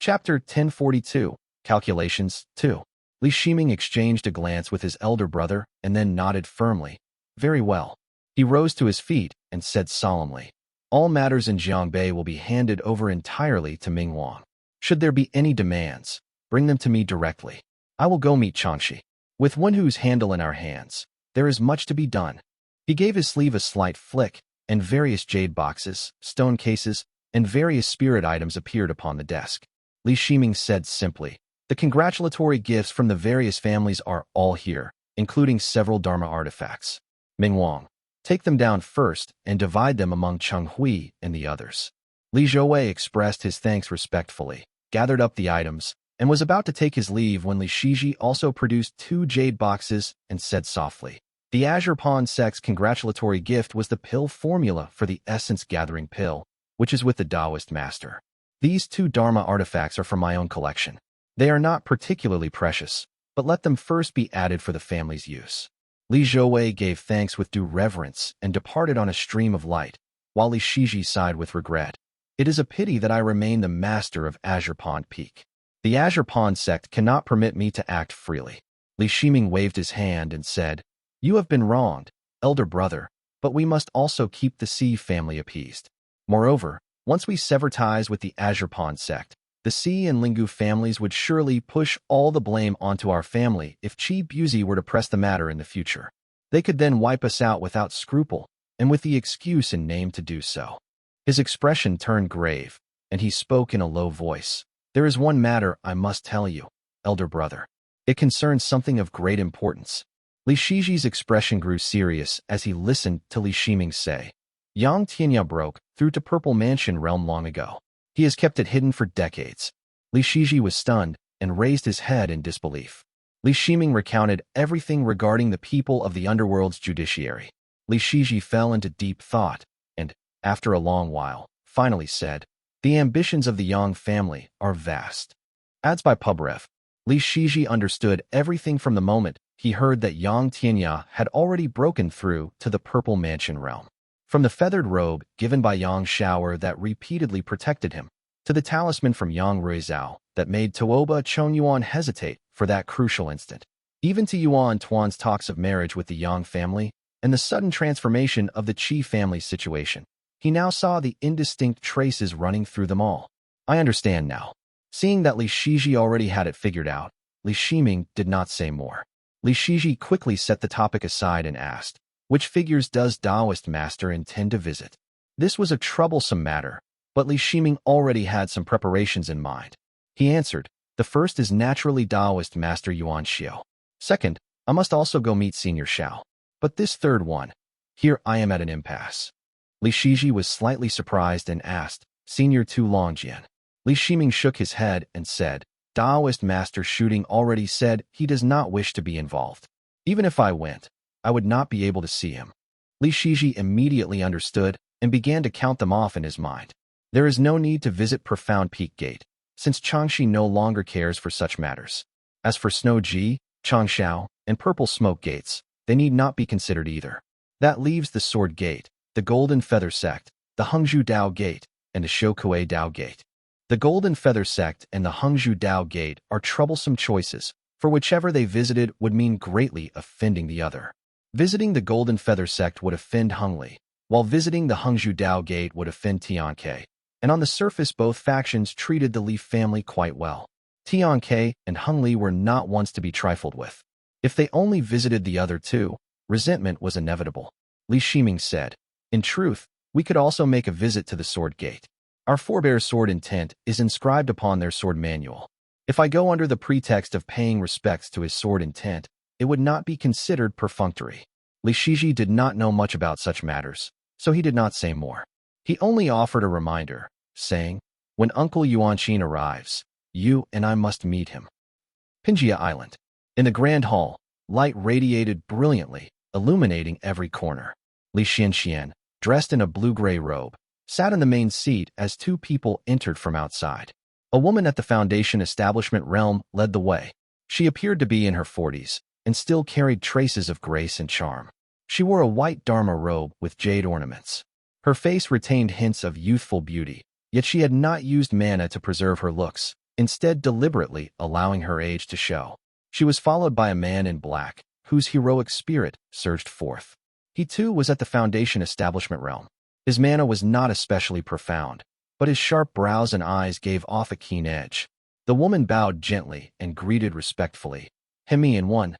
Chapter 1042, Calculations 2. Li Shiming exchanged a glance with his elder brother and then nodded firmly. Very well. He rose to his feet and said solemnly, all matters in Jiangbei will be handed over entirely to Ming Wang. Should there be any demands, bring them to me directly. I will go meet Changxi. With Wenhu's handle in our hands, there is much to be done. He gave his sleeve a slight flick, and various jade boxes, stone cases, and various spirit items appeared upon the desk. Li Shiming said simply, the congratulatory gifts from the various families are all here, including several Dharma artifacts. Ming Wang, take them down first and divide them among Cheng Hui and the others. Li Zhouwei expressed his thanks respectfully, gathered up the items, and was about to take his leave when Li Shiji also produced 2 jade boxes and said softly, the Azure Pawn Sect's congratulatory gift was the pill formula for the essence gathering pill, which is with the Taoist master. These 2 Dharma artifacts are from my own collection. They are not particularly precious, but let them first be added for the family's use. Li Zhouwei gave thanks with due reverence and departed on a stream of light, while Li Shiji sighed with regret. It is a pity that I remain the master of Azure Pawn Peak. The Azure Pawn Sect cannot permit me to act freely. Li Shiming waved his hand and said, you have been wronged, elder brother, but we must also keep the Xi family appeased. Moreover, once we sever ties with the Azure Pawn Sect, the Xi and Lingu families would surely push all the blame onto our family if Qi Buzi were to press the matter in the future. They could then wipe us out without scruple, and with the excuse and name to do so. His expression turned grave, and he spoke in a low voice. There is one matter I must tell you, elder brother. It concerns something of great importance. Li Shiji's expression grew serious as he listened to Li Shiming say, Yang Tianya broke through to Purple Mansion realm long ago. He has kept it hidden for decades. Li Shiji was stunned and raised his head in disbelief. Li Shiming recounted everything regarding the people of the underworld's judiciary. Li Shiji fell into deep thought and, after a long while, finally said, the ambitions of the Yang family are vast. Adds by Pubref, Li Shiji understood everything from the moment he heard that Yang Tianya had already broken through to the Purple Mansion realm. From the feathered robe given by Yang Shower that repeatedly protected him, to the talisman from Yang Ruizhao that made Tuoba Chong Yuan hesitate for that crucial instant, even to Yuan Tuan's talks of marriage with the Yang family and the sudden transformation of the Qi family's situation, he now saw the indistinct traces running through them all. I understand now. Seeing that Li Shiji already had it figured out, Li Shiming did not say more. Li Shiji quickly set the topic aside and asked, which figures does Taoist master intend to visit? This was a troublesome matter, but Li Shiming already had some preparations in mind. He answered, the first is naturally Taoist master Yuan Xiao. Second, I must also go meet Senior Xiao. But this third one, here I am at an impasse. Li Shiji was slightly surprised and asked, Senior Tu Longjian. Li Shiming shook his head and said, Taoist master Shooting already said he does not wish to be involved. Even if I went, I would not be able to see him. Li Shiji immediately understood and began to count them off in his mind. There is no need to visit Profound Peak Gate, since Changxi no longer cares for such matters. As for Snow Ji, Changxiao, and Purple Smoke Gates, they need not be considered either. That leaves the Sword Gate, the Golden Feather Sect, the Hengzhu Dao Gate, and the Shokue Dao Gate. The Golden Feather Sect and the Hengzhu Dao Gate are troublesome choices, for whichever they visited would mean greatly offending the other. Visiting the Golden Feather Sect would offend Hengli, while visiting the Hengzhu Dao Gate would offend Tianke, and on the surface both factions treated the Li family quite well. Tianke and Hengli were not ones to be trifled with. If they only visited the other two, resentment was inevitable. Li Shiming said, in truth, we could also make a visit to the Sword Gate. Our forebears' sword intent is inscribed upon their sword manual. If I go under the pretext of paying respects to his sword intent, it would not be considered perfunctory. Li Shiji did not know much about such matters, so he did not say more. He only offered a reminder, saying, when Uncle Yuanqin arrives, you and I must meet him. Pinjia Island. In the Grand Hall, light radiated brilliantly, illuminating every corner. Li Xianxian, dressed in a blue-gray robe, sat in the main seat as 2 people entered from outside. A woman at the Foundation Establishment realm led the way. She appeared to be in her 40s, and still carried traces of grace and charm. She wore a white Dharma robe with jade ornaments. Her face retained hints of youthful beauty, yet she had not used mana to preserve her looks. instead deliberately allowing her age to show. She was followed by a man in black, whose heroic spirit surged forth. He too was at the Foundation establishment realm. His mana was not especially profound, but his sharp brows and eyes gave off a keen edge. The woman bowed gently and greeted respectfully. Hemi one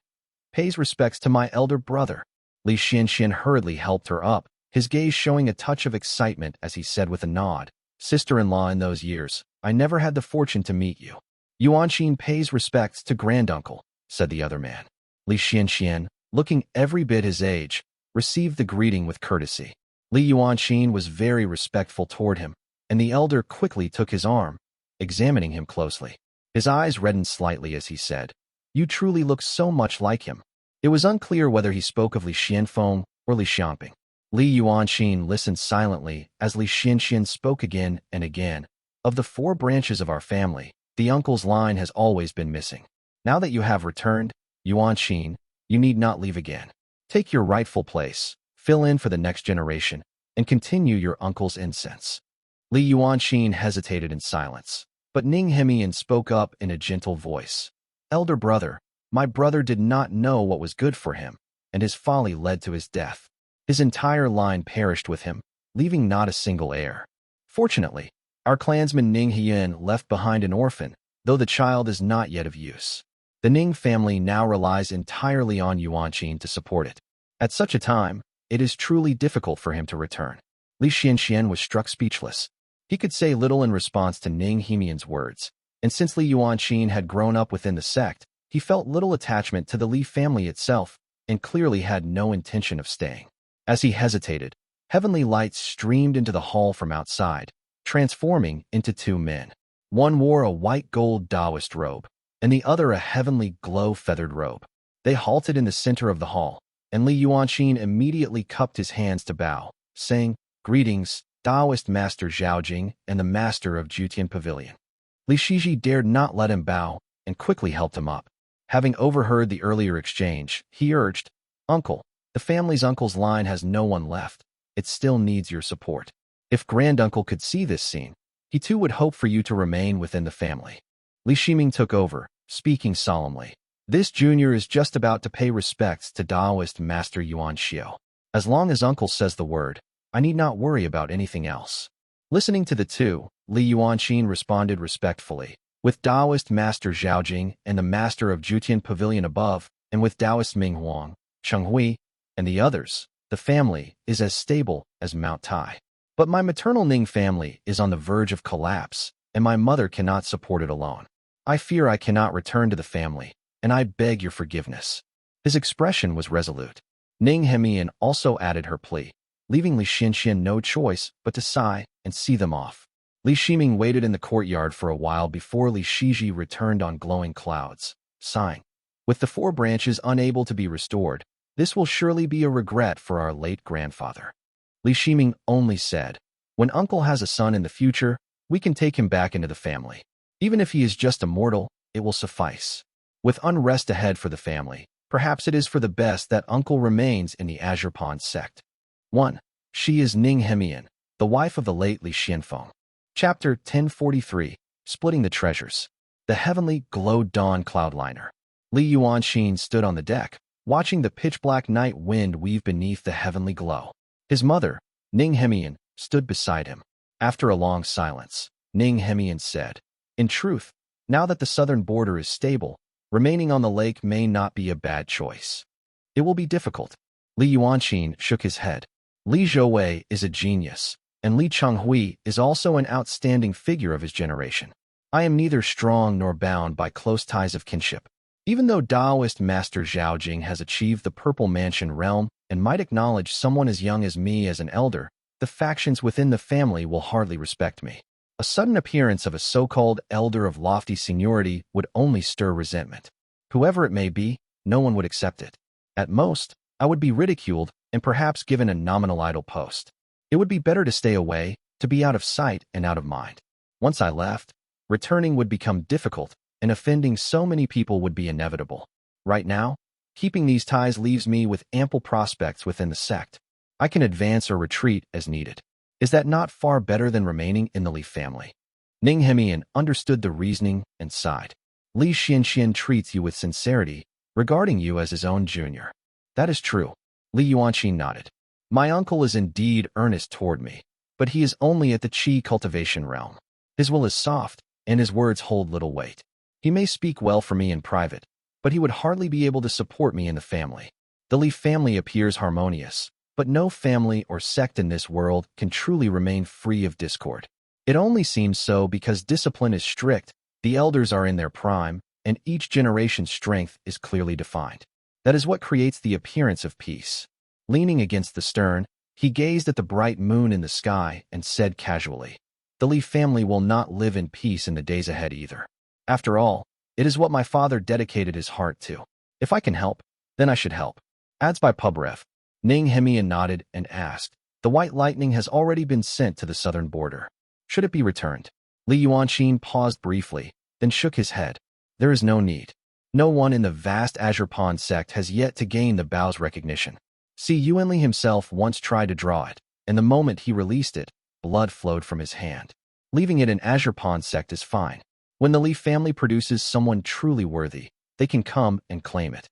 pays respects to my elder brother. Li Xianxian hurriedly helped her up, his gaze showing a touch of excitement as he said with a nod, "Sister-in-law in those years, I never had the fortune to meet you." Yuanqing pays respects to granduncle, said the other man. Li Xianxian, looking every bit his age, received the greeting with courtesy. Li Yuanqing was very respectful toward him, and the elder quickly took his arm, examining him closely. His eyes reddened slightly as he said, "You truly look so much like him." It was unclear whether he spoke of Li Xianfeng or Li Xianping. Li Yuanqing listened silently as Li Xianxian spoke again and again. "Of the 4 branches of our family, the uncle's line has always been missing. Now that you have returned, Yuanqing, you need not leave again. Take your rightful place, fill in for the next generation, and continue your uncle's incense." Li Yuanqing hesitated in silence, but Ning Hemian spoke up in a gentle voice. "Elder brother, my brother did not know what was good for him, and his folly led to his death. His entire line perished with him, leaving not a single heir. Fortunately, our clansman Ning Hien left behind an orphan, though the child is not yet of use. The Ning family now relies entirely on Yuanqing to support it. At such a time, it is truly difficult for him to return." Li Xianxian was struck speechless. He could say little in response to Ning Hemian's words, and since Li Yuanqing had grown up within the sect, he felt little attachment to the Li family itself and clearly had no intention of staying. As he hesitated, heavenly lights streamed into the hall from outside, transforming into 2 men. One wore a white gold Taoist robe, and the other a heavenly glow-feathered robe. They halted in the center of the hall, and Li Yuanqing immediately cupped his hands to bow, saying, "Greetings, Taoist Master Zhaojing and the Master of Jutian Pavilion." Li Shiji dared not let him bow and quickly helped him up. Having overheard the earlier exchange, he urged, "Uncle, the family's uncle's line has no one left. It still needs your support. If granduncle could see this scene, he too would hope for you to remain within the family." Li Shiming took over, speaking solemnly. "This junior is just about to pay respects to Taoist Master Yuan Xiao. As long as uncle says the word, I need not worry about anything else." Listening to the two, Li Yuanqing responded respectfully. "With Taoist Master Zhaojing and the Master of Jutian Pavilion above, and with Taoist Ming Huang, Cheng Hui, and the others, the family is as stable as Mount Tai. But my maternal Ning family is on the verge of collapse, and my mother cannot support it alone. I fear I cannot return to the family, and I beg your forgiveness." His expression was resolute. Ning Hemian also added her plea, leaving Li Xianxian no choice but to sigh and see them off. Li Shiming waited in the courtyard for a while before Li Shiji returned on glowing clouds, sighing. "With the 4 branches unable to be restored, this will surely be a regret for our late grandfather." Li Shiming only said, "When uncle has a son in the future, we can take him back into the family. Even if he is just a mortal, it will suffice. With unrest ahead for the family, perhaps it is for the best that uncle remains in the Azure Pond sect." 1. She is Ning Hemian, the wife of the late Li Xianfeng. Chapter 1043, Splitting the Treasures. The heavenly glowed dawn cloudliner. Li Yuanqing stood on the deck, watching the pitch-black night wind weave beneath the heavenly glow. His mother, Ning Hemian, stood beside him. After a long silence, Ning Hemian said, "In truth, now that the southern border is stable, remaining on the lake may not be a bad choice. It will be difficult." Li Yuanqing shook his head. "Li Zhouwei is a genius, and Li Chenghui is also an outstanding figure of his generation. I am neither strong nor bound by close ties of kinship. Even though Taoist Master Zhaojing has achieved the Purple Mansion realm and might acknowledge someone as young as me as an elder, the factions within the family will hardly respect me. A sudden appearance of a so-called elder of lofty seniority would only stir resentment. Whoever it may be, no one would accept it. At most, I would be ridiculed and perhaps given a nominal idle post. It would be better to stay away, to be out of sight and out of mind. Once I left, returning would become difficult, and offending so many people would be inevitable. Right now, keeping these ties leaves me with ample prospects within the sect. I can advance or retreat as needed. Is that not far better than remaining in the Li family?" Ning Hemian understood the reasoning and sighed. Li Xianxian treats you with sincerity, regarding you as his own junior. That is true. Li Yuanqi nodded. My uncle is indeed earnest toward me, but he is only at the qi cultivation realm. His will is soft, and his words hold little weight. He may speak well for me in private, but he would hardly be able to support me in the family. The Li family appears harmonious, but no family or sect in this world can truly remain free of discord. It only seems so because discipline is strict, the elders are in their prime, and each generation's strength is clearly defined. That is what creates the appearance of peace. Leaning against the stern, he gazed at the bright moon in the sky and said casually, the Li family will not live in peace in the days ahead either. After all, it is what my father dedicated his heart to. If I can help, then I should help. Adds by Pubref. Ning Hemian nodded and asked, the white lightning has already been sent to the southern border. Should it be returned? Li Yuanqin paused briefly, then shook his head. There is no need. No one in the vast Azure Pond sect has yet to gain the bow's recognition. See, Yuan Li himself once tried to draw it, and the moment he released it, blood flowed from his hand. Leaving it in Azure Pond sect is fine. When the Li family produces someone truly worthy, they can come and claim it.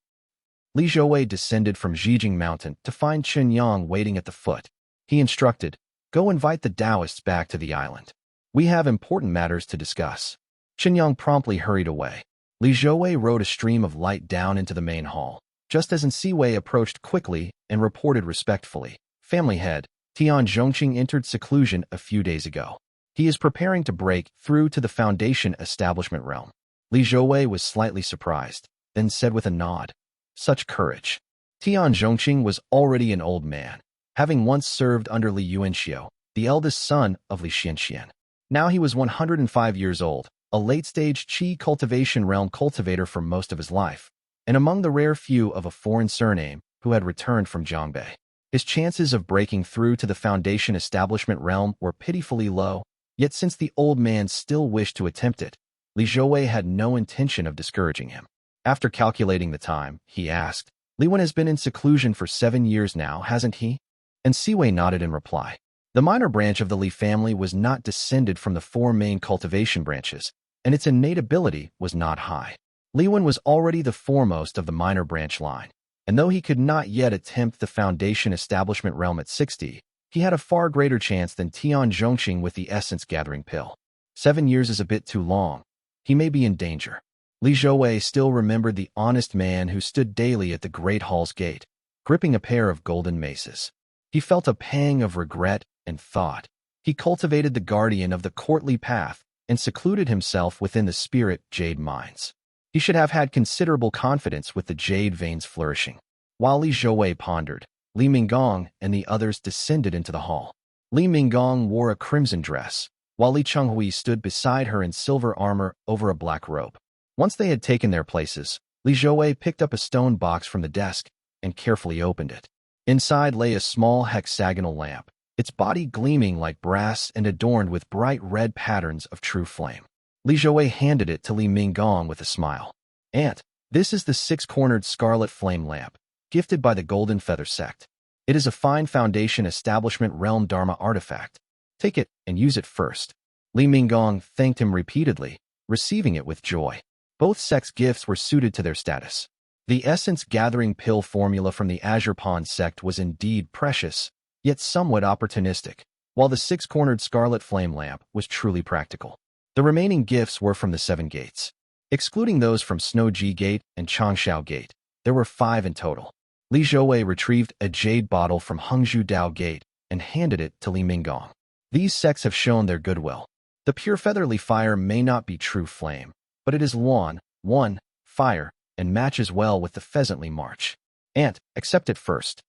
Li Zhouwei descended from Zhijing Mountain to find Chen Yang waiting at the foot. He instructed, go invite the Taoists back to the island. We have important matters to discuss. Chen Yang promptly hurried away. Li Zhouwei rode a stream of light down into the main hall, just as Siwei approached quickly and reported respectfully, family head, Tian Zhongqing entered seclusion a few days ago. He is preparing to break through to the Foundation establishment realm. Li Zhouwei was slightly surprised, then said with a nod, such courage. Tian Zhongqing was already an old man, having once served under Li Yuanxiu, the eldest son of Li Xianxian. Now he was 105 years old, a late-stage qi cultivation realm cultivator for most of his life, and among the rare few of a foreign surname who had returned from Zhongbei. His chances of breaking through to the Foundation establishment realm were pitifully low, yet since the old man still wished to attempt it, Li Zhouwei had no intention of discouraging him. After calculating the time, he asked, Li Wen has been in seclusion for 7 years now, hasn't he? And Siwei nodded in reply. The minor branch of the Li family was not descended from the 4 main cultivation branches, and its innate ability was not high. Li Wen was already the foremost of the minor branch line, and though he could not yet attempt the Foundation establishment realm at 60, he had a far greater chance than Tian Zhongqing with the essence-gathering pill. 7 years is a bit too long. He may be in danger. Li Zhouwei still remembered the honest man who stood daily at the Great Hall's gate, gripping a pair of golden maces. He felt a pang of regret and thought. He cultivated the guardian of the courtly path and secluded himself within the spirit jade mines. He should have had considerable confidence with the jade veins flourishing. While Li Zhouwei pondered, Li Minggong and the others descended into the hall. Li Minggong wore a crimson dress, while Li Chenghui stood beside her in silver armor over a black robe. Once they had taken their places, Li Zhouwei picked up a stone box from the desk and carefully opened it. Inside lay a small hexagonal lamp, its body gleaming like brass and adorned with bright red patterns of true flame. Li Zhouwei handed it to Li Minggong with a smile. Aunt, this is the 6-cornered scarlet flame lamp, gifted by the Golden Feather sect. It is a fine Foundation establishment realm Dharma artifact. Take it and use it first. Li Minggong thanked him repeatedly, receiving it with joy. Both sects' gifts were suited to their status. The essence-gathering pill formula from the Azure Pond sect was indeed precious, yet somewhat opportunistic, while the 6-cornered scarlet flame lamp was truly practical. The remaining gifts were from the 7 gates. Excluding those from Snowji Gate and Changxiao Gate, there were 5 in total. Li Zhouwei retrieved a jade bottle from Hengzhu Dao Gate and handed it to Li Minggong. These sects have shown their goodwill. The pure featherly fire may not be true flame, but it is Yuan, fire, and matches well with the pheasantly march. Aunt, accept it first.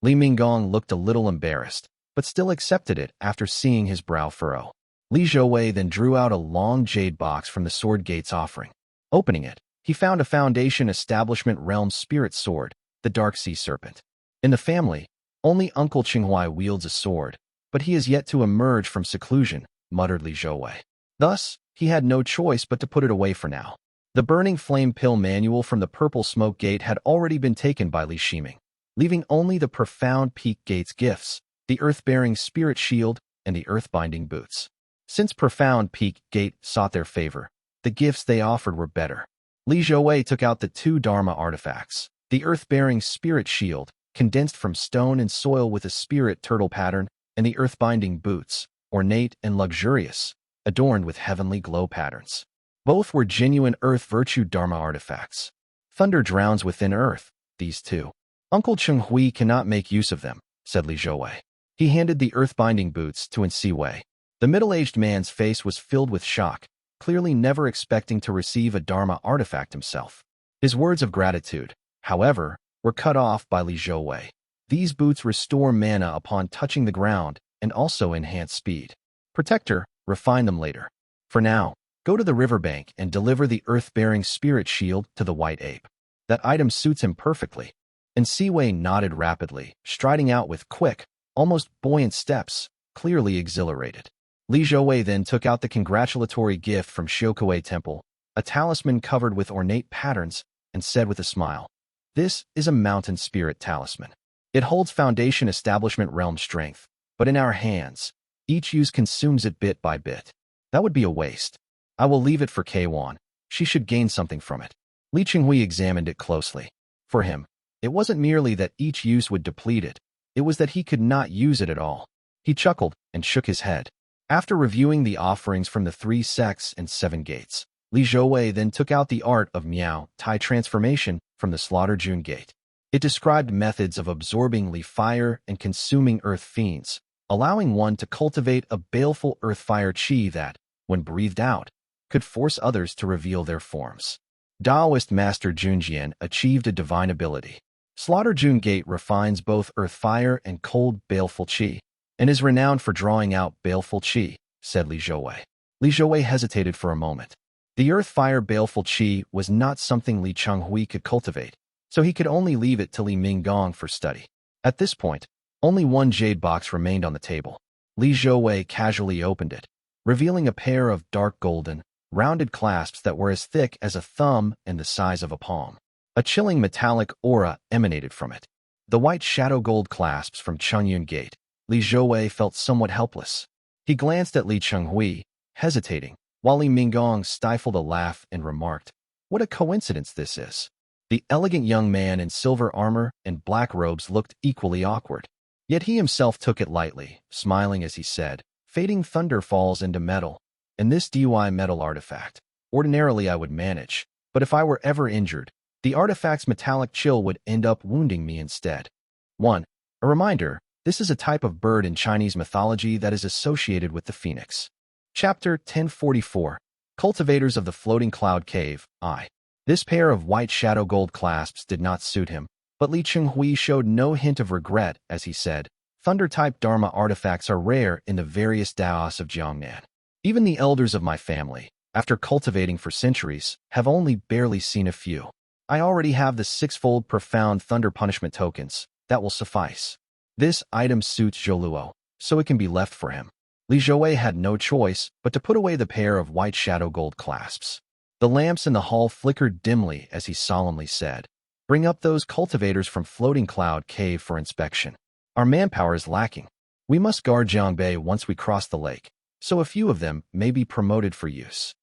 Li Minggong looked a little embarrassed, but still accepted it after seeing his brow furrow. Li Zhouwei then drew out a long jade box from the Sword Gate's offering. Opening it, he found a Foundation establishment realm spirit sword, the Dark Sea Serpent. In the family, only Uncle Qinghai wields a sword, but he is yet to emerge from seclusion, muttered Li Zhouwei. Thus, he had no choice but to put it away for now. The Burning Flame Pill manual from the Purple Smoke Gate had already been taken by Li Shiming, leaving only the Profound Peak Gate's gifts, the Earth-Bearing Spirit Shield, and the Earth-Binding Boots. Since Profound Peak Gate sought their favor, the gifts they offered were better. Li Zhouwei took out the 2 Dharma artifacts, the earth-bearing spirit shield, condensed from stone and soil with a spirit turtle pattern, and the earth-binding boots, ornate and luxurious, adorned with heavenly glow patterns. Both were genuine earth virtue Dharma artifacts. Thunder drowns within earth, these 2. Uncle Chenghui cannot make use of them, said Li Zhouwei. He handed the earth-binding boots to Wei. The middle-aged man's face was filled with shock, clearly never expecting to receive a Dharma artifact himself. His words of gratitude, however, were cut off by Li Zhouwei. These boots restore mana upon touching the ground and also enhance speed. Protector, refine them later. For now, go to the riverbank and deliver the earth-bearing spirit shield to the white ape. That item suits him perfectly. And Wei nodded rapidly, striding out with quick, almost buoyant steps, clearly exhilarated. Li Zhouwei then took out the congratulatory gift from Xiaokuei Temple, a talisman covered with ornate patterns, and said with a smile, "This is a mountain spirit talisman. It holds foundation establishment realm strength, but in our hands, each use consumes it bit by bit. That would be a waste. I will leave it for K1. She should gain something from it." Li Qinghui examined it closely. For him, it wasn't merely that each use would deplete it, it was that he could not use it at all. He chuckled and shook his head. After reviewing the offerings from the 3 sects and 7 gates, Li Zhouwei then took out the art of Miao Tai transformation from the Slaughter June Gate. It described methods of absorbing Li fire and consuming earth fiends, allowing one to cultivate a baleful earth fire qi that, when breathed out, could force others to reveal their forms. Taoist Master Junjian achieved a divine ability. Slaughter June Gate refines both earth fire and cold baleful qi, and is renowned for drawing out baleful qi, said Li Zhouwei. Li Zhouwei hesitated for a moment. The earth fire baleful qi was not something Li Chenghui could cultivate, so he could only leave it to Li Minggong for study. At this point, only 1 jade box remained on the table. Li Zhouwei casually opened it, revealing a pair of dark golden, rounded clasps that were as thick as a thumb and the size of a palm. A chilling metallic aura emanated from it. The white shadow gold clasps from Chengyun Gate. Li Zhouwei felt somewhat helpless. He glanced at Li Chenghui, hesitating, while Li Minggong stifled a laugh and remarked, "What a coincidence this is." The elegant young man in silver armor and black robes looked equally awkward. Yet he himself took it lightly, smiling as he said, "Fading thunder falls into metal, and this DY metal artifact. Ordinarily I would manage, but if I were ever injured, the artifact's metallic chill would end up wounding me instead." 1. A reminder, this is a type of bird in Chinese mythology that is associated with the phoenix. Chapter 1044, Cultivators of the Floating Cloud Cave, I. This pair of white shadow gold clasps did not suit him, but Li Chenghui showed no hint of regret as he said, "Thunder-type Dharma artifacts are rare in the various Daos of Jiangnan. Even the elders of my family, after cultivating for centuries, have only barely seen a few. I already have the 6-fold profound thunder punishment tokens. That will suffice. This item suits Zhou, so it can be left for him." Li Zhouwei had no choice but to put away the pair of white shadow gold clasps. The lamps in the hall flickered dimly as he solemnly said, "Bring up those cultivators from Floating Cloud Cave for inspection. Our manpower is lacking. We must guard Jiangbei once we cross the lake, so a few of them may be promoted for use."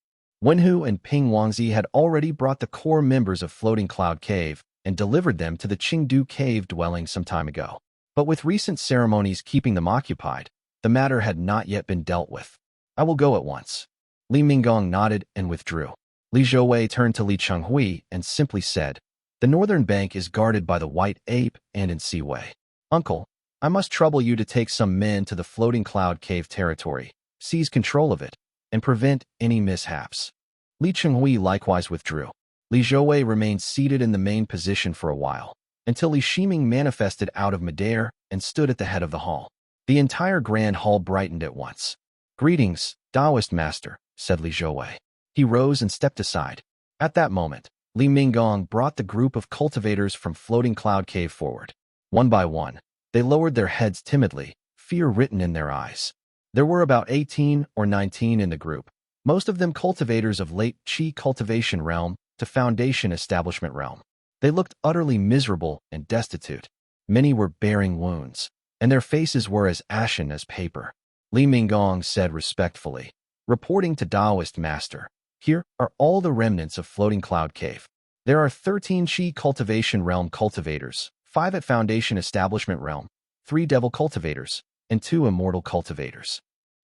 Wenhu and Ping Wangzi had already brought the core members of Floating Cloud Cave and delivered them to the Qingdu Cave dwelling some time ago. But with recent ceremonies keeping them occupied, the matter had not yet been dealt with. "I will go at once." Li Minggong nodded and withdrew. Li Zhouwei turned to Li Chenghui and simply said, "The northern bank is guarded by the white ape and in Wei. Uncle, I must trouble you to take some men to the Floating Cloud Cave territory, seize control of it, and prevent any mishaps." Li Chenghui likewise withdrew. Li Zhouwei remained seated in the main position for a while, until Li Shiming manifested out of midair and stood at the head of the hall. The entire grand hall brightened at once. "Greetings, Taoist master," said Li Zhouwei. He rose and stepped aside. At that moment, Li Minggong brought the group of cultivators from Floating Cloud Cave forward. One by one, they lowered their heads timidly, fear written in their eyes. There were about 18 or 19 in the group, most of them cultivators of late Qi cultivation realm to foundation establishment realm. They looked utterly miserable and destitute. Many were bearing wounds, and their faces were as ashen as paper. Li Minggong said respectfully, reporting to Taoist Master. Here are all the remnants of Floating Cloud Cave. There are 13 Qi Cultivation Realm Cultivators, 5 at Foundation Establishment Realm, 3 Devil Cultivators, and 2 Immortal Cultivators.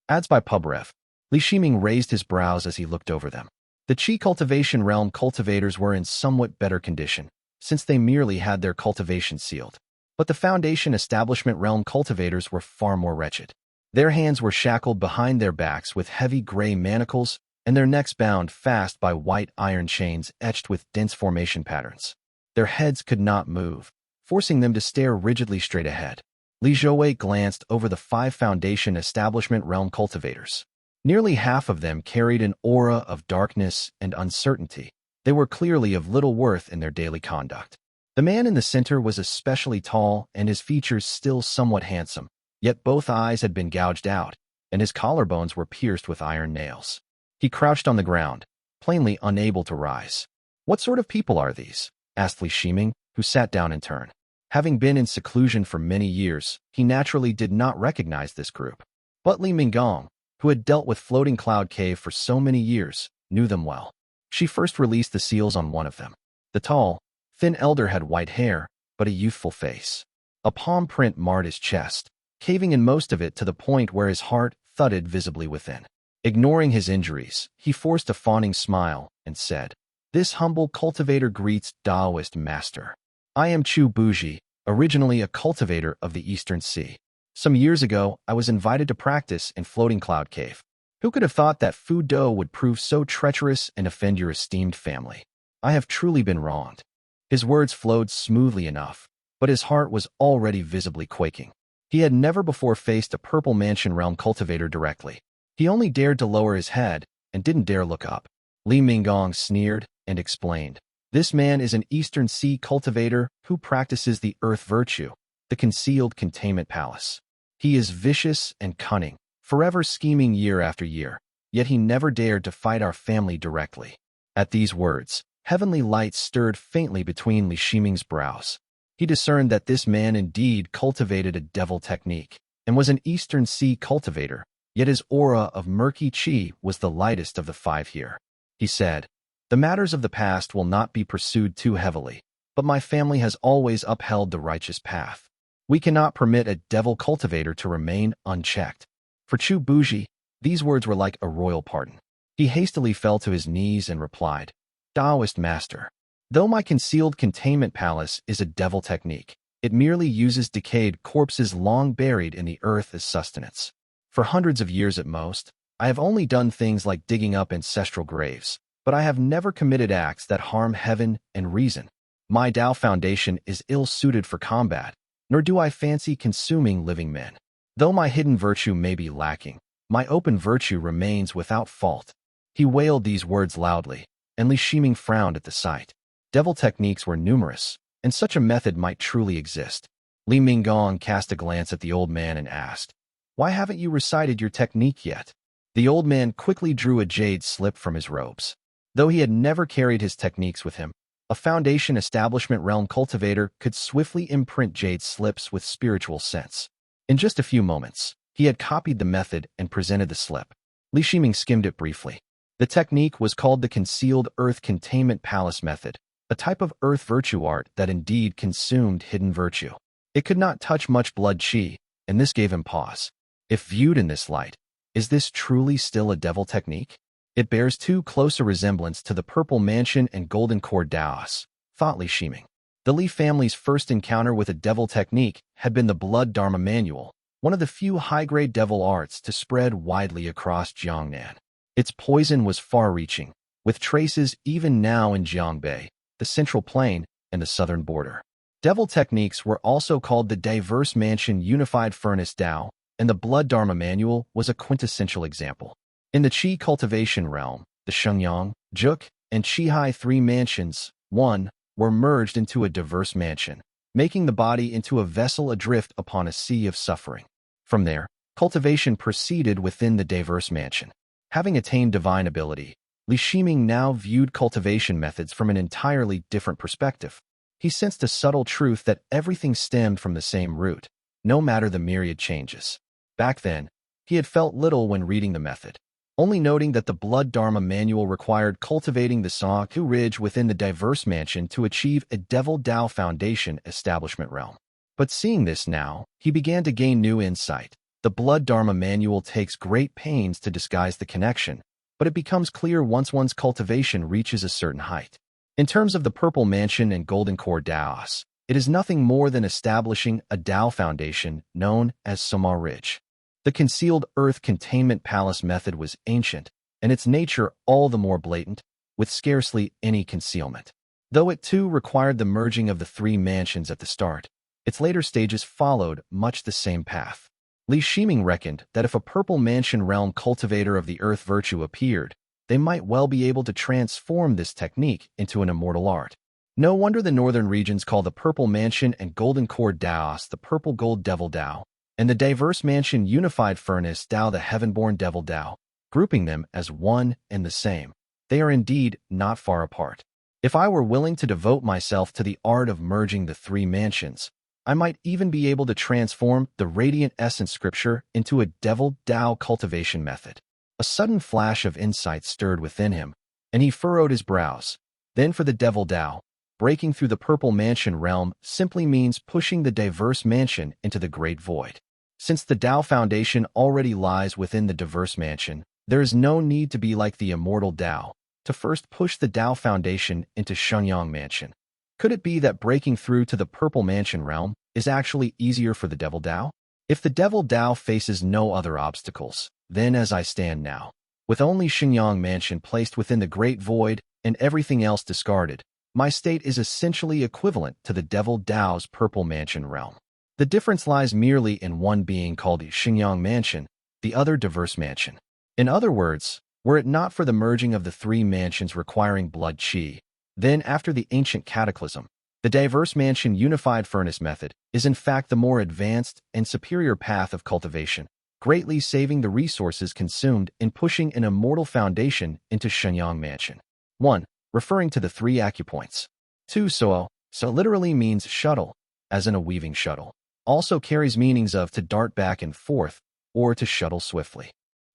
Adds by PubRef. Li Shiming raised his brows as he looked over them. The Qi Cultivation Realm Cultivators were in somewhat better condition, since they merely had their cultivation sealed. But the Foundation Establishment Realm Cultivators were far more wretched. Their hands were shackled behind their backs with heavy gray manacles, and their necks bound fast by white iron chains etched with dense formation patterns. Their heads could not move, forcing them to stare rigidly straight ahead. Li Zhouwei glanced over the 5 Foundation Establishment Realm Cultivators. Nearly half of them carried an aura of darkness and uncertainty. They were clearly of little worth in their daily conduct. The man in the center was especially tall and his features still somewhat handsome, yet both eyes had been gouged out, and his collarbones were pierced with iron nails. He crouched on the ground, plainly unable to rise. "What sort of people are these?" asked Li Shiming, who sat down in turn. Having been in seclusion for many years, he naturally did not recognize this group. But Li Minggong, who had dealt with Floating Cloud Cave for so many years, knew them well. She first released the seals on one of them. The tall, thin elder had white hair, but a youthful face. A palm print marred his chest, caving in most of it to the point where his heart thudded visibly within. Ignoring his injuries, he forced a fawning smile and said, "This humble cultivator greets Taoist Master. I am Chu Buji, originally a cultivator of the Eastern Sea. Some years ago, I was invited to practice in Floating Cloud Cave. Who could have thought that Fu Do would prove so treacherous and offend your esteemed family? I have truly been wronged." His words flowed smoothly enough, but his heart was already visibly quaking. He had never before faced a Purple Mansion Realm cultivator directly. He only dared to lower his head and didn't dare look up. Li Minggong sneered and explained, "This man is an Eastern Sea cultivator who practices the Earth Virtue, the Concealed Containment Palace. He is vicious and cunning, forever scheming year after year, yet he never dared to fight our family directly." At these words, heavenly light stirred faintly between Li Shiming's brows. He discerned that this man indeed cultivated a devil technique and was an Eastern Sea cultivator, yet his aura of murky qi was the lightest of the 5 here. He said, "The matters of the past will not be pursued too heavily, but my family has always upheld the righteous path. We cannot permit a devil cultivator to remain unchecked." For Chu Buji, these words were like a royal pardon. He hastily fell to his knees and replied, "Taoist Master, though my Concealed Containment Palace is a devil technique, it merely uses decayed corpses long buried in the earth as sustenance. For hundreds of years at most, I have only done things like digging up ancestral graves, but I have never committed acts that harm heaven and reason. My Tao Foundation is ill-suited for combat, nor do I fancy consuming living men. Though my hidden virtue may be lacking, my open virtue remains without fault." He wailed these words loudly, and Li Shiming frowned at the sight. Devil techniques were numerous, and such a method might truly exist. Li Minggong cast a glance at the old man and asked, "Why haven't you recited your technique yet?" The old man quickly drew a jade slip from his robes. Though he had never carried his techniques with him, a Foundation Establishment Realm cultivator could swiftly imprint jade slips with spiritual sense. In just a few moments, he had copied the method and presented the slip. Li Shiming skimmed it briefly. The technique was called the Concealed Earth Containment Palace Method, a type of earth virtue art that indeed consumed hidden virtue. It could not touch much blood qi, and this gave him pause. If viewed in this light, is this truly still a devil technique? It bears too close a resemblance to the Purple Mansion and Golden Core Daos, thought Li Shiming. The Li family's first encounter with a devil technique had been the Blood Dharma Manual, one of the few high-grade devil arts to spread widely across Jiangnan. Its poison was far-reaching, with traces even now in Jiangbei, the Central Plain, and the southern border. Devil techniques were also called the Diverse Mansion Unified Furnace Dao, and the Blood Dharma Manual was a quintessential example. In the Qi cultivation realm, the Shenyang, Juk, and Qihai 3 mansions, 1, were merged into a diverse mansion, making the body into a vessel adrift upon a sea of suffering. From there, cultivation proceeded within the diverse mansion. Having attained divine ability, Li Shiming now viewed cultivation methods from an entirely different perspective. He sensed a subtle truth that everything stemmed from the same root, no matter the myriad changes. Back then, he had felt little when reading the method. only noting that the Blood Dharma manual required cultivating the Sangku Ridge within the diverse mansion to achieve a Devil Dao Foundation establishment realm. But seeing this now, he began to gain new insight. The Blood Dharma manual takes great pains to disguise the connection, but it becomes clear once one's cultivation reaches a certain height. In terms of the Purple Mansion and Golden Core Daos, it is nothing more than establishing a Dao foundation known as Sumian Ridge. The concealed earth containment palace method was ancient, and its nature all the more blatant, with scarcely any concealment. Though it too required the merging of the three mansions at the start, its later stages followed much the same path. Li Shiming reckoned that if a Purple Mansion realm cultivator of the earth virtue appeared, they might well be able to transform this technique into an immortal art. No wonder the northern regions call the Purple Mansion and Golden Core Daos the Purple Gold Devil Dao, and the diverse mansion Unified Furnace Dao the Heavenborn Devil Dao, grouping them as one and the same. They are indeed not far apart. If I were willing to devote myself to the art of merging the three mansions, I might even be able to transform the Radiant Essence Scripture into a Devil Dao cultivation method. A sudden flash of insight stirred within him, and he furrowed his brows. Then for the Devil Dao, breaking through the Purple Mansion realm simply means pushing the diverse mansion into the Great Void. Since the Dao Foundation already lies within the diverse mansion, there is no need to be like the Immortal Dao, to first push the Dao Foundation into Shenyang Mansion. Could it be that breaking through to the Purple Mansion realm is actually easier for the Devil Dao? If the Devil Dao faces no other obstacles, then as I stand now, with only Shenyang Mansion placed within the Great Void and everything else discarded, my state is essentially equivalent to the Devil Dao's Purple Mansion realm. The difference lies merely in one being called the Shenyang Mansion, the other Diverse Mansion. In other words, were it not for the merging of the three mansions requiring blood qi, then after the ancient cataclysm, the Diverse Mansion Unified Furnace method is in fact the more advanced and superior path of cultivation, greatly saving the resources consumed in pushing an immortal foundation into Shenyang Mansion. 1. Referring to the three acupoints. 2. So literally means shuttle, as in a weaving shuttle. Also carries meanings of to dart back and forth, or to shuttle swiftly.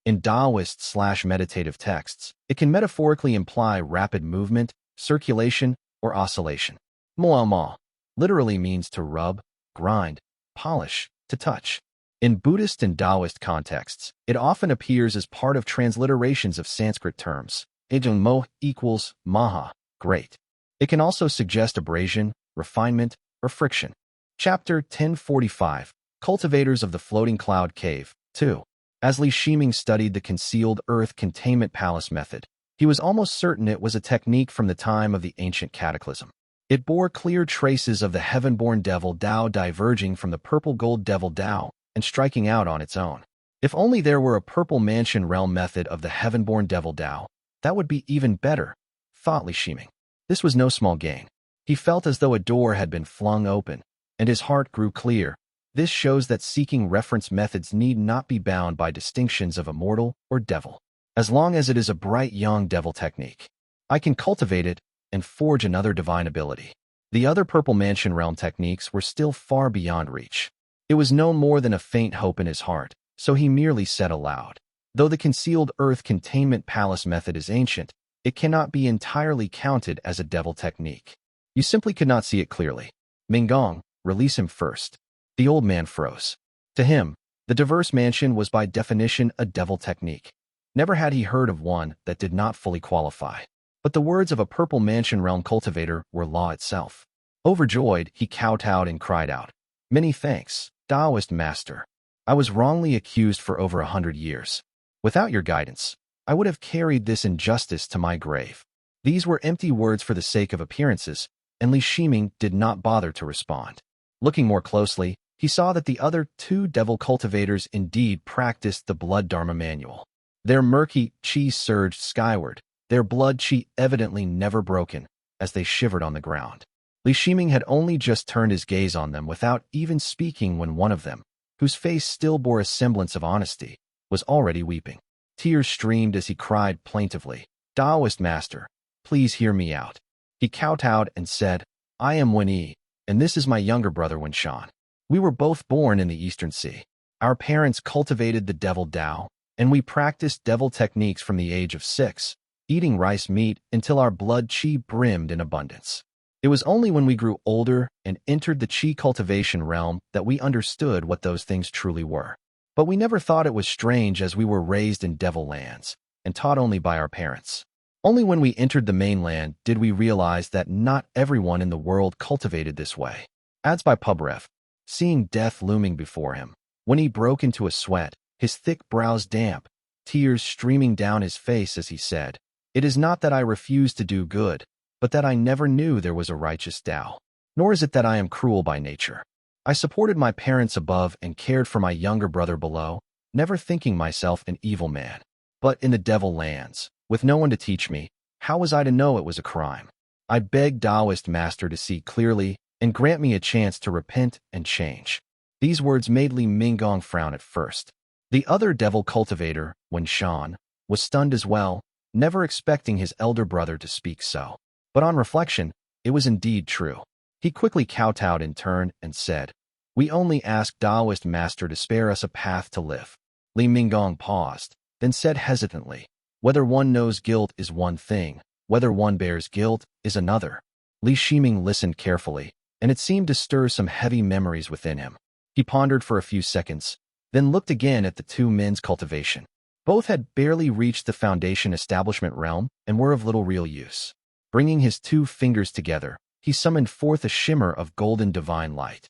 In Taoist/meditative texts, it can metaphorically imply rapid movement, circulation, or oscillation. Moama literally means to rub, grind, polish, to touch. In Buddhist and Taoist contexts, it often appears as part of transliterations of Sanskrit terms. Ejung mo equals maha, great. It can also suggest abrasion, refinement, or friction. Chapter 1045, Cultivators of the Floating Cloud Cave, 2. As Li Shiming studied the concealed earth containment palace method, he was almost certain it was a technique from the time of the ancient cataclysm. It bore clear traces of the heaven-born Devil Dao diverging from the Purple Gold Devil Dao and striking out on its own. If only there were a Purple Mansion realm method of the heaven-born Devil Dao, that would be even better, thought Li Shiming. This was no small gain. He felt as though a door had been flung open, and his heart grew clear. This shows that seeking reference methods need not be bound by distinctions of immortal or devil. As long as it is a bright young devil technique, I can cultivate it and forge another divine ability. The other Purple Mansion realm techniques were still far beyond reach. It was no more than a faint hope in his heart, so he merely said aloud, though the concealed earth containment palace method is ancient, it cannot be entirely counted as a devil technique. You simply could not see it clearly. Minggong, release him first. The old man froze. To him, the diverse mansion was by definition a devil technique. Never had he heard of one that did not fully qualify. But the words of a Purple Mansion realm cultivator were law itself. Overjoyed, he kowtowed and cried out, "Many thanks, Taoist master. I was wrongly accused for over 100 years. Without your guidance, I would have carried this injustice to my grave." These were empty words for the sake of appearances, and Li Shiming did not bother to respond. Looking more closely, he saw that the other two devil cultivators indeed practiced the Blood Dharma manual. Their murky chi surged skyward, their blood chi evidently never broken, as they shivered on the ground. Li Shiming had only just turned his gaze on them without even speaking when one of them, whose face still bore a semblance of honesty, was already weeping. Tears streamed as he cried plaintively, "Taoist master, please hear me out." He kowtowed and said, "I am Wenyi, and this is my younger brother Wenshan. We were both born in the Eastern Sea. Our parents cultivated the Devil Dao, and we practiced devil techniques from the age of 6, eating rice meat until our blood qi brimmed in abundance. It was only when we grew older and entered the qi cultivation realm that we understood what those things truly were. But we never thought it was strange, as we were raised in devil lands and taught only by our parents. Only when we entered the mainland did we realize that not everyone in the world cultivated this way. Adds by Pubref, seeing death looming before him. When he broke into a sweat, his thick brows damp, tears streaming down his face as he said, "It is not that I refuse to do good, but that I never knew there was a righteous Tao. Nor is it that I am cruel by nature. I supported my parents above and cared for my younger brother below, never thinking myself an evil man. But in the devil lands, with no one to teach me, how was I to know it was a crime? I begged Taoist Master to see clearly and grant me a chance to repent and change." These words made Li Minggong frown at first. The other devil cultivator, Shan, was stunned as well, never expecting his elder brother to speak so. But on reflection, it was indeed true. He quickly kowtowed in turn and said, "We only ask Taoist Master to spare us a path to live." Li Minggong paused, then said hesitantly, "Whether one knows guilt is one thing, whether one bears guilt is another." Li Shiming listened carefully, and it seemed to stir some heavy memories within him. He pondered for a few seconds, then looked again at the two men's cultivation. Both had barely reached the foundation establishment realm and were of little real use. Bringing his 2 fingers together, he summoned forth a shimmer of golden divine light.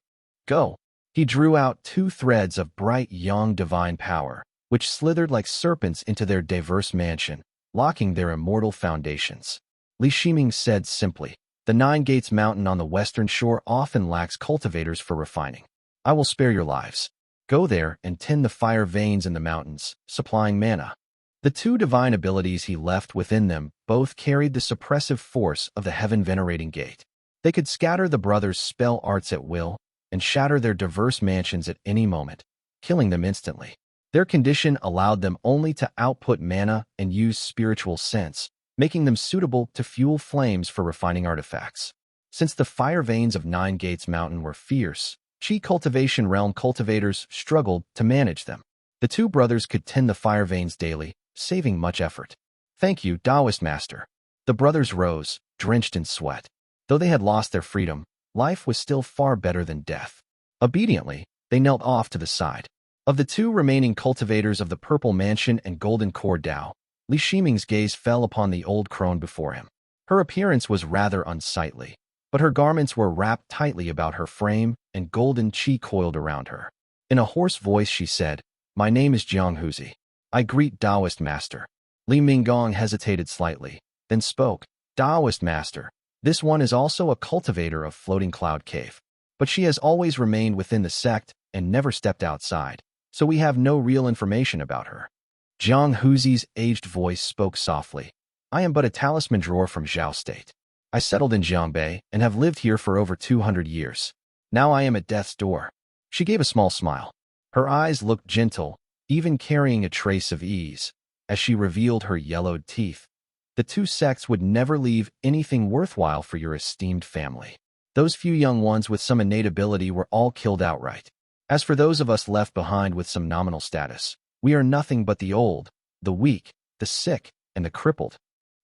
"Go!" He drew out 2 threads of bright yang divine power, which slithered like serpents into their diverse mansion, locking their immortal foundations. Li Shiming said simply, "The 9 Gates mountain on the western shore often lacks cultivators for refining. I will spare your lives. Go there and tend the fire veins in the mountains, supplying mana." The 2 divine abilities he left within them both carried the suppressive force of the heaven-venerating gate. They could scatter the brothers' spell arts at will and shatter their diverse mansions at any moment, killing them instantly. Their condition allowed them only to output mana and use spiritual sense, making them suitable to fuel flames for refining artifacts. Since the fire veins of 9 Gates Mountain were fierce, Qi cultivation realm cultivators struggled to manage them. The 2 brothers could tend the fire veins daily, saving much effort. "Thank you, Taoist Master." The brothers rose, drenched in sweat. Though they had lost their freedom, life was still far better than death. Obediently, they knelt off to the side. Of the 2 remaining cultivators of the Purple Mansion and Golden Core Dao, Li Shiming's gaze fell upon the old crone before him. Her appearance was rather unsightly, but her garments were wrapped tightly about her frame and golden qi coiled around her. In a hoarse voice she said, "My name is Jianghuzi. I greet Taoist Master." Li Minggong hesitated slightly, then spoke, "Taoist Master, this one is also a cultivator of Floating Cloud Cave, but she has always remained within the sect and never stepped outside, so we have no real information about her." Jianghuzi's aged voice spoke softly, "I am but a talisman drawer from Zhao State. I settled in Jiangbei and have lived here for over 200 years. Now I am at death's door." She gave a small smile. Her eyes looked gentle, even carrying a trace of ease, as she revealed her yellowed teeth. "The 2 sects would never leave anything worthwhile for your esteemed family. Those few young ones with some innate ability were all killed outright. As for those of us left behind with some nominal status, we are nothing but the old, the weak, the sick, and the crippled."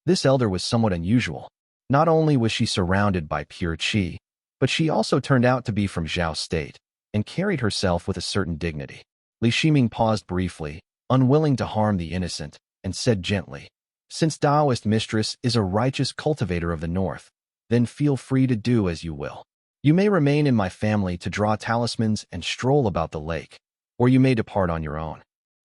This elder was somewhat unusual. Not only was she surrounded by pure qi, but she also turned out to be from Zhao State and carried herself with a certain dignity. Li Shiming paused briefly, unwilling to harm the innocent, and said gently, "Since Taoist Mistress is a righteous cultivator of the north, then feel free to do as you will. You may remain in my family to draw talismans and stroll about the lake, or you may depart on your own."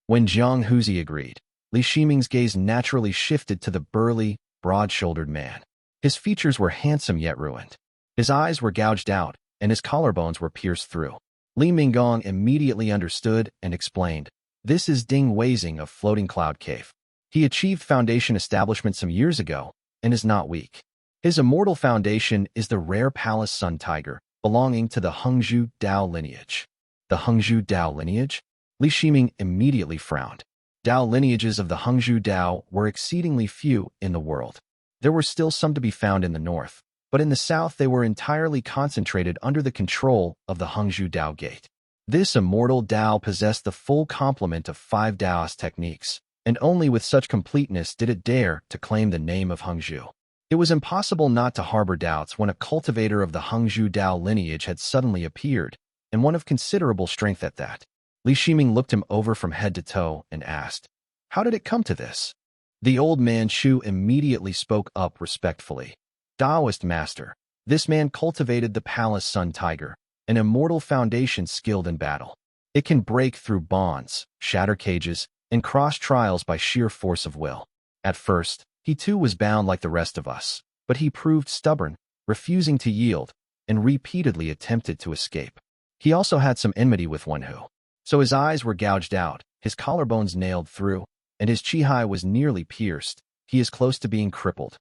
When Jianghuzi agreed, Li Shiming's gaze naturally shifted to the burly, broad-shouldered man. His features were handsome yet ruined. His eyes were gouged out, and his collarbones were pierced through. Li Minggong immediately understood and explained, "This is Ding Weizing of Floating Cloud Cave. He achieved foundation establishment some years ago and is not weak. His immortal foundation is the rare Palace Sun Tiger, belonging to the Hongzhou Dao lineage." The Hongzhou Dao lineage? Li Shiming immediately frowned. Dao lineages of the Hongzhou Dao were exceedingly few in the world. There were still some to be found in the north, but in the south they were entirely concentrated under the control of the Hongzhou Dao Gate. This immortal Tao possessed the full complement of 5 Taoist techniques, and only with such completeness did it dare to claim the name of Hangzhou. It was impossible not to harbor doubts when a cultivator of the Hangzhou Tao lineage had suddenly appeared, and one of considerable strength at that. Li Shiming looked him over from head to toe and asked, "How did it come to this?" The old man Shu immediately spoke up respectfully. "Taoist master, this man cultivated the Palace Sun Tiger, an immortal foundation skilled in battle. It can break through bonds, shatter cages, and cross trials by sheer force of will. At first, he too was bound like the rest of us, but he proved stubborn, refusing to yield, and repeatedly attempted to escape. He also had some enmity with Wenhu, so his eyes were gouged out, his collarbones nailed through, and his chi was nearly pierced. He is close to being crippled."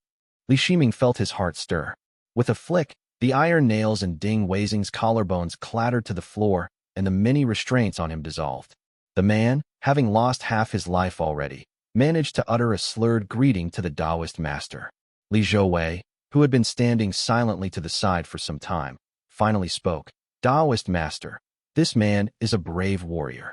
Li Shiming felt his heart stir. With a flick, the iron nails and Ding Weizing's collarbones clattered to the floor, and the many restraints on him dissolved. The man, having lost half his life already, managed to utter a slurred greeting to the Taoist master. Li Zhouwei, who had been standing silently to the side for some time, finally spoke. "Taoist master, this man is a brave warrior."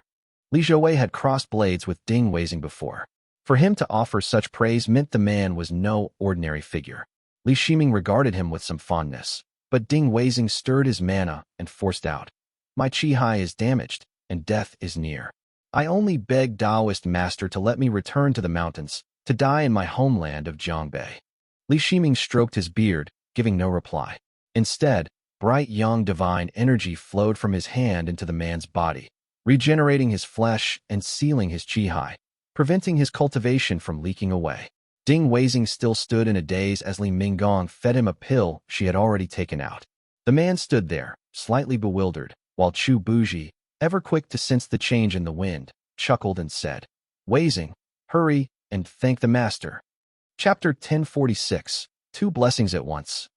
Li Zhouwei had crossed blades with Ding Weizing before. For him to offer such praise meant the man was no ordinary figure. Li Shiming regarded him with some fondness, but Ding Weizing stirred his mana and forced out, "My chi is damaged, and death is near. I only beg Taoist master to let me return to the mountains, to die in my homeland of Jiangbei." Li Shiming stroked his beard, giving no reply. Instead, bright young divine energy flowed from his hand into the man's body, regenerating his flesh and sealing his chi, preventing his cultivation from leaking away. Ding Weizing still stood in a daze as Li Minggong fed him a pill she had already taken out. The man stood there, slightly bewildered, while Chu Buji, ever quick to sense the change in the wind, chuckled and said, "Weizing, hurry and thank the master." Chapter 1046, Two Blessings at Once,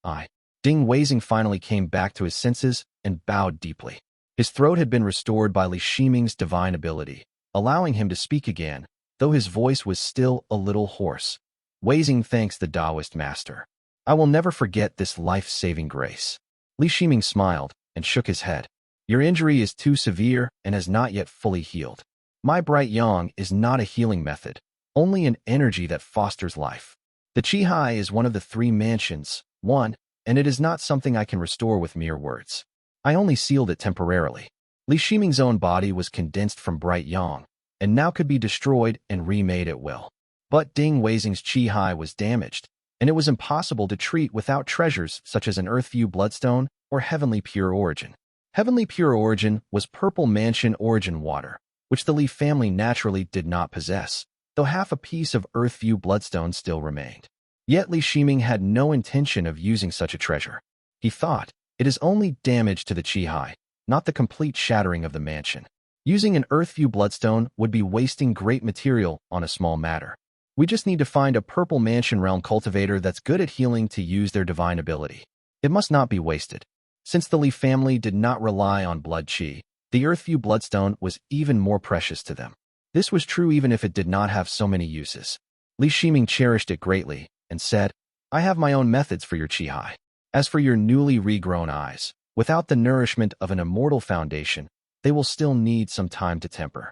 Ding Weizing finally came back to his senses and bowed deeply. His throat had been restored by Li Shiming's divine ability, allowing him to speak again, though his voice was still a little hoarse. "Weizing thanks the Taoist master. I will never forget this life-saving grace." Li Shiming smiled and shook his head. "Your injury is too severe and has not yet fully healed. My bright yang is not a healing method, only an energy that fosters life. The chi is one of the 3 mansions, and it is not something I can restore with mere words. I only sealed it temporarily." Li Shiming's own body was condensed from bright yang, and now could be destroyed and remade at will. But Ding Weizing's chi was damaged, and it was impossible to treat without treasures such as an Earthview Bloodstone or Heavenly Pure Origin. Heavenly Pure Origin was Purple Mansion Origin water, which the Li family naturally did not possess, though half a piece of Earthview Bloodstone still remained. Yet Li Shiming had no intention of using such a treasure. He thought, it is only damage to the chi, not the complete shattering of the mansion. Using an Earthview Bloodstone would be wasting great material on a small matter. We just need to find a Purple Mansion Realm cultivator that's good at healing to use their divine ability. It must not be wasted. Since the Li family did not rely on blood chi, the Earthview Bloodstone was even more precious to them. This was true even if it did not have so many uses. Li Shiming cherished it greatly and said, "I have my own methods for your chi. As for your newly regrown eyes, without the nourishment of an immortal foundation, they will still need some time to temper."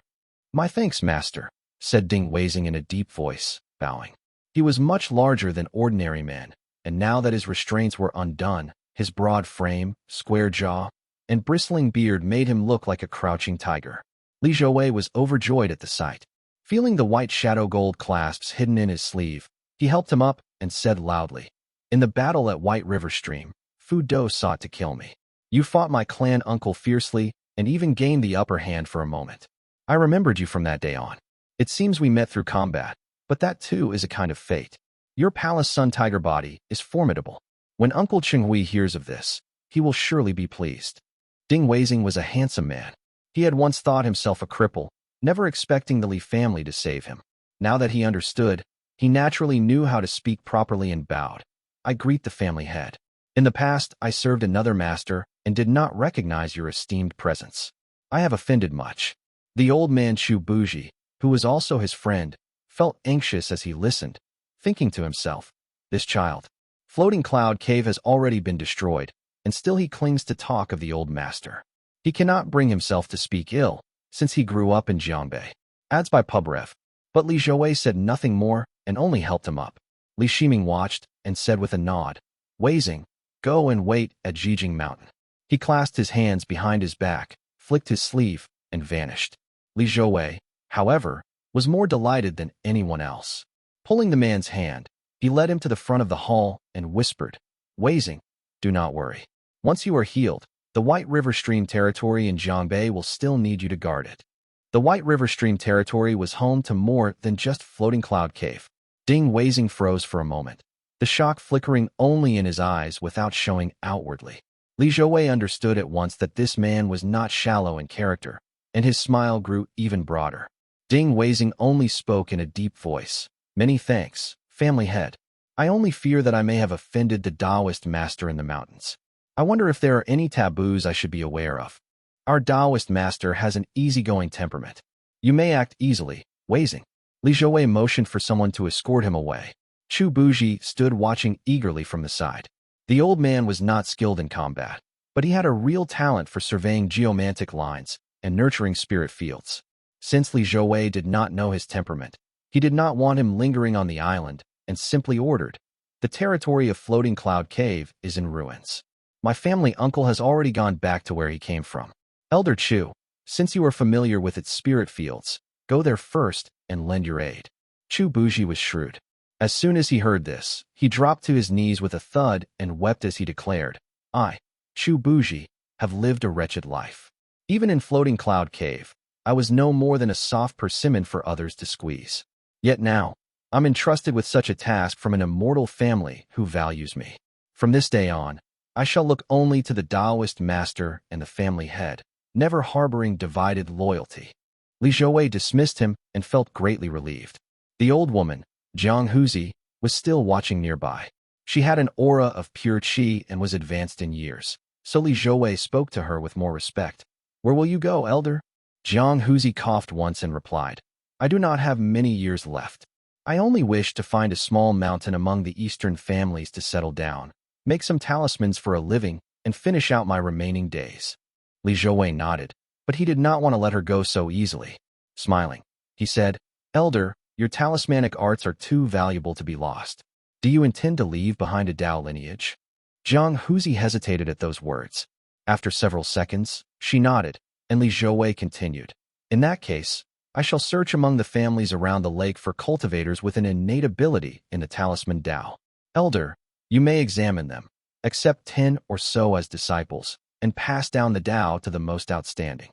"My thanks, master," said Ding Weizing in a deep voice, bowing. He was much larger than ordinary men, and now that his restraints were undone, his broad frame, square jaw, and bristling beard made him look like a crouching tiger. Li Zhouwei was overjoyed at the sight. Feeling the white shadow gold clasps hidden in his sleeve, he helped him up and said loudly, "In the battle at White River Stream, Fu Do sought to kill me. You fought my clan uncle fiercely and even gained the upper hand for a moment. I remembered you from that day on. It seems we met through combat, but that too is a kind of fate. Your Palace Sun Tiger body is formidable. When Uncle Chenghui hears of this, he will surely be pleased." Ding Weizing was a handsome man. He had once thought himself a cripple, never expecting the Li family to save him. Now that he understood, he naturally knew how to speak properly and bowed. "I greet the family head. In the past, I served another master and did not recognize your esteemed presence. I have offended much." The old man Chu Buji, who was also his friend, felt anxious as he listened, thinking to himself, "This child. Floating Cloud Cave has already been destroyed, and still he clings to talk of the old master." He cannot bring himself to speak ill, since he grew up in Jiangbei. Adds by Pubrev. But Li Zhouwei said nothing more and only helped him up. Li Shiming watched and said with a nod, Weizing, go and wait at Jijing Mountain. He clasped his hands behind his back, flicked his sleeve, and vanished. Li Zhouwei, however, was more delighted than anyone else. Pulling the man's hand, he led him to the front of the hall and whispered, Weizing, do not worry. Once you are healed, the White River Stream territory in Jiangbei will still need you to guard it. The White River Stream territory was home to more than just Floating Cloud Cave. Ding Weizing froze for a moment, the shock flickering only in his eyes without showing outwardly. Li Zhouwei understood at once that this man was not shallow in character, and his smile grew even broader. Ding Weizing only spoke in a deep voice. Many thanks, family head. I only fear that I may have offended the Taoist master in the mountains. I wonder if there are any taboos I should be aware of. Our Taoist master has an easygoing temperament. You may act easily, Weizing. Li Zhouwei motioned for someone to escort him away. Chu Buji stood watching eagerly from the side. The old man was not skilled in combat, but he had a real talent for surveying geomantic lines and nurturing spirit fields. Since Li Zhouwei did not know his temperament, he did not want him lingering on the island and simply ordered, the territory of Floating Cloud Cave is in ruins. My family uncle has already gone back to where he came from. Elder Chu, since you are familiar with its spirit fields, go there first and lend your aid. Chu Buji was shrewd. As soon as he heard this, he dropped to his knees with a thud and wept as he declared, I, Chu Buji, have lived a wretched life. Even in Floating Cloud Cave, I was no more than a soft persimmon for others to squeeze. Yet now, I'm entrusted with such a task from an immortal family who values me. From this day on, I shall look only to the Taoist master and the family head, never harboring divided loyalty. Li Zhouwei dismissed him and felt greatly relieved. The old woman, Jiang Huzi, was still watching nearby. She had an aura of pure qi and was advanced in years, so Li Zhouwei spoke to her with more respect. Where will you go, elder? Jiang Huzi coughed once and replied, I do not have many years left. I only wish to find a small mountain among the eastern families to settle down, make some talismans for a living, and finish out my remaining days. Li Zhouwei nodded, but he did not want to let her go so easily. Smiling, he said, Elder, your talismanic arts are too valuable to be lost. Do you intend to leave behind a Dao lineage? Jiang Huzi hesitated at those words. After several seconds, she nodded, and Li Zhouwei continued. In that case, I shall search among the families around the lake for cultivators with an innate ability in the talisman Dao. Elder, you may examine them, accept 10 or so as disciples, and pass down the Dao to the most outstanding.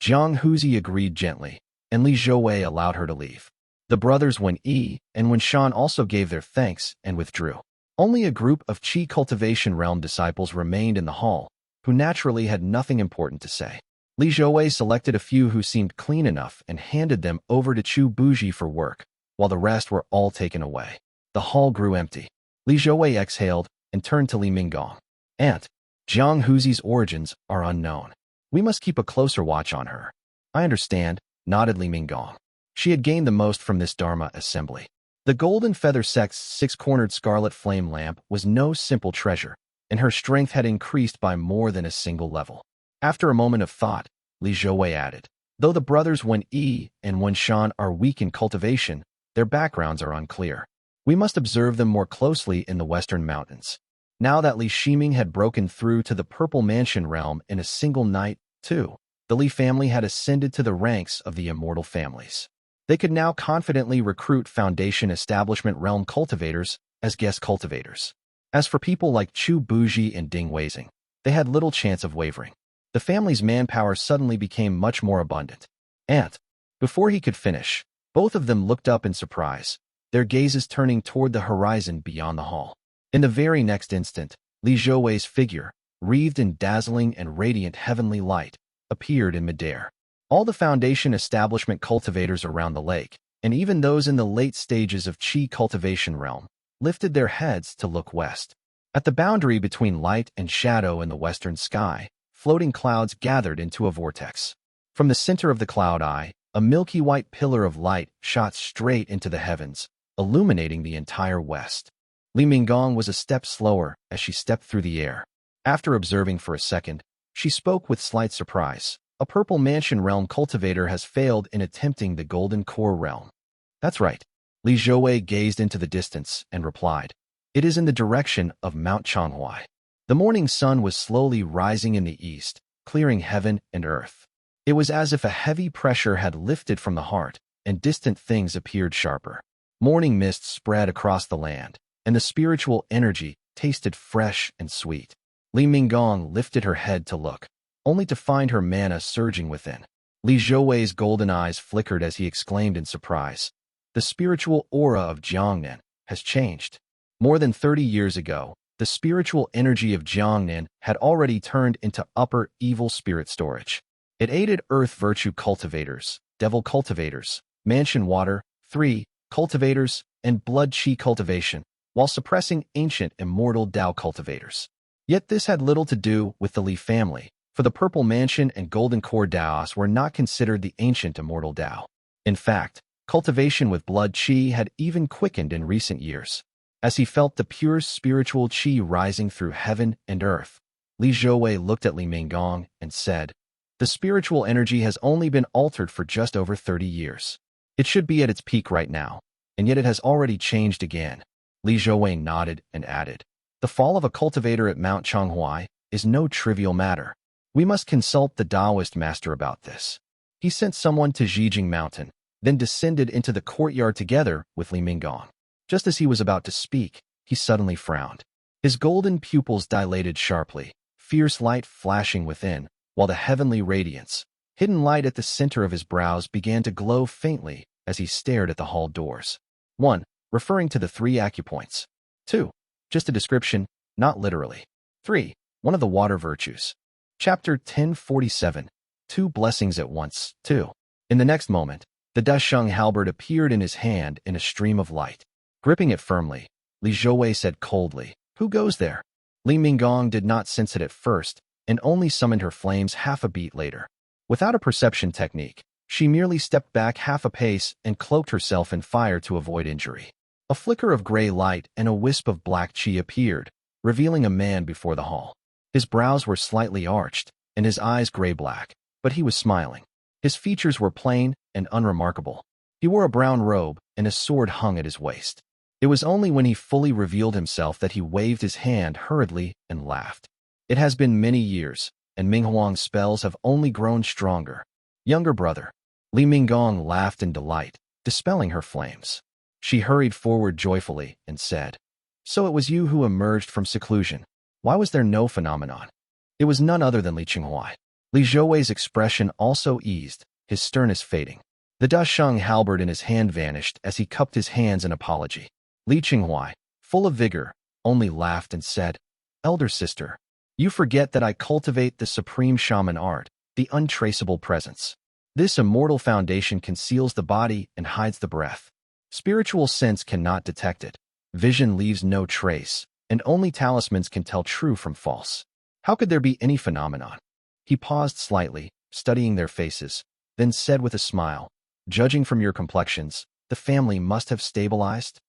Jiang Huzi agreed gently, and Li Zhouwei allowed her to leave. The brothers Wenyi and Wenshan also gave their thanks and withdrew. Only a group of Qi cultivation realm disciples remained in the hall, who naturally had nothing important to say. Li Zhouwei selected a few who seemed clean enough and handed them over to Chu Buji for work, while the rest were all taken away. The hall grew empty. Li Zhouwei exhaled and turned to Li Minggong. Aunt, Jiang Huzi's origins are unknown. We must keep a closer watch on her. I understand, nodded Li Minggong. She had gained the most from this Dharma assembly. The golden feather sect's six-cornered scarlet flame lamp was no simple treasure, and her strength had increased by more than a single level. After a moment of thought, Li Zhouwei added, though the brothers Wenyi and Wenshan are weak in cultivation, their backgrounds are unclear. We must observe them more closely in the western mountains. Now that Li Shiming had broken through to the Purple Mansion realm in a single night, too, the Li family had ascended to the ranks of the immortal families. They could now confidently recruit Foundation Establishment Realm cultivators as guest cultivators. As for people like Chu Buji and Ding Weizing, they had little chance of wavering. The family's manpower suddenly became much more abundant. And, before he could finish, both of them looked up in surprise, their gazes turning toward the horizon beyond the hall. In the very next instant, Li Zhouwei's figure, wreathed in dazzling and radiant heavenly light, appeared in midair. All the Foundation Establishment cultivators around the lake, and even those in the late stages of Qi cultivation realm, lifted their heads to look west. At the boundary between light and shadow in the western sky, floating clouds gathered into a vortex. From the center of the cloud eye, a milky white pillar of light shot straight into the heavens, illuminating the entire west. Li Minggong was a step slower as she stepped through the air. After observing for a second, She spoke with slight surprise. A purple mansion realm cultivator has failed in attempting the golden core realm. That's right. Li Zhouwei gazed into the distance and replied. It is in the direction of Mount Chongzhou. The morning sun was slowly rising in the east, clearing heaven and earth. It was as if a heavy pressure had lifted from the heart, and distant things appeared sharper. Morning mist spread across the land, and the spiritual energy tasted fresh and sweet. Li Minggong lifted her head to look, only to find her mana surging within. Li Zhouwei's golden eyes flickered as he exclaimed in surprise. The spiritual aura of Jiangnan has changed. More than 30 years ago, the spiritual energy of Jiangnan had already turned into upper evil spirit storage. It aided earth virtue cultivators, devil cultivators, mansion water, 3, cultivators, and blood chi cultivation, while suppressing ancient immortal Dao cultivators. Yet this had little to do with the Li family, for the Purple Mansion and Golden Core Daos were not considered the ancient immortal Dao. In fact, cultivation with blood chi had even quickened in recent years. As he felt the pure spiritual chi rising through heaven and earth, Li Zhouwei looked at Li Minggong and said, the spiritual energy has only been altered for just over 30 years. It should be at its peak right now, and yet it has already changed again. Li Zhouwei nodded and added, the fall of a cultivator at Mount Chongzhou is no trivial matter. We must consult the Taoist master about this. He sent someone to Zhijing Mountain, then descended into the courtyard together with Li Minggong. Just as he was about to speak, he suddenly frowned. His golden pupils dilated sharply, fierce light flashing within, while the heavenly radiance, hidden light at the center of his brows, began to glow faintly as he stared at the hall doors. 1. Referring to the 3 acupoints. 2. Just a description, not literally. 3. One of the water virtues. Chapter 1047. 2 blessings at once. 2. In the next moment, the Dasheng Halberd appeared in his hand in a stream of light. Gripping it firmly, Li Zhouwei said coldly, who goes there? Li Minggong did not sense it at first, and only summoned her flames half a beat later. Without a perception technique, she merely stepped back half a pace and cloaked herself in fire to avoid injury. A flicker of gray light and a wisp of black chi appeared, revealing a man before the hall. His brows were slightly arched, and his eyes gray-black, but he was smiling. His features were plain and unremarkable. He wore a brown robe, and a sword hung at his waist. It was only when he fully revealed himself that he waved his hand hurriedly and laughed. It has been many years, and Ming Huang's spells have only grown stronger. Younger brother. Li Minggong laughed in delight, dispelling her flames. She hurried forward joyfully and said, so it was you who emerged from seclusion. Why was there no phenomenon? It was none other than Li Qinghuai. Li Zhouwei's expression also eased, his sternness fading. The Dasheng Halberd in his hand vanished as he cupped his hands in apology. Li Qinghuai, full of vigor, only laughed and said, elder sister, you forget that I cultivate the supreme shaman art, the untraceable presence. This immortal foundation conceals the body and hides the breath. Spiritual sense cannot detect it. Vision leaves no trace, and only talismans can tell true from false. How could there be any phenomenon? He paused slightly, studying their faces, then said with a smile, judging from your complexions, the family must have stabilized.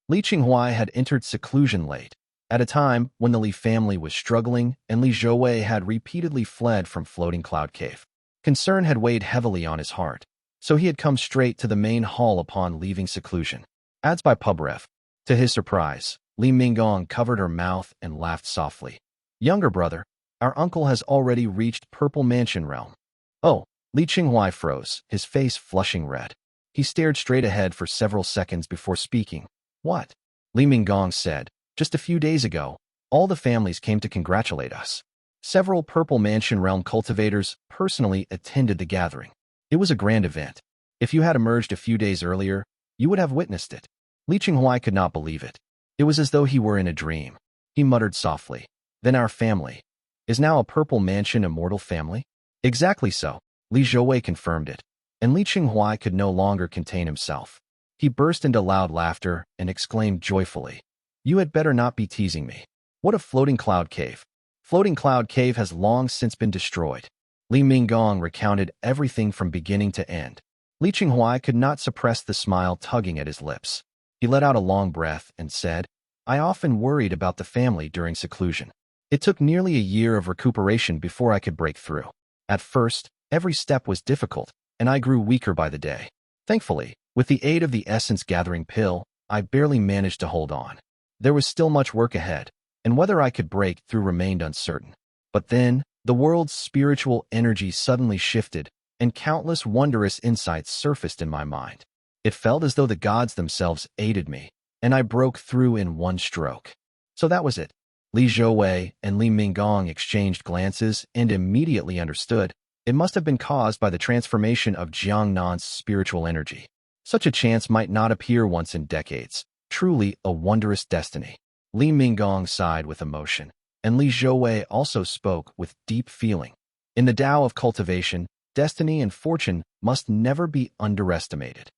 Li Qinghuai had entered seclusion late, at a time when the Li family was struggling and Li Zhouwei had repeatedly fled from Floating Cloud Cave. Concern had weighed heavily on his heart, so he had come straight to the main hall upon leaving seclusion. Adds by PubRef. To his surprise, Li Minggong covered her mouth and laughed softly. Younger brother, our uncle has already reached Purple Mansion realm. Oh, Li Qinghuai froze, his face flushing red. He stared straight ahead for several seconds before speaking. What? Li Minggong said, just a few days ago, all the families came to congratulate us. Several Purple Mansion realm cultivators personally attended the gathering. It was a grand event. If you had emerged a few days earlier, you would have witnessed it. Li Qinghuai could not believe it. It was as though he were in a dream. He muttered softly, then our family is now a Purple Mansion immortal family? Exactly so. Li Zhouwei confirmed it, and Li Qinghuai could no longer contain himself. He burst into loud laughter and exclaimed joyfully, you had better not be teasing me. What a Floating Cloud Cave. Floating Cloud Cave has long since been destroyed. Li Minggong recounted everything from beginning to end. Li Qinghuai could not suppress the smile tugging at his lips. He let out a long breath and said, I often worried about the family during seclusion. It took nearly a year of recuperation before I could break through. At first, every step was difficult, and I grew weaker by the day. Thankfully, with the aid of the essence-gathering pill, I barely managed to hold on. There was still much work ahead, and whether I could break through remained uncertain. But then, the world's spiritual energy suddenly shifted, and countless wondrous insights surfaced in my mind. It felt as though the gods themselves aided me, and I broke through in one stroke. So that was it. Li Zhouwei and Li Minggong exchanged glances and immediately understood. It must have been caused by the transformation of Jiangnan's spiritual energy. Such a chance might not appear once in decades. Truly a wondrous destiny. Li Minggong sighed with emotion, and Li Zhouwei also spoke with deep feeling. In the Tao of cultivation, destiny and fortune must never be underestimated.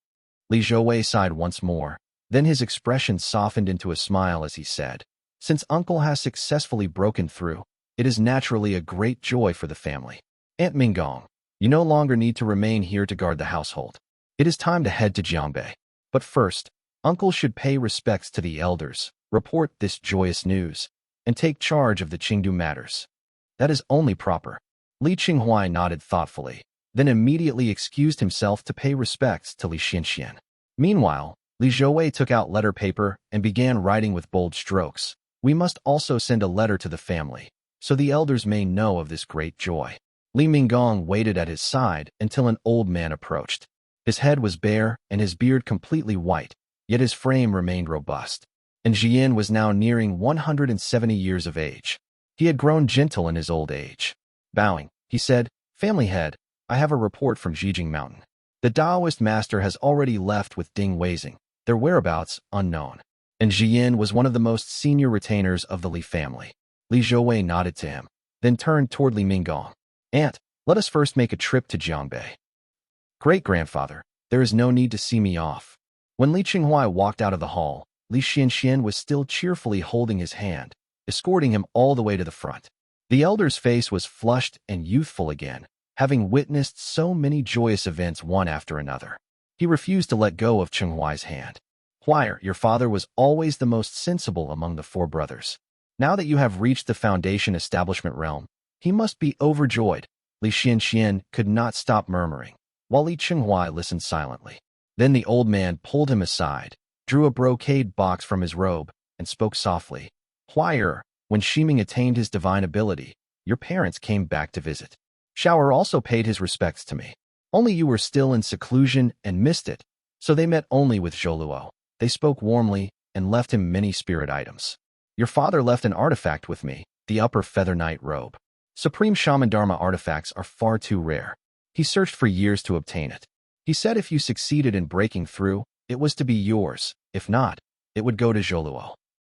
Li Zhouwei sighed once more, then his expression softened into a smile as he said, "Since uncle has successfully broken through, it is naturally a great joy for the family. Aunt Minggong, you no longer need to remain here to guard the household. It is time to head to Jiangbei. But first, uncle should pay respects to the elders, report this joyous news, and take charge of the Chengdu matters. That is only proper." Li Qinghuai nodded thoughtfully, then immediately excused himself to pay respects to Li Xianxian. Meanwhile, Li Zhouwei took out letter paper and began writing with bold strokes. "We must also send a letter to the family, so the elders may know of this great joy." Li Minggong waited at his side until an old man approached. His head was bare and his beard completely white, yet his frame remained robust. And Jian was now nearing 170 years of age. He had grown gentle in his old age. Bowing, he said, "Family head, I have a report from Zhijing Mountain. The Taoist master has already left with Ding Weizing, their whereabouts unknown." And Jian was one of the most senior retainers of the Li family. Li Zhouwei nodded to him, then turned toward Li Minggong. "Aunt, let us first make a trip to Jiangbei." "Great-grandfather, there is no need to see me off." When Li Qinghuai walked out of the hall, Li Xianxian was still cheerfully holding his hand, escorting him all the way to the front. The elder's face was flushed and youthful again, having witnessed so many joyous events one after another. He refused to let go of Qinghuai's hand. "Huai, your father was always the most sensible among the four brothers. Now that you have reached the foundation establishment realm, he must be overjoyed." Li Xianxian could not stop murmuring, while Li Qinghuai listened silently. Then the old man pulled him aside, drew a brocade box from his robe, and spoke softly. "Huai, when Shiming attained his divine ability, your parents came back to visit. Shaoer also paid his respects to me. Only you were still in seclusion and missed it, so they met only with Zholuo. They spoke warmly and left him many spirit items. Your father left an artifact with me, the upper feather knight robe. Supreme Shaman Dharma artifacts are far too rare. He searched for years to obtain it. He said if you succeeded in breaking through, it was to be yours. If not, it would go to Zholuo."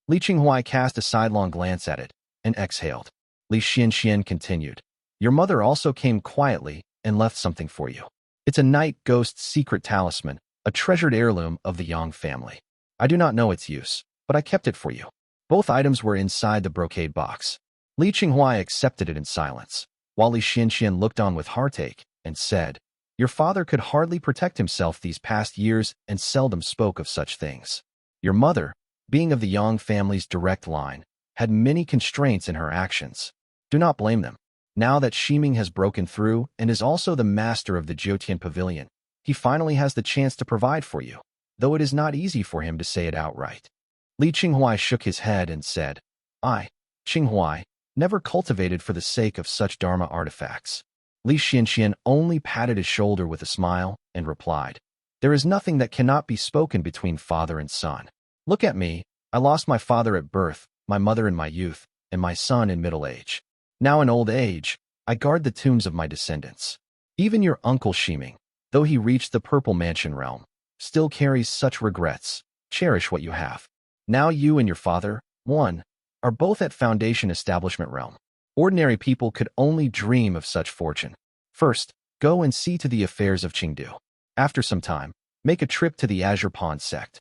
Li Qinghuai cast a sidelong glance at it and exhaled. Li Xianxian continued, "Your mother also came quietly and left something for you. It's a night ghost's secret talisman, a treasured heirloom of the Yang family. I do not know its use, but I kept it for you." Both items were inside the brocade box. Li Qinghuai accepted it in silence, while Li Xianxian looked on with heartache and said, "Your father could hardly protect himself these past years and seldom spoke of such things. Your mother, being of the Yang family's direct line, had many constraints in her actions. Do not blame them. Now that Shiming has broken through and is also the master of the Jiutian Pavilion, he finally has the chance to provide for you, though it is not easy for him to say it outright." Li Qinghuai shook his head and said, "I, Qinghuai, never cultivated for the sake of such Dharma artifacts." Li Xianxian only patted his shoulder with a smile and replied, "There is nothing that cannot be spoken between father and son. Look at me, I lost my father at birth, my mother in my youth, and my son in middle age. Now in old age, I guard the tombs of my descendants. Even your uncle Shiming, though he reached the Purple Mansion realm, still carries such regrets. Cherish what you have. Now you and your father, one, are both at Foundation Establishment realm. Ordinary people could only dream of such fortune. First, go and see to the affairs of Chengdu. After some time, make a trip to the Azure Pond sect."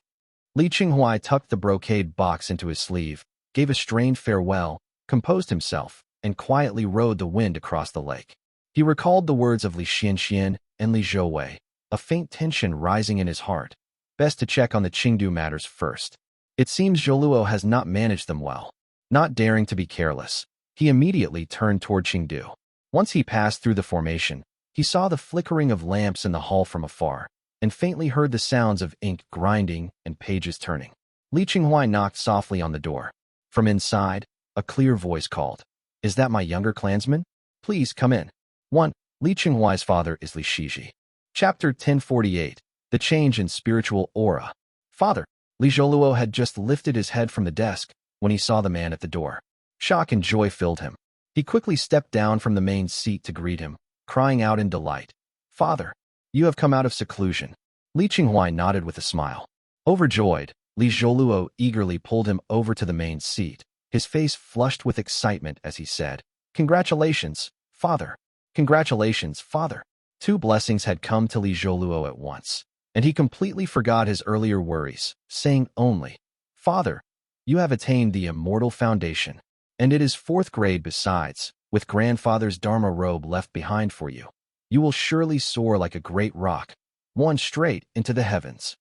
Li Qinghuai tucked the brocade box into his sleeve, gave a strained farewell, composed himself, and quietly rode the wind across the lake. He recalled the words of Li Xianxian and Li Zhouwei, a faint tension rising in his heart. Best to check on the Chengdu matters first. It seems Zholuo has not managed them well. Not daring to be careless, He immediately turned toward Chengdu. Once he passed through the formation, he saw the flickering of lamps in the hall from afar, and faintly heard the sounds of ink grinding and pages turning. Li Qinghuai knocked softly on the door. From inside, a clear voice called, "Is that my younger clansman? Please come in." 1. Li Qinghuai's father is Li Shiji. Chapter 1048. The Change in Spiritual Aura. Father. Li Zholuo had just lifted his head from the desk when he saw the man at the door. Shock and joy filled him. He quickly stepped down from the main seat to greet him, crying out in delight, "Father, you have come out of seclusion." Li Qinghuai nodded with a smile. Overjoyed, Li Zholuo eagerly pulled him over to the main seat, his face flushed with excitement as he said, "Congratulations, Father. Congratulations, Father." Two blessings had come to Li Zholuo at once, and he completely forgot his earlier worries, saying only, "Father, you have attained the Immortal Foundation, and it is 4th grade besides, with grandfather's Dharma robe left behind for you. You will surely soar like a great rock, one straight into the heavens."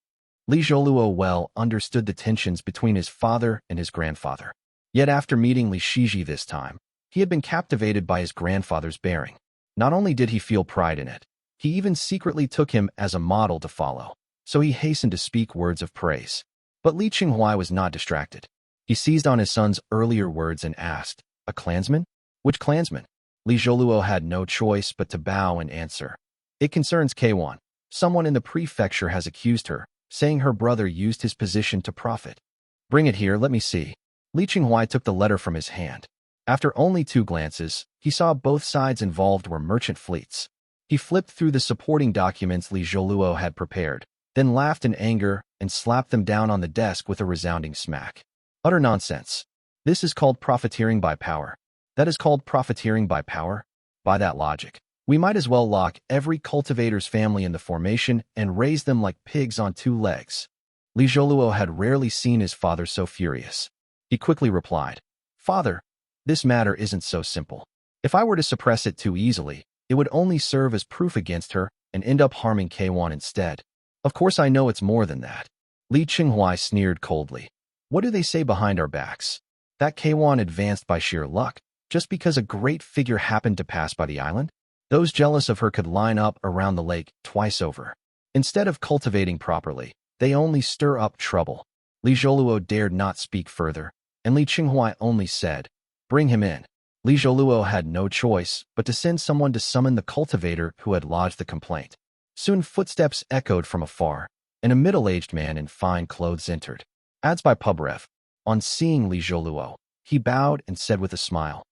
Li Zholuo well understood the tensions between his father and his grandfather. Yet after meeting Li Shiji this time, he had been captivated by his grandfather's bearing. Not only did he feel pride in it, he even secretly took him as a model to follow, so he hastened to speak words of praise. But Li Qinghuai was not distracted. He seized on his son's earlier words and asked, "A clansman? Which clansman?" Li Zholuo had no choice but to bow and answer, "It concerns K1. Someone in the prefecture has accused her, saying her brother used his position to profit." "Bring it here, let me see." Li Qinghuai took the letter from his hand. After only 2 glances, he saw both sides involved were merchant fleets. He flipped through the supporting documents Li Zholuo had prepared, then laughed in anger and slapped them down on the desk with a resounding smack. "Utter nonsense. This is called profiteering by power. That is called profiteering by power? By that logic, we might as well lock every cultivator's family in the formation and raise them like pigs on 2 legs." Li Zholuo had rarely seen his father so furious. He quickly replied, "Father, this matter isn't so simple. If I were to suppress it too easily, it would only serve as proof against her and end up harming K1 instead. Of course I know it's more than that." Li Qinghuai sneered coldly. "What do they say behind our backs? That K1 advanced by sheer luck, just because a great figure happened to pass by the island? Those jealous of her could line up around the lake twice over. Instead of cultivating properly, they only stir up trouble." Li Zholuo dared not speak further, and Li Qinghuai only said, "Bring him in." Li Zholuo had no choice but to send someone to summon the cultivator who had lodged the complaint. Soon footsteps echoed from afar, and a middle-aged man in fine clothes entered. Ads by Pubrev. On seeing Li Zholuo, he bowed and said with a smile,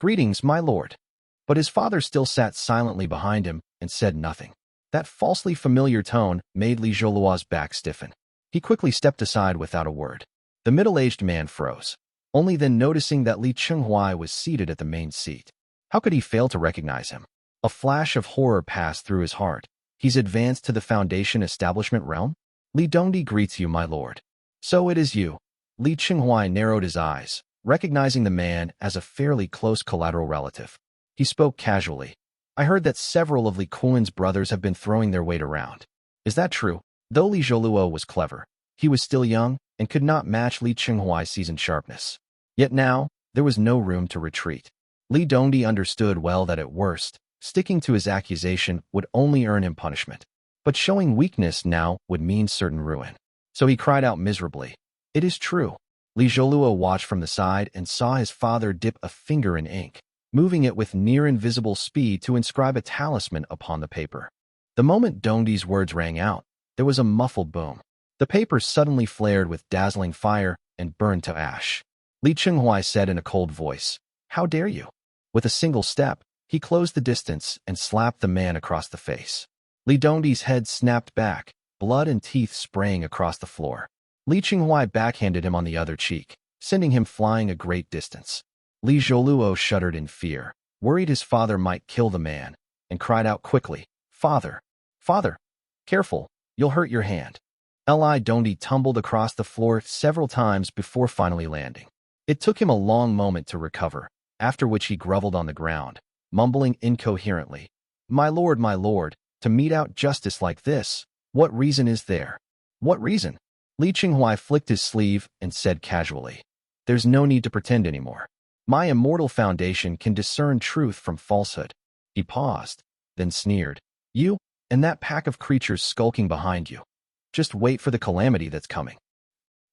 "Greetings, my lord." But his father still sat silently behind him and said nothing. That falsely familiar tone made Li Zholuo's back stiffen. He quickly stepped aside without a word. The middle-aged man froze, only then noticing that Li Qinghuai was seated at the main seat. How could he fail to recognize him? A flash of horror passed through his heart. He's advanced to the Foundation establishment realm? "Li Dongdi greets you, my lord." "So it is you." Li Qinghuai narrowed his eyes, recognizing the man as a fairly close collateral relative. He spoke casually. "I heard that several of Li Kuan's brothers have been throwing their weight around. Is that true?" Though Li Zholuo was clever, he was still young and could not match Li Qinghuai's seasoned sharpness. Yet now, there was no room to retreat. Li Dongdi understood well that at worst, sticking to his accusation would only earn him punishment. But showing weakness now would mean certain ruin. So he cried out miserably, "It is true." Li Zholuo watched from the side and saw his father dip a finger in ink, moving it with near-invisible speed to inscribe a talisman upon the paper. The moment Dongdi's words rang out, there was a muffled boom. The paper suddenly flared with dazzling fire and burned to ash. Li Qinghuai said in a cold voice, "How dare you?" With a single step, he closed the distance and slapped the man across the face. Li Dongdi's head snapped back, blood and teeth spraying across the floor. Li Qinghuai backhanded him on the other cheek, sending him flying a great distance. Li Zholuo shuddered in fear, worried his father might kill the man, and cried out quickly, "Father! Father! Careful, you'll hurt your hand." Li Dongdi tumbled across the floor several times before finally landing. It took him a long moment to recover, after which he groveled on the ground, mumbling incoherently, my lord, to mete out justice like this, what reason is there?" "What reason?" Li Qinghuai flicked his sleeve and said casually, "There's no need to pretend anymore. My immortal foundation can discern truth from falsehood. He paused, then sneered. You, and that pack of creatures skulking behind you. Just wait for the calamity that's coming.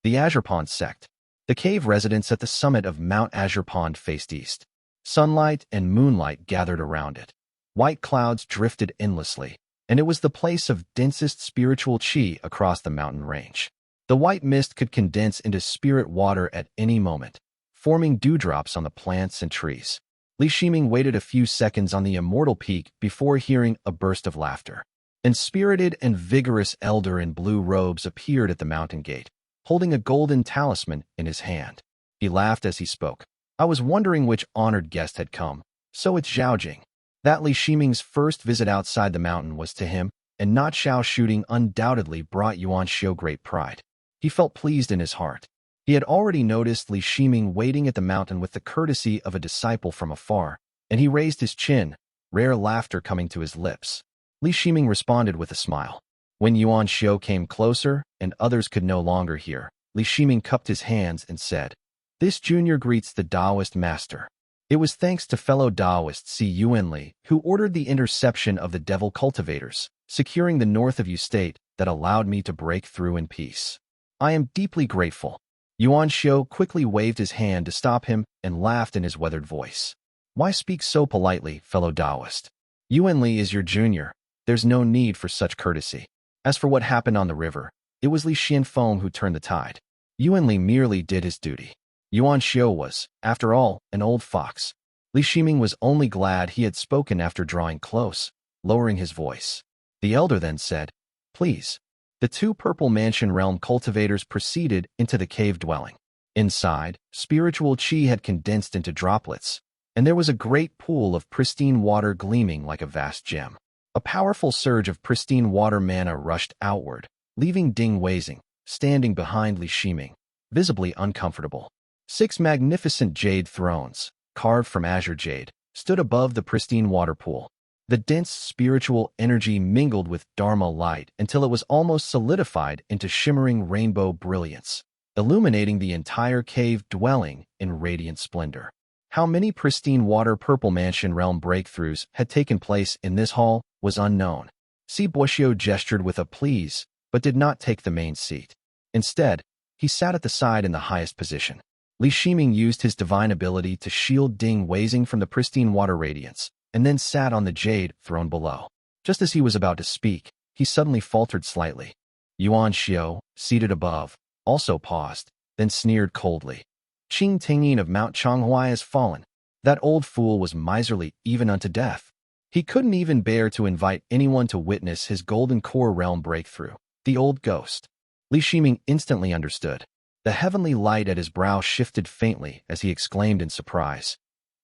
The Azure Pond sect. The cave residents at the summit of Mount Azure Pond faced east. Sunlight and moonlight gathered around it. White clouds drifted endlessly, and it was the place of densest spiritual chi across the mountain range. The white mist could condense into spirit water at any moment, forming dewdrops on the plants and trees. Li Shiming waited a few seconds on the immortal peak before hearing a burst of laughter. An spirited and vigorous elder in blue robes appeared at the mountain gate, holding a golden talisman in his hand. He laughed as he spoke. I was wondering which honored guest had come. So it's Zhaojing. That Li Shiming's first visit outside the mountain was to him, and not Xiao shooting undoubtedly brought Yuan Xiu great pride. He felt pleased in his heart. He had already noticed Li Shiming waiting at the mountain with the courtesy of a disciple from afar, and he raised his chin, rare laughter coming to his lips. Li Shiming responded with a smile. When Yuan Xiu came closer and others could no longer hear, Li Shiming cupped his hands and said, "This junior greets the Taoist master." It was thanks to fellow Taoist Yuan Li, who ordered the interception of the devil cultivators, securing the north of Yu State, that allowed me to break through in peace. I am deeply grateful. Yuan Xiu quickly waved his hand to stop him and laughed in his weathered voice. Why speak so politely, fellow Taoist? Yuan Li is your junior. There's no need for such courtesy. As for what happened on the river, it was Li Xianfeng who turned the tide. Yuan Li merely did his duty. Yuan Xiu was, after all, an old fox. Li Shiming was only glad he had spoken after drawing close, lowering his voice. The elder then said, "Please." The two Purple Mansion Realm cultivators proceeded into the cave dwelling. Inside, spiritual chi had condensed into droplets, and there was a great pool of pristine water gleaming like a vast gem. A powerful surge of pristine water mana rushed outward, leaving Ding Weizing, standing behind Li Shiming, visibly uncomfortable. 6 magnificent jade thrones, carved from azure jade, stood above the pristine water pool. The dense spiritual energy mingled with Dharma light until it was almost solidified into shimmering rainbow brilliance, illuminating the entire cave dwelling in radiant splendor. How many pristine water Purple Mansion Realm breakthroughs had taken place in this hall was unknown. Si Boishio gestured with a please, but did not take the main seat. Instead, he sat at the side in the highest position. Li Shiming used his divine ability to shield Ding Weizing from the pristine water radiance, and then sat on the jade throne below. Just as he was about to speak, he suddenly faltered slightly. Yuan Xiu, seated above, also paused, then sneered coldly. Qing Tingyin of Mount Chongzhou has fallen. That old fool was miserly even unto death. He couldn't even bear to invite anyone to witness his golden core realm breakthrough. The old ghost. Li Shiming instantly understood. The heavenly light at his brow shifted faintly as he exclaimed in surprise.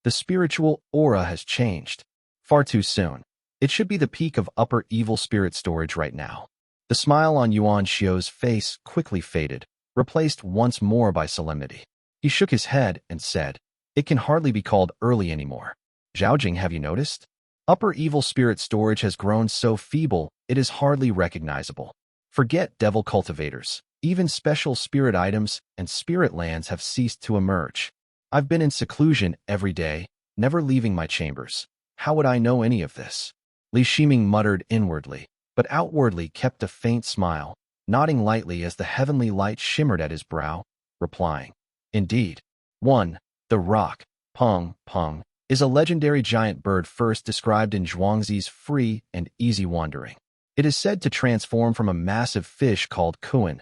The spiritual aura has changed. Far too soon. It should be the peak of upper evil spirit storage right now. The smile on Yuan Xiu's face quickly faded, replaced once more by solemnity. He shook his head and said, "It can hardly be called early anymore. Zhaojing, have you noticed? Upper evil spirit storage has grown so feeble, it is hardly recognizable. Forget devil cultivators. Even special spirit items and spirit lands have ceased to emerge. I've been in seclusion every day, never leaving my chambers. How would I know any of this?" Li Shiming muttered inwardly, but outwardly kept a faint smile, nodding lightly as the heavenly light shimmered at his brow, replying, "Indeed. 1. The roc, Peng, is a legendary giant bird first described in Zhuangzi's Free and Easy Wandering. It is said to transform from a massive fish called kun,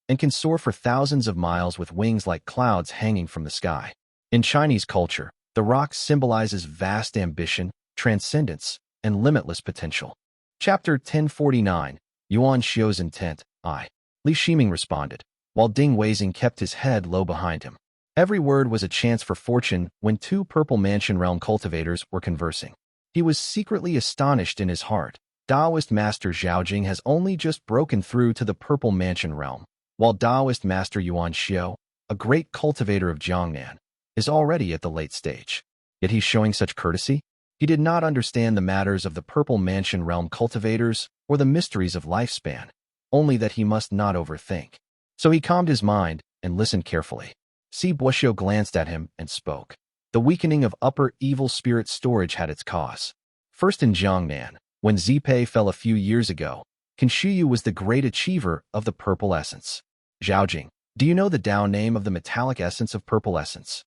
and can soar for thousands of miles with wings like clouds hanging from the sky. In Chinese culture, the roc symbolizes vast ambition, transcendence, and limitless potential. Chapter 1049, Yuan Xiu's Intent, I. Li Shiming responded, while Ding Weizing kept his head low behind him. Every word was a chance for fortune when two Purple Mansion Realm cultivators were conversing. He was secretly astonished in his heart. Taoist Master Zhaojing has only just broken through to the Purple Mansion Realm, while Taoist Master Yuan Xiu, a great cultivator of Jiangnan, is already at the late stage. Yet he's showing such courtesy? He did not understand the matters of the Purple Mansion Realm cultivators or the mysteries of lifespan, only that he must not overthink. So he calmed his mind and listened carefully. Si Buoxiu glanced at him and spoke. The weakening of upper evil spirit storage had its cause. First in Jiangnan, when Zipei fell a few years ago, Changxiao was the great achiever of the purple essence. Zhaojing, do you know the Dao name of the metallic essence of purple essence?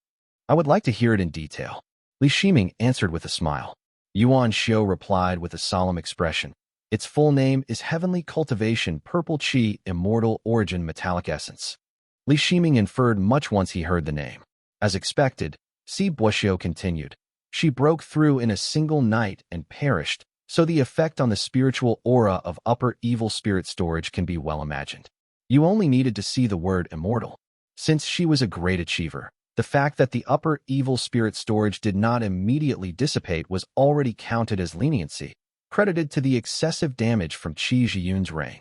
I would like to hear it in detail. Li Shiming answered with a smile. Yuan Xiu replied with a solemn expression. Its full name is Heavenly Cultivation Purple Qi Immortal Origin Metallic Essence. Li Shiming inferred much once he heard the name. As expected, Si Buoxiu continued. She broke through in a single night and perished, so the effect on the spiritual aura of upper evil spirit storage can be well imagined. You only needed to see the word immortal. Since she was a great achiever, the fact that the upper evil spirit storage did not immediately dissipate was already counted as leniency, credited to the excessive damage from Qi Zhiyun's reign.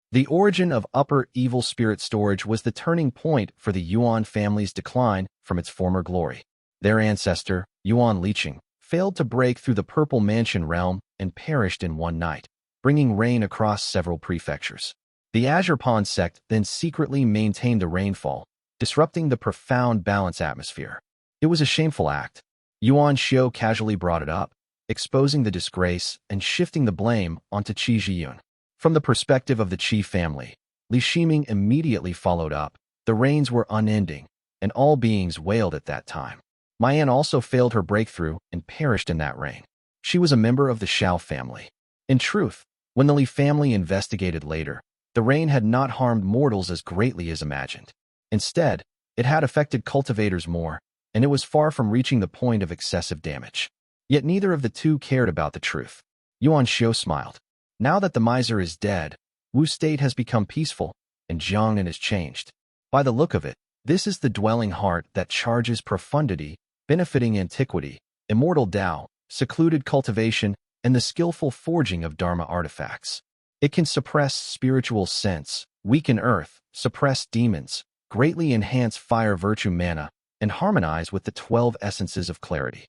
The origin of upper evil spirit storage was the turning point for the Yuan family's decline from its former glory. Their ancestor, Yuan Liqing, failed to break through the Purple Mansion realm and perished in one night, bringing rain across several prefectures. The Azure Pond sect then secretly maintained the rainfall, disrupting the profound balance atmosphere. It was a shameful act. Yuan Xiu casually brought it up, exposing the disgrace and shifting the blame onto Qi Zhiyun. From the perspective of the Qi family, Li Shiming immediately followed up. The rains were unending, and all beings wailed at that time. Mian also failed her breakthrough and perished in that rain. She was a member of the Xiao family. In truth, when the Li family investigated later, the rain had not harmed mortals as greatly as imagined. Instead, it had affected cultivators more, and it was far from reaching the point of excessive damage. Yet neither of the two cared about the truth. Yuan Xiu smiled. Now that the miser is dead, Wu's state has become peaceful, and Jiangnan has changed. By the look of it, this is the dwelling heart that charges profundity, benefiting antiquity, immortal Tao, secluded cultivation, and the skillful forging of Dharma artifacts. It can suppress spiritual sense, weaken earth, suppress demons, greatly enhance fire virtue mana, and harmonize with the 12 essences of clarity.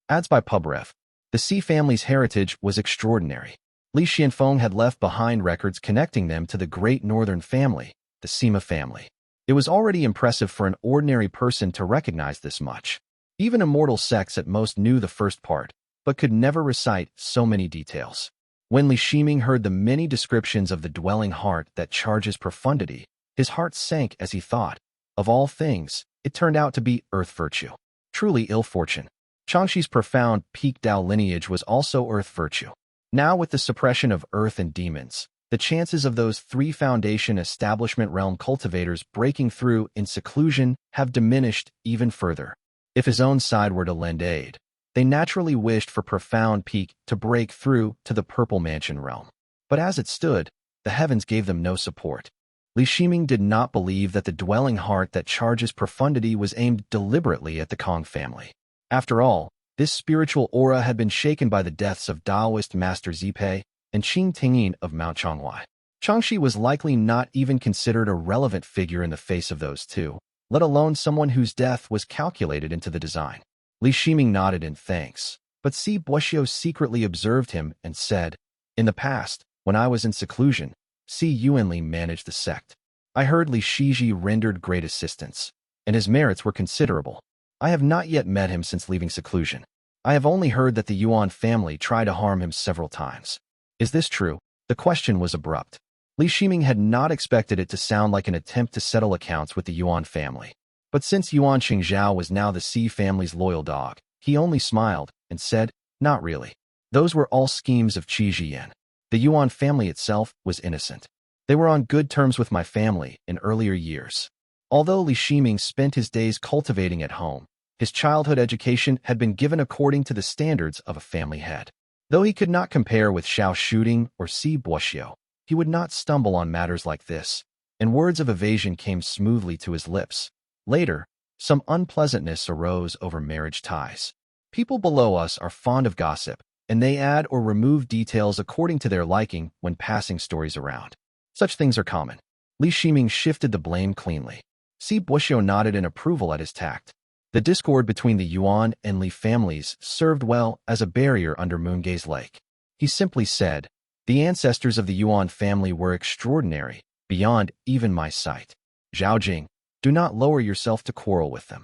Adds by PubRef. The Si family's heritage was extraordinary. Li Xianfeng had left behind records connecting them to the great northern family, the Sima family. It was already impressive for an ordinary person to recognize this much. Even immortal sects at most knew the first part, but could never recite so many details. When Li Shiming heard the many descriptions of the dwelling heart that charges profundity, his heart sank as he thought, of all things, it turned out to be earth virtue. Truly ill fortune. Changxi's profound peak Dao lineage was also earth virtue. Now with the suppression of earth and demons, the chances of those three foundation establishment realm cultivators breaking through in seclusion have diminished even further. If his own side were to lend aid, they naturally wished for profound peak to break through to the Purple Mansion realm. But as it stood, the heavens gave them no support. Li Shiming did not believe that the dwelling heart that charges profundity was aimed deliberately at the Kong family. After all, this spiritual aura had been shaken by the deaths of Taoist Master Zipei and Qing Tingyin of Mount Chongwei. Changxi was likely not even considered a relevant figure in the face of those two, let alone someone whose death was calculated into the design. Li Shiming nodded in thanks, but Si Buoxiu secretly observed him and said, "In the past, when I was in seclusion, Si Yuanli managed the sect. I heard Li Shiji rendered great assistance, and his merits were considerable. I have not yet met him since leaving seclusion. I have only heard that the Yuan family tried to harm him several times. Is this true?" The question was abrupt. Li Shiming had not expected it to sound like an attempt to settle accounts with the Yuan family. But since Yuan Changxiao was now the Si family's loyal dog, he only smiled and said, "Not really. Those were all schemes of Qi Zhiyan. The Yuan family itself was innocent. They were on good terms with my family in earlier years." Although Li Shiming spent his days cultivating at home, his childhood education had been given according to the standards of a family head. Though he could not compare with Xiao Shuding or Si Buoxiu, he would not stumble on matters like this, and words of evasion came smoothly to his lips. Later, some unpleasantness arose over marriage ties. People below us are fond of gossip, and they add or remove details according to their liking when passing stories around. Such things are common. Li Shiming shifted the blame cleanly. Si Buoxiu nodded in approval at his tact. The discord between the Yuan and Li families served well as a barrier under Moongaze Lake. He simply said, "The ancestors of the Yuan family were extraordinary, beyond even my sight. Zhaojing, Do not lower yourself to quarrel with them.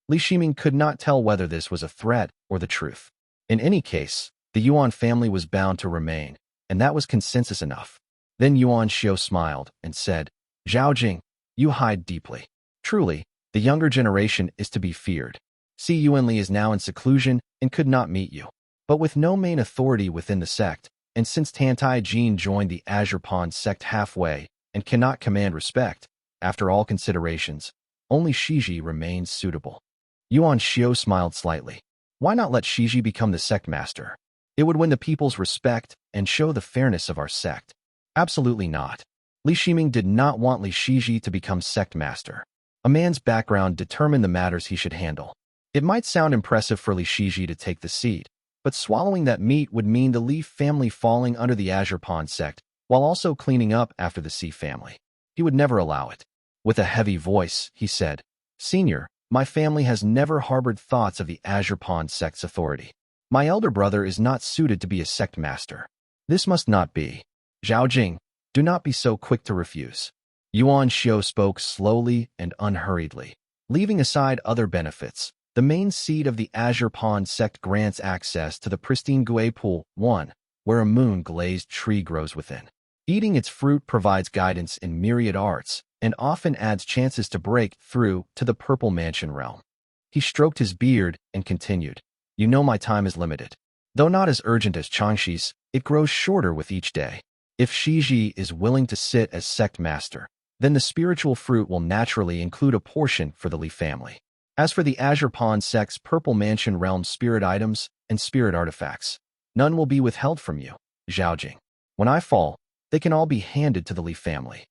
Li Shiming could not tell whether this was a threat or the truth. In any case, the Yuan family was bound to remain, and that was consensus enough. Then Yuan Xiao smiled and said, Zhao Jing, you hide deeply. Truly, the younger generation is to be feared. Si Yuanli is now in seclusion and could not meet you. But with no main authority within the sect, and since Tantai Jin joined the Azure Pond sect halfway and cannot command respect, after all considerations, only Shiji remains suitable. Yuan Xiao smiled slightly. Why not let Shiji become the sect master? It would win the people's respect and show the fairness of our sect. Absolutely not. Li Shiming did not want Li Shiji to become sect master. A man's background determined the matters he should handle. It might sound impressive for Li Shiji to take the seat, but swallowing that meat would mean the Li family falling under the Azure Pond sect, while also cleaning up after the Si family. He would never allow it. With a heavy voice, he said, Senior, my family has never harbored thoughts of the Azure Pond sect's authority. My elder brother is not suited to be a sect master. This must not be. Zhao Jing, do not be so quick to refuse. Yuan Xiao spoke slowly and unhurriedly. Leaving aside other benefits, the main seat of the Azure Pond sect grants access to the pristine Gui Pool 1, where a moon-glazed tree grows within. Eating its fruit provides guidance in myriad arts and often adds chances to break through to the Purple Mansion realm. He stroked his beard and continued, You know my time is limited. Though not as urgent as Changxi's, it grows shorter with each day. If Shiji is willing to sit as sect master, then the spiritual fruit will naturally include a portion for the Li family. As for the Azure Pond sect's Purple Mansion realm spirit items and spirit artifacts, none will be withheld from you, Zhaojing. When I fall, they can all be handed to the Li family.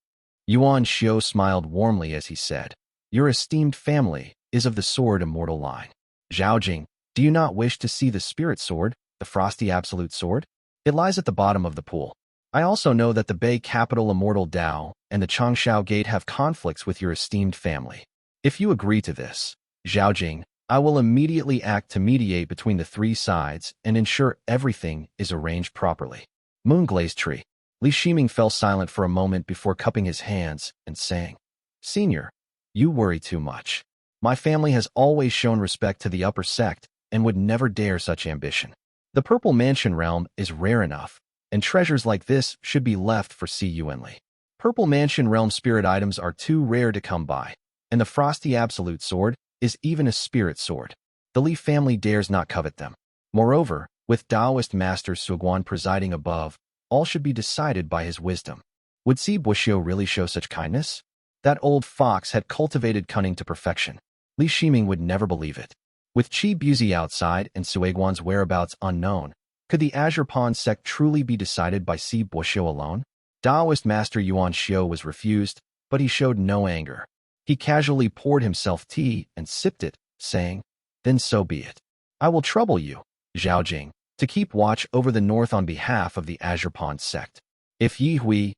Yuan Xiao smiled warmly as he said, Your esteemed family is of the sword Immortal line. Zhaojing, do you not wish to see the spirit sword, the frosty absolute sword? It lies at the bottom of the pool. I also know that the Bay capital Immortal Dao and the Changxiao Gate have conflicts with your esteemed family. If you agree to this, Zhaojing, I will immediately act to mediate between the three sides and ensure everything is arranged properly. Moonglazed Tree. Li Shiming fell silent for a moment before cupping his hands and saying, Senior, you worry too much. My family has always shown respect to the upper sect and would never dare such ambition. The Purple Mansion realm is rare enough, and treasures like this should be left for Si Yuanli. Purple Mansion realm spirit items are too rare to come by, and the frosty absolute sword is even a spirit sword. The Li family dares not covet them. Moreover, with Taoist Master Suguan presiding above, all should be decided by his wisdom. Would Si Buxiu really show such kindness? That old fox had cultivated cunning to perfection. Li Shiming would never believe it. With Qi Buzi outside and Suiguan's whereabouts unknown, could the Azure Pond sect truly be decided by Si Buxiu alone? Taoist Master Yuan Xiao was refused, but he showed no anger. He casually poured himself tea and sipped it, saying, Then so be it. I will trouble you, Zhaojing, to keep watch over the north on behalf of the Azure Pond sect. If Ye Hui,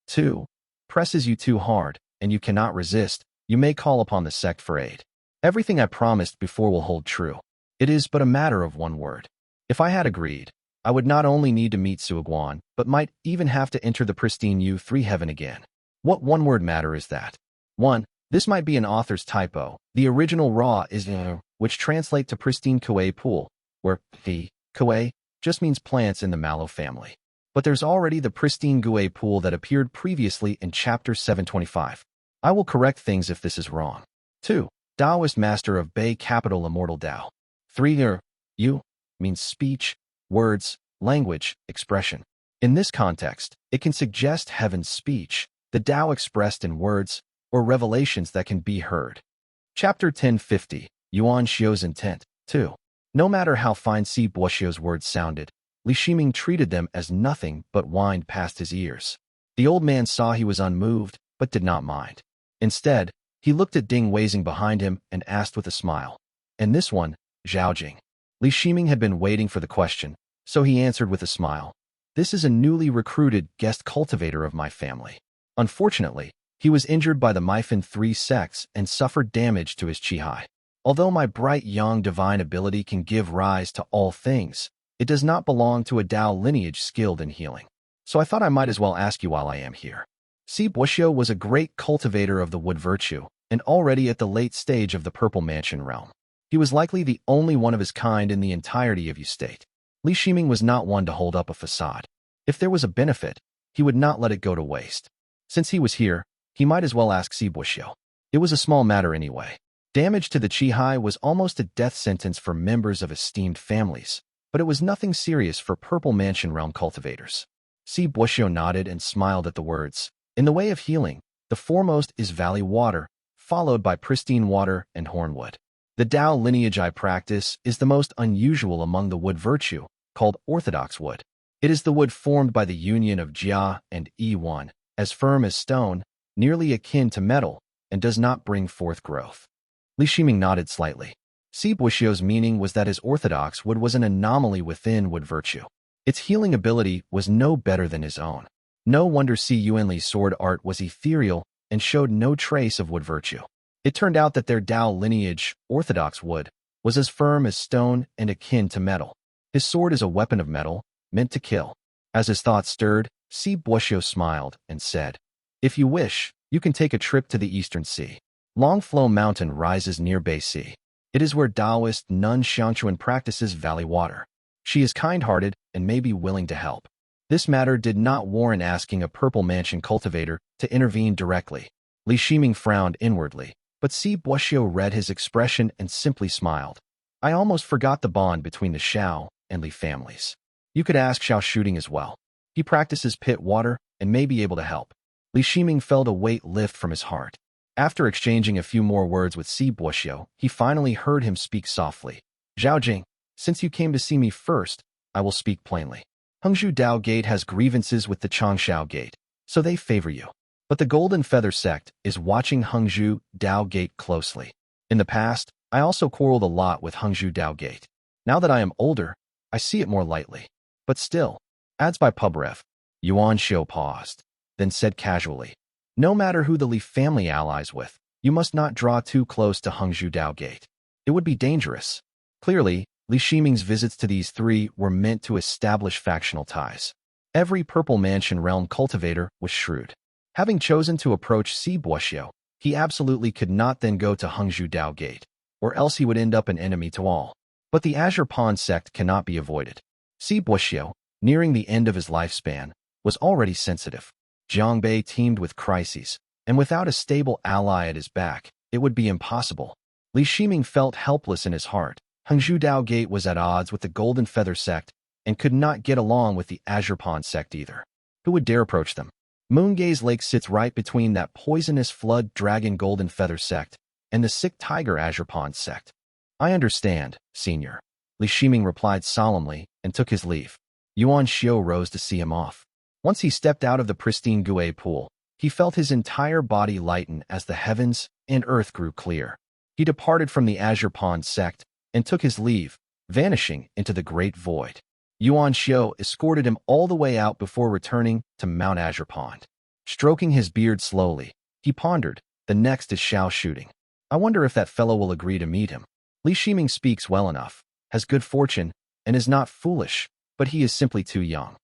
too, presses you too hard, and you cannot resist, you may call upon the sect for aid. Everything I promised before will hold true. It is but a matter of one word. If I had agreed, I would not only need to meet Suiguan, but might even have to enter the pristine U3 heaven again. What one-word matter is that? 1. This might be an author's typo. The original raw is which translate to pristine Kuei pool, where the Kuei just means plants in the mallow family. But there's already the pristine Kuei pool that appeared previously in chapter 725. I will correct things if this is wrong. 2. Taoist Master of Bay Capital Immortal Dao. 3. You means speech, words, language, expression. In this context, it can suggest heaven's speech, the Tao expressed in words, or revelations that can be heard. Chapter 1050, Yuan Xiao's intent. 2. No matter how fine Si Buxiu's words sounded, Li Shiming treated them as nothing but whined past his ears. The old man saw he was unmoved, but did not mind. Instead, he looked at Ding Weizing behind him and asked with a smile. And this one, Zhaojing. Li Shiming had been waiting for the question, so he answered with a smile. This is a newly recruited guest cultivator of my family. Unfortunately, he was injured by the Mifan 3 sects and suffered damage to his Qihai. Although my bright young divine ability can give rise to all things, it does not belong to a Dao lineage skilled in healing. So I thought I might as well ask you while I am here. Si Buxiu was a great cultivator of the wood virtue, and already at the late stage of the Purple Mansion realm. He was likely the only one of his kind in the entirety of Yu State. Li Shiming was not one to hold up a facade. If there was a benefit, he would not let it go to waste. Since he was here, he might as well ask Si Buxiu. It was a small matter anyway. Damage to the Qihai was almost a death sentence for members of esteemed families, but it was nothing serious for Purple Mansion realm cultivators. Si Buxiu nodded and smiled at the words. In the way of healing, the foremost is valley water, followed by pristine water and hornwood. The Tao lineage I practice is the most unusual among the wood virtue, called orthodox wood. It is the wood formed by the union of Jia and Yuan, as firm as stone, nearly akin to metal, and does not bring forth growth. Li Shiming nodded slightly. Si Buxiu's meaning was that his orthodox wood was an anomaly within wood virtue. Its healing ability was no better than his own. No wonder Si Yuanli's sword art was ethereal and showed no trace of wood virtue. It turned out that their Tao lineage, orthodox wood, was as firm as stone and akin to metal. His sword is a weapon of metal, meant to kill. As his thoughts stirred, Si Buxiu smiled and said, "If you wish, you can take a trip to the Eastern Sea. Longflow Mountain rises near Bay Sea. It is where Taoist nun Changxiao practices valley water. She is kind-hearted and may be willing to help." This matter did not warrant asking a Purple Mansion cultivator to intervene directly. Li Shiming frowned inwardly, but Si Buxiu read his expression and simply smiled. "I almost forgot the bond between the Xiao and Li families. You could ask Xiao Shooting as well. He practices pit water and may be able to help." Li Shiming felt a weight lift from his heart. After exchanging a few more words with Si Buxiu, he finally heard him speak softly. "Zhao Jing, since you came to see me first, I will speak plainly. Hangzhou Dao Gate has grievances with the Changxiao Gate, so they favor you. But the Golden Feather sect is watching Hangzhou Dao Gate closely. In the past, I also quarreled a lot with Hangzhou Dao Gate. Now that I am older, I see it more lightly. But still," adds by Pubref. Yuan Xiu paused, then said casually, "No matter who the Li family allies with, you must not draw too close to Hangzhou Dao Gate. It would be dangerous." Clearly, Li Shiming's visits to these three were meant to establish factional ties. Every Purple Mansion realm cultivator was shrewd. Having chosen to approach Si Buxiu, he absolutely could not then go to Hangzhou Dao Gate, or else he would end up an enemy to all. But the Azure Pond sect cannot be avoided. Si Buxiu, nearing the end of his lifespan, was already sensitive. Jiangbei teemed with crises, and without a stable ally at his back, it would be impossible. Li Shiming felt helpless in his heart. Hangzhou Dao Gate was at odds with the Golden Feather sect and could not get along with the Azure Pond sect either. Who would dare approach them? Moongaze Lake sits right between that poisonous flood dragon Golden Feather sect and the sick tiger Azure Pond sect. "I understand, senior," Li Shiming replied solemnly and took his leave. Yuan Xiu rose to see him off. Once he stepped out of the pristine Gue pool, he felt his entire body lighten as the heavens and earth grew clear. He departed from the Azure Pond sect and took his leave, vanishing into the great void. Yuan Xiu escorted him all the way out before returning to Mount Azure Pond. Stroking his beard slowly, he pondered, "The next is Xiao Shooting. I wonder if that fellow will agree to meet him. Li Shiming speaks well enough, has good fortune, and is not foolish, but he is simply too young."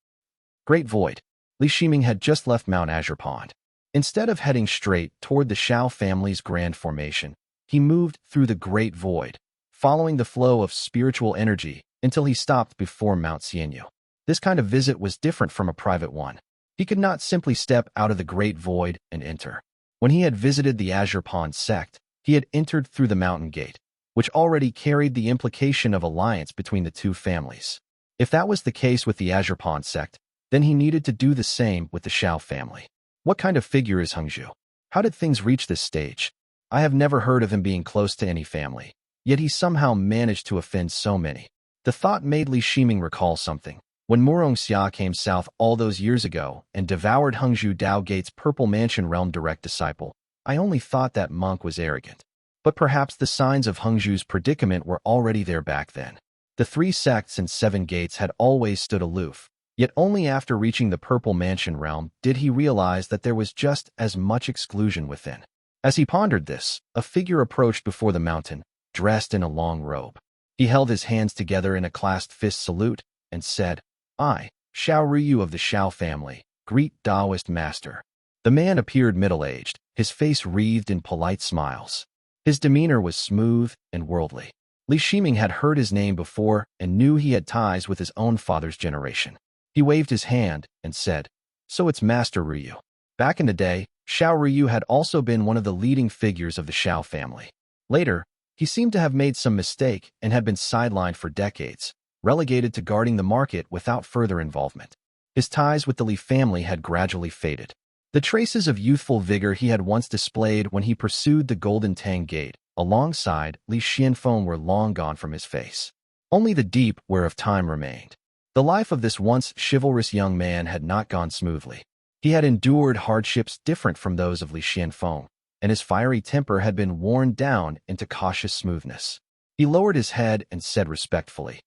Great Void. Li Shiming had just left Mount Azure Pond. Instead of heading straight toward the Xiao family's grand formation, he moved through the Great Void, following the flow of spiritual energy until he stopped before Mount Xianyu. This kind of visit was different from a private one. He could not simply step out of the Great Void and enter. When he had visited the Azure Pond sect, he had entered through the mountain gate, which already carried the implication of alliance between the two families. If that was the case with the Azure Pond sect, then he needed to do the same with the Xiao family. What kind of figure is Hangzhou? How did things reach this stage? I have never heard of him being close to any family, yet he somehow managed to offend so many. The thought made Li Shiming recall something. When Murong Xia came south all those years ago and devoured Hangzhou Dao Gate's Purple Mansion realm direct disciple, I only thought that monk was arrogant. But perhaps the signs of Hangzhou's predicament were already there back then. The three sects and 7 gates had always stood aloof, yet only after reaching the Purple Mansion realm did he realize that there was just as much exclusion within. As he pondered this, a figure approached before the mountain, dressed in a long robe. He held his hands together in a clasped fist salute and said, "I, Xiao Ryu of the Xiao family, greet Taoist master." The man appeared middle-aged, his face wreathed in polite smiles. His demeanor was smooth and worldly. Li Shiming had heard his name before and knew he had ties with his own father's generation. He waved his hand and said, "So it's Master Ryu." Back in the day, Xiao Ryu had also been one of the leading figures of the Xiao family. Later, he seemed to have made some mistake and had been sidelined for decades, relegated to guarding the market without further involvement. His ties with the Li family had gradually faded. The traces of youthful vigor he had once displayed when he pursued the golden Tang gate, alongside Li Xianfeng, were long gone from his face. Only the deep wear of time remained. The life of this once chivalrous young man had not gone smoothly. He had endured hardships different from those of Li Xianfeng, and his fiery temper had been worn down into cautious smoothness. He lowered his head and said respectfully,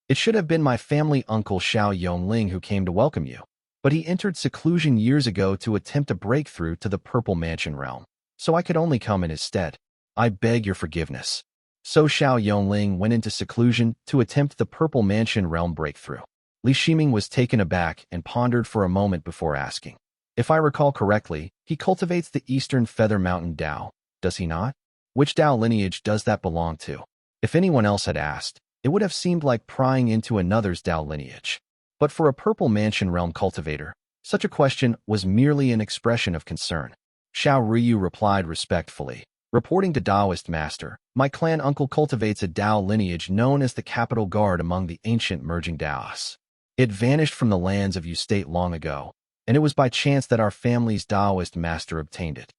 "It should have been my family uncle Xiao Yongling who came to welcome you, but he entered seclusion years ago to attempt a breakthrough to the Purple Mansion realm, so I could only come in his stead. I beg your forgiveness." So Xiao Yongling went into seclusion to attempt the Purple Mansion realm breakthrough. Li Shiming was taken aback and pondered for a moment before asking, "If I recall correctly, he cultivates the Eastern Feather Mountain Dao, does he not? Which Dao lineage does that belong to?" If anyone else had asked, it would have seemed like prying into another's Dao lineage. But for a Purple Mansion realm cultivator, such a question was merely an expression of concern. Xiao Ryu replied respectfully, "Reporting to Daoist Master, my clan uncle cultivates a Dao lineage known as the Capital Guard among the ancient merging Daos. It vanished from the lands of Yu State long ago, and it was by chance that our family's Daoist master obtained it."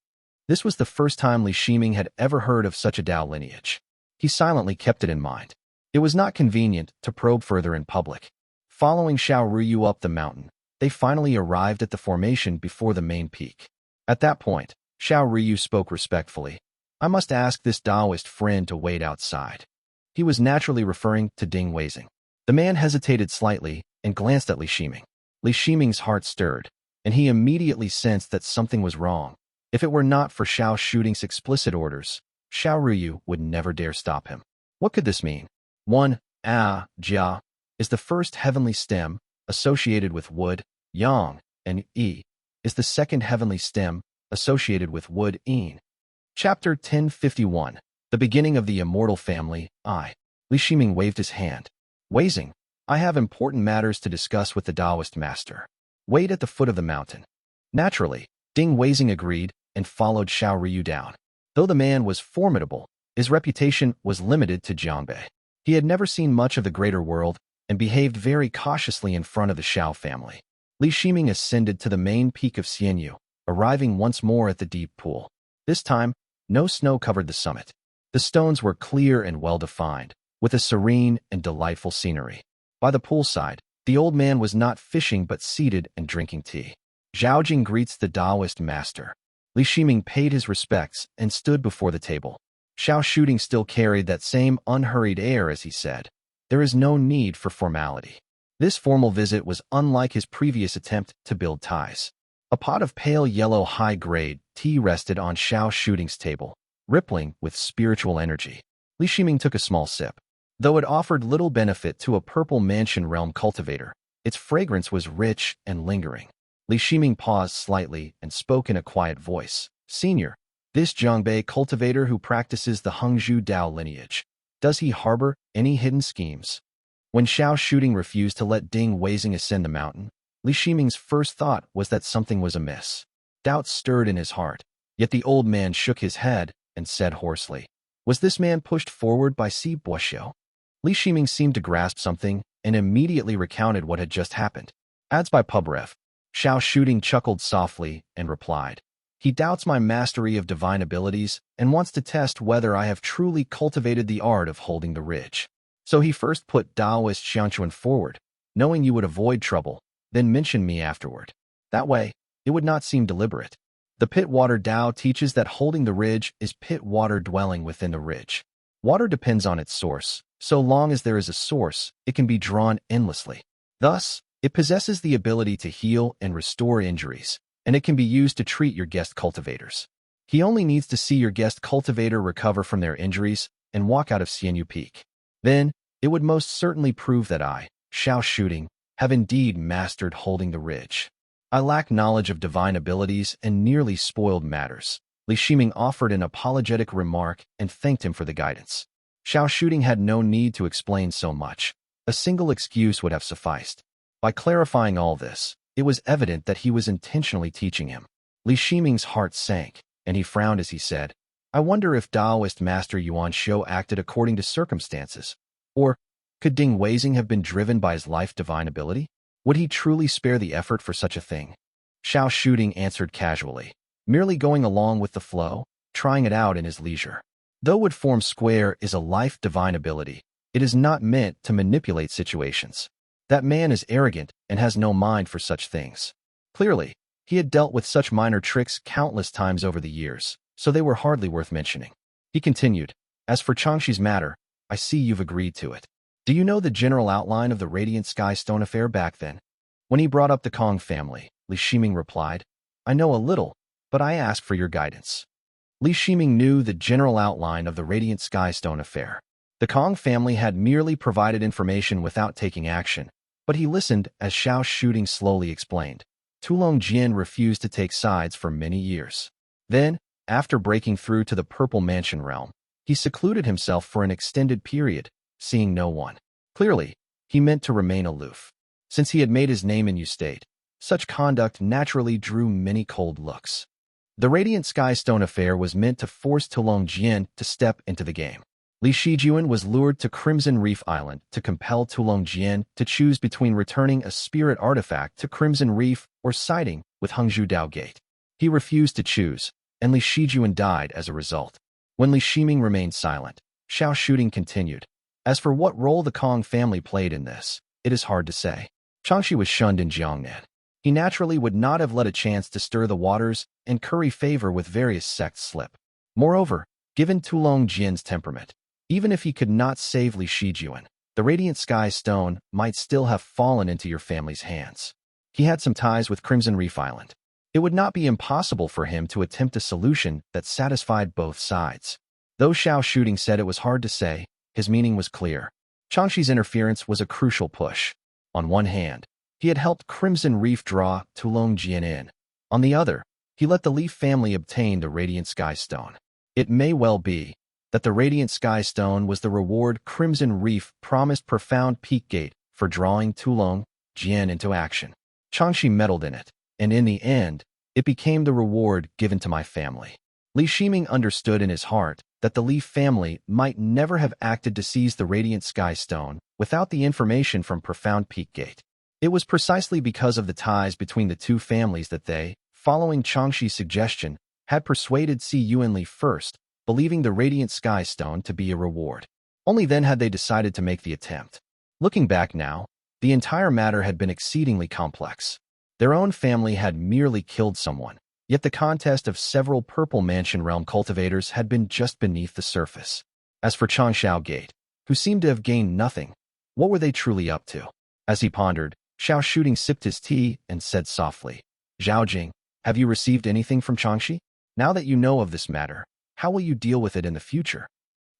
This was the first time Li Shiming had ever heard of such a Dao lineage. He silently kept it in mind. It was not convenient to probe further in public. Following Xiao Ryu up the mountain, they finally arrived at the formation before the main peak. At that point, Xiao Ryu spoke respectfully, "I must ask this Daoist friend to wait outside." He was naturally referring to Ding Weizing. The man hesitated slightly and glanced at Li Shiming. Li Shiming's heart stirred, and he immediately sensed that something was wrong. If it were not for Xiao Shooting's explicit orders, Xiao Ryu would never dare stop him. What could this mean? 1. Jia is the first heavenly stem associated with wood, yang, and yi is the second heavenly stem associated with wood, yin. Chapter 1051. The beginning of the Immortal family, I. Li Shiming waved his hand. "Weizing, I have important matters to discuss with the Daoist master. Wait at the foot of the mountain." Naturally, Ding Weizing agreed and followed Xiao Ryu down. Though the man was formidable, his reputation was limited to Jiangbei. He had never seen much of the greater world and behaved very cautiously in front of the Xiao family. Li Shiming ascended to the main peak of Xianyu, arriving once more at the deep pool. This time, no snow covered the summit. The stones were clear and well-defined, with a serene and delightful scenery. By the poolside, the old man was not fishing but seated and drinking tea. Zhaojing greets the Daoist master. Li Shiming paid his respects and stood before the table. Xiao Shooting still carried that same unhurried air as he said, "There is no need for formality." This formal visit was unlike his previous attempt to build ties. A pot of pale yellow high-grade tea rested on Xiao Shooting's table, rippling with spiritual energy. Li Shiming took a small sip. Though it offered little benefit to a Purple Mansion realm cultivator, its fragrance was rich and lingering. Li Shiming paused slightly and spoke in a quiet voice. "Senior, this Jiangbei cultivator who practices the Hengzhu Dao lineage, does he harbor any hidden schemes?" When Xiao Shooting refused to let Ding Weizing ascend the mountain, Li Shiming's first thought was that something was amiss. Doubt stirred in his heart, yet the old man shook his head and said hoarsely, "Was this man pushed forward by Si Boxiu?" Li Shiming seemed to grasp something and immediately recounted what had just happened. Ads by Pubref. Xiao Shooting chuckled softly and replied, "He doubts my mastery of divine abilities and wants to test whether I have truly cultivated the art of holding the ridge. So he first put Daoist Xiangquan forward, knowing you would avoid trouble, then mention me afterward. That way, it would not seem deliberate. The pit water Dao teaches that holding the ridge is pit water dwelling within the ridge. Water depends on its source. So long as there is a source, it can be drawn endlessly. Thus, it possesses the ability to heal and restore injuries, and it can be used to treat your guest cultivators. He only needs to see your guest cultivator recover from their injuries and walk out of Xianyu Peak. Then, it would most certainly prove that I, Xiao Shooting, have indeed mastered holding the ridge. I lack knowledge of divine abilities and nearly spoiled matters. Li Shiming offered an apologetic remark and thanked him for the guidance. Xiao Shooting had no need to explain so much. A single excuse would have sufficed. By clarifying all this, it was evident that he was intentionally teaching him. Li Shiming's heart sank, and he frowned as he said, I wonder if Taoist Master Yuan Shou acted according to circumstances. Or, could Ding Weizing have been driven by his life divine ability? Would he truly spare the effort for such a thing? Xiao Shooting answered casually, merely going along with the flow, trying it out in his leisure. Though would form square is a life divine ability, it is not meant to manipulate situations. That man is arrogant and has no mind for such things. Clearly, he had dealt with such minor tricks countless times over the years, so they were hardly worth mentioning. He continued, as for Changxi's matter, I see you've agreed to it. Do you know the general outline of the Radiant Sky Stone affair back then? When he brought up the Kong family, Li Shiming replied, I know a little, but I ask for your guidance. Li Shiming knew the general outline of the Radiant Sky Stone affair. The Kong family had merely provided information without taking action, but he listened as Xiao Shooting slowly explained. Tulong Jian refused to take sides for many years. Then, after breaking through to the Purple Mansion realm, he secluded himself for an extended period, seeing no one. Clearly, he meant to remain aloof. Since he had made his name in Yu State, such conduct naturally drew many cold looks. The Radiant Sky Stone affair was meant to force Tulong Jian to step into the game. Li Shijuan was lured to Crimson Reef Island to compel Tulong Jian to choose between returning a spirit artifact to Crimson Reef or siding with Hangzhou Dao Gate. He refused to choose, and Li Shijuan died as a result. When Li Shiming remained silent, Xiao Shooting continued. As for what role the Kong family played in this, it is hard to say. Changxi was shunned in Jiangnan. He naturally would not have let a chance to stir the waters and curry favor with various sects slip. Moreover, given Tulong Jian's temperament, even if he could not save Li Shijuan, the Radiant Sky Stone might still have fallen into your family's hands. He had some ties with Crimson Reef Island. It would not be impossible for him to attempt a solution that satisfied both sides. Though Xiao Shooting said it was hard to say, his meaning was clear. Changxi's interference was a crucial push. On one hand, he had helped Crimson Reef draw Tulong Jian in. On the other, he let the Leaf family obtain the Radiant Sky Stone. It may well be that the Radiant Sky Stone was the reward Crimson Reef promised Profound Peak Gate for drawing Tulong Jian into action. Changxi meddled in it, and in the end, it became the reward given to my family. Li Shiming understood in his heart that the Leaf family might never have acted to seize the Radiant Sky Stone without the information from Profound Peak Gate. It was precisely because of the ties between the two families that they, following Changxi's suggestion, had persuaded Si Yuanli first, believing the Radiant Sky Stone to be a reward. Only then had they decided to make the attempt. Looking back now, the entire matter had been exceedingly complex. Their own family had merely killed someone, yet the contest of several Purple Mansion realm cultivators had been just beneath the surface. As for Changxiao Gate, who seemed to have gained nothing, what were they truly up to? As he pondered, Xiao Shooting sipped his tea and said softly, Zhaojing, have you received anything from Changxi? Now that you know of this matter, how will you deal with it in the future?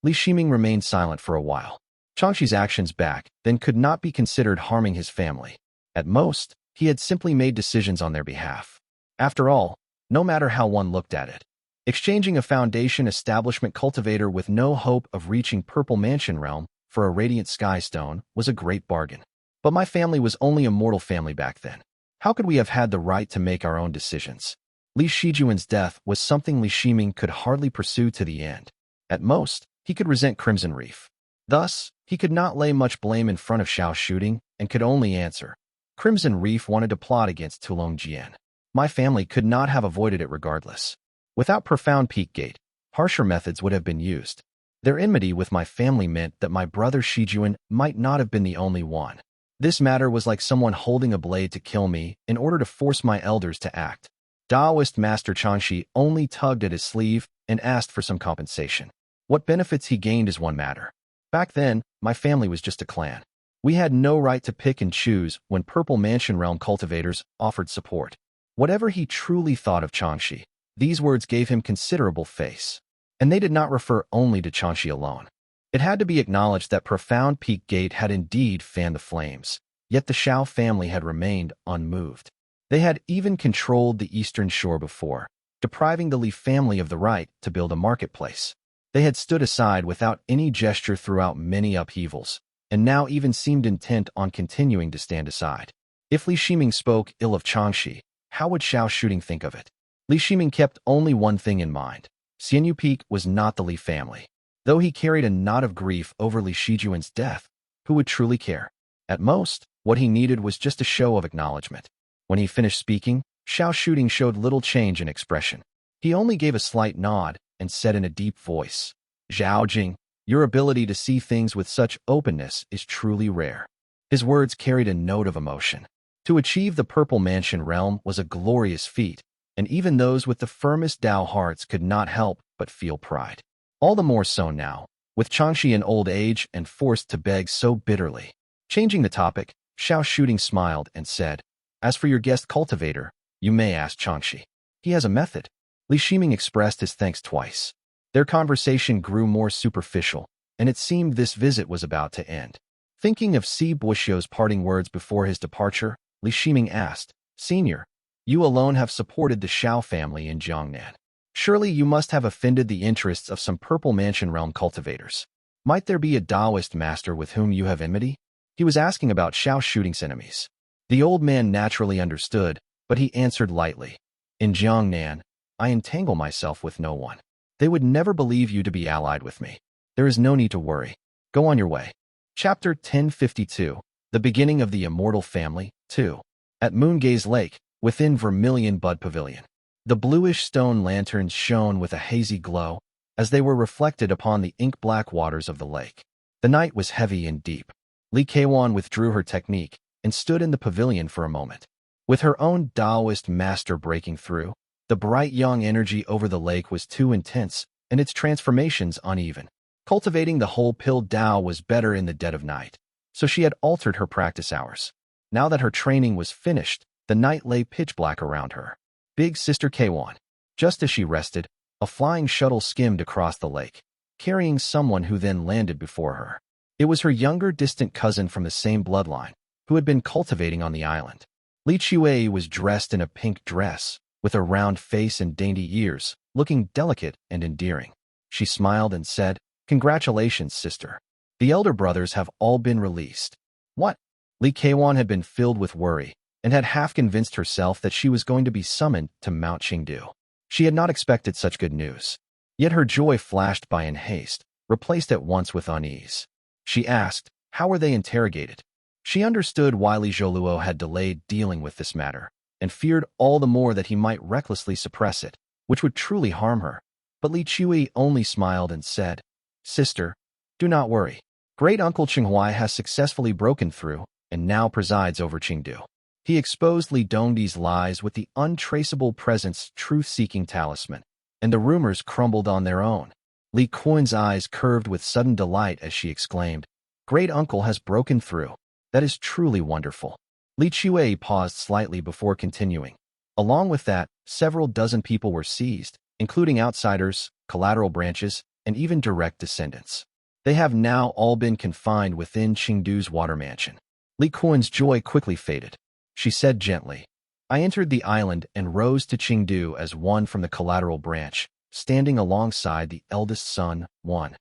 Li Shiming remained silent for a while. Changxi's actions back then could not be considered harming his family. At most, he had simply made decisions on their behalf. After all, no matter how one looked at it, exchanging a Foundation establishment cultivator with no hope of reaching Purple Mansion realm for a Radiant Sky Stone was a great bargain. But my family was only a mortal family back then. How could we have had the right to make our own decisions? Li Shijuan's death was something Li Shiming could hardly pursue to the end. At most, he could resent Crimson Reef. Thus, he could not lay much blame in front of Xiao Shooting and could only answer. Crimson Reef wanted to plot against Tulong Jian. My family could not have avoided it regardless. Without Profound Peak Gate, harsher methods would have been used. Their enmity with my family meant that my brother Shijuan might not have been the only one. This matter was like someone holding a blade to kill me in order to force my elders to act. Taoist Master Changxi only tugged at his sleeve and asked for some compensation. What benefits he gained is one matter. Back then, my family was just a clan. We had no right to pick and choose when Purple Mansion realm cultivators offered support. Whatever he truly thought of Changxi, these words gave him considerable face. And they did not refer only to Changxi alone. It had to be acknowledged that Profound Peak Gate had indeed fanned the flames, yet the Xiao family had remained unmoved. They had even controlled the eastern shore before, depriving the Li family of the right to build a marketplace. They had stood aside without any gesture throughout many upheavals, and now even seemed intent on continuing to stand aside. If Li Shiming spoke ill of Changxi, how would Xiao Shooting think of it? Li Shiming kept only one thing in mind. Xianyu Peak was not the Li family. Though he carried a knot of grief over Li Shijuan's death, who would truly care? At most, what he needed was just a show of acknowledgement. When he finished speaking, Xiao Shooting showed little change in expression. He only gave a slight nod and said in a deep voice, "Zhao Jing, your ability to see things with such openness is truly rare." His words carried a note of emotion. To achieve the Purple Mansion realm was a glorious feat, and even those with the firmest Dao hearts could not help but feel pride. All the more so now, with Changxi in old age and forced to beg so bitterly. Changing the topic, Xiao Shooting smiled and said, "As for your guest cultivator, you may ask Changxi. He has a method." Li Shiming expressed his thanks twice. Their conversation grew more superficial, and it seemed this visit was about to end. Thinking of Si Buxiu's parting words before his departure, Li Shiming asked, "Senior, you alone have supported the Xiao family in Jiangnan. Surely you must have offended the interests of some Purple Mansion realm cultivators. Might there be a Taoist master with whom you have enmity?" He was asking about Xiao Shooting's enemies. The old man naturally understood, but he answered lightly, "In Jiangnan, I entangle myself with no one. They would never believe you to be allied with me. There is no need to worry. Go on your way." Chapter 1052, The Beginning of the Immortal Family, 2. At Moongaze Lake, within Vermilion Bud Pavilion, the bluish stone lanterns shone with a hazy glow as they were reflected upon the ink-black waters of the lake. The night was heavy and deep. Li Keiwan withdrew her technique and stood in the pavilion for a moment. With her own Taoist master breaking through, the bright yang energy over the lake was too intense and its transformations uneven. Cultivating the whole pill Tao was better in the dead of night, so she had altered her practice hours. Now that her training was finished, the night lay pitch black around her. Big Sister Keiwan. Just as she rested, a flying shuttle skimmed across the lake, carrying someone who then landed before her. It was her younger distant cousin from the same bloodline, who had been cultivating on the island. Li Qiwei was dressed in a pink dress, with a round face and dainty ears, looking delicate and endearing. She smiled and said, "Congratulations, sister. The elder brothers have all been released." What? Li Keiwan had been filled with worry, and had half convinced herself that she was going to be summoned to Mount Qingdu. She had not expected such good news. Yet her joy flashed by in haste, replaced at once with unease. She asked, "How were they interrogated?" She understood why Li Zholuo had delayed dealing with this matter, and feared all the more that he might recklessly suppress it, which would truly harm her. But Li Qi only smiled and said, "Sister, do not worry. Great Uncle Qinghai has successfully broken through and now presides over Qingdu." He exposed Li Dongdi's lies with the untraceable presence truth-seeking talisman, and the rumors crumbled on their own. Li Kuan's eyes curved with sudden delight as she exclaimed, "Great Uncle has broken through. That is truly wonderful." Li Qiwei paused slightly before continuing. Along with that, several dozen people were seized, including outsiders, collateral branches, and even direct descendants. They have now all been confined within Qingdu's water mansion. Li Kuan's joy quickly faded. She said gently, "I entered the island and rose to Qingdu as one from the collateral branch, standing alongside the eldest son, Yuan.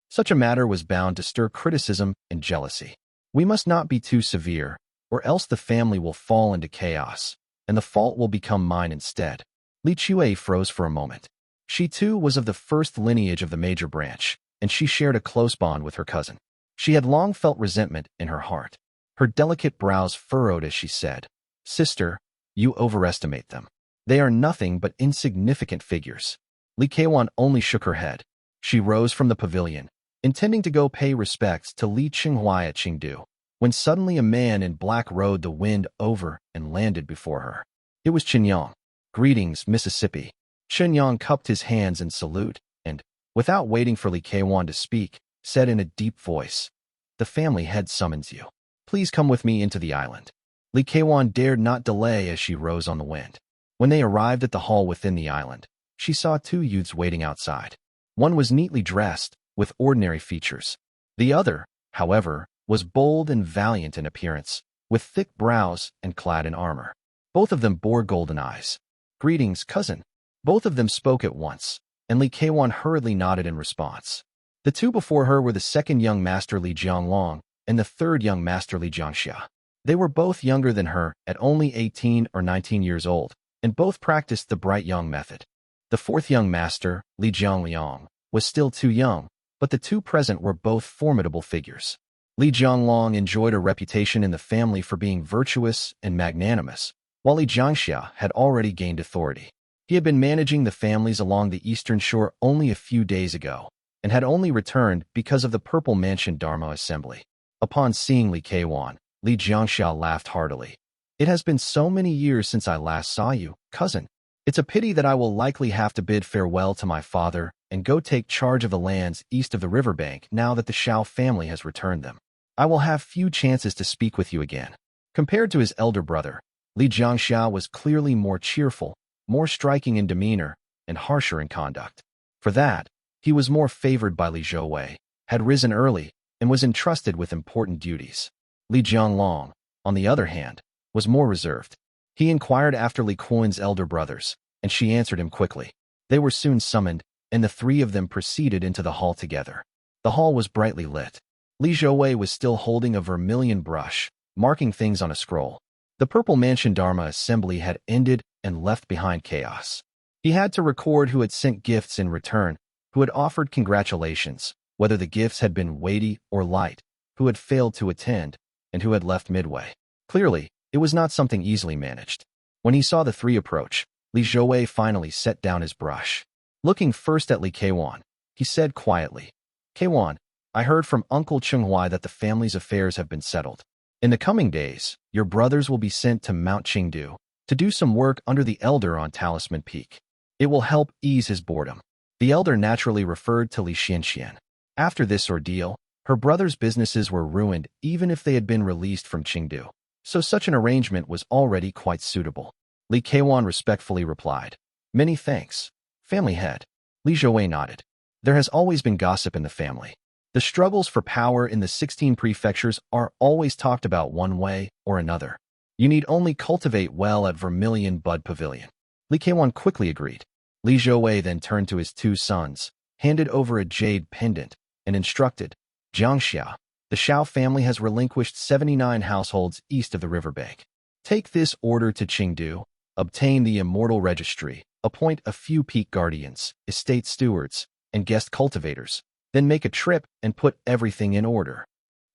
Such a matter was bound to stir criticism and jealousy. We must not be too severe, or else the family will fall into chaos, and the fault will become mine instead." Li Qiwei froze for a moment. She too was of the first lineage of the major branch, and she shared a close bond with her cousin. She had long felt resentment in her heart. Her delicate brows furrowed as she said, "Sister, you overestimate them. They are nothing but insignificant figures." Li Keiwan only shook her head. She rose from the pavilion, intending to go pay respects to Li Qinghai at Qingdu, when suddenly a man in black rode the wind over and landed before her. It was Qinyang. "Greetings, Mississippi." Qinyang cupped his hands in salute, and, without waiting for Li Keiwan to speak, said in a deep voice, "The family head summons you. Please come with me into the island." Li Keiwan dared not delay as she rose on the wind. When they arrived at the hall within the island, she saw two youths waiting outside. One was neatly dressed, with ordinary features. The other, however, was bold and valiant in appearance, with thick brows and clad in armor. Both of them bore golden eyes. "Greetings, cousin." Both of them spoke at once, and Li Keiwan hurriedly nodded in response. The two before her were the second young master Li Jianglong and the third young master Li Jiangxia. They were both younger than her at only 18 or 19 years old, and both practiced the bright young method. The fourth young master, Li Jiangliang, was still too young, but the two present were both formidable figures. Li Jianglong enjoyed a reputation in the family for being virtuous and magnanimous, while Li Jiangxia had already gained authority. He had been managing the families along the eastern shore only a few days ago, and had only returned because of the Purple Mansion Dharma Assembly. Upon seeing Li Keiwan, Li Jiangxia laughed heartily. It has been so many years since I last saw you, cousin. It's a pity that I will likely have to bid farewell to my father and go take charge of the lands east of the riverbank now that the Shao family has returned them. I will have few chances to speak with you again. Compared to his elder brother, Li Jiangxia was clearly more cheerful, more striking in demeanor, and harsher in conduct. For that, he was more favored by Li Zhouwei, had risen early, and was entrusted with important duties. Li Jianglong, on the other hand, was more reserved. He inquired after Li Kuan's elder brothers, and she answered him quickly. They were soon summoned, and the three of them proceeded into the hall together. The hall was brightly lit. Li Zhouwei was still holding a vermilion brush, marking things on a scroll. The Purple Mansion Dharma Assembly had ended and left behind chaos. He had to record who had sent gifts in return, who had offered congratulations, whether the gifts had been weighty or light, who had failed to attend, and who had left midway. Clearly, it was not something easily managed. When he saw the three approach, Li Zhouwei finally set down his brush. Looking first at Li Keiwan, he said quietly, Keiwan, I heard from Uncle Chenghui that the family's affairs have been settled. In the coming days, your brothers will be sent to Mount Qingdu to do some work under the elder on Talisman Peak. It will help ease his boredom. The elder naturally referred to Li Xianxian. After this ordeal, her brother's businesses were ruined even if they had been released from Qingdu, so such an arrangement was already quite suitable. Li Keiwan respectfully replied, Many thanks, family head. Li Zhouwei nodded. There has always been gossip in the family. The struggles for power in the 16 prefectures are always talked about one way or another. You need only cultivate well at Vermilion Bud Pavilion. Li Keiwan quickly agreed. Li Zhouwei then turned to his two sons, handed over a jade pendant, and instructed, Jiangxia, the Shao family has relinquished 79 households east of the riverbank. Take this order to Qingdu, obtain the Immortal registry, appoint a few peak guardians, estate stewards, and guest cultivators, then make a trip and put everything in order.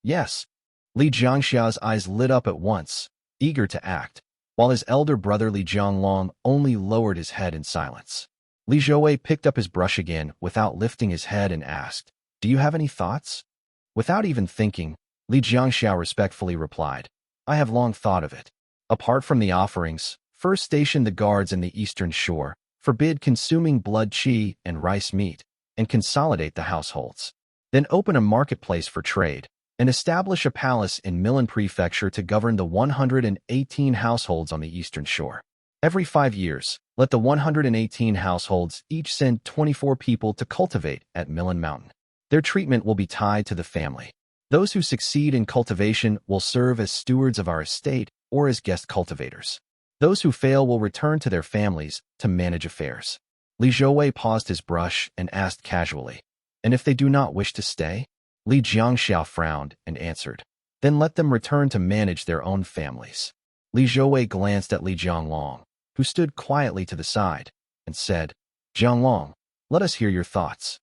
Yes. Li Jiangxia's eyes lit up at once, eager to act, while his elder brother Li Jianglong only lowered his head in silence. Li Zhouwei picked up his brush again without lifting his head and asked, Do you have any thoughts? Without even thinking, Li Jiangxia respectfully replied, I have long thought of it. Apart from the offerings, first station the guards in the eastern shore, forbid consuming blood qi and rice meat, and consolidate the households. Then open a marketplace for trade, and establish a palace in Milan Prefecture to govern the 118 households on the eastern shore. Every 5 years, let the 118 households each send 24 people to cultivate at Milan Mountain. Their treatment will be tied to the family. Those who succeed in cultivation will serve as stewards of our estate or as guest cultivators. Those who fail will return to their families to manage affairs. Li Zhouwei paused his brush and asked casually, And if they do not wish to stay? Li Jiangxia frowned and answered, Then let them return to manage their own families. Li Zhouwei glanced at Li Jianglong, who stood quietly to the side, and said, Jianglong, let us hear your thoughts.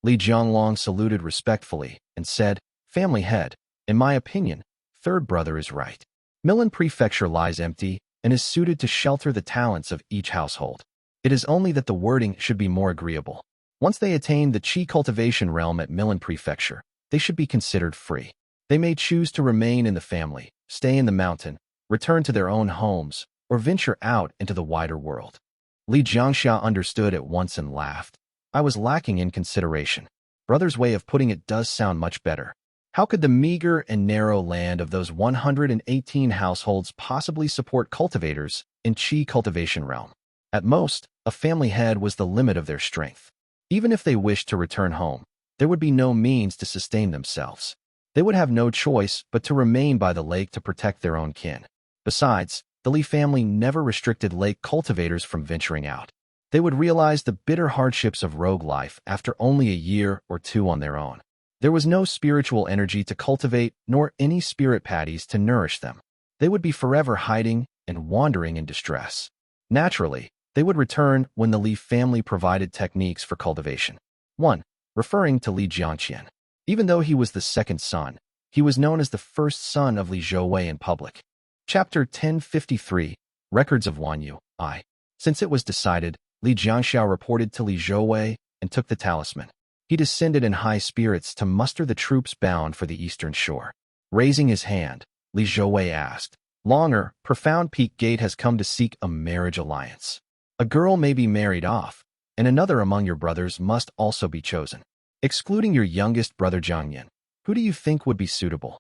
Li Jianglong saluted respectfully and said, Family head, in my opinion, third brother is right. Milan Prefecture lies empty and is suited to shelter the talents of each household. It is only that the wording should be more agreeable. Once they attain the Qi cultivation realm at Milan Prefecture, they should be considered free. They may choose to remain in the family, stay in the mountain, return to their own homes, or venture out into the wider world. Li Jiangxia understood at once and laughed. I was lacking in consideration. Brother's way of putting it does sound much better. How could the meager and narrow land of those 118 households possibly support cultivators in Qi cultivation realm? At most, a family head was the limit of their strength. Even if they wished to return home, there would be no means to sustain themselves. They would have no choice but to remain by the lake to protect their own kin. Besides, the Li family never restricted lake cultivators from venturing out. They would realize the bitter hardships of rogue life after only a year or two on their own. There was no spiritual energy to cultivate, nor any spirit patties to nourish them. They would be forever hiding and wandering in distress. Naturally, they would return when the Li family provided techniques for cultivation. 1. Referring to Li Jiangqian. Even though he was the second son, he was known as the first son of Li Zhouwei in public. Chapter 1053, Records of Wanyu, I. Since it was decided, Li Jiangxiao reported to Li Zhouwei and took the talisman. He descended in high spirits to muster the troops bound for the eastern shore. Raising his hand, Li Zhouwei asked, Longer, Profound Peak Gate has come to seek a marriage alliance. A girl may be married off, and another among your brothers must also be chosen. Excluding your youngest brother Jiangyan, who do you think would be suitable?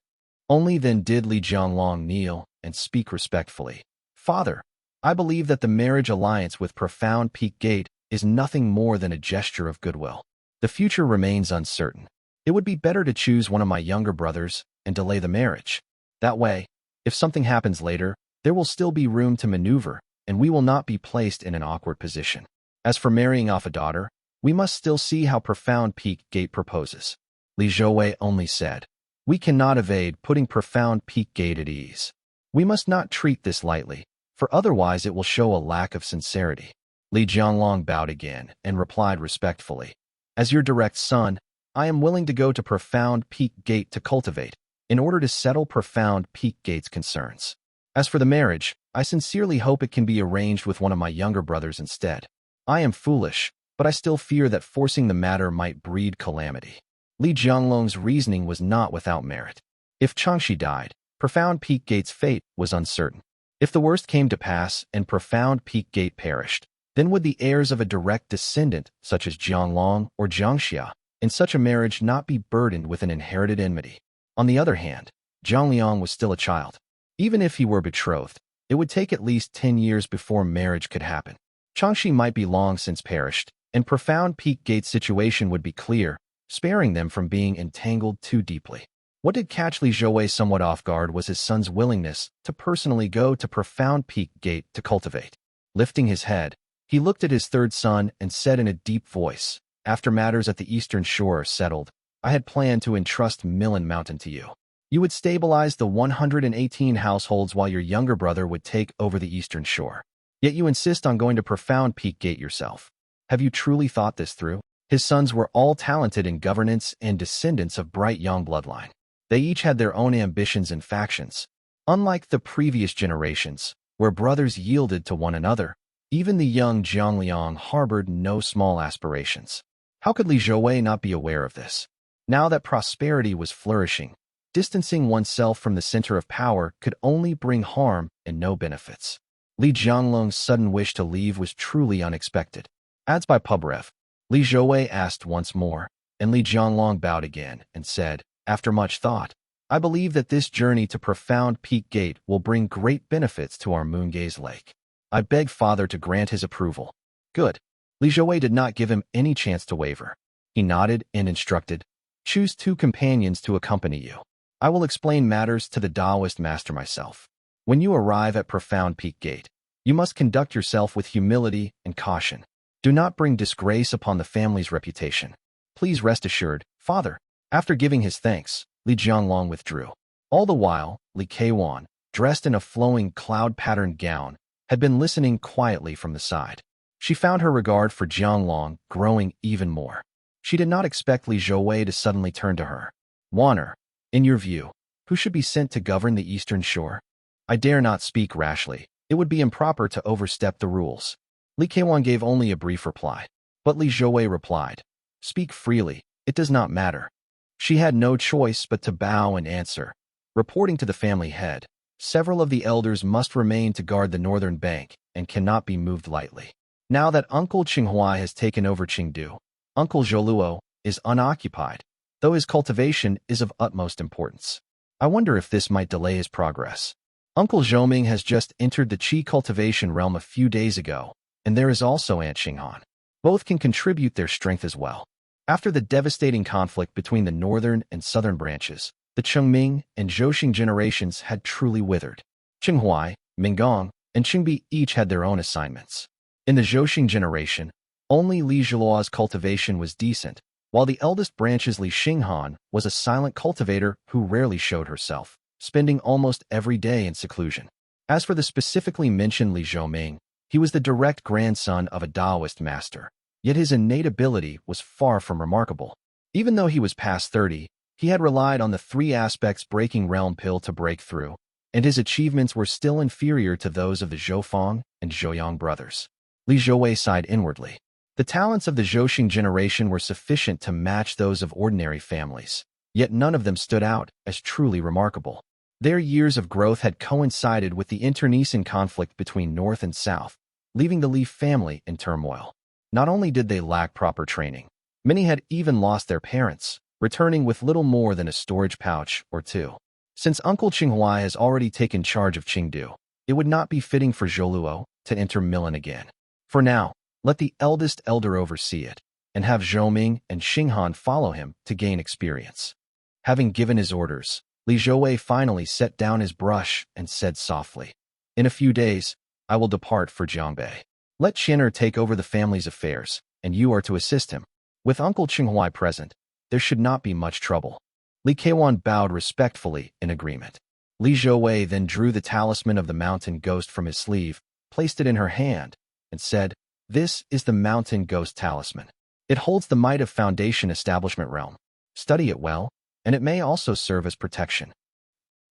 Only then did Li Jianglong kneel and speak respectfully. Father, I believe that the marriage alliance with Profound Peak Gate is nothing more than a gesture of goodwill. The future remains uncertain. It would be better to choose one of my younger brothers and delay the marriage. That way, if something happens later, there will still be room to maneuver, and we will not be placed in an awkward position. As for marrying off a daughter, we must still see how Profound Peak Gate proposes. Li Zhouwei only said, We cannot evade putting Profound Peak Gate at ease. We must not treat this lightly, for otherwise it will show a lack of sincerity. Li Jianglong bowed again and replied respectfully, As your direct son, I am willing to go to Profound Peak Gate to cultivate, in order to settle Profound Peak Gate's concerns. As for the marriage, I sincerely hope it can be arranged with one of my younger brothers instead. I am foolish, but I still fear that forcing the matter might breed calamity. Li Jianglong's reasoning was not without merit. If Changxi died, Profound Peak Gate's fate was uncertain. If the worst came to pass and Profound Peak Gate perished, then would the heirs of a direct descendant, such as Jianglong or Jiangxia, in such a marriage not be burdened with an inherited enmity? On the other hand, Zhangliang was still a child. Even if he were betrothed, it would take at least 10 years before marriage could happen. Changxi might be long since perished, and Profound Peak Gate's situation would be clear, sparing them from being entangled too deeply. What did catch Li Zhouwei somewhat off guard was his son's willingness to personally go to Profound Peak Gate to cultivate. Lifting his head, he looked at his third son and said in a deep voice, After matters at the eastern shore are settled, I had planned to entrust Millen Mountain to you. You would stabilize the 118 households while your younger brother would take over the eastern shore. Yet you insist on going to Profound Peak Gate yourself. Have you truly thought this through? His sons were all talented in governance and descendants of bright Yang bloodline. They each had their own ambitions and factions. Unlike the previous generations, where brothers yielded to one another, even the young Zhangliang harbored no small aspirations. How could Li Zhouwei not be aware of this? Now that prosperity was flourishing, distancing oneself from the center of power could only bring harm and no benefits. Li Jianglong's sudden wish to leave was truly unexpected. As by Pubref, Li Zhouwei asked once more, and Li Jianglong bowed again and said, After much thought, I believe that this journey to Profound Peak Gate will bring great benefits to our Moongaze Lake. I beg Father to grant his approval. Good. Li Zhouwei did not give him any chance to waver. He nodded and instructed, Choose 2 companions to accompany you. I will explain matters to the Taoist master myself. When you arrive at Profound Peak Gate, you must conduct yourself with humility and caution. Do not bring disgrace upon the family's reputation. Please rest assured, Father. After giving his thanks, Li Jianglong withdrew. All the while, Li Keiwan, dressed in a flowing cloud-patterned gown, had been listening quietly from the side. She found her regard for Jianglong growing even more. She did not expect Li Zhouwei to suddenly turn to her. Wanner, in your view, who should be sent to govern the eastern shore? I dare not speak rashly. It would be improper to overstep the rules. Li Keiwan gave only a brief reply. But Li Zhouwei replied, Speak freely, it does not matter. She had no choice but to bow and answer. Reporting to the family head, several of the elders must remain to guard the northern bank and cannot be moved lightly. Now that Uncle Qinghua has taken over Qingdu, Uncle Zholuo is unoccupied, though his cultivation is of utmost importance. I wonder if this might delay his progress. Uncle Zhoming has just entered the Qi cultivation realm a few days ago, and there is also Aunt Xinghan. Both can contribute their strength as well. After the devastating conflict between the northern and southern branches, the Chengming and Zhouxing generations had truly withered. Qinghuai, Minggong, and Qingbi each had their own assignments. In the Zhouxing generation, only Li Zhiluo's cultivation was decent, while the eldest branch's Li Xinghan was a silent cultivator who rarely showed herself, spending almost every day in seclusion. As for the specifically mentioned Li Zhoming, he was the direct grandson of a Taoist master, yet his innate ability was far from remarkable. Even though he was past 30, he had relied on the three aspects breaking realm pill to break through, and his achievements were still inferior to those of the Zhoufang and Zhouyang brothers. Li Zhouwei sighed inwardly. The talents of the Zhouxing generation were sufficient to match those of ordinary families, yet none of them stood out as truly remarkable. Their years of growth had coincided with the internecine conflict between North and South, leaving the Li family in turmoil. Not only did they lack proper training, many had even lost their parents, returning with little more than a storage pouch or two. Since Uncle Qinghua has already taken charge of Qingdu, it would not be fitting for Zholuo to enter Milan again. For now, let the eldest elder oversee it, and have Zhouming and Xinghan follow him to gain experience. Having given his orders, Li Zhouwei finally set down his brush and said softly, "In a few days, I will depart for Jiangbei. Let Qianer take over the family's affairs, and you are to assist him. With Uncle Qinghua present, there should not be much trouble." Li Keiwan bowed respectfully in agreement. Li Zhouwei then drew the talisman of the mountain ghost from his sleeve, placed it in her hand, and said, "This is the mountain ghost talisman. It holds the might of Foundation Establishment Realm. Study it well, and it may also serve as protection."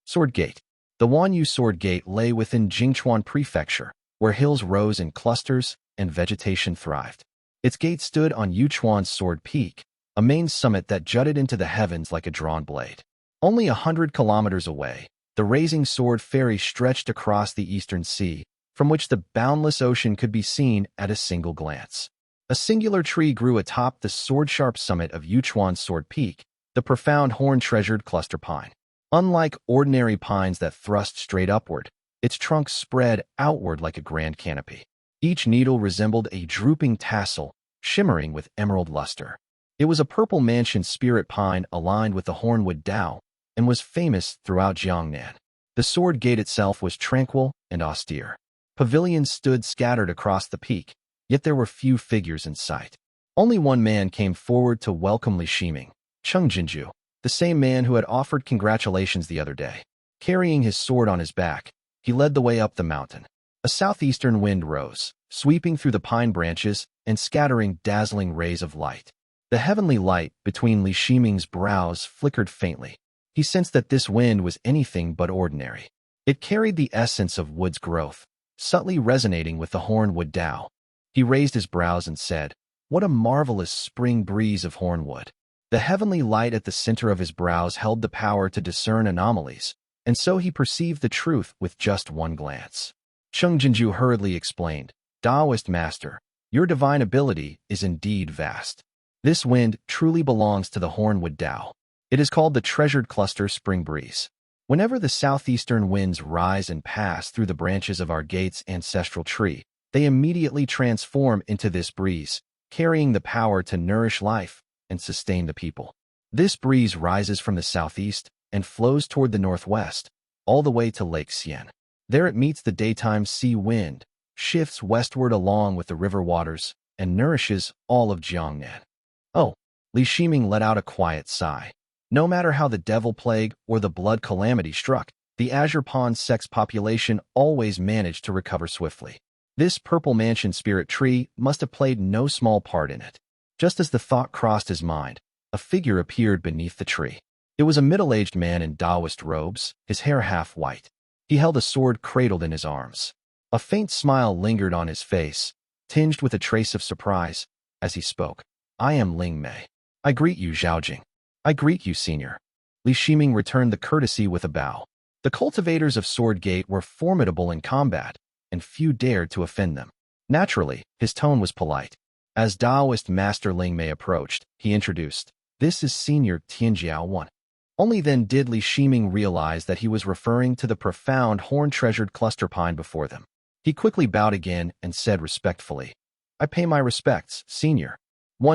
Sword Gate. The Wanyu Sword Gate lay within Jingchuan Prefecture, where hills rose in clusters and vegetation thrived. Its gate stood on Yuchuan's Sword Peak, a main summit that jutted into the heavens like a drawn blade. Only 100 kilometers away, the Raising Sword Ferry stretched across the eastern sea, from which the boundless ocean could be seen at a single glance. A singular tree grew atop the sword-sharp summit of Yuchuan's Sword Peak, the profound horn-treasured cluster pine. Unlike ordinary pines that thrust straight upward, its trunk spread outward like a grand canopy. Each needle resembled a drooping tassel, shimmering with emerald luster. It was a purple mansion spirit pine aligned with the hornwood Dao, and was famous throughout Jiangnan. The sword gate itself was tranquil and austere. Pavilions stood scattered across the peak, yet there were few figures in sight. Only one man came forward to welcome Li Shiming, Chongzhou, the same man who had offered congratulations the other day. Carrying his sword on his back, he led the way up the mountain. A southeastern wind rose, sweeping through the pine branches and scattering dazzling rays of light. The heavenly light between Li Shiming's brows flickered faintly. He sensed that this wind was anything but ordinary. It carried the essence of wood's growth, subtly resonating with the hornwood Dao. He raised his brows and said, "What a marvelous spring breeze of hornwood." The heavenly light at the center of his brows held the power to discern anomalies, and so he perceived the truth with just one glance. Chongzhou hurriedly explained, "Taoist master, your divine ability is indeed vast. This wind truly belongs to the hornwood Dao. It is called the treasured cluster spring breeze. Whenever the southeastern winds rise and pass through the branches of our gate's ancestral tree, they immediately transform into this breeze, carrying the power to nourish life and sustain the people. This breeze rises from the southeast and flows toward the northwest, all the way to Lake Xian. There it meets the daytime sea wind, shifts westward along with the river waters, and nourishes all of Jiangnan." Oh, Li Shiming let out a quiet sigh. No matter how the devil plague or the blood calamity struck, the Azure Pond sex population always managed to recover swiftly. This purple mansion spirit tree must have played no small part in it. Just as the thought crossed his mind, a figure appeared beneath the tree. It was a middle-aged man in Taoist robes, his hair half white. He held a sword cradled in his arms. A faint smile lingered on his face, tinged with a trace of surprise, as he spoke. "I am Ling Mei. I greet you, Zhaojing." "I greet you, senior." Li Shiming returned the courtesy with a bow. The cultivators of Sword Gate were formidable in combat, and few dared to offend them. Naturally, his tone was polite. As Taoist Master Ling Mei approached, he introduced, "This is Senior Tianjiao Yuan." Only then did Li Shiming realize that he was referring to the profound horn-treasured cluster pine before them. He quickly bowed again and said respectfully, "I pay my respects, Senior."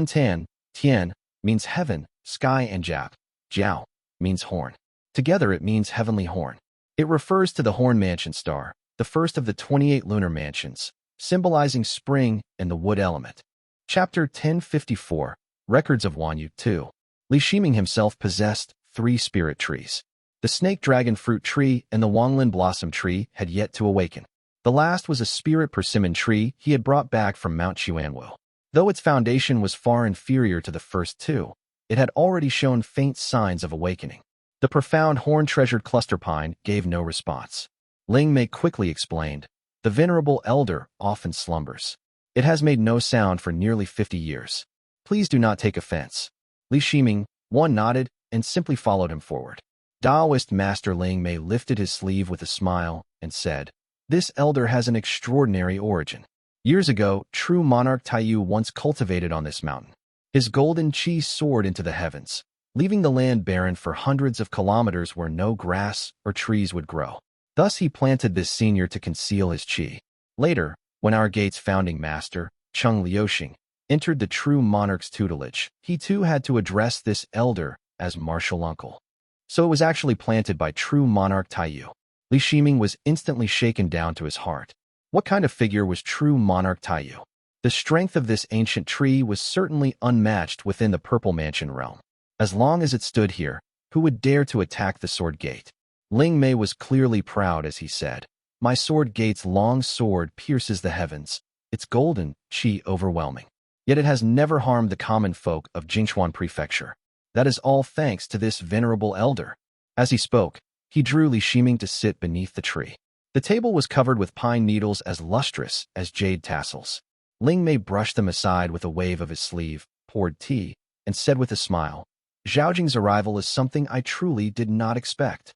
Tian means heaven, sky, and Jiao means horn. Together it means heavenly horn. It refers to the Horn Mansion star, the first of the 28 lunar mansions, symbolizing spring and the wood element. Chapter 1054, Records of Wanyu 2. Li Shiming himself possessed 3 spirit trees. The snake dragon fruit tree and the Wanglin blossom tree had yet to awaken. The last was a spirit persimmon tree he had brought back from Mount Chuanwu. Though its foundation was far inferior to the first 2, it had already shown faint signs of awakening. The profound horn-treasured cluster pine gave no response. Ling Mei quickly explained, "The venerable elder often slumbers. It has made no sound for nearly 50 years. Please do not take offense." Li Shiming, one nodded, and simply followed him forward. Taoist Master Ling Mei lifted his sleeve with a smile and said, "This elder has an extraordinary origin. Years ago, true monarch Taiyu once cultivated on this mountain. His golden chi soared into the heavens, leaving the land barren for hundreds of kilometers where no grass or trees would grow. Thus he planted this senior to conceal his chi. Later, when our gate's founding master, Cheng Liuxing, entered the true monarch's tutelage, he too had to address this elder as martial uncle. So it was actually planted by true monarch Taiyu." Li Shiming was instantly shaken down to his heart. What kind of figure was true monarch Taiyu? The strength of this ancient tree was certainly unmatched within the Purple Mansion realm. As long as it stood here, who would dare to attack the sword gate? Ling Mei was clearly proud as he said, "My sword gate's long sword pierces the heavens, its golden chi overwhelming. Yet it has never harmed the common folk of Jingchuan Prefecture. That is all thanks to this venerable elder." As he spoke, he drew Li Shiming to sit beneath the tree. The table was covered with pine needles as lustrous as jade tassels. Ling Mei brushed them aside with a wave of his sleeve, poured tea, and said with a smile, "Zhaojing's arrival is something I truly did not expect."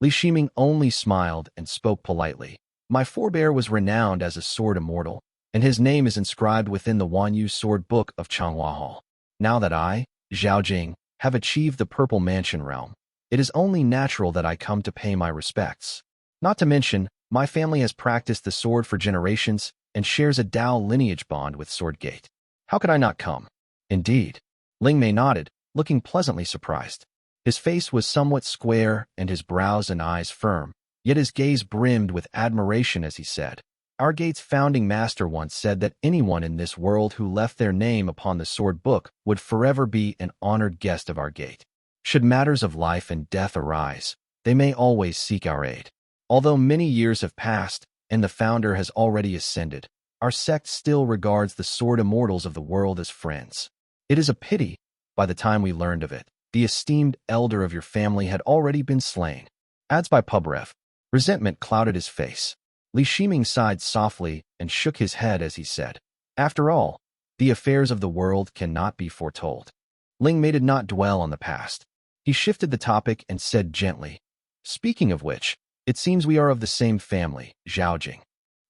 Li Shiming only smiled and spoke politely. "My forebear was renowned as a sword immortal, and his name is inscribed within the Wanyu sword book of Changhua Hall. Now that I, Zhaojing, have achieved the Purple Mansion realm, it is only natural that I come to pay my respects. Not to mention, my family has practiced the sword for generations and shares a Dao lineage bond with Swordgate. How could I not come?" "Indeed." Ling Mei nodded, looking pleasantly surprised. His face was somewhat square and his brows and eyes firm, yet his gaze brimmed with admiration as he said, "Our gate's founding master once said that anyone in this world who left their name upon the sword book would forever be an honored guest of our gate. Should matters of life and death arise, they may always seek our aid. Although many years have passed and the founder has already ascended, our sect still regards the sword immortals of the world as friends. It is a pity, by the time we learned of it, the esteemed elder of your family had already been slain." Adds by Pubrev. Resentment clouded his face. Li Shiming sighed softly and shook his head as he said, "After all, the affairs of the world cannot be foretold." Ling Mei did not dwell on the past. He shifted the topic and said gently, "Speaking of which, it seems we are of the same family, Zhaojing."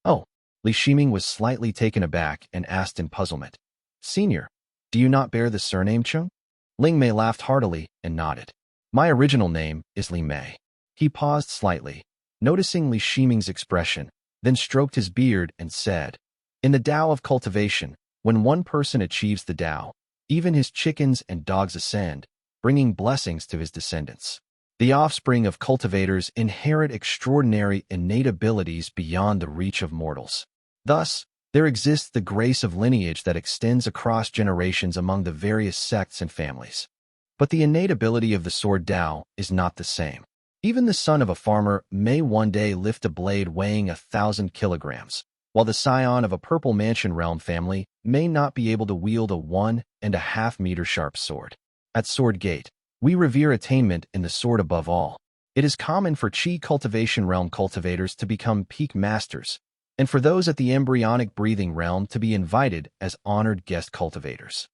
"Oh." Li Shiming was slightly taken aback and asked in puzzlement, "Senior, do you not bear the surname Cheng?" Ling Mei laughed heartily and nodded. "My original name is Li Mei." He paused slightly, noticing Li Shiming's expression, then stroked his beard and said, "In the Tao of cultivation, when one person achieves the Tao, even his chickens and dogs ascend, bringing blessings to his descendants. The offspring of cultivators inherit extraordinary innate abilities beyond the reach of mortals. Thus, there exists the grace of lineage that extends across generations among the various sects and families. But the innate ability of the sword Tao is not the same. Even the son of a farmer may one day lift a blade weighing 1,000 kilograms, while the scion of a Purple Mansion realm family may not be able to wield a 1.5-meter sharp sword. At Sword Gate, we revere attainment in the sword above all. It is common for Qi cultivation realm cultivators to become peak masters, and for those at the embryonic breathing realm to be invited as honored guest cultivators."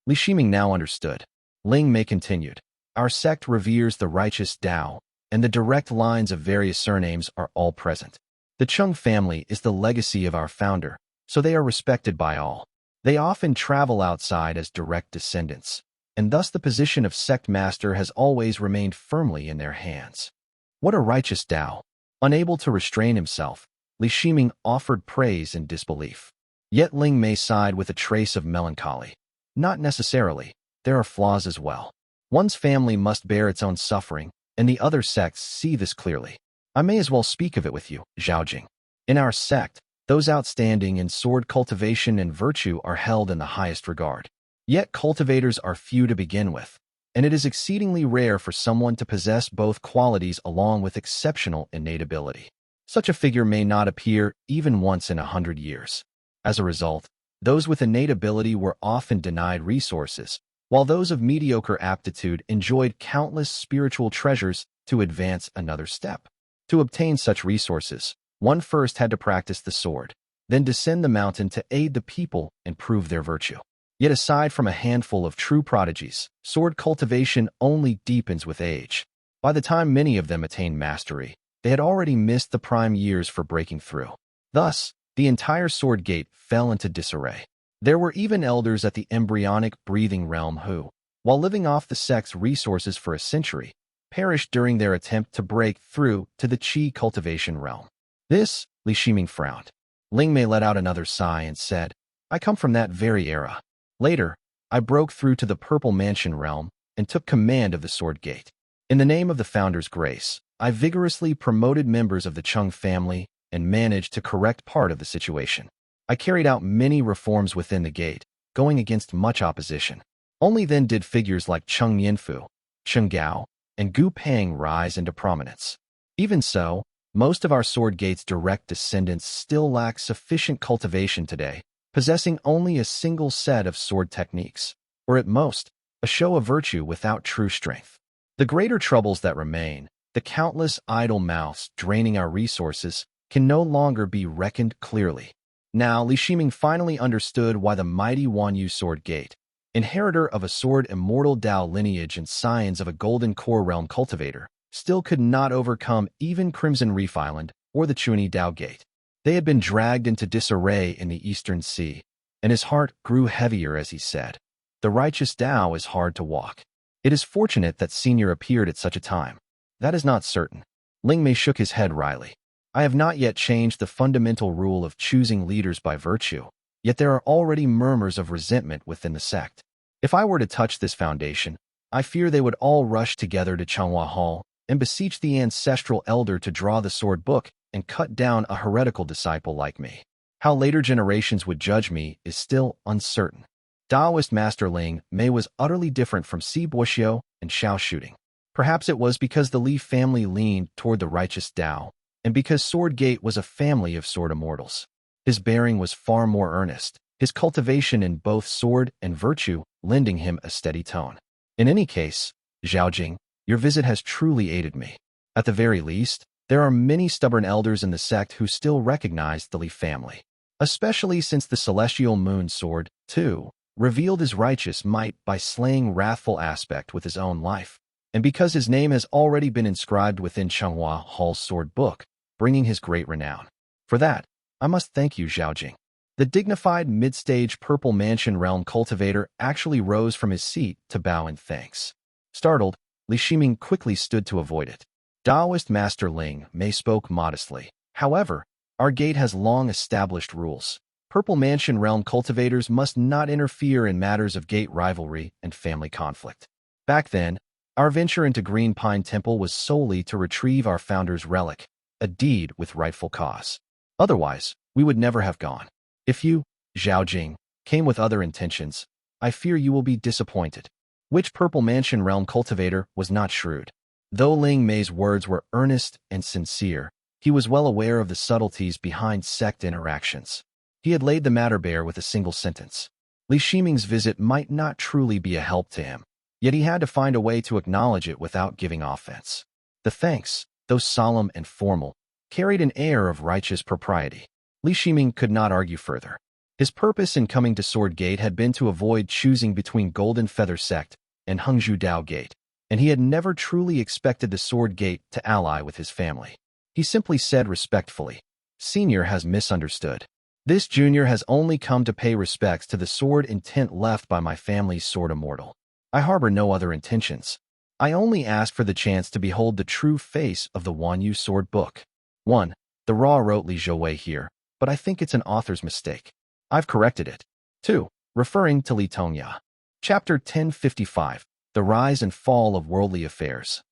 Li Shiming now understood. Ling Mei continued, "Our sect reveres the righteous Tao, and the direct lines of various surnames are all present. The Cheng family is the legacy of our founder, so they are respected by all. They often travel outside as direct descendants, and thus the position of sect master has always remained firmly in their hands." What a righteous Tao! Unable to restrain himself, Li Shiming offered praise in disbelief. Yet Ling Mei sighed with a trace of melancholy. "Not necessarily. There are flaws as well. One's family must bear its own suffering, and the other sects see this clearly. I may as well speak of it with you, Zhaojing. In our sect, Those outstanding in sword cultivation and virtue are held in the highest regard. Yet cultivators are few to begin with, and it is exceedingly rare for someone to possess both qualities along with exceptional innate ability. Such a figure may not appear even once in 100 years. As a result, those with innate ability were often denied resources, while those of mediocre aptitude enjoyed countless spiritual treasures to advance another step. To obtain such resources, one first had to practice the sword, then descend the mountain to aid the people and prove their virtue. Yet aside from a handful of true prodigies, sword cultivation only deepens with age. By the time many of them attained mastery, they had already missed the prime years for breaking through. Thus, the entire sword gate fell into disarray. There were even elders at the embryonic breathing realm who, while living off the sect's resources for a century, perished during their attempt to break through to the qi cultivation realm. This, Li Shiming frowned. Ling Mei let out another sigh and said, I come from that very era. Later, I broke through to the Purple Mansion realm and took command of the Sword Gate. In the name of the Founder's grace, I vigorously promoted members of the Cheng family and managed to correct part of the situation. I carried out many reforms within the gate, going against much opposition. Only then did figures like Cheng Yanfu, Cheng Gao, and Gu Peng rise into prominence. Even so, most of our Sword Gate's direct descendants still lack sufficient cultivation today, possessing only a single set of sword techniques, or at most, a show of virtue without true strength. The greater troubles that remain, the countless idle mouths draining our resources, can no longer be reckoned clearly. Now, Li Shiming finally understood why the mighty Wanyu Sword Gate, inheritor of a sword immortal Dao lineage and scions of a golden core realm cultivator, still could not overcome even Crimson Reef Island or the Chuani Dao Gate. They had been dragged into disarray in the Eastern Sea, and his heart grew heavier as he said, The righteous Dao is hard to walk. It is fortunate that Senior appeared at such a time. That is not certain. Ling Mei shook his head wryly. I have not yet changed the fundamental rule of choosing leaders by virtue, yet there are already murmurs of resentment within the sect. If I were to touch this foundation, I fear they would all rush together to Changhua Hall and beseech the ancestral elder to draw the sword book and cut down a heretical disciple like me. How later generations would judge me is still uncertain. Taoist Master Ling Mei was utterly different from Si Boxiu and Xiao Shooting. Perhaps it was because the Li family leaned toward the righteous Dao, and because Sword Gate was a family of sword immortals. His bearing was far more earnest, his cultivation in both sword and virtue lending him a steady tone. In any case, Zhaojing, your visit has truly aided me. At the very least, there are many stubborn elders in the sect who still recognize the Li family, especially since the celestial moon sword, too, revealed his righteous might by slaying wrathful aspect with his own life, and because his name has already been inscribed within Changhua Hall's sword book, bringing his great renown. For that, I must thank you, Zhaojing. The dignified mid-stage Purple Mansion realm cultivator actually rose from his seat to bow in thanks. Startled, Li Shiming quickly stood to avoid it. Taoist Master Ling Mei spoke modestly. However, our gate has long established rules. Purple Mansion realm cultivators must not interfere in matters of gate rivalry and family conflict. Back then, our venture into Green Pine Temple was solely to retrieve our founder's relic, a deed with rightful cause. Otherwise, we would never have gone. If you, Zhaojing, came with other intentions, I fear you will be disappointed. Which Purple Mansion realm cultivator was not shrewd? Though Ling Mei's words were earnest and sincere, he was well aware of the subtleties behind sect interactions. He had laid the matter bare with a single sentence. Li Shiming's visit might not truly be a help to him, yet he had to find a way to acknowledge it without giving offense. The thanks, though solemn and formal, carried an air of righteous propriety. Li Shiming could not argue further. His purpose in coming to Sword Gate had been to avoid choosing between Golden Feather Sect and Hengzhu Dao Gate, and he had never truly expected the Sword Gate to ally with his family. He simply said respectfully, Senior has misunderstood. This junior has only come to pay respects to the sword intent left by my family's sword immortal. I harbor no other intentions. I only ask for the chance to behold the true face of the Wanyu sword book. 1. The Raw wrote Li Zhouwei here, but I think it's an author's mistake. I've corrected it. 2. Referring to Li Tongya. Chapter 1055. The Rise and Fall of Worldly Affairs.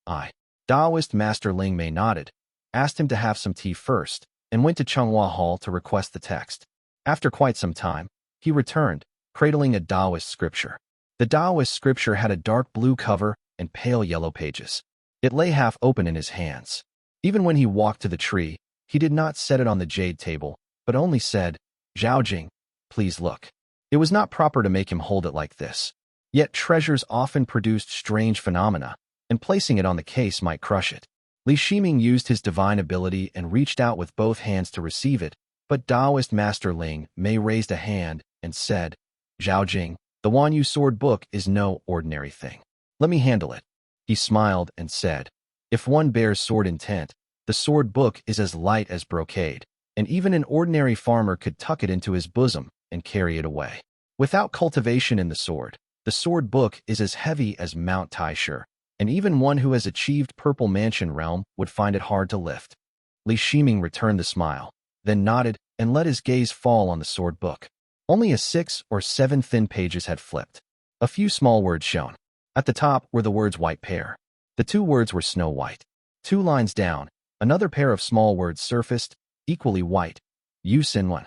Taoist Master Ling Mei nodded, asked him to have some tea first, and went to Changhua Hall to request the text. After quite some time, he returned, cradling a Taoist scripture. The Taoist scripture had a dark blue cover and pale yellow pages. It lay half open in his hands. Even when he walked to the tree, he did not set it on the jade table, but only said, "Zhao Jing, please look." It was not proper to make him hold it like this. Yet treasures often produced strange phenomena, and placing it on the case might crush it. Li Shiming used his divine ability and reached out with both hands to receive it, but Taoist Master Ling Mei raised a hand and said, "Zhao Jing, the Wanyu sword book is no ordinary thing. Let me handle it." He smiled and said, "If one bears sword intent, the sword book is as light as brocade, and even an ordinary farmer could tuck it into his bosom and carry it away. Without cultivation in the sword book is as heavy as Mount Taisher, and even one who has achieved Purple Mansion realm would find it hard to lift." Li Shiming returned the smile, then nodded and let his gaze fall on the sword book. Only a 6 or 7 thin pages had flipped. A few small words shone. At the top were the words white pear. The 2 words were snow white. 2 lines down, another pair of small words surfaced, equally white, Yu Sin Wan.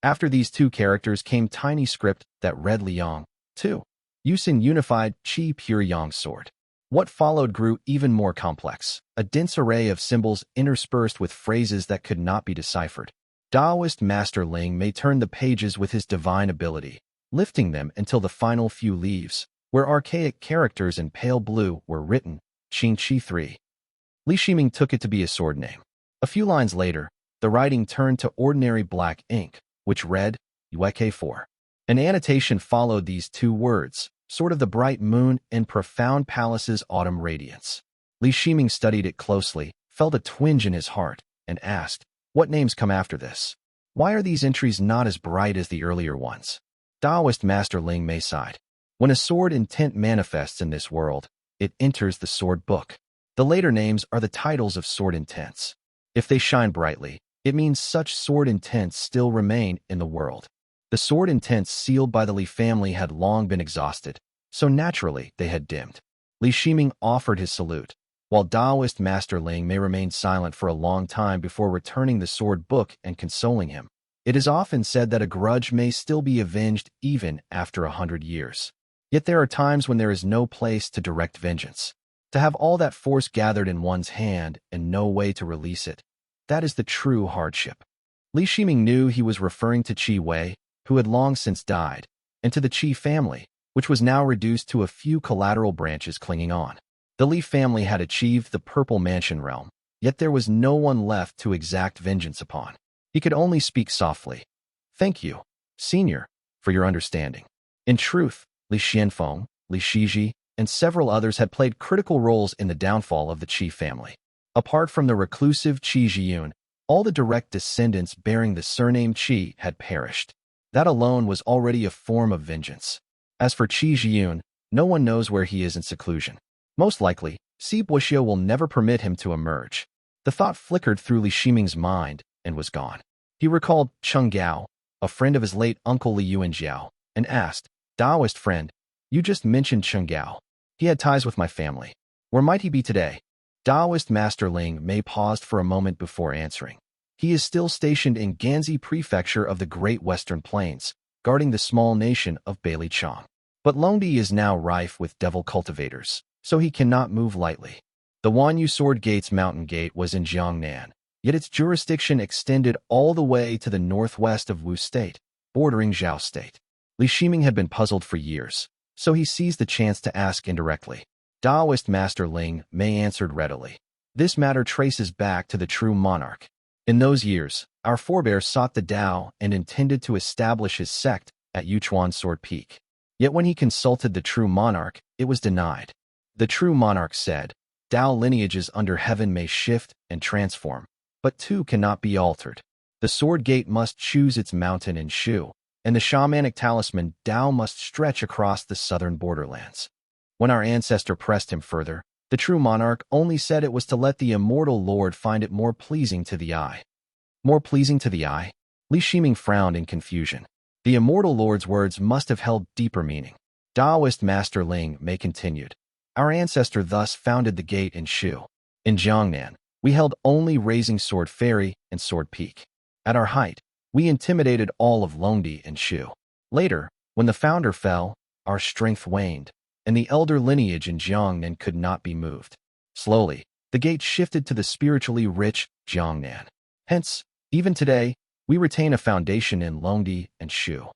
After these 2 characters came tiny script that read Liang, 2. Yusin unified Qi pure Yang sword. What followed grew even more complex, a dense array of symbols interspersed with phrases that could not be deciphered. Taoist Master Ling Mei turned the pages with his divine ability, lifting them until the final few leaves, where archaic characters in pale blue were written, Qingqi 3. Li Shiming took it to be a sword name. A few lines later, the writing turned to ordinary black ink, which read, Yueke 4. An annotation followed these 2 words, sort of the bright moon in profound palace's autumn radiance. Li Shiming studied it closely, felt a twinge in his heart, and asked, "What names come after this? Why are these entries not as bright as the earlier ones?" Taoist Master Ling Mei sighed. When a sword intent manifests in this world, it enters the sword book. The later names are the titles of sword intents. If they shine brightly, it means such sword intents still remain in the world. The sword intents sealed by the Li family had long been exhausted, so naturally they had dimmed. Li Shiming offered his salute, while Taoist Master Ling Mei remained silent for a long time before returning the sword book and consoling him. It is often said that a grudge may still be avenged even after 100 years. Yet there are times when there is no place to direct vengeance. To have all that force gathered in one's hand and no way to release it, that is the true hardship. Li Shiming knew he was referring to Qi Wei, who had long since died, and to the Qi family, which was now reduced to a few collateral branches clinging on. The Li family had achieved the Purple Mansion realm, yet there was no one left to exact vengeance upon. He could only speak softly. "Thank you, Senior, for your understanding." In truth, Li Xianfeng, Li Shiji, and several others had played critical roles in the downfall of the Qi family. Apart from the reclusive Qi Zhiyun, all the direct descendants bearing the surname Qi had perished. That alone was already a form of vengeance. As for Qi Zhiyun, no one knows where he is in seclusion. Most likely, Si Buxiu will never permit him to emerge. The thought flickered through Li Shiming's mind and was gone. He recalled Chengxiao, a friend of his late uncle Li Yuanjiao, and asked, "Taoist friend, you just mentioned Chengxiao. He had ties with my family. Where might he be today?" Taoist Master Ling Mei paused for a moment before answering. He is still stationed in Ganzi Prefecture of the Great Western Plains, guarding the small nation of Baileichang. But Longdi is now rife with devil cultivators, so he cannot move lightly. The Wanyu Sword Gate's mountain gate was in Jiangnan, yet its jurisdiction extended all the way to the northwest of Wu State, bordering Zhao State. Li Shiming had been puzzled for years, so he seized the chance to ask indirectly. Taoist Master Ling Mei answered readily. "This matter traces back to the true monarch. In those years, our forebear sought the Tao and intended to establish his sect at Yuchuan Sword Peak. Yet when he consulted the true monarch, it was denied. The true monarch said, 'Tao lineages under heaven may shift and transform, but 2 cannot be altered. The sword gate must choose its mountain and Shu, and the shamanic talisman Tao must stretch across the southern borderlands.' When our ancestor pressed him further, the true monarch only said it was to let the immortal lord find it more pleasing to the eye." More pleasing to the eye? Li Shiming frowned in confusion. The immortal lord's words must have held deeper meaning. Taoist Master Ling Mei continued. "Our ancestor thus founded the gate in Shu. In Jiangnan, We held only Raising Sword Ferry and Sword Peak. At our height, we intimidated all of Longdi and Shu. Later, when the founder fell, our strength waned, and the elder lineage in Jiangnan could not be moved. Slowly, the gate shifted to the spiritually rich Jiangnan. Hence, even today, we retain a foundation in Longdi and Shu.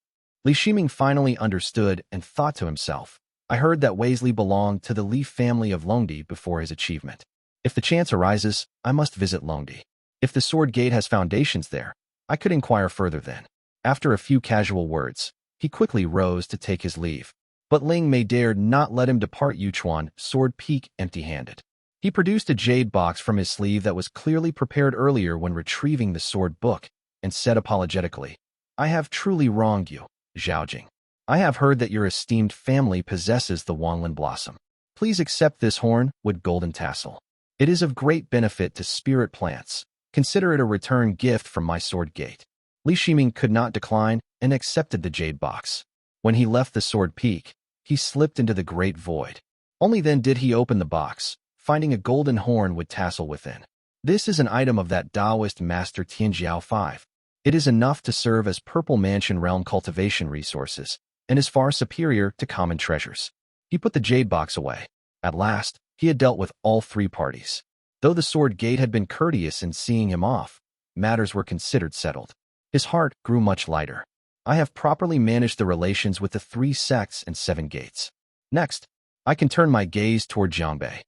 Li Shiming finally understood and thought to himself, I heard that Wesley belonged to the Li family of Longdi before his achievement. If the chance arises, I must visit Longdi. If the sword gate has foundations there, I could inquire further then. After a few casual words, he quickly rose to take his leave. But Ling Mei dared not let him depart Yuchuan Sword Peak empty-handed. He produced a jade box from his sleeve that was clearly prepared earlier when retrieving the sword book, and said apologetically, I have truly wronged you, Zhaojing. I have heard that your esteemed family possesses the Wanlin blossom. Please accept this horn with golden tassel. It is of great benefit to spirit plants. Consider it a return gift from my sword gate. Li Shiming could not decline and accepted the jade box. When he left the sword peak, he slipped into the great void. Only then did he open the box, finding a golden horn with tassel within. This is an item of that Taoist master Tianjiao 5. It is enough to serve as Purple Mansion realm cultivation resources, and is far superior to common treasures. He put the jade box away. At last, he had dealt with all three parties. Though the sword gate had been courteous in seeing him off, matters were considered settled. His heart grew much lighter. I have properly managed the relations with the 3 sects and 7 gates. Next, I can turn my gaze toward Jiangbei.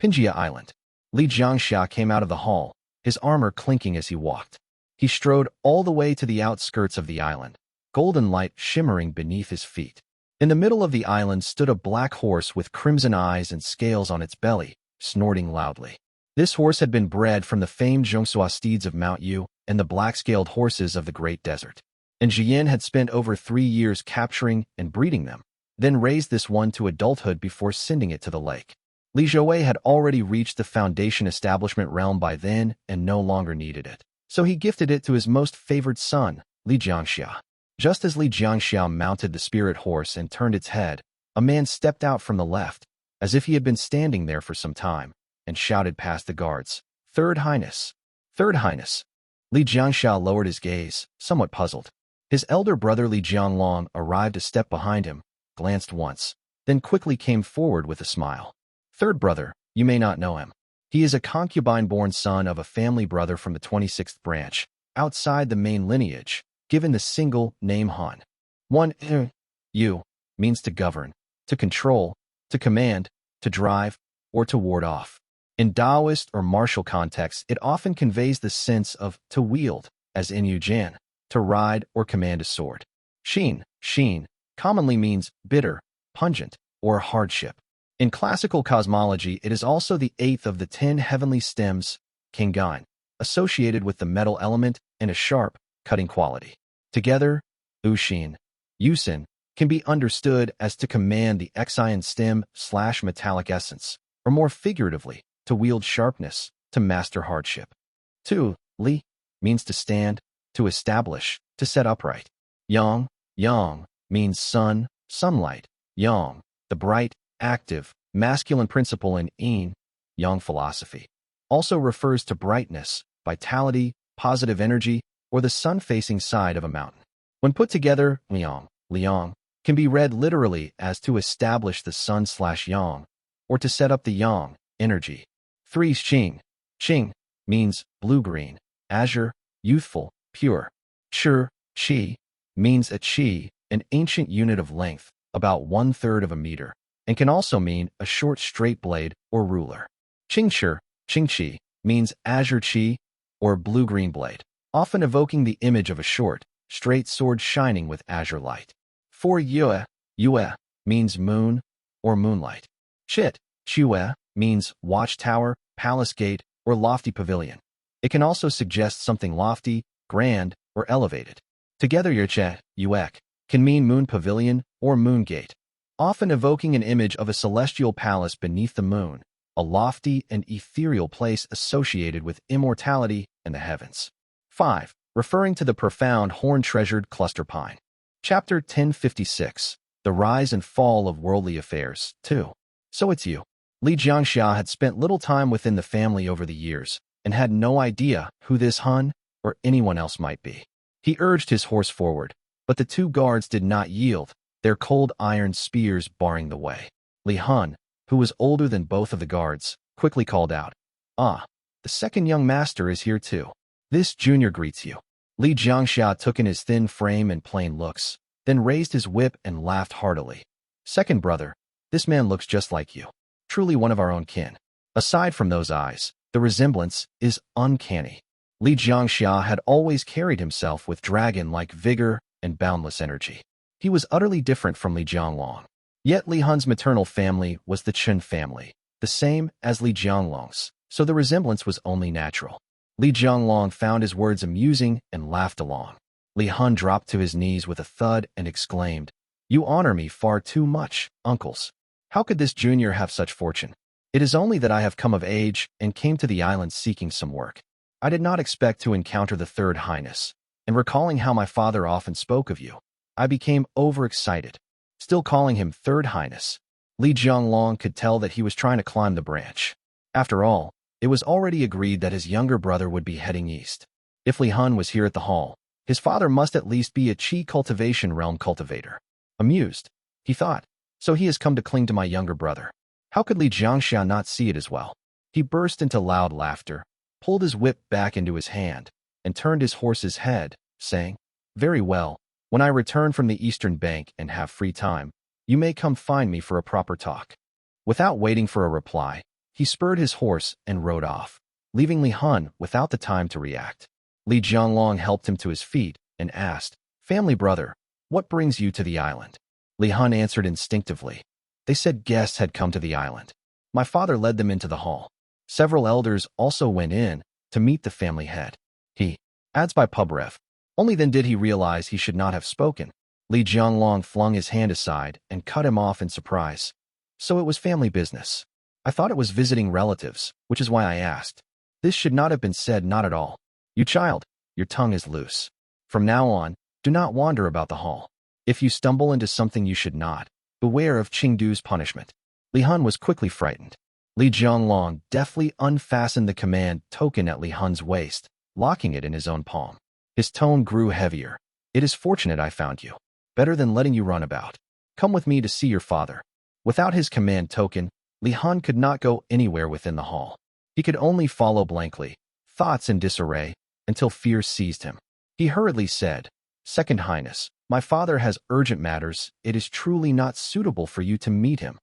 Pinjia Island. Li Jiangxia came out of the hall, his armor clinking as he walked. He strode all the way to the outskirts of the island, golden light shimmering beneath his feet. In the middle of the island stood a black horse with crimson eyes and scales on its belly, snorting loudly. This horse had been bred from the famed Zhongxua steeds of Mount Yu and the black-scaled horses of the Great Desert. And Jian had spent over 3 years capturing and breeding them, then raised this one to adulthood before sending it to the lake. Li Zhouwei had already reached the foundation establishment realm by then and no longer needed it. So he gifted it to his most favored son, Li Jiangxia. Just as Li Jiangxia mounted the spirit horse and turned its head, a man stepped out from the left, as if he had been standing there for some time, and shouted past the guards, Third Highness. Third Highness. Li Jiangxia lowered his gaze, somewhat puzzled. His elder brother Li Jianglong arrived a step behind him, glanced once, then quickly came forward with a smile. Third brother, you may not know him. He is a concubine-born son of a family brother from the 26th branch, outside the main lineage, given the single name Han. One, Yu, means to govern, to control, to command, to drive, or to ward off. In Taoist or martial contexts, it often conveys the sense of to wield, as in Yu Jian, to ride or command a sword. Xin, commonly means bitter, pungent, or hardship. In classical cosmology, it is also the 8th of the 10 heavenly stems, Kingan, associated with the metal element and a sharp, cutting quality. Together, Uxin, Yusin, can be understood as to command the Xian stem/metallic essence, or more figuratively, to wield sharpness, to master hardship. 2. Li means to stand, to establish, to set upright. Yang means sun, sunlight. Yang, the bright, active, masculine principle in Yin, Yang philosophy. Also refers to brightness, vitality, positive energy, or the sun-facing side of a mountain. When put together, Liang, can be read literally as to establish the sun/yang, or to set up the yang, energy. 3. Qing means blue-green, azure, youthful, pure. Qi means a qi, an ancient unit of length, about 1/3 of a meter, and can also mean a short straight blade or ruler. Qingqi, means azure qi, or blue-green blade, often evoking the image of a short, straight sword shining with azure light. 4. Yue means moon or moonlight. Chue means watchtower, palace gate, or lofty pavilion. It can also suggest something lofty, grand, or elevated. Together Yuek can mean moon pavilion or moon gate, often evoking an image of a celestial palace beneath the moon, a lofty and ethereal place associated with immortality and the heavens. 5. Referring to the profound horn-treasured cluster pine. Chapter 1056, The Rise and Fall of Worldly Affairs, 2. So it's you. Li Jiangxia had spent little time within the family over the years and had no idea who this Hun or anyone else might be. He urged his horse forward, but the two guards did not yield, their cold iron spears barring the way. Li Hun, who was older than both of the guards, quickly called out, "Ah, the second young master is here too. This junior greets you." Li Jiangxia took in his thin frame and plain looks, then raised his whip and laughed heartily. "Second brother, this man looks just like you. Truly one of our own kin. Aside from those eyes, the resemblance is uncanny." Li Jiangxia had always carried himself with dragon-like vigor and boundless energy. He was utterly different from Li Jianglong. Yet Li Hun's maternal family was the Chen family, the same as Li Jianglong's, so the resemblance was only natural. Li Jianglong found his words amusing and laughed along. Li Hun dropped to his knees with a thud and exclaimed, "You honor me far too much, uncles. How could this junior have such fortune? It is only that I have come of age and came to the island seeking some work. I did not expect to encounter the third highness, and recalling how my father often spoke of you, I became overexcited." Still calling him third highness, Li Jianglong could tell that he was trying to climb the branch. After all, it was already agreed that his younger brother would be heading east. If Li Hun was here at the hall, his father must at least be a Qi cultivation realm cultivator. Amused, he thought, so he has come to cling to my younger brother. How could Li Jiangxia not see it as well? He burst into loud laughter, pulled his whip back into his hand, and turned his horse's head, saying, "Very well, when I return from the eastern bank and have free time, you may come find me for a proper talk." Without waiting for a reply, he spurred his horse and rode off, leaving Li Hun without the time to react. Li Jianglong helped him to his feet and asked, "Family brother, what brings you to the island?" Li Hun answered instinctively, "They said guests had come to the island. My father led them into the hall. Several elders also went in to meet the family head. He adds by pub ref. Only then did he realize he should not have spoken." Li Jianglong flung his hand aside and cut him off in surprise. "So it was family business. I thought it was visiting relatives, which is why I asked. This should not have been said, not at all. You child, your tongue is loose. From now on, do not wander about the hall. If you stumble into something you should not, beware of Chengdu's punishment." Li Hun was quickly frightened. Li Jianglong deftly unfastened the command token at Li Hun's waist, locking it in his own palm. His tone grew heavier. "It is fortunate I found you. Better than letting you run about. Come with me to see your father." Without his command token, Li Hun could not go anywhere within the hall. He could only follow blankly, thoughts in disarray, until fear seized him. He hurriedly said, "Second Highness, my father has urgent matters. It is truly not suitable for you to meet him."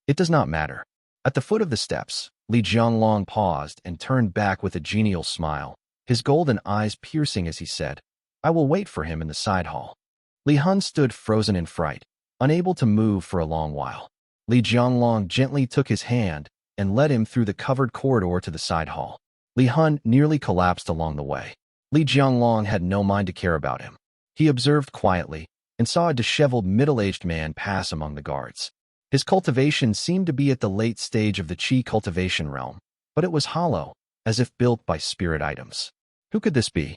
"It does not matter." At the foot of the steps, Li Jianglong paused and turned back with a genial smile, his golden eyes piercing as he said, "I will wait for him in the side hall." Li Hun stood frozen in fright, unable to move for a long while. Li Jianglong gently took his hand and led him through the covered corridor to the side hall. Li Hun nearly collapsed along the way. Li Jianglong had no mind to care about him. He observed quietly and saw a disheveled middle-aged man pass among the guards. His cultivation seemed to be at the late stage of the Qi cultivation realm, but it was hollow, as if built by spirit items. Who could this be?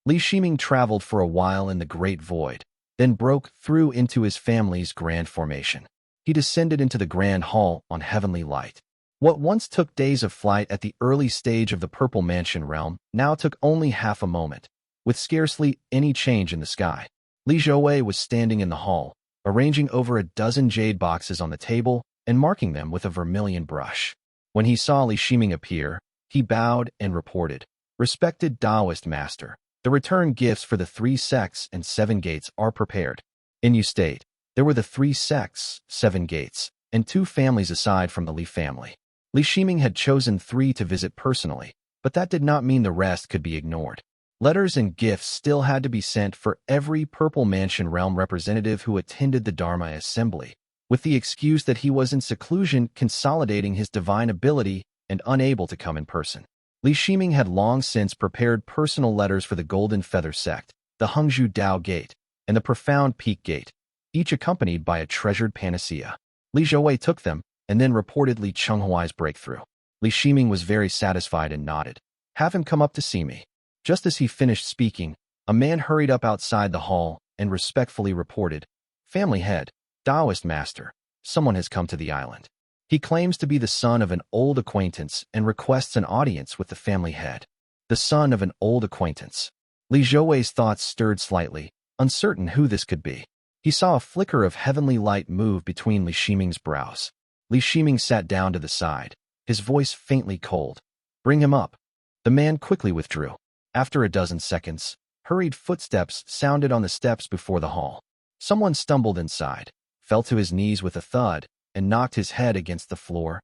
Li Shiming traveled for a while in the great void, then broke through into his family's grand formation. He descended into the grand hall on heavenly light. What once took days of flight at the early stage of the Purple Mansion realm now took only half a moment, with scarcely any change in the sky. Li Zhouwei was standing in the hall, arranging over a dozen jade boxes on the table and marking them with a vermilion brush. When he saw Li Shiming appear, he bowed and reported, "Respected Taoist master, the return gifts for the 3 sects and 7 gates are prepared." In Yu State, there were the 3 sects, 7 gates, and 2 families aside from the Li family. Li Shiming had chosen 3 to visit personally, but that did not mean the rest could be ignored. Letters and gifts still had to be sent for every Purple Mansion realm representative who attended the Dharma assembly, with the excuse that he was in seclusion consolidating his divine ability and unable to come in person. Li Shiming had long since prepared personal letters for the Golden Feather Sect, the Hengzhu Dao Gate, and the Profound Peak Gate, each accompanied by a treasured panacea. Li Zhouwei took them and then reported Li Chenghuai's breakthrough. Li Shiming was very satisfied and nodded. "Have him come up to see me." Just as he finished speaking, a man hurried up outside the hall and respectfully reported, "Family head, Taoist master, someone has come to the island." He claims to be the son of an old acquaintance and requests an audience with the family head. The son of an old acquaintance. Li Zhouwei's thoughts stirred slightly, uncertain who this could be. He saw a flicker of heavenly light move between Li Shiming's brows. Li Shiming sat down to the side, his voice faintly cold. "Bring him up." The man quickly withdrew. After a dozen seconds, hurried footsteps sounded on the steps before the hall. Someone stumbled inside, fell to his knees with a thud, and knocked his head against the floor,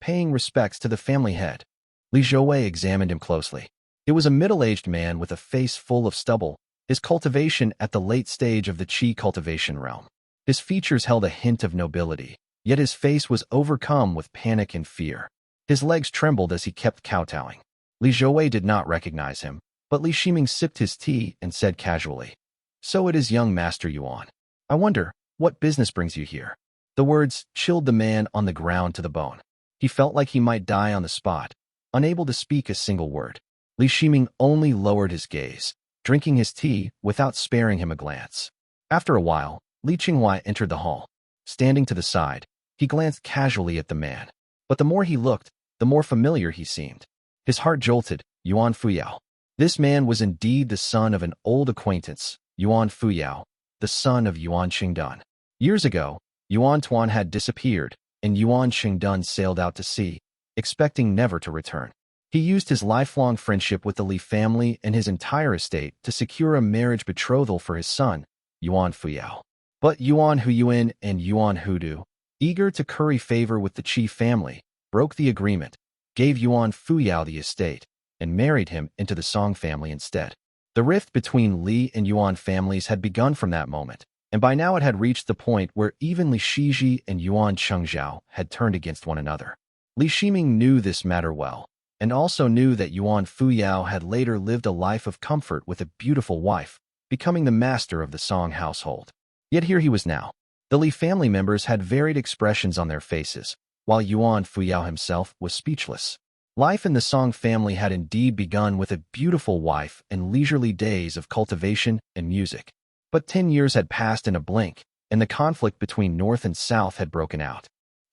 paying respects to the family head. Li Zhouwei examined him closely. It was a middle-aged man with a face full of stubble, his cultivation at the late stage of the Qi cultivation realm. His features held a hint of nobility, yet his face was overcome with panic and fear. His legs trembled as he kept kowtowing. Li Zhouwei did not recognize him, but Li Shiming sipped his tea and said casually, "So it is young Master Yuan. I wonder, what business brings you here?" The words chilled the man on the ground to the bone. He felt like he might die on the spot, unable to speak a single word. Li Shiming only lowered his gaze, drinking his tea without sparing him a glance. After a while, Li Qinghua entered the hall. Standing to the side, he glanced casually at the man. But the more he looked, the more familiar he seemed. His heart jolted. Yuan Fuyao. This man was indeed the son of an old acquaintance, Yuan Fuyao, the son of Yuan Qingdun. Years ago, Yuan Tuan had disappeared, and Yuan Qingdun sailed out to sea, expecting never to return. He used his lifelong friendship with the Li family and his entire estate to secure a marriage betrothal for his son, Yuan Fuyao. But Yuan Huyuan and Yuan Hudu, eager to curry favor with the Qi family, broke the agreement, gave Yuan Fuyao the estate, and married him into the Song family instead. The rift between Li and Yuan families had begun from that moment, and by now it had reached the point where even Li Shiji and Yuan Chongzhou had turned against one another. Li Shiming knew this matter well, and also knew that Yuan Fuyao had later lived a life of comfort with a beautiful wife, becoming the master of the Song household. Yet here he was now. The Li family members had varied expressions on their faces, while Yuan Fuyao himself was speechless. Life in the Song family had indeed begun with a beautiful wife and leisurely days of cultivation and music. But 10 years had passed in a blink, and the conflict between North and South had broken out.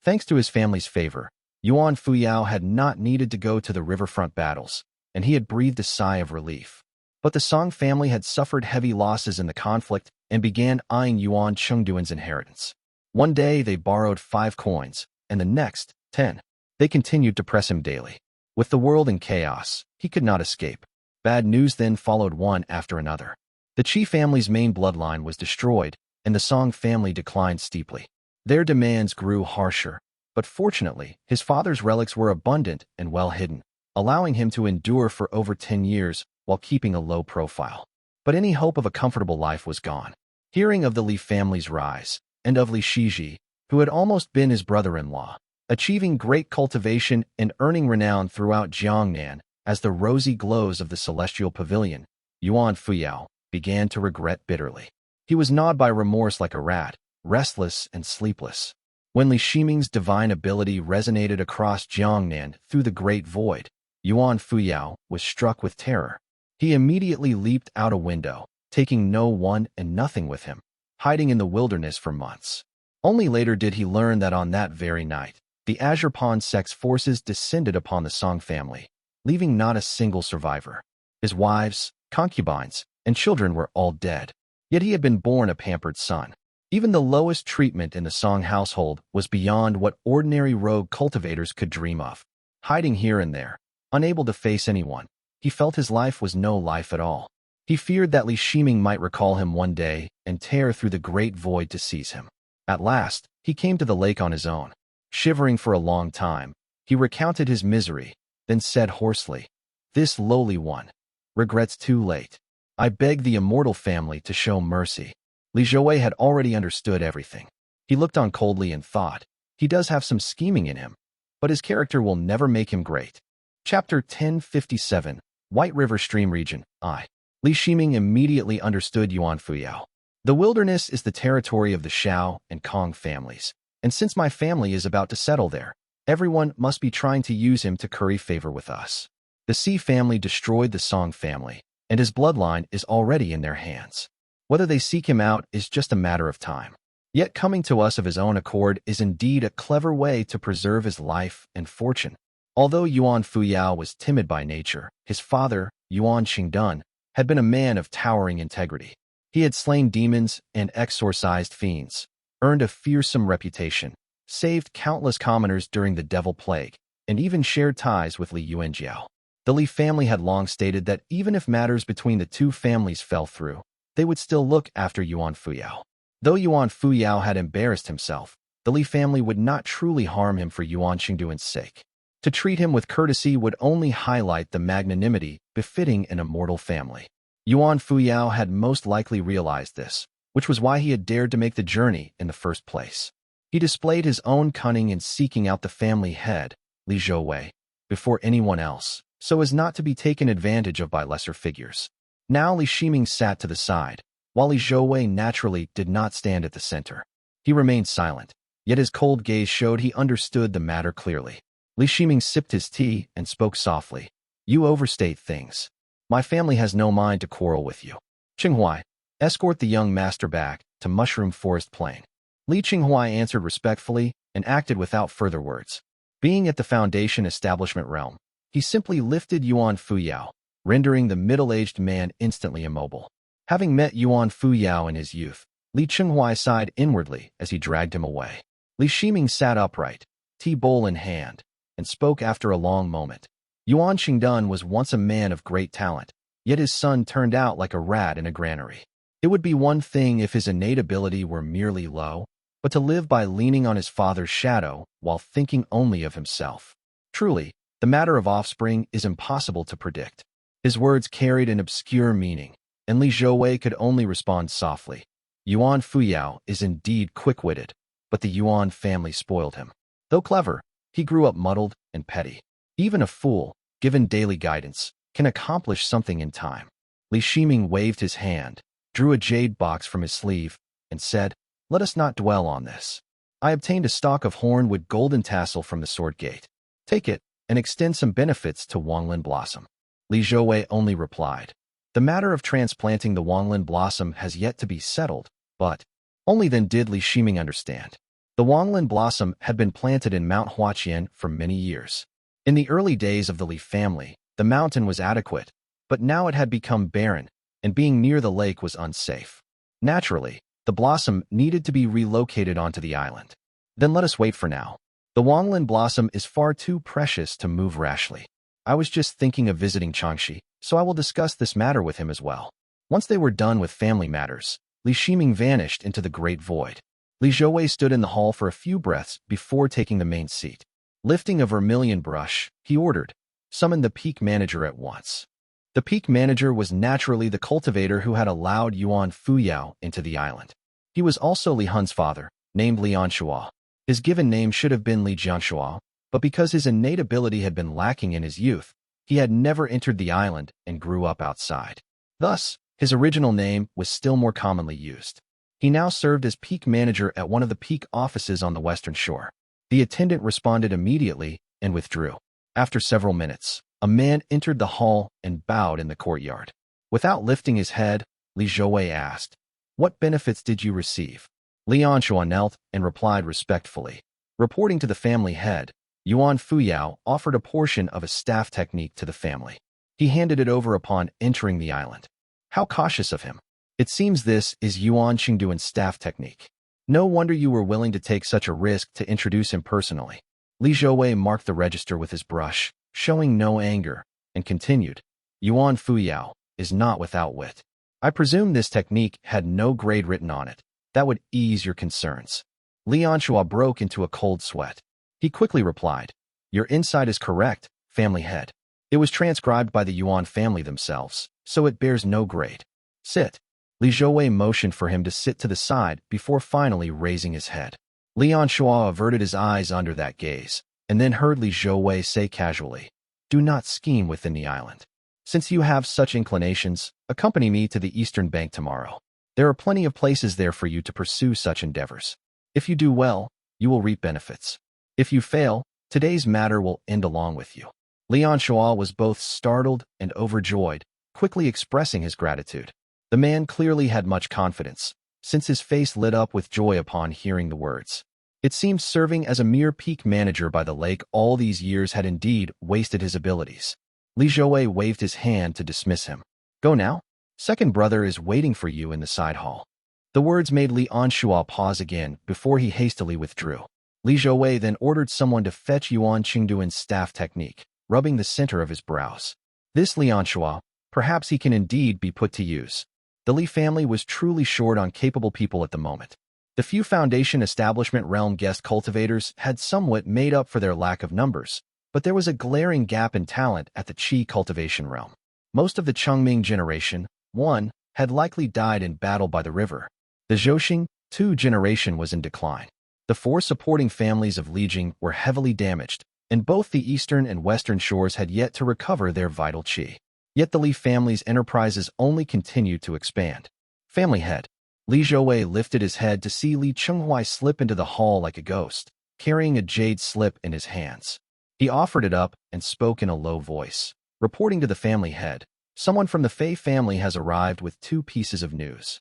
Thanks to his family's favor, Yuan Fuyao had not needed to go to the riverfront battles, and he had breathed a sigh of relief. But the Song family had suffered heavy losses in the conflict and began eyeing Yuan Chengduan's inheritance. One day they borrowed 5 coins, and the next, 10. They continued to press him daily. With the world in chaos, he could not escape. Bad news then followed one after another. The Qi family's main bloodline was destroyed, and the Song family declined steeply. Their demands grew harsher, but fortunately, his father's relics were abundant and well hidden, allowing him to endure for over 10 years while keeping a low profile. But any hope of a comfortable life was gone. Hearing of the Li family's rise, and of Li Shiji, who had almost been his brother-in-law, achieving great cultivation and earning renown throughout Jiangnan as the rosy glows of the celestial pavilion, Yuan Fuyao began to regret bitterly. He was gnawed by remorse like a rat, restless and sleepless. When Li Shiming's divine ability resonated across Jiangnan through the great void, Yuan Fuyao was struck with terror. He immediately leaped out a window, taking no one and nothing with him, hiding in the wilderness for months. Only later did he learn that on that very night, the Azure Pond sect's forces descended upon the Song family, leaving not a single survivor. His wives, concubines, and children were all dead. Yet he had been born a pampered son. Even the lowest treatment in the Song household was beyond what ordinary rogue cultivators could dream of. Hiding here and there, unable to face anyone, he felt his life was no life at all. He feared that Li Shiming might recall him one day and tear through the great void to seize him. At last, he came to the lake on his own. Shivering for a long time, he recounted his misery, then said hoarsely, "This lowly one regrets too late. I beg the Immortal family to show mercy." Li Zhouwei had already understood everything. He looked on coldly and thought, he does have some scheming in him, but his character will never make him great. Chapter 1057, White River Stream Region, I. Li Shiming immediately understood Yuan Fuyao. The wilderness is the territory of the Shao and Kong families, and since my family is about to settle there, everyone must be trying to use him to curry favor with us. The Si family destroyed the Song family, and his bloodline is already in their hands. Whether they seek him out is just a matter of time. Yet coming to us of his own accord is indeed a clever way to preserve his life and fortune. Although Yuan Fuyao was timid by nature, his father, Yuan Qingdun, had been a man of towering integrity. He had slain demons and exorcised fiends, earned a fearsome reputation, saved countless commoners during the Devil Plague, and even shared ties with Li Yuanjiao. The Li family had long stated that even if matters between the two families fell through, they would still look after Yuan Fuyao. Though Yuan Fuyao had embarrassed himself, the Li family would not truly harm him for Yuan Qingduan's sake. To treat him with courtesy would only highlight the magnanimity befitting an immortal family. Yuan Fuyao had most likely realized this, which was why he had dared to make the journey in the first place. He displayed his own cunning in seeking out the family head, Li Zhouwei, before anyone else, so as not to be taken advantage of by lesser figures. Now Li Shiming sat to the side, while Li Zhouwei naturally did not stand at the center. He remained silent, yet his cold gaze showed he understood the matter clearly. Li Shiming sipped his tea and spoke softly. You overstate things. My family has no mind to quarrel with you. Qinghuai, escort the young master back to Mushroom Forest Plain. Li Qinghuai answered respectfully and acted without further words. Being at the Foundation establishment realm, he simply lifted Yuan Fuyao, rendering the middle-aged man instantly immobile. Having met Yuan Fuyao in his youth, Li Qinghuai sighed inwardly as he dragged him away. Li Shiming sat upright, tea bowl in hand, and spoke after a long moment. Yuan Qingdun was once a man of great talent, yet his son turned out like a rat in a granary. It would be one thing if his innate ability were merely low, but to live by leaning on his father's shadow while thinking only of himself. Truly, the matter of offspring is impossible to predict. His words carried an obscure meaning, and Li Zhouwei could only respond softly. Yuan Fuyao is indeed quick-witted, but the Yuan family spoiled him. Though clever, he grew up muddled and petty. Even a fool, given daily guidance, can accomplish something in time. Li Shiming waved his hand, drew a jade box from his sleeve, and said, Let us not dwell on this. I obtained a stalk of hornwood golden tassel from the Sword Gate. Take it, and extend some benefits to Wanglin Blossom. Li Zhouwei only replied, The matter of transplanting the Wanglin Blossom has yet to be settled, but only then did Li Shiming understand. The Wanglin Blossom had been planted in Mount Huaqian for many years. In the early days of the Li family, the mountain was adequate, but now it had become barren, and being near the lake was unsafe. Naturally, the blossom needed to be relocated onto the island. Then let us wait for now. The Wanglin Blossom is far too precious to move rashly. I was just thinking of visiting Changxi, so I will discuss this matter with him as well. Once they were done with family matters, Li Shiming vanished into the great void. Li Zhouwei stood in the hall for a few breaths before taking the main seat. Lifting a vermilion brush, he ordered, Summon the peak manager at once. The peak manager was naturally the cultivator who had allowed Yuan Fuyao into the island. He was also Li Hun's father, named Li Anshua. His given name should have been Li Jianshua, but because his innate ability had been lacking in his youth, he had never entered the island and grew up outside. Thus, his original name was still more commonly used. He now served as peak manager at one of the peak offices on the western shore. The attendant responded immediately and withdrew. After several minutes, a man entered the hall and bowed in the courtyard. Without lifting his head, Li Zhouwei asked, What benefits did you receive? Li Anshua knelt and replied respectfully. Reporting to the family head, Yuan Fuyao offered a portion of a staff technique to the family. He handed it over upon entering the island. How cautious of him. It seems this is Yuan Qingduan's staff technique. No wonder you were willing to take such a risk to introduce him personally. Li Zhouwei marked the register with his brush, showing no anger, and continued, Yuan Fuyao is not without wit. I presume this technique had no grade written on it. That would ease your concerns. Li Anshua broke into a cold sweat. He quickly replied, Your insight is correct, family head. It was transcribed by the Yuan family themselves, so it bears no grade. Sit. Li Zhouwei motioned for him to sit to the side before finally raising his head. Li Anshua averted his eyes under that gaze, and then heard Li Zhouwei say casually, Do not scheme within the island. Since you have such inclinations, accompany me to the Eastern Bank tomorrow. There are plenty of places there for you to pursue such endeavors. If you do well, you will reap benefits. If you fail, today's matter will end along with you. Li Anshua was both startled and overjoyed, quickly expressing his gratitude. The man clearly had much confidence, since his face lit up with joy upon hearing the words. It seemed serving as a mere peak manager by the lake all these years had indeed wasted his abilities. Li Zhouwei waved his hand to dismiss him. Go now. Second brother is waiting for you in the side hall. The words made Li Anshua pause again before he hastily withdrew. Li Zhouwei then ordered someone to fetch Yuan Qingduan's staff technique, rubbing the center of his brows. This Li Anshua, perhaps he can indeed be put to use. The Li family was truly short on capable people at the moment. The few Foundation Establishment realm guest cultivators had somewhat made up for their lack of numbers, but there was a glaring gap in talent at the Qi cultivation realm. Most of the Chengming generation, 1, had likely died in battle by the river. The Zhouxing, 2 generation was in decline. The 4 supporting families of Lijing were heavily damaged, and both the eastern and western shores had yet to recover their vital Qi. Yet the Li family's enterprises only continued to expand. Family head. Li Zhouwei lifted his head to see Li Chenghuai slip into the hall like a ghost, carrying a jade slip in his hands. He offered it up and spoke in a low voice. Reporting to the family head, someone from the Fei family has arrived with 2 pieces of news.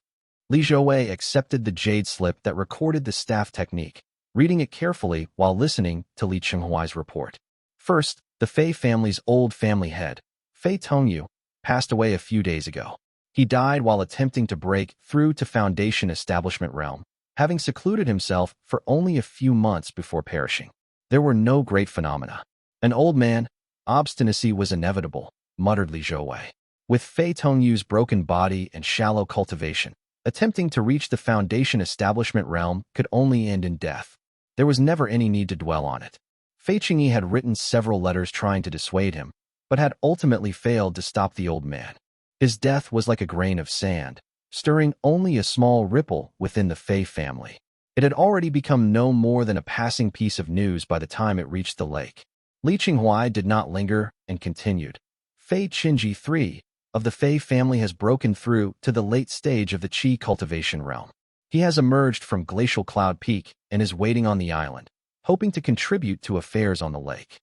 Li Zhouwei accepted the jade slip that recorded the staff technique, reading it carefully while listening to Li Chenghuai's report. First, the Fei family's old family head, Fei Tongyu, passed away a few days ago. He died while attempting to break through to Foundation Establishment realm, having secluded himself for only a few months before perishing. There were no great phenomena. An old man, obstinacy was inevitable, muttered Li Zhouwei. With Fei Tongyu's broken body and shallow cultivation, attempting to reach the Foundation Establishment realm could only end in death. There was never any need to dwell on it. Fei Qingyi had written several letters trying to dissuade him, but had ultimately failed to stop the old man. His death was like a grain of sand, stirring only a small ripple within the Fei family. It had already become no more than a passing piece of news by the time it reached the lake. Li Qinghuai did not linger and continued. Fei Qingyi III of the Fei family has broken through to the late stage of the Qi cultivation realm. He has emerged from Glacial Cloud Peak and is waiting on the island, hoping to contribute to affairs on the lake.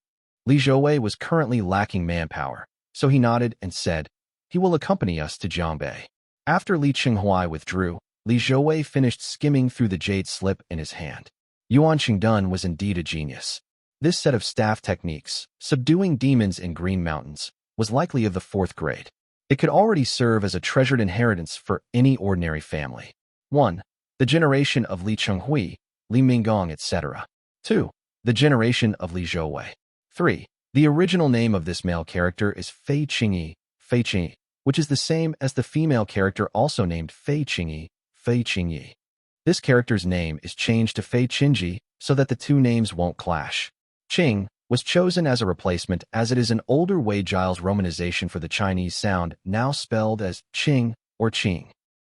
Li Zhouwei was currently lacking manpower, so he nodded and said, he will accompany us to Jiangbei. After Li Qinghuai withdrew, Li Zhouwei finished skimming through the jade slip in his hand. Yuan Qingdun was indeed a genius. This set of staff techniques, subduing demons in Green Mountains, was likely of the 4th grade. It could already serve as a treasured inheritance for any ordinary family. 1. The generation of Li Chenghui, Li Minggong, etc. 2. The generation of Li Zhouwei. 3. The original name of this male character is Fei Qingyi, which is the same as the female character also named Fei Qingyi. This character's name is changed to Fei Qingyi so that the 2 names won't clash. Qing was chosen as a replacement as it is an older Wei Giles romanization for the Chinese sound, now spelled as Qing or Qing.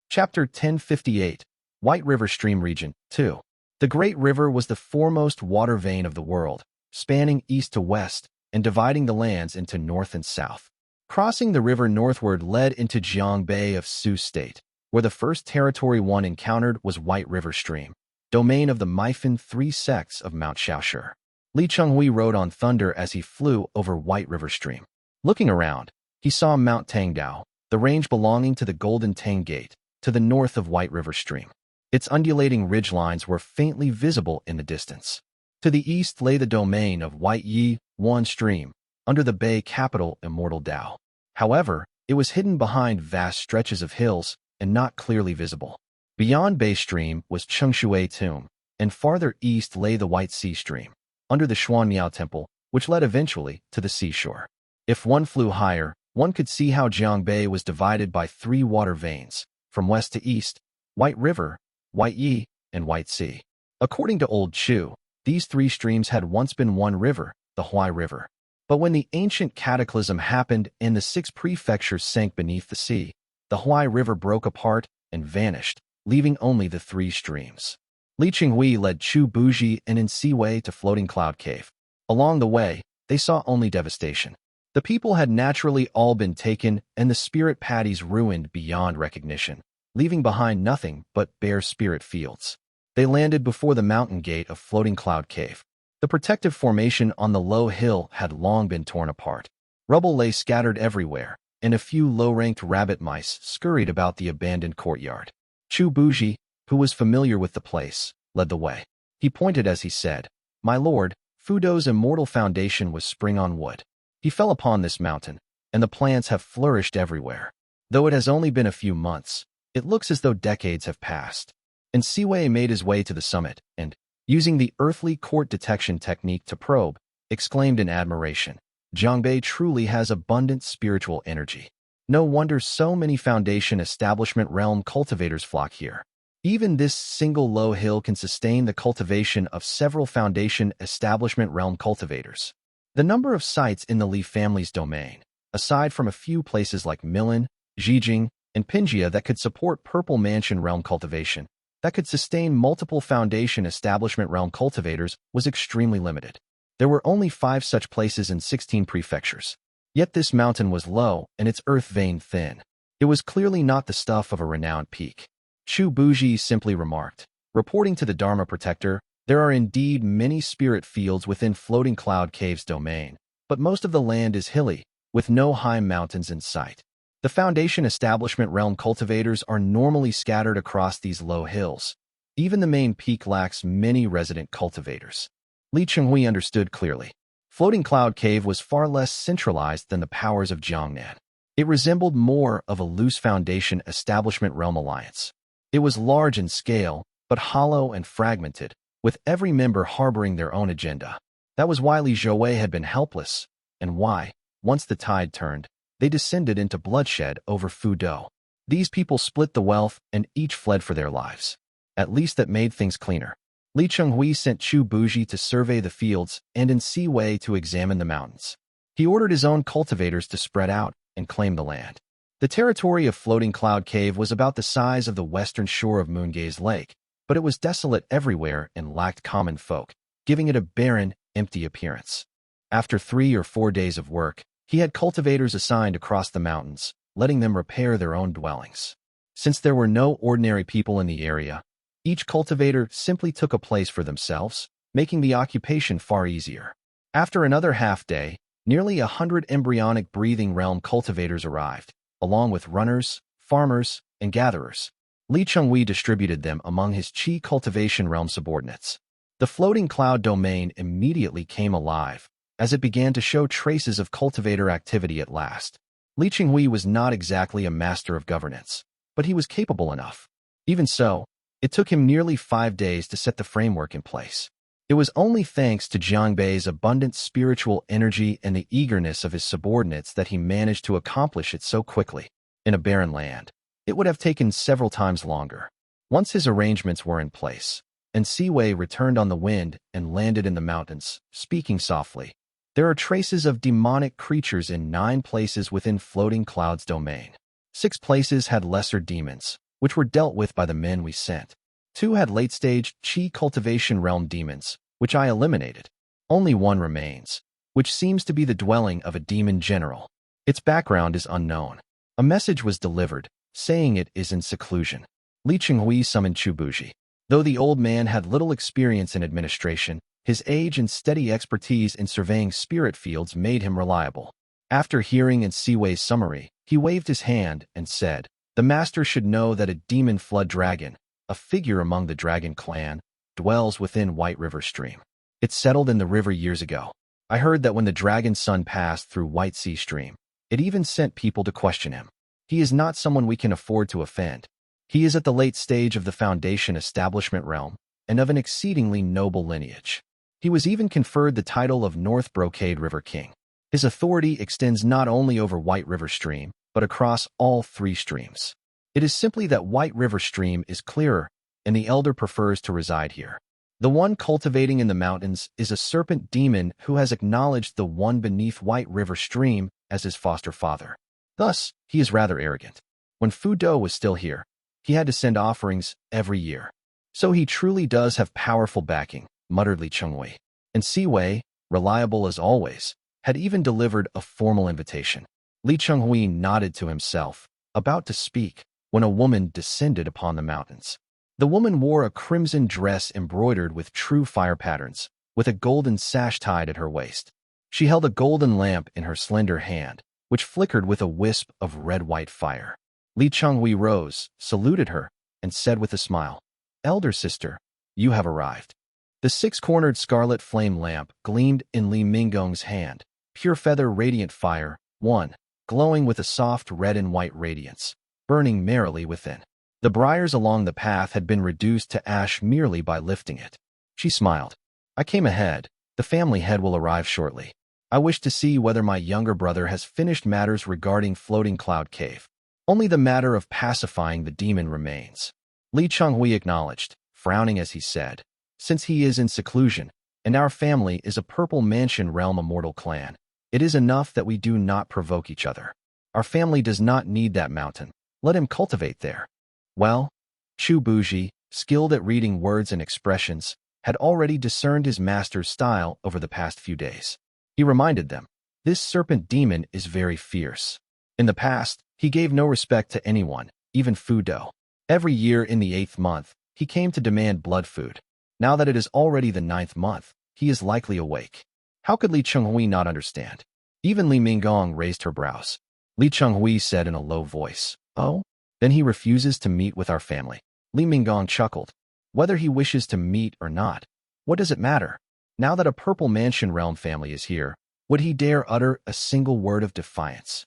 Chapter 1058, White River Stream Region, 2. The Great River was the foremost water vein of the world, spanning east to west and dividing the lands into north and south. Crossing the river northward led into Jiangbei of Su State, where the first territory one encountered was White River Stream, domain of the Mifan 3 sects of Mount Shaoshi. Li Chenghui rode on thunder as he flew over White River Stream. Looking around, he saw Mount Tangdao, the range belonging to the Golden Tang Gate, to the north of White River Stream. Its undulating ridgelines were faintly visible in the distance. To the east lay the domain of White Yi Wan Stream, under the bay capital Immortal Dao. However, it was hidden behind vast stretches of hills and not clearly visible. Beyond Bay Stream was Chongzhou Tomb, and farther east lay the White Sea Stream, under the Xuanmiao Temple, which led eventually to the seashore. If one flew higher, one could see how Jiangbei was divided by 3 water veins, from west to east, White River, White Yi, and White Sea. According to Old Chu, these 3 streams had once been one river, the Hui River. But when the ancient cataclysm happened and the 6 prefectures sank beneath the sea, the Hui River broke apart and vanished, leaving only the 3 streams. Li Qinghui led Chu Buji and Insiwei to Floating Cloud Cave. Along the way, they saw only devastation. The people had naturally all been taken and the spirit patties ruined beyond recognition, leaving behind nothing but bare spirit fields. They landed before the mountain gate of Floating Cloud Cave. The protective formation on the low hill had long been torn apart. Rubble lay scattered everywhere, and a few low-ranked rabbit mice scurried about the abandoned courtyard. Chu Buji, who was familiar with the place, led the way. He pointed as he said, "My lord, Fudo's immortal foundation was spring on wood. He fell upon this mountain, and the plants have flourished everywhere. Though it has only been a few months, it looks as though decades have passed." And Siwei made his way to the summit and, using the earthly court detection technique to probe, exclaimed in admiration, "Zhangbei truly has abundant spiritual energy. No wonder so many Foundation Establishment Realm cultivators flock here. Even this single low hill can sustain the cultivation of several Foundation Establishment Realm cultivators." The number of sites in the Li family's domain, aside from a few places like Milan, Zhejiang, and Pinjia that could support Purple Mansion Realm cultivation, that could sustain multiple Foundation Establishment Realm cultivators, was extremely limited. There were only 5 such places in 16 prefectures. Yet this mountain was low and its earth vein thin. It was clearly not the stuff of a renowned peak. Chu Buji simply remarked, reporting to the Dharma Protector, "There are indeed many spirit fields within Floating Cloud Cave's domain, but most of the land is hilly, with no high mountains in sight. The Foundation Establishment Realm cultivators are normally scattered across these low hills. Even the main peak lacks many resident cultivators." Li Chenghui understood clearly. Floating Cloud Cave was far less centralized than the powers of Jiangnan. It resembled more of a loose Foundation Establishment Realm alliance. It was large in scale, but hollow and fragmented, with every member harboring their own agenda. That was why Li Zhouwei had been helpless, and why, once the tide turned, they descended into bloodshed over Fudo. These people split the wealth and each fled for their lives. At least that made things cleaner. Li Chenghui sent Chu Buji to survey the fields and in Siwei to examine the mountains. He ordered his own cultivators to spread out and claim the land. The territory of Floating Cloud Cave was about the size of the western shore of Moongaze Lake, but it was desolate everywhere and lacked common folk, giving it a barren, empty appearance. After 3 or 4 days of work, he had cultivators assigned across the mountains, letting them repair their own dwellings. Since there were no ordinary people in the area, each cultivator simply took a place for themselves, making the occupation far easier. After another half-day, nearly 100 embryonic breathing realm cultivators arrived, along with runners, farmers, and gatherers. Li Chenghui distributed them among his Qi cultivation realm subordinates. The floating cloud domain immediately came alive, as it began to show traces of cultivator activity at last. Li Chenghui was not exactly a master of governance, but he was capable enough. Even so, it took him nearly 5 days to set the framework in place. It was only thanks to Zhangbei's abundant spiritual energy and the eagerness of his subordinates that he managed to accomplish it so quickly. In a barren land, it would have taken several times longer. Once his arrangements were in place, and Siwei returned on the wind and landed in the mountains, speaking softly, "There are traces of demonic creatures in 9 places within Floating Cloud's domain. 6 places had lesser demons, which were dealt with by the men we sent. 2 had late-stage Qi cultivation realm demons, which I eliminated. Only 1 remains, which seems to be the dwelling of a demon general. Its background is unknown. A message was delivered, saying it is in seclusion." Li Chenghui summoned Chu Buji. Though the old man had little experience in administration, his age and steady expertise in surveying spirit fields made him reliable. After hearing in Siwei's summary, he waved his hand and said, "The master should know that a demon flood dragon, a figure among the dragon clan, dwells within White River Stream. It settled in the river years ago. I heard that when the dragon's son passed through White Sea Stream, it even sent people to question him. He is not someone we can afford to offend. He is at the late stage of the Foundation Establishment Realm, and of an exceedingly noble lineage. He was even conferred the title of North Brocade River King. His authority extends not only over White River Stream, but across all 3 streams. It is simply that White River Stream is clearer, and the elder prefers to reside here. The one cultivating in the mountains is a serpent demon who has acknowledged the one beneath White River Stream as his foster father. Thus, he is rather arrogant. When Fudo was still here, he had to send offerings every year. So he truly does have powerful backing," muttered Li Chenghui. And Siwei, reliable as always, had even delivered a formal invitation. Li Chenghui nodded to himself, about to speak, when a woman descended upon the mountains. The woman wore a crimson dress embroidered with true fire patterns, with a golden sash tied at her waist. She held a golden lamp in her slender hand, which flickered with a wisp of red-white fire. Li Chenghui rose, saluted her, and said with a smile, elder sister, you have arrived. The six-cornered scarlet flame lamp gleamed in Li Minggong's hand, pure feather radiant fire, one, glowing with a soft red and white radiance, burning merrily within. The briars along the path had been reduced to ash merely by lifting it. She smiled. I came ahead. The family head will arrive shortly. I wish to see whether my younger brother has finished matters regarding Floating Cloud Cave. Only the matter of pacifying the demon remains. Li Chonghui acknowledged, frowning as he said, since he is in seclusion, and our family is a Purple Mansion Realm Immortal clan, it is enough that we do not provoke each other. Our family does not need that mountain. Let him cultivate there. Well, Chu Buji, skilled at reading words and expressions, had already discerned his master's style over the past few days. He reminded them, this serpent demon is very fierce. In the past, he gave no respect to anyone, even Fudo. Every year in the 8th month, he came to demand blood food. Now that it is already the 9th month, he is likely awake. How could Li Chonghui not understand? Even Li Minggong raised her brows. Li Chonghui said in a low voice, oh? Then he refuses to meet with our family. Li Minggong chuckled. Whether he wishes to meet or not, what does it matter? Now that a Purple Mansion Realm family is here, would he dare utter a single word of defiance?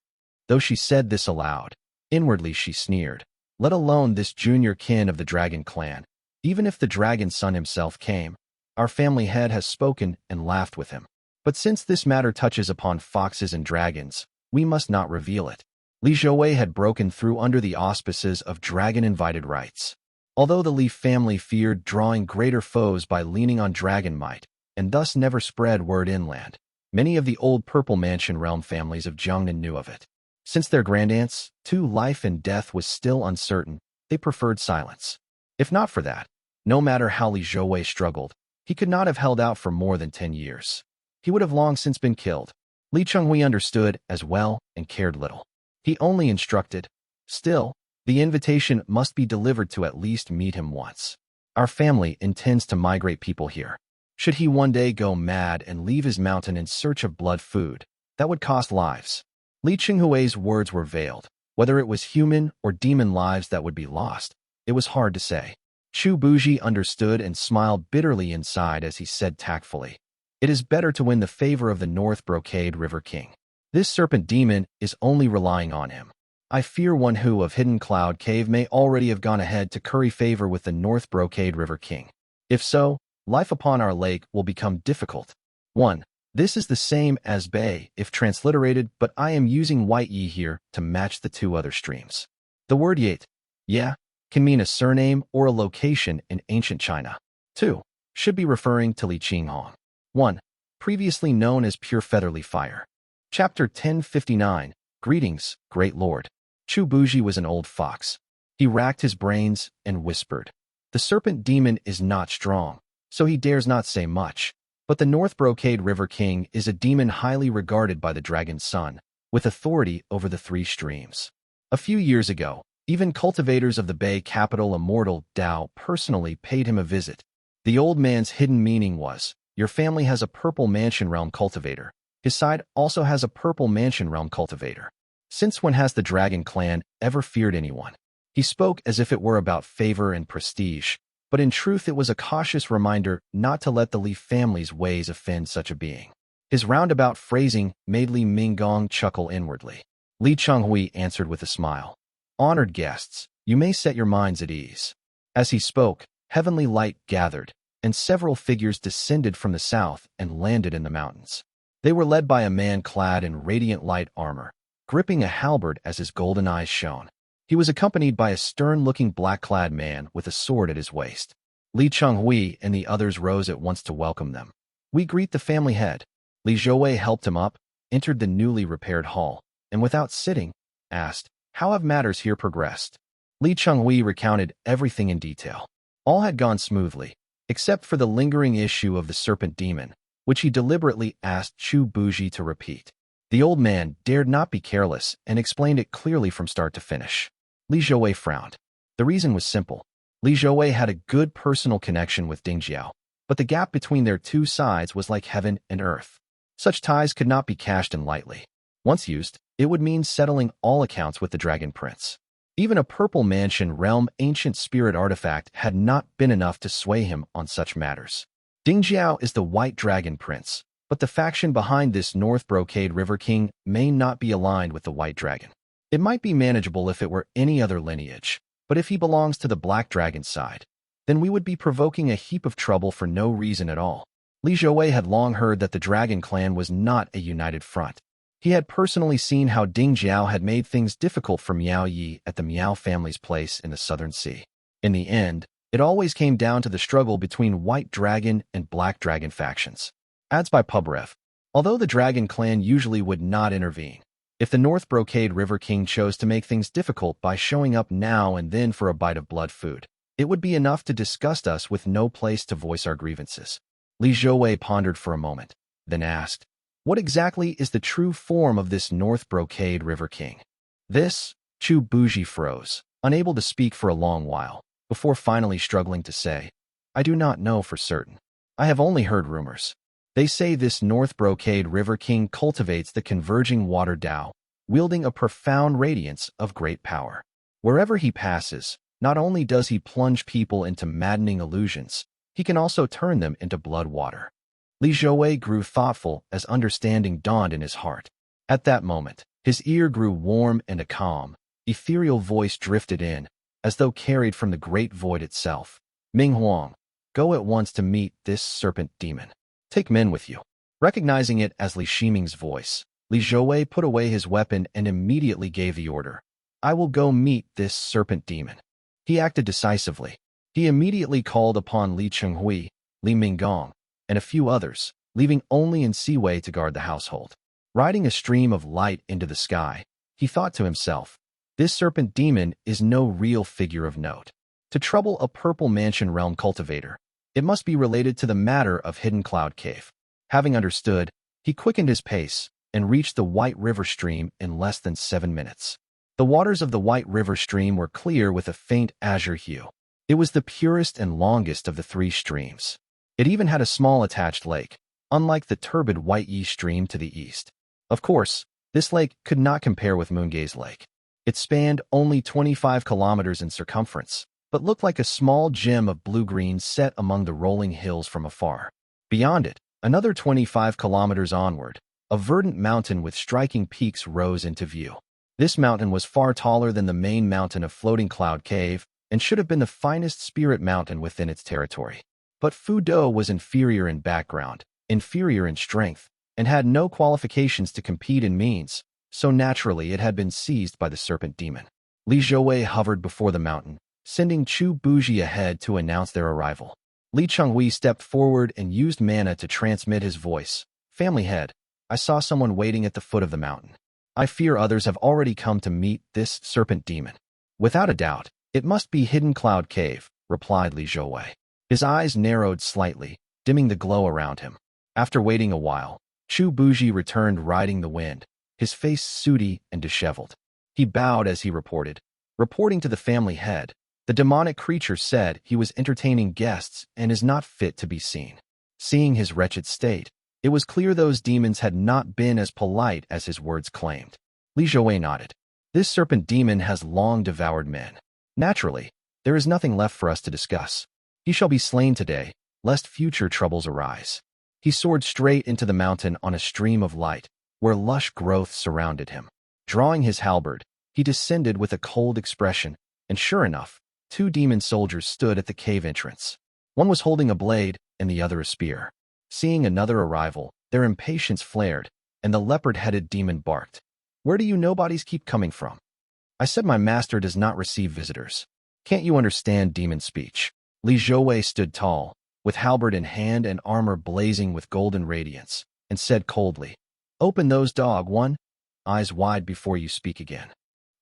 Though she said this aloud, inwardly she sneered. Let alone this junior kin of the Dragon clan. Even if the Dragon Son himself came, our family head has spoken and laughed with him. But since this matter touches upon foxes and dragons, we must not reveal it. Li Zhouwei had broken through under the auspices of dragon-invited rites. Although the Li family feared drawing greater foes by leaning on dragon might, and thus never spread word inland, many of the old Purple Mansion Realm families of Jiangnan knew of it. Since their grandaunt's, too, life and death was still uncertain, they preferred silence. If not for that, no matter how Li Zhouwei struggled, he could not have held out for more than 10 years. He would have long since been killed. Li Chonghui understood as well and cared little. He only instructed. Still, the invitation must be delivered to at least meet him once. Our family intends to migrate people here. Should he one day go mad and leave his mountain in search of blood food, that would cost lives. Li Chonghui's words were veiled. Whether it was human or demon lives that would be lost, it was hard to say. Chu Buji understood and smiled bitterly inside as he said tactfully, it is better to win the favor of the North Brocade River King. This serpent demon is only relying on him. I fear Wenhu of Hidden Cloud Cave may already have gone ahead to curry favor with the North Brocade River King. If so, life upon our lake will become difficult. 1. This is the same as Bay if transliterated, but I am using White Yi here to match the two other streams. The word Yate, yeah, can mean a surname or a location in ancient China. 2. Should be referring to Li Qinghong. 1. Previously known as Pure Featherly Fire. Chapter 1059. Greetings, Great Lord. Chu Buji was an old fox. He racked his brains and whispered. The serpent demon is not strong, so he dares not say much. But the North Brocade River King is a demon highly regarded by the Dragon Son, with authority over the 3 streams. A few years ago, even cultivators of the Bay capital Immortal Dao personally paid him a visit. The old man's hidden meaning was, your family has a Purple Mansion Realm cultivator. His side also has a Purple Mansion Realm cultivator. Since when has the Dragon clan ever feared anyone? He spoke as if it were about favor and prestige, but in truth it was a cautious reminder not to let the Li family's ways offend such a being. His roundabout phrasing made Li Minggong chuckle inwardly. Li Chonghui answered with a smile. Honored guests, you may set your minds at ease. As he spoke, heavenly light gathered, and several figures descended from the south and landed in the mountains. They were led by a man clad in radiant light armor, gripping a halberd as his golden eyes shone. He was accompanied by a stern-looking black-clad man with a sword at his waist. Li Chonghui and the others rose at once to welcome them. We greet the family head. Li Zhouwei helped him up, entered the newly repaired hall, and without sitting, asked, how have matters here progressed? Li Chonghui recounted everything in detail. All had gone smoothly, except for the lingering issue of the serpent demon, which he deliberately asked Chu Buji to repeat. The old man dared not be careless and explained it clearly from start to finish. Li Zhouwei frowned. The reason was simple. Li Zhouwei had a good personal connection with Dingjiao, but the gap between their two sides was like heaven and earth. Such ties could not be cashed in lightly. Once used, it would mean settling all accounts with the Dragon Prince. Even a purple mansion realm ancient spirit artifact had not been enough to sway him on such matters. Changxiao is the White Dragon Prince, but the faction behind this North Brocade River King may not be aligned with the White Dragon. It might be manageable if it were any other lineage, but if he belongs to the Black Dragon side, then we would be provoking a heap of trouble for no reason at all. Li Zhouwei had long heard that the Dragon Clan was not a united front. He had personally seen how Ding Jiao had made things difficult for Miao Yi at the Miao family's place in the Southern Sea. In the end, it always came down to the struggle between White Dragon and Black Dragon factions. Adds by PubRef. Although the Dragon Clan usually would not intervene, if the North Brocade River King chose to make things difficult by showing up now and then for a bite of blood food, it would be enough to disgust us with no place to voice our grievances. Li Zhouwei pondered for a moment, then asked, "What exactly is the true form of this North Brocade River King?" This, Chu Buji froze, unable to speak for a long while, before finally struggling to say, "I do not know for certain. I have only heard rumors. They say this North Brocade River King cultivates the converging water Tao, wielding a profound radiance of great power. Wherever he passes, not only does he plunge people into maddening illusions, he can also turn them into blood water." Li Zhouwei grew thoughtful as understanding dawned in his heart. At that moment, his ear grew warm and a calm, ethereal voice drifted in, as though carried from the great void itself. "Ming Huang, go at once to meet this serpent demon. Take men with you." Recognizing it as Li Shiming's voice, Li Zhouwei put away his weapon and immediately gave the order, "I will go meet this serpent demon." He acted decisively. He immediately called upon Li Chenghui, Li Minggong, and a few others, leaving only in Siwei to guard the household. Riding a stream of light into the sky, he thought to himself, this serpent demon is no real figure of note. To trouble a purple mansion realm cultivator, it must be related to the matter of Hidden Cloud Cave. Having understood, he quickened his pace and reached the White River Stream in less than 7 minutes. The waters of the White River Stream were clear with a faint azure hue. It was the purest and longest of the 3 streams. It even had a small attached lake, unlike the turbid White Yi Stream to the east. Of course, this lake could not compare with Moongaze Lake. It spanned only 25 kilometers in circumference, but looked like a small gem of blue-green set among the rolling hills from afar. Beyond it, another 25 kilometers onward, a verdant mountain with striking peaks rose into view. This mountain was far taller than the main mountain of Floating Cloud Cave and should have been the finest spirit mountain within its territory. But Fudo was inferior in background, inferior in strength, and had no qualifications to compete in means, so naturally it had been seized by the serpent demon. Li Zhouwei hovered before the mountain, sending Chu Buji ahead to announce their arrival. Li Chenghui stepped forward and used mana to transmit his voice. "Family head, I saw someone waiting at the foot of the mountain. I fear others have already come to meet this serpent demon." "Without a doubt, it must be Hidden Cloud Cave," replied Li Zhouwei. His eyes narrowed slightly, dimming the glow around him. After waiting a while, Chu Buji returned riding the wind, his face sooty and disheveled. He bowed as he reported. Reporting to the family head, the demonic creature said he was entertaining guests and is not fit to be seen. Seeing his wretched state, it was clear those demons had not been as polite as his words claimed. Li Zhouwei nodded. "This serpent demon has long devoured men. Naturally, there is nothing left for us to discuss. He shall be slain today, lest future troubles arise." He soared straight into the mountain on a stream of light, where lush growth surrounded him. Drawing his halberd, he descended with a cold expression, and sure enough, 2 demon soldiers stood at the cave entrance. One was holding a blade, and the other a spear. Seeing another arrival, their impatience flared, and the leopard-headed demon barked. "Where do you nobodies keep coming from? I said my master does not receive visitors. Can't you understand demon speech?" Li Zhouwei stood tall, with halberd in hand and armor blazing with golden radiance, and said coldly, "Open those dog one, eyes wide before you speak again."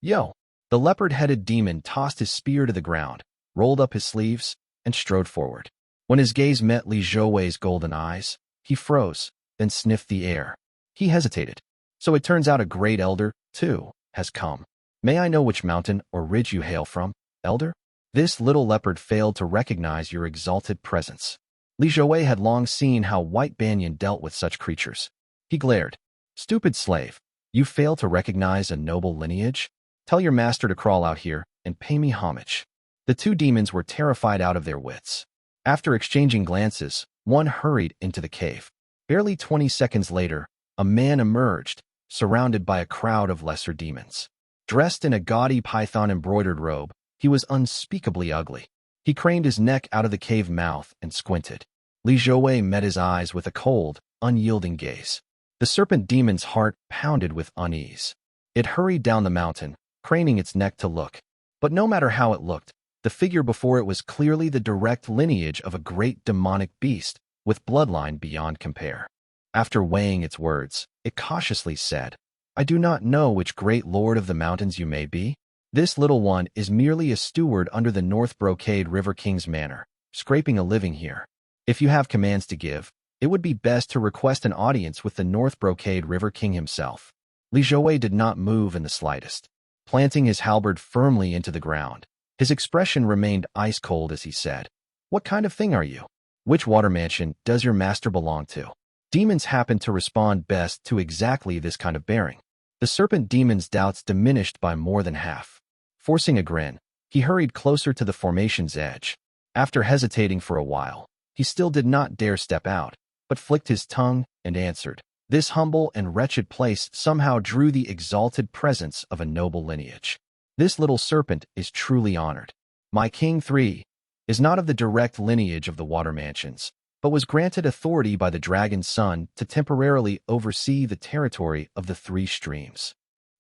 "Yo!" The leopard-headed demon tossed his spear to the ground, rolled up his sleeves, and strode forward. When his gaze met Li Zhouwei's golden eyes, he froze, then sniffed the air. He hesitated. "So it turns out a great elder, too, has come. May I know which mountain or ridge you hail from, elder?" This little leopard failed to recognize your exalted presence. Li Zhouwei had long seen how White Banyan dealt with such creatures. He glared. "Stupid slave, you fail to recognize a noble lineage? Tell your master to crawl out here and pay me homage." The two demons were terrified out of their wits. After exchanging glances, one hurried into the cave. Barely 20 seconds later, a man emerged, surrounded by a crowd of lesser demons. Dressed in a gaudy python-embroidered robe, he was unspeakably ugly. He craned his neck out of the cave mouth and squinted. Li Zhouwei met his eyes with a cold, unyielding gaze. The serpent demon's heart pounded with unease. It hurried down the mountain, craning its neck to look. But no matter how it looked, the figure before it was clearly the direct lineage of a great demonic beast with bloodline beyond compare. After weighing its words, it cautiously said, "I do not know which great lord of the mountains you may be. This little one is merely a steward under the North Brocade River King's manor, scraping a living here. If you have commands to give, it would be best to request an audience with the North Brocade River King himself." Li Zhouwei did not move in the slightest. Planting his halberd firmly into the ground, his expression remained ice-cold as he said, "What kind of thing are you? Which water mansion does your master belong to?" Demons happen to respond best to exactly this kind of bearing. The serpent demon's doubts diminished by more than half. Forcing a grin, he hurried closer to the formation's edge. After hesitating for a while, he still did not dare step out, but flicked his tongue and answered. This humble and wretched place somehow drew the exalted presence of a noble lineage. This little serpent is truly honored. My king 3 is not of the direct lineage of the water mansions, but was granted authority by the dragon's son to temporarily oversee the territory of the 3 streams.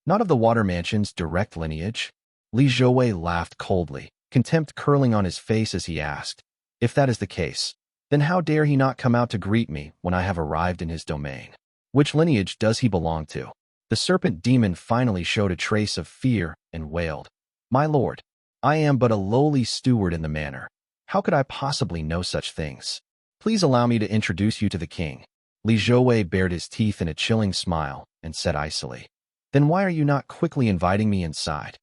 Not of the water mansion's direct lineage? Li Zhouwei laughed coldly, contempt curling on his face as he asked, "If that is the case, then how dare he not come out to greet me when I have arrived in his domain? Which lineage does he belong to?" The serpent demon finally showed a trace of fear and wailed, "My lord, I am but a lowly steward in the manor. How could I possibly know such things? Please allow me to introduce you to the king." Li Zhouwei bared his teeth in a chilling smile and said icily, "Then why are you not quickly inviting me inside?"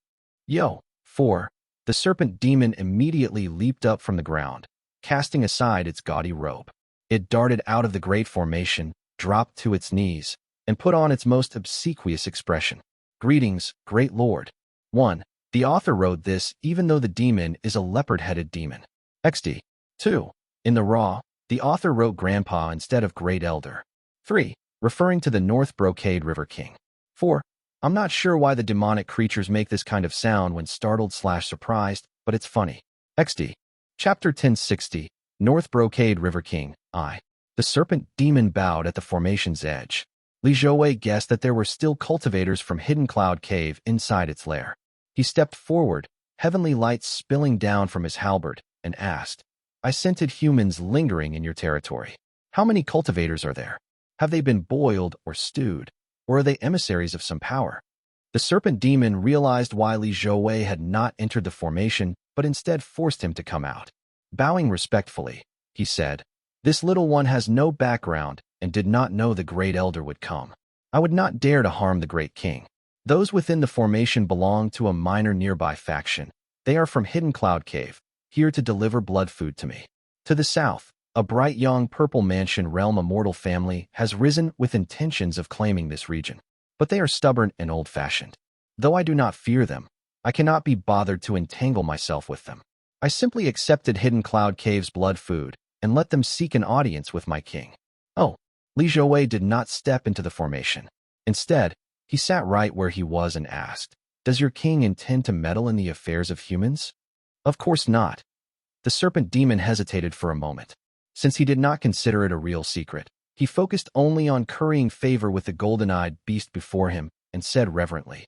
"Yo, 4. The serpent demon immediately leaped up from the ground, casting aside its gaudy robe. It darted out of the great formation, dropped to its knees, and put on its most obsequious expression. "Greetings, great lord." 1. The author wrote this even though the demon is a leopard-headed demon. XD. 2. In the raw, the author wrote grandpa instead of great elder. 3. Referring to the North Brocade River King. 4. I'm not sure why the demonic creatures make this kind of sound when startled/surprised, but it's funny. XD. Chapter 1060, North Brocade River King, I. The serpent demon bowed at the formation's edge. Li Zhouwei guessed that there were still cultivators from Hidden Cloud Cave inside its lair. He stepped forward, heavenly light spilling down from his halberd, and asked, "I scented humans lingering in your territory. How many cultivators are there? Have they been boiled or stewed, or are they emissaries of some power?" The serpent demon realized why Li Zhouwei had not entered the formation, but instead forced him to come out. Bowing respectfully, he said, "This little one has no background and did not know the great elder would come. I would not dare to harm the great king. Those within the formation belong to a minor nearby faction. They are from Hidden Cloud Cave, here to deliver blood food to me. To the south, a bright young purple mansion realm Immortal family has risen with intentions of claiming this region. But they are stubborn and old-fashioned. Though I do not fear them, I cannot be bothered to entangle myself with them. I simply accepted Hidden Cloud Cave's blood food and let them seek an audience with my king." Oh, Li Zhouwei did not step into the formation. Instead, he sat right where he was and asked, "Does your king intend to meddle in the affairs of humans?" "Of course not." The serpent demon hesitated for a moment. Since he did not consider it a real secret, he focused only on currying favor with the golden-eyed beast before him and said reverently,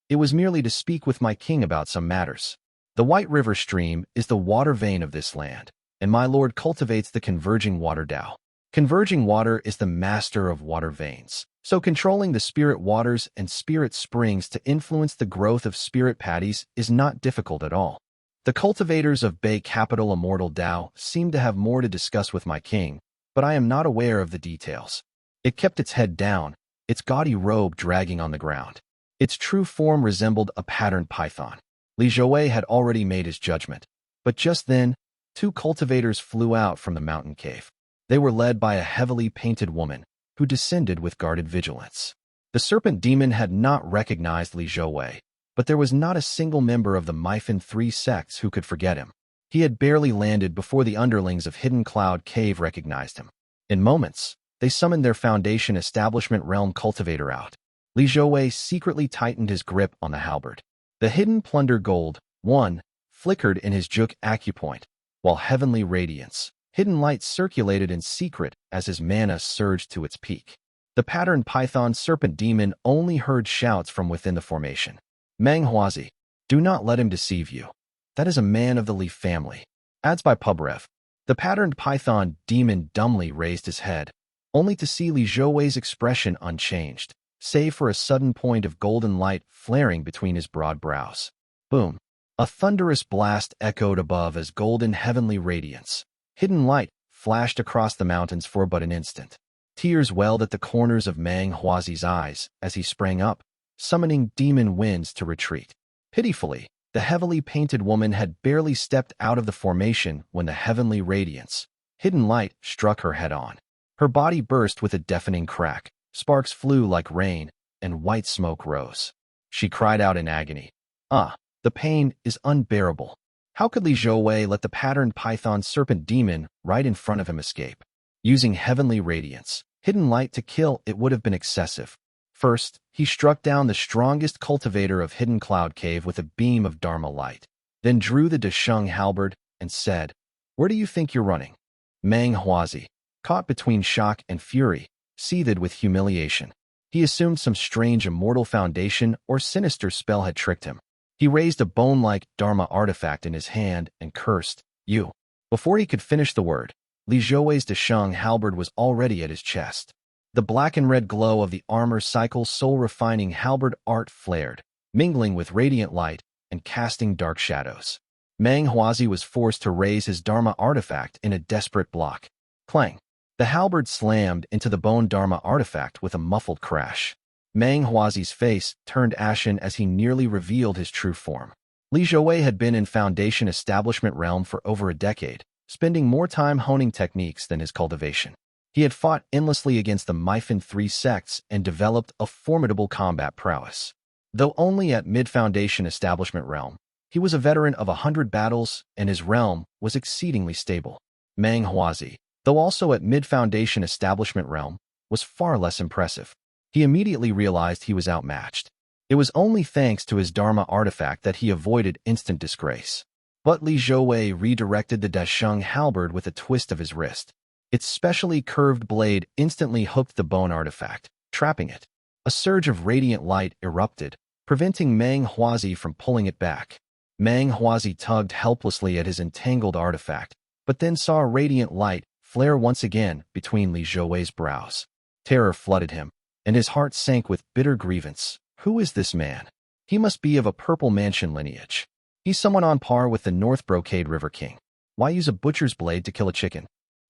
"It was merely to speak with my king about some matters. The White River stream is the water vein of this land, and my lord cultivates the converging water Tao. Converging water is the master of water veins, so controlling the spirit waters and spirit springs to influence the growth of spirit patties is not difficult at all. The cultivators of Bay Capital Immortal Tao seem to have more to discuss with my king, but I am not aware of the details." It kept its head down, its gaudy robe dragging on the ground. Its true form resembled a patterned python. Li Zhouwei had already made his judgment, but just then, 2 cultivators flew out from the mountain cave. They were led by a heavily painted woman, who descended with guarded vigilance. The serpent demon had not recognized Li Zhouwei, but there was not a single member of the Mifan 3 sects who could forget him. He had barely landed before the underlings of Hidden Cloud Cave recognized him. In moments, they summoned their Foundation Establishment Realm Cultivator out. Li Zhouwei secretly tightened his grip on the halberd. The hidden plunder gold, one, flickered in his juk acupoint, while heavenly radiance, hidden light circulated in secret as his mana surged to its peak. The patterned python serpent demon only heard shouts from within the formation. Meng Huazi, do not let him deceive you. That is a man of the Li family. Adds by Pubrev. The patterned python demon dumbly raised his head, only to see Li Zhouwei's expression unchanged, save for a sudden point of golden light flaring between his broad brows. Boom. A thunderous blast echoed above as golden heavenly radiance, hidden light, flashed across the mountains for but an instant. Tears welled at the corners of Meng Huazi's eyes as he sprang up, summoning demon winds to retreat. Pitifully, the heavily painted woman had barely stepped out of the formation when the heavenly radiance, hidden light, struck her head-on. Her body burst with a deafening crack, sparks flew like rain, and white smoke rose. She cried out in agony. The pain is unbearable. How could Li Zhouwei let the patterned python serpent demon right in front of him escape? Using heavenly radiance, hidden light to kill it would have been excessive. First, he struck down the strongest cultivator of Hidden Cloud Cave with a beam of Dharma light, then drew the Dasheng halberd and said, "Where do you think you're running?" Meng Huazi, caught between shock and fury, seethed with humiliation. He assumed some strange immortal foundation or sinister spell had tricked him. He raised a bone-like Dharma artifact in his hand and cursed, "You." Before he could finish the word, Li Zhouwei's Dasheng halberd was already at his chest. The black and red glow of the armor cycle's soul-refining halberd art flared, mingling with radiant light and casting dark shadows. Meng Huazi was forced to raise his Dharma artifact in a desperate block. Clang! The halberd slammed into the bone Dharma artifact with a muffled crash. Meng Huazi's face turned ashen as he nearly revealed his true form. Li Zhouwei had been in Foundation Establishment Realm for over a decade, spending more time honing techniques than his cultivation. He had fought endlessly against the Mifan 3 sects and developed a formidable combat prowess. Though only at mid-Foundation Establishment Realm, he was a veteran of 100 battles and his realm was exceedingly stable. Meng Huazi, though also at mid-Foundation Establishment Realm, was far less impressive. He immediately realized he was outmatched. It was only thanks to his Dharma artifact that he avoided instant disgrace. But Li Zhouwei redirected the Dasheng halberd with a twist of his wrist. Its specially curved blade instantly hooked the bone artifact, trapping it. A surge of radiant light erupted, preventing Meng Huazi from pulling it back. Meng Huazi tugged helplessly at his entangled artifact, but then saw radiant light flare once again between Li Zhouwei's brows. Terror flooded him, and his heart sank with bitter grievance. Who is this man? He must be of a purple mansion lineage. He's someone on par with the North Brocade River King. Why use a butcher's blade to kill a chicken?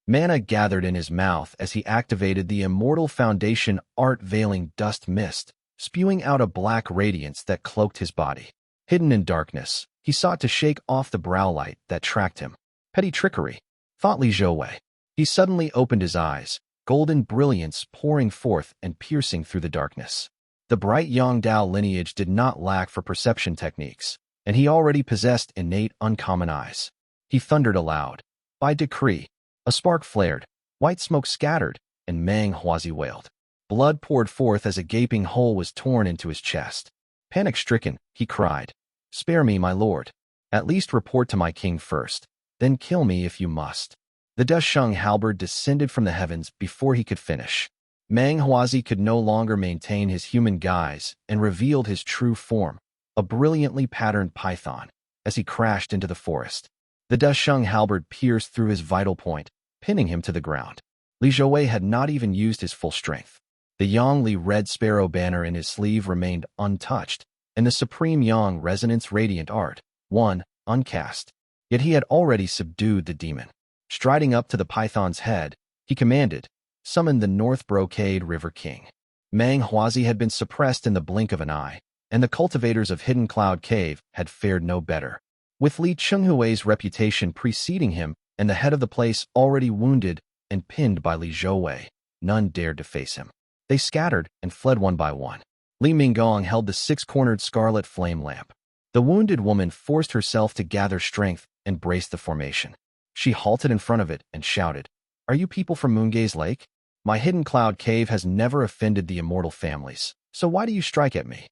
Mana gathered in his mouth as he activated the Immortal Foundation art-veiling dust mist, spewing out a black radiance that cloaked his body. Hidden in darkness, he sought to shake off the brow light that tracked him. Petty trickery, thought Li Zhouwei. He suddenly opened his eyes, golden brilliance pouring forth and piercing through the darkness. The bright Yongdao lineage did not lack for perception techniques, and he already possessed innate uncommon eyes. He thundered aloud. By decree. A spark flared, white smoke scattered, and Meng Huazi wailed. Blood poured forth as a gaping hole was torn into his chest. Panic-stricken, he cried, "Spare me, my lord. At least report to my king first, then kill me if you must." The Dasheng halberd descended from the heavens before he could finish. Meng Huazi could no longer maintain his human guise and revealed his true form, a brilliantly patterned python, as he crashed into the forest. The Dasheng halberd pierced through his vital point, pinning him to the ground. Li Zhouwei had not even used his full strength. The Yongli Red Sparrow banner in his sleeve remained untouched, and the Supreme Yang Resonance Radiant Art, one, uncast. Yet he had already subdued the demon. Striding up to the python's head, he commanded, "Summon the North Brocade River King." Meng Huazi had been suppressed in the blink of an eye, and the cultivators of Hidden Cloud Cave had fared no better. With Li Chenghui's reputation preceding him and the head of the place already wounded and pinned by Li Zhouwei, none dared to face him. They scattered and fled one by one. Li Minggong held the six-cornered scarlet flame lamp. The wounded woman forced herself to gather strength and brace the formation. She halted in front of it and shouted, "Are you people from Moongaze Lake? My hidden cloud cave has never offended the immortal families, so why do you strike at me?"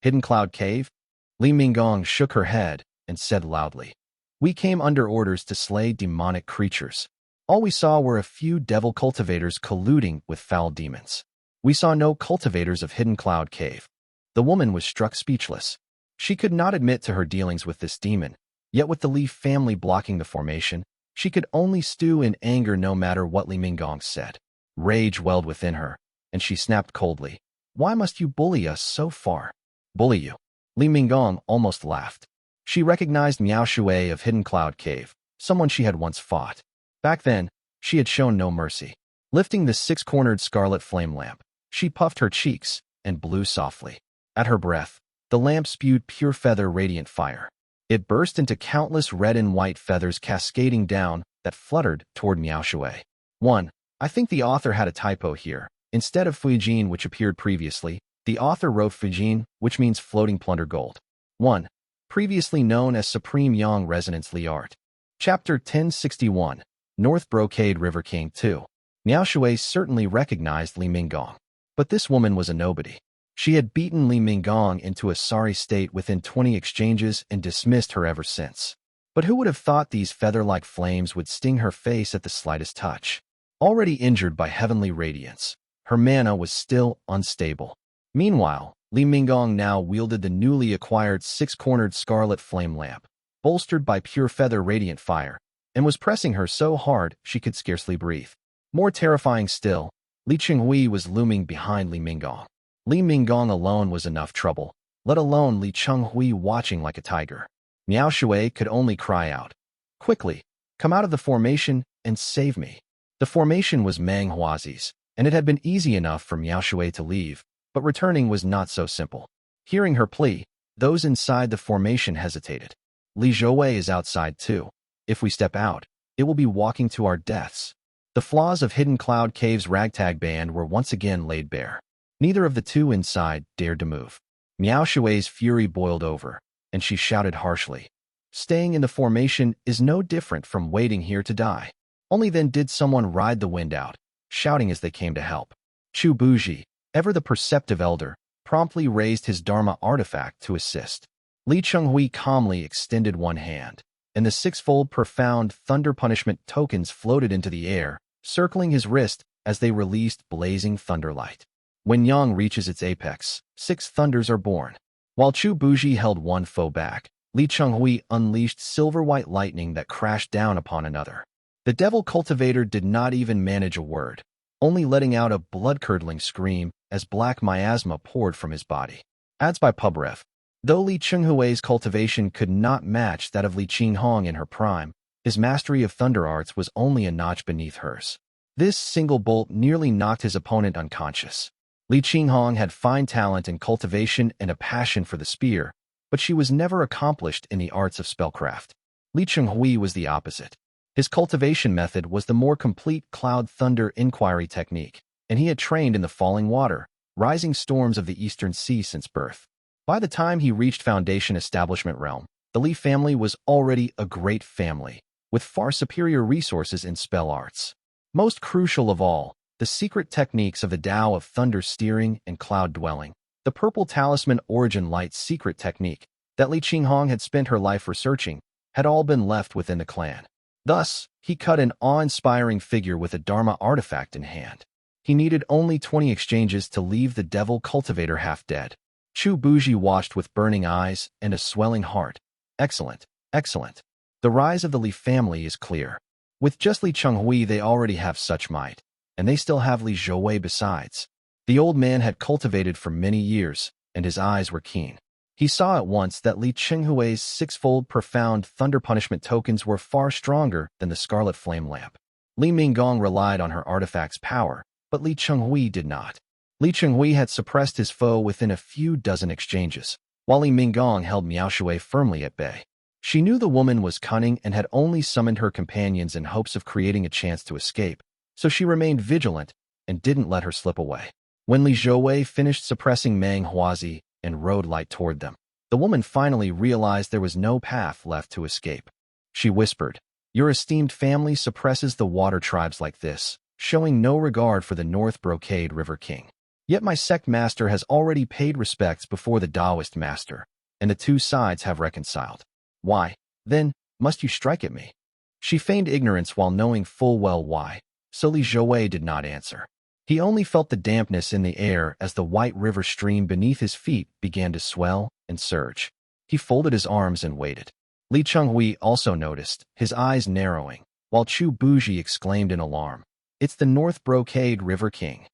Hidden cloud cave? Li Minggong shook her head and said loudly, "We came under orders to slay demonic creatures. All we saw were a few devil cultivators colluding with foul demons. We saw no cultivators of Hidden Cloud Cave." The woman was struck speechless. She could not admit to her dealings with this demon, yet with the Li family blocking the formation, she could only stew in anger no matter what Li Minggong said. Rage welled within her, and she snapped coldly, "Why must you bully us so far?" "Bully you?" Li Minggong almost laughed. She recognized Miao Shui of Hidden Cloud Cave, someone she had once fought. Back then, she had shown no mercy. Lifting the six-cornered scarlet flame lamp, she puffed her cheeks and blew softly. At her breath, the lamp spewed pure feather radiant fire. It burst into countless red and white feathers cascading down that fluttered toward Miao Shui. 1. I think the author had a typo here. Instead of Fujin, which appeared previously, the author wrote Fujin, which means floating plunder gold. 1. Previously known as Supreme Yang Resonance Li Art. Chapter 1061. North Brocade River King 2. Miao Shui certainly recognized Li Minggong. But this woman was a nobody. She had beaten Li Minggong into a sorry state within 20 exchanges and dismissed her ever since. But who would have thought these feather-like flames would sting her face at the slightest touch? Already injured by heavenly radiance, her mana was still unstable. Meanwhile, Li Minggong now wielded the newly acquired six-cornered scarlet flame lamp, bolstered by pure feather radiant fire, and was pressing her so hard she could scarcely breathe. More terrifying still, Li Chenghui was looming behind Li Minggong. Li Minggong alone was enough trouble, let alone Li Chenghui watching like a tiger. Miao Shui could only cry out, "Quickly, come out of the formation and save me." The formation was Mang Huazi's, and it had been easy enough for Miao Shui to leave, but returning was not so simple. Hearing her plea, those inside the formation hesitated. "Li Zhouwei is outside too. If we step out, it will be walking to our deaths." The flaws of Hidden Cloud Cave's ragtag band were once again laid bare. Neither of the two inside dared to move. Miao Shui's fury boiled over, and she shouted harshly, "Staying in the formation is no different from waiting here to die." Only then did someone ride the wind out, shouting as they came to help. Chu Buji, ever the perceptive elder, promptly raised his Dharma artifact to assist. Li Chenghui calmly extended one hand, and the six-fold profound thunder punishment tokens floated into the air, circling his wrist as they released blazing thunderlight. When Yang reaches its apex, 6 thunders are born. While Chu Buji held one foe back, Li Chenghui unleashed silver-white lightning that crashed down upon another. The devil cultivator did not even manage a word, only letting out a blood-curdling scream as black miasma poured from his body. Adds by PubRef. Though Li Chenghui's cultivation could not match that of Li Qinghong in her prime, his mastery of thunder arts was only a notch beneath hers. This single bolt nearly knocked his opponent unconscious. Li Qinghong had fine talent in cultivation and a passion for the spear, but she was never accomplished in the arts of spellcraft. Li Chenghui was the opposite. His cultivation method was the more complete cloud thunder inquiry technique, and he had trained in the falling water, rising storms of the eastern sea since birth. By the time he reached Foundation Establishment Realm, the Li family was already a great family, with far superior resources in spell arts. Most crucial of all, the secret techniques of the Tao of thunder steering and cloud dwelling, the purple talisman origin light secret technique that Li Qinghong had spent her life researching, had all been left within the clan. Thus, he cut an awe-inspiring figure with a Dharma artifact in hand. He needed only 20 exchanges to leave the devil cultivator half dead. Chu Buji watched with burning eyes and a swelling heart. Excellent, excellent. The rise of the Li family is clear. With just Li Chenghui they already have such might, and they still have Li Zhouwei besides. The old man had cultivated for many years, and his eyes were keen. He saw at once that Li Chenghui's 6-fold profound thunder punishment tokens were far stronger than the scarlet flame lamp. Li Minggong relied on her artifact's power, but Li Chenghui did not. Li Chenghui had suppressed his foe within a few dozen exchanges, while Li Minggong held Miao Shui firmly at bay. She knew the woman was cunning and had only summoned her companions in hopes of creating a chance to escape, so she remained vigilant and didn't let her slip away. When Li Zhouwei finished suppressing Meng Huazi and rode light toward them, the woman finally realized there was no path left to escape. She whispered, "Your esteemed family suppresses the water tribes like this, showing no regard for the North Brocade River King. Yet my sect master has already paid respects before the Taoist master, and the two sides have reconciled. Why, then, must you strike at me?" She feigned ignorance while knowing full well why, so Li Zhouwei did not answer. He only felt the dampness in the air as the white river stream beneath his feet began to swell and surge. He folded his arms and waited. Li Chenghui also noticed, his eyes narrowing, while Chu Buji exclaimed in alarm, "It's the North Brocade River King."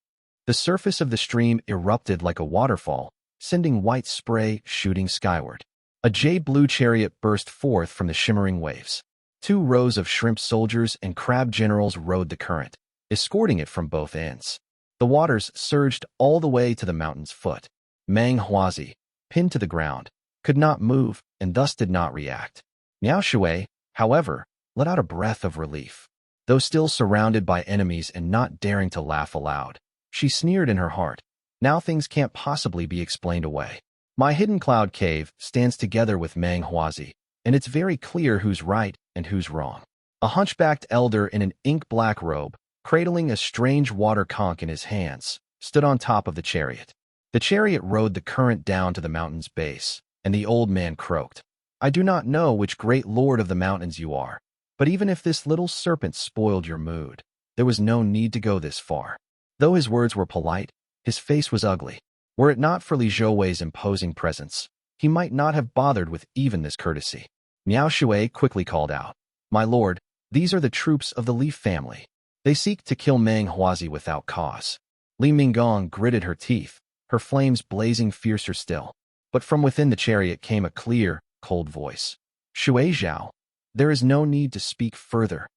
The surface of the stream erupted like a waterfall, sending white spray shooting skyward. A jade-blue chariot burst forth from the shimmering waves. 2 rows of shrimp soldiers and crab generals rode the current, escorting it from both ends. The waters surged all the way to the mountain's foot. Meng Huazi, pinned to the ground, could not move and thus did not react. Miao Shui, however, let out a breath of relief. Though still surrounded by enemies and not daring to laugh aloud, she sneered in her heart. Now things can't possibly be explained away. My hidden cloud cave stands together with Meng Huazi, and it's very clear who's right and who's wrong. A hunchbacked elder in an ink-black robe, cradling a strange water conch in his hands, stood on top of the chariot. The chariot rode the current down to the mountain's base, and the old man croaked, "I do not know which great lord of the mountains you are, but even if this little serpent spoiled your mood, there was no need to go this far." Though his words were polite, his face was ugly. Were it not for Li Zhouwei's imposing presence, he might not have bothered with even this courtesy. Miao Shui quickly called out, "My lord, these are the troops of the Leaf family. They seek to kill Meng Huazi without cause." Li Minggong gritted her teeth, her flames blazing fiercer still. But from within the chariot came a clear, cold voice. "Shui Zhao, there is no need to speak further."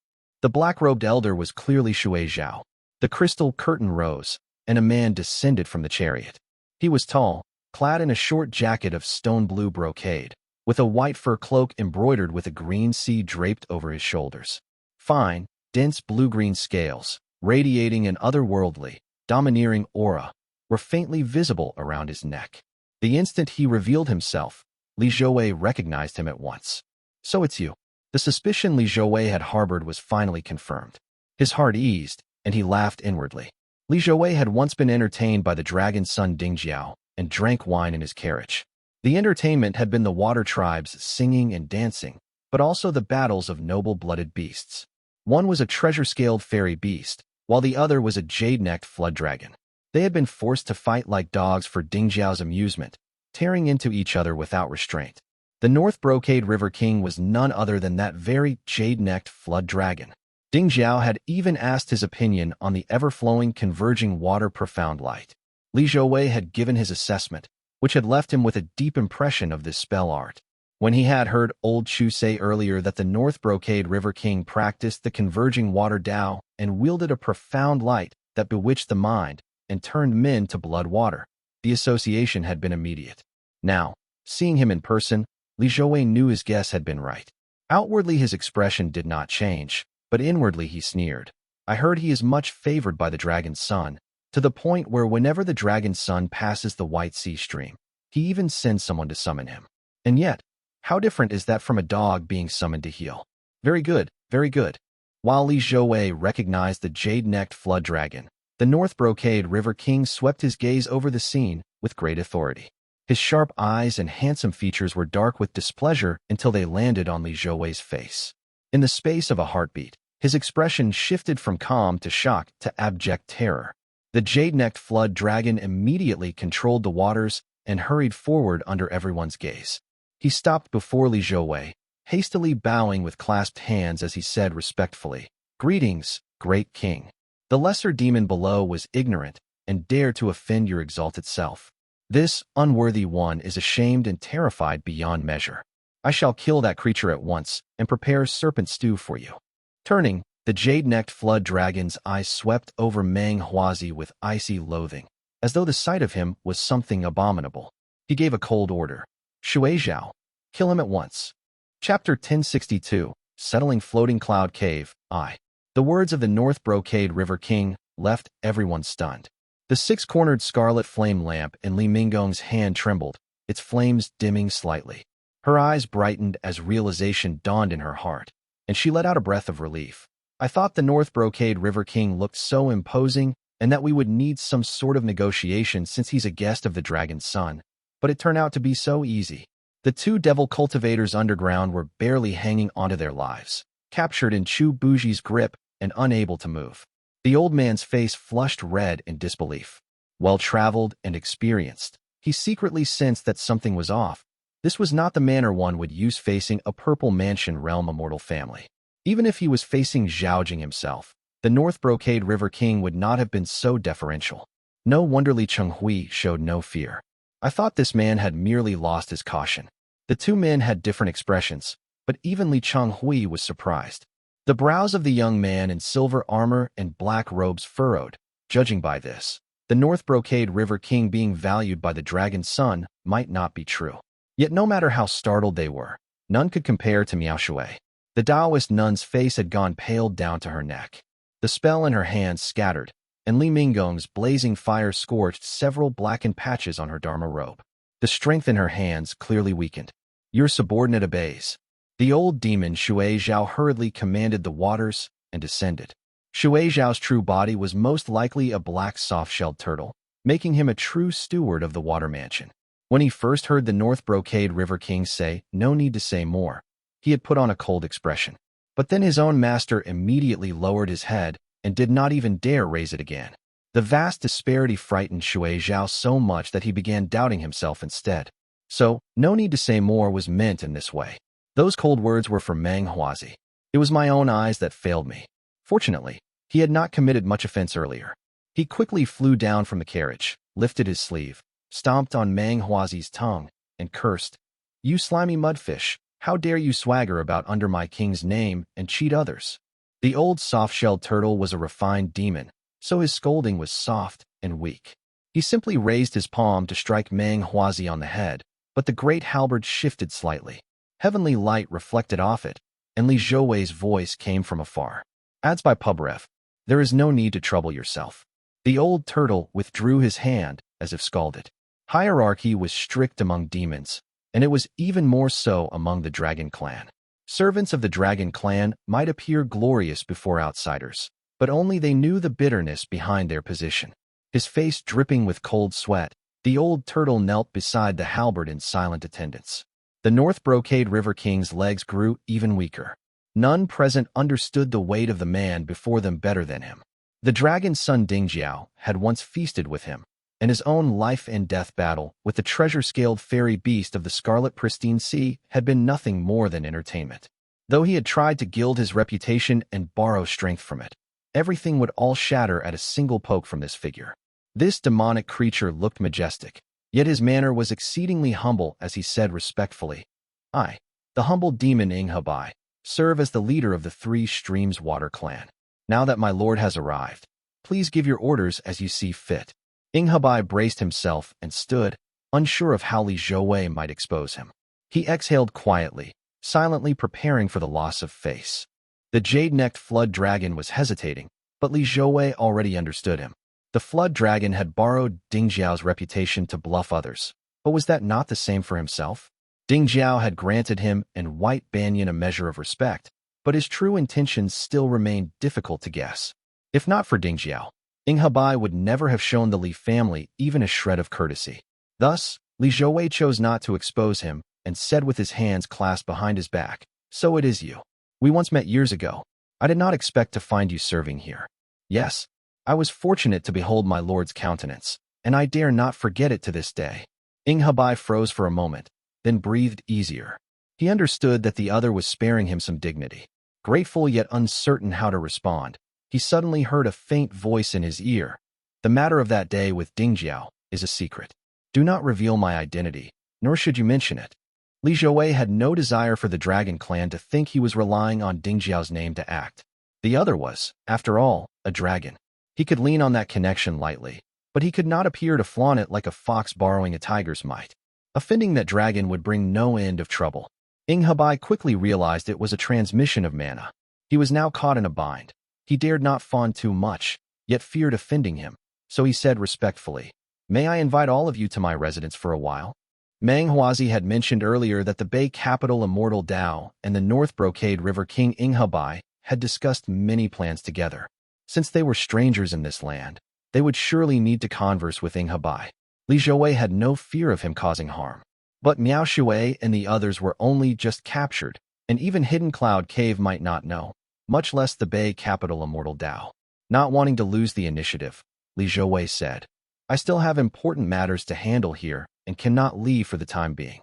The black-robed elder was clearly Shui Zhao. The crystal curtain rose, and a man descended from the chariot. He was tall, clad in a short jacket of stone-blue brocade, with a white fur cloak embroidered with a green sea draped over his shoulders. Fine, dense blue-green scales, radiating an otherworldly, domineering aura, were faintly visible around his neck. The instant he revealed himself, Li Zhouwei recognized him at once. "So it's you." The suspicion Li Zhouwei had harbored was finally confirmed. His heart eased, and he laughed inwardly. Li Zhouwei had once been entertained by the dragon's son Dingjiao and drank wine in his carriage. The entertainment had been the water tribes singing and dancing, but also the battles of noble-blooded beasts. One was a treasure-scaled fairy beast, while the other was a jade-necked flood dragon. They had been forced to fight like dogs for Dingjiao's amusement, tearing into each other without restraint. The North Brocade River King was none other than that very jade-necked flood dragon. Dingjiao had even asked his opinion on the ever-flowing converging water profound light. Li Zhouwei had given his assessment, which had left him with a deep impression of this spell art. When he had heard old Chu say earlier that the North Brocade River King practiced the converging water Tao and wielded a profound light that bewitched the mind and turned men to blood water, the association had been immediate. Now, seeing him in person, Li Zhouwei knew his guess had been right. Outwardly his expression did not change, but inwardly he sneered. "I heard he is much favored by the dragon's son, to the point where whenever the dragon's son passes the White Sea stream, he even sends someone to summon him. And yet, how different is that from a dog being summoned to heal?" Very good, very good." While Li Zhouwei recognized the jade-necked flood dragon, the North Brocade River King swept his gaze over the scene with great authority. His sharp eyes and handsome features were dark with displeasure until they landed on Li Zhouwei's face. In the space of a heartbeat, his expression shifted from calm to shock to abject terror. The jade-necked flood dragon immediately controlled the waters and hurried forward under everyone's gaze. He stopped before Li Zhouwei, hastily bowing with clasped hands as he said respectfully, "Greetings, great king. The lesser demon below was ignorant and dared to offend your exalted self. This unworthy one is ashamed and terrified beyond measure. I shall kill that creature at once and prepare serpent stew for you." Turning, the jade-necked flood dragon's eyes swept over Meng Huazi with icy loathing, as though the sight of him was something abominable. He gave a cold order. "Shui Zhao, kill him at once." Chapter 1062, Settling Floating Cloud Cave, I. The words of the North Brocade River King left everyone stunned. The six-cornered scarlet flame lamp in Li Minggong's hand trembled, its flames dimming slightly. Her eyes brightened as realization dawned in her heart, and she let out a breath of relief. I thought the North Brocade River King looked so imposing and that we would need some sort of negotiation since he's a guest of the Dragon's Son, but it turned out to be so easy. The two devil cultivators underground were barely hanging onto their lives, captured in Chu Buji's grip and unable to move. The old man's face flushed red in disbelief. Well-traveled and experienced, he secretly sensed that something was off. This was not the manner one would use facing a Purple Mansion realm immortal family. Even if he was facing Zhaojing himself, the North Brocade River King would not have been so deferential. No wonder Li Chenghui showed no fear. I thought this man had merely lost his caution. The two men had different expressions, but even Li Chenghui was surprised. The brows of the young man in silver armor and black robes furrowed. Judging by this, the North Brocade River King being valued by the Dragon's Son might not be true. Yet no matter how startled they were, none could compare to Miao Shui. The Taoist nun's face had gone pale down to her neck. The spell in her hands scattered, and Li Minggong's blazing fire scorched several blackened patches on her Dharma robe. The strength in her hands clearly weakened. Your subordinate obeys. The old demon Shui Zhao hurriedly commanded the waters and descended. Shui Zhao's true body was most likely a black soft-shelled turtle, making him a true steward of the water mansion. When he first heard the North Brocade River King say, "No need to say more," he had put on a cold expression. But then his own master immediately lowered his head and did not even dare raise it again. The vast disparity frightened Shui Zhao so much that he began doubting himself instead. So, no need to say more was meant in this way. Those cold words were for Meng Huazi. It was my own eyes that failed me. Fortunately, he had not committed much offense earlier. He quickly flew down from the carriage, lifted his sleeve, stomped on Meng Huazi's tongue, and cursed, "You slimy mudfish, how dare you swagger about under my king's name and cheat others?" The old soft-shelled turtle was a refined demon, so his scolding was soft and weak. He simply raised his palm to strike Meng Huazi on the head, but the great halberd shifted slightly. Heavenly light reflected off it, and Li Zhouwei's voice came from afar. Adds by Pubref, "There is no need to trouble yourself." The old turtle withdrew his hand, as if scalded. Hierarchy was strict among demons, and it was even more so among the Dragon Clan. Servants of the Dragon Clan might appear glorious before outsiders, but only they knew the bitterness behind their position. His face dripping with cold sweat, the old turtle knelt beside the halberd in silent attendance. The North Brocade River King's legs grew even weaker. None present understood the weight of the man before them better than him. The Dragon's Son Dingjiao had once feasted with him, and his own life and death battle with the treasure-scaled fairy beast of the Scarlet Pristine Sea had been nothing more than entertainment. Though he had tried to gild his reputation and borrow strength from it, everything would all shatter at a single poke from this figure. This demonic creature looked majestic, yet his manner was exceedingly humble as he said respectfully, "I, the humble demon Inghebai, serve as the leader of the Three Streams Water Clan. Now that my lord has arrived, please give your orders as you see fit." Inghebai braced himself and stood, unsure of how Li Zhouwei might expose him. He exhaled quietly, silently preparing for the loss of face. The jade-necked flood dragon was hesitating, but Li Zhouwei already understood him. The flood dragon had borrowed Dingjiao's reputation to bluff others, but was that not the same for himself? Dingjiao had granted him and White Banyan a measure of respect, but his true intentions still remained difficult to guess. If not for Dingjiao, Inghebai would never have shown the Li family even a shred of courtesy. Thus, Li Zhouwei chose not to expose him and said with his hands clasped behind his back, "So it is you. We once met years ago. I did not expect to find you serving here. Yes, I was fortunate to behold my lord's countenance, and I dare not forget it to this day." Inghebai froze for a moment, then breathed easier. He understood that the other was sparing him some dignity. Grateful yet uncertain how to respond, he suddenly heard a faint voice in his ear. "The matter of that day with Dingjiao is a secret. Do not reveal my identity, nor should you mention it." Li Zhouwei had no desire for the Dragon Clan to think he was relying on Dingjiao's name to act. The other was, after all, a dragon. He could lean on that connection lightly, but he could not appear to flaunt it like a fox borrowing a tiger's might. Offending that dragon would bring no end of trouble. Inghebai quickly realized it was a transmission of mana. He was now caught in a bind. He dared not fawn too much, yet feared offending him. so he said respectfully, "May I invite all of you to my residence for a while?" Mang Huazi had mentioned earlier that the Bay capital Immortal Dao and the North Brocade River King Inghebai had discussed many plans together. Since they were strangers in this land, they would surely need to converse with Inghebai. Li Zhouwei had no fear of him causing harm. But Miao Shui and the others were only just captured, and even Hidden Cloud Cave might not know, much less the Bay capital Immortal Dao. Not wanting to lose the initiative, Li Zhouwei said, "I still have important matters to handle here and cannot leave for the time being."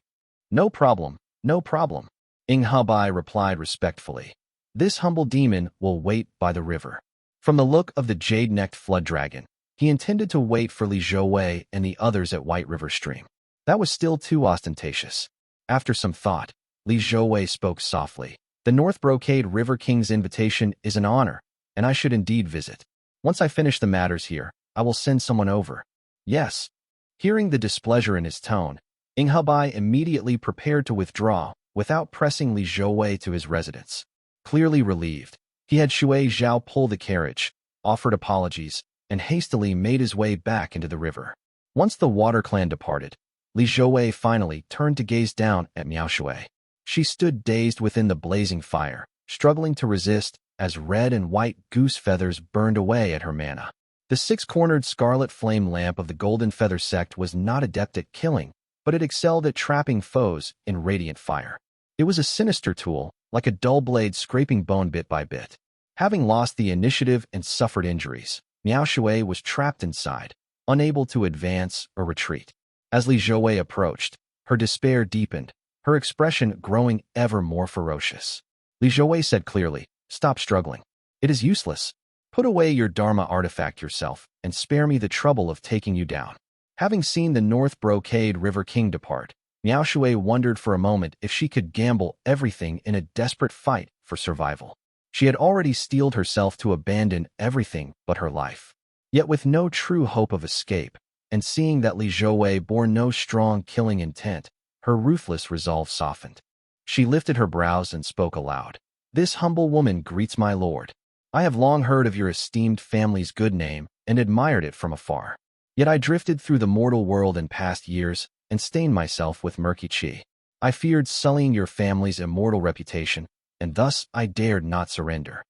"No problem, no problem," Inghebai replied respectfully. "This humble demon will wait by the river." From the look of the jade-necked flood dragon, he intended to wait for Li Zhouwei and the others at White River Stream. That was still too ostentatious. After some thought, Li Zhouwei spoke softly. "The North Brocade River King's invitation is an honor, and I should indeed visit. Once I finish the matters here, I will send someone over." "Yes." Hearing the displeasure in his tone, Inghebai immediately prepared to withdraw without pressing Li Zhouwei to his residence. Clearly relieved, he had Shui Zhao pull the carriage, offered apologies, and hastily made his way back into the river. Once the Water Clan departed, Li Zhouwei finally turned to gaze down at Miao Shui. She stood dazed within the blazing fire, struggling to resist as red and white goose feathers burned away at her mana. The six-cornered scarlet flame lamp of the Golden Feather sect was not adept at killing, but it excelled at trapping foes in radiant fire. It was a sinister tool, like a dull blade scraping bone bit by bit. Having lost the initiative and suffered injuries, Miao Shui was trapped inside, unable to advance or retreat. As Li Zhouwei approached, her despair deepened, her expression growing ever more ferocious. Li Zhouwei said clearly, "Stop struggling. It is useless. Put away your Dharma artifact yourself and spare me the trouble of taking you down." Having seen the North Brocade River King depart, Miao Shui wondered for a moment if she could gamble everything in a desperate fight for survival. She had already steeled herself to abandon everything but her life. Yet with no true hope of escape, and seeing that Li Zhouwei bore no strong killing intent, her ruthless resolve softened. She lifted her brows and spoke aloud. "This humble woman greets my lord. I have long heard of your esteemed family's good name and admired it from afar. Yet I drifted through the mortal world in past years and stained myself with murky qi. I feared sullying your family's immortal reputation, and thus I dared not surrender."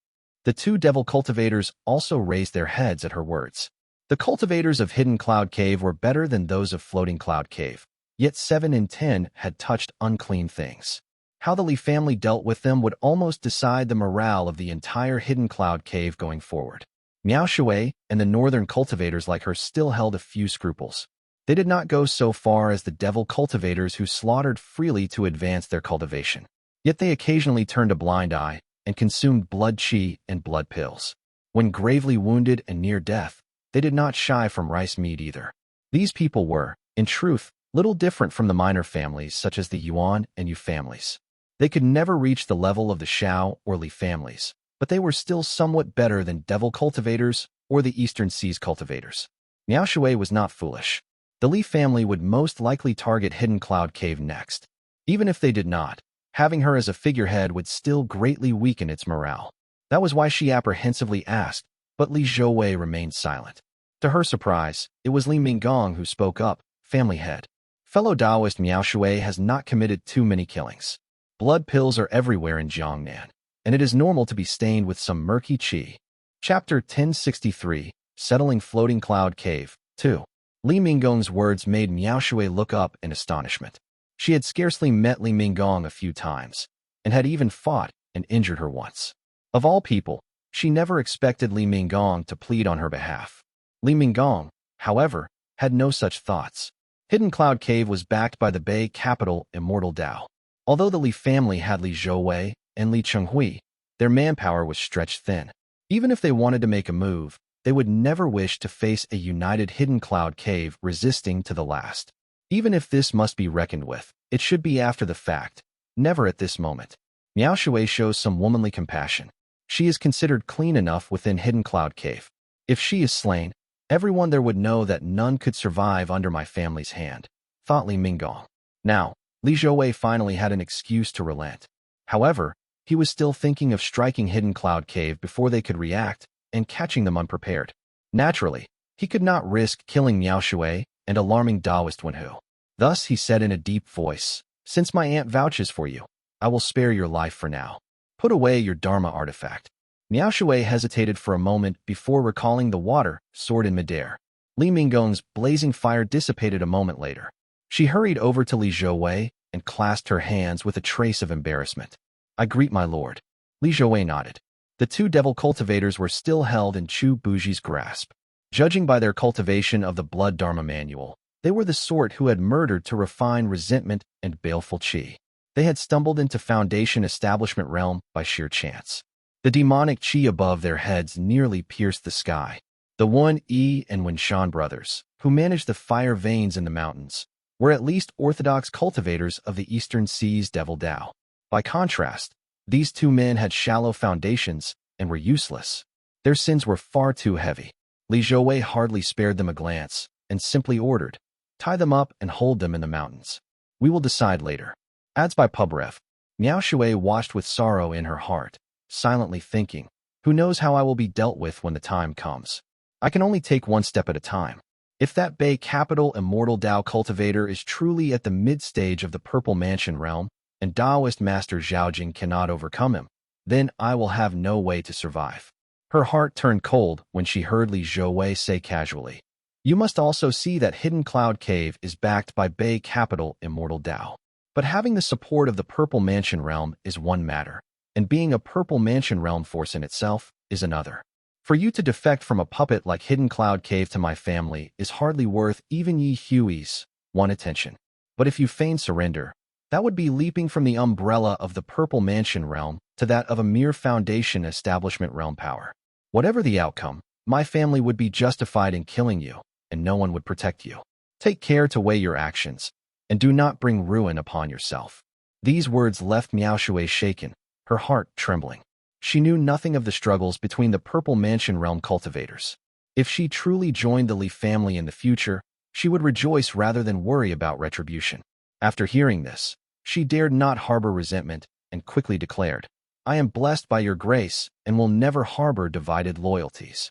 The two devil cultivators also raised their heads at her words. The cultivators of Hidden Cloud Cave were better than those of Floating Cloud Cave, yet 7 in 10 had touched unclean things. How the Li family dealt with them would almost decide the morale of the entire Hidden Cloud Cave going forward. Miao Shui and the northern cultivators like her still held a few scruples. They did not go so far as the devil cultivators who slaughtered freely to advance their cultivation. Yet they occasionally turned a blind eye and consumed blood qi and blood pills. When gravely wounded and near death, they did not shy from rice meat either. These people were, in truth, little different from the minor families such as the Yuan and Yu families. They could never reach the level of the Shao or Li families, but they were still somewhat better than devil cultivators or the Eastern Seas cultivators. Miao Shui was not foolish. The Li family would most likely target Hidden Cloud Cave next. Even if they did not, having her as a figurehead would still greatly weaken its morale. That was why she apprehensively asked, but Li Zhouwei remained silent. To her surprise, it was Li Minggong who spoke up, "Family head. Fellow Taoist Miao Shui has not committed too many killings. Blood pills are everywhere in Jiangnan, and it is normal to be stained with some murky qi." Chapter 1063, Settling Floating Cloud Cave, 2. Li Minggong's words made Miao Shui look up in astonishment. She had scarcely met Li Minggong a few times, and had even fought and injured her once. Of all people, she never expected Li Minggong to plead on her behalf. Li Minggong, however, had no such thoughts. Hidden Cloud Cave was backed by the Bay capital Immortal Dao. Although the Li family had Li Zhouwei and Li Chenghui, their manpower was stretched thin. Even if they wanted to make a move, they would never wish to face a united Hidden Cloud Cave resisting to the last. Even if this must be reckoned with, it should be after the fact, never at this moment. Miao Shui shows some womanly compassion. She is considered clean enough within Hidden Cloud Cave. If she is slain, everyone there would know that none could survive under my family's hand, thought Li Minggong. Now, Li Zhouwei finally had an excuse to relent. However, he was still thinking of striking Hidden Cloud Cave before they could react and catching them unprepared. Naturally, He could not risk killing Miao Shui and alarming Daoist Wenhu. Thus he said in a deep voice, "Since my aunt vouches for you, I will spare your life for now. Put away your Dharma artifact." Miao Shui hesitated for a moment before recalling the water, sword in midair. Li Minggong's blazing fire dissipated a moment later. She hurried over to Li Zhouwei and clasped her hands with a trace of embarrassment. "I greet my lord." Li Zhouwei nodded. The two devil cultivators were still held in Chu Buji's grasp. Judging by their cultivation of the Blood Dharma manual, they were the sort who had murdered to refine resentment and baleful qi. They had stumbled into Foundation Establishment realm by sheer chance. The demonic qi above their heads nearly pierced the sky. The Wen Yi and Shan brothers, who managed the fire veins in the mountains, were at least orthodox cultivators of the Eastern Sea's Devil Dao. By contrast, these two men had shallow foundations and were useless. Their sins were far too heavy. Li Zhouwei hardly spared them a glance and simply ordered, "Tie them up and hold them in the mountains. We will decide later." Adds by PubRef. Miao Shui watched with sorrow in her heart, silently thinking, "Who knows how I will be dealt with when the time comes? I can only take one step at a time. If that Bay Capital Immortal Dao cultivator is truly at the mid-stage of the Purple Mansion realm, and Daoist Master Zhaojing cannot overcome him, then I will have no way to survive." Her heart turned cold when she heard Li Zhouwei say casually, "You must also see that Hidden Cloud Cave is backed by Bay Capital Immortal Dao. But having the support of the Purple Mansion realm is one matter, and being a Purple Mansion realm force in itself is another. For you to defect from a puppet like Hidden Cloud Cave to my family is hardly worth even Ye Hui's one attention. But if you feign surrender, that would be leaping from the umbrella of the Purple Mansion realm to that of a mere Foundation Establishment realm power. Whatever the outcome, my family would be justified in killing you, and no one would protect you. Take care to weigh your actions, and do not bring ruin upon yourself." These words left Miao Shui shaken, her heart trembling. She knew nothing of the struggles between the Purple Mansion realm cultivators. If she truly joined the Li family in the future, she would rejoice rather than worry about retribution. After hearing this, she dared not harbor resentment and quickly declared, "I am blessed by your grace and will never harbor divided loyalties."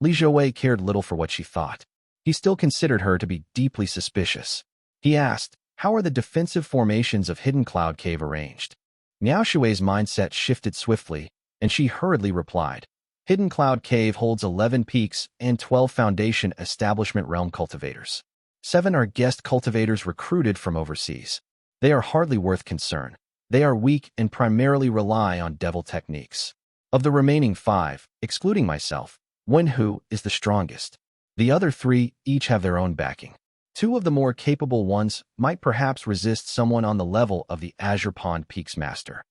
Li Zhouwei cared little for what she thought. He still considered her to be deeply suspicious. He asked, "How are the defensive formations of Hidden Cloud Cave arranged?" Miao Shui's mindset shifted swiftly, and she hurriedly replied, "Hidden Cloud Cave holds 11 peaks and 12 Foundation Establishment realm cultivators. 7 are guest cultivators recruited from overseas. They are hardly worth concern. They are weak and primarily rely on devil techniques. Of the remaining 5, excluding myself, Wenhu is the strongest. The other 3 each have their own backing. 2 of the more capable ones might perhaps resist someone on the level of the Azure Pond Peaks Master."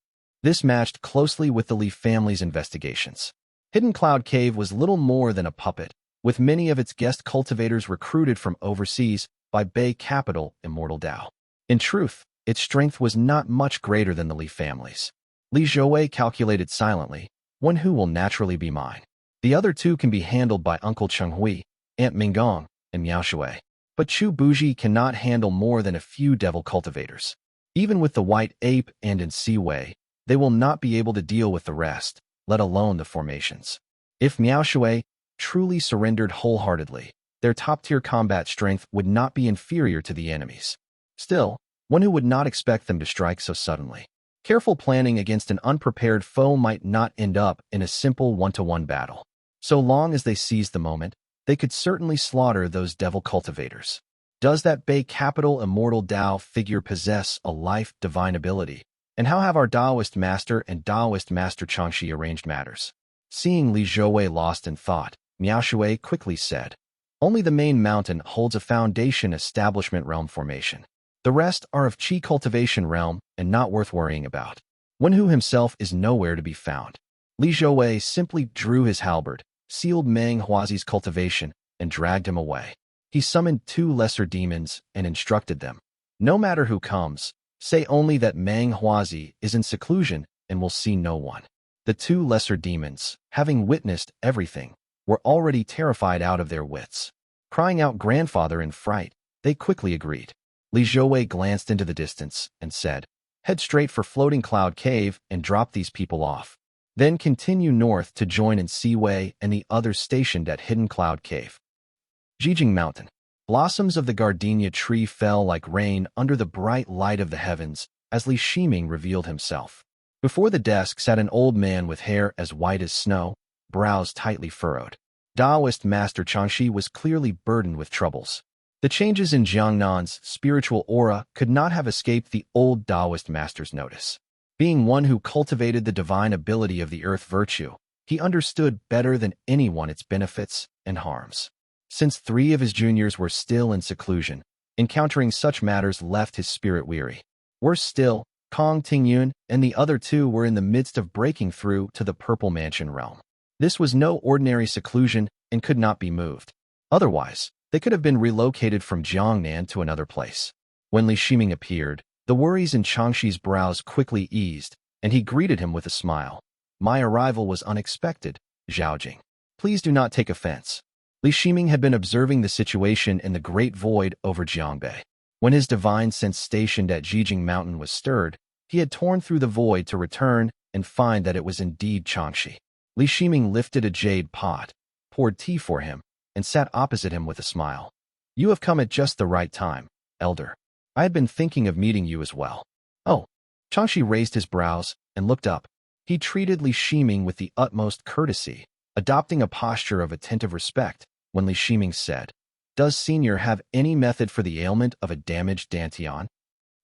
This matched closely with the Li family's investigations. Hidden Cloud Cave was little more than a puppet, with many of its guest cultivators recruited from overseas by Bay Capital Immortal Dao. In truth, its strength was not much greater than the Li family's. Li Zhouwei calculated silently, "Wenhu will naturally be mine. The other 2 can be handled by Uncle Chenghui, Aunt Minggong, and Miao Shui. But Chu Buji cannot handle more than a few devil cultivators. Even with the White Ape and in Seaway, they will not be able to deal with the rest, let alone the formations. If Miao Shui truly surrendered wholeheartedly, their top-tier combat strength would not be inferior to the enemy's. Still, Wenhu would not expect them to strike so suddenly. Careful planning against an unprepared foe might not end up in a simple one-to-one battle. So long as they seized the moment, they could certainly slaughter those devil cultivators. Does that Bay Capital Immortal Dao figure possess a life divine ability? And how have our Daoist Master and Daoist Master Changxi arranged matters? Seeing Li Zhouwei lost in thought, Miao Shui quickly said, "Only the main mountain holds a Foundation Establishment realm formation. The rest are of Qi cultivation realm and not worth worrying about. Wenhu himself is nowhere to be found." Li Zhouwei simply drew his halberd, sealed Meng Huazi's cultivation, and dragged him away. He summoned 2 lesser demons and instructed them, "No matter who comes, say only that Meng Huazi is in seclusion and will see no one." The 2 lesser demons, having witnessed everything, were already terrified out of their wits. Crying out grandfather in fright, they quickly agreed. Li Zhouwei glanced into the distance and said, "Head straight for Floating Cloud Cave and drop these people off. Then continue north to join in Seaway and the others stationed at Hidden Cloud Cave." Jijing Mountain. Blossoms of the gardenia tree fell like rain under the bright light of the heavens as Li Shiming revealed himself. Before the desk sat an old man with hair as white as snow, brows tightly furrowed. Taoist Master Changxi was clearly burdened with troubles. The changes in Jiangnan's spiritual aura could not have escaped the old Taoist master's notice. Being one who cultivated the divine ability of the earth virtue, he understood better than anyone its benefits and harms. Since 3 of his juniors were still in seclusion, encountering such matters left his spirit weary. Worse still, Kong Tingyun and the other 2 were in the midst of breaking through to the Purple Mansion realm. This was no ordinary seclusion and could not be moved. Otherwise, they could have been relocated from Jiangnan to another place. When Li Shiming appeared, the worries in Changxi's brows quickly eased, and he greeted him with a smile. My arrival was unexpected, Zhaojing. Please do not take offense. Li Shiming had been observing the situation in the great void over Jiangbei. When his divine sense stationed at Jijing Mountain was stirred, he had torn through the void to return and find that it was indeed Changxi. Li Shiming lifted a jade pot, poured tea for him, and sat opposite him with a smile. You have come at just the right time, elder. I had been thinking of meeting you as well. Oh. Changxi raised his brows and looked up. He treated Li Shiming with the utmost courtesy, adopting a posture of attentive respect when Li Shiming said, Does Senior have any method for the ailment of a damaged Dantian?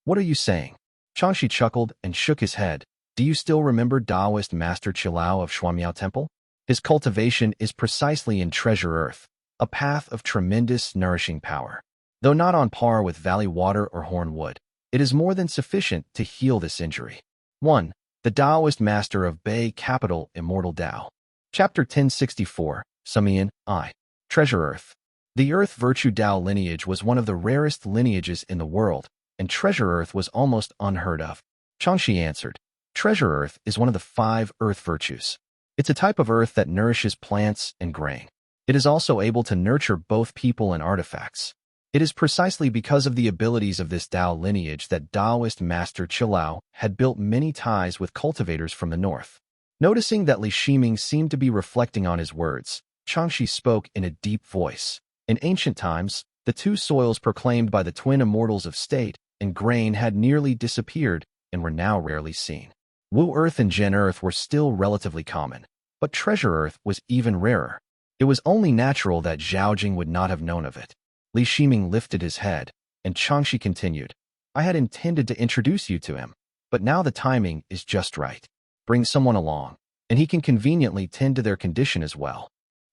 What are you saying? Changxi chuckled and shook his head. Do you still remember Taoist Master Qilao of Shuamiao Temple? His cultivation is precisely in Treasure Earth, a path of tremendous nourishing power. Though not on par with Valley Water or Horn Wood, it is more than sufficient to heal this injury. 1. The Taoist Master of Bei Capital Immortal Tao. Chapter 1064, Sumian, I. Treasure Earth. The Earth Virtue Tao lineage was one of the rarest lineages in the world, and Treasure Earth was almost unheard of. Changxi answered, Treasure Earth is one of the 5 Earth Virtues. It's a type of earth that nourishes plants and grain. It is also able to nurture both people and artifacts. It is precisely because of the abilities of this Tao lineage that Taoist Master Qilao had built many ties with cultivators from the north. Noticing that Li Shiming seemed to be reflecting on his words, Changxi spoke in a deep voice. In ancient times, the 2 soils proclaimed by the twin immortals of state and grain had nearly disappeared and were now rarely seen. Wu Earth and Gen Earth were still relatively common, but Treasure Earth was even rarer. It was only natural that Zhaojing would not have known of it. Li Shiming lifted his head, and Changxi continued, I had intended to introduce you to him, but now the timing is just right. Bring someone along, and he can conveniently tend to their condition as well.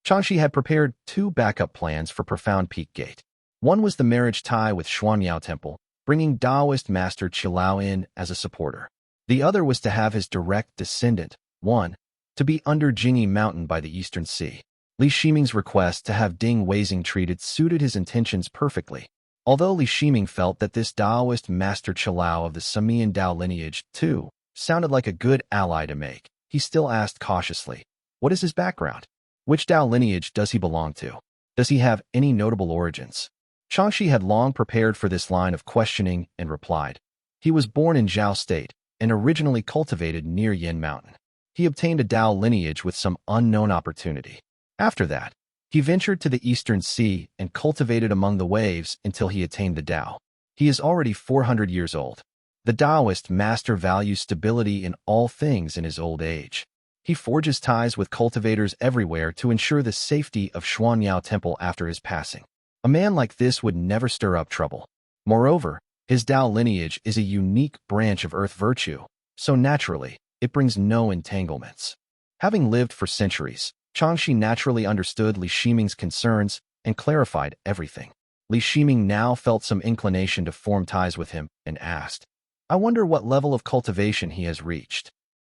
Changxi had prepared 2 backup plans for Profound Peak Gate. One was the marriage tie with Shuamiao Temple, bringing Taoist Master Qilao in as a supporter. The other was to have his direct descendant, Yuan, to be under Jingyi Mountain by the Eastern Sea. Li Shiming's request to have Ding Weizing treated suited his intentions perfectly. Although Li Shiming felt that this Taoist Master Qilao of the Sumian Tao lineage, too, sounded like a good ally to make, he still asked cautiously, what is his background? Which Tao lineage does he belong to? Does he have any notable origins? Changxi had long prepared for this line of questioning and replied. He was born in Zhao State and originally cultivated near Yin Mountain. He obtained a Tao lineage with some unknown opportunity. After that, he ventured to the Eastern Sea and cultivated among the waves until he attained the Tao. He is already 400 years old. The Taoist master values stability in all things in his old age. He forges ties with cultivators everywhere to ensure the safety of Shuanyao Temple after his passing. A man like this would never stir up trouble. Moreover, his Tao lineage is a unique branch of earth virtue, so naturally, it brings no entanglements. Having lived for centuries, Changxi naturally understood Li Shiming's concerns and clarified everything. Li Shiming now felt some inclination to form ties with him and asked, I wonder what level of cultivation he has reached.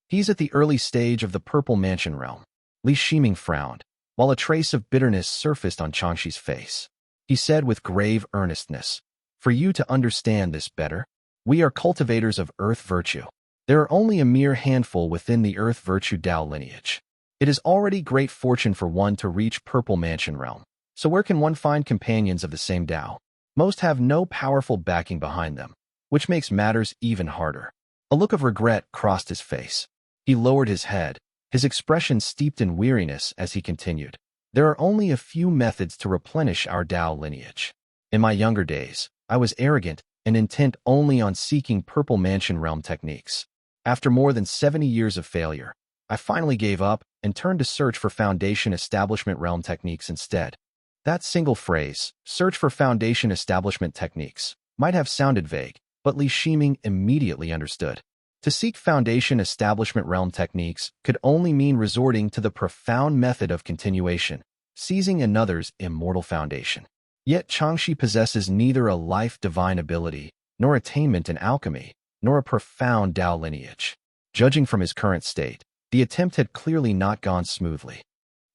He's at the early stage of the Purple Mansion realm. Li Shiming frowned, while a trace of bitterness surfaced on Changxi's face. He said with grave earnestness, For you to understand this better, we are cultivators of earth virtue. There are only a mere handful within the earth virtue Tao lineage. It is already great fortune for one to reach Purple Mansion realm. So where can one find companions of the same Tao? Most have no powerful backing behind them, which makes matters even harder. A look of regret crossed his face. He lowered his head, his expression steeped in weariness as he continued. There are only a few methods to replenish our Dao lineage. In my younger days, I was arrogant and intent only on seeking Purple Mansion realm techniques. After more than 70 years of failure, I finally gave up and turned to search for Foundation Establishment realm techniques instead. That single phrase, search for Foundation Establishment techniques, might have sounded vague, but Li Shiming immediately understood. To seek Foundation Establishment realm techniques could only mean resorting to the profound method of continuation, seizing another's immortal foundation. Yet Changxi possesses neither a life divine ability, nor attainment in alchemy, nor a profound Dao lineage. Judging from his current state, the attempt had clearly not gone smoothly.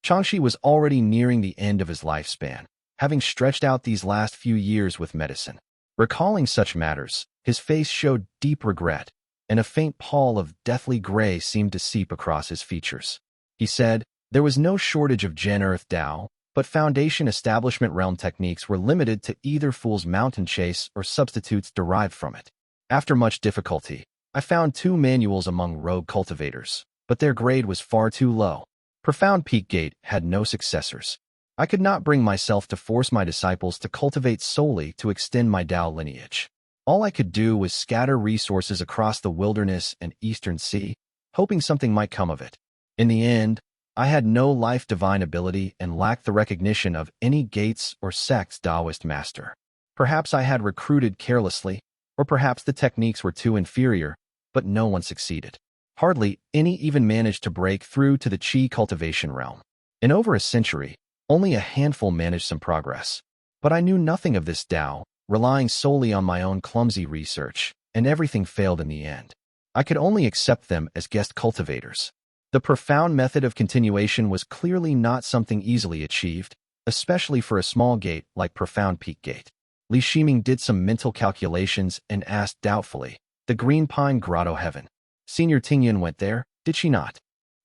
Changxi was already nearing the end of his lifespan, having stretched out these last few years with medicine. Recalling such matters, his face showed deep regret, and a faint pall of deathly gray seemed to seep across his features. He said, there was no shortage of Gen-Earth Dao, but Foundation Establishment realm techniques were limited to either Fool's Mountain Chase or substitutes derived from it. After much difficulty, I found 2 manuals among rogue cultivators, but their grade was far too low. Profound Peak Gate had no successors. I could not bring myself to force my disciples to cultivate solely to extend my Dao lineage. All I could do was scatter resources across the wilderness and eastern sea, hoping something might come of it. In the end, I had no life divine ability and lacked the recognition of any gates or sect's Taoist master. Perhaps I had recruited carelessly, or perhaps the techniques were too inferior, but no one succeeded. Hardly any even managed to break through to the Qi cultivation realm. In over a century, only a handful managed some progress. But I knew nothing of this Dao, relying solely on my own clumsy research, and everything failed in the end. I could only accept them as guest cultivators. The profound method of continuation was clearly not something easily achieved, especially for a small gate like Profound Peak Gate. Li Shiming did some mental calculations and asked doubtfully, the Green Pine Grotto Heaven. Senior Tingyun went there, did she not?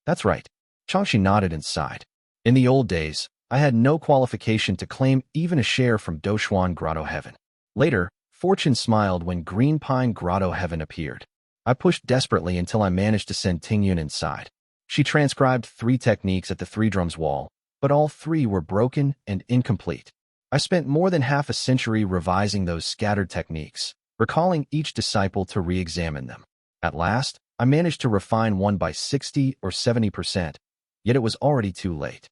That's right. Changxi nodded and sighed. In the old days, I had no qualification to claim even a share from Doshuan Grotto Heaven. Later, fortune smiled when Green Pine Grotto Heaven appeared. I pushed desperately until I managed to send Tingyun inside. She transcribed 3 techniques at the 3 drums wall, but all 3 were broken and incomplete. I spent more than half a century revising those scattered techniques, recalling each disciple to re-examine them. At last, I managed to refine one by 60 or 70%, yet it was already too late.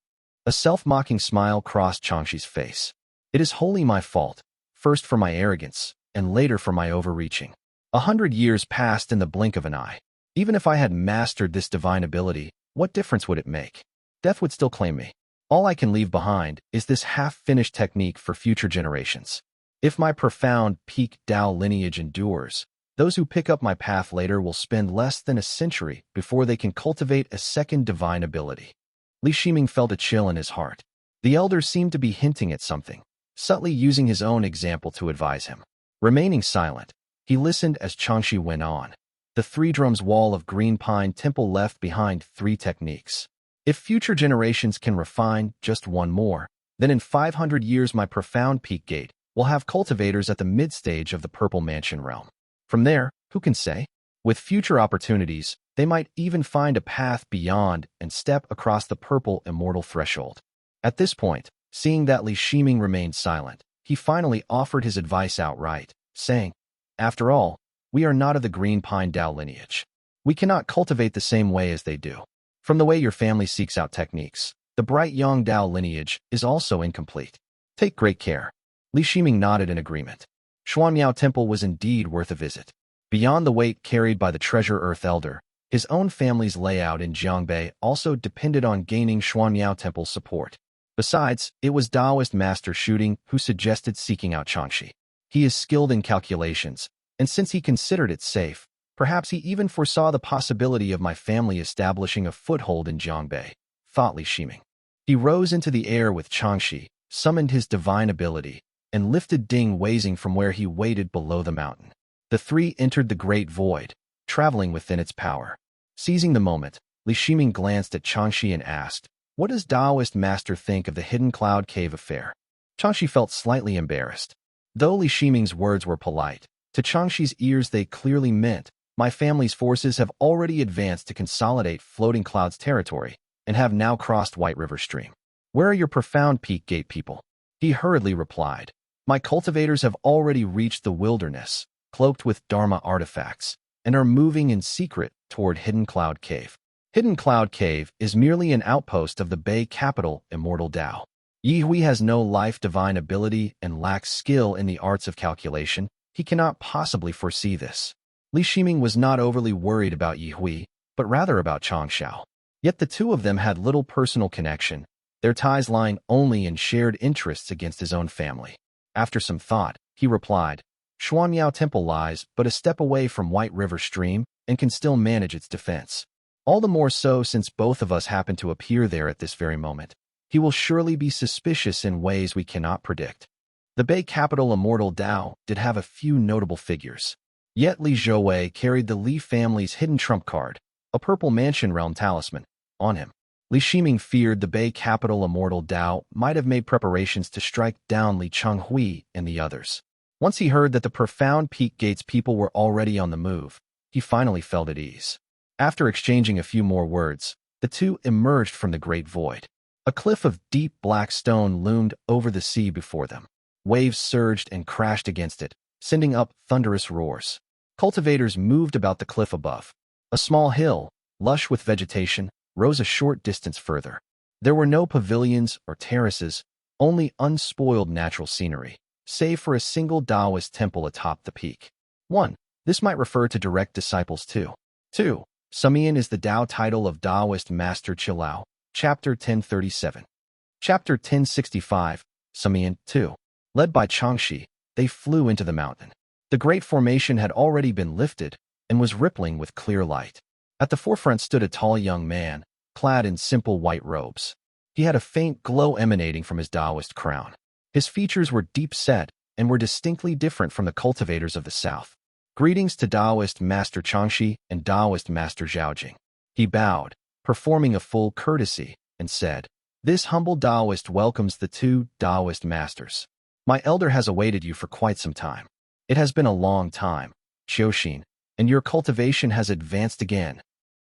A self-mocking smile crossed Changxi's face. It is wholly my fault, first for my arrogance, and later for my overreaching. 100 years passed in the blink of an eye. Even if I had mastered this divine ability, what difference would it make? Death would still claim me. All I can leave behind is this half-finished technique for future generations. If my profound peak Dao lineage endures, those who pick up my path later will spend less than a century before they can cultivate a second divine ability. Li Shiming felt a chill in his heart. The elder seemed to be hinting at something, subtly using his own example to advise him. Remaining silent, he listened as Changxi went on. The 3 drums wall of Green Pine Temple left behind 3 techniques. If future generations can refine just one more, then in 500 years my Profound Peak Gate will have cultivators at the mid-stage of the Purple Mansion realm. From there, who can say? With future opportunities, they might even find a path beyond and step across the purple immortal threshold. At this point, seeing that Li Shiming remained silent, he finally offered his advice outright, saying, after all, we are not of the Green Pine Dao lineage. We cannot cultivate the same way as they do. From the way your family seeks out techniques, the bright Yang Dao lineage is also incomplete. Take great care. Li Shiming nodded in agreement. Xuanmiao Temple was indeed worth a visit. Beyond the weight carried by the Treasure Earth Elder, his own family's layout in Jiangbei also depended on gaining Xuanmiao Temple's support. Besides, it was Taoist Master Shooting who suggested seeking out Changxi. He is skilled in calculations, and since he considered it safe, perhaps he even foresaw the possibility of my family establishing a foothold in Jiangbei, thought Li Shiming. He rose into the air with Changxi, summoned his divine ability, and lifted Ding Weizing from where he waited below the mountain. The 3 entered the great void, traveling within its power. Seizing the moment, Li Shiming glanced at Changxi and asked, what does Taoist Master think of the Hidden Cloud Cave affair? Changxi felt slightly embarrassed. Though Li Shiming's words were polite, to Changxi's ears they clearly meant, my family's forces have already advanced to consolidate Floating Cloud's territory, and have now crossed White River Stream. Where are your profound peak gate people? He hurriedly replied. My cultivators have already reached the wilderness, cloaked with Dharma artifacts, and are moving in secret toward Hidden Cloud Cave. Hidden Cloud Cave is merely an outpost of the Bay capital, Immortal Dao. Ye Hui has no life divine ability and lacks skill in the arts of calculation. He cannot possibly foresee this. Li Shiming was not overly worried about Ye Hui, but rather about Changxiao. Yet the two of them had little personal connection, their ties lying only in shared interests against his own family. After some thought, he replied, Xuanyao Temple lies but a step away from White River Stream and can still manage its defense. All the more so since both of us happen to appear there at this very moment. He will surely be suspicious in ways we cannot predict. The Bay capital Immortal Dao did have a few notable figures. Yet Li Zhouwei carried the Li family's hidden trump card, a purple mansion realm talisman, on him. Li Shiming feared the Bay capital Immortal Dao might have made preparations to strike down Li Chenghui and the others. Once he heard that the profound Peak Gates people were already on the move, he finally felt at ease. After exchanging a few more words, the two emerged from the great void. A cliff of deep black stone loomed over the sea before them. Waves surged and crashed against it, sending up thunderous roars. Cultivators moved about the cliff above. A small hill, lush with vegetation, rose a short distance further. There were no pavilions or terraces, only unspoiled natural scenery, save for a single Taoist temple atop the peak. 1. This might refer to direct disciples too. 2. Sumian is the Tao title of Taoist Master Chilao, Chapter 1037. Chapter 1065, Sumian 2. Led by Changxi, they flew into the mountain. The great formation had already been lifted and was rippling with clear light. At the forefront stood a tall young man, clad in simple white robes. He had a faint glow emanating from his Taoist crown. His features were deep-set and were distinctly different from the cultivators of the south. Greetings to Taoist Master Changxi and Taoist Master Zhaojing. He bowed, performing a full courtesy, and said, This humble Taoist welcomes the two Taoist masters. My elder has awaited you for quite some time. It has been a long time, Qiuxin, and your cultivation has advanced again.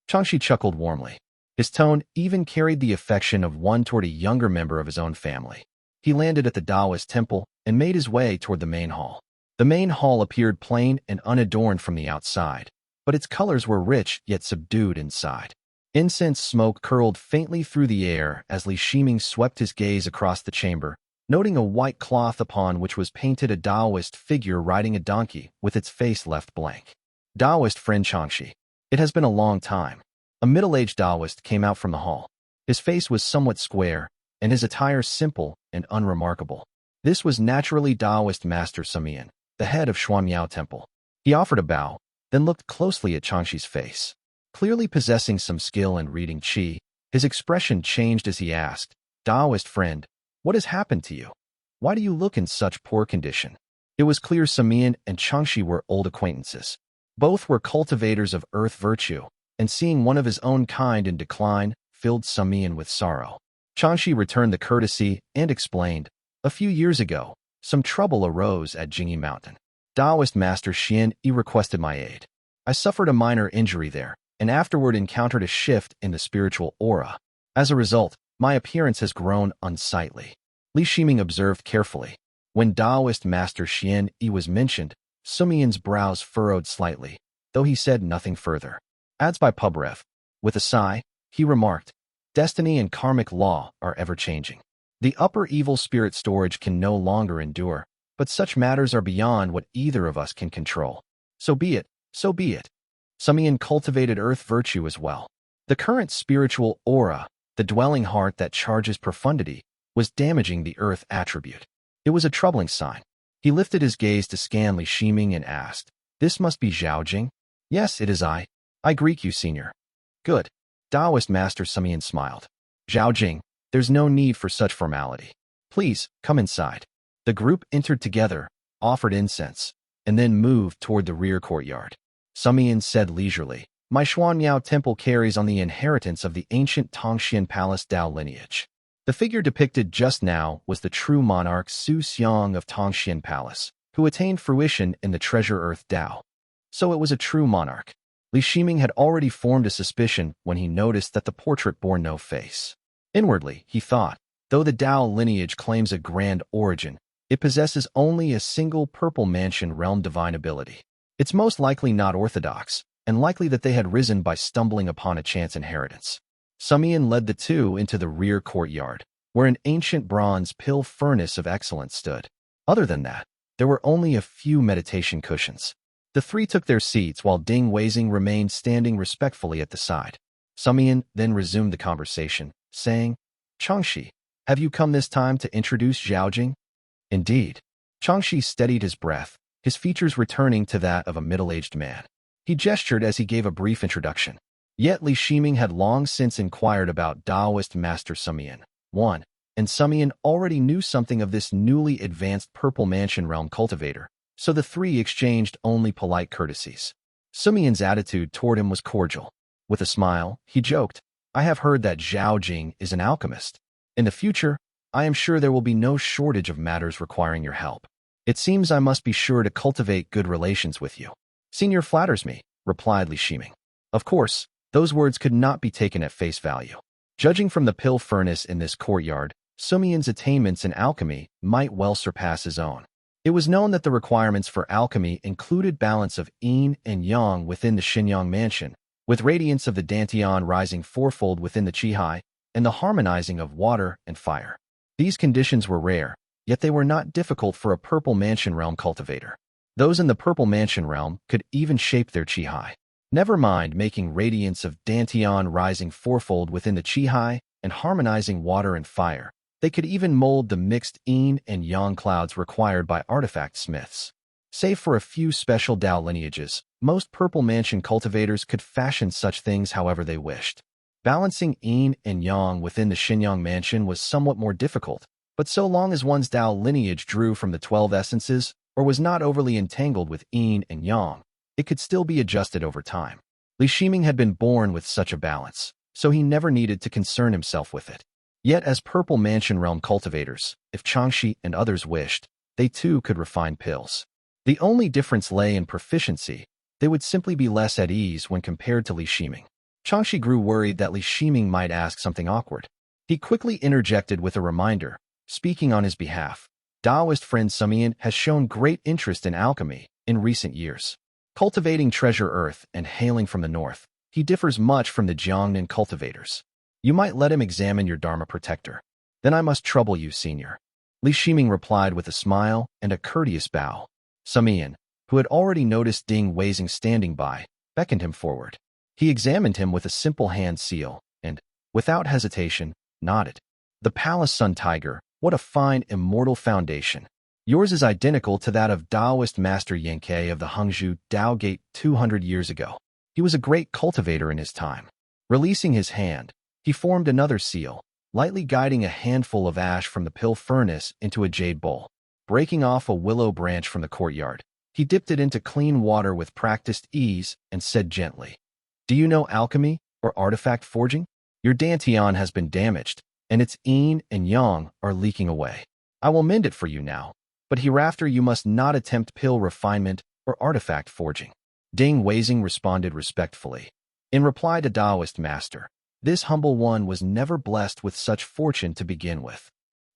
Changxi chuckled warmly. His tone even carried the affection of one toward a younger member of his own family. He landed at the Taoist temple and made his way toward the main hall. The main hall appeared plain and unadorned from the outside, but its colors were rich yet subdued inside. Incense smoke curled faintly through the air as Li Shiming swept his gaze across the chamber, noting a white cloth upon which was painted a Taoist figure riding a donkey with its face left blank. Taoist friend Changxi. It has been a long time. A middle-aged Taoist came out from the hall. His face was somewhat square, and his attire simple and unremarkable. This was naturally Taoist Master Sumian, the head of Xuanyao Temple. He offered a bow, then looked closely at Changxi's face. Clearly possessing some skill in reading qi, his expression changed as he asked, Taoist friend, what has happened to you? Why do you look in such poor condition? It was clear Sumian and Changxi were old acquaintances. Both were cultivators of earth virtue, and seeing one of his own kind in decline filled Sumian with sorrow. Changxi returned the courtesy and explained, a few years ago, some trouble arose at Jingyi Mountain. Taoist Master Xian Yi requested my aid. I suffered a minor injury there, and afterward encountered a shift in the spiritual aura. As a result, my appearance has grown unsightly. Li Shiming observed carefully. When Taoist Master Xian Yi was mentioned, Sumian's brows furrowed slightly, though he said nothing further. Adds by Pubrev. With a sigh, he remarked, Destiny and karmic law are ever-changing. The upper evil spirit storage can no longer endure, but such matters are beyond what either of us can control. So be it, so be it. Sumian cultivated earth virtue as well. The current spiritual aura, the dwelling heart that charges profundity, was damaging the earth attribute. It was a troubling sign. He lifted his gaze to scan Li Shiming and asked, This must be Zhaojing? Yes, it is I. I greet you, senior. Good. Taoist Master Sumian smiled. Zhaojing, there's no need for such formality. Please, come inside. The group entered together, offered incense, and then moved toward the rear courtyard. Sumian said leisurely, My Xuanyao Temple carries on the inheritance of the ancient Tongxian Palace Dao lineage. The figure depicted just now was the true monarch Su Xiang of Tongxian Palace, who attained fruition in the Treasure Earth Dao. So it was a true monarch. Li Shiming had already formed a suspicion when he noticed that the portrait bore no face. Inwardly, he thought, Though the Dao lineage claims a grand origin, it possesses only a single purple mansion realm divine ability. It's most likely not orthodox, and likely that they had risen by stumbling upon a chance inheritance. Sumian led the two into the rear courtyard, where an ancient bronze pill furnace of excellence stood. Other than that, there were only a few meditation cushions. The three took their seats while Ding Weizing remained standing respectfully at the side. Sumian then resumed the conversation, saying, "Changxi, have you come this time to introduce Zhaojing?" "Indeed." Changxi steadied his breath, his features returning to that of a middle-aged man. He gestured as he gave a brief introduction. Yet Li Shiming had long since inquired about Taoist Master Sumian. 1. And Sumian already knew something of this newly advanced Purple Mansion realm cultivator, so the three exchanged only polite courtesies. Sumian's attitude toward him was cordial. With a smile, he joked, "I have heard that Zhaojing is an alchemist. In the future, I am sure there will be no shortage of matters requiring your help. It seems I must be sure to cultivate good relations with you." "Senior flatters me," replied Li Shiming. Of course, those words could not be taken at face value. Judging from the pill furnace in this courtyard, Sumian's attainments in alchemy might well surpass his own. It was known that the requirements for alchemy included balance of yin and yang within the Xinyang mansion, with radiance of the Dantian rising fourfold within the Qihai, and the harmonizing of water and fire. These conditions were rare, yet they were not difficult for a Purple Mansion realm cultivator. Those in the Purple Mansion realm could even shape their Qihai. Never mind making radiance of Dantian rising fourfold within the Qihai and harmonizing water and fire. They could even mold the mixed yin and yang clouds required by artifact smiths. Save for a few special Dao lineages, most Purple Mansion cultivators could fashion such things however they wished. Balancing yin and yang within the Xinyang mansion was somewhat more difficult, but so long as one's Dao lineage drew from the 12 essences or was not overly entangled with yin and yang, it could still be adjusted over time. Li Shiming had been born with such a balance, so he never needed to concern himself with it. Yet as Purple Mansion realm cultivators, if Changxi and others wished, they too could refine pills. The only difference lay in proficiency. They would simply be less at ease when compared to Li Shiming. Changxi grew worried that Li Shiming might ask something awkward. He quickly interjected with a reminder, speaking on his behalf. Taoist friend Sumian has shown great interest in alchemy in recent years. Cultivating treasure earth and hailing from the north, he differs much from the Jiangnan cultivators. You might let him examine your Dharma protector. Then I must trouble you, senior. Li Shiming replied with a smile and a courteous bow. Sumian, who had already noticed Ding Weizing standing by, beckoned him forward. He examined him with a simple hand seal and, without hesitation, nodded. "The Palace Sun Tiger, what a fine immortal foundation. Yours is identical to that of Taoist Master Yanke of the Hangzhou Dao Gate 200 years ago. He was a great cultivator in his time." Releasing his hand, he formed another seal, lightly guiding a handful of ash from the pill furnace into a jade bowl. Breaking off a willow branch from the courtyard, he dipped it into clean water with practiced ease and said gently, "Do you know alchemy or artifact forging? Your Dantian has been damaged, and its yin and yang are leaking away. I will mend it for you now, but hereafter you must not attempt pill refinement or artifact forging." Ding Weizing responded respectfully. In reply to Taoist Master, this humble one was never blessed with such fortune to begin with.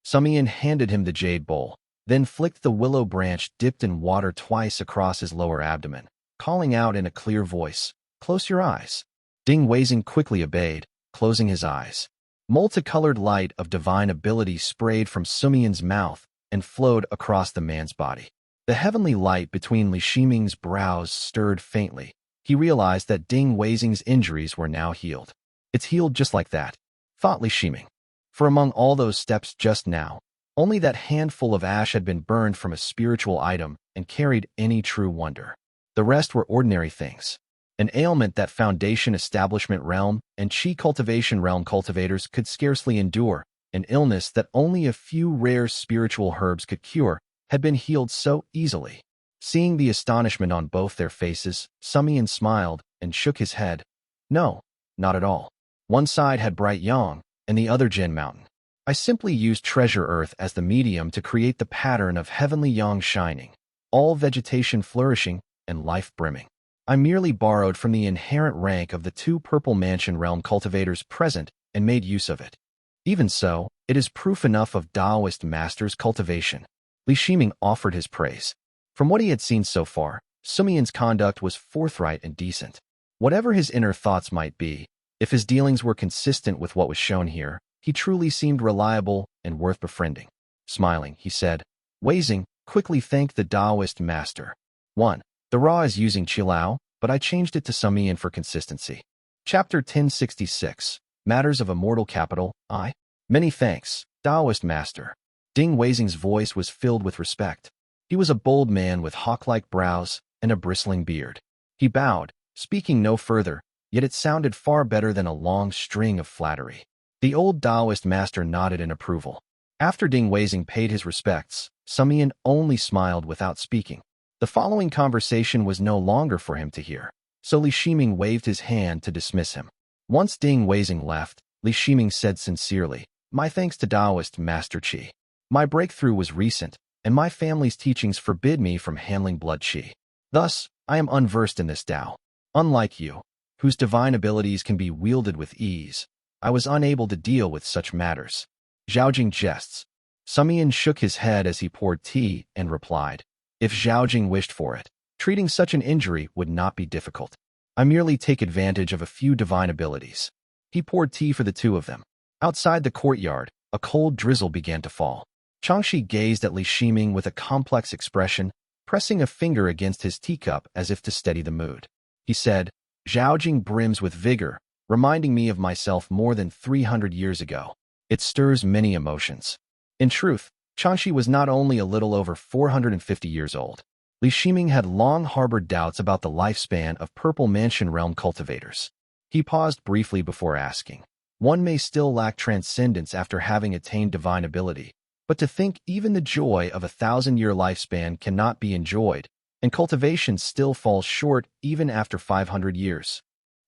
Sumian handed him the jade bowl, then flicked the willow branch dipped in water twice across his lower abdomen, calling out in a clear voice, "Close your eyes." Ding Weizing quickly obeyed, closing his eyes. Multicolored light of divine ability sprayed from Sumian's mouth and flowed across the man's body. The heavenly light between Li Shiming's brows stirred faintly. He realized that Ding Weizing's injuries were now healed. "It's healed just like that," thought Li Shiming. For among all those steps just now, only that handful of ash had been burned from a spiritual item and carried any true wonder. The rest were ordinary things. An ailment that Foundation Establishment realm and Qi Cultivation realm cultivators could scarcely endure, an illness that only a few rare spiritual herbs could cure, had been healed so easily. Seeing the astonishment on both their faces, Sumian smiled and shook his head. "No, not at all. One side had bright yang, and the other Jin Mountain. I simply used treasure earth as the medium to create the pattern of heavenly yang shining, all vegetation flourishing, and life brimming. I merely borrowed from the inherent rank of the two Purple Mansion realm cultivators present and made use of it. Even so, It is proof enough of Taoist master's cultivation. Li Shiming offered his praise. From what he had seen so far, Sumian's conduct was forthright and decent. Whatever his inner thoughts might be, if his dealings were consistent with what was shown here, he truly seemed reliable and worth befriending. Smiling, he said, Weizing, quickly thanked the Taoist master. 1. The raw is using Qilao, but I changed it to Sumian for consistency. Chapter 1066. Matters of Immortal Capital, I. Many thanks, Taoist master. Ding Weizing's voice was filled with respect. He was a bold man with hawk-like brows and a bristling beard. He bowed, speaking no further, yet it sounded far better than a long string of flattery. The old Taoist master nodded in approval. After Ding Weizing paid his respects, Sumian only smiled without speaking. The following conversation was no longer for him to hear, so Li Shiming waved his hand to dismiss him. Once Ding Weizing left, Li Shiming said sincerely, My thanks to Taoist Master Qi. My breakthrough was recent, and my family's teachings forbid me from handling blood qi. Thus, I am unversed in this Tao. Unlike you, whose divine abilities can be wielded with ease, I was unable to deal with such matters. Zhaojing jests. Sumian shook his head as he poured tea and replied, If Zhaojing wished for it, treating such an injury would not be difficult. I merely take advantage of a few divine abilities. He poured tea for the two of them. Outside the courtyard, a cold drizzle began to fall. Changxi gazed at Li Shiming with a complex expression, pressing a finger against his teacup as if to steady the mood. He said, Zhaojing brims with vigor, reminding me of myself more than 300 years ago. It stirs many emotions. In truth, Changxi was not only a little over 450 years old. Li Shiming had long harbored doubts about the lifespan of Purple Mansion Realm cultivators. He paused briefly before asking. One may still lack transcendence after having attained divine ability, but to think even the joy of a 1,000-year lifespan cannot be enjoyed, and cultivation still falls short even after 500 years.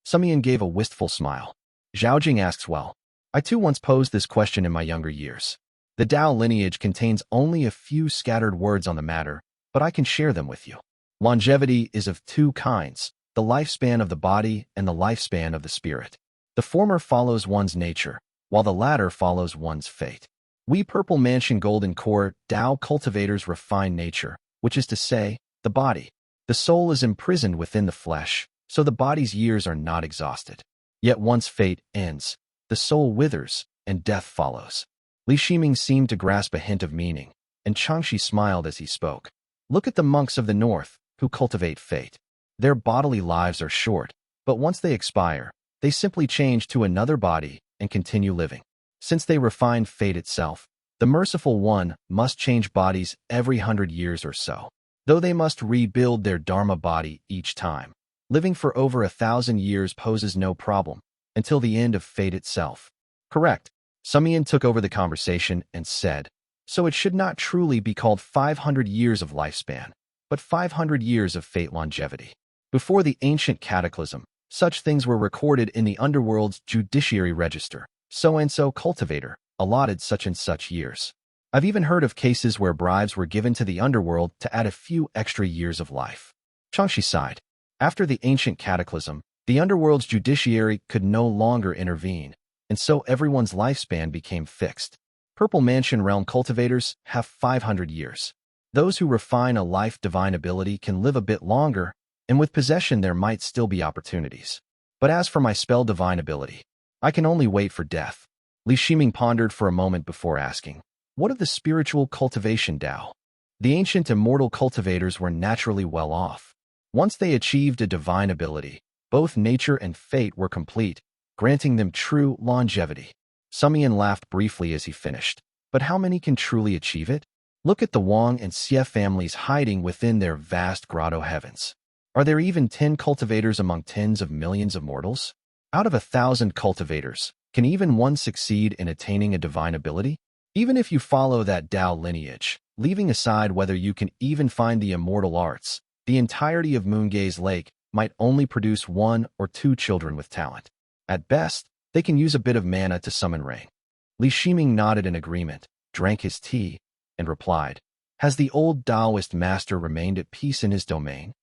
Sumian gave a wistful smile. Zhaojing asks well. I too once posed this question in my younger years. The Tao lineage contains only a few scattered words on the matter, but I can share them with you. Longevity is of two kinds, the lifespan of the body and the lifespan of the spirit. The former follows one's nature, while the latter follows one's fate. We Purple Mansion Golden Core Tao cultivators refine nature, which is to say, the body. The soul is imprisoned within the flesh, so the body's years are not exhausted. Yet once fate ends, the soul withers, and death follows. Li Shiming seemed to grasp a hint of meaning, and Changxi smiled as he spoke. Look at the monks of the north, who cultivate fate. Their bodily lives are short, but once they expire, they simply change to another body and continue living. Since they refine fate itself, the merciful one must change bodies every 100 years or so, though they must rebuild their Dharma body each time. Living for over 1,000 years poses no problem, until the end of fate itself. Correct. Sumian took over the conversation and said, So it should not truly be called 500 years of lifespan, but 500 years of fate longevity. Before the ancient cataclysm, such things were recorded in the underworld's judiciary register. So-and-so cultivator, allotted such and such years. I've even heard of cases where bribes were given to the underworld to add a few extra years of life. Changxi sighed. After the ancient cataclysm, the underworld's judiciary could no longer intervene, and so everyone's lifespan became fixed. Purple Mansion Realm cultivators have 500 years. Those who refine a life divine ability can live a bit longer, and with possession there might still be opportunities. But as for my spell divine ability, I can only wait for death. Li Shiming pondered for a moment before asking, What of the spiritual cultivation Tao? The ancient immortal cultivators were naturally well off. Once they achieved a divine ability, both nature and fate were complete, granting them true longevity. Sumian laughed briefly as he finished. But how many can truly achieve it? Look at the Wang and Xie families hiding within their vast grotto heavens. Are there even 10 cultivators among tens of millions of mortals? Out of 1,000 cultivators, can even one succeed in attaining a divine ability? Even if you follow that Tao lineage, leaving aside whether you can even find the immortal arts, the entirety of Moongaze Lake might only produce 1 or 2 children with talent. At best, they can use a bit of mana to summon rain. Li Shiming nodded in agreement, drank his tea, and replied, Has the old Taoist master remained at peace in his domain?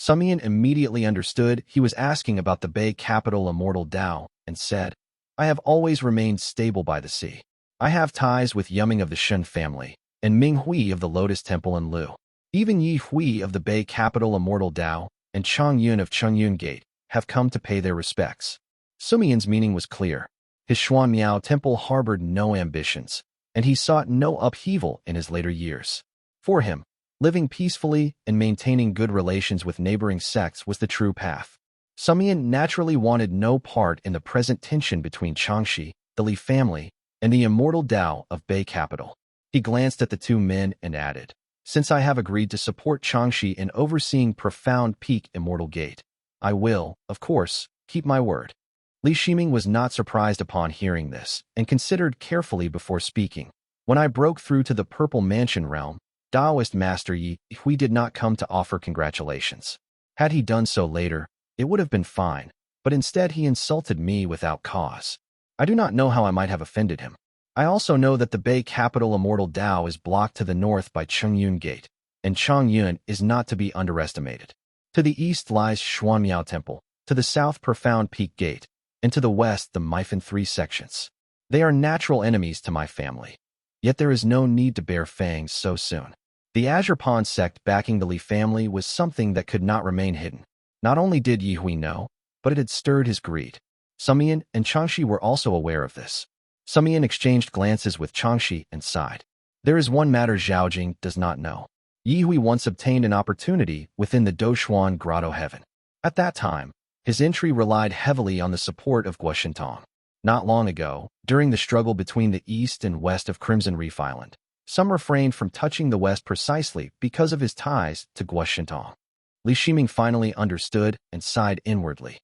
Sumian immediately understood he was asking about the Bay capital Immortal Tao, and said, I have always remained stable by the sea. I have ties with Yuming of the Shun family, and Ming Hui of the Lotus Temple in Lu. Even Ye Hui of the Bei capital Immortal Dao and Chang Yun of Chengyun Gate have come to pay their respects. Sumian's meaning was clear. His Xuan Miao temple harbored no ambitions, and he sought no upheaval in his later years. For him, living peacefully and maintaining good relations with neighboring sects was the true path. Sumian naturally wanted no part in the present tension between Changxi, the Li family, and the Immortal Dao of Bei capital. He glanced at the two men and added, "Since I have agreed to support Changxi in overseeing Profound Peak Immortal Gate, I will, of course, keep my word." Li Shiming was not surprised upon hearing this and considered carefully before speaking. "When I broke through to the Purple Mansion realm, Taoist Master Ye Hui did not come to offer congratulations. Had he done so later, it would have been fine, but instead he insulted me without cause. I do not know how I might have offended him. I also know that the Bei capital Immortal Dao is blocked to the north by Chengyun Gate, and Chongyun is not to be underestimated. To the east lies Xuanmiao Temple, to the south Profound Peak Gate, and to the west the Mifan 3 sections. They are natural enemies to my family. Yet there is no need to bear fangs so soon." The Azure Pond sect backing the Li family was something that could not remain hidden. Not only did Ye Hui know, but it had stirred his greed. Sumian and Changxi were also aware of this. Sumian exchanged glances with Changxi and sighed. "There is one matter Zhaojing does not know. Ye Hui once obtained an opportunity within the Doshuan Grotto Heaven. At that time, his entry relied heavily on the support of Guoshintong. Not long ago, during the struggle between the east and west of Crimson Reef Island, some refrained from touching the west precisely because of his ties to Guoshintong." Li Shiming finally understood and sighed inwardly.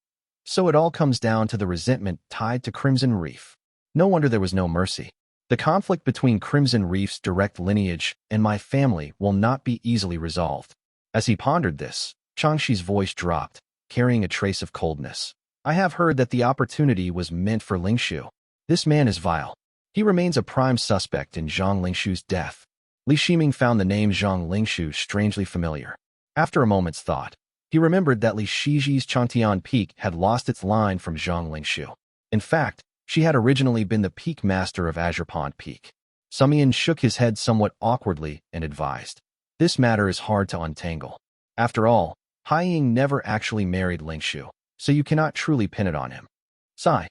So it all comes down to the resentment tied to Crimson Reef. No wonder there was no mercy. The conflict between Crimson Reef's direct lineage and my family will not be easily resolved. As he pondered this, Changxi's voice dropped, carrying a trace of coldness. "I have heard that the opportunity was meant for Lingshu. This man is vile. He remains a prime suspect in Zhang Lingshu's death." Li Shiming found the name Zhang Lingshu strangely familiar. After a moment's thought, he remembered that Li Shiji's Changtian Peak had lost its line from Zhang Lingshu. In fact, she had originally been the peak master of Azure Pond Peak. Sumian shook his head somewhat awkwardly and advised, "This matter is hard to untangle. After all, Haiying never actually married Lingshu, so you cannot truly pin it on him." Sigh.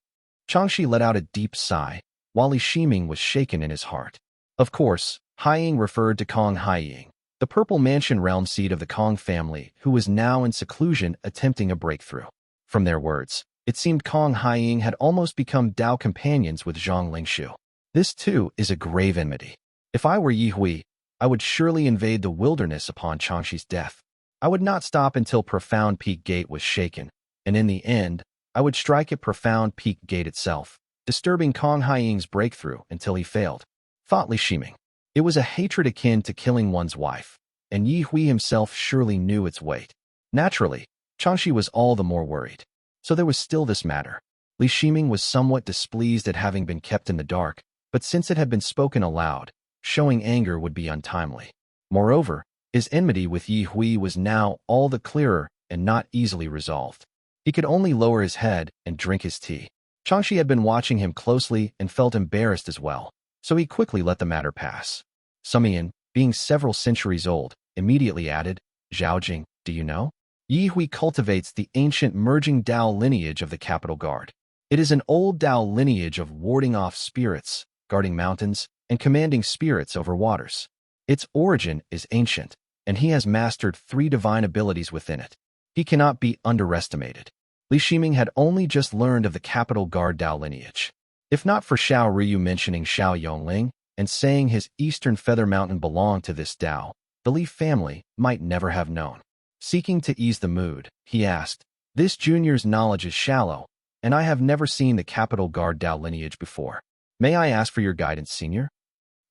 Changxi let out a deep sigh, while Li Shiming was shaken in his heart. Of course, Haiying referred to Kong Haiying, the Purple Mansion realm seat of the Kong family, who was now in seclusion attempting a breakthrough. From their words, it seemed Kong Haiying had almost become Dao companions with Zhang Lingshu. This too is a grave enmity. If I were Ye Hui, I would surely invade the wilderness upon Changxi's death. I would not stop until Profound Peak Gate was shaken, and in the end, I would strike at Profound Peak Gate itself, disturbing Kong Haiying's breakthrough until he failed. Thought Li Shiming. It was a hatred akin to killing one's wife, and Ye Hui himself surely knew its weight. Naturally, Changxi was all the more worried. So there was still this matter. Li Shiming was somewhat displeased at having been kept in the dark, but since it had been spoken aloud, showing anger would be untimely. Moreover, his enmity with Ye Hui was now all the clearer and not easily resolved. He could only lower his head and drink his tea. Changxi had been watching him closely and felt embarrassed as well, so he quickly let the matter pass. Sumian, being several centuries old, immediately added, "Zhaojing, do you know? Ye Hui cultivates the ancient merging Dao lineage of the Capital Guard. It is an old Dao lineage of warding off spirits, guarding mountains, and commanding spirits over waters. Its origin is ancient, and he has mastered 3 divine abilities within it. He cannot be underestimated." Li Shiming had only just learned of the Capital Guard Dao lineage. If not for Xiao Ryu mentioning Xiao Yongling and saying his Eastern Feather Mountain belonged to this Dao, the Li family might never have known. Seeking to ease the mood, he asked, "This junior's knowledge is shallow, and I have never seen the Capital Guard Dao lineage before. May I ask for your guidance, senior?"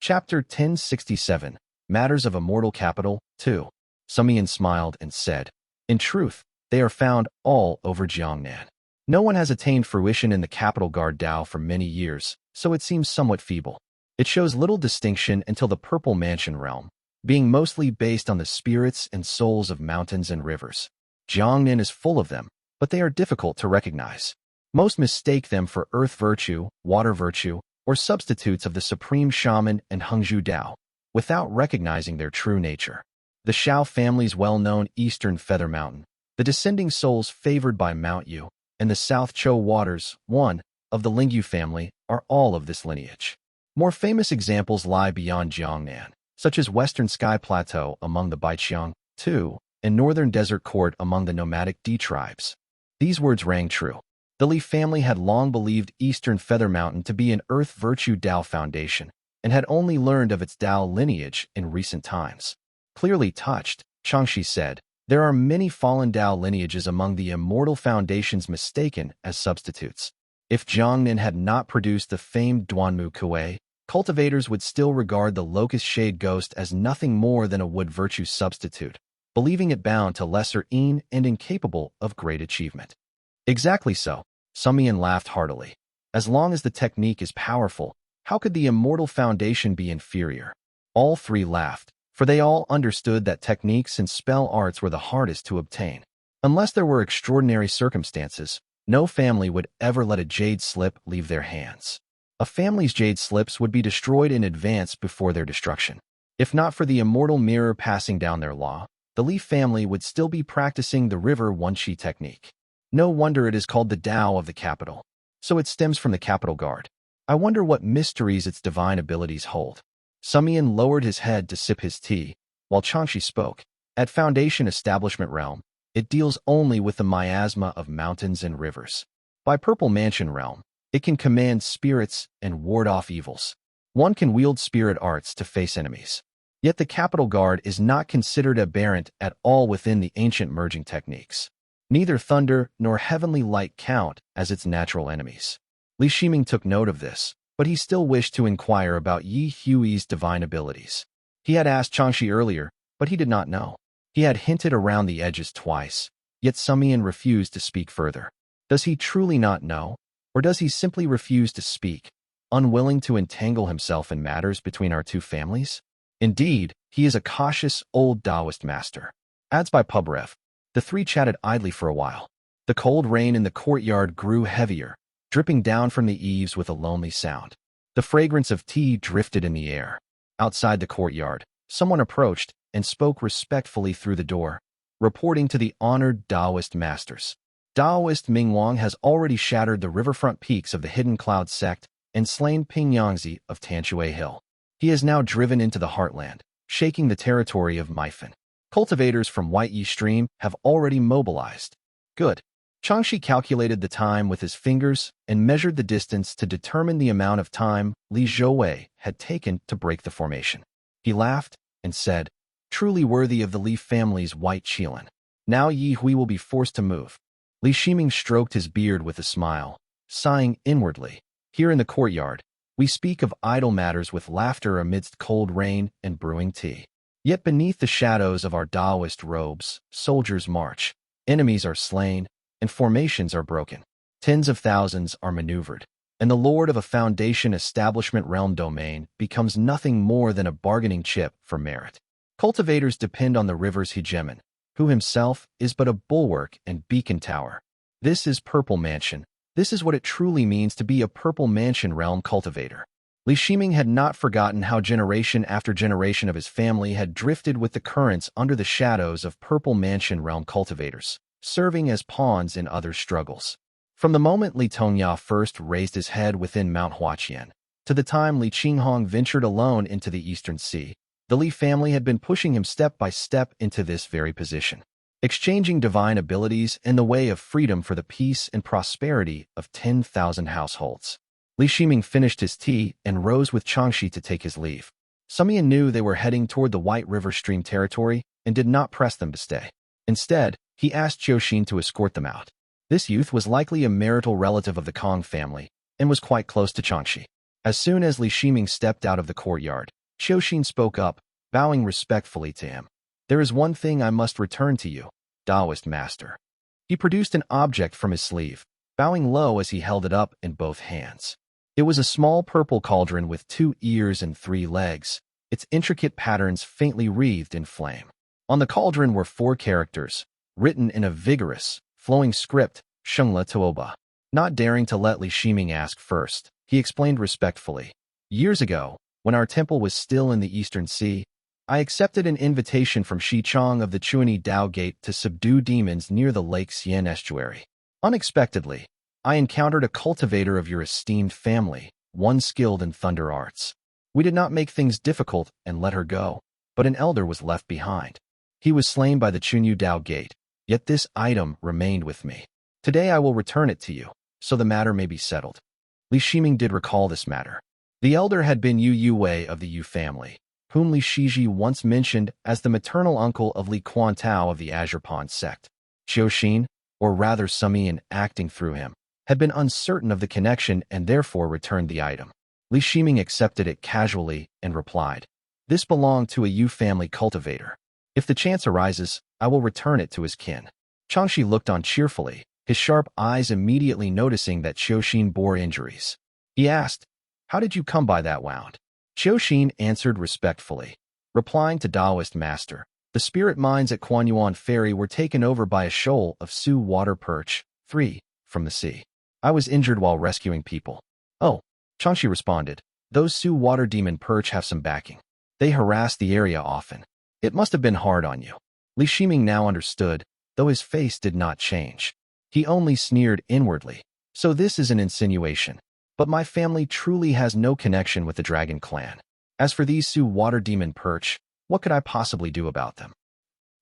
Chapter 1067, Matters of Immortal Capital, 2. Sumian smiled and said, "In truth, they are found all over Jiangnan. No one has attained fruition in the Capital Guard Dao for many years, so it seems somewhat feeble. It shows little distinction until the Purple Mansion realm, being mostly based on the spirits and souls of mountains and rivers. Jiangnan is full of them, but they are difficult to recognize. Most mistake them for earth virtue, water virtue, or substitutes of the supreme shaman and Hengzhu Dao, without recognizing their true nature. The Shao family's well-known Eastern Feather Mountain, the descending souls favored by Mount Yu, and the South Chou waters, one, of the Lingyu family, are all of this lineage. More famous examples lie beyond Jiangnan, such as Western Sky Plateau among the Baiqiang, too, and Northern Desert Court among the nomadic D tribes. These words rang true. The Li family had long believed Eastern Feather Mountain to be an Earth Virtue Dao foundation, and had only learned of its Dao lineage in recent times. Clearly touched, Changxi said, there are many fallen Dao lineages among the Immortal foundations mistaken as substitutes. If Jiangnan had not produced the famed Duanmu Kuei, cultivators would still regard the Locust Shade Ghost as nothing more than a wood virtue substitute, believing it bound to lesser een and incapable of great achievement. Exactly so, Sumian laughed heartily. As long as the technique is powerful, how could the Immortal foundation be inferior? All three laughed, for they all understood that techniques and spell arts were the hardest to obtain. Unless there were extraordinary circumstances, no family would ever let a jade slip leave their hands. A family's jade slips would be destroyed in advance before their destruction. If not for the Immortal mirror passing down their law, the Li family would still be practicing the river Wanyu technique. No wonder it is called the Tao of the capital. So it stems from the capital guard. I wonder what mysteries its divine abilities hold. Sumian lowered his head to sip his tea, while Changxi spoke. At Foundation Establishment Realm, it deals only with the miasma of mountains and rivers. By Purple Mansion Realm, it can command spirits and ward off evils. One can wield spirit arts to face enemies. Yet the Capital Guard is not considered aberrant at all within the ancient merging techniques. Neither thunder nor heavenly light count as its natural enemies. Li Shiming took note of this, but he still wished to inquire about Ye Hui's divine abilities. He had asked Changxi earlier, but he did not know. He had hinted around the edges twice, yet Sumian refused to speak further. Does he truly not know? Or does he simply refuse to speak, unwilling to entangle himself in matters between our two families? Indeed, he is a cautious, old Taoist master. Adds by Pubrev. The three chatted idly for a while. The cold rain in the courtyard grew heavier, dripping down from the eaves with a lonely sound. The fragrance of tea drifted in the air. Outside the courtyard, someone approached and spoke respectfully through the door, reporting to the honored Taoist masters. Taoist Mingwang has already shattered the riverfront peaks of the Hidden Cloud sect and slain Pingyangzi of Tanshui Hill. He is now driven into the heartland, shaking the territory of Mifan. Cultivators from White Yi Stream have already mobilized. Good. Changxi calculated the time with his fingers and measured the distance to determine the amount of time Li Zhouwei had taken to break the formation. He laughed and said, truly worthy of the Li family's white Qilin. Now Ye Hui will be forced to move. Li Shiming stroked his beard with a smile, sighing inwardly. Here in the courtyard, we speak of idle matters with laughter amidst cold rain and brewing tea. Yet beneath the shadows of our Taoist robes, soldiers march, enemies are slain, and formations are broken. Tens of thousands are maneuvered, and the lord of a Foundation Establishment Realm domain becomes nothing more than a bargaining chip for merit. Cultivators depend on the river's hegemon, who himself is but a bulwark and beacon tower. This is Purple Mansion. This is what it truly means to be a Purple Mansion Realm cultivator. Li Shiming had not forgotten how generation after generation of his family had drifted with the currents under the shadows of Purple Mansion Realm cultivators, serving as pawns in other struggles. From the moment Li Tongya first raised his head within Mount Huaqian, to the time Li Qinghong ventured alone into the Eastern Sea, the Li family had been pushing him step by step into this very position, exchanging divine abilities in the way of freedom for the peace and prosperity of 10,000 households. Li Shiming finished his tea and rose with Changxi to take his leave. Sumian knew they were heading toward the White River Stream territory and did not press them to stay. Instead, he asked Qiuxin to escort them out. This youth was likely a marital relative of the Kong family and was quite close to Changxi. As soon as Li Shiming stepped out of the courtyard, Qiuxin spoke up, bowing respectfully to him. There is one thing I must return to you, Taoist master. He produced an object from his sleeve, bowing low as he held it up in both hands. It was a small purple cauldron with 2 ears and 3 legs, its intricate patterns faintly wreathed in flame. On the cauldron were 4 characters, written in a vigorous, flowing script, Shengla Tuoba. Not daring to let Li Shiming ask first, he explained respectfully. Years ago, when our temple was still in the Eastern Sea, I accepted an invitation from Shi Chong of the Chuani Dao Gate to subdue demons near the Lake Xian estuary. Unexpectedly, I encountered a cultivator of your esteemed family, one skilled in thunder arts. We did not make things difficult and let her go, but an elder was left behind. He was slain by the Chunyu Dao Gate, yet this item remained with me. Today I will return it to you, so the matter may be settled. Li Shiming did recall this matter. The elder had been Yu Yue of the Yu family, whom Li Shiji once mentioned as the maternal uncle of Li Quantao of the Azure Pond sect. Xiaoxin, or rather Sumian acting through him, had been uncertain of the connection and therefore returned the item. Li Shiming accepted it casually and replied, "This belonged to a Yu family cultivator. If the chance arises, I will return it to his kin." Changxi looked on cheerfully, his sharp eyes immediately noticing that Xiaoxin bore injuries. He asked, "How did you come by that wound?" Xiaoxin answered respectfully, replying to Taoist master, "The spirit mines at Quanyuan Ferry were taken over by a shoal of Sioux water perch, 3, from the sea. I was injured while rescuing people." "Oh," Changxi responded, "those Sioux water demon perch have some backing. They harass the area often. It must have been hard on you." Li Shiming now understood, though his face did not change. He only sneered inwardly. "So this is an insinuation. But my family truly has no connection with the dragon clan. As for these Sioux water demon perch, what could I possibly do about them?"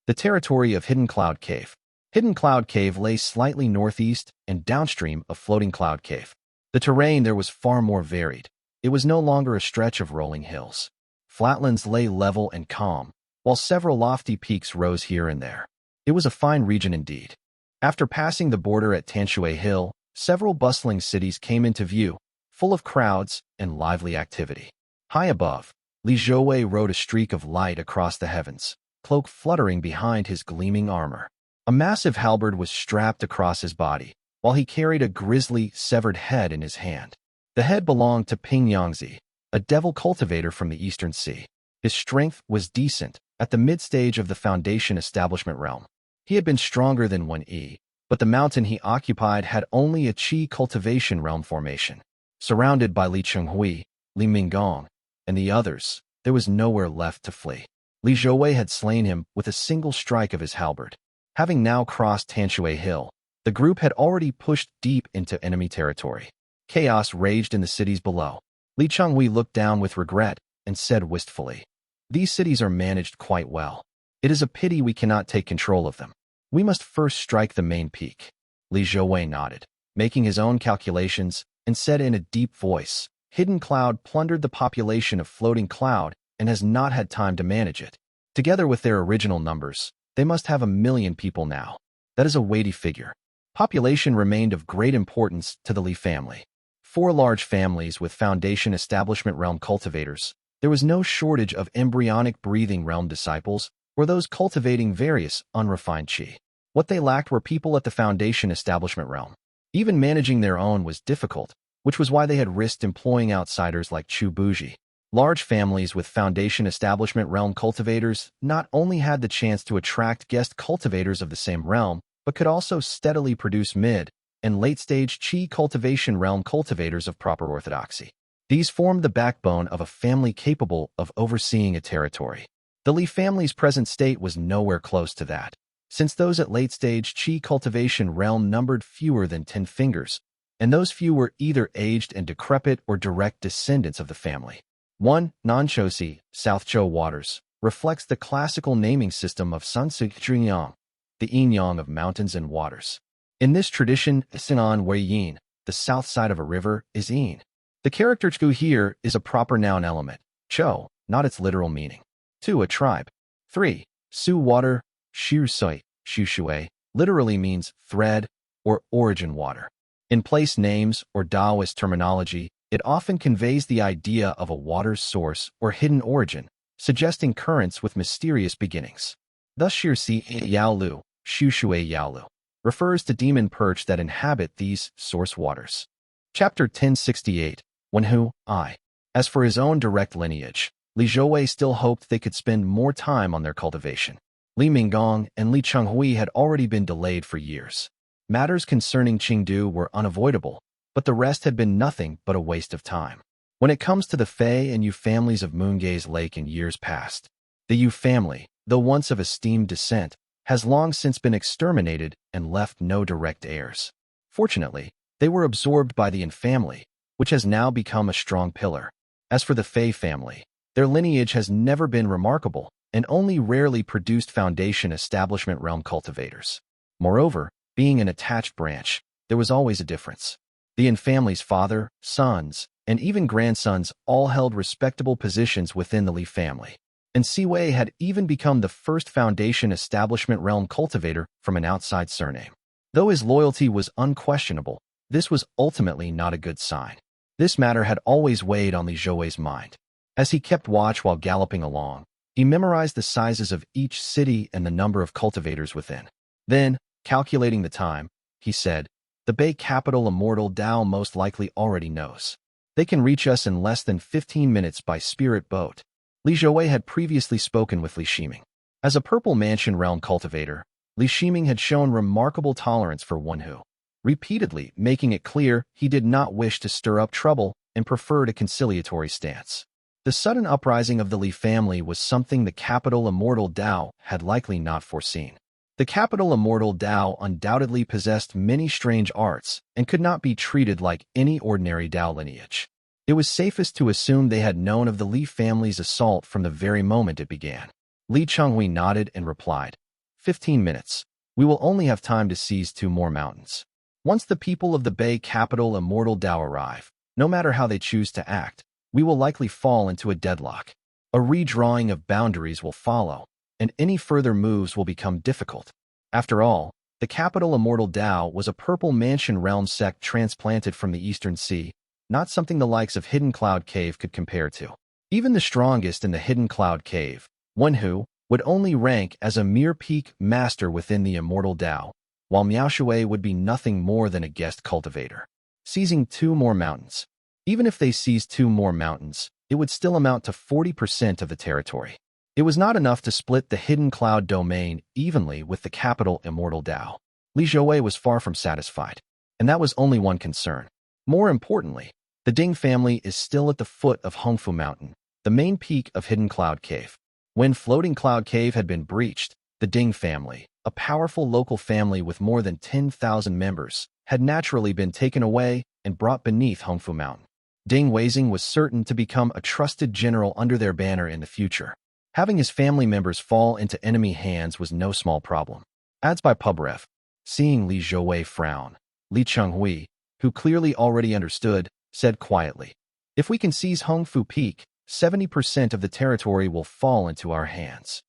The territory of Hidden Cloud Cave. Hidden Cloud Cave lay slightly northeast and downstream of Floating Cloud Cave. The terrain there was far more varied. It was no longer a stretch of rolling hills. Flatlands lay level and calm, while several lofty peaks rose here and there. It was a fine region indeed. After passing the border at Tanshui Hill, several bustling cities came into view, full of crowds and lively activity. High above, Li Zhouwei rode a streak of light across the heavens, cloak fluttering behind his gleaming armor. A massive halberd was strapped across his body, while he carried a grisly, severed head in his hand. The head belonged to Ping Yangzi, a devil cultivator from the Eastern Sea. His strength was decent, at the mid-stage of the Foundation establishment realm. He had been stronger than Wenyi, but the mountain he occupied had only a qi cultivation realm formation. Surrounded by Li Chenghui, Li Minggong, and the others, there was nowhere left to flee. Li Zhouwei had slain him with a single strike of his halberd. Having now crossed Tanshui Hill, the group had already pushed deep into enemy territory. Chaos raged in the cities below. Li Chenghui looked down with regret and said wistfully, "These cities are managed quite well. It is a pity we cannot take control of them. We must first strike the main peak." Li Zhouwei nodded, making his own calculations, and said in a deep voice, "Hidden Cloud plundered the population of Floating Cloud and has not had time to manage it. Together with their original numbers, they must have 1 million people now. That is a weighty figure." Population remained of great importance to the Li family. 4 large families with Foundation Establishment Realm cultivators. There was no shortage of embryonic breathing realm disciples or those cultivating various unrefined qi. What they lacked were people at the Foundation Establishment Realm. Even managing their own was difficult, which was why they had risked employing outsiders like Chu Buji. Large families with Foundation Establishment Realm cultivators not only had the chance to attract guest cultivators of the same realm, but could also steadily produce mid- and late-stage qi cultivation realm cultivators of proper orthodoxy. These formed the backbone of a family capable of overseeing a territory. The Li family's present state was nowhere close to that, since those at late-stage qi cultivation realm numbered fewer than 10 fingers, and those few were either aged and decrepit or direct descendants of the family. 1. Nanchosi, South Zhou Waters, reflects the classical naming system of Sansu Zhunyang, the yin-yang of mountains and waters. In this tradition, Sinan Wei Yin, the south side of a river, is yin. The character chu here is a proper noun element, cho, not its literal meaning. 2. A tribe. 3. Su water, Shu Sui, Shu Shui, literally means thread or origin water. In place names or Taoist terminology, it often conveys the idea of a water's source or hidden origin, suggesting currents with mysterious beginnings. Thus Shir Si Yaolu, Shu Shui Yaolu, refers to demon perch that inhabit these source waters. Chapter 1068, Wenhu, I. As for his own direct lineage, Li Zhouwei still hoped they could spend more time on their cultivation. Li Minggong and Li Chenghui had already been delayed for years. Matters concerning Qingdu were unavoidable, but the rest had been nothing but a waste of time. When it comes to the Fei and Yu families of Moongaze Lake in years past, the Yu family, though once of esteemed descent, has long since been exterminated and left no direct heirs. Fortunately, they were absorbed by the Yin family, which has now become a strong pillar. As for the Fei family, their lineage has never been remarkable and only rarely produced foundation establishment realm cultivators. Moreover, being an attached branch, there was always a difference. The Yin family's father, sons, and even grandsons all held respectable positions within the Li family, and Siwei had even become the first foundation establishment realm cultivator from an outside surname. Though his loyalty was unquestionable, this was ultimately not a good sign. This matter had always weighed on Li Zhouwei's mind. As he kept watch while galloping along, he memorized the sizes of each city and the number of cultivators within. Then, calculating the time, he said, "The Bay capital Immortal Dao most likely already knows. They can reach us in less than 15 minutes by spirit boat." Li Zhouwei had previously spoken with Li Shiming. As a Purple Mansion realm cultivator, Li Shiming had shown remarkable tolerance for Wenhu, repeatedly making it clear he did not wish to stir up trouble and preferred a conciliatory stance. The sudden uprising of the Li family was something the capital Immortal Dao had likely not foreseen. The capital Immortal Dao undoubtedly possessed many strange arts and could not be treated like any ordinary Dao lineage. It was safest to assume they had known of the Li family's assault from the very moment it began. Li Chenghui nodded and replied, 15 minutes. We will only have time to seize 2 more mountains. Once the people of the Bay capital Immortal Dao arrive, no matter how they choose to act, we will likely fall into a deadlock. A redrawing of boundaries will follow, and any further moves will become difficult. After all, the capital Immortal Dao was a Purple Mansion realm sect transplanted from the Eastern Sea, not something the likes of Hidden Cloud Cave could compare to. Even the strongest in the Hidden Cloud Cave, Wenhu, would only rank as a mere peak master within the Immortal Dao, while Miaoshui would be nothing more than a guest cultivator. Seizing 2 more mountains. Even if they seized 2 more mountains, it would still amount to 40% of the territory. It was not enough to split the Hidden Cloud domain evenly with the capital Immortal Dao. Li Zhouwei was far from satisfied, and that was only one concern. More importantly, the Ding family is still at the foot of Hongfu Mountain, the main peak of Hidden Cloud Cave. When Floating Cloud Cave had been breached, the Ding family, a powerful local family with more than 10,000 members, had naturally been taken away and brought beneath Hongfu Mountain. Ding Weizing was certain to become a trusted general under their banner in the future. Having his family members fall into enemy hands was no small problem. Adds by PubRef. Seeing Li Zhouwei frown, Li Chenghui, who clearly already understood, said quietly, "If we can seize Hongfu Peak, 70% of the territory will fall into our hands.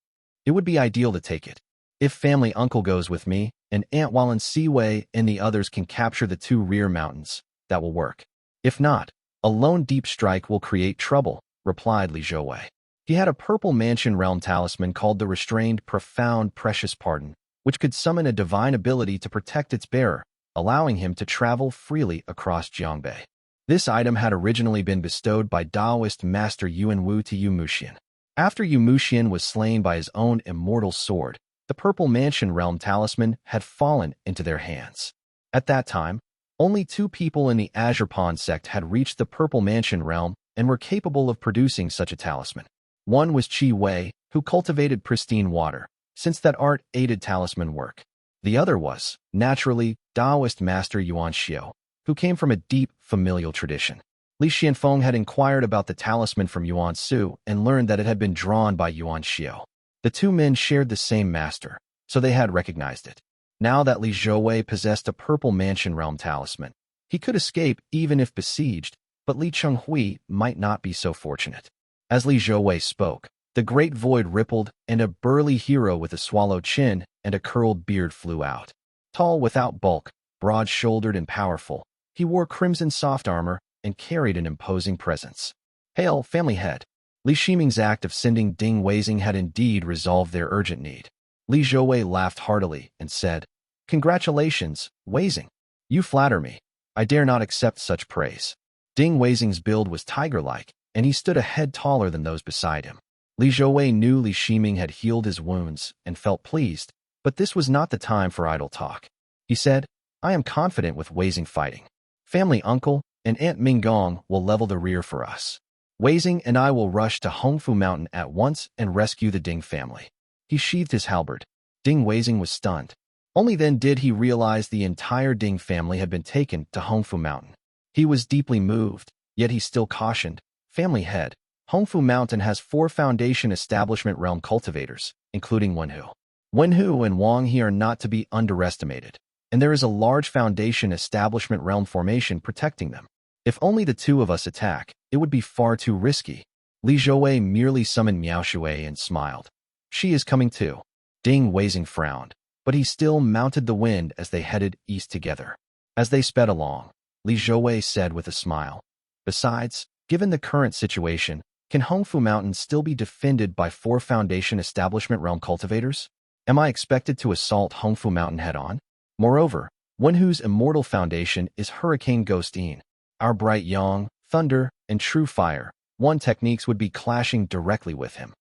It would be ideal to take it. If family uncle goes with me, and Aunt Wallen Siwei and the others can capture the 2 rear mountains, that will work. If not, a lone deep strike will create trouble," replied Li Zhouwei. He had a Purple Mansion realm talisman called the Restrained Profound Precious Pardon, which could summon a divine ability to protect its bearer, allowing him to travel freely across Jiangbei. This item had originally been bestowed by Daoist Master Yuan Wu to Yu Muxian. After Yu Muxian was slain by his own immortal sword, the Purple Mansion realm talisman had fallen into their hands. At that time, only 2 people in the Azure Pond sect had reached the Purple Mansion realm and were capable of producing such a talisman. One was Qi Wei, who cultivated pristine water, since that art aided talisman work. The other was, naturally, Daoist Master Yuan Xiao, who came from a deep, familial tradition. Li Xianfeng had inquired about the talisman from Yuan Su and learned that it had been drawn by Yuan Xiao. The 2 men shared the same master, so they had recognized it. Now that Li Zhouwei possessed a Purple Mansion realm talisman, he could escape even if besieged, but Li Chenghui might not be so fortunate. As Li Zhouwei spoke, the great void rippled, and a burly hero with a swallow chin and a curled beard flew out. Tall without bulk, broad-shouldered and powerful, he wore crimson soft armor and carried an imposing presence. "Hail, family head!" Li Shiming's act of sending Ding Weizing had indeed resolved their urgent need. Li Zhouwei laughed heartily and said, "Congratulations, Weizing. You flatter me. I dare not accept such praise." Ding Weizing's build was tiger-like, and he stood a head taller than those beside him. Li Zhouwei knew Li Shiming had healed his wounds and felt pleased, but this was not the time for idle talk. He said, "I am confident with Weizing fighting. Family uncle and Aunt Minggong will level the rear for us. Weizing and I will rush to Hongfu Mountain at once and rescue the Ding family." He sheathed his halberd. Ding Weizing was stunned. Only then did he realize the entire Ding family had been taken to Hongfu Mountain. He was deeply moved, yet he still cautioned, "Family head, Hongfu Mountain has 4 Foundation Establishment Realm cultivators, including Wenhu. Wenhu and Wang He are not to be underestimated, and there is a large Foundation Establishment Realm formation protecting them. If only the 2 of us attack, it would be far too risky." Li Zhouwei merely summoned Miao Shui and smiled. "She is coming too." Ding Weizing frowned, but he still mounted the wind as they headed east together. As they sped along, Li Zhouwei said with a smile, "Besides, given the current situation, can Hongfu Mountain still be defended by 4 Foundation Establishment Realm cultivators? Am I expected to assault Hongfu Mountain head-on? Moreover, Wenhu's Immortal Foundation is Hurricane Ghost Yin. Our Bright Yang, Thunder, and True Fire, one techniques would be clashing directly with him."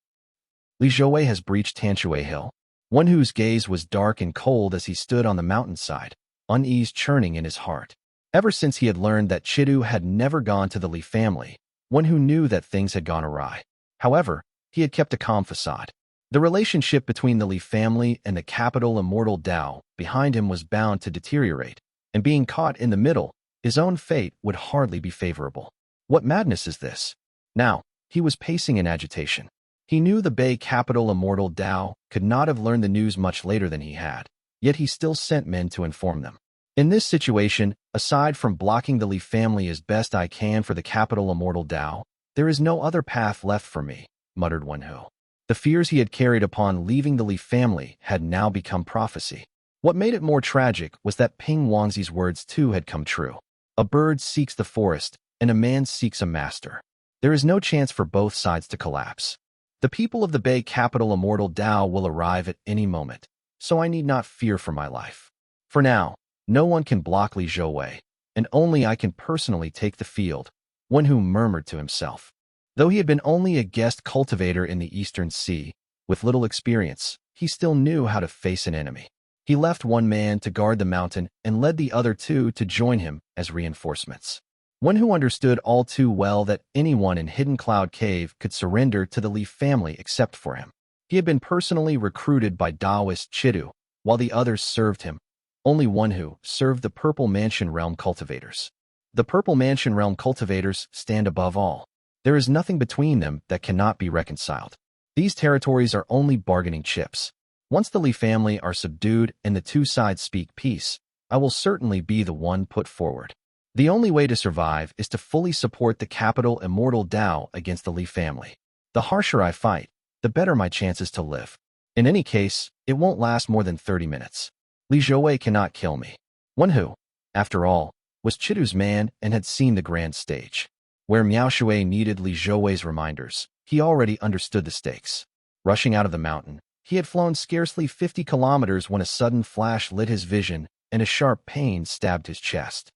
Li Zhouwei has breached Tanshui Hill. Wenhu's gaze was dark and cold as he stood on the mountainside, unease churning in his heart. Ever since he had learned that Chidu had never gone to the Li family, Wenhu knew that things had gone awry. However, he had kept a calm facade. The relationship between the Li family and the capital Immortal Dao behind him was bound to deteriorate, and being caught in the middle, his own fate would hardly be favorable. What madness is this? Now, he was pacing in agitation. He knew the Bei capital Immortal Dao could not have learned the news much later than he had, yet he still sent men to inform them. In this situation, aside from blocking the Li family as best I can for the capital Immortal Dao, there is no other path left for me, muttered Wenhu. The fears he had carried upon leaving the Li family had now become prophecy. What made it more tragic was that Ping Wangzi's words too had come true. A bird seeks the forest, and a man seeks a master. There is no chance for both sides to collapse. The people of the Bei capital Immortal Dao will arrive at any moment, so I need not fear for my life. For now, no one can block Li Zhouwei, and only I can personally take the field, Wenhu murmured to himself. Though he had been only a guest cultivator in the Eastern Sea, with little experience, he still knew how to face an enemy. He left 1 man to guard the mountain and led the other 2 to join him as reinforcements. Wenhu understood all too well that anyone in Hidden Cloud Cave could surrender to the Li family except for him. He had been personally recruited by Daoist Chidu, while the others served him. Only Wenhu served the Purple Mansion Realm cultivators. The Purple Mansion Realm cultivators stand above all. There is nothing between them that cannot be reconciled. These territories are only bargaining chips. Once the Li family are subdued and the 2 sides speak peace, I will certainly be the one put forward. The only way to survive is to fully support the capital Immortal Dao against the Li family. The harsher I fight, the better my chances to live. In any case, it won't last more than 30 minutes. Li Zhouwei cannot kill me. Wenhu, after all, was Chidu's man and had seen the grand stage. Where Miao Shui needed Li Zhouwei's reminders, he already understood the stakes. Rushing out of the mountain, he had flown scarcely 50 kilometers when a sudden flash lit his vision and a sharp pain stabbed his chest.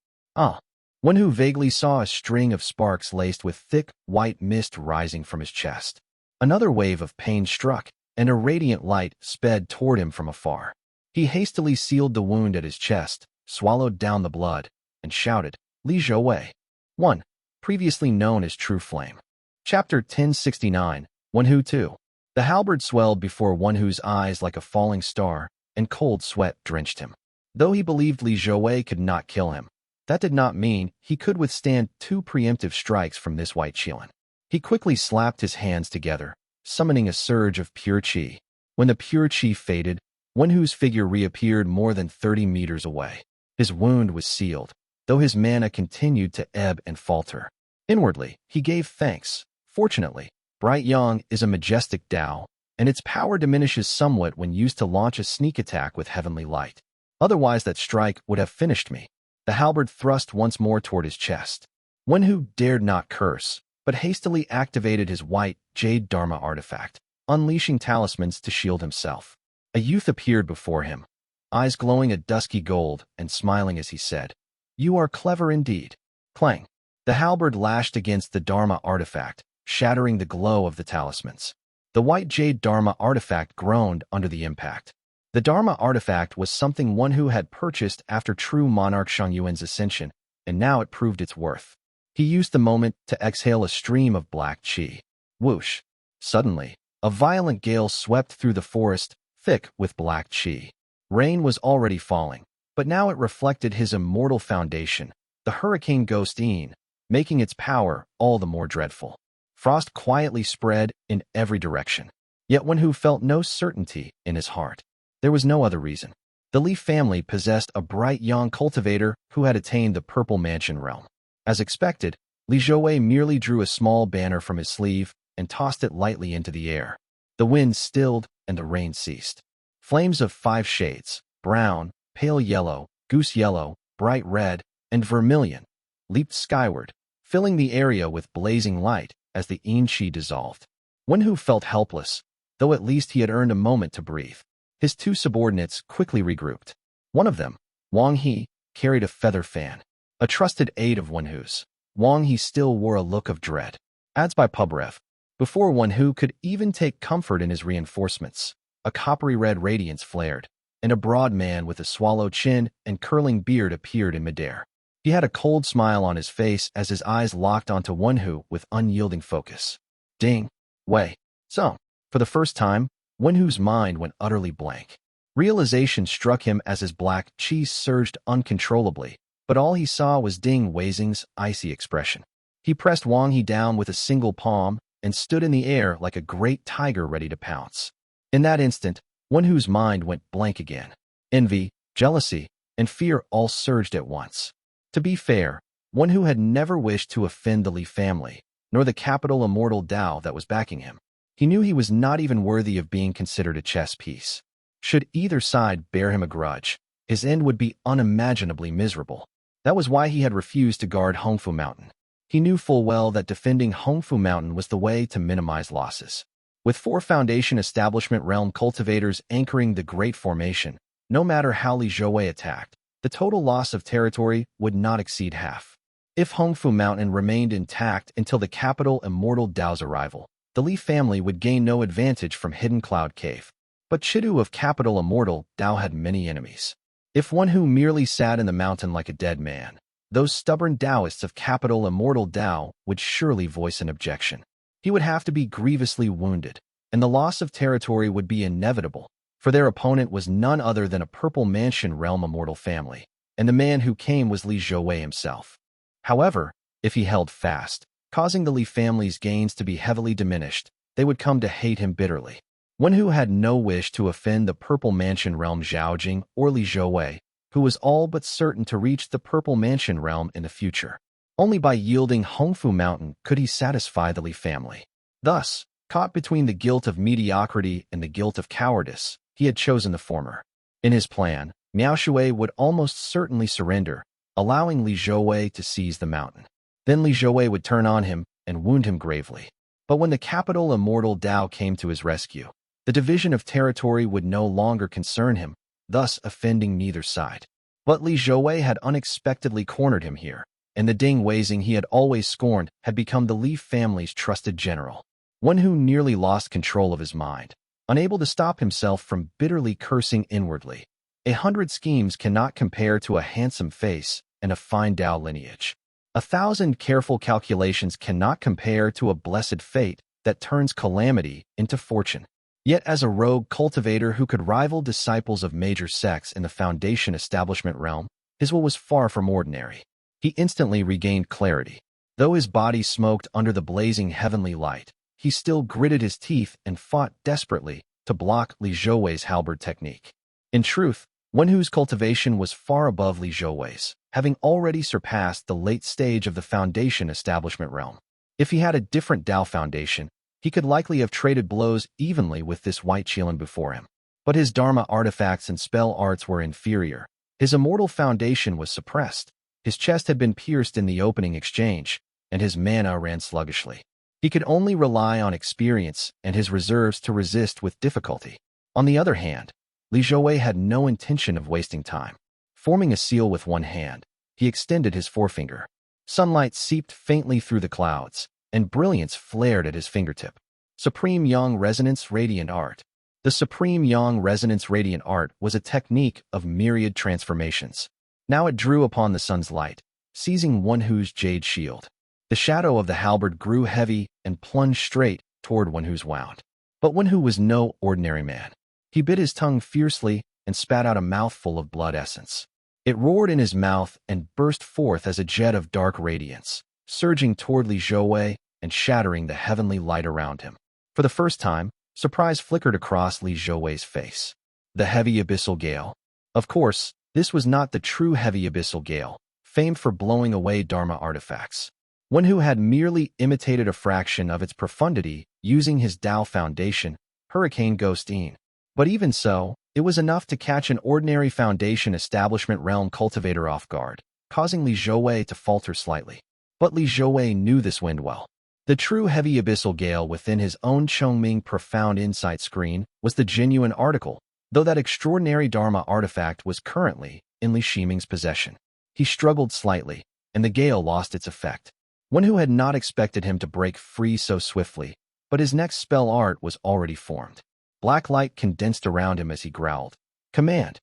Wenhu vaguely saw a string of sparks laced with thick, white mist rising from his chest. Another wave of pain struck, and a radiant light sped toward him from afar. He hastily sealed the wound at his chest, swallowed down the blood, and shouted, "Li Zhouwei." 1. Previously known as True Flame. Chapter 1069, Wenhu 2. The halberd swelled before Wenhu's eyes like a falling star, and cold sweat drenched him. Though he believed Li Zhouwei could not kill him, that did not mean he could withstand 2 preemptive strikes from this white Qilin. He quickly slapped his hands together, summoning a surge of pure qi. When the pure qi faded, Wenhu's figure reappeared more than 30 meters away. His wound was sealed, though his mana continued to ebb and falter. Inwardly, he gave thanks. Fortunately, Bright Yang is a majestic Dao, and its power diminishes somewhat when used to launch a sneak attack with heavenly light. Otherwise that strike would have finished me. The halberd thrust once more toward his chest. Wenhu dared not curse, but hastily activated his white jade dharma artifact, unleashing talismans to shield himself. A youth appeared before him, eyes glowing a dusky gold and smiling as he said, "You are clever indeed." Clang. The halberd lashed against the dharma artifact, shattering the glow of the talismans. The white jade dharma artifact groaned under the impact. The dharma artifact was something Wenhu had purchased after true monarch Shang Yuan's ascension, and now it proved its worth. He used the moment to exhale a stream of black qi. Whoosh! Suddenly, a violent gale swept through the forest, thick with black qi. Rain was already falling, but now it reflected his immortal foundation, the hurricane ghost Yin, making its power all the more dreadful. Frost quietly spread in every direction. Yet Wenhu felt no certainty in his heart. There was no other reason. The Li family possessed a bright young cultivator who had attained the Purple Mansion realm. As expected, Li Zhouwei merely drew a small banner from his sleeve and tossed it lightly into the air. The wind stilled and the rain ceased. Flames of 5 shades, brown, pale yellow, goose yellow, bright red, and vermilion, leaped skyward, filling the area with blazing light as the Yin Qi dissolved. Wenhu felt helpless, though at least he had earned a moment to breathe. His 2 subordinates quickly regrouped. One of them, Wang He, carried a feather fan. A trusted aide of Wenhu's, Wang He still wore a look of dread. Adds by Pubrev. Before Wenhu could even take comfort in his reinforcements, a coppery red radiance flared, and a broad man with a swallow chin and curling beard appeared in midair. He had a cold smile on his face as his eyes locked onto Wenhu with unyielding focus. Ding! Wei! So, for the first time, Wenhu's mind went utterly blank. Realization struck him as his black qi surged uncontrollably, but all he saw was Ding Weizing's icy expression. He pressed Wang He down with a single palm and stood in the air like a great tiger ready to pounce. In that instant, Wenhu's mind went blank again. Envy, jealousy, and fear all surged at once. To be fair, Wenhu had never wished to offend the Li family, nor the capital Immortal Dao that was backing him. He knew he was not even worthy of being considered a chess piece. Should either side bear him a grudge, his end would be unimaginably miserable. That was why he had refused to guard Hongfu Mountain. He knew full well that defending Hongfu Mountain was the way to minimize losses. With 4 Foundation Establishment Realm cultivators anchoring the Great Formation, no matter how Li Zhouwei attacked, the total loss of territory would not exceed half. If Hongfu Mountain remained intact until the capital Immortal Dao's arrival, the Li family would gain no advantage from Hidden Cloud Cave. But Chidu of capital Immortal Dao had many enemies. If Wenhu merely sat in the mountain like a dead man, those stubborn Daoists of capital Immortal Dao would surely voice an objection. He would have to be grievously wounded, and the loss of territory would be inevitable, for their opponent was none other than a Purple Mansion realm immortal family, and the man who came was Li Zhouwei himself. However, if he held fast, causing the Li family's gains to be heavily diminished, they would come to hate him bitterly. Wenhu had no wish to offend the Purple Mansion realm Zhaojing or Li Zhouwei, who was all but certain to reach the Purple Mansion realm in the future. Only by yielding Hongfu Mountain could he satisfy the Li family. Thus, caught between the guilt of mediocrity and the guilt of cowardice, he had chosen the former. In his plan, Miao Shui would almost certainly surrender, allowing Li Zhouwei to seize the mountain. Then Li Zhouwei would turn on him and wound him gravely. But when the capital Immortal Dao came to his rescue, the division of territory would no longer concern him, thus offending neither side. But Li Zhouwei had unexpectedly cornered him here, and the Ding Weizing he had always scorned had become the Li family's trusted general. Wenhu nearly lost control of his mind, unable to stop himself from bitterly cursing inwardly. 100 schemes cannot compare to a handsome face and a fine Dao lineage. 1,000 careful calculations cannot compare to a blessed fate that turns calamity into fortune. Yet as a rogue cultivator who could rival disciples of major sects in the Foundation Establishment realm, his will was far from ordinary. He instantly regained clarity. Though his body smoked under the blazing heavenly light, he still gritted his teeth and fought desperately to block Li Zhouwei's halberd technique. In truth, Wenhu's cultivation was far above Li Zhouwei's, having already surpassed the late stage of the Foundation Establishment realm. If he had a different Dao Foundation, he could likely have traded blows evenly with this white Qilin before him. But his Dharma artifacts and spell arts were inferior. His immortal foundation was suppressed. His chest had been pierced in the opening exchange, and his mana ran sluggishly. He could only rely on experience and his reserves to resist with difficulty. On the other hand, Li Zhouwei had no intention of wasting time. Forming a seal with one hand, he extended his forefinger. Sunlight seeped faintly through the clouds, and brilliance flared at his fingertip. Supreme Yang Resonance Radiant Art. The Supreme Yang Resonance Radiant Art was a technique of myriad transformations. Now it drew upon the sun's light, seizing Wenhu's jade shield. The shadow of the halberd grew heavy and plunged straight toward Wenhu's wound. But Wenhu was no ordinary man. He bit his tongue fiercely and spat out a mouthful of blood essence. It roared in his mouth and burst forth as a jet of dark radiance, surging toward Li Zhouwei and shattering the heavenly light around him. For the first time, surprise flickered across Li Zhouwei's face. The heavy abyssal gale. Of course, this was not the true heavy abyssal gale, famed for blowing away Dharma artifacts. Wenhu had merely imitated a fraction of its profundity using his Tao foundation, Hurricane Ghost Yin. But even so, it was enough to catch an ordinary Foundation Establishment realm cultivator off guard, causing Li Zhouwei to falter slightly. But Li Zhouwei knew this wind well. The true heavy abyssal gale within his own Chongming profound insight screen was the genuine article, though that extraordinary Dharma artifact was currently in Li Shiming's possession. He struggled slightly, and the gale lost its effect. Wenhu had not expected him to break free so swiftly, but his next spell art was already formed. Black light condensed around him as he growled. Command!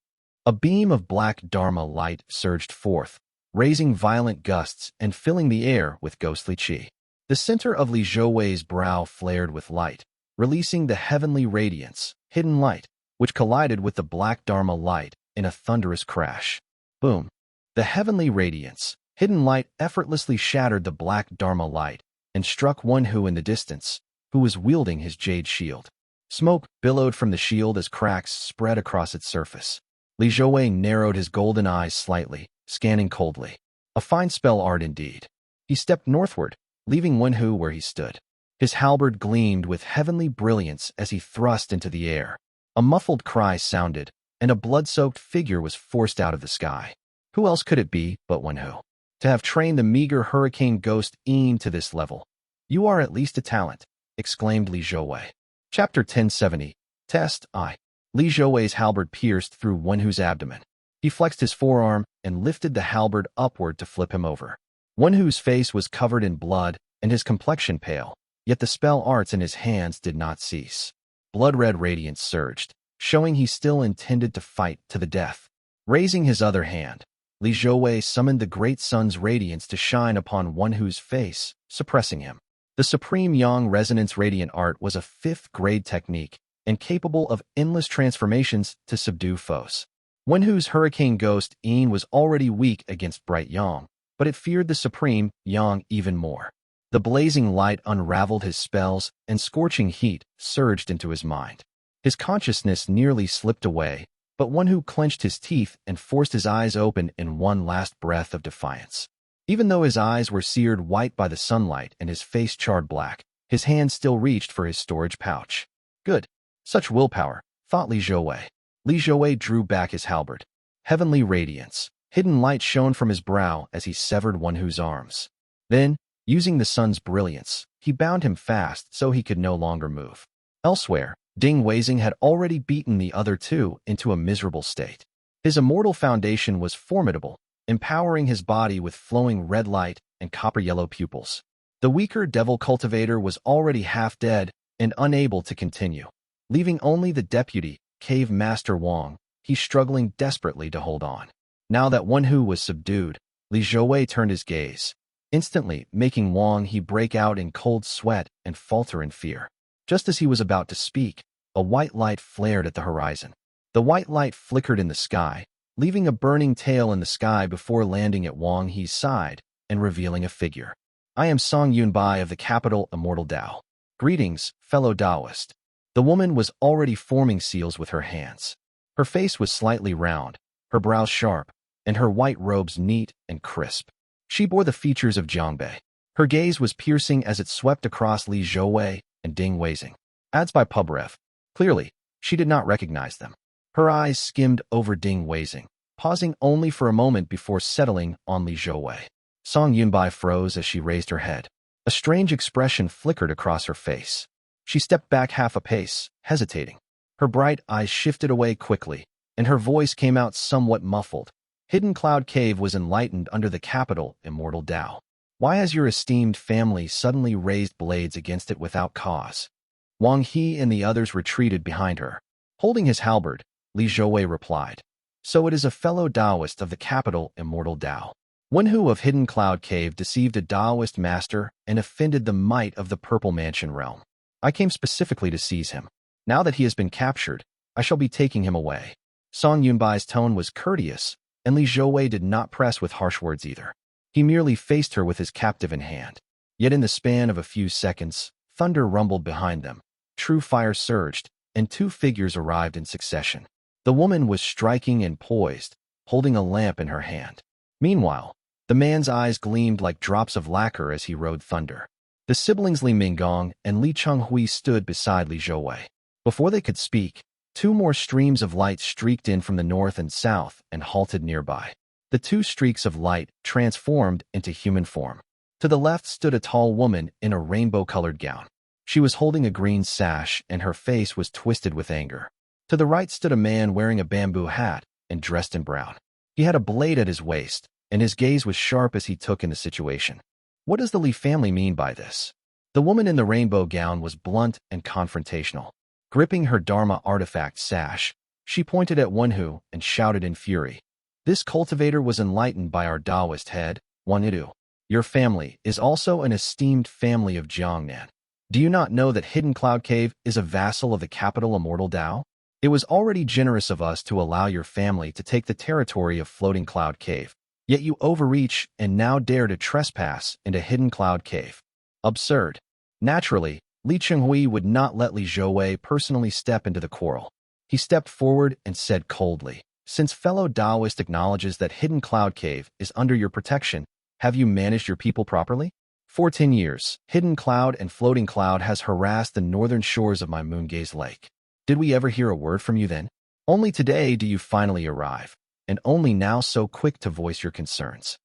A beam of black Dharma light surged forth, raising violent gusts and filling the air with ghostly chi. The center of Li Zhouwei's brow flared with light, releasing the heavenly radiance, hidden light, which collided with the black Dharma light in a thunderous crash. Boom! The heavenly radiance, hidden light effortlessly shattered the black Dharma light and struck Wenhu in the distance, who was wielding his jade shield. Smoke billowed from the shield as cracks spread across its surface. Li Zhouwei narrowed his golden eyes slightly, scanning coldly. A fine spell art indeed. He stepped northward, leaving Wenhu where he stood. His halberd gleamed with heavenly brilliance as he thrust into the air. A muffled cry sounded, and a blood-soaked figure was forced out of the sky. Who else could it be but Wenhu? To have trained the meager Hurricane Ghost Yin to this level. You are at least a talent, exclaimed Li Zhouwei. Chapter 1070. Test I. Li Zhouwei's halberd pierced through Wenhu's abdomen. He flexed his forearm and lifted the halberd upward to flip him over. Wenhu's face was covered in blood and his complexion pale, yet the spell arts in his hands did not cease. Blood-red radiance surged, showing he still intended to fight to the death. Raising his other hand, Li Zhouwei summoned the great sun's radiance to shine upon Wenhu's face, suppressing him. The Supreme Yang Resonance Radiant Art was a 5th-grade technique and capable of endless transformations to subdue foes. Wenhu's Hurricane Ghost Yin was already weak against Bright Yang, but it feared the Supreme Yang even more. The blazing light unraveled his spells, and scorching heat surged into his mind. His consciousness nearly slipped away, but Wenhu clenched his teeth and forced his eyes open in one last breath of defiance. Even though his eyes were seared white by the sunlight and his face charred black, his hand still reached for his storage pouch. Good. Such willpower, thought Li Zhouwei. Li Zhouwei drew back his halberd. Heavenly radiance, hidden light shone from his brow as he severed Wenhu's arms. Then, using the sun's brilliance, he bound him fast so he could no longer move. Elsewhere, Ding Weizing had already beaten the other two into a miserable state. His immortal foundation was formidable, empowering his body with flowing red light and copper-yellow pupils. The weaker devil cultivator was already half dead and unable to continue. Leaving only the deputy, Cave Master Wang, he struggling desperately to hold on. Now that Wenhu was subdued, Li Zhouwei turned his gaze, instantly making Wang he break out in cold sweat and falter in fear. Just as he was about to speak, a white light flared at the horizon. The white light flickered in the sky, leaving a burning tail in the sky before landing at Wang He's side and revealing a figure. I am Song Yunbai of the capital Immortal Dao. Greetings, fellow Taoist. The woman was already forming seals with her hands. Her face was slightly round, her brows sharp, and her white robes neat and crisp. She bore the features of Jiangbei. Her gaze was piercing as it swept across Li Zhouwei and Ding Weizing. Ads by PubRev. Clearly, she did not recognize them. Her eyes skimmed over Ding Weizing, pausing only for a moment before settling on Li Zhouwei. Song Yunbai froze as she raised her head. A strange expression flickered across her face. She stepped back half a pace, hesitating. Her bright eyes shifted away quickly, and her voice came out somewhat muffled. Hidden Cloud Cave was enlightened under the capital Immortal Dao. Why has your esteemed family suddenly raised blades against it without cause? Wang He and the others retreated behind her. Holding his halberd, Li Zhouwei replied, So it is a fellow Taoist of the capital Immortal Dao. Wenhu of Hidden Cloud Cave deceived a Taoist master and offended the might of the Purple Mansion realm. I came specifically to seize him. Now that he has been captured, I shall be taking him away. Song Yunbai's tone was courteous, and Li Zhouwei did not press with harsh words either. He merely faced her with his captive in hand. Yet in the span of a few seconds, thunder rumbled behind them, true fire surged, and two figures arrived in succession. The woman was striking and poised, holding a lamp in her hand. Meanwhile, the man's eyes gleamed like drops of lacquer as he rode thunder. The siblings Li Minggong and Li Chenghui stood beside Li Zhouwei. Before they could speak, two more streams of light streaked in from the north and south and halted nearby. The two streaks of light transformed into human form. To the left stood a tall woman in a rainbow-colored gown. She was holding a green sash and her face was twisted with anger. To the right stood a man wearing a bamboo hat and dressed in brown. He had a blade at his waist, and his gaze was sharp as he took in the situation. What does the Li family mean by this? The woman in the rainbow gown was blunt and confrontational. Gripping her Dharma artifact sash, she pointed at Wenhu and shouted in fury. This cultivator was enlightened by our Taoist head, Wanyu. Your family is also an esteemed family of Jiangnan. Do you not know that Hidden Cloud Cave is a vassal of the capital Immortal Dao? It was already generous of us to allow your family to take the territory of Floating Cloud Cave. Yet you overreach and now dare to trespass into Hidden Cloud Cave. Absurd. Naturally, Li Chenghui would not let Li Zhouwei personally step into the quarrel. He stepped forward and said coldly, since fellow Taoist acknowledges that Hidden Cloud Cave is under your protection, have you managed your people properly? For 10 years, Hidden Cloud and Floating Cloud has harassed the northern shores of my Moongaze Lake. Did we ever hear a word from you then? Only today do you finally arrive, and only now so quick to voice your concerns.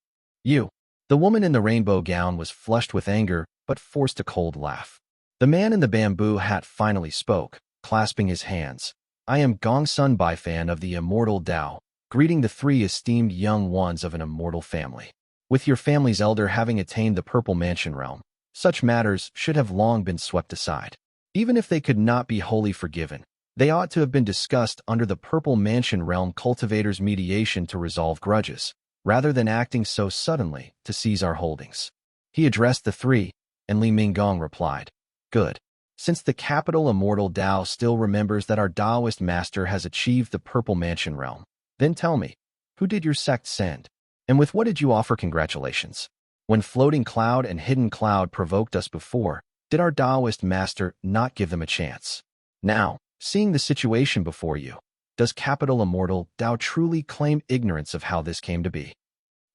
You. The woman in the rainbow gown was flushed with anger, but forced a cold laugh. The man in the bamboo hat finally spoke, clasping his hands. I am Gongsun Baifan of the Immortal Dao, greeting the three esteemed young ones of an immortal family. With your family's elder having attained the Purple Mansion realm, such matters should have long been swept aside. Even if they could not be wholly forgiven, they ought to have been discussed under the Purple Mansion realm cultivators' mediation to resolve grudges, rather than acting so suddenly to seize our holdings. He addressed the three, and Li Minggong replied, Good. Since the capital Immortal Dao still remembers that our Taoist master has achieved the Purple Mansion realm, then tell me, who did your sect send? And with what did you offer congratulations? When Floating Cloud and Hidden Cloud provoked us before, did our Taoist master not give them a chance? Now, seeing the situation before you, does capital Immortal Dao truly claim ignorance of how this came to be?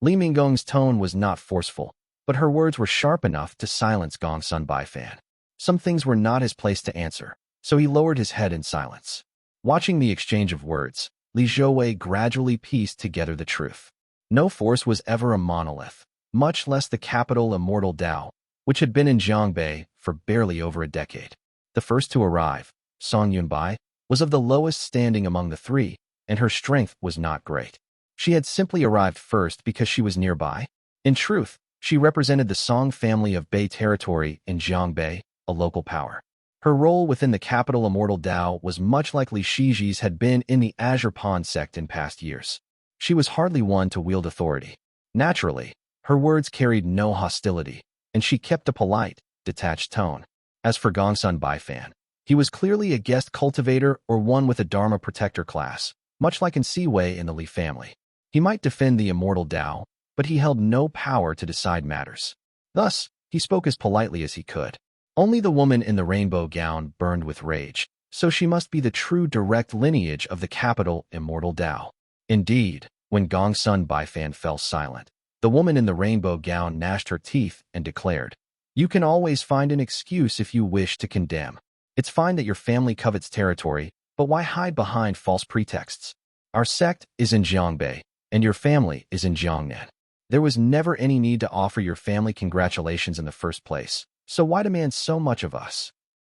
Li Minggong's tone was not forceful, but her words were sharp enough to silence Gongsun Baifan. Some things were not his place to answer, so he lowered his head in silence. Watching the exchange of words, Li Zhouwei gradually pieced together the truth. No force was ever a monolith, much less the capital Immortal Dao, which had been in Jiangbei for barely over a decade. The first to arrive, Song Yunbai, was of the lowest standing among the three, and her strength was not great. She had simply arrived first because she was nearby. In truth, she represented the Song family of Bei territory in Jiangbei, a local power. Her role within the capital Immortal Dao was much like Li Shiji's had been in the Azure Pond sect in past years. She was hardly one to wield authority. Naturally, her words carried no hostility, and she kept a polite, detached tone. As for Gongsun Baifan, he was clearly a guest cultivator or one with a Dharma protector class, much like in Siwei in the Li family. He might defend the Immortal Dao, but he held no power to decide matters. Thus, he spoke as politely as he could. Only the woman in the rainbow gown burned with rage, so she must be the true direct lineage of the capital Immortal Dao. Indeed, when Gongsun Baifan fell silent, the woman in the rainbow gown gnashed her teeth and declared, You can always find an excuse if you wish to condemn. It's fine that your family covets territory, but why hide behind false pretexts? Our sect is in Jiangbei, and your family is in Jiangnan. There was never any need to offer your family congratulations in the first place, so why demand so much of us?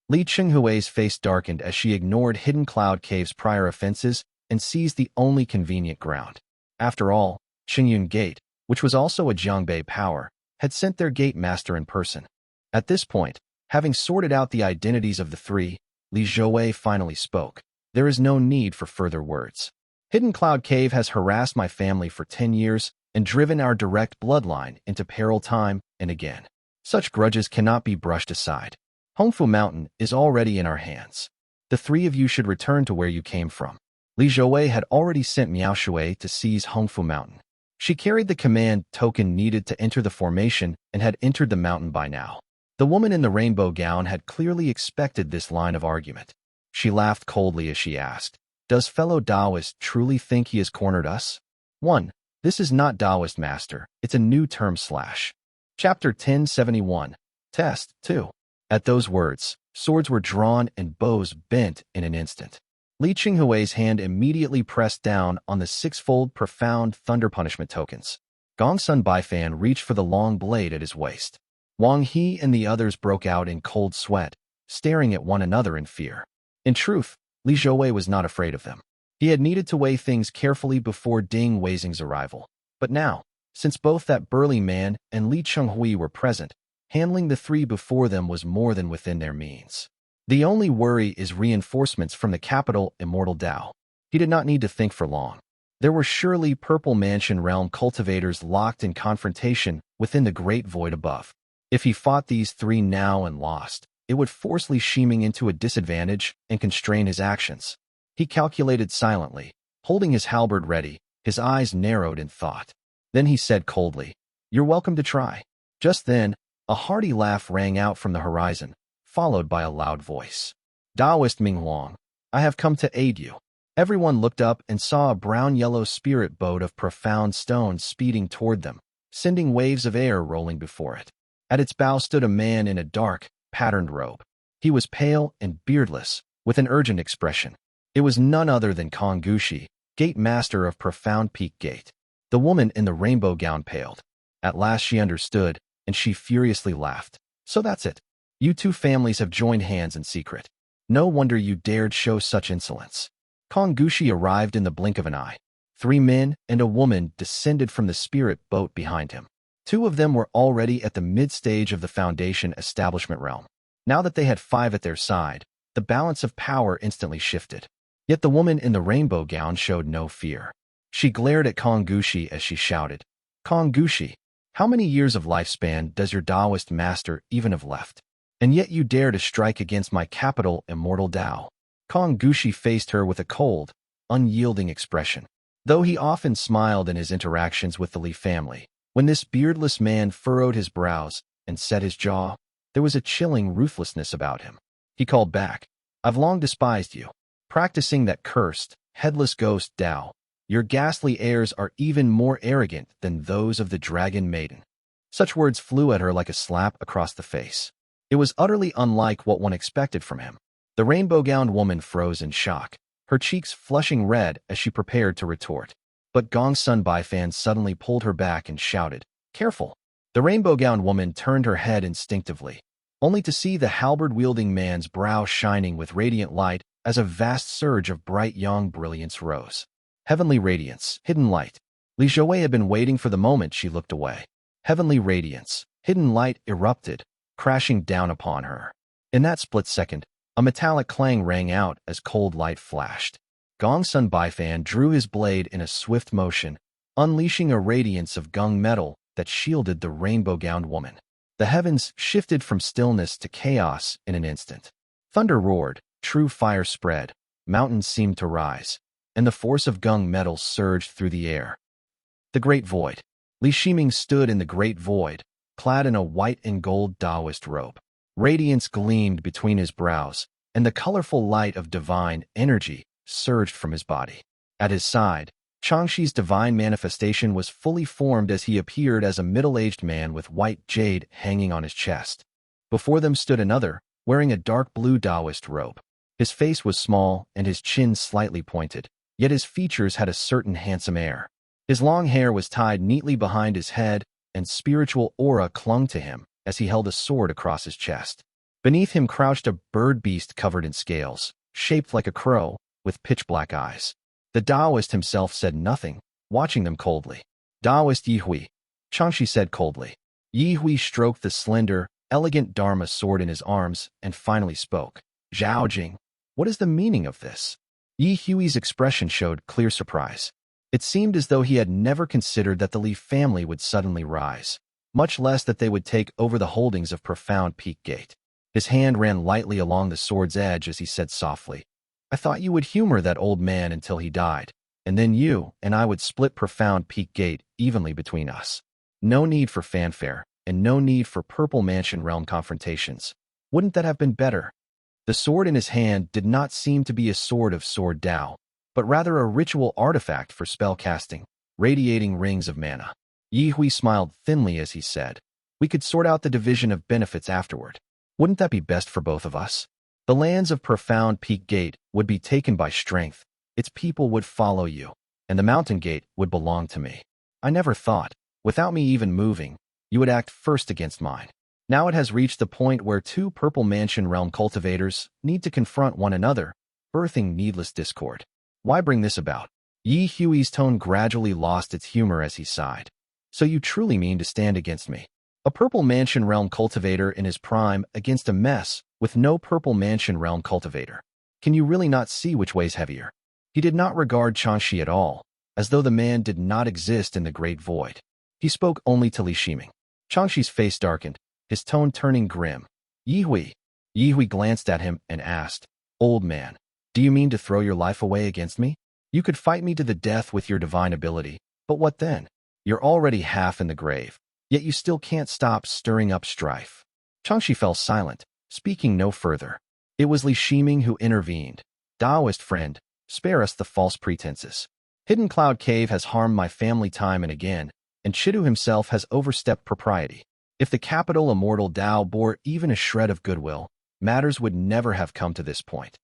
Li Chenghui's face darkened as she ignored Hidden Cloud Cave's prior offenses and seized the only convenient ground. After all, Qingyun Gate, which was also a Jiangbei power, had sent their gate master in person. At this point, having sorted out the identities of the three, Li Zhouwei finally spoke. There is no need for further words. Hidden Cloud Cave has harassed my family for 10 years, and driven our direct bloodline into peril time and again. Such grudges cannot be brushed aside. Hongfu Mountain is already in our hands. The three of you should return to where you came from. Li Zhouwei had already sent Miao Shui to seize Hongfu Mountain. She carried the command token needed to enter the formation and had entered the mountain by now. The woman in the rainbow gown had clearly expected this line of argument. She laughed coldly as she asked, "Does fellow Taoist truly think he has cornered us?" 1. This is not Taoist master, it's a new term / Chapter 1071. Test 2. At those words, swords were drawn and bows bent in an instant. Li Qinghui's hand immediately pressed down on the sixfold profound thunder punishment tokens. Gongsun Baifan reached for the long blade at his waist. Wang He and the others broke out in cold sweat, staring at one another in fear. In truth, Li Zhouwei was not afraid of them. He had needed to weigh things carefully before Ding Weizing's arrival. But now, since both that burly man and Li Chenghui were present, handling the three before them was more than within their means. The only worry is reinforcements from the capital Immortal Dao. He did not need to think for long. There were surely Purple Mansion realm cultivators locked in confrontation within the great void above. If he fought these three now and lost, it would force Li Shiming into a disadvantage and constrain his actions. He calculated silently, holding his halberd ready, his eyes narrowed in thought. Then he said coldly, "You're welcome to try." Just then, a hearty laugh rang out from the horizon, followed by a loud voice. "Taoist Ming Huang, I have come to aid you." Everyone looked up and saw a brown-yellow spirit boat of profound stone speeding toward them, sending waves of air rolling before it. At its bow stood a man in a dark, patterned robe. He was pale and beardless, with an urgent expression. It was none other than Kong Gushi, gate master of Profound Peak Gate. The woman in the rainbow gown paled. At last she understood, and she furiously laughed. "So that's it. You two families have joined hands in secret. No wonder you dared show such insolence." Kong Gushi arrived in the blink of an eye. 3 men and a woman descended from the spirit boat behind him. 2 of them were already at the mid-stage of the Foundation establishment realm. Now that they had 5 at their side, the balance of power instantly shifted. Yet the woman in the rainbow gown showed no fear. She glared at Kong Gushi as she shouted, "Kong Gushi, how many years of lifespan does your Taoist master even have left? And yet you dare to strike against my capital, Immortal Dao." Kong Gushi faced her with a cold, unyielding expression. Though he often smiled in his interactions with the Li family, when this beardless man furrowed his brows and set his jaw, there was a chilling ruthlessness about him. He called back, "I've long despised you. Practicing that cursed, headless ghost Dao, your ghastly airs are even more arrogant than those of the Dragon Maiden." Such words flew at her like a slap across the face. It was utterly unlike what one expected from him. The rainbow-gowned woman froze in shock, her cheeks flushing red as she prepared to retort. But Gongsun Baifan suddenly pulled her back and shouted, "Careful!" The rainbow-gowned woman turned her head instinctively, only to see the halberd-wielding man's brow shining with radiant light as a vast surge of bright young brilliance rose. Heavenly radiance, hidden light. Li Zhouwei had been waiting for the moment she looked away. Heavenly radiance, hidden light erupted, crashing down upon her. In that split second, a metallic clang rang out as cold light flashed. Gongsun Baifan drew his blade in a swift motion, unleashing a radiance of gung metal that shielded the rainbow-gowned woman. The heavens shifted from stillness to chaos in an instant. Thunder roared, true fire spread, mountains seemed to rise, and the force of gung metal surged through the air. The Great Void. Li Shiming stood in the Great Void, clad in a white and gold Taoist robe. Radiance gleamed between his brows, and the colorful light of divine energy surged from his body. At his side, Changxi's divine manifestation was fully formed as he appeared as a middle-aged man with white jade hanging on his chest. Before them stood another, wearing a dark blue Taoist robe. His face was small and his chin slightly pointed, yet his features had a certain handsome air. His long hair was tied neatly behind his head, and spiritual aura clung to him as he held a sword across his chest. Beneath him crouched a bird beast covered in scales, shaped like a crow, with pitch-black eyes. The Taoist himself said nothing, watching them coldly. "Taoist Ye Hui," Changxi said coldly. Ye Hui stroked the slender, elegant Dharma sword in his arms and finally spoke. "Zhao Jing, what is the meaning of this?" Ye Hui's expression showed clear surprise. It seemed as though he had never considered that the Li family would suddenly rise, much less that they would take over the holdings of Profound Peak Gate. His hand ran lightly along the sword's edge as he said softly, "I thought you would humor that old man until he died, and then you and I would split Profound Peak Gate evenly between us. No need for fanfare, and no need for Purple Mansion realm confrontations. Wouldn't that have been better?" The sword in his hand did not seem to be a sword of Sword Dao, but rather a ritual artifact for spell casting, radiating rings of mana. Ye Hui smiled thinly as he said, "We could sort out the division of benefits afterward. Wouldn't that be best for both of us? The lands of Profound Peak Gate would be taken by strength, its people would follow you, and the Mountain Gate would belong to me. I never thought, without me even moving, you would act first against mine. Now it has reached the point where two Purple Mansion realm cultivators need to confront one another, birthing needless discord. Why bring this about?" Ye Hui's tone gradually lost its humor as he sighed. "So you truly mean to stand against me? A Purple Mansion realm cultivator in his prime against a mess with no Purple Mansion realm cultivator. Can you really not see which way's heavier?" He did not regard Changxi at all, as though the man did not exist in the great void. He spoke only to Li Shiming. Changxi's face darkened, his tone turning grim. "Ye Hui." Ye Hui glanced at him and asked, "Old man, do you mean to throw your life away against me? You could fight me to the death with your divine ability, but what then? You're already half in the grave, yet you still can't stop stirring up strife." Changxi fell silent, speaking no further. It was Li Shiming who intervened. "Taoist friend, spare us the false pretenses. Hidden Cloud Cave has harmed my family time and again, and Chidu himself has overstepped propriety. If the capital Immortal Dao bore even a shred of goodwill, matters would never have come to this point."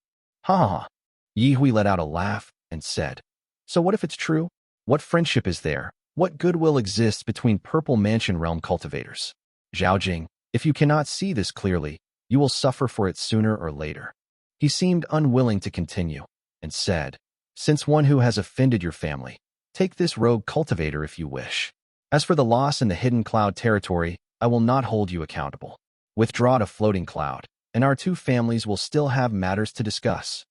"Ha ha ha." Ye Hui let out a laugh and said, "So what if it's true? What friendship is there? What goodwill exists between Purple Mansion realm cultivators? Zhaojing, if you cannot see this clearly, you will suffer for it sooner or later." He seemed unwilling to continue, and said, "Since Wenhu has offended your family, take this rogue cultivator if you wish. As for the loss in the Hidden Cloud territory, I will not hold you accountable. Withdraw to Floating Cloud, and our two families will still have matters to discuss."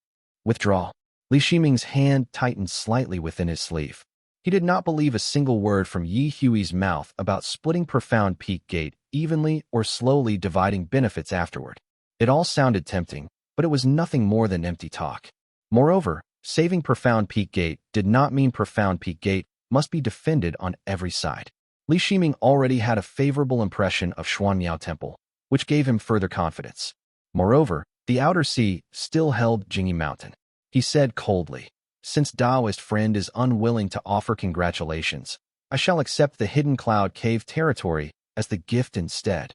"Withdraw." Li Shiming's hand tightened slightly within his sleeve. He did not believe a single word from Ye Hui's mouth about splitting Profound Peak Gate evenly or slowly dividing benefits afterward. It all sounded tempting, but it was nothing more than empty talk. Moreover, saving Profound Peak Gate did not mean Profound Peak Gate must be defended on every side. Li Shiming already had a favorable impression of Xuanmiao Temple, which gave him further confidence. Moreover, the Outer Sea still held Jingyi Mountain. He said coldly, "Since Taoist friend is unwilling to offer congratulations, I shall accept the Hidden Cloud Cave territory as the gift instead."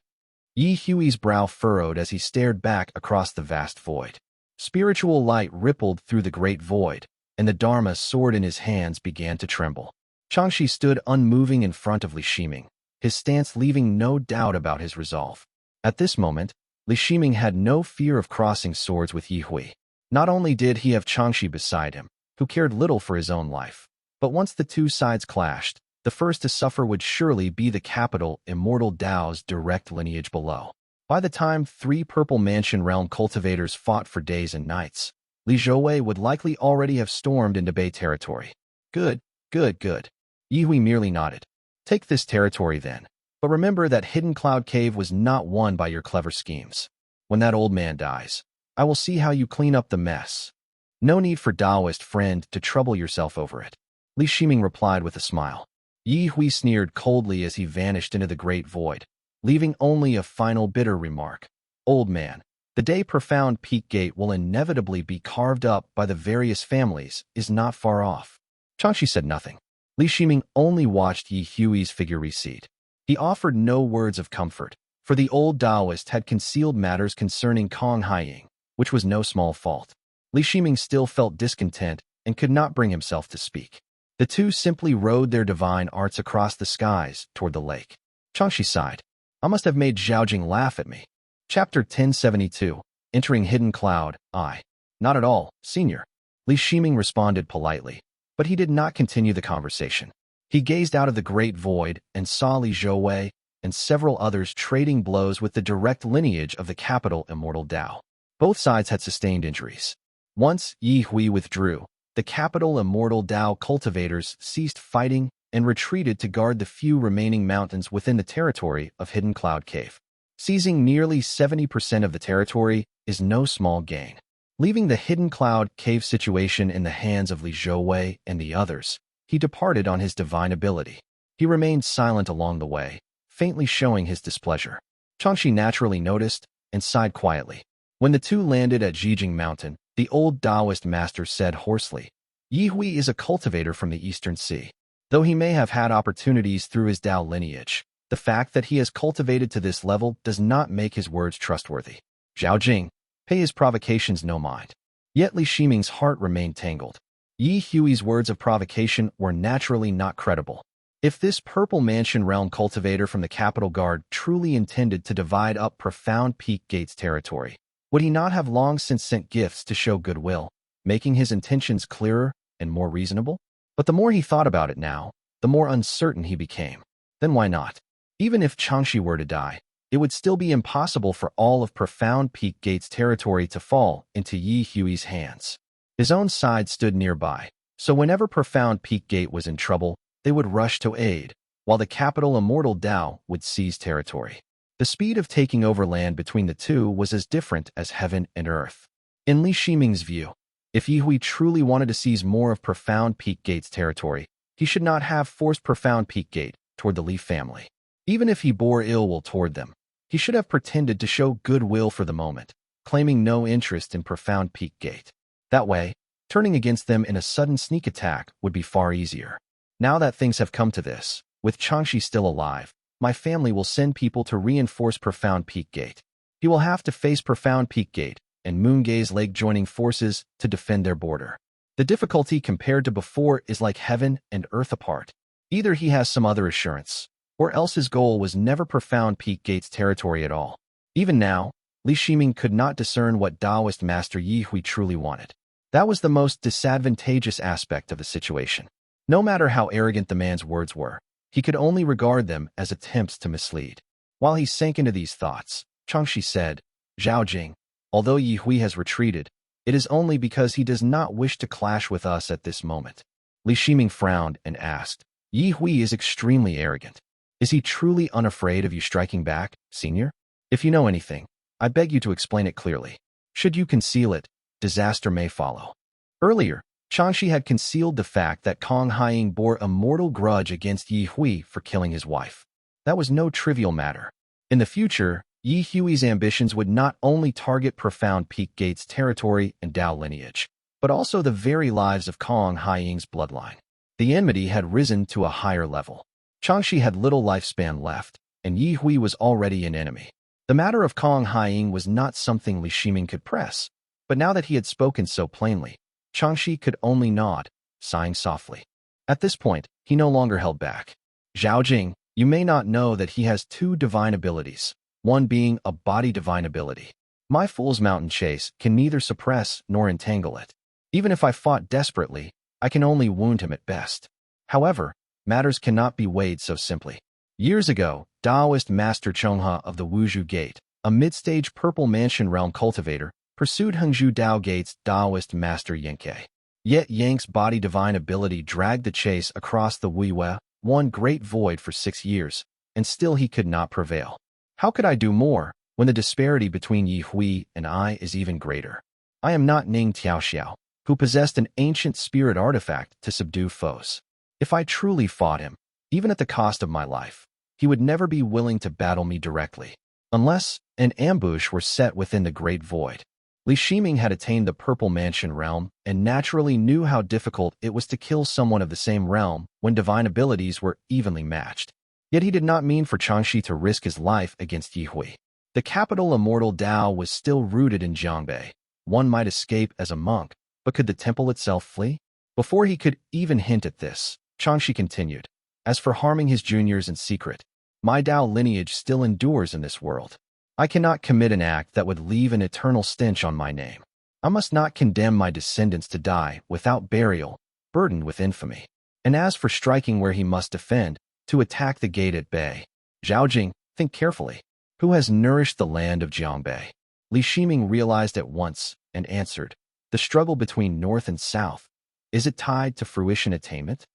Ye Hui's brow furrowed as he stared back across the vast void. Spiritual light rippled through the great void, and the Dharma sword in his hands began to tremble. Changxi stood unmoving in front of Li Shiming, his stance leaving no doubt about his resolve. At this moment, Li Shiming had no fear of crossing swords with Ye Hui. Not only did he have Changxi beside him, who cared little for his own life, but once the two sides clashed, the first to suffer would surely be the capital Immortal Dao's direct lineage below. By the time three Purple Mansion realm cultivators fought for days and nights, Li Zhouwei would likely already have stormed into Bei territory. "Good, good, good." Ye Hui merely nodded. "Take this territory then. But remember that Hidden Cloud Cave was not won by your clever schemes. When that old man dies, I will see how you clean up the mess. No need for Taoist friend to trouble yourself over it." Li Shiming replied with a smile. Ye Hui sneered coldly as he vanished into the great void, leaving only a final bitter remark. "Old man, the day Profound Peak Gate will inevitably be carved up by the various families is not far off." Changxi said nothing. Li Shiming only watched Ye Hui's figure recede. He offered no words of comfort, for the old Taoist had concealed matters concerning Kong Haiying, which was no small fault. Li Shiming still felt discontent and could not bring himself to speak. The two simply rode their divine arts across the skies toward the lake. Changxi sighed. "I must have made Zhaojing laugh at me." Chapter 1072, Entering Hidden Cloud, I. "Not at all, senior." Li Shiming responded politely, but he did not continue the conversation. He gazed out of the great void and saw Li Zhouwei and several others trading blows with the direct lineage of the capital Immortal Dao. Both sides had sustained injuries. Once Ye Hui withdrew, the capital Immortal Dao cultivators ceased fighting and retreated to guard the few remaining mountains within the territory of Hidden Cloud Cave. Seizing nearly 70% of the territory is no small gain. Leaving the Hidden Cloud Cave situation in the hands of Li Zhouwei and the others, he departed on his divine ability. He remained silent along the way, faintly showing his displeasure. Changxi naturally noticed and sighed quietly. When the two landed at Jijing Mountain, the old Taoist master said hoarsely, Ye Hui is a cultivator from the Eastern Sea. Though he may have had opportunities through his Dao lineage, the fact that he has cultivated to this level does not make his words trustworthy. Zhao Jing, pay his provocations no mind. Yet Li Shiming's heart remained tangled. Ye Hui's words of provocation were naturally not credible. If this Purple Mansion Realm cultivator from the Capital Guard truly intended to divide up Profound Peak Gate's territory, would he not have long since sent gifts to show goodwill, making his intentions clearer and more reasonable? But the more he thought about it now, the more uncertain he became. Then why not? Even if Changxi were to die, it would still be impossible for all of Profound Peak Gate's territory to fall into Ye Hui's hands. His own side stood nearby, so whenever Profound Peak Gate was in trouble, they would rush to aid, while the capital Immortal Dao would seize territory. The speed of taking over land between the two was as different as heaven and earth. In Li Shiming's view, if Ye Hui truly wanted to seize more of Profound Peak Gate's territory, he should not have forced Profound Peak Gate toward the Li family. Even if he bore ill will toward them, he should have pretended to show goodwill for the moment, claiming no interest in Profound Peak Gate. That way, turning against them in a sudden sneak attack would be far easier. Now that things have come to this, with Changxi still alive, my family will send people to reinforce Profound Peak Gate. He will have to face Profound Peak Gate and Moongaze Lake joining forces to defend their border. The difficulty compared to before is like heaven and earth apart. Either he has some other assurance, or else his goal was never Profound Peak Gate's territory at all. Even now, Li Shiming could not discern what Taoist Master Ye Hui truly wanted. That was the most disadvantageous aspect of the situation. No matter how arrogant the man's words were, he could only regard them as attempts to mislead. While he sank into these thoughts, Changxi said, Zhao Jing, although Ye Hui has retreated, it is only because he does not wish to clash with us at this moment. Li Shiming frowned and asked, Ye Hui is extremely arrogant. Is he truly unafraid of you striking back, senior? If you know anything, I beg you to explain it clearly. Should you conceal it, disaster may follow. Earlier, Changxi had concealed the fact that Kong Haiying bore a mortal grudge against Ye Hui for killing his wife. That was no trivial matter. In the future, Ye Hui's ambitions would not only target Profound Peak Gate's territory and Dao lineage, but also the very lives of Kong Haiying's bloodline. The enmity had risen to a higher level. Changxi had little lifespan left, and Ye Hui was already an enemy. The matter of Kong Haiying was not something Li Shiming could press, but now that he had spoken so plainly, Changxi could only nod, sighing softly. At this point, he no longer held back. Zhao Jing, you may not know that he has two divine abilities, one being a body divine ability. My Fool's Mountain Chase can neither suppress nor entangle it. Even if I fought desperately, I can only wound him at best. However, matters cannot be weighed so simply. Years ago, Taoist Master Chongzhou of the Wuzhu Gate, a mid-stage Purple Mansion Realm cultivator, pursued Hengzhu Dao Gate's Taoist Master Yanke. Yet Yang's body divine ability dragged the chase across the Wuiwe, one great void for 6 years, and still he could not prevail. How could I do more, when the disparity between Ye Hui and I is even greater? I am not Ning Tiaoxiao, who possessed an ancient spirit artifact to subdue foes. If I truly fought him, even at the cost of my life, he would never be willing to battle me directly, unless an ambush were set within the Great Void. Li Shiming had attained the Purple Mansion realm and naturally knew how difficult it was to kill someone of the same realm when divine abilities were evenly matched. Yet he did not mean for Changxi to risk his life against Ye Hui. The capital Immortal Dao was still rooted in Jiangbei. One might escape as a monk, but could the temple itself flee? Before he could even hint at this, Changxi continued, as for harming his juniors in secret, my Dao lineage still endures in this world. I cannot commit an act that would leave an eternal stench on my name. I must not condemn my descendants to die without burial, burdened with infamy. And as for striking where he must defend, to attack the gate at bay, Zhao Jing, think carefully. Who has nourished the land of Jiangbei? Li Shiming realized at once and answered, the struggle between north and south. Is it tied to fruition attainment?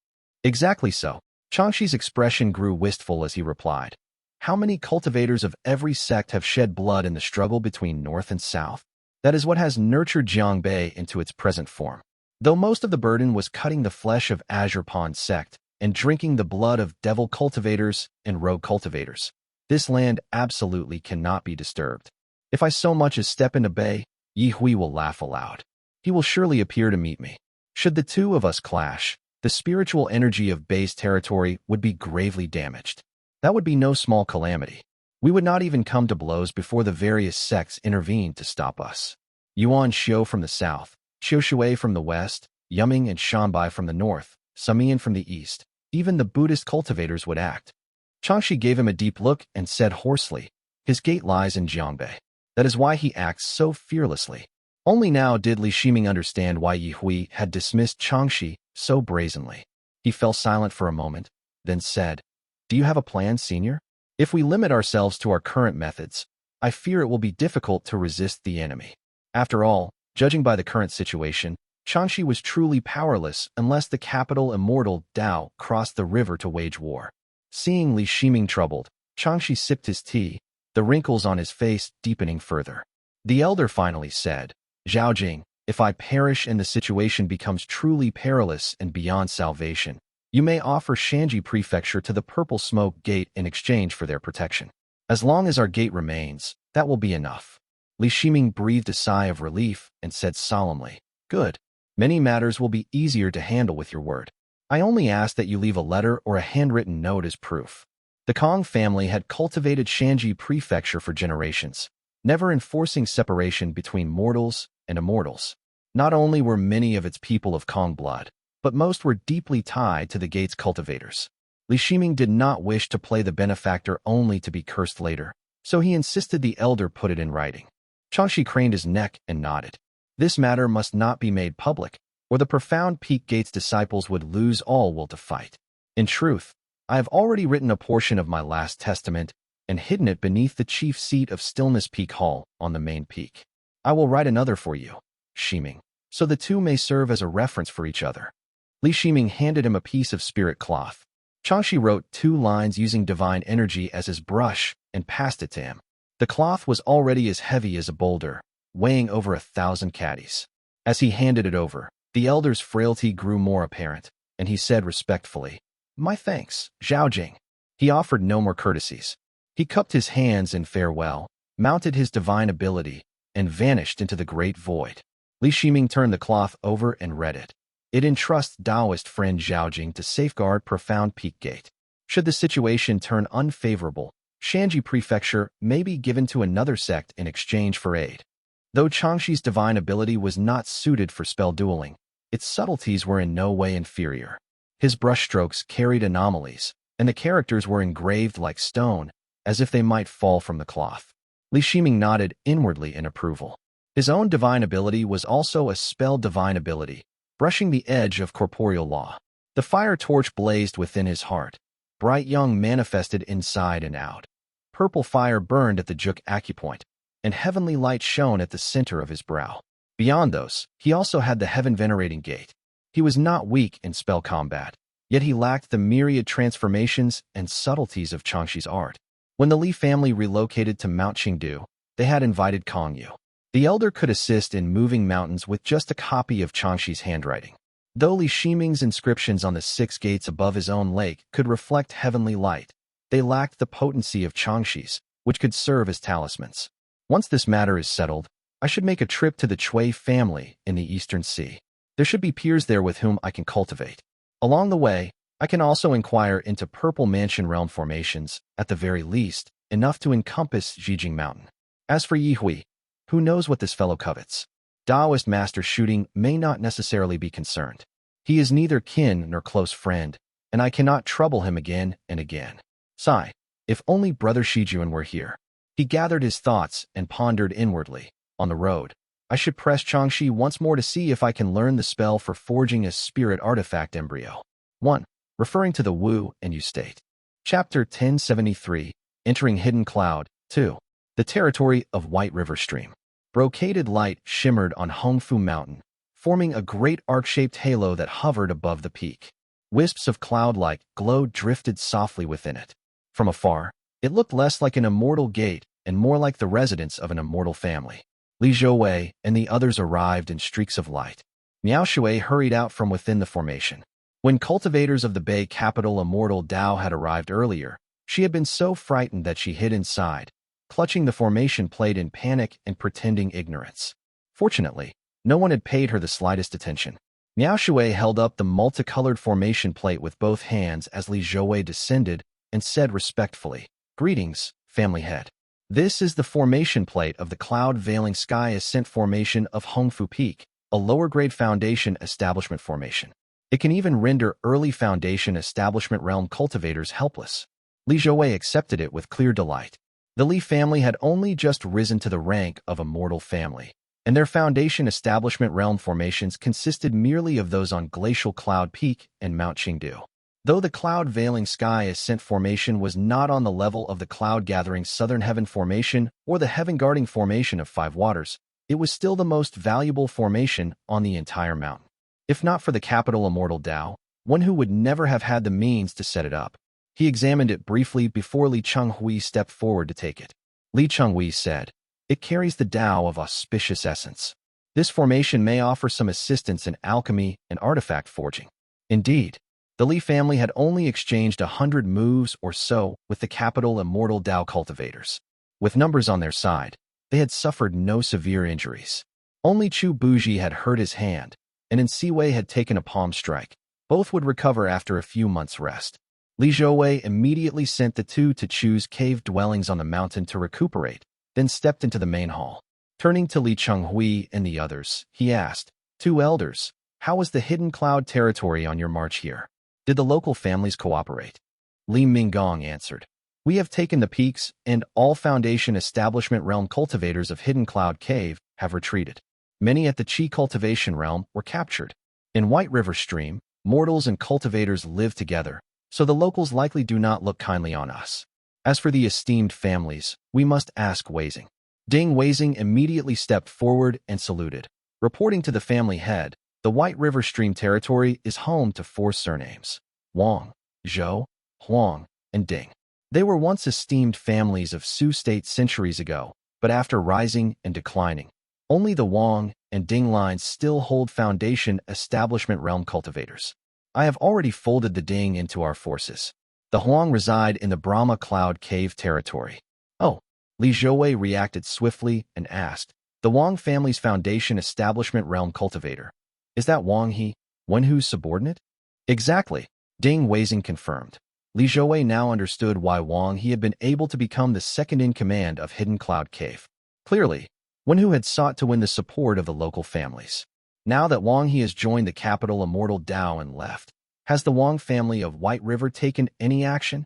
Exactly so. Changxi's expression grew wistful as he replied. How many cultivators of every sect have shed blood in the struggle between North and South? That is what has nurtured Jiangbei into its present form. Though most of the burden was cutting the flesh of Azure Pond sect and drinking the blood of devil cultivators and rogue cultivators, this land absolutely cannot be disturbed. If I so much as step into Bei, Ye Hui will laugh aloud. He will surely appear to meet me. Should the two of us clash, the spiritual energy of Bei's territory would be gravely damaged. That would be no small calamity. We would not even come to blows before the various sects intervened to stop us. Yuan Xiu from the south, Qiu Shui from the west, Yuming and Shanbai from the north, Sumian from the east. Even the Buddhist cultivators would act. Changxi gave him a deep look and said hoarsely, his gate lies in Jiangbei. That is why he acts so fearlessly. Only now did Li Shiming understand why Ye Hui had dismissed Changxi so brazenly. He fell silent for a moment, then said, Do you have a plan, senior? If we limit ourselves to our current methods, I fear it will be difficult to resist the enemy. After all, judging by the current situation, Changxi was truly powerless unless the capital Immortal Dao crossed the river to wage war. Seeing Li Shiming troubled, Changxi sipped his tea, the wrinkles on his face deepening further. The elder finally said, Zhaojing, if I perish and the situation becomes truly perilous and beyond salvation, you may offer Shanji Prefecture to the Purple Smoke Gate in exchange for their protection. As long as our gate remains, that will be enough. Li Shiming breathed a sigh of relief and said solemnly, Good. Many matters will be easier to handle with your word. I only ask that you leave a letter or a handwritten note as proof. The Kong family had cultivated Shanji Prefecture for generations, never enforcing separation between mortals and immortals. Not only were many of its people of Kong blood, but most were deeply tied to the gate's cultivators. Li Shiming did not wish to play the benefactor only to be cursed later, so he insisted the elder put it in writing. Changxi craned his neck and nodded. This matter must not be made public, or the profound Peak Gate's disciples would lose all will to fight. In truth, I have already written a portion of my last testament and hidden it beneath the chief seat of Stillness Peak Hall on the main peak. I will write another for you, Shiming, so the two may serve as a reference for each other. Li Shiming handed him a piece of spirit cloth. Changxi wrote 2 lines using divine energy as his brush and passed it to him. The cloth was already as heavy as a boulder, weighing over 1,000 caddies. As he handed it over, the elder's frailty grew more apparent, and he said respectfully, My thanks, Zhaojing. He offered no more courtesies. He cupped his hands in farewell, mounted his divine ability, and vanished into the great void. Li Shiming turned the cloth over and read it. It entrusts Taoist friend Zhaojing to safeguard Profound Peak Gate. Should the situation turn unfavorable, Shanji Prefecture may be given to another sect in exchange for aid. Though Changxi's divine ability was not suited for spell dueling, its subtleties were in no way inferior. His brushstrokes carried anomalies, and the characters were engraved like stone, as if they might fall from the cloth. Li Shiming nodded inwardly in approval. His own divine ability was also a spell divine ability, brushing the edge of corporeal law. The fire torch blazed within his heart. Bright Young manifested inside and out. Purple fire burned at the Juk acupoint, and heavenly light shone at the center of his brow. Beyond those, he also had the heaven-venerating gate. He was not weak in spell combat, yet he lacked the myriad transformations and subtleties of Changxi's art. When the Li family relocated to Mount Qingdu, they had invited Kongyu. The elder could assist in moving mountains with just a copy of Changxi's handwriting. Though Li Shiming's inscriptions on the 6 gates above his own lake could reflect heavenly light, they lacked the potency of Changxi's, which could serve as talismans. Once this matter is settled, I should make a trip to the Chui family in the Eastern Sea. There should be peers there with whom I can cultivate. Along the way, I can also inquire into Purple Mansion realm formations, at the very least, enough to encompass Zhijing Mountain. As for Ye Hui, who knows what this fellow covets? Taoist master shooting may not necessarily be concerned. He is neither kin nor close friend, and I cannot trouble him again and again. Sigh, if only Brother Shijuan were here. He gathered his thoughts and pondered inwardly. On the road, I should press Changxi once more to see if I can learn the spell for forging a spirit artifact embryo. 1. Referring to the Wu and Yu state. Chapter 1073, Entering Hidden Cloud. 2. The territory of White River Stream. Brocaded light shimmered on Hongfu Mountain, forming a great arc-shaped halo that hovered above the peak. Wisps of cloud-like glow drifted softly within it. From afar, it looked less like an immortal gate and more like the residence of an immortal family. Li Zhouwei and the others arrived in streaks of light. Miao Shui hurried out from within the formation. When cultivators of the Bay capital Immortal Dao had arrived earlier, she had been so frightened that she hid inside, clutching the formation plate in panic and pretending ignorance. Fortunately, no one had paid her the slightest attention. Miao Shui held up the multicolored formation plate with both hands as Li Zhouwei descended and said respectfully, "Greetings, family head. This is the formation plate of the cloud-veiling sky ascent formation of Hongfu Peak, a lower-grade foundation establishment formation. It can even render early foundation establishment realm cultivators helpless." Li Zhouwei accepted it with clear delight. The Li family had only just risen to the rank of immortal family, and their foundation establishment realm formations consisted merely of those on Glacial Cloud Peak and Mount Qingdu. Though the cloud-veiling sky ascent formation was not on the level of the cloud-gathering Southern Heaven formation or the heaven-guarding formation of Five Waters, it was still the most valuable formation on the entire mountain. If not for the capital Immortal Dao, Wenhu would never have had the means to set it up. He examined it briefly before Li Chenghui stepped forward to take it. Li Chenghui said, "It carries the Dao of auspicious essence. This formation may offer some assistance in alchemy and artifact forging." Indeed, the Li family had only exchanged 100 moves or so with the capital Immortal Dao cultivators. With numbers on their side, they had suffered no severe injuries. Only Chu Buji had hurt his hand, and Siwei had taken a palm strike. Both would recover after a few months' rest. Li Zhouwei immediately sent the two to choose cave dwellings on the mountain to recuperate, then stepped into the main hall. Turning to Li Chenghui and the others, he asked, "Two elders, how was the Hidden Cloud territory on your march here? Did the local families cooperate?" Li Minggong answered, "We have taken the peaks, and all Foundation Establishment Realm cultivators of Hidden Cloud Cave have retreated. Many at the Qi Cultivation Realm were captured. In White River Stream, mortals and cultivators live together, so the locals likely do not look kindly on us. As for the esteemed families, we must ask Weizing." Ding Weizing immediately stepped forward and saluted. Reporting to the family head, the White River Stream territory is home to 4 surnames: Wang, Zhou, Huang, and Ding. They were once esteemed families of Su State centuries ago, but after rising and declining, only the Wang and Ding lines still hold Foundation Establishment Realm cultivators. I have already folded the Ding into our forces. The Huang reside in the Brahma Cloud Cave territory. Oh, Li Zhouwei reacted swiftly and asked, "The Wang family's Foundation Establishment Realm cultivator. Is that Wang He, Wenhu's subordinate?" "Exactly," Ding Weizing confirmed. Li Zhouwei now understood why Wang He had been able to become the second-in-command of Hidden Cloud Cave. Clearly, Wenhu had sought to win the support of the local families. Now that Wang He has joined the capital Immortal Dao and left, has the Wang family of White River taken any action?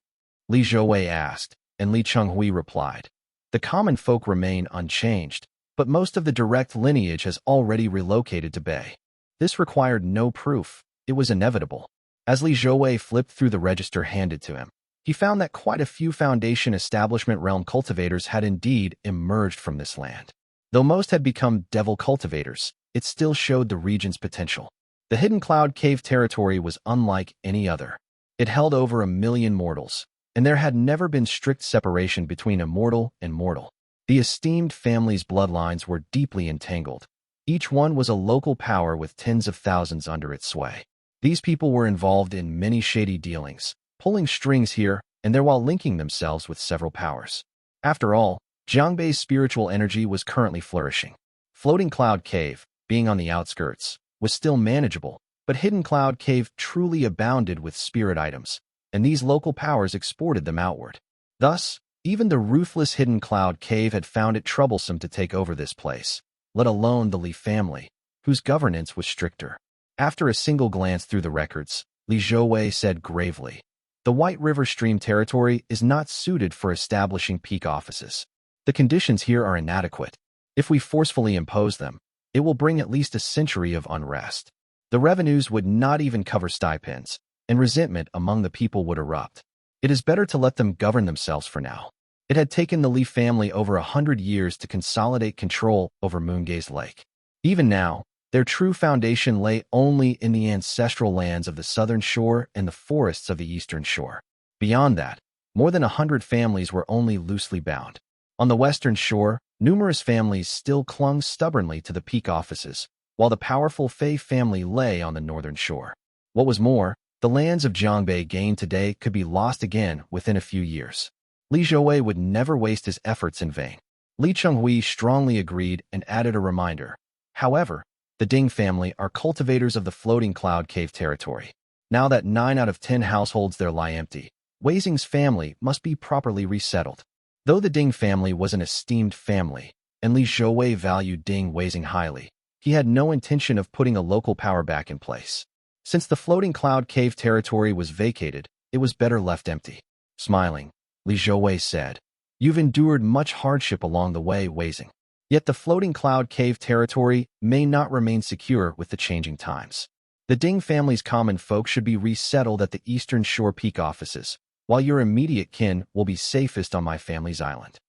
Li Zhouwei asked, and Li Chenghui replied, "The common folk remain unchanged, but most of the direct lineage has already relocated to Bay." This required no proof. It was inevitable. As Li Zhouwei flipped through the register handed to him, he found that quite a few Foundation Establishment Realm cultivators had indeed emerged from this land. Though most had become devil cultivators, it still showed the region's potential. The Hidden Cloud Cave territory was unlike any other. It held over 1 million mortals, and there had never been strict separation between immortal and mortal. The esteemed family's bloodlines were deeply entangled. Each one was a local power with tens of thousands under its sway. These people were involved in many shady dealings, pulling strings here and there while linking themselves with several powers. After all, Jiangbei's spiritual energy was currently flourishing. Floating Cloud Cave, being on the outskirts, was still manageable, but Hidden Cloud Cave truly abounded with spirit items, and these local powers exported them outward. Thus, even the ruthless Hidden Cloud Cave had found it troublesome to take over this place, let alone the Li family, whose governance was stricter. After a single glance through the records, Li Zhouwei said gravely, "The White River Stream territory is not suited for establishing peak offices. The conditions here are inadequate. If we forcefully impose them, it will bring at least a century of unrest. The revenues would not even cover stipends, and resentment among the people would erupt. It is better to let them govern themselves for now." It had taken the Li family over 100 years to consolidate control over Moongaze Lake. Even now, Their true foundation lay only in the ancestral lands of the southern shore and the forests of the eastern shore. Beyond that, more than 100 families were only loosely bound. On the western shore, numerous families still clung stubbornly to the peak offices, while the powerful Fei family lay on the northern shore. What was more, the lands of Jiangbei gained today could be lost again within a few years. Li Zhouwei would never waste his efforts in vain. Li Chenghui strongly agreed and added a reminder. However, the Ding family are cultivators of the floating cloud cave territory. Now that 9 out of 10 households there lie empty, Weizing's family must be properly resettled. Though the Ding family was an esteemed family, and Li Zhouwei valued Ding Weizing highly, he had no intention of putting a local power back in place. Since the floating cloud cave territory was vacated, it was better left empty. Smiling, Li Zhouwei said, "You've endured much hardship along the way, Weizing. Yet the floating cloud cave territory may not remain secure with the changing times. The Ding family's common folk should be resettled at the eastern shore peak offices, while your immediate kin will be safest on my family's island."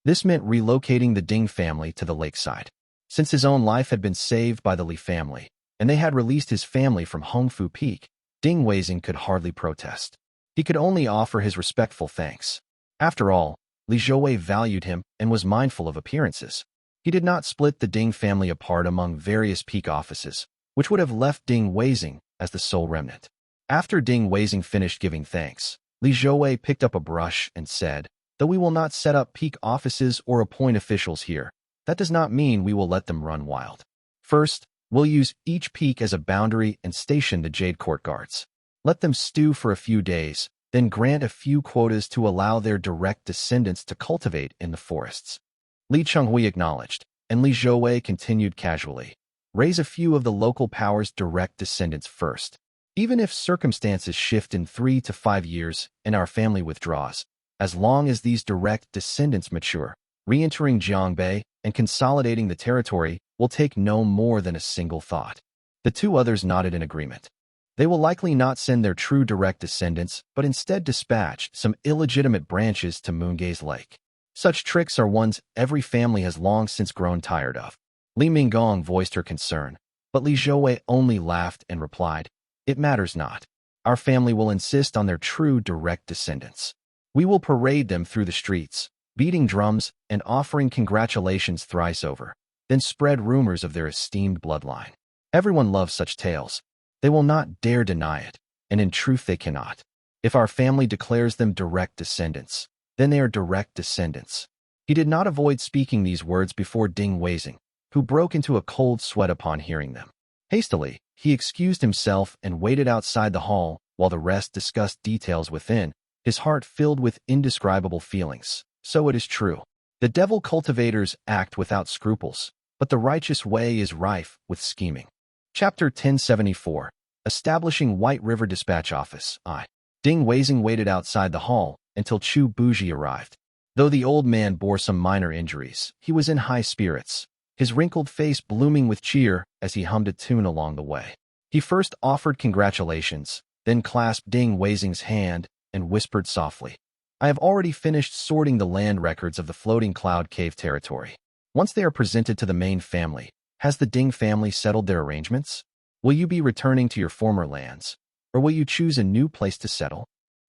This meant relocating the Ding family to the lakeside. Since his own life had been saved by the Li family, and they had released his family from Hongfu Peak, Ding Weizing could hardly protest. He could only offer his respectful thanks. After all, Li Zhouwei valued him and was mindful of appearances. He did not split the Ding family apart among various peak offices, which would have left Ding Weizing as the sole remnant. After Ding Weizing finished giving thanks, Li Zhouwei picked up a brush and said, "Though we will not set up peak offices or appoint officials here, that does not mean we will let them run wild. First, we'll use each peak as a boundary and station the Jade Court guards. Let them stew for a few days, then grant a few quotas to allow their direct descendants to cultivate in the forests." Li Chenghui acknowledged, and Li Zhouwei continued casually. "Raise a few of the local power's direct descendants first. Even if circumstances shift in 3 to 5 years and our family withdraws, as long as these direct descendants mature, re-entering Jiangbei and consolidating the territory will take no more than a single thought." The two others nodded in agreement. They will likely not send their true direct descendants, but instead dispatch some illegitimate branches to Moongaze Lake. Such tricks are ones every family has long since grown tired of. Li Minggong voiced her concern, but Li Zhouwei only laughed and replied, "It matters not. Our family will insist on their true direct descendants. We will parade them through the streets, beating drums and offering congratulations thrice over, then spread rumors of their esteemed bloodline. Everyone loves such tales. They will not dare deny it, and in truth they cannot. If our family declares them direct descendants, then they are direct descendants." He did not avoid speaking these words before Ding Weizing, who broke into a cold sweat upon hearing them. Hastily, he excused himself and waited outside the hall while the rest discussed details within, his heart filled with indescribable feelings. So it is true. The devil cultivators act without scruples, but the righteous way is rife with scheming. Chapter 1074. Establishing White River Dispatch Office. Ding Weizing waited outside the hall until Chu Buji arrived. Though the old man bore some minor injuries, he was in high spirits, his wrinkled face blooming with cheer as he hummed a tune along the way. He first offered congratulations, then clasped Ding Weizing's hand and whispered softly, "I have already finished sorting the land records of the floating cloud cave territory. Once they are presented to the main family, has the Ding family settled their arrangements? Will you be returning to your former lands, or will you choose a new place to settle?"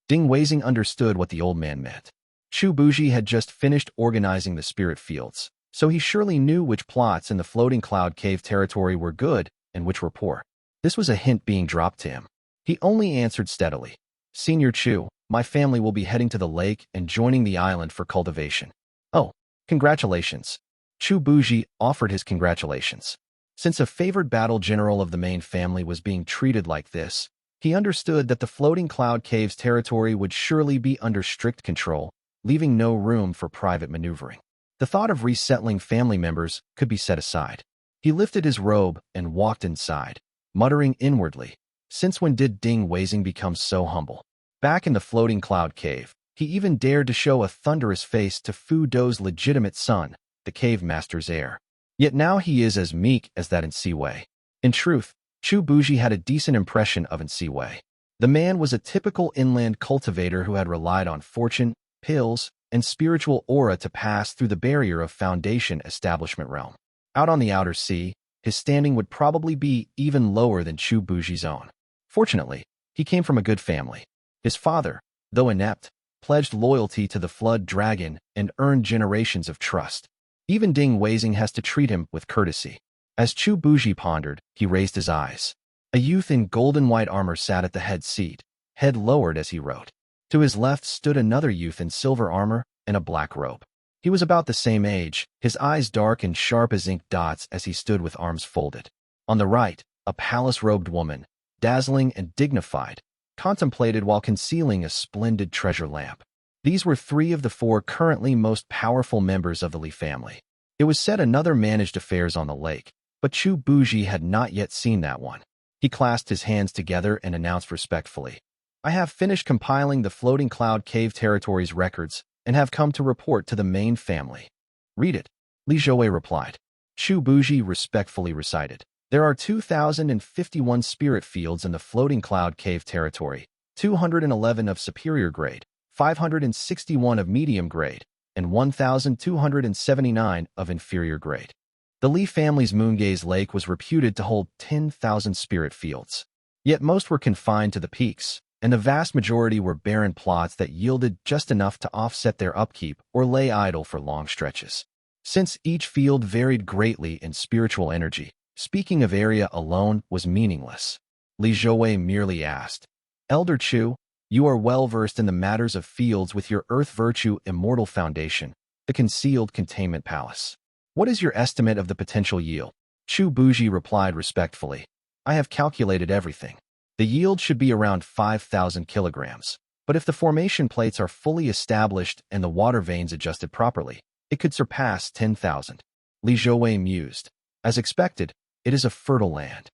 Ding Weizing understood what the old man meant. Chu Buji had just finished organizing the spirit fields, so he surely knew which plots in the floating cloud cave territory were good and which were poor. This was a hint being dropped to him. He only answered steadily, "Senior Chu, my family will be heading to the lake and joining the island for cultivation." "Oh, congratulations." Chu Buji offered his congratulations. Since a favored battle general of the main family was being treated like this, he understood that the floating cloud cave's territory would surely be under strict control, leaving no room for private maneuvering. The thought of resettling family members could be set aside. He lifted his robe and walked inside, muttering inwardly, since when did Ding Weizing become so humble? Back in the floating cloud cave, he even dared to show a thunderous face to Fu Dou's legitimate son, the cave master's heir. Yet now he is as meek as that in Siwei. In truth, Chu Buji had a decent impression of in Siwei. The man was a typical inland cultivator who had relied on fortune, pills, and spiritual aura to pass through the barrier of Foundation establishment realm. Out on the outer sea, his standing would probably be even lower than Chu Buji's own. Fortunately, he came from a good family. His father, though inept, pledged loyalty to the Flood Dragon and earned generations of trust. Even Ding Weizing has to treat him with courtesy. As Chu Buji pondered, he raised his eyes. A youth in golden white armor sat at the head seat, head lowered as he wrote. To his left stood another youth in silver armor and a black robe. He was about the same age, his eyes dark and sharp as ink dots as he stood with arms folded. On the right, a palace-robed woman, dazzling and dignified, contemplated while concealing a splendid treasure lamp. These were 3 of the 4 currently most powerful members of the Li family. It was said another managed affairs on the lake, but Chu Buji had not yet seen that one. He clasped his hands together and announced respectfully, "I have finished compiling the Floating Cloud Cave Territory's records and have come to report to the main family." "Read it," Li Zhouwei replied. Chu Buji respectfully recited, "There are 2,051 spirit fields in the Floating Cloud Cave Territory, 211 of superior grade, 561 of medium grade, and 1,279 of inferior grade. The Li family's Moongaze Lake was reputed to hold 10,000 spirit fields. Yet most were confined to the peaks, and the vast majority were barren plots that yielded just enough to offset their upkeep or lay idle for long stretches. Since each field varied greatly in spiritual energy, speaking of area alone was meaningless. Li Zhouwei merely asked, "Elder Chu, you are well versed in the matters of fields with your Earth Virtue Immortal Foundation, the Concealed Containment Palace. What is your estimate of the potential yield?" Chu Buji replied respectfully, "I have calculated everything. The yield should be around 5,000 kilograms, but if the formation plates are fully established and the water veins adjusted properly, it could surpass 10,000. Li Zhouwei mused. As expected, it is a fertile land.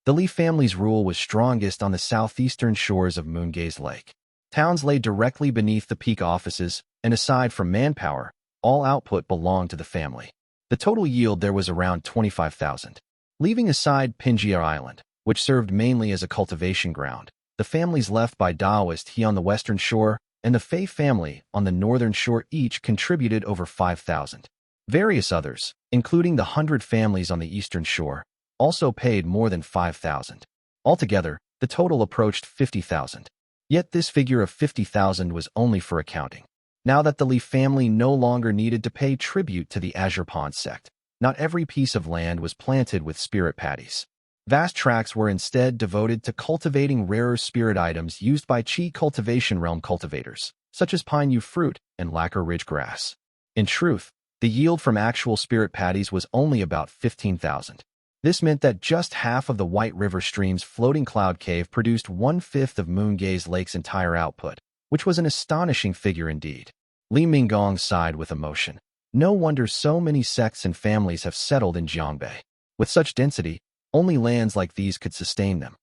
The Li family's rule was strongest on the southeastern shores of Moongaze Lake. Towns lay directly beneath the peak offices, and aside from manpower, all output belonged to the family. The total yield there was around 25,000. Leaving aside Pinjia Island, which served mainly as a cultivation ground, the families left by Daoist He on the western shore and the Fei family on the northern shore each contributed over 5,000. Various others, including the 100 families on the eastern shore, also paid more than 5,000. Altogether, the total approached 50,000. Yet this figure of 50,000 was only for accounting. Now that the Li family no longer needed to pay tribute to the Azure Pond sect, not every piece of land was planted with spirit patties. Vast tracts were instead devoted to cultivating rarer spirit items used by Qi Cultivation Realm cultivators, such as Pinyu fruit and lacquer ridge grass. In truth, the yield from actual spirit patties was only about 15,000. This meant that just half of the White River Stream's floating cloud cave produced 1/5 of Moongaze Lake's entire output, which was an astonishing figure indeed. Li Minggong sighed with emotion. No wonder so many sects and families have settled in Jiangbei. With such density, only lands like these could sustain them.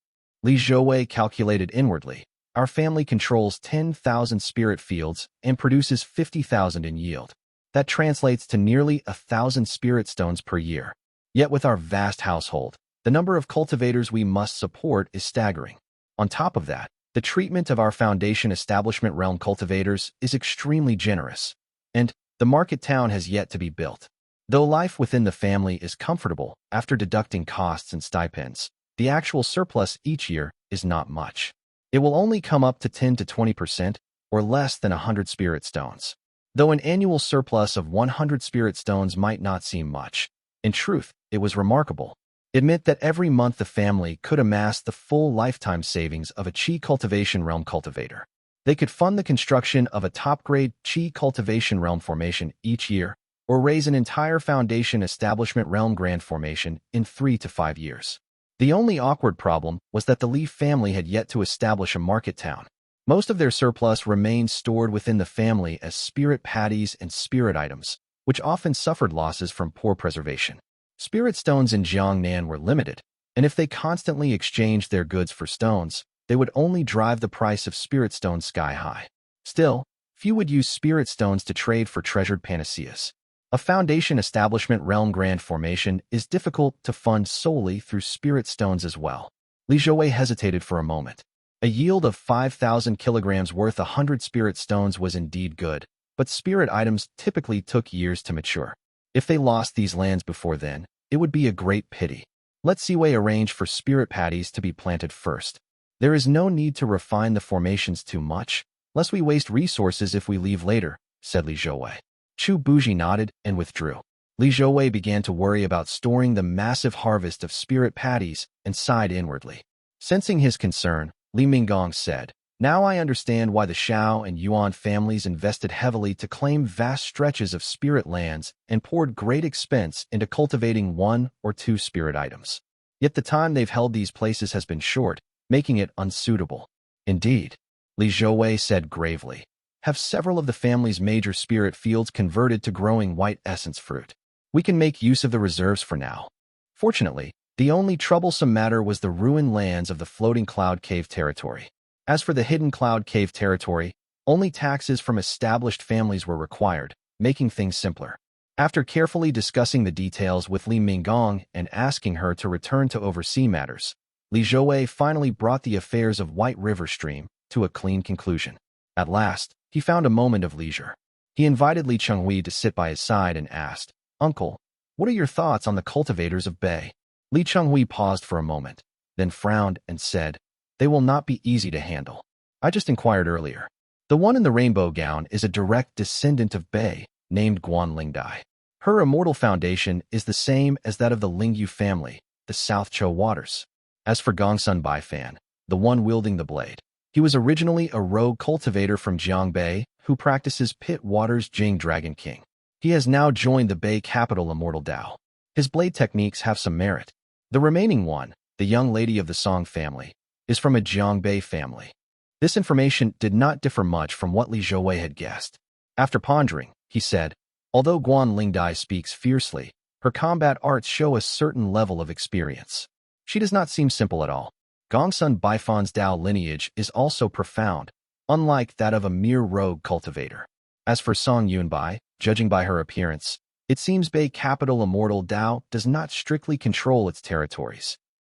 Li Zhouwei calculated inwardly, "Our family controls 10,000 spirit fields and produces 50,000 in yield. That translates to nearly 1,000 spirit stones per year. Yet with our vast household, the number of cultivators we must support is staggering. On top of that, the treatment of our Foundation Establishment Realm cultivators is extremely generous, and the market town has yet to be built. Though life within the family is comfortable after deducting costs and stipends, the actual surplus each year is not much. It will only come up to 10 to 20%, or less than 100 spirit stones. Though an annual surplus of 100 spirit stones might not seem much, in truth, it was remarkable. It meant that every month the family could amass the full lifetime savings of a Qi Cultivation Realm cultivator. They could fund the construction of a top-grade Qi Cultivation Realm formation each year, or raise an entire Foundation Establishment Realm Grand Formation in 3 to 5 years. The only awkward problem was that the Li family had yet to establish a market town. Most of their surplus remained stored within the family as spirit patties and spirit items, which often suffered losses from poor preservation. Spirit stones in Jiangnan were limited, and if they constantly exchanged their goods for stones, they would only drive the price of spirit stones sky high. Still, few would use spirit stones to trade for treasured panaceas. A Foundation Establishment Realm Grand Formation is difficult to fund solely through spirit stones as well. Li Zhouwei hesitated for a moment. A yield of 5,000 kilograms worth 100 spirit stones was indeed good, but spirit items typically took years to mature. If they lost these lands before then, It would be a great pity. Let Siwei arrange for spirit patties to be planted first. There is no need to refine the formations too much, lest we waste resources if we leave later, said Li Zhouwei. Chu Buji nodded and withdrew. Li Zhouwei began to worry about storing the massive harvest of spirit patties and sighed inwardly. Sensing his concern, Li Minggong said, "Now I understand why the Xiao and Yuan families invested heavily to claim vast stretches of spirit lands and poured great expense into cultivating 1 or 2 spirit items. Yet the time they've held these places has been short, making it unsuitable." Indeed, Li Zhouwei said gravely, "Have several of the family's major spirit fields converted to growing white essence fruit. We can make use of the reserves for now." Fortunately, the only troublesome matter was the ruined lands of the Floating Cloud Cave territory. As for the Hidden Cloud Cave territory, only taxes from established families were required, making things simpler. After carefully discussing the details with Li Minggong and asking her to return to oversee matters, Li Zhouwei finally brought the affairs of White River Stream to a clean conclusion. At last, he found a moment of leisure. He invited Li Chenghui to sit by his side and asked, "Uncle, what are your thoughts on the cultivators of Bei?" Li Chenghui paused for a moment, then frowned and said, "They will not be easy to handle. I just inquired earlier. The one in the rainbow gown is a direct descendant of Bei, named Guan Lingdai. Her immortal foundation is the same as that of the Lingyu family, the South Cho Waters. As for Gongsun Baifan, the one wielding the blade, he was originally a rogue cultivator from Jiangbei who practices Pit Water's Jing Dragon King. He has now joined the Bei capital Immortal Dao. His blade techniques have some merit. The remaining one, the young lady of the Song family, is from a Jiangbei family." This information did not differ much from what Li Zhouwei had guessed. After pondering, he said, "Although Guan Lingdai speaks fiercely, her combat arts show a certain level of experience. She does not seem simple at all. Gongsun Baifan's Dao lineage is also profound, unlike that of a mere rogue cultivator. As for Song Yunbai, judging by her appearance, it seems Bei capital Immortal Dao does not strictly control its territories.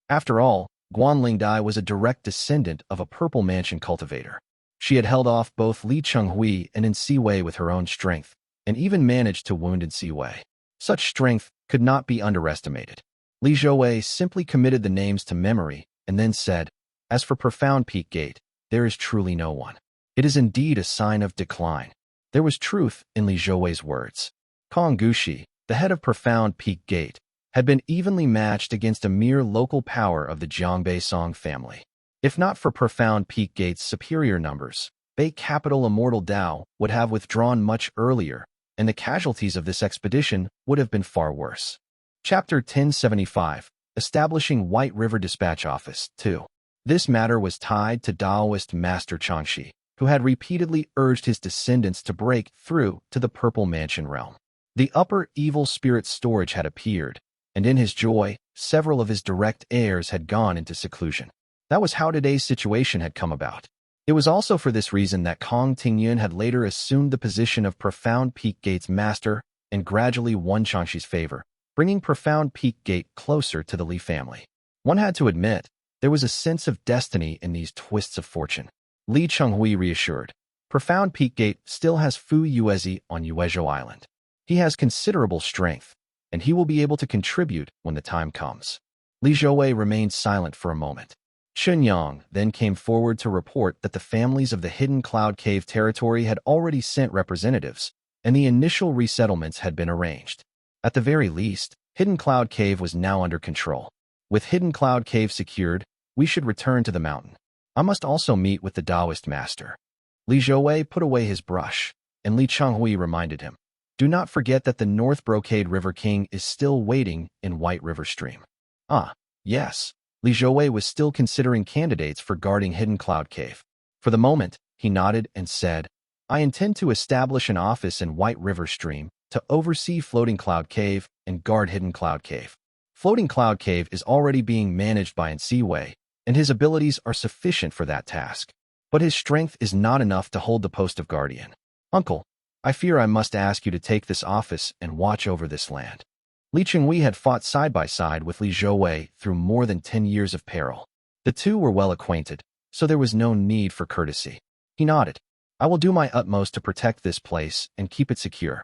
After all, Guan Lingdai was a direct descendant of a Purple Mansion cultivator. She had held off both Li Chenghui and Siwei with her own strength, and even managed to wound Siwei. Such strength could not be underestimated." Li Zhouwei simply committed the names to memory and then said, "As for Profound Peak Gate, there is truly no one. It is indeed a sign of decline." There was truth in Li Zhouwei's words. Kong Gushi, the head of Profound Peak Gate, had been evenly matched against a mere local power of the Jiangbei Song family. If not for Profound Peak Gate's superior numbers, Bei capital Immortal Dao would have withdrawn much earlier, and the casualties of this expedition would have been far worse. Chapter 1075, Establishing White River Dispatch Office, 2. This matter was tied to Daoist Master Changxi, who had repeatedly urged his descendants to break through to the Purple Mansion realm. The upper evil spirit storage had appeared, and in his joy, several of his direct heirs had gone into seclusion. That was how today's situation had come about. It was also for this reason that Kong Tingyun had later assumed the position of Profound Peak Gate's master and gradually won Changxi's favor, bringing Profound Peak Gate closer to the Li family. One had to admit, there was a sense of destiny in these twists of fortune. Li Chenghui reassured, "Profound Peak Gate still has Fu Yuezi on Yuezhou Island. He has considerable strength, and he will be able to contribute when the time comes." Li Zhouwei remained silent for a moment. Chun Yang then came forward to report that the families of the Hidden Cloud Cave territory had already sent representatives, and the initial resettlements had been arranged. At the very least, Hidden Cloud Cave was now under control. With Hidden Cloud Cave secured, we should return to the mountain. I must also meet with the Taoist master. Li Zhouwei put away his brush, and Li Chenghui reminded him, "Do not forget that the North Brocade River King is still waiting in White River Stream." Ah, yes. Li Zhouwei was still considering candidates for guarding Hidden Cloud Cave. For the moment, he nodded and said, "I intend to establish an office in White River Stream to oversee Floating Cloud Cave and guard Hidden Cloud Cave. Floating Cloud Cave is already being managed by Siwei, and his abilities are sufficient for that task. But his strength is not enough to hold the post of guardian. Uncle, I fear I must ask you to take this office and watch over this land." Li Chenghui had fought side by side with Li Zhouwei through more than 10 years of peril. The two were well acquainted, so there was no need for courtesy. He nodded. "I will do my utmost to protect this place and keep it secure."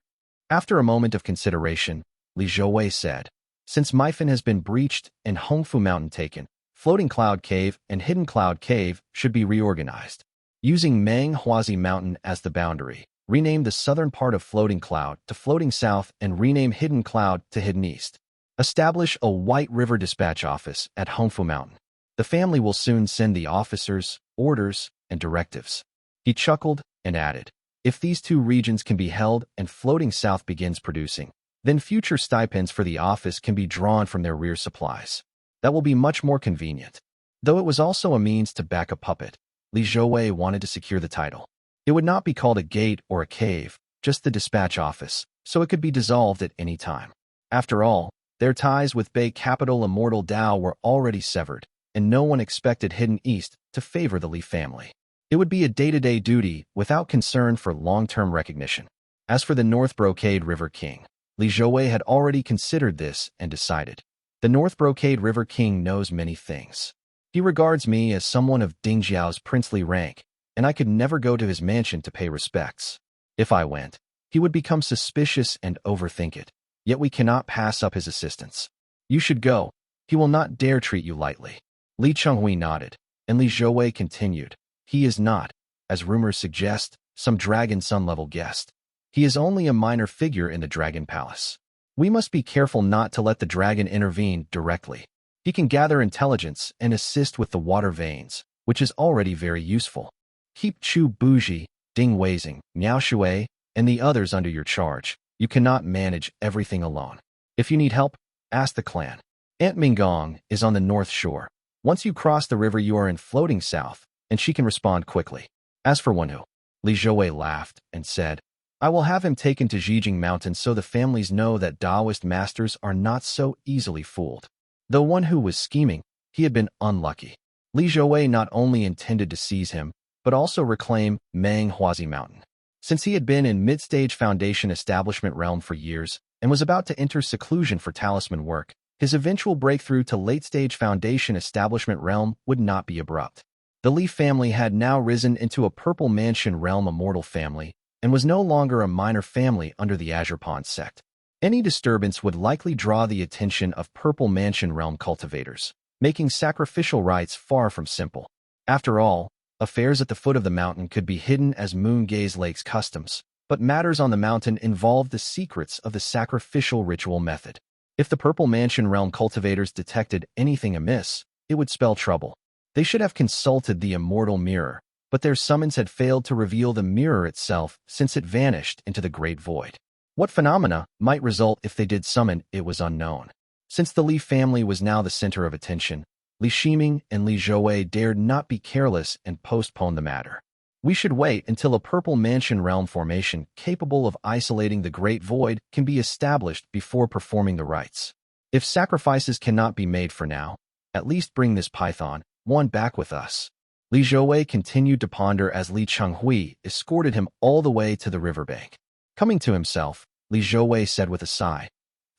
After a moment of consideration, Li Zhouwei said, Since Mifan has been breached and Hongfu Mountain taken, Floating Cloud Cave and Hidden Cloud Cave should be reorganized. Using Manghuazi Mountain as the boundary, rename the southern part of Floating Cloud to Floating South and rename Hidden Cloud to Hidden East. Establish a White River dispatch office at Hongfu Mountain. The family will soon send the officers, orders, and directives. He chuckled and added, if these two regions can be held and Floating South begins producing, then future stipends for the office can be drawn from their rear supplies. That will be much more convenient. Though it was also a means to back a puppet, Li Zhouwei wanted to secure the title. It would not be called a gate or a cave, just the dispatch office, so it could be dissolved at any time. After all, their ties with Bei capital Immortal Dao were already severed, and no one expected Hidden East to favor the Li family. It would be a day-to-day duty without concern for long-term recognition. As for the North Brocade River King, Li Zhouwei had already considered this and decided. The North Brocade River King knows many things. He regards me as someone of Dingjiao's princely rank, and I could never go to his mansion to pay respects. If I went, he would become suspicious and overthink it, yet we cannot pass up his assistance. You should go. He will not dare treat you lightly. Li Chenghui nodded, and Li Zhouwei continued. He is not, as rumors suggest, some Dragon Sun-level guest. He is only a minor figure in the Dragon Palace. We must be careful not to let the dragon intervene directly. He can gather intelligence and assist with the water veins, which is already very useful. Keep Chu Buji, Ding Weizing, Miao Shui, and the others under your charge. You cannot manage everything alone. If you need help, ask the clan. Aunt Minggong is on the north shore. Once you cross the river, you are in Floating South, and she can respond quickly. As for Wenhu, Li Zhouwei laughed and said, I will have him taken to Zhijing Mountain so the families know that Taoist masters are not so easily fooled. Though Wenhu was scheming, he had been unlucky. Li Zhouwei not only intended to seize him, but also reclaim Manghuazi Mountain. Since he had been in mid-stage Foundation establishment realm for years and was about to enter seclusion for talisman work, his eventual breakthrough to late-stage Foundation establishment realm would not be abrupt. The Li family had now risen into a Purple Mansion realm immortal family and was no longer a minor family under the Azure Pond sect. Any disturbance would likely draw the attention of Purple Mansion realm cultivators, making sacrificial rites far from simple. After all, affairs at the foot of the mountain could be hidden as Moon Gaze Lake's customs, but matters on the mountain involved the secrets of the sacrificial ritual method. If the Purple Mansion realm cultivators detected anything amiss, it would spell trouble. They should have consulted the Immortal Mirror, but their summons had failed to reveal the mirror itself since it vanished into the Great Void. What phenomena might result if they did summon it was unknown. Since the Li family was now the center of attention, Li Shiming and Li Zhouwei dared not be careless and postpone the matter. We should wait until a Purple Mansion realm formation capable of isolating the Great Void can be established before performing the rites. If sacrifices cannot be made for now, at least bring this python, one, back with us. Li Zhouwei continued to ponder as Li Chenghui escorted him all the way to the riverbank. Coming to himself, Li Zhouwei said with a sigh,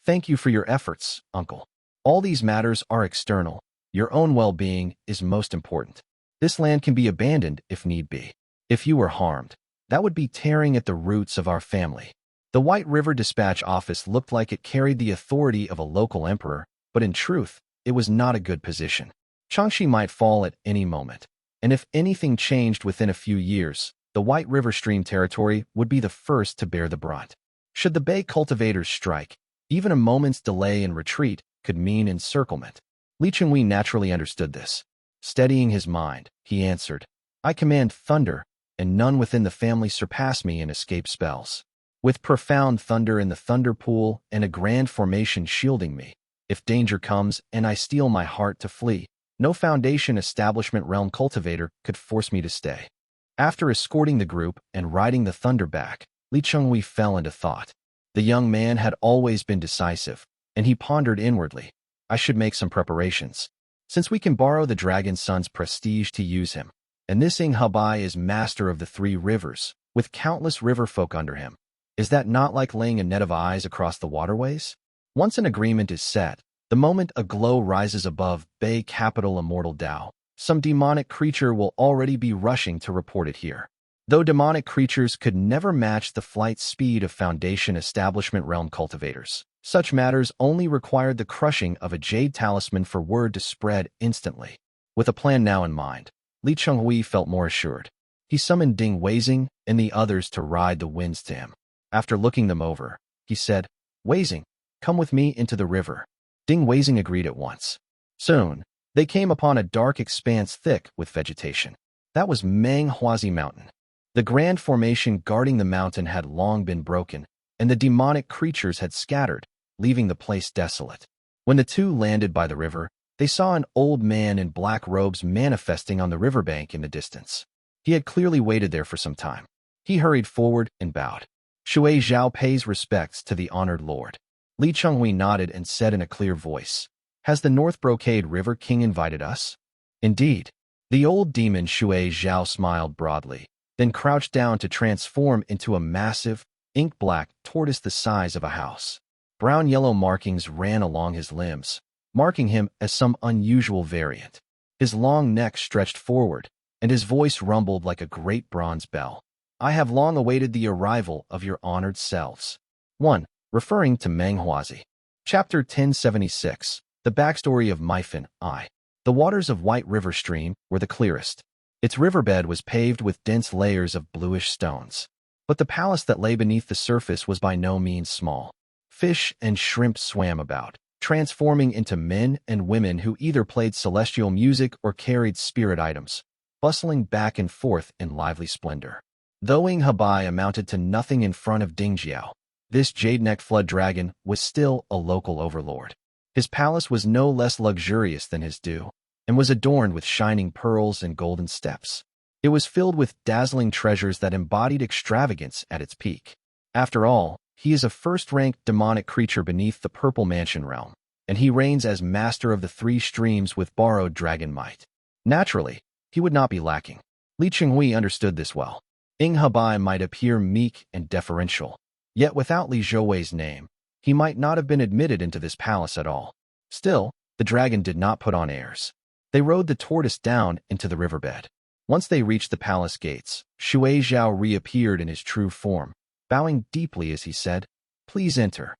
Thank you for your efforts, uncle. All these matters are external. Your own well-being is most important. This land can be abandoned if need be. If you were harmed, that would be tearing at the roots of our family. The White River Dispatch Office looked like it carried the authority of a local emperor, but in truth, it was not a good position. Changxi might fall at any moment, and if anything changed within a few years, the White River Stream territory would be the first to bear the brunt. Should the Bei cultivators strike, even a moment's delay in retreat could mean encirclement. Li Chenghui naturally understood this. Steadying his mind, he answered, I command thunder, and none within the family surpass me in escape spells. With profound thunder in the thunder pool and a grand formation shielding me, if danger comes and I steel my heart to flee, no Foundation establishment realm cultivator could force me to stay. After escorting the group and riding the thunder back, Li Chenghui fell into thought. The young man had always been decisive, and he pondered inwardly, I should make some preparations. Since we can borrow the Dragon Sun's prestige to use him, and this Ing Habai is master of the 3 rivers, with countless river folk under him, is that not like laying a net of eyes across the waterways? Once an agreement is set, the moment a glow rises above Bei capital Immortal Dao, some demonic creature will already be rushing to report it here. Though demonic creatures could never match the flight speed of Foundation Establishment Realm cultivators, such matters only required the crushing of a jade talisman for word to spread instantly. With a plan now in mind, Li Chenghui felt more assured. He summoned Ding Weizing and the others to ride the winds to him. After looking them over, he said, "Weizing, come with me into the river." Ding Weizing agreed at once. Soon, they came upon a dark expanse thick with vegetation. That was Manghuazi Mountain. The grand formation guarding the mountain had long been broken, and the demonic creatures had scattered, leaving the place desolate. When the two landed by the river, they saw an old man in black robes manifesting on the riverbank in the distance. He had clearly waited there for some time. He hurried forward and bowed. "Shui Zhao pays respects to the honored lord." Li Chenghui nodded and said in a clear voice, "Has the North Brocade River King invited us?" "Indeed." The old demon Shui Zhao smiled broadly, then crouched down to transform into a massive, ink-black tortoise the size of a house. Brown-yellow markings ran along his limbs, marking him as some unusual variant. His long neck stretched forward, and his voice rumbled like a great bronze bell. "I have long awaited the arrival of your honored selves." 1. Referring to Manghuazi. Chapter 1076. The Backstory of Mifan, I. The waters of White River Stream were the clearest. Its riverbed was paved with dense layers of bluish stones. But the palace that lay beneath the surface was by no means small. Fish and shrimp swam about, transforming into men and women who either played celestial music or carried spirit items, bustling back and forth in lively splendor. Though Ing Habai amounted to nothing in front of Dingjiao, this jade-necked flood dragon was still a local overlord. His palace was no less luxurious than his due, and was adorned with shining pearls and golden steps. It was filled with dazzling treasures that embodied extravagance at its peak. After all, he is a first-ranked demonic creature beneath the Purple Mansion realm, and he reigns as master of the three streams with borrowed dragon might. Naturally, he would not be lacking. Li Chenghui understood this well. Ing Habai might appear meek and deferential, yet without Li Zhouwei's name, he might not have been admitted into this palace at all. Still, the dragon did not put on airs. They rode the tortoise down into the riverbed. Once they reached the palace gates, Shui Zhao reappeared in his true form, bowing deeply as he said, "Please enter."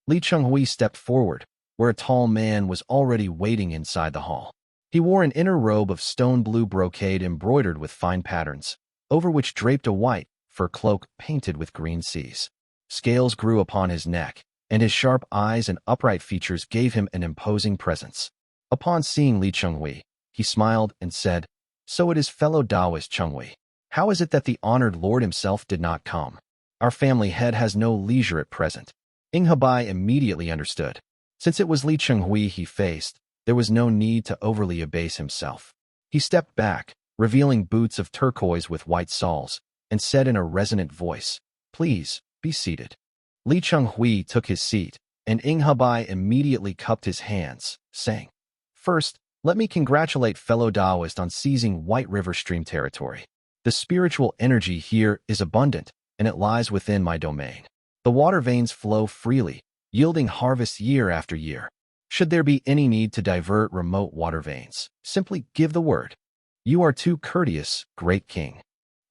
Li Chenghui stepped forward, where a tall man was already waiting inside the hall. He wore an inner robe of stone-blue brocade embroidered with fine patterns, over which draped a white fur cloak painted with green seas. Scales grew upon his neck, and his sharp eyes and upright features gave him an imposing presence. Upon seeing Li Chenghui, he smiled and said, "So it is fellow Taoist Chenghui. How is it that the honored lord himself did not come? Our family head has no leisure at present." Ing Habai immediately understood. Since it was Li Chenghui he faced, there was no need to overly abase himself. He stepped back, revealing boots of turquoise with white soles, and said in a resonant voice, "Please, be seated." Li Chenghui took his seat, and Ing Habai immediately cupped his hands, saying, "First, let me congratulate fellow Taoist on seizing White River Stream territory. The spiritual energy here is abundant, and it lies within my domain. The water veins flow freely, yielding harvests year after year. Should there be any need to divert remote water veins, simply give the word. You are too courteous, great king."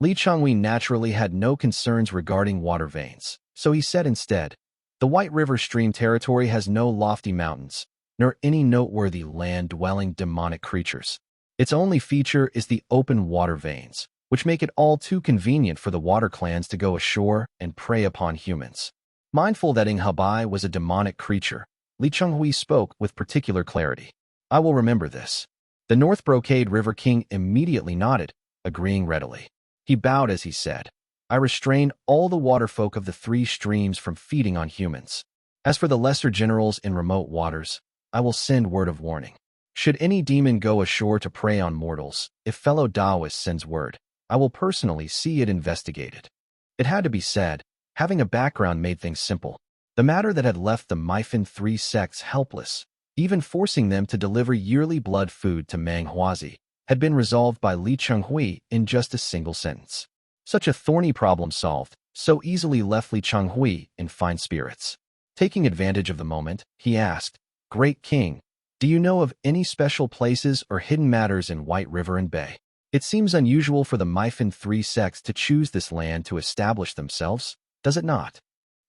Li Chenghui naturally had no concerns regarding water veins, so he said instead, "The White River Stream territory has no lofty mountains, nor any noteworthy land-dwelling demonic creatures. Its only feature is the open water veins, which make it all too convenient for the water clans to go ashore and prey upon humans." Mindful that Ing Habai was a demonic creature, Li Chenghui spoke with particular clarity. "I will remember this." The North Brocade River King immediately nodded, agreeing readily. He bowed as he said, "I restrain all the waterfolk of the three streams from feeding on humans. As for the lesser generals in remote waters, I will send word of warning. Should any demon go ashore to prey on mortals, if fellow Taoist sends word, I will personally see it investigated." It had to be said, having a background made things simple. The matter that had left the Mifan three sects helpless, even forcing them to deliver yearly blood food to Manghuazi, had been resolved by Li Chenghui in just a single sentence. Such a thorny problem solved, so easily left Li Chenghui in fine spirits. Taking advantage of the moment, he asked, "Great king, do you know of any special places or hidden matters in White River and Bay?" It seems unusual for the Mifan three sects to choose this land to establish themselves, does it not?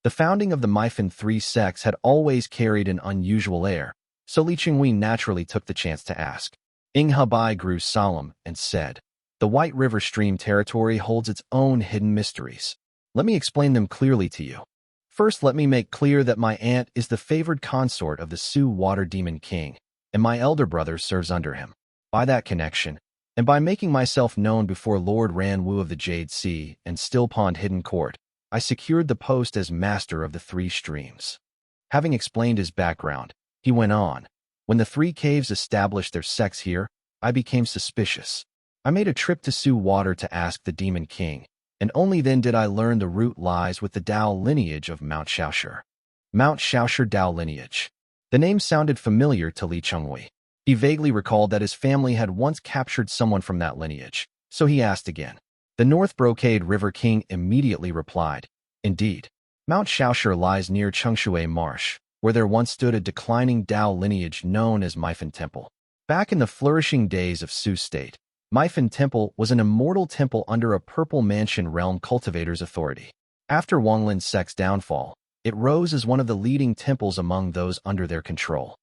The founding of the Mifan three sects had always carried an unusual air, so Li Qinghui naturally took the chance to ask. Hebai grew solemn and said, "The White River Stream territory holds its own hidden mysteries. Let me explain them clearly to you. First, let me make clear that my aunt is the favored consort of the Su Water Demon King, and my elder brother serves under him. By that connection, and by making myself known before Lord Wanyu of the Jade Sea and Still Pond Hidden Court, I secured the post as master of the three streams." Having explained his background, he went on, "When the three caves established their sects here, I became suspicious. I made a trip to Su Water to ask the Demon King, and only then did I learn the root lies with the Dao lineage of Mount Shaoshur. Mount Shaoshur Dao lineage. The name sounded familiar to Li Qinghui. He vaguely recalled that his family had once captured someone from that lineage, so he asked again. The North Brocade River King immediately replied, "Indeed. Mount Shaoshur lies near Changxiao Marsh, where there once stood a declining Dao lineage known as Mifan Temple. Back in the flourishing days of Su State, Mifan Temple was an immortal temple under a Purple Mansion realm cultivator's authority. After Wanglin's sect's downfall, it rose as one of the leading temples among those under their control."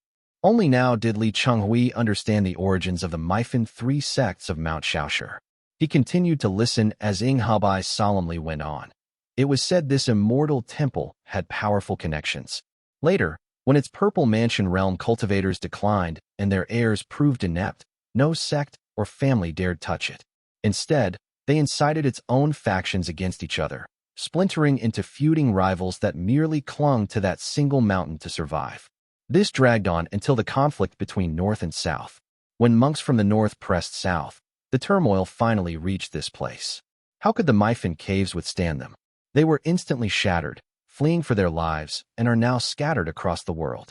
Only now did Li Qinghui understand the origins of the Mifan three sects of Mount Shaoshur. He continued to listen as Hebai solemnly went on. It was said this immortal temple had powerful connections. Later, when its Purple Mansion realm cultivators declined and their heirs proved inept, no sect or family dared touch it. Instead, they incited its own factions against each other, splintering into feuding rivals that merely clung to that single mountain to survive. This dragged on until the conflict between North and South. When monks from the North pressed south, the turmoil finally reached this place. How could the Mifan caves withstand them? They were instantly shattered, fleeing for their lives, and are now scattered across the world.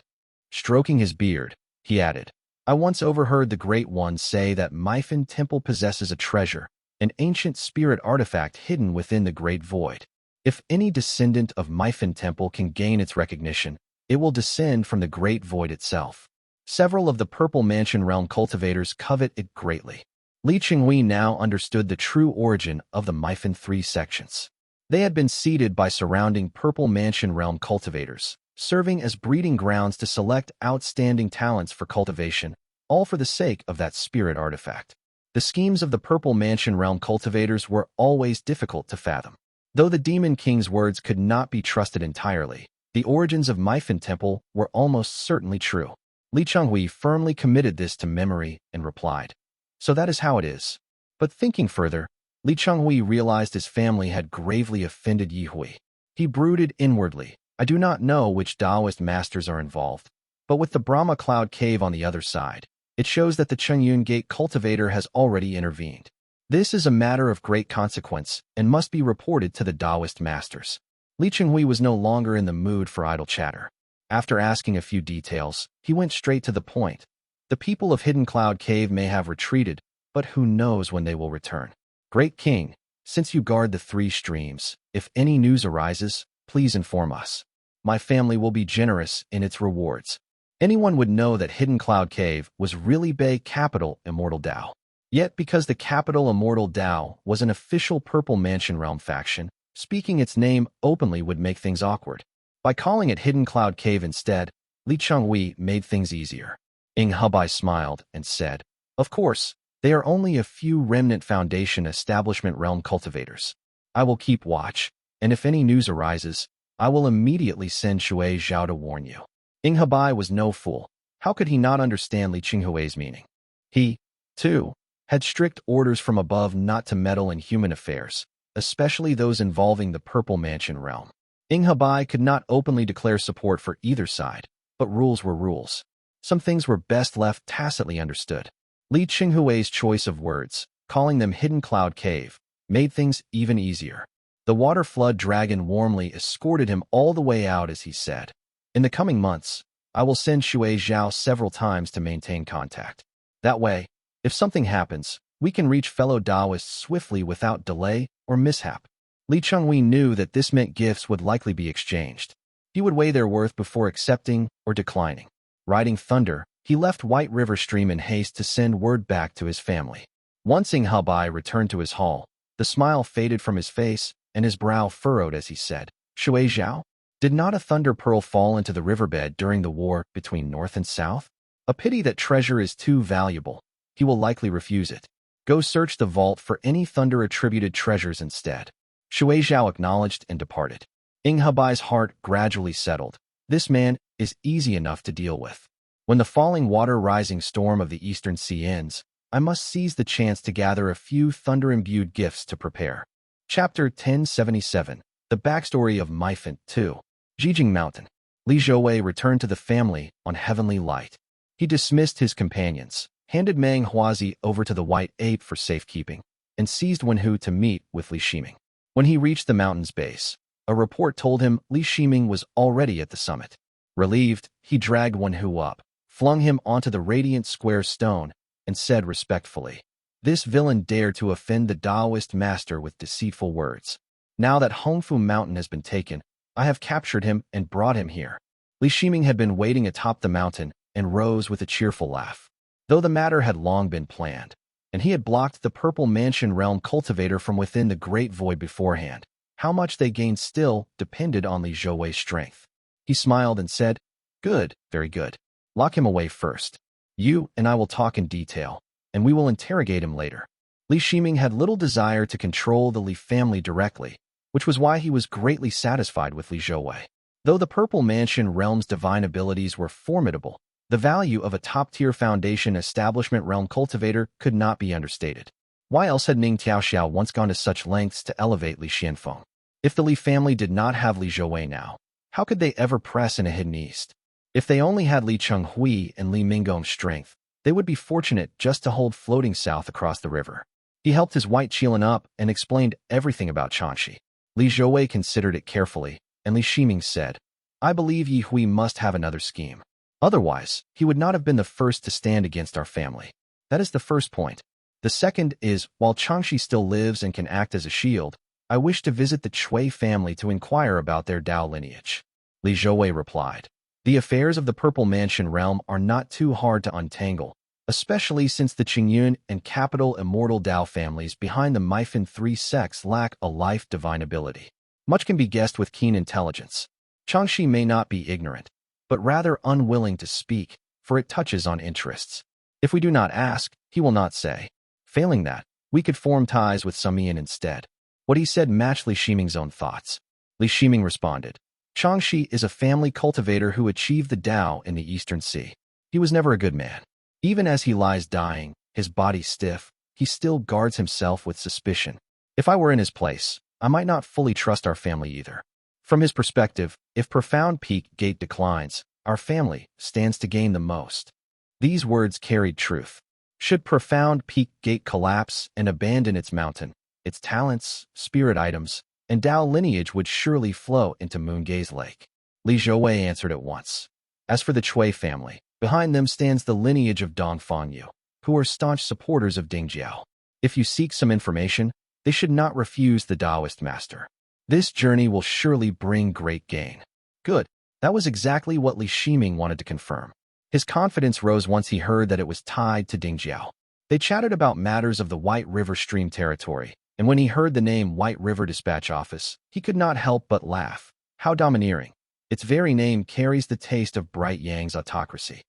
Stroking his beard, he added, "I once overheard the Great One say that Mifan Temple possesses a treasure, an ancient spirit artifact hidden within the Great Void. If any descendant of Mifan Temple can gain its recognition, it will descend from the Great Void itself. Several of the Purple Mansion realm cultivators covet it greatly." Li Qinghui now understood the true origin of the Mifan three sections. They had been seeded by surrounding Purple Mansion realm cultivators, serving as breeding grounds to select outstanding talents for cultivation, all for the sake of that spirit artifact. The schemes of the Purple Mansion realm cultivators were always difficult to fathom. Though the Demon King's words could not be trusted entirely, the origins of Mifan Temple were almost certainly true. Li Qinghui firmly committed this to memory and replied, "So that is how it is." But thinking further, Li Qinghui realized his family had gravely offended Ye Hui. He brooded inwardly, "I do not know which Taoist masters are involved, but with the Brahma Cloud Cave on the other side, it shows that the Chengyun Gate cultivator has already intervened. This is a matter of great consequence and must be reported to the Taoist masters." Li Qinghui was no longer in the mood for idle chatter. After asking a few details, he went straight to the point. "The people of Hidden Cloud Cave may have retreated, but who knows when they will return. Great King, since you guard the three streams, if any news arises, please inform us. My family will be generous in its rewards." Anyone would know that Hidden Cloud Cave was really Bay capital Immortal Dao. Yet because the capital Immortal Dao was an official Purple Mansion realm faction, speaking its name openly would make things awkward. By calling it Hidden Cloud Cave instead, Li Qinghui made things easier. Hebai smiled and said, "Of course, they are only a few remnant Foundation establishment realm cultivators. I will keep watch, and if any news arises, I will immediately send Shui Zhao to warn you." Hebai was no fool. How could he not understand Li Qinghui's meaning? He, too, had strict orders from above not to meddle in human affairs, especially those involving the Purple Mansion realm. Hebai could not openly declare support for either side, but rules were rules. Some things were best left tacitly understood. Li Qinghui's choice of words, calling them Hidden Cloud Cave, made things even easier. The water flood dragon warmly escorted him all the way out as he said, "In the coming months, I will send Shui Zhao several times to maintain contact. That way, if something happens, we can reach fellow Taoists swiftly without delay or mishap." Li Qinghui knew that this meant gifts would likely be exchanged. He would weigh their worth before accepting or declining. Riding thunder, he left White River Stream in haste to send word back to his family. Once Halberd returned to his hall, the smile faded from his face, and his brow furrowed as he said, Shui Zhao? Did not a thunder pearl fall into the riverbed during the war between North and South? A pity that treasure is too valuable. He will likely refuse it. Go search the vault for any thunder-attributed treasures instead. Shui Zhao acknowledged and departed. Halberd's heart gradually settled. This man is easy enough to deal with. When the falling water-rising storm of the Eastern Sea ends, I must seize the chance to gather a few thunder-imbued gifts to prepare. Chapter 1077. The Backstory of Mifan 2. Jijing Mountain. Li Zhouwei returned to the family on heavenly light. He dismissed his companions, handed Meng Huazi over to the White Ape for safekeeping, and seized Wenhu to meet with Li Shiming. When he reached the mountain's base, a report told him Li Shiming was already at the summit. Relieved, he dragged Wenhu up, flung him onto the radiant square stone, and said respectfully, "This villain dared to offend the Taoist master with deceitful words. Now that Hongfu Mountain has been taken, I have captured him and brought him here." Li Shiming had been waiting atop the mountain and rose with a cheerful laugh. Though the matter had long been planned, and he had blocked the Purple Mansion realm cultivator from within the Great Void beforehand, how much they gained still depended on Li Zhouwei's strength. He smiled and said, "Good, very good. Lock him away first. You and I will talk in detail, and we will interrogate him later." Li Shiming had little desire to control the Li family directly, which was why he was greatly satisfied with Li Zhouwei. Though the Purple Mansion realm's divine abilities were formidable, the value of a top-tier foundation establishment realm cultivator could not be understated. Why else had Ning Tiaoxiao once gone to such lengths to elevate Li Xianfeng? If the Li family did not have Li Zhouwei now, how could they ever press in a hidden east? If they only had Li Chenghui and Li Minggong's strength, they would be fortunate just to hold floating south across the river. He helped his white Qilin up and explained everything about Changxi. Li Zhouwei considered it carefully, and Li Shiming said, "I believe Ye Hui must have another scheme. Otherwise, he would not have been the first to stand against our family. That is the first point. The second is, while Changxi still lives and can act as a shield, I wish to visit the Chui family to inquire about their Dao lineage." Li Zhouwei replied, "The affairs of the Purple Mansion realm are not too hard to untangle, especially since the Qingyun and capital Immortal Dao families behind the Mifan 3 sects lack a life divine ability. Much can be guessed with keen intelligence. Changxi may not be ignorant, but rather unwilling to speak, for it touches on interests. If we do not ask, he will not say. Failing that, we could form ties with Sumian instead." What he said matched Li Shiming's own thoughts. Li Shiming responded, "Changxi is a family cultivator who achieved the Dao in the Eastern Sea. He was never a good man. Even as he lies dying, his body stiff, he still guards himself with suspicion. If I were in his place, I might not fully trust our family either. From his perspective, if Profound Peak Gate declines, our family stands to gain the most." These words carried truth. Should Profound Peak Gate collapse and abandon its mountain, its talents, spirit items, and Dao lineage would surely flow into Moongaze Lake. Li Zhouwei answered at once. As for the Chui family, behind them stands the lineage of Dongfangyu, who are staunch supporters of Dingjiao. If you seek some information, they should not refuse the Taoist master. This journey will surely bring great gain. Good. That was exactly what Li Shiming wanted to confirm. His confidence rose once he heard that it was tied to Dingjiao. They chatted about matters of the White River Stream territory, and when he heard the name White River Dispatch Office, he could not help but laugh. How domineering. Its very name carries the taste of Bright Yang's autocracy.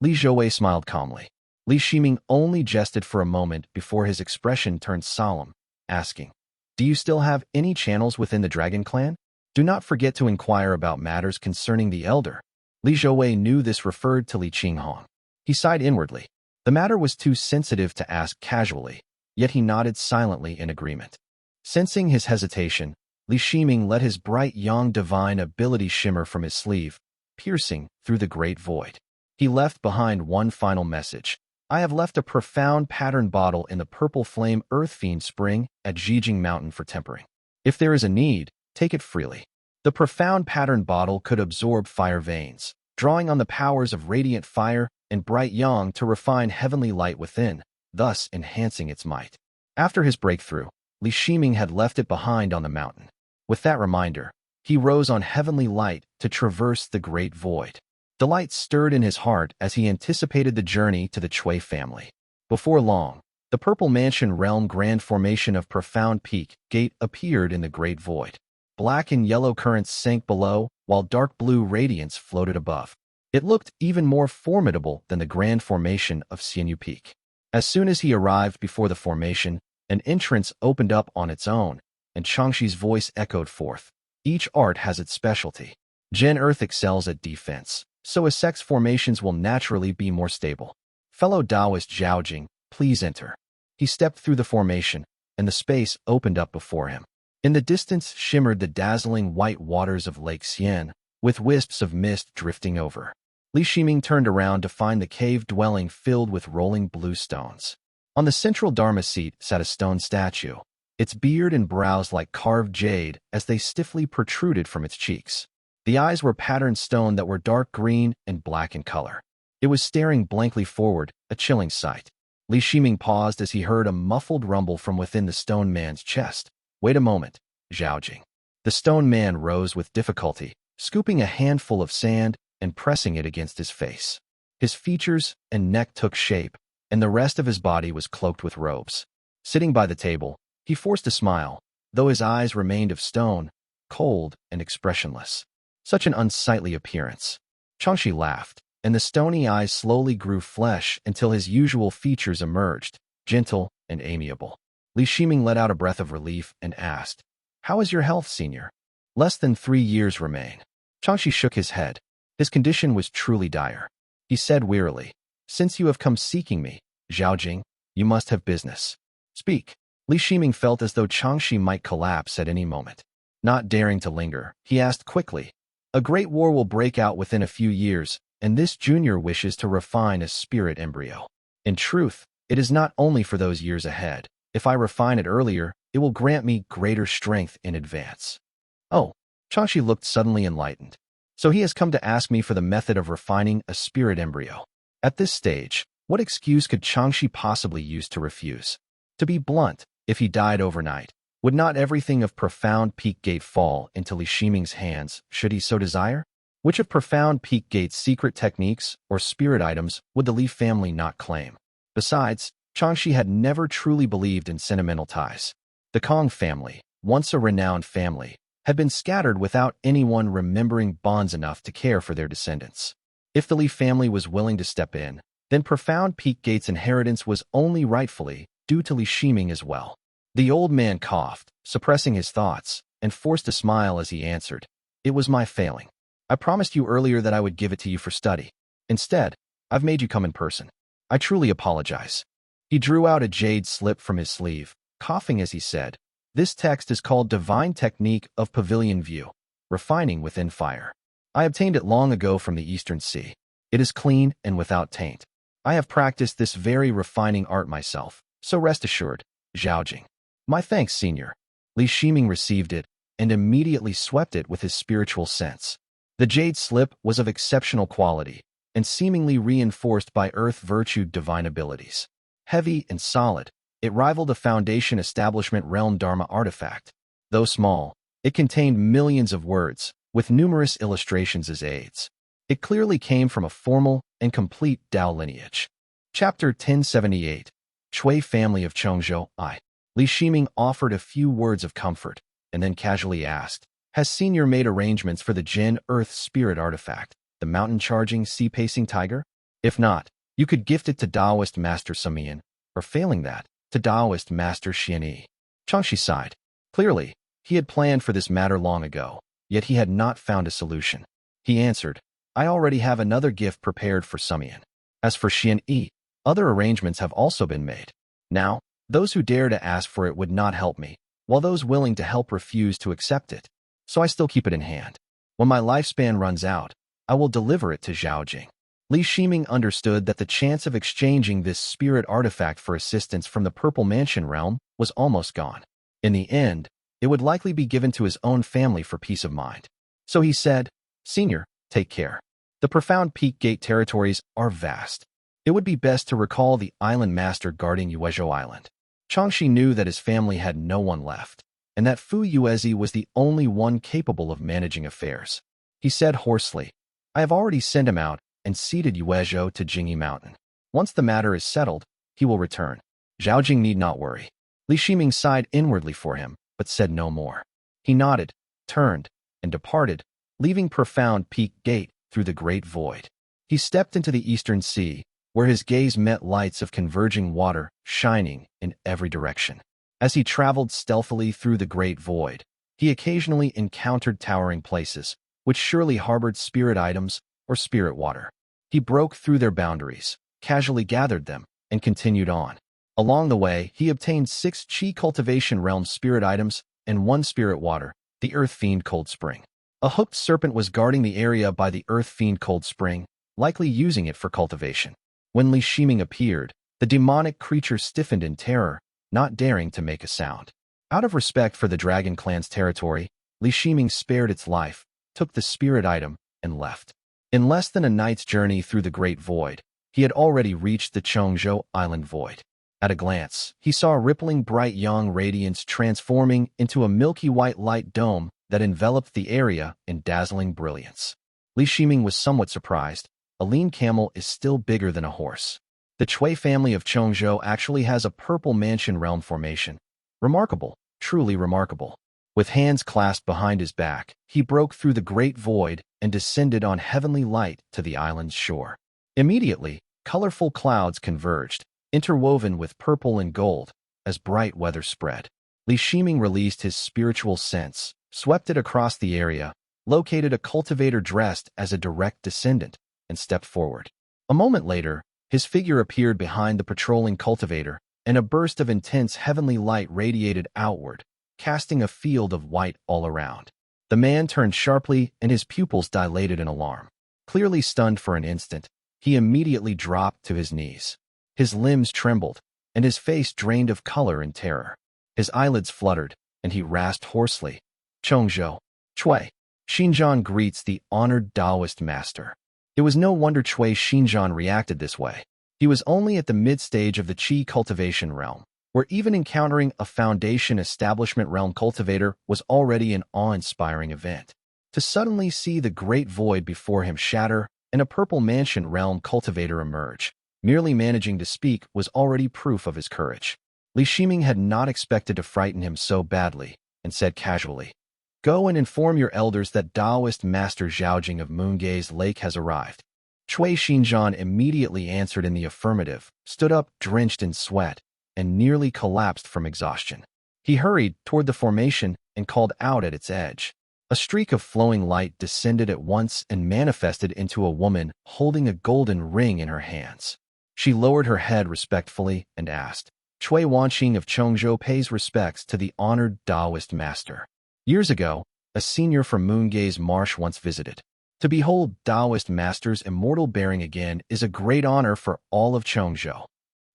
Li Zhouwei smiled calmly. Li Shiming only jested for a moment before his expression turned solemn, asking, "Do you still have any channels within the Dragon Clan? Do not forget to inquire about matters concerning the Elder." Li Zhouwei knew this referred to Li Qinghong. He sighed inwardly. The matter was too sensitive to ask casually, yet he nodded silently in agreement. Sensing his hesitation, Li Shiming let his bright young divine ability shimmer from his sleeve, piercing through the great void. He left behind one final message. "I have left a profound pattern bottle in the Purple Flame Earth Fiend Spring at Jijing Mountain for tempering. If there is a need, take it freely." The profound pattern bottle could absorb fire veins, drawing on the powers of radiant fire and bright yang to refine heavenly light within, thus enhancing its might. After his breakthrough, Li Shiming had left it behind on the mountain. With that reminder, he rose on heavenly light to traverse the great void. Delight stirred in his heart as he anticipated the journey to the Chui family. Before long, The Purple Mansion Realm Grand Formation of Profound Peak Gate appeared in the great void. Black and yellow currents sank below, while dark blue radiance floated above. It looked even more formidable than the Grand Formation of Xianyu Peak. As soon as he arrived before the formation, an entrance opened up on its own, and Changxi's voice echoed forth. Each art has its specialty. Gen Earth excels at defense, so Sex formations will naturally be more stable. Fellow Taoist Zhaojing, please enter. He stepped through the formation, and the space opened up before him. In the distance shimmered the dazzling white waters of Lake Xian, with wisps of mist drifting over. Li Shiming turned around to find the cave dwelling filled with rolling blue stones. On the central Dharma seat sat a stone statue, its beard and brows like carved jade as they stiffly protruded from its cheeks. The eyes were patterned stone that were dark green and black in color. It was staring blankly forward, a chilling sight. Li Shiming paused as he heard a muffled rumble from within the stone man's chest. Wait a moment, Zhaojing. The stone man rose with difficulty, scooping a handful of sand and pressing it against his face. His features and neck took shape, and the rest of his body was cloaked with robes. Sitting by the table, he forced a smile, though his eyes remained of stone, cold and expressionless. Such an unsightly appearance. Changxi laughed, and the stony eyes slowly grew flesh until his usual features emerged, gentle and amiable. Li Shiming let out a breath of relief and asked, "How is your health, senior?" "Less than 3 years remain." Changxi shook his head. His condition was truly dire. He said wearily, "Since you have come seeking me, Zhaojing, you must have business. Speak." Li Shiming felt as though Changxi might collapse at any moment. Not daring to linger, he asked quickly, "A great war will break out within a few years, and this junior wishes to refine a spirit embryo. In truth, it is not only for those years ahead. If I refine it earlier, it will grant me greater strength in advance." Oh, Changxi looked suddenly enlightened. So he has come to ask me for the method of refining a spirit embryo. At this stage, what excuse could Changxi possibly use to refuse? To be blunt, if he died overnight, would not everything of Profound Peak Gate fall into Li Shiming's hands, should he so desire? Which of Profound Peak Gate's secret techniques or spirit items would the Li family not claim? Besides, Changxi had never truly believed in sentimental ties. The Kong family, once a renowned family, had been scattered without anyone remembering bonds enough to care for their descendants. If the Li family was willing to step in, then Profound Peak Gate's inheritance was only rightfully due to Li Shiming as well. The old man coughed, suppressing his thoughts, and forced a smile as he answered, "It was my failing. I promised you earlier that I would give it to you for study. Instead, I've made you come in person. I truly apologize." He drew out a jade slip from his sleeve, coughing as he said, "This text is called Divine Technique of Pavilion View, Refining Within Fire. I obtained it long ago from the Eastern Sea. It is clean and without taint. I have practiced this very refining art myself, so rest assured, Zhaojing." "My thanks, senior." Li Shiming received it and immediately swept it with his spiritual sense. The jade slip was of exceptional quality and seemingly reinforced by earth-virtued divine abilities. Heavy and solid, it rivaled a Foundation Establishment Realm Dharma artifact. Though small, it contained millions of words, with numerous illustrations as aids. It clearly came from a formal and complete Tao lineage. Chapter 1078, Chui Family of Chongzhou. Li Shiming offered a few words of comfort, and then casually asked, "Has Senior made arrangements for the Jin Earth Spirit artifact, the mountain-charging, sea-pacing tiger? If not, you could gift it to Taoist Master Sumian, or failing that, to Taoist Master Xianyi." Changxi sighed. Clearly, he had planned for this matter long ago, yet he had not found a solution. He answered, "I already have another gift prepared for Sumian. As for Xianyi, other arrangements have also been made. Now, those who dare to ask for it would not help me, while those willing to help refuse to accept it. So I still keep it in hand. When my lifespan runs out, I will deliver it to Zhaojing." Li Shiming understood that the chance of exchanging this spirit artifact for assistance from the Purple Mansion realm was almost gone. In the end, it would likely be given to his own family for peace of mind. So he said, "Senior, take care. The Profound Peak Gate territories are vast. It would be best to recall the island master guarding Yuezhou Island." Changxi knew that his family had no one left, and that Fu Yuezi was the only one capable of managing affairs. He said hoarsely, "I have already sent him out and ceded Yuezhou to Jingyi Mountain. Once the matter is settled, he will return." Zhao Jing need not worry. Li Shiming sighed inwardly for him, but said no more. He nodded, turned, and departed, leaving profound peak gate through the great void. He stepped into the eastern sea, where his gaze met lights of converging water shining in every direction. As he traveled stealthily through the great void, he occasionally encountered towering places, which surely harbored spirit items or spirit water. He broke through their boundaries, casually gathered them, and continued on. Along the way, he obtained 6 Qi Cultivation Realm spirit items and 1 spirit water, the Earth Fiend Cold Spring. A hooked serpent was guarding the area by the Earth Fiend Cold Spring, likely using it for cultivation. When Li Shiming appeared, the demonic creature stiffened in terror, not daring to make a sound. Out of respect for the Dragon Clan's territory, Li Shiming spared its life, took the spirit item, and left. In less than a night's journey through the Great Void, he had already reached the Chongzhou Island Void. At a glance, he saw a rippling bright yang radiance transforming into a milky white light dome that enveloped the area in dazzling brilliance. Li Shiming was somewhat surprised. A lean camel is still bigger than a horse. The Chui family of Chongzhou actually has a purple mansion realm formation. Remarkable, truly remarkable. With hands clasped behind his back, he broke through the great void and descended on heavenly light to the island's shore. Immediately, colorful clouds converged, interwoven with purple and gold, as bright weather spread. Li Shiming released his spiritual sense, swept it across the area, located a cultivator dressed as a direct descendant, and stepped forward. A moment later, his figure appeared behind the patrolling cultivator, and a burst of intense heavenly light radiated outward, casting a field of white all around. The man turned sharply, and his pupils dilated in alarm. Clearly stunned for an instant, he immediately dropped to his knees. His limbs trembled, and his face drained of color in terror. His eyelids fluttered, and he rasped hoarsely, "Chongzhou, Chui, Xinjiang greets the honored Taoist master." It was no wonder Chui Xinjiang reacted this way. He was only at the mid-stage of the Qi cultivation realm, where even encountering a Foundation Establishment realm cultivator was already an awe-inspiring event. To suddenly see the great void before him shatter and a purple mansion realm cultivator emerge, merely managing to speak was already proof of his courage. Li Shiming had not expected to frighten him so badly, and said casually, "Go and inform your elders that Taoist Master Zhaojing of Moongay's Lake has arrived." Chui Xinjiang immediately answered in the affirmative, stood up drenched in sweat, and nearly collapsed from exhaustion. He hurried toward the formation and called out at its edge. A streak of flowing light descended at once and manifested into a woman holding a golden ring in her hands. She lowered her head respectfully and asked, "Chui Wanqing of Chongzhou pays respects to the honored Taoist master." Years ago, a senior from Moongay's marsh once visited. To behold Taoist master's immortal bearing again is a great honor for all of Chongzhou.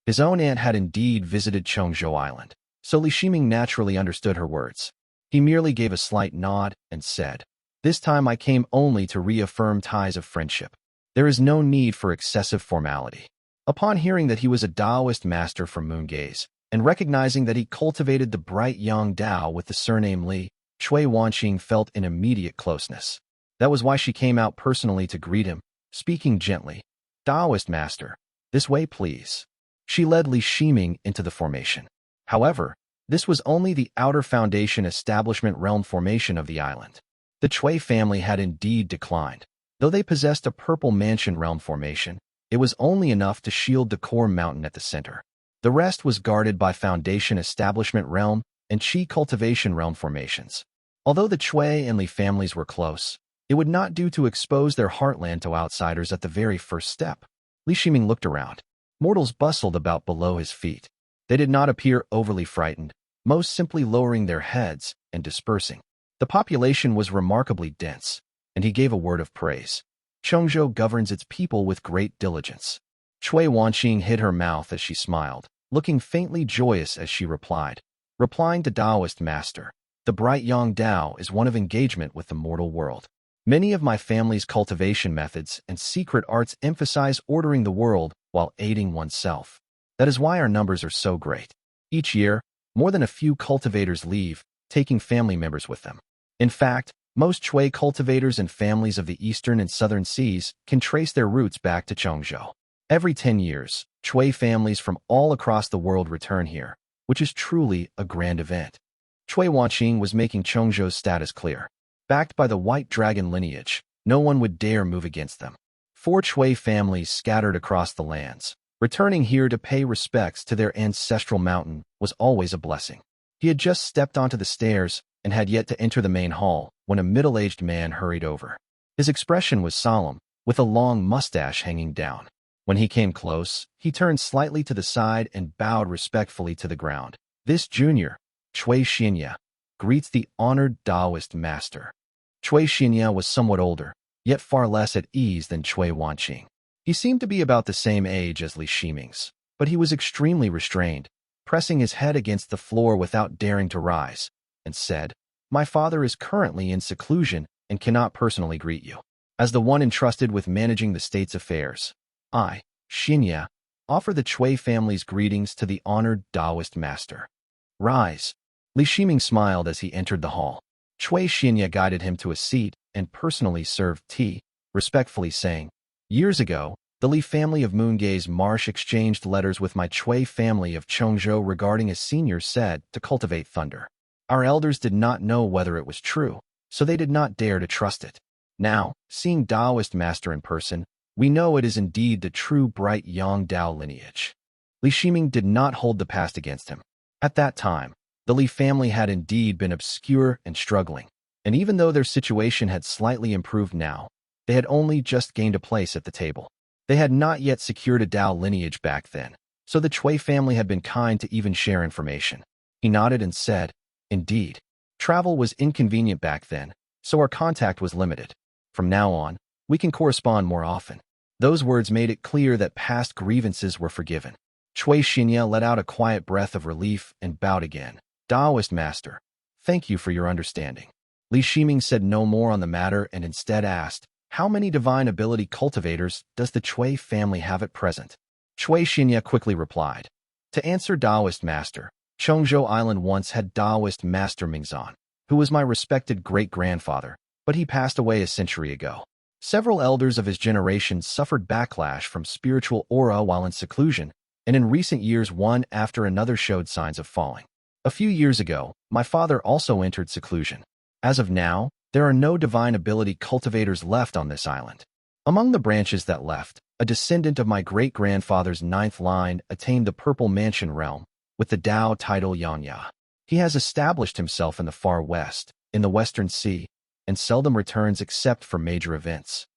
His own aunt had indeed visited Chongzhou Island, so Li Shiming naturally understood her words. He merely gave a slight nod and said, "This time I came only to reaffirm ties of friendship. There is no need for excessive formality." Upon hearing that he was a Taoist master from Moongay's, and recognizing that he cultivated the bright young Tao with the surname Li, Chui Wanqing felt an immediate closeness. That was why she came out personally to greet him, speaking gently, "Taoist master, this way please." She led Li Shiming into the formation. However, this was only the outer Foundation Establishment realm formation of the island. The Chui family had indeed declined. Though they possessed a purple mansion realm formation, it was only enough to shield the core mountain at the center. The rest was guarded by Foundation Establishment realm and Qi cultivation realm formations. Although the Chui and Li families were close, it would not do to expose their heartland to outsiders at the very first step. Li Shiming looked around. Mortals bustled about below his feet. They did not appear overly frightened, most simply lowering their heads and dispersing. The population was remarkably dense, and he gave a word of praise. Chongzhou governs its people with great diligence. Chui Wanqing hid her mouth as she smiled, looking faintly joyous as she replied, "Replying to Taoist master, the bright young Tao is one of engagement with the mortal world. Many of my family's cultivation methods and secret arts emphasize ordering the world while aiding oneself. That is why our numbers are so great. Each year, more than a few cultivators leave, taking family members with them. In fact, most Chui cultivators and families of the eastern and southern seas can trace their roots back to Chongzhou. Every 10 years, Chui families from all across the world return here, which is truly a grand event. Chui Wanqing was making Chongzhou's status clear. Backed by the White Dragon lineage, no one would dare move against them. 4 Chui families scattered across the lands. Returning here to pay respects to their ancestral mountain was always a blessing. He had just stepped onto the stairs and had yet to enter the main hall when a middle-aged man hurried over. His expression was solemn, with a long mustache hanging down. When he came close, he turned slightly to the side and bowed respectfully to the ground. This junior, Chui Xinya, greets the honored Taoist master. Chui Xinya was somewhat older, yet far less at ease than Chui Wanqing. He seemed to be about the same age as Li Shiming's, but he was extremely restrained, pressing his head against the floor without daring to rise, and said, "My father is currently in seclusion and cannot personally greet you. As the one entrusted with managing the state's affairs, I, Xinya, offer the Chui family's greetings to the honored Taoist master." "Rise." Li Shiming smiled as he entered the hall. Chui Xinya guided him to a seat and personally served tea, respectfully saying, "Years ago, the Li family of Moongaze Marsh exchanged letters with my Chui family of Chongzhou regarding a senior said to cultivate thunder. Our elders did not know whether it was true, so they did not dare to trust it. Now, seeing Taoist master in person, we know it is indeed the true bright Yang Dao lineage." Li Shiming did not hold the past against him. At that time, the Li family had indeed been obscure and struggling, and even though their situation had slightly improved now, they had only just gained a place at the table. They had not yet secured a Dao lineage back then, so the Chui family had been kind to even share information. He nodded and said, "Indeed. Travel was inconvenient back then, so our contact was limited. From now on, we can correspond more often." Those words made it clear that past grievances were forgiven. Chui Xinya let out a quiet breath of relief and bowed again. "Taoist master, thank you for your understanding." Li Shiming said no more on the matter and instead asked, "How many divine ability cultivators does the Chui family have at present?" Chui Xinya quickly replied, "To answer Taoist master, Chongzhou Island once had Taoist master Mingzan, who was my respected great-grandfather, but he passed away a century ago. Several elders of his generation suffered backlash from spiritual aura while in seclusion, and in recent years one after another showed signs of falling. A few years ago, my father also entered seclusion. As of now, there are no divine ability cultivators left on this island. Among the branches that left, a descendant of my great-grandfather's 9th line attained the Purple Mansion realm, with the Dao title Yanya. He has established himself in the far west, in the Western Sea, and seldom returns except for major events."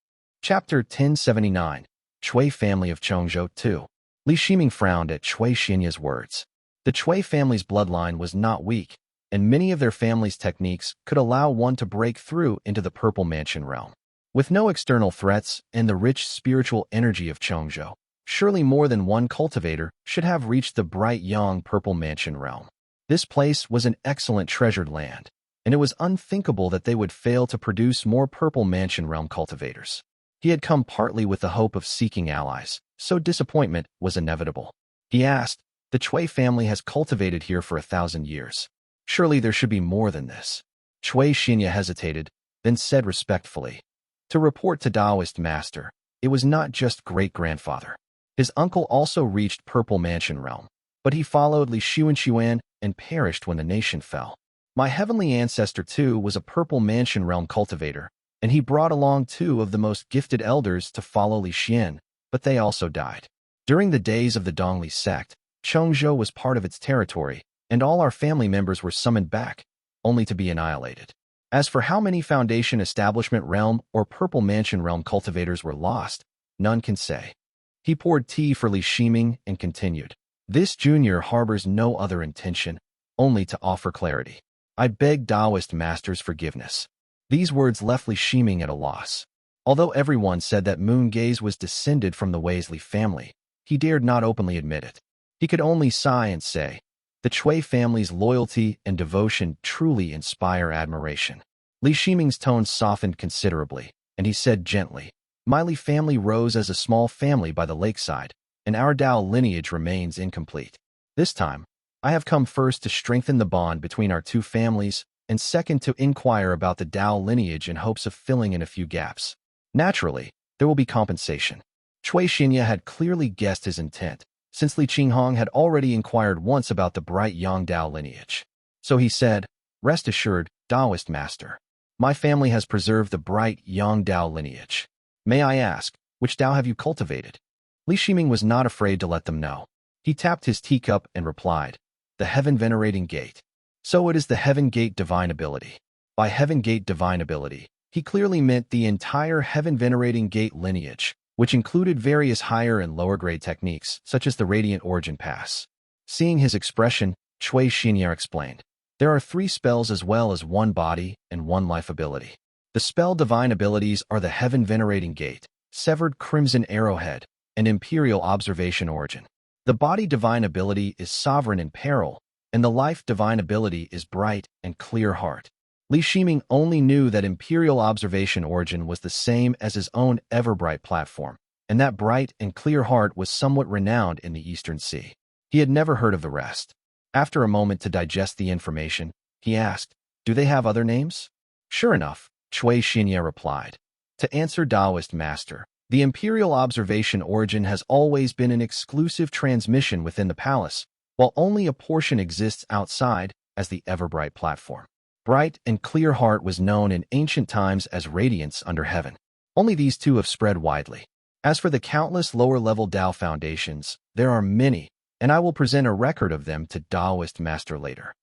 Chapter 1079, Chui Family of Chongzhou 2. Li Shiming frowned at Chui Xinya's words. The Chui family's bloodline was not weak, and many of their family's techniques could allow one to break through into the Purple Mansion realm. With no external threats and the rich spiritual energy of Chongzhou, surely more than one cultivator should have reached the bright young Purple Mansion realm. This place was an excellent treasured land, and it was unthinkable that they would fail to produce more Purple Mansion realm cultivators. He had come partly with the hope of seeking allies, so disappointment was inevitable. He asked, "The Chui family has cultivated here for 1,000 years. Surely there should be more than this." Chui Xinya hesitated, then said respectfully, "To report to Taoist master, it was not just great-grandfather. His uncle also reached Purple Mansion realm, but he followed Li Xuan and perished when the nation fell. My heavenly ancestor too was a Purple Mansion realm cultivator, and he brought along 2 of the most gifted elders to follow Li Xian, but they also died. During the days of the Dongli sect, Chongzhou was part of its territory, and all our family members were summoned back, only to be annihilated. As for how many Foundation Establishment Realm or Purple Mansion Realm cultivators were lost, none can say." He poured tea for Li Shiming and continued, "This junior harbors no other intention, only to offer clarity. I beg Taoist master's forgiveness." These words left Li Shiming at a loss. Although everyone said that Moongaze was descended from the Weasley family, he dared not openly admit it. He could only sigh and say, "The Chui family's loyalty and devotion truly inspire admiration." Li Shiming's tone softened considerably, and he said gently, "My Li family rose as a small family by the lakeside, and our Dao lineage remains incomplete. This time, I have come first to strengthen the bond between our 2 families, and second to inquire about the Dao lineage in hopes of filling in a few gaps. Naturally, there will be compensation." Chui Xinya had clearly guessed his intent, since Li Qinghong had already inquired once about the bright Yang Dao lineage. So he said, "Rest assured, Taoist master. My family has preserved the bright Yang Dao lineage. May I ask, which Dao have you cultivated?" Li Shiming was not afraid to let them know. He tapped his teacup and replied, "The Heaven Venerating Gate." So it is the Heaven Gate Divine Ability. By Heaven Gate Divine Ability, he clearly meant the entire Heaven Venerating Gate lineage, which included various higher and lower grade techniques, such as the Radiant Origin Pass. Seeing his expression, Cui Xinyar explained, "There are 3 spells as well as 1 body and 1 life ability. The spell divine abilities are the Heaven Venerating Gate, Severed Crimson Arrowhead, and Imperial Observation Origin. The body divine ability is Sovereign and Peril, and the life divine ability is Bright and Clear Heart." Li Shiming only knew that Imperial Observation Origin was the same as his own Everbright platform, and that Bright and Clear Heart was somewhat renowned in the Eastern Sea. He had never heard of the rest. After a moment to digest the information, he asked, "Do they have other names?" "Sure enough," Cui Xinya replied. "To answer Taoist master, the Imperial Observation Origin has always been an exclusive transmission within the palace, while only a portion exists outside as the Everbright platform. Bright and Clear Heart was known in ancient times as Radiance under heaven. Only these 2 have spread widely. As for the countless lower-level Dao foundations, there are many, and I will present a record of them to Taoist master later."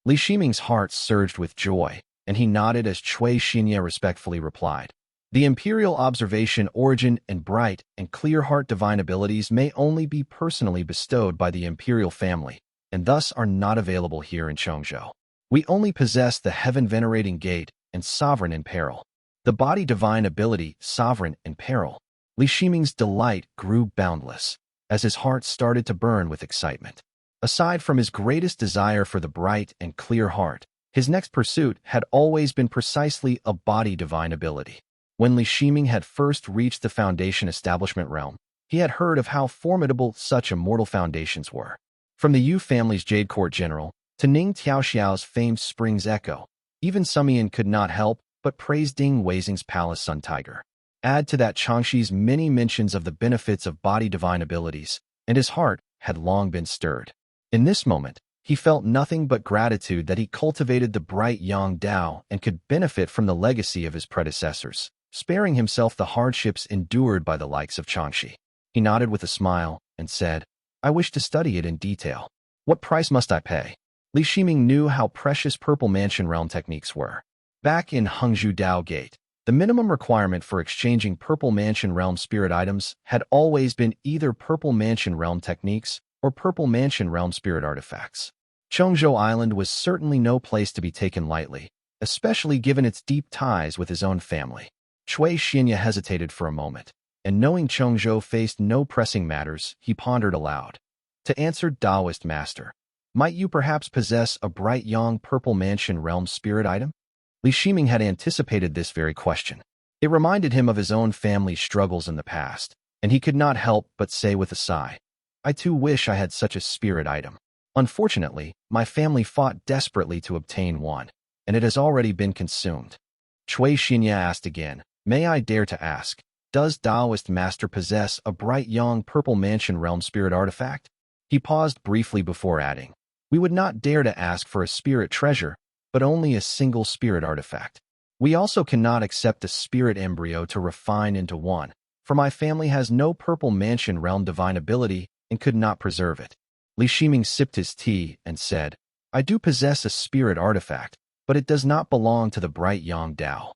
Li Shiming's heart surged with joy, and he nodded as Cui Xinya respectfully replied, "The Imperial Observation Origin and Bright and Clear Heart divine abilities may only be personally bestowed by the Imperial family, and thus are not available here in Chongzhou. We only possess the Heaven Venerating Gate and Sovereign in Peril. The body divine ability, Sovereign in Peril." Li Shiming's delight grew boundless, as his heart started to burn with excitement. Aside from his greatest desire for the Bright and Clear Heart, his next pursuit had always been precisely a body divine ability. When Li Shiming had first reached the Foundation Establishment realm, he had heard of how formidable such immortal foundations were. From the Yu family's Jade Court General to Ning Tiaoxiao's famed Springs Echo, even Sumian could not help but praise Ding Weizing's Palace Sun Tiger. Add to that Changxi's many mentions of the benefits of body divine abilities, and his heart had long been stirred. In this moment, he felt nothing but gratitude that he cultivated the bright Yang Dao and could benefit from the legacy of his predecessors, sparing himself the hardships endured by the likes of Changxi. He nodded with a smile and said, "I wish to study it in detail. What price must I pay?" Li Shiming knew how precious Purple Mansion Realm techniques were. Back in Hengzhu Dao Gate, the minimum requirement for exchanging Purple Mansion Realm spirit items had always been either Purple Mansion Realm techniques or Purple Mansion Realm spirit artifacts. Chongzhou Island was certainly no place to be taken lightly, especially given its deep ties with his own family. Cui Xinya hesitated for a moment, and knowing Chongzhou faced no pressing matters, he pondered aloud. To answer Taoist master, "Might you perhaps possess a bright Yang Purple Mansion Realm spirit item?" Li Shiming had anticipated this very question. It reminded him of his own family's struggles in the past, and he could not help but say with a sigh, "I too wish I had such a spirit item. Unfortunately, my family fought desperately to obtain one, and it has already been consumed." Cui Xinya asked again, "May I dare to ask, does Taoist master possess a bright Yang Purple Mansion Realm spirit artifact?" He paused briefly before adding, "We would not dare to ask for a spirit treasure, but only a single spirit artifact. We also cannot accept a spirit embryo to refine into one, for my family has no Purple Mansion Realm divine ability and could not preserve it." Li Shiming sipped his tea and said, "I do possess a spirit artifact, but it does not belong to the bright Yang Dao."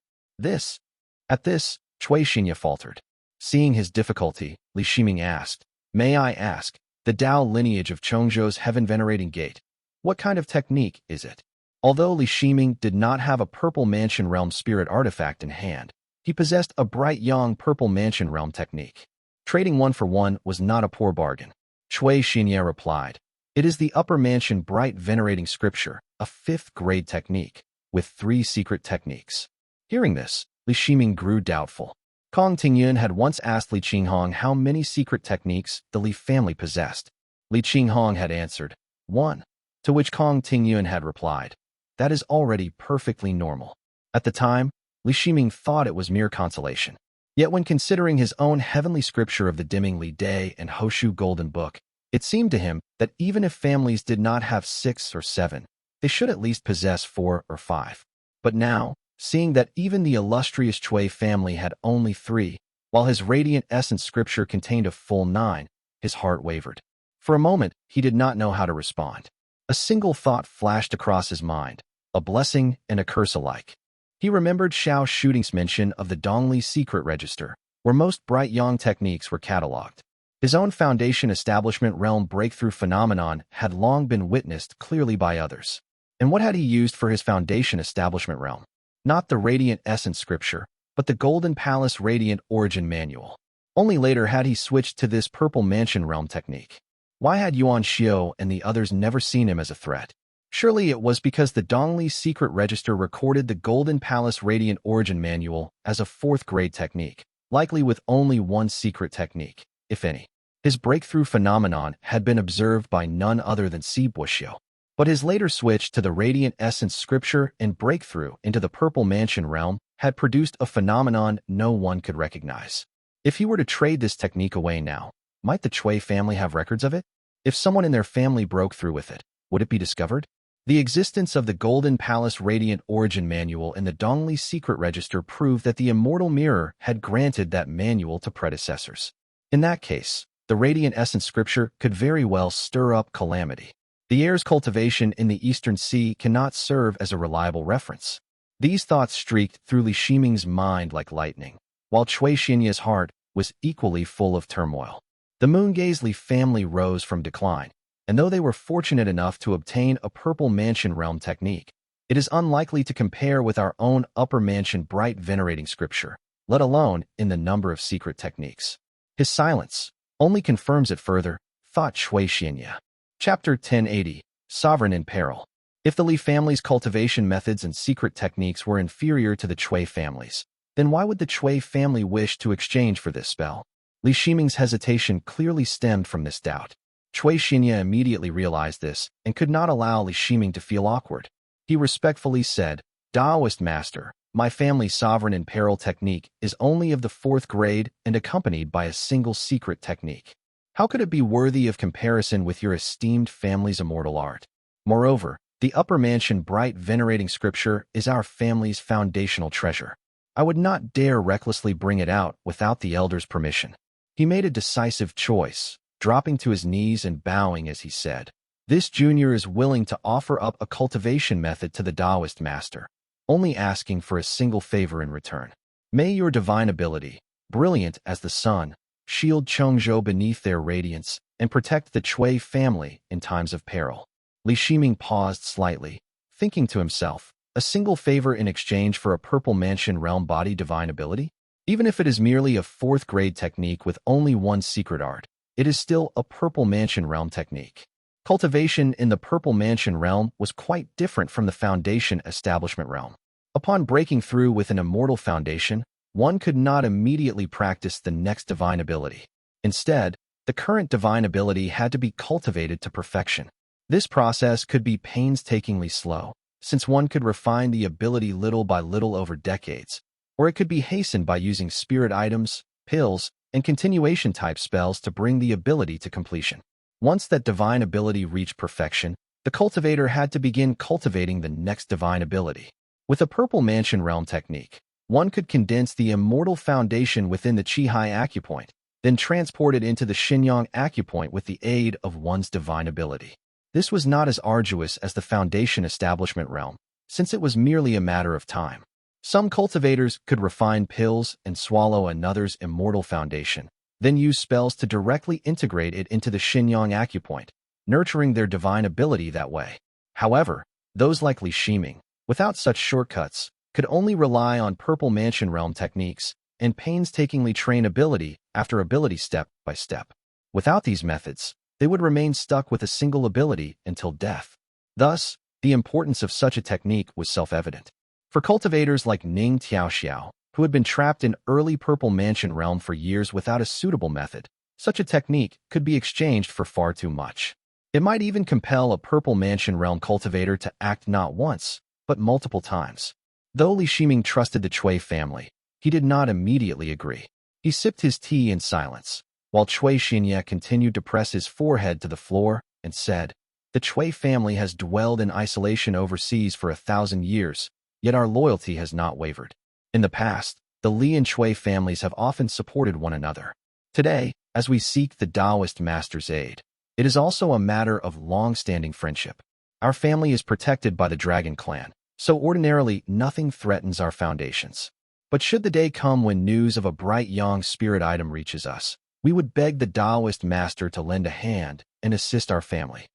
At this, Cui Xinya faltered. Seeing his difficulty, Li Shiming asked, "May I ask, the Dao lineage of Chongzhou's Heaven Venerating Gate, what kind of technique is it?" Although Li Shiming did not have a Purple Mansion Realm spirit artifact in hand, he possessed a bright Yang Purple Mansion Realm technique. Trading one for one was not a poor bargain. Cui Xinya replied, "It is the Upper Mansion Bright Venerating Scripture, a 5th grade technique, with 3 secret techniques." Hearing this, Li Shiming grew doubtful. Kong Tingyun had once asked Li Qinghong how many secret techniques the Li family possessed. Li Qinghong had answered, 1, to which Kong Tingyun had replied, "That is already perfectly normal." At the time, Li Shiming thought it was mere consolation. Yet when considering his own heavenly scripture of the Dimming Li Day and Hoshu Golden Book, It seemed to him that even if families did not have 6 or 7, they should at least possess 4 or 5. But now, seeing that even the illustrious Chui family had only 3, while his radiant essence scripture contained a full 9, his heart wavered. For a moment, he did not know how to respond. A single thought flashed across his mind, a blessing and a curse alike. He remembered Xiao Shooting's mention of the Dongli secret register, where most bright yang techniques were catalogued. His own foundation establishment realm breakthrough phenomenon had long been witnessed clearly by others. And what had he used for his foundation establishment realm? Not the radiant essence scripture, but the Golden Palace Radiant Origin Manual. Only later had he switched to this Purple Mansion realm technique. Why had Yuan Xiao and the others never seen him as a threat? Surely it was because the Dongli secret register recorded the Golden Palace Radiant Origin Manual as a 4th grade technique, likely with only one secret technique, if any. His breakthrough phenomenon had been observed by none other than Si Buxiu. But his later switch to the Radiant Essence Scripture and breakthrough into the Purple Mansion realm had produced a phenomenon no one could recognize. If he were to trade this technique away now, might the Chui family have records of it? If someone in their family broke through with it, would it be discovered? The existence of the Golden Palace Radiant Origin Manual in the Dongli secret register proved that the Immortal Mirror had granted that manual to predecessors. In that case, the Radiant Essence Scripture could very well stir up calamity. The air's cultivation in the Eastern Sea cannot serve as a reliable reference. These thoughts streaked through Li Shiming's mind like lightning, while Chui Xinya's heart was equally full of turmoil. The Moongaze Li family rose from decline, and though they were fortunate enough to obtain a Purple Mansion realm technique, it is unlikely to compare with our own Upper Mansion Bright Venerating Scripture, let alone in the number of secret techniques. His silence only confirms it further, thought Chui Xinya. Chapter 1080, Sovereign in Peril. If the Li family's cultivation methods and secret techniques were inferior to the Chui family's, then why would the Chui family wish to exchange for this spell? Li Shiming's hesitation clearly stemmed from this doubt. Chui Xinya immediately realized this and could not allow Li Shiming to feel awkward. He respectfully said, Taoist master, my family's sovereign in peril technique is only of the 4th grade and accompanied by a single secret technique. How could it be worthy of comparison with your esteemed family's immortal art? Moreover, the Upper Mansion Bright Venerating Scripture is our family's foundational treasure. I would not dare recklessly bring it out without the elder's permission. He made a decisive choice, dropping to his knees and bowing as he said, This junior is willing to offer up a cultivation method to the Taoist master, only asking for a single favor in return. May your divine ability, brilliant as the sun, shield Chongzhou beneath their radiance and protect the Chui family in times of peril. Li Shiming paused slightly, thinking to himself, a single favor in exchange for a Purple Mansion realm body divine ability? Even if it is merely a 4th grade technique with only one secret art, it is still a Purple Mansion realm technique. Cultivation in the Purple Mansion realm was quite different from the Foundation Establishment realm. Upon breaking through with an immortal foundation, one could not immediately practice the next divine ability. Instead, the current divine ability had to be cultivated to perfection. This process could be painstakingly slow, since one could refine the ability little by little over decades, or it could be hastened by using spirit items, pills, and continuation-type spells to bring the ability to completion. Once that divine ability reached perfection, the cultivator had to begin cultivating the next divine ability. With a Purple Mansion realm technique, one could condense the immortal foundation within the Qihai acupoint, then transport it into the Xinyang acupoint with the aid of one's divine ability. This was not as arduous as the Foundation Establishment realm, since it was merely a matter of time. Some cultivators could refine pills and swallow another's immortal foundation, then use spells to directly integrate it into the Xinyang acupoint, nurturing their divine ability that way. However, those like Li Shiming, without such shortcuts, could only rely on Purple Mansion realm techniques and painstakingly train ability after ability step by step. Without these methods, they would remain stuck with a single ability until death. Thus, the importance of such a technique was self-evident. For cultivators like Ning Tiaoxiao, who had been trapped in early Purple Mansion realm for years without a suitable method, such a technique could be exchanged for far too much. It might even compel a Purple Mansion realm cultivator to act not once, but multiple times. Though Li Shiming trusted the Chui family, he did not immediately agree. He sipped his tea in silence, while Chui Xinye continued to press his forehead to the floor and said, "The Chui family has dwelled in isolation overseas for 1,000 years, yet our loyalty has not wavered. In the past, the Li and Chui families have often supported one another. Today, as we seek the Taoist master's aid, it is also a matter of long-standing friendship. Our family is protected by the Dragon Clan, so ordinarily nothing threatens our foundations. But should the day come when news of a bright young spirit item reaches us, we would beg the Taoist master to lend a hand and assist our family."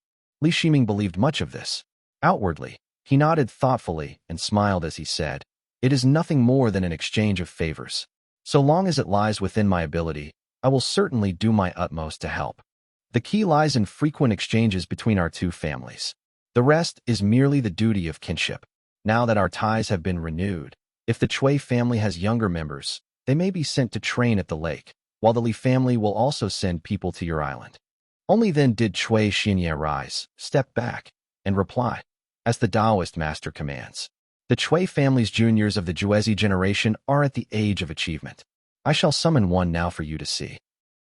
Li Shiming believed much of this. Outwardly, he nodded thoughtfully and smiled as he said, "It is nothing more than an exchange of favors. So long as it lies within my ability, I will certainly do my utmost to help. The key lies in frequent exchanges between our two families. The rest is merely the duty of kinship. Now that our ties have been renewed, if the Chui family has younger members, they may be sent to train at the lake, while the Li family will also send people to your island." Only then did Chui Xinye rise, step back, and reply, "As the Taoist master commands. The Chui family's juniors of the Juezi generation are at the age of achievement. I shall summon one now for you to see."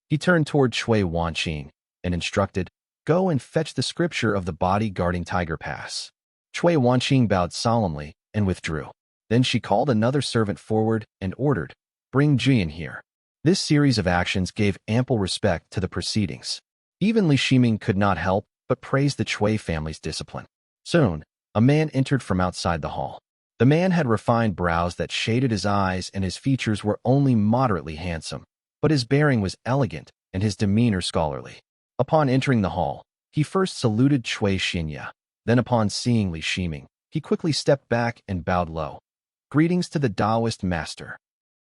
He turned toward Chui Wanqing and instructed, "Go and fetch the scripture of the body guarding Tiger Pass." Chui Wanqing bowed solemnly and withdrew. Then she called another servant forward and ordered, "Bring Jian here." This series of actions gave ample respect to the proceedings. Even Li Shiming could not help but praise the Chui family's discipline. Soon, a man entered from outside the hall. The man had refined brows that shaded his eyes, and his features were only moderately handsome, but his bearing was elegant and his demeanor scholarly. Upon entering the hall, he first saluted Chui Xinye. Then upon seeing Li Shiming, he quickly stepped back and bowed low. "Greetings to the Taoist master."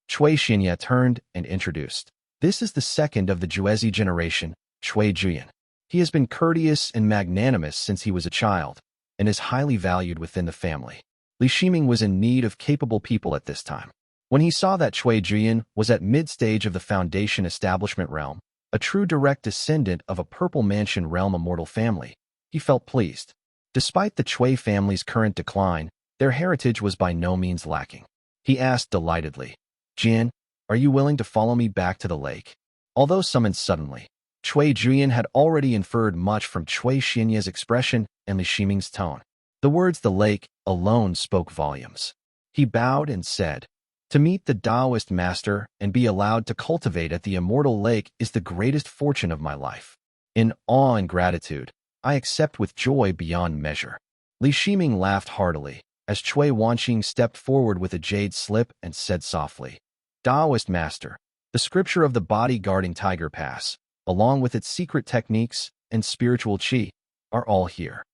Chui Xinye turned and introduced, "This is the second of the Juezi generation, Chui Juyan. He has been courteous and magnanimous since he was a child, and is highly valued within the family." Li Shiming was in need of capable people at this time. When he saw that Chui Juyan was at mid-stage of the Foundation establishment realm, a true direct descendant of a Purple Mansion realm Immortal family, he felt pleased. Despite the Chui family's current decline, their heritage was by no means lacking. He asked delightedly, "Jian, are you willing to follow me back to the lake?" Although summoned suddenly, Chui Juyan had already inferred much from Chui Xinye's expression and Li Shiming's tone. The words "the lake" alone spoke volumes. He bowed and said, "To meet the Taoist master and be allowed to cultivate at the Immortal Lake is the greatest fortune of my life. In awe and gratitude, I accept with joy beyond measure." Li Shiming laughed heartily as Chui Wanqing stepped forward with a jade slip and said softly, "Taoist master, the scripture of the body guarding Tiger Pass, along with its secret techniques and spiritual qi, are all here."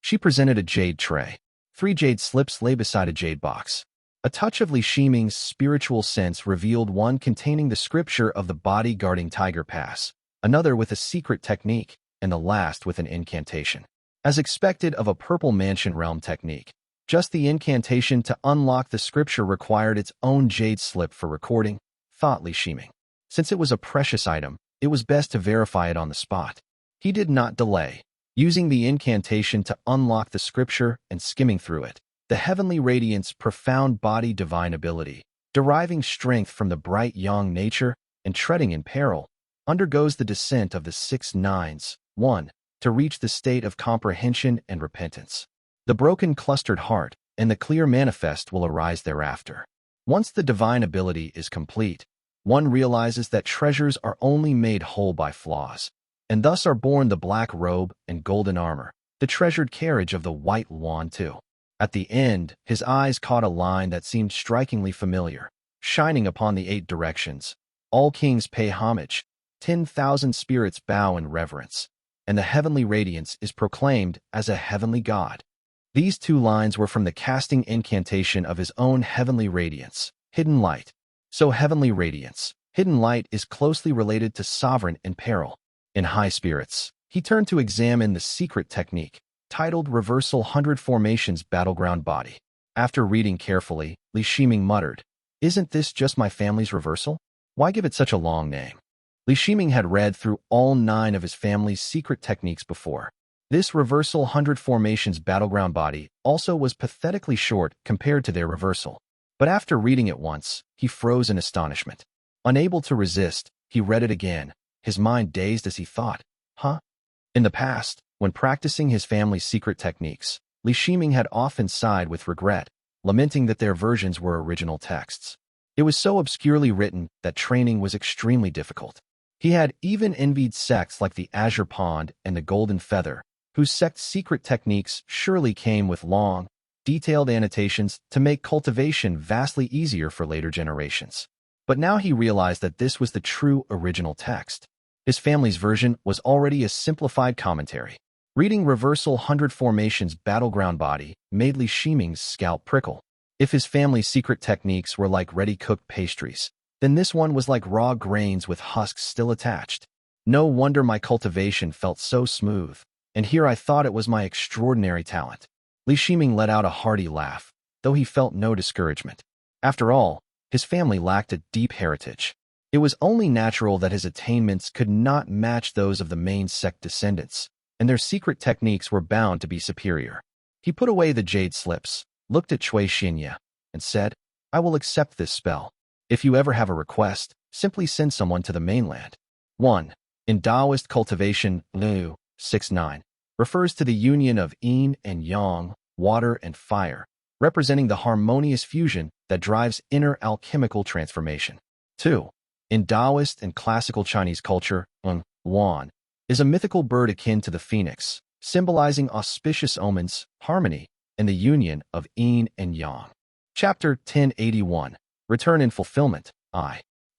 She presented a jade tray. 3 jade slips lay beside a jade box. A touch of Li Shiming's spiritual sense revealed one containing the scripture of the body guarding Tiger Pass, another with a secret technique, and the last with an incantation. As expected of a Purple Mansion realm technique, just the incantation to unlock the scripture required its own jade slip for recording, thought Li Shiming. Since it was a precious item, it was best to verify it on the spot. He did not delay. Using the incantation to unlock the scripture and skimming through it, the heavenly radiance profound body divine ability, deriving strength from the bright yang nature and treading in peril, undergoes the descent of the 6 nines, 1, to reach the state of comprehension and repentance. The broken clustered heart and the clear manifest will arise thereafter. Once the divine ability is complete, one realizes that treasures are only made whole by flaws, and thus are born the black robe and golden armor, the treasured carriage of the white Yuan too. At the end, his eyes caught a line that seemed strikingly familiar, shining upon the 8 directions. "All kings pay homage, 10,000 spirits bow in reverence, and the heavenly radiance is proclaimed as a heavenly god." These 2 lines were from the casting incantation of his own heavenly radiance, hidden light. So heavenly radiance, hidden light is closely related to sovereign and peril. In high spirits, he turned to examine the secret technique, titled Reversal 100 Formations Battleground Body. After reading carefully, Li Shiming muttered, "Isn't this just my family's reversal? Why give it such a long name?" Li Shiming had read through all 9 of his family's secret techniques before. This Reversal 100 Formations Battleground Body also was pathetically short compared to their reversal. But after reading it once, he froze in astonishment. Unable to resist, he read it again, his mind dazed as he thought, huh? In the past, when practicing his family's secret techniques, Li Shiming had often sighed with regret, lamenting that their versions were original texts. It was so obscurely written that training was extremely difficult. He had even envied sects like the Azure Pond and the Golden Feather, whose sect's secret techniques surely came with long, detailed annotations to make cultivation vastly easier for later generations. But now he realized that this was the true original text. His family's version was already a simplified commentary. Reading Reversal 100 Formation's Battleground Body made Li Shiming's scalp prickle. If his family's secret techniques were like ready-cooked pastries, then this one was like raw grains with husks still attached. No wonder my cultivation felt so smooth, and here I thought it was my extraordinary talent. Li Shiming let out a hearty laugh, though he felt no discouragement. After all, his family lacked a deep heritage. It was only natural that his attainments could not match those of the main sect descendants, and their secret techniques were bound to be superior. He put away the jade slips, looked at Cui Xianye, and said, I will accept this spell. If you ever have a request, simply send someone to the mainland. 1. In Taoist cultivation, Lu 6-9 refers to the union of yin and yang, water and fire, representing the harmonious fusion that drives inner alchemical transformation. 2. In Taoist and classical Chinese culture, Yuan is a mythical bird akin to the phoenix, symbolizing auspicious omens, harmony, and the union of yin and yang. Chapter 1081. Return and Fulfillment.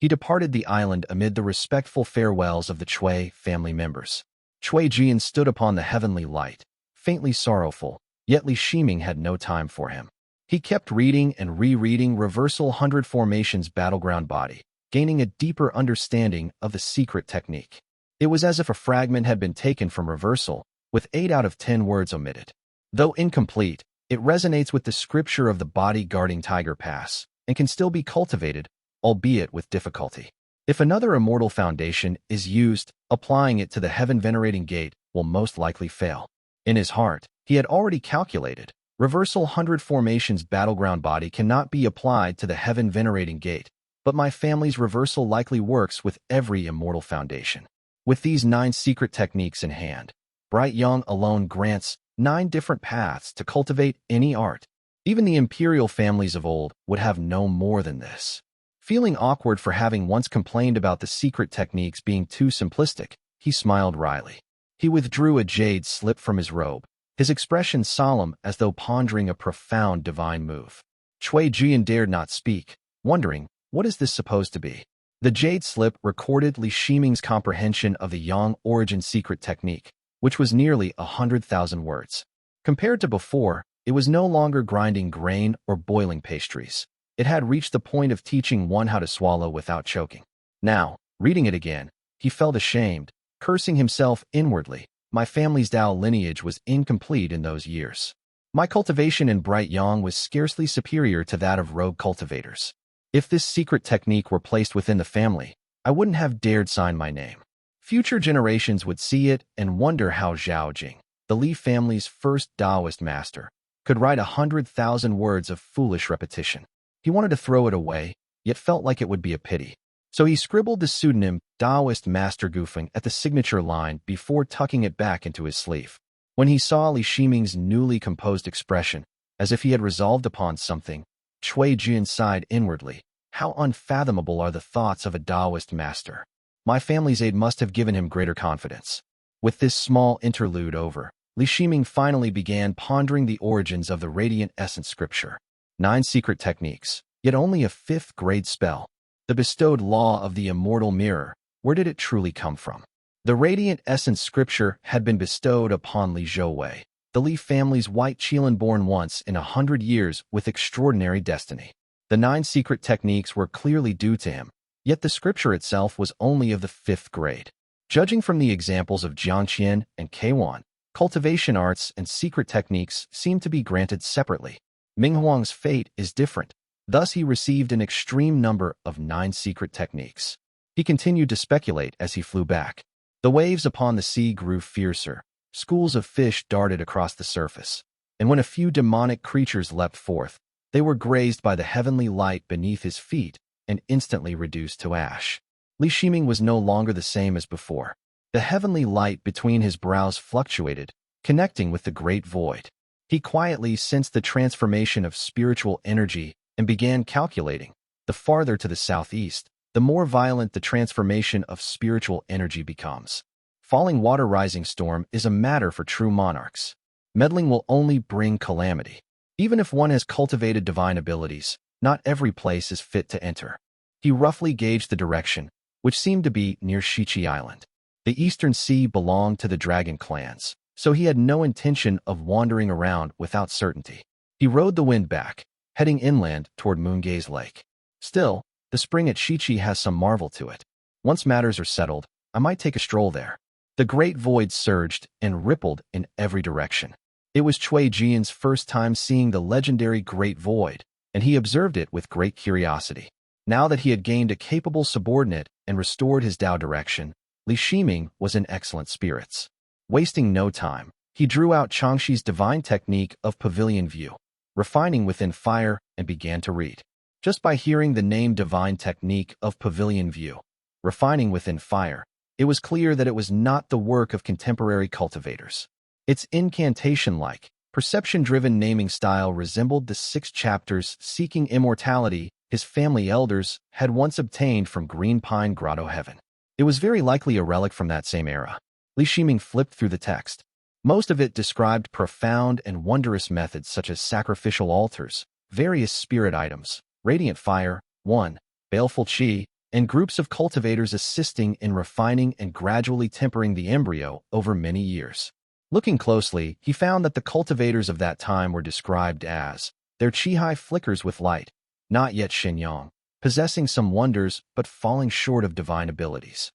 He departed the island amid the respectful farewells of the Cui family members. Cui Jian stood upon the heavenly light, faintly sorrowful, yet Li Shiming had no time for him. He kept reading and rereading Reversal 100 Formation's Battleground Body, gaining a deeper understanding of the secret technique. It was as if a fragment had been taken from Reversal, with 8 out of 10 words omitted. Though incomplete, it resonates with the scripture of the body-guarding tiger pass, and can still be cultivated, albeit with difficulty. If another immortal foundation is used, applying it to the heaven-venerating gate will most likely fail. In his heart, he had already calculated, Reversal 100 Formation's Battleground Body cannot be applied to the heaven-venerating gate, but my family's reversal likely works with every immortal foundation. With these 9 secret techniques in hand, Bright Young alone grants 9 different paths to cultivate any art. Even the imperial families of old would have no more than this. Feeling awkward for having once complained about the secret techniques being too simplistic, he smiled wryly. He withdrew a jade slip from his robe, his expression solemn as though pondering a profound divine move. Cui Jian dared not speak, wondering, what is this supposed to be? The jade slip recorded Li Shiming's comprehension of the Yang origin secret technique, which was nearly 100,000 words. Compared to before, it was no longer grinding grain or boiling pastries. It had reached the point of teaching one how to swallow without choking. Now, reading it again, he felt ashamed, cursing himself inwardly. My family's Dao lineage was incomplete in those years. My cultivation in Bright Yang was scarcely superior to that of rogue cultivators. If this secret technique were placed within the family, I wouldn't have dared sign my name. Future generations would see it and wonder how Zhao Jing, the Li family's first Taoist master, could write 100,000 words of foolish repetition. He wanted to throw it away, yet felt like it would be a pity. So he scribbled the pseudonym Taoist Master Gufeng at the signature line before tucking it back into his sleeve. When he saw Li Shiming's newly composed expression, as if he had resolved upon something, Cui Jian sighed inwardly. How unfathomable are the thoughts of a Taoist master. My family's aid must have given him greater confidence. With this small interlude over, Li Shiming finally began pondering the origins of the Radiant Essence scripture. 9 secret techniques, yet only a 5th grade spell. The bestowed law of the immortal mirror, where did it truly come from? The Radiant Essence scripture had been bestowed upon Li Zhouwei, the Li family's white Qilin born once in 100 years with extraordinary destiny. The 9 secret techniques were clearly due to him, yet the scripture itself was only of the 5th grade. Judging from the examples of Jiangqian and Kwan, cultivation arts and secret techniques seem to be granted separately. Minghuang's fate is different. Thus he received an extreme number of 9 secret techniques. He continued to speculate as he flew back. The waves upon the sea grew fiercer. Schools of fish darted across the surface. And when a few demonic creatures leapt forth, they were grazed by the heavenly light beneath his feet and instantly reduced to ash. Li Shiming was no longer the same as before. The heavenly light between his brows fluctuated, connecting with the great void. He quietly sensed the transformation of spiritual energy and began calculating. The farther to the southeast, the more violent the transformation of spiritual energy becomes. Falling water rising storm is a matter for true monarchs. Meddling will only bring calamity. Even if one has cultivated divine abilities, not every place is fit to enter. He roughly gauged the direction, which seemed to be near Shichi Island. The eastern sea belonged to the dragon clans, so he had no intention of wandering around without certainty. He rode the wind back, heading inland toward Moongaze Lake. Still, the spring at Shichi has some marvel to it. Once matters are settled, I might take a stroll there. The great void surged and rippled in every direction. It was Cui Jian's first time seeing the legendary Great Void, and he observed it with great curiosity. Now that he had gained a capable subordinate and restored his Dao direction, Li Shiming was in excellent spirits. Wasting no time, he drew out Changxi's divine technique of pavilion view, refining within fire, and began to read. Just by hearing the name divine technique of pavilion view, refining within fire, it was clear that it was not the work of contemporary cultivators. Its incantation-like, perception-driven naming style resembled the 6 chapters seeking immortality his family elders had once obtained from Green Pine Grotto Heaven. It was very likely a relic from that same era. Li Shiming flipped through the text. Most of it described profound and wondrous methods such as sacrificial altars, various spirit items, radiant fire, baleful qi, and groups of cultivators assisting in refining and gradually tempering the embryo over many years. Looking closely, he found that the cultivators of that time were described as their qi flickers with light, not yet Xinyang, possessing some wonders but falling short of divine abilities.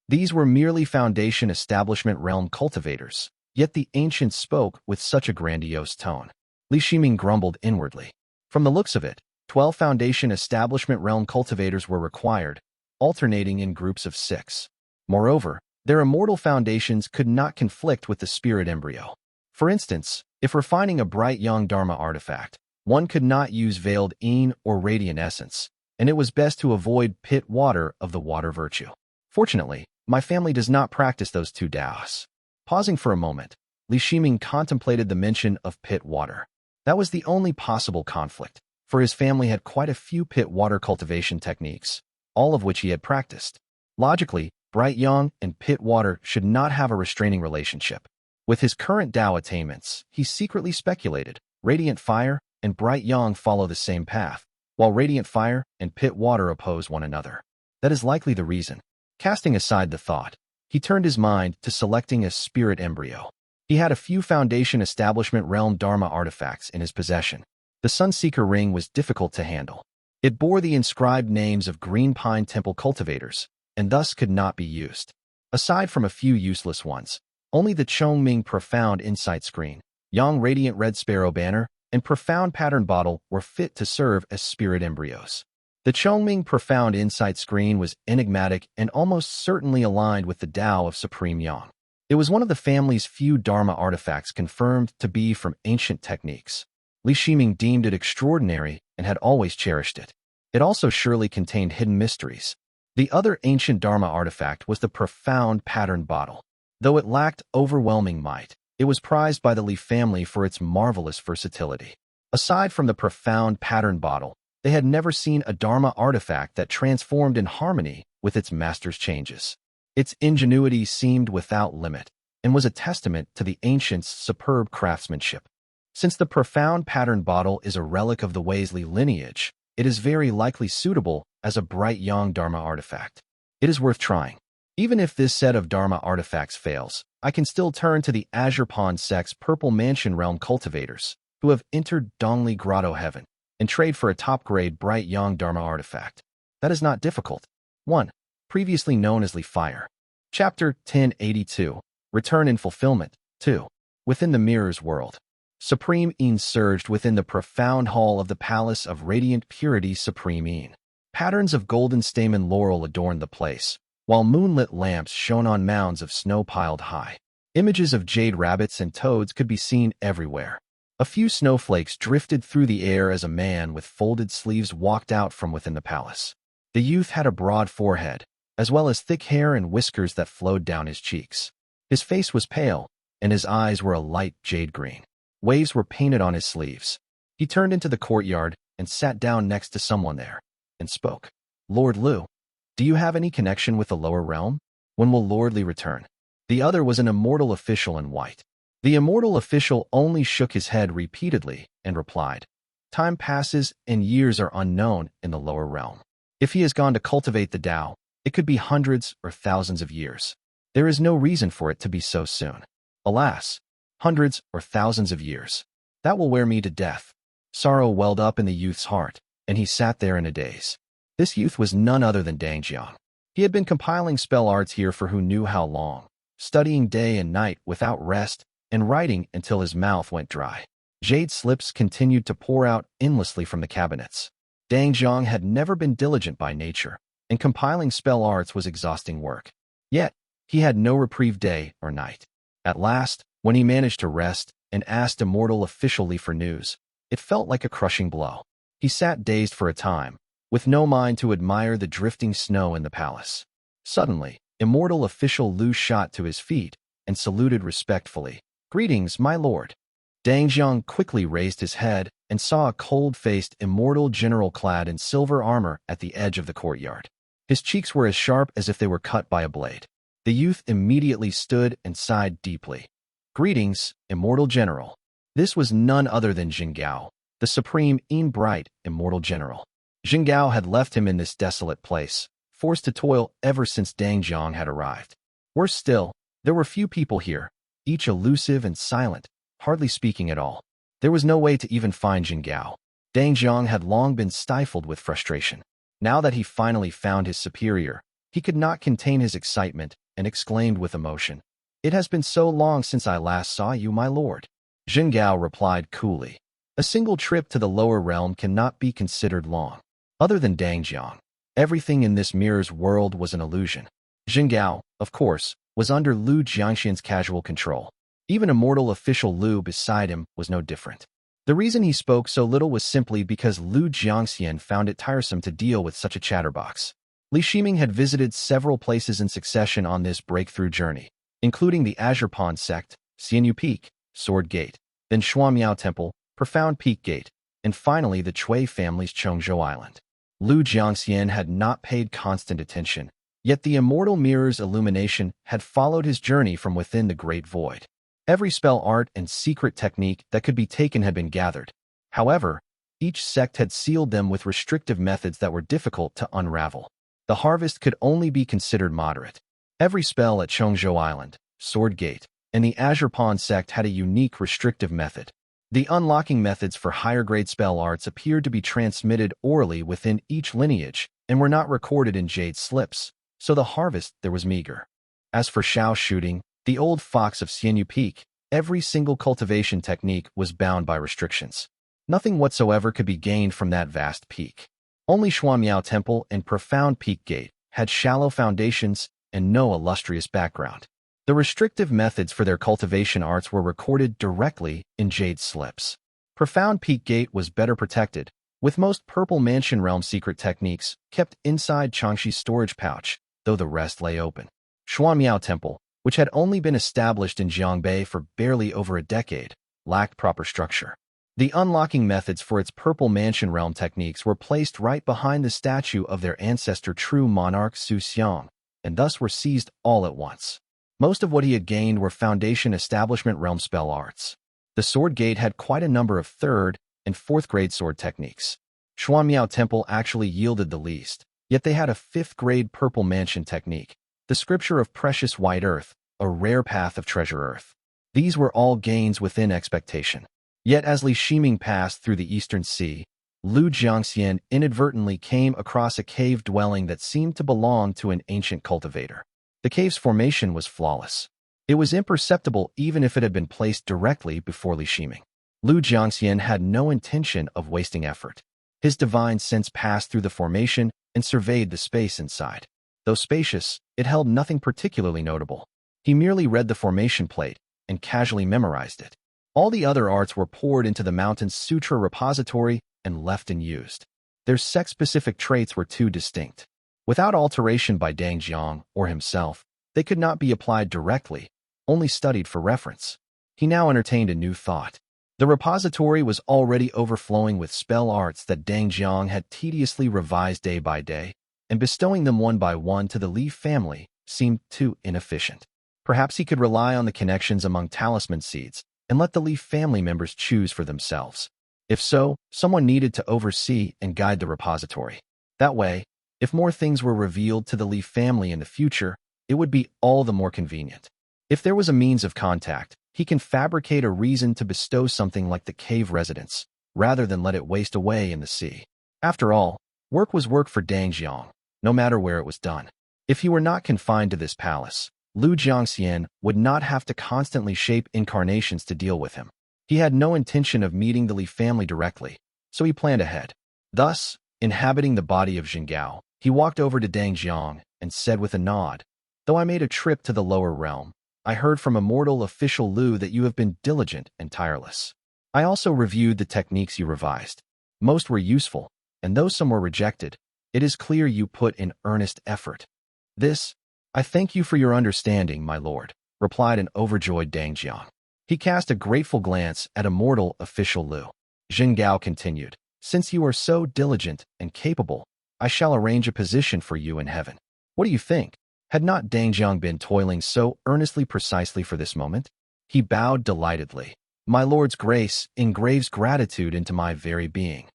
These were merely Foundation Establishment Realm cultivators, yet the ancients spoke with such a grandiose tone. Li Shiming grumbled inwardly. From the looks of it, 12 Foundation Establishment Realm cultivators were required, alternating in groups of 6. Moreover, their immortal foundations could not conflict with the spirit embryo. For instance, if refining a bright young Dharma artifact, one could not use veiled Yin or radiant essence, and it was best to avoid pit water of the water virtue. Fortunately, my family does not practice those 2 Daos. Pausing for a moment, Li Shiming contemplated the mention of pit water. That was the only possible conflict, for his family had quite a few pit water cultivation techniques, all of which he had practiced. Logically, Bright Yang and pit water should not have a restraining relationship. With his current Dao attainments, he secretly speculated, radiant fire and bright Yang follow the same path, while radiant fire and pit water oppose one another. That is likely the reason. Casting aside the thought, he turned his mind to selecting a spirit embryo. He had a few Foundation Establishment Realm Dharma artifacts in his possession. The Sunseeker ring was difficult to handle. It bore the inscribed names of Green Pine Temple cultivators, and thus could not be used. Aside from a few useless ones, only the Chongming Profound Insight Screen, Yang Radiant Red Sparrow Banner, and Profound Pattern Bottle were fit to serve as spirit embryos. The Chongming Profound Insight Screen was enigmatic and almost certainly aligned with the Tao of Supreme Yang. It was one of the family's few Dharma artifacts confirmed to be from ancient techniques. Li Shiming deemed it extraordinary and had always cherished it. It also surely contained hidden mysteries. The other ancient Dharma artifact was the Profound Pattern Bottle. Though it lacked overwhelming might, it was prized by the Li family for its marvelous versatility. Aside from the Profound Pattern Bottle, they had never seen a Dharma artifact that transformed in harmony with its master's changes. Its ingenuity seemed without limit, and was a testament to the ancients' superb craftsmanship. Since the Profound Pattern Bottle is a relic of the Weasley lineage, it is very likely suitable as a bright Yang Dharma artifact. It is worth trying. Even if this set of Dharma artifacts fails, I can still turn to the Azure Pond Sect's Purple Mansion Realm cultivators, who have entered Dongli Grotto Heaven, and trade for a top-grade bright Yang Dharma artifact. That is not difficult. 1. Previously known as Li Fire. Chapter 1082. Return and Fulfillment. 2. Within the Mirror's World. Supreme Yin surged within the profound hall of the Palace of Radiant Purity Supreme Yin. Patterns of golden stamen laurel adorned the place, while moonlit lamps shone on mounds of snow piled high. Images of jade rabbits and toads could be seen everywhere. A few snowflakes drifted through the air as a man with folded sleeves walked out from within the palace. The youth had a broad forehead, as well as thick hair and whiskers that flowed down his cheeks. His face was pale, and his eyes were a light jade green. Waves were painted on his sleeves. He turned into the courtyard and sat down next to someone there, and spoke. Lord Lu, do you have any connection with the lower realm? When will Lord Li return? The other was an immortal official in white. The immortal official only shook his head repeatedly and replied, Time passes and years are unknown in the lower realm. If he has gone to cultivate the Tao, it could be hundreds or thousands of years. There is no reason for it to be so soon. Alas, hundreds or thousands of years. That will wear me to death. Sorrow welled up in the youth's heart, and he sat there in a daze. This youth was none other than Dang Jiang. He had been compiling spell arts here for who knew how long, studying day and night without rest, and writing until his mouth went dry. Jade slips continued to pour out endlessly from the cabinets. Dang Jiang had never been diligent by nature, and compiling spell arts was exhausting work. Yet, he had no reprieve day or night. At last, when he managed to rest and asked Immortal officially for news, it felt like a crushing blow. He sat dazed for a time, with no mind to admire the drifting snow in the palace. Suddenly, Immortal official Lu shot to his feet and saluted respectfully. Greetings, my lord. Dang Jiang quickly raised his head and saw a cold-faced immortal general clad in silver armor at the edge of the courtyard. His cheeks were as sharp as if they were cut by a blade. The youth immediately stood and sighed deeply. Greetings, immortal general. This was none other than Jingyi, the supreme bright immortal general. Jingyi had left him in this desolate place, forced to toil ever since Dang Jiang had arrived. Worse still, there were few people here, each elusive and silent, hardly speaking at all. There was no way to even find Jingyi. Dang Jiang had long been stifled with frustration. Now that he finally found his superior, he could not contain his excitement and exclaimed with emotion, It has been so long since I last saw you, my lord. Jingyi replied coolly, A single trip to the lower realm cannot be considered long. Other than Dang Jiang, everything in this mirror's world was an illusion. Jingyi, of course, was under Lu Jiangxian's casual control. Even immortal official Lu beside him was no different. The reason he spoke so little was simply because Lu Jiangxian found it tiresome to deal with such a chatterbox. Li Shiming had visited several places in succession on this breakthrough journey, including the Azure Pond Sect, Xianyu Peak, Sword Gate, then Shuamiao Temple, Profound Peak Gate, and finally the Cui family's Chongzhou Island. Lu Jiangxian had not paid constant attention, yet the immortal mirror's illumination had followed his journey from within the great void. Every spell art and secret technique that could be taken had been gathered. However, each sect had sealed them with restrictive methods that were difficult to unravel. The harvest could only be considered moderate. Every spell at Chongzhou Island, Sword Gate, and the Azure Pond sect had a unique restrictive method. The unlocking methods for higher-grade spell arts appeared to be transmitted orally within each lineage and were not recorded in jade slips, so the harvest there was meager. As for Shao shooting, the old fox of Xianyu Peak, every single cultivation technique was bound by restrictions. Nothing whatsoever could be gained from that vast peak. Only Shuamiao Temple and Profound Peak Gate had shallow foundations and no illustrious background. The restrictive methods for their cultivation arts were recorded directly in jade slips. Profound Peak Gate was better protected, with most Purple Mansion Realm secret techniques kept inside Changxi's storage pouch, though the rest lay open. Shuamiao Temple, which had only been established in Jiangbei for barely over a decade, lacked proper structure. The unlocking methods for its Purple Mansion Realm techniques were placed right behind the statue of their ancestor true monarch Su Xiang, and thus were seized all at once. Most of what he had gained were Foundation Establishment Realm spell arts. The Sword Gate had quite a number of 3rd and 4th grade sword techniques. Shuamiao Temple actually yielded the least, yet they had a 5th grade Purple Mansion technique, the Scripture of Precious White Earth, a rare path of treasure earth. These were all gains within expectation. Yet as Li Shiming passed through the Eastern Sea, Lu Jiangxian inadvertently came across a cave dwelling that seemed to belong to an ancient cultivator. The cave's formation was flawless. It was imperceptible even if it had been placed directly before Li Shiming. Lu Jiangxian had no intention of wasting effort. His divine sense passed through the formation and surveyed the space inside. Though spacious, it held nothing particularly notable. He merely read the formation plate and casually memorized it. All the other arts were poured into the mountain's sutra repository and left unused. Their sect-specific traits were too distinct. Without alteration by Dang Jiang or himself, they could not be applied directly, only studied for reference. He now entertained a new thought. The repository was already overflowing with spell arts that Dang Jiang had tediously revised day by day, and bestowing them one by one to the Li family seemed too inefficient. Perhaps he could rely on the connections among talisman seeds and let the Li family members choose for themselves. If so, someone needed to oversee and guide the repository. That way, if more things were revealed to the Li family in the future, it would be all the more convenient. If there was a means of contact, he can fabricate a reason to bestow something like the cave residence, rather than let it waste away in the sea. After all, work was work for Dang Jiang, no matter where it was done. If he were not confined to this palace, Lu Jiangxian would not have to constantly shape incarnations to deal with him. He had no intention of meeting the Li family directly, so he planned ahead. Thus, inhabiting the body of Jingao, he walked over to Dang Jiang and said with a nod, "Though I made a trip to the lower realm, I heard from Immortal official Lu that you have been diligent and tireless. I also reviewed the techniques you revised. Most were useful, and though some were rejected, it is clear you put in earnest effort. I thank you for your understanding, my lord," replied an overjoyed Dang Jiang. He cast a grateful glance at Immortal official Lu. Jingao continued, "Since you are so diligent and capable, I shall arrange a position for you in heaven. What do you think?" Had not Dang Jiang been toiling so earnestly precisely for this moment? He bowed delightedly. "My lord's grace engraves gratitude into my very being."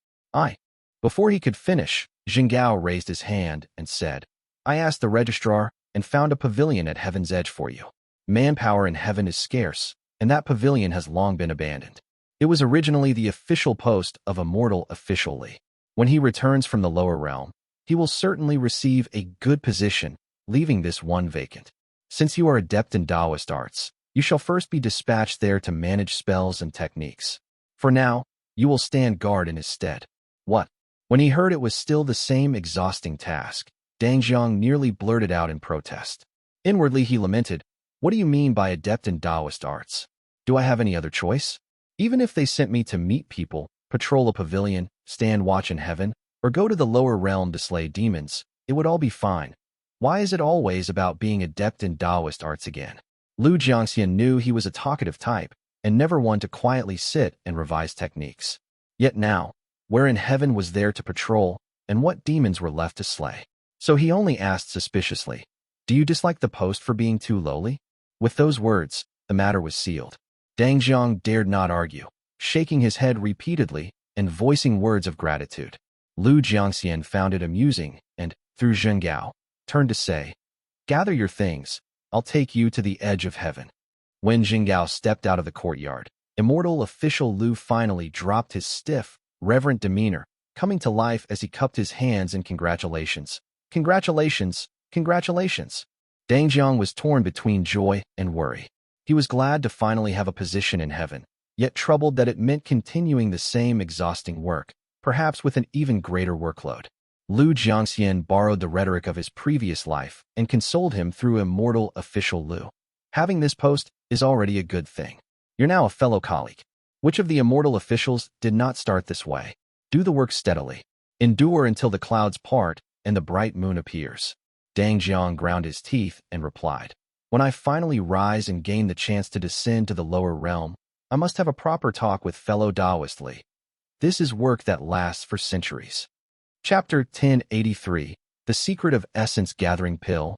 Before he could finish, Jingao raised his hand and said, "I asked the registrar and found a pavilion at Heaven's Edge for you. Manpower in heaven is scarce, and that pavilion has long been abandoned. It was originally the official post of Immortal official Li. When he returns from the lower realm, he will certainly receive a good position, leaving this one vacant. Since you are adept in Taoist arts, you shall first be dispatched there to manage spells and techniques. For now, you will stand guard in his stead." "What?" When he heard it was still the same exhausting task, Dang Jiang nearly blurted out in protest. Inwardly he lamented, "What do you mean by adept in Taoist arts? Do I have any other choice? Even if they sent me to meet people, patrol a pavilion, stand watch in heaven, or go to the lower realm to slay demons, it would all be fine. Why is it always about being adept in Taoist arts again?" Lu Jiangxian knew he was a talkative type, and never one to quietly sit and revise techniques. Yet now, where in heaven was there to patrol, and what demons were left to slay? So he only asked suspiciously, "Do you dislike the post for being too lowly?" With those words, the matter was sealed. Dang Jiang dared not argue, shaking his head repeatedly and voicing words of gratitude. Lu Jiangxian found it amusing and, through Jingao, turned to say, "Gather your things, I'll take you to the edge of heaven." When Jingao stepped out of the courtyard, Immortal official Lu finally dropped his stiff, reverent demeanor, coming to life as he cupped his hands in congratulations. "Congratulations, congratulations." Dang Jiang was torn between joy and worry. He was glad to finally have a position in heaven, yet troubled that it meant continuing the same exhausting work, perhaps with an even greater workload. Lu Jiangxian borrowed the rhetoric of his previous life and consoled him through Immortal official Lu. "Having this post is already a good thing. You're now a fellow colleague. Which of the Immortal officials did not start this way? Do the work steadily. Endure until the clouds part and the bright moon appears." Dang Jiang ground his teeth and replied, "When I finally rise and gain the chance to descend to the lower realm, I must have a proper talk with fellow Taoist Li. This is work that lasts for centuries." Chapter 1083, The Secret of Essence Gathering Pill,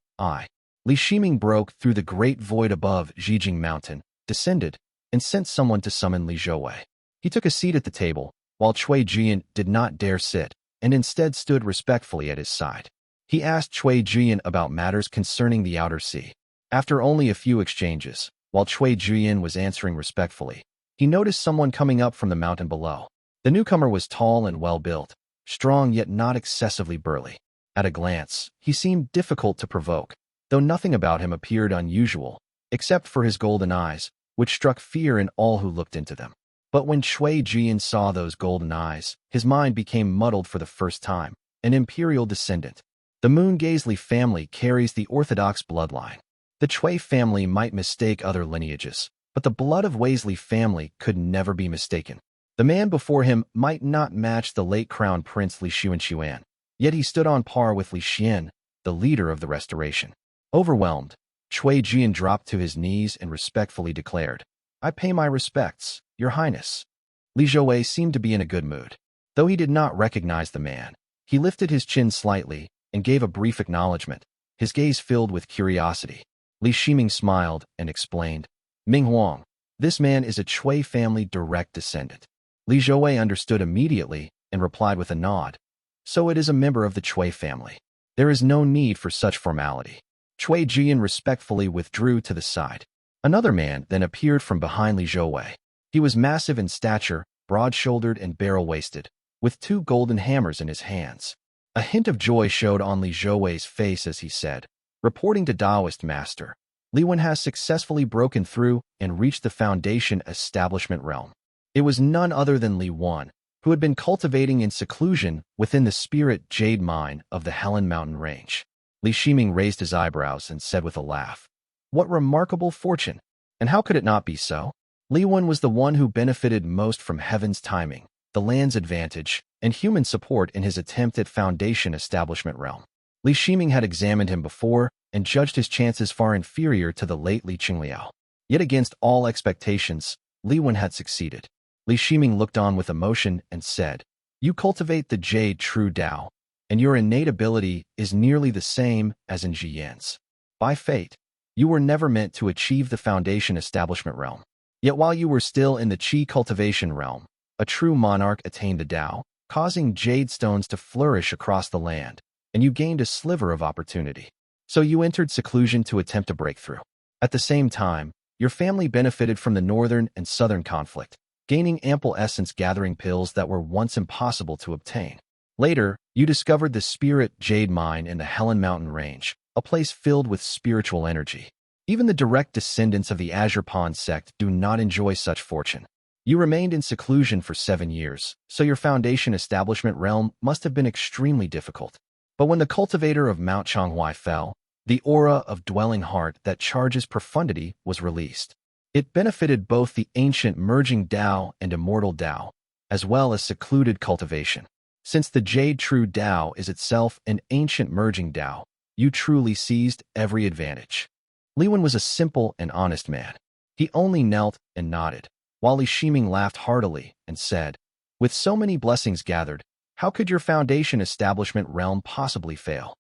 Li Shiming broke through the great void above Zhijing Mountain, descended, and sent someone to summon Li Zhouwei. He took a seat at the table, while Cui Jian did not dare sit, and instead stood respectfully at his side. He asked Cui Jian about matters concerning the outer sea. After only a few exchanges, while Cui Jian was answering respectfully, he noticed someone coming up from the mountain below. The newcomer was tall and well-built, strong yet not excessively burly. At a glance, he seemed difficult to provoke, though nothing about him appeared unusual, except for his golden eyes, which struck fear in all who looked into them. But when Cui Jian saw those golden eyes, his mind became muddled for the first time. An imperial descendant. The Moon-Gaze Li family carries the orthodox bloodline. The Cui family might mistake other lineages, but the blood of Weasley family could never be mistaken. The man before him might not match the late crown prince Li Xuan, yet he stood on par with Li Xian, the leader of the restoration. Overwhelmed, Cui Jian dropped to his knees and respectfully declared, "I pay my respects, Your Highness." Li Zhouwei seemed to be in a good mood. Though he did not recognize the man, he lifted his chin slightly and gave a brief acknowledgement, his gaze filled with curiosity. Li Shiming smiled and explained, "Ming Huang, this man is a Cui family direct descendant." Li Zhouwei understood immediately and replied with a nod. "So it is a member of the Cui family. There is no need for such formality." Cui Jian respectfully withdrew to the side. Another man then appeared from behind Li Zhouwei. He was massive in stature, broad-shouldered and barrel-waisted, with 2 golden hammers in his hands. A hint of joy showed on Li Zhouwei's face as he said, "Reporting to Taoist Master, Li Yuan has successfully broken through and reached the Foundation Establishment realm." It was none other than Li Yuan, who had been cultivating in seclusion within the spirit jade mine of the Helen Mountain Range. Li Shiming raised his eyebrows and said with a laugh, "What remarkable fortune! And how could it not be so?" Li Yuan was the one who benefited most from heaven's timing, the land's advantage, and human support in his attempt at Foundation Establishment realm. Li Shiming had examined him before and judged his chances far inferior to the late Li Qingliao. Yet against all expectations, Li Yuan had succeeded. Li Shiming looked on with emotion and said, "You cultivate the Jade True Tao, and your innate ability is nearly the same as in Jiyan's. By fate, you were never meant to achieve the Foundation Establishment realm. Yet while you were still in the Qi cultivation realm, a true monarch attained the Tao, causing jade stones to flourish across the land, and you gained a sliver of opportunity. So you entered seclusion to attempt a breakthrough. At the same time, your family benefited from the northern and southern conflict, gaining ample essence-gathering pills that were once impossible to obtain. Later, you discovered the spirit jade mine in the Helen Mountain Range, a place filled with spiritual energy. Even the direct descendants of the Azure Pond sect do not enjoy such fortune. You remained in seclusion for 7 years, so your Foundation Establishment realm must have been extremely difficult. But when the cultivator of Mount Changhui fell, the aura of dwelling heart that charges profundity was released. It benefited both the ancient merging Tao and immortal Tao, as well as secluded cultivation. Since the Jade True Tao is itself an ancient merging Tao, you truly seized every advantage. Li Yuan was a simple and honest man. He only knelt and nodded, while Li Shiming laughed heartily and said, "With so many blessings gathered, how could your Foundation Establishment realm possibly fail?"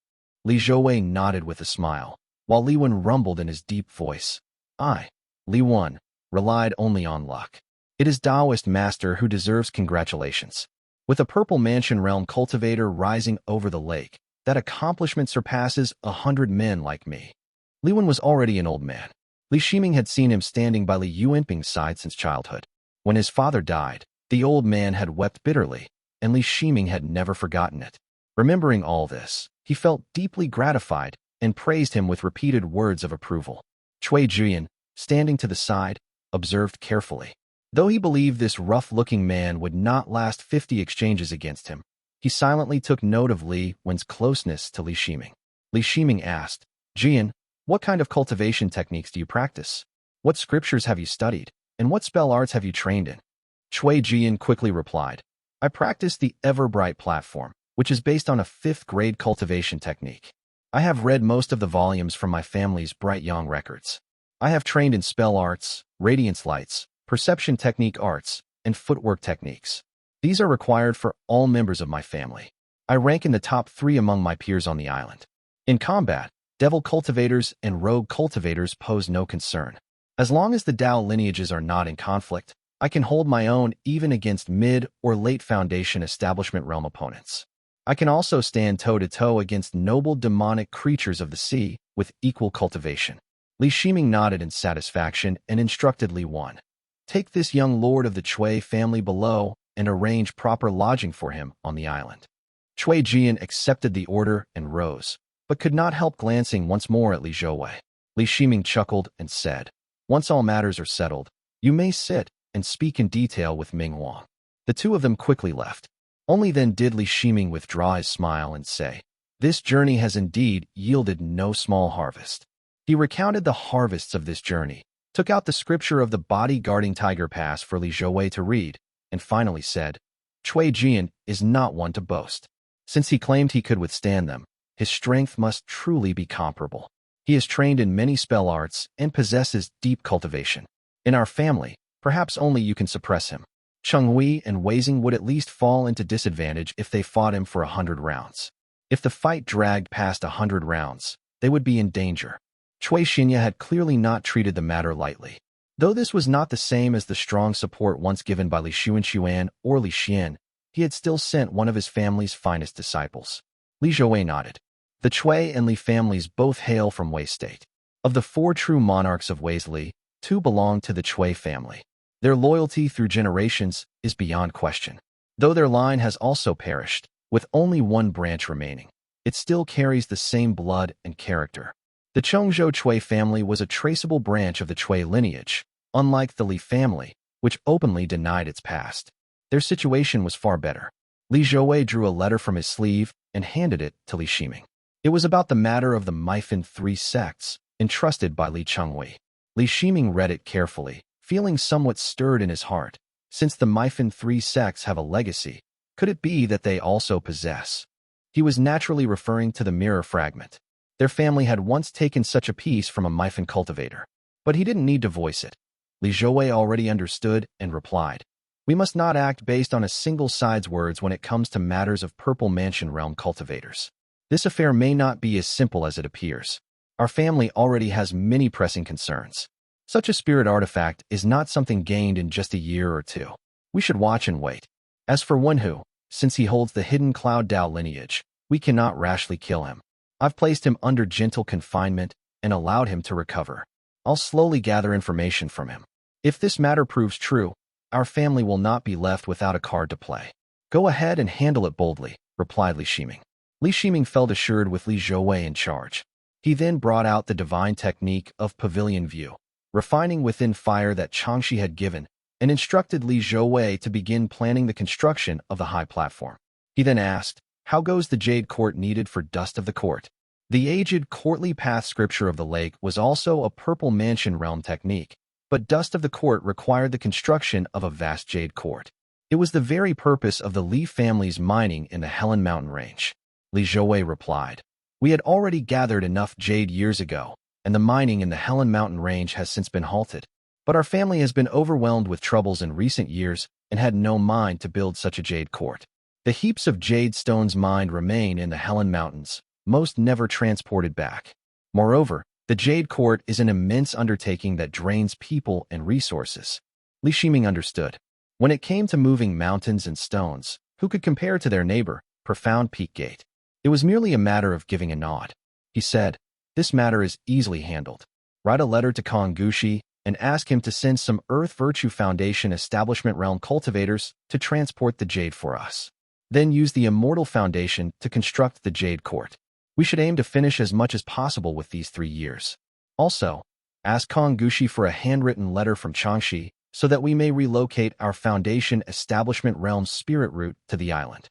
Li Zhouwei nodded with a smile, while Li Yuan rumbled in his deep voice, "I, Li Yuan, relied only on luck. It is Taoist Master who deserves congratulations. With a Purple Mansion realm cultivator rising over the lake, that accomplishment surpasses 100 men like me." Li Yuan was already an old man. Li Shiming had seen him standing by Li Yuanping's side since childhood. When his father died, the old man had wept bitterly, and Li Shiming had never forgotten it. Remembering all this, he felt deeply gratified and praised him with repeated words of approval. Cui Jian, standing to the side, observed carefully. Though he believed this rough-looking man would not last 50 exchanges against him, he silently took note of Li Yuan's closeness to Li Shiming. Li Shiming asked, "Jian, what kind of cultivation techniques do you practice? What scriptures have you studied, and what spell arts have you trained in?" Cui Jian quickly replied, "I practice the Ever-Bright platform, which is based on a 5th-grade cultivation technique. I have read most of the volumes from my family's Bright Yang records. I have trained in spell arts, radiance lights, perception technique arts, and footwork techniques. These are required for all members of my family. I rank in the top 3 among my peers on the island. In combat, devil cultivators and rogue cultivators pose no concern. As long as the Tao lineages are not in conflict, I can hold my own even against mid or late Foundation Establishment realm opponents. I can also stand toe-to-toe against noble demonic creatures of the sea with equal cultivation." Li Shiming nodded in satisfaction and instructed Li Yuan, "Take this young lord of the Cui family below and arrange proper lodging for him on the island." Cui Jian accepted the order and rose, but could not help glancing once more at Li Zhouwei. Li Shiming chuckled and said, "Once all matters are settled, you may sit and speak in detail with Ming Huang." The two of them quickly left. Only then did Li Shiming withdraw his smile and say, "This journey has indeed yielded no small harvest." He recounted the harvests of this journey, took out the scripture of the body-guarding tiger pass for Li Zhouwei to read, and finally said, "Cui Jian is not one to boast. Since he claimed he could withstand them, his strength must truly be comparable. He is trained in many spell arts and possesses deep cultivation. In our family, perhaps only you can suppress him. Chenghui and Weizing would at least fall into disadvantage if they fought him for 100 rounds. If the fight dragged past 100 rounds, they would be in danger. Cui Xinya had clearly not treated the matter lightly. Though this was not the same as the strong support once given by Li Xuan or Li Xian, he had still sent one of his family's finest disciples. Li Zhouwei nodded. The Cui and Li families both hail from Wei State. Of the 4 true monarchs of Wei's Li, 2 belong to the Cui family. Their loyalty through generations is beyond question. Though their line has also perished, with only 1 branch remaining, it still carries the same blood and character. The Chongzhou Cui family was a traceable branch of the Cui lineage, unlike the Li family, which openly denied its past. Their situation was far better. Li Zhouwei drew a letter from his sleeve and handed it to Li Shiming. It was about the matter of the Mifan 3 sects, entrusted by Li Chenghui. Li Shiming read it carefully, feeling somewhat stirred in his heart. Since the Mifan 3 sects have a legacy, could it be that they also possess? He was naturally referring to the mirror fragment. Their family had once taken such a piece from a Mifan cultivator, but he didn't need to voice it. Li Zhouwei already understood and replied, "We must not act based on a single side's words when it comes to matters of Purple Mansion Realm cultivators. This affair may not be as simple as it appears. Our family already has many pressing concerns. Such a spirit artifact is not something gained in just a year or 2. We should watch and wait. As for Wenhu, since he holds the hidden Cloud Dao lineage, we cannot rashly kill him. I've placed him under gentle confinement and allowed him to recover. I'll slowly gather information from him. If this matter proves true, our family will not be left without a card to play." "Go ahead and handle it boldly," replied Li Shiming. Li Shiming felt assured with Li Zhouwei in charge. He then brought out the divine technique of pavilion view, refining within fire that Changxi had given, and instructed Li Zhouwei to begin planning the construction of the high platform. He then asked, "How goes the jade court needed for Dust of the Court?" The aged courtly path scripture of the lake was also a Purple Mansion realm technique, but Dust of the Court required the construction of a vast jade court. It was the very purpose of the Li family's mining in the Helen Mountain range. Li Zhouwei replied, "We had already gathered enough jade years ago, and the mining in the Helen Mountain range has since been halted. But our family has been overwhelmed with troubles in recent years and had no mind to build such a jade court. The heaps of jade stones mined remain in the Helen Mountains, most never transported back. Moreover, the jade court is an immense undertaking that drains people and resources." Li Shiming understood. When it came to moving mountains and stones, who could compare to their neighbor, Profound Peak Gate? It was merely a matter of giving a nod. He said, "This matter is easily handled. Write a letter to Kong Gushi and ask him to send some Earth Virtue Foundation Establishment Realm cultivators to transport the jade for us. Then use the Immortal Foundation to construct the jade court. We should aim to finish as much as possible with these 3 years. Also, ask Kong Gushi for a handwritten letter from Changxi so that we may relocate our Foundation Establishment Realm spirit route to the island."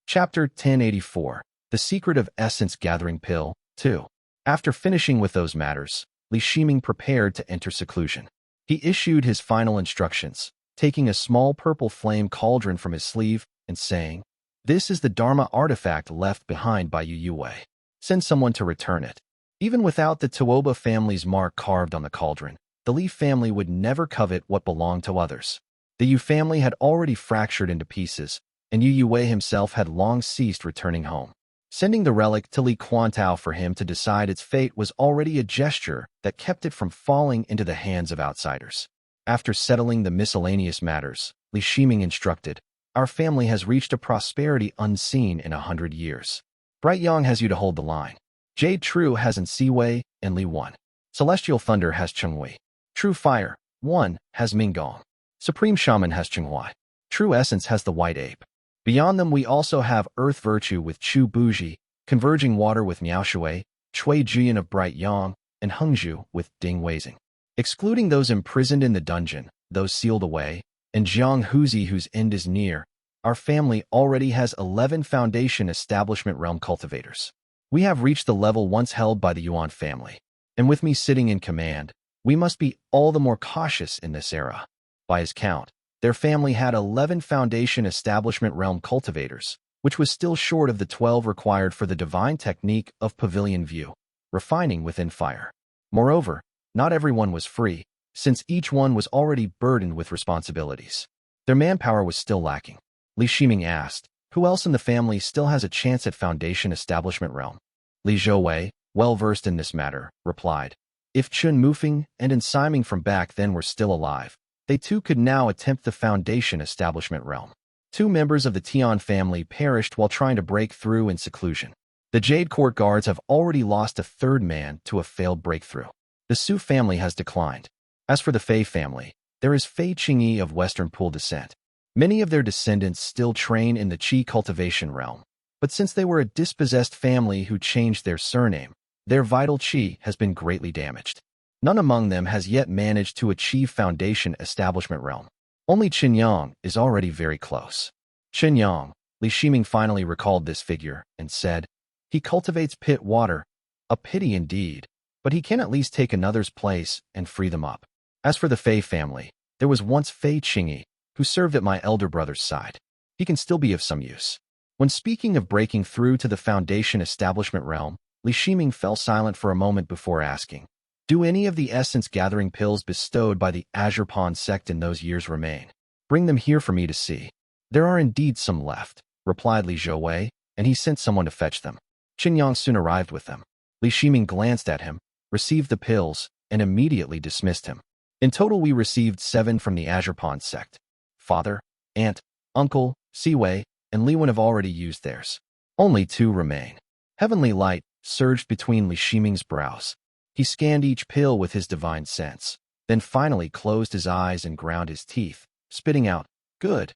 Chapter 1084, The Secret of Essence Gathering Pill, 2. After finishing with those matters, Li Shiming prepared to enter seclusion. He issued his final instructions, taking a small purple flame cauldron from his sleeve and saying, "This is the Dharma artifact left behind by Yu Wei. Send someone to return it." Even without the Tuoba family's mark carved on the cauldron, the Li family would never covet what belonged to others. The Yu family had already fractured into pieces, and Yu Wei himself had long ceased returning home. Sending the relic to Li Quantao for him to decide its fate was already a gesture that kept it from falling into the hands of outsiders. After settling the miscellaneous matters, Li Shiming instructed, "Our family has reached a prosperity unseen in 100 years. Bright Yang has you to hold the line. Jade True has Siwei and Li Wan. Celestial Thunder has Chenghui. True Fire, 1, has Minggong. Supreme Shaman has Chenghui. True Essence has the White Ape. Beyond them we also have Earth Virtue with Chu Buji, Converging Water with Miao Shui, Cui Jian of Bright Yang, and Hengzhu with Ding Weizing. Excluding those imprisoned in the dungeon, those sealed away, and Jiang Huzi whose end is near, our family already has 11 Foundation Establishment Realm cultivators. We have reached the level once held by the Yuan family, and with me sitting in command, we must be all the more cautious in this era." By his count, their family had 11 Foundation Establishment Realm cultivators, which was still short of the 12 required for the divine technique of pavilion view, refining within fire. Moreover, not everyone was free, since each one was already burdened with responsibilities. Their manpower was still lacking. Li Shiming asked, "Who else in the family still has a chance at Foundation Establishment realm?" Li Zhouwei, well-versed in this matter, replied, "If Chun Mufeng and Ensiming from back then were still alive, they too could now attempt the Foundation Establishment realm. 2 members of the Tian family perished while trying to break through in seclusion. The Jade Court guards have already lost a 3rd man to a failed breakthrough. The Su family has declined. As for the Fei family, there is Fei Qingyi of Western Pool descent. Many of their descendants still train in the Qi cultivation realm, but since they were a dispossessed family who changed their surname, their vital Qi has been greatly damaged. None among them has yet managed to achieve Foundation Establishment realm. Only Qinyang is already very close." Qinyang, Li Shiming finally recalled this figure and said, "He cultivates pit water. A pity indeed, but he can at least take another's place and free them up. As for the Fei family, there was once Fei Qingyi, who served at my elder brother's side. He can still be of some use." When speaking of breaking through to the Foundation Establishment realm, Li Shiming fell silent for a moment before asking, "Do any of the essence-gathering pills bestowed by the Azure Pond sect in those years remain? Bring them here for me to see." "There are indeed some left," replied Li Zhouwei, and he sent someone to fetch them. Qinyang soon arrived with them. Li Shiming glanced at him, received the pills, and immediately dismissed him. "In total we received 7 from the Azure Pond sect. Father, aunt, uncle, Siwei, and Liwen have already used theirs. Only 2 remain." Heavenly light surged between Li Shiming's brows. He scanned each pill with his divine sense, then finally closed his eyes and ground his teeth, spitting out, "Good."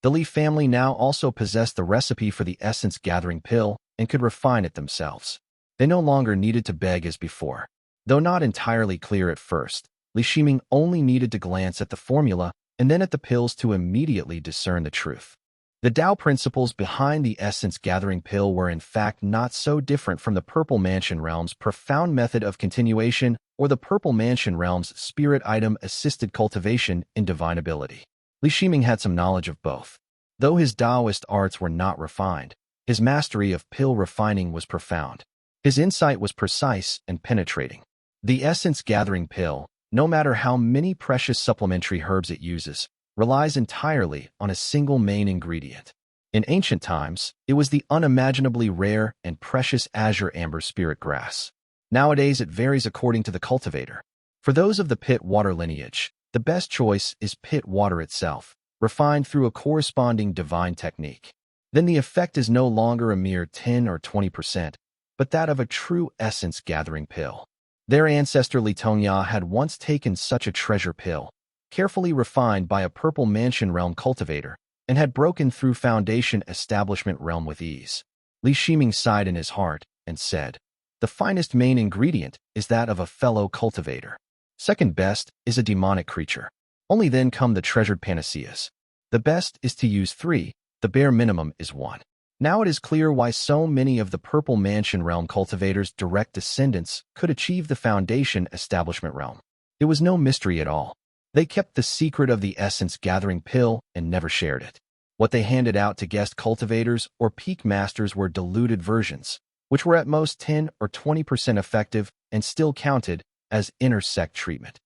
The Li family now also possessed the recipe for the essence-gathering pill and could refine it themselves. They no longer needed to beg as before. Though not entirely clear at first, Li Shiming only needed to glance at the formula and then at the pills to immediately discern the truth. The Tao principles behind the essence-gathering pill were in fact not so different from the Purple Mansion Realm's profound method of continuation or the Purple Mansion Realm's spirit item-assisted cultivation in divine ability. Li Shiming had some knowledge of both. Though his Taoist arts were not refined, his mastery of pill refining was profound. His insight was precise and penetrating. The essence-gathering pill, no matter how many precious supplementary herbs it uses, relies entirely on a single main ingredient. In ancient times, it was the unimaginably rare and precious azure amber spirit grass. Nowadays it varies according to the cultivator. For those of the pit water lineage, the best choice is pit water itself, refined through a corresponding divine technique. Then the effect is no longer a mere 10 or 20%, but that of a true essence-gathering pill. Their ancestor Li Tongya had once taken such a treasure pill, carefully refined by a Purple Mansion Realm cultivator, and had broken through Foundation Establishment Realm with ease. Li Shiming sighed in his heart and said, "The finest main ingredient is that of a fellow cultivator. Second best is a demonic creature. Only then come the treasured panaceas. The best is to use 3, the bare minimum is 1. Now it is clear why so many of the Purple Mansion Realm cultivators' direct descendants could achieve the Foundation Establishment Realm. It was no mystery at all. They kept the secret of the essence-gathering pill and never shared it. What they handed out to guest cultivators or peak masters were diluted versions, which were at most 10 or 20% effective and still counted as inner-sect treatment.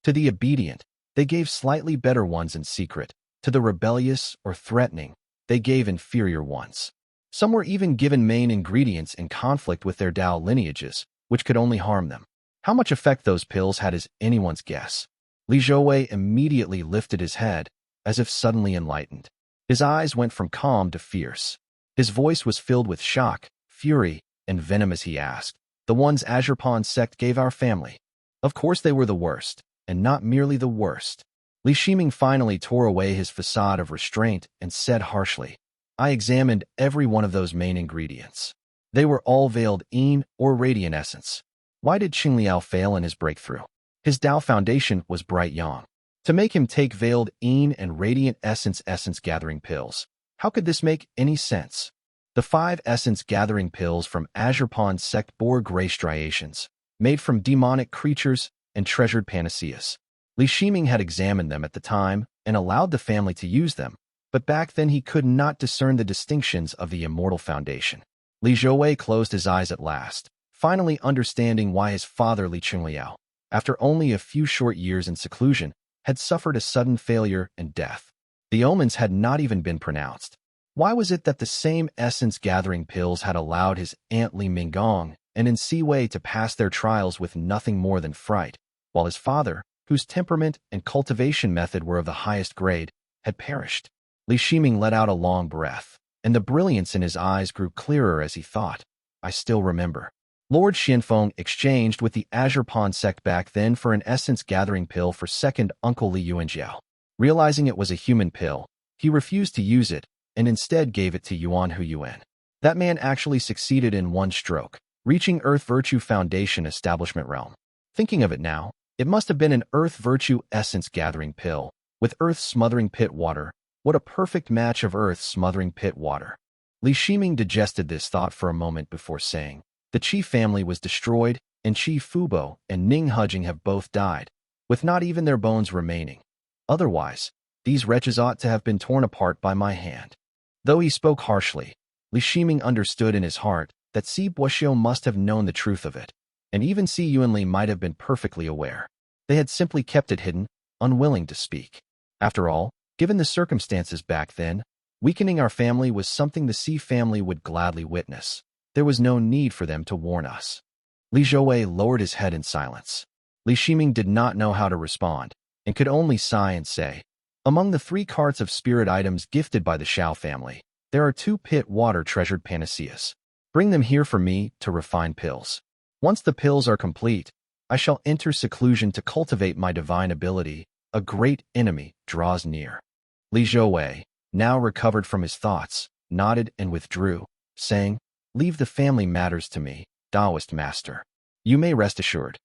To the obedient, they gave slightly better ones in secret. To the rebellious or threatening, they gave inferior ones. Some were even given main ingredients in conflict with their Tao lineages, which could only harm them. How much effect those pills had is anyone's guess. Li Zhouwei immediately lifted his head, as if suddenly enlightened. His eyes went from calm to fierce. His voice was filled with shock, fury, and venom as he asked, "The ones Azure Pond sect gave our family? Of course they were the worst, and not merely the worst." Li Shiming finally tore away his facade of restraint and said harshly, "I examined every one of those main ingredients. They were all veiled yin or radiant essence. Why did Qingliao fail in his breakthrough? His Tao foundation was bright yang. To make him take veiled yin and radiant essence-gathering pills, how could this make any sense? The 5 essence-gathering pills from Azure Pond sect bore gray striations, made from demonic creatures and treasured panaceas. Li Shiming had examined them at the time and allowed the family to use them, but back then he could not discern the distinctions of the Immortal Foundation. Li Zhouwei closed his eyes at last, finally understanding why his father Li Qingliao, after only a few short years in seclusion, had suffered a sudden failure and death. The omens had not even been pronounced. Why was it that the same essence-gathering pills had allowed his aunt Li Minggong and in Siwei to pass their trials with nothing more than fright, while his father, whose temperament and cultivation method were of the highest grade, had perished? Li Shiming let out a long breath, and the brilliance in his eyes grew clearer as he thought. I still remember. Lord Xianfeng exchanged with the Azure Pawn sect back then for an essence-gathering pill for second Uncle Li Yuanjiao. Realizing it was a human pill, he refused to use it and instead gave it to Yuan Hu Yuan. That man actually succeeded in one stroke, reaching Earth Virtue Foundation establishment realm. Thinking of it now, it must have been an Earth Virtue essence-gathering pill, with Earth-smothering pit water. What a perfect match of Earth-smothering pit water. Li Shiming digested this thought for a moment before saying, the Qi family was destroyed, and Qi Fubo and Ning Hujing have both died, with not even their bones remaining. Otherwise, these wretches ought to have been torn apart by my hand. Though he spoke harshly, Li Shiming understood in his heart that Si Buoxiu must have known the truth of it, and even Si Yuanli might have been perfectly aware. They had simply kept it hidden, unwilling to speak. After all, given the circumstances back then, weakening our family was something the Si family would gladly witness. There was no need for them to warn us. Li Zhouwei lowered his head in silence. Li Shiming did not know how to respond, and could only sigh and say, among the 3 carts of spirit items gifted by the Shao family, there are 2 pit water treasured panaceas. Bring them here for me to refine pills. Once the pills are complete, I shall enter seclusion to cultivate my divine ability. A great enemy draws near. Li Zhouwei, now recovered from his thoughts, nodded and withdrew, saying, leave the family matters to me, Taoist master. You may rest assured.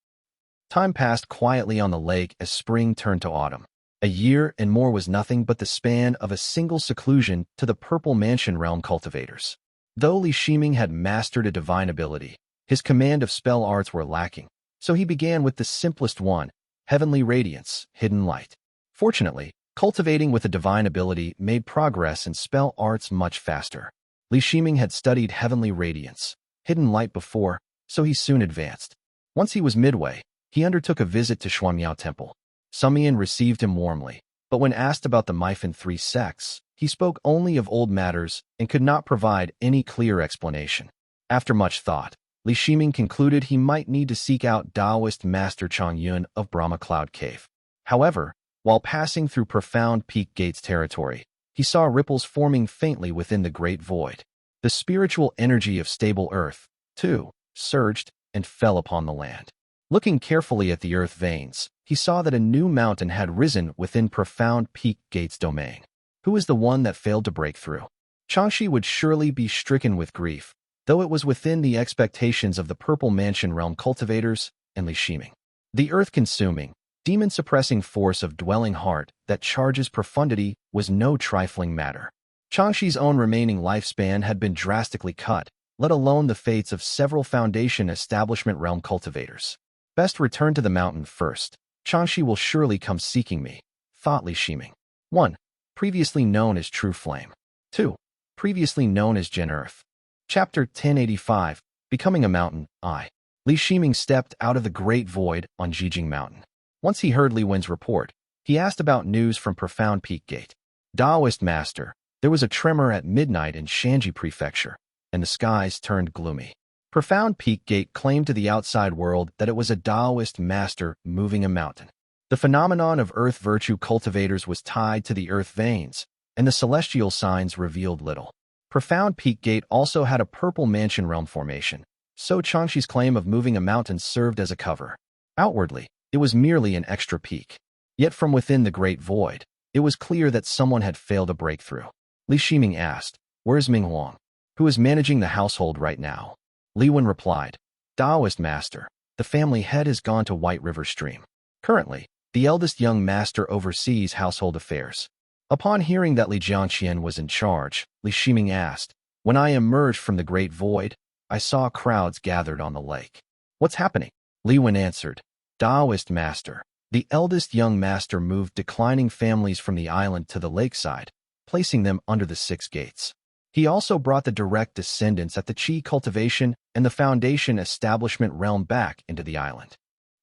Time passed quietly on the lake as spring turned to autumn. A year and more was nothing but the span of a single seclusion to the Purple Mansion realm cultivators. Though Li Shiming had mastered a divine ability, his command of spell arts were lacking, so he began with the simplest one, Heavenly Radiance, Hidden Light. Fortunately, cultivating with a divine ability made progress in spell arts much faster. Li Shiming had studied Heavenly Radiance, Hidden Light before, so he soon advanced. Once he was midway, he undertook a visit to Xuanmiao Temple. Sumian received him warmly, but when asked about the Mifan 3 sects, he spoke only of old matters and could not provide any clear explanation. After much thought, Li Shiming concluded he might need to seek out Taoist Master Chongyun of Brahma Cloud Cave. However, while passing through Profound Peak Gates territory, he saw ripples forming faintly within the Great Void. The spiritual energy of stable earth, too, surged and fell upon the land. Looking carefully at the earth veins, he saw that a new mountain had risen within Profound Peak Gates domain. Who was the one that failed to break through? Changxi would surely be stricken with grief, though it was within the expectations of the Purple Mansion realm cultivators and Li Shiming. The earth-consuming, demon-suppressing force of dwelling heart that charges profundity was no trifling matter. Changxi's own remaining lifespan had been drastically cut, let alone the fates of several Foundation Establishment realm cultivators. Best return to the mountain first. Changxi will surely come seeking me, thought Li Shiming. 1. Previously known as True Flame. 2. Previously known as Gen Earth. Chapter 1085, Becoming a Mountain, I. Li Shiming stepped out of the Great Void on Jijing Mountain. Once he heard Li Wen's report, he asked about news from Profound Peak Gate. Taoist Master, there was a tremor at midnight in Shanji Prefecture, and the skies turned gloomy. Profound Peak Gate claimed to the outside world that it was a Taoist master moving a mountain. The phenomenon of earth virtue cultivators was tied to the earth veins, and the celestial signs revealed little. Profound Peak Gate also had a Purple Mansion realm formation, so Changxi's claim of moving a mountain served as a cover. Outwardly, it was merely an extra peak. Yet from within the Great Void, it was clear that someone had failed a breakthrough. Li Shiming asked, "Where's Ming Huang? Who is managing the household right now?" Li Wen replied, "Taoist master, the family head has gone to White River Stream. Currently, the eldest young master oversees household affairs." Upon hearing that Li Jiangqian was in charge, Li Shiming asked, "When I emerged from the Great Void, I saw crowds gathered on the lake. What's happening?" Li Wen answered, "Taoist master, the eldest young master moved declining families from the island to the lakeside, placing them under the 6 gates. He also brought the direct descendants at the Qi cultivation and the Foundation establishment realm back into the island.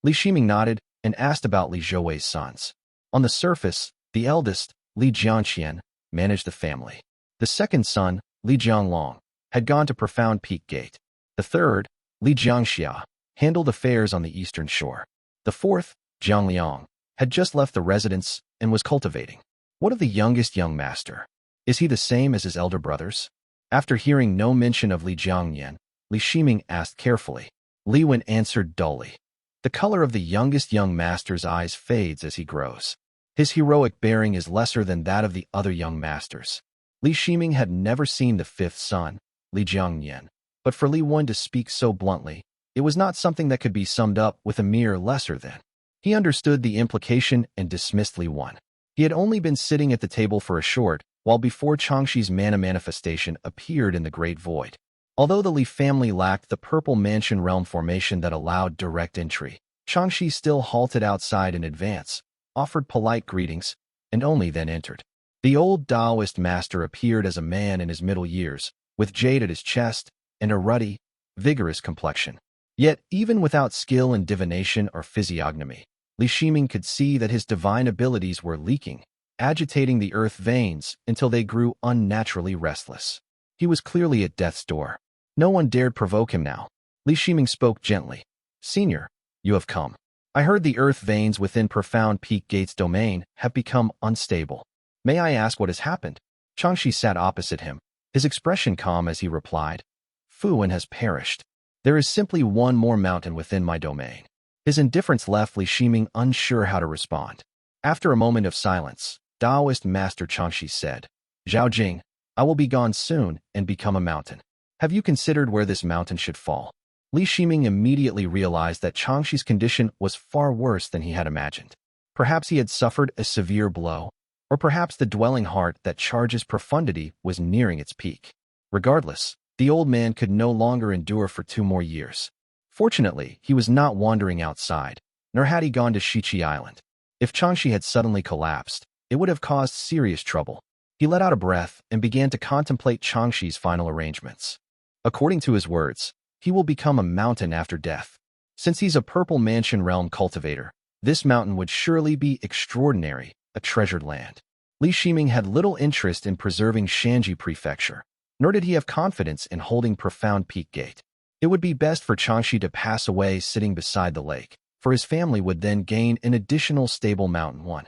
Li Shiming nodded and asked about Li Zhouwei's sons. On the surface, the eldest, Li Jiangqian, managed the family. The second son, Li Jianglong, had gone to Profound Peak Gate. The third, Li Jiangxia, handled affairs on the eastern shore. The fourth, Jiang Liang, had just left the residence and was cultivating. What of the youngest young master? Is he the same as his elder brothers? After hearing no mention of Li Jiangyan, Li Shiming asked carefully. Li Wen answered dully. The color of the youngest young master's eyes fades as he grows. His heroic bearing is lesser than that of the other young masters. Li Shiming had never seen the fifth son, Li Jiangyan, but for Li Wen to speak so bluntly, it was not something that could be summed up with a mere lesser than. He understood the implication and dismissed Li Wen. He had only been sitting at the table for a short while before Changxi's mana manifestation appeared in the Great Void. Although the Li family lacked the purple mansion realm formation that allowed direct entry, Changxi still halted outside in advance, offered polite greetings, and only then entered. The old Taoist master appeared as a man in his middle years, with jade at his chest and a ruddy, vigorous complexion. Yet, even without skill in divination or physiognomy, Li Shiming could see that his divine abilities were leaking, agitating the earth veins until they grew unnaturally restless. He was clearly at death's door. No one dared provoke him now. Li Shiming spoke gently. Senior, you have come. I heard the earth veins within Profound Peak Gate's domain have become unstable. May I ask what has happened? Changxi sat opposite him, his expression calm as he replied. Fuwen has perished. There is simply one more mountain within my domain. His indifference left Li Shiming unsure how to respond. After a moment of silence, Taoist Master Changxi said, Zhao Jing, I will be gone soon and become a mountain. Have you considered where this mountain should fall? Li Shiming immediately realized that Changxi's condition was far worse than he had imagined. Perhaps he had suffered a severe blow, or perhaps the dwelling heart that charges profundity was nearing its peak. Regardless, the old man could no longer endure for 2 more years. Fortunately, he was not wandering outside, nor had he gone to Shiqi Island. If Changxi had suddenly collapsed, it would have caused serious trouble. He let out a breath and began to contemplate Changxi's final arrangements. According to his words, he will become a mountain after death. Since he's a purple mansion realm cultivator, this mountain would surely be extraordinary, a treasured land. Li Shiming had little interest in preserving Shanji Prefecture, nor did he have confidence in holding Profound Peak Gate. It would be best for Changxi to pass away sitting beside the lake, for his family would then gain an additional stable mountain one.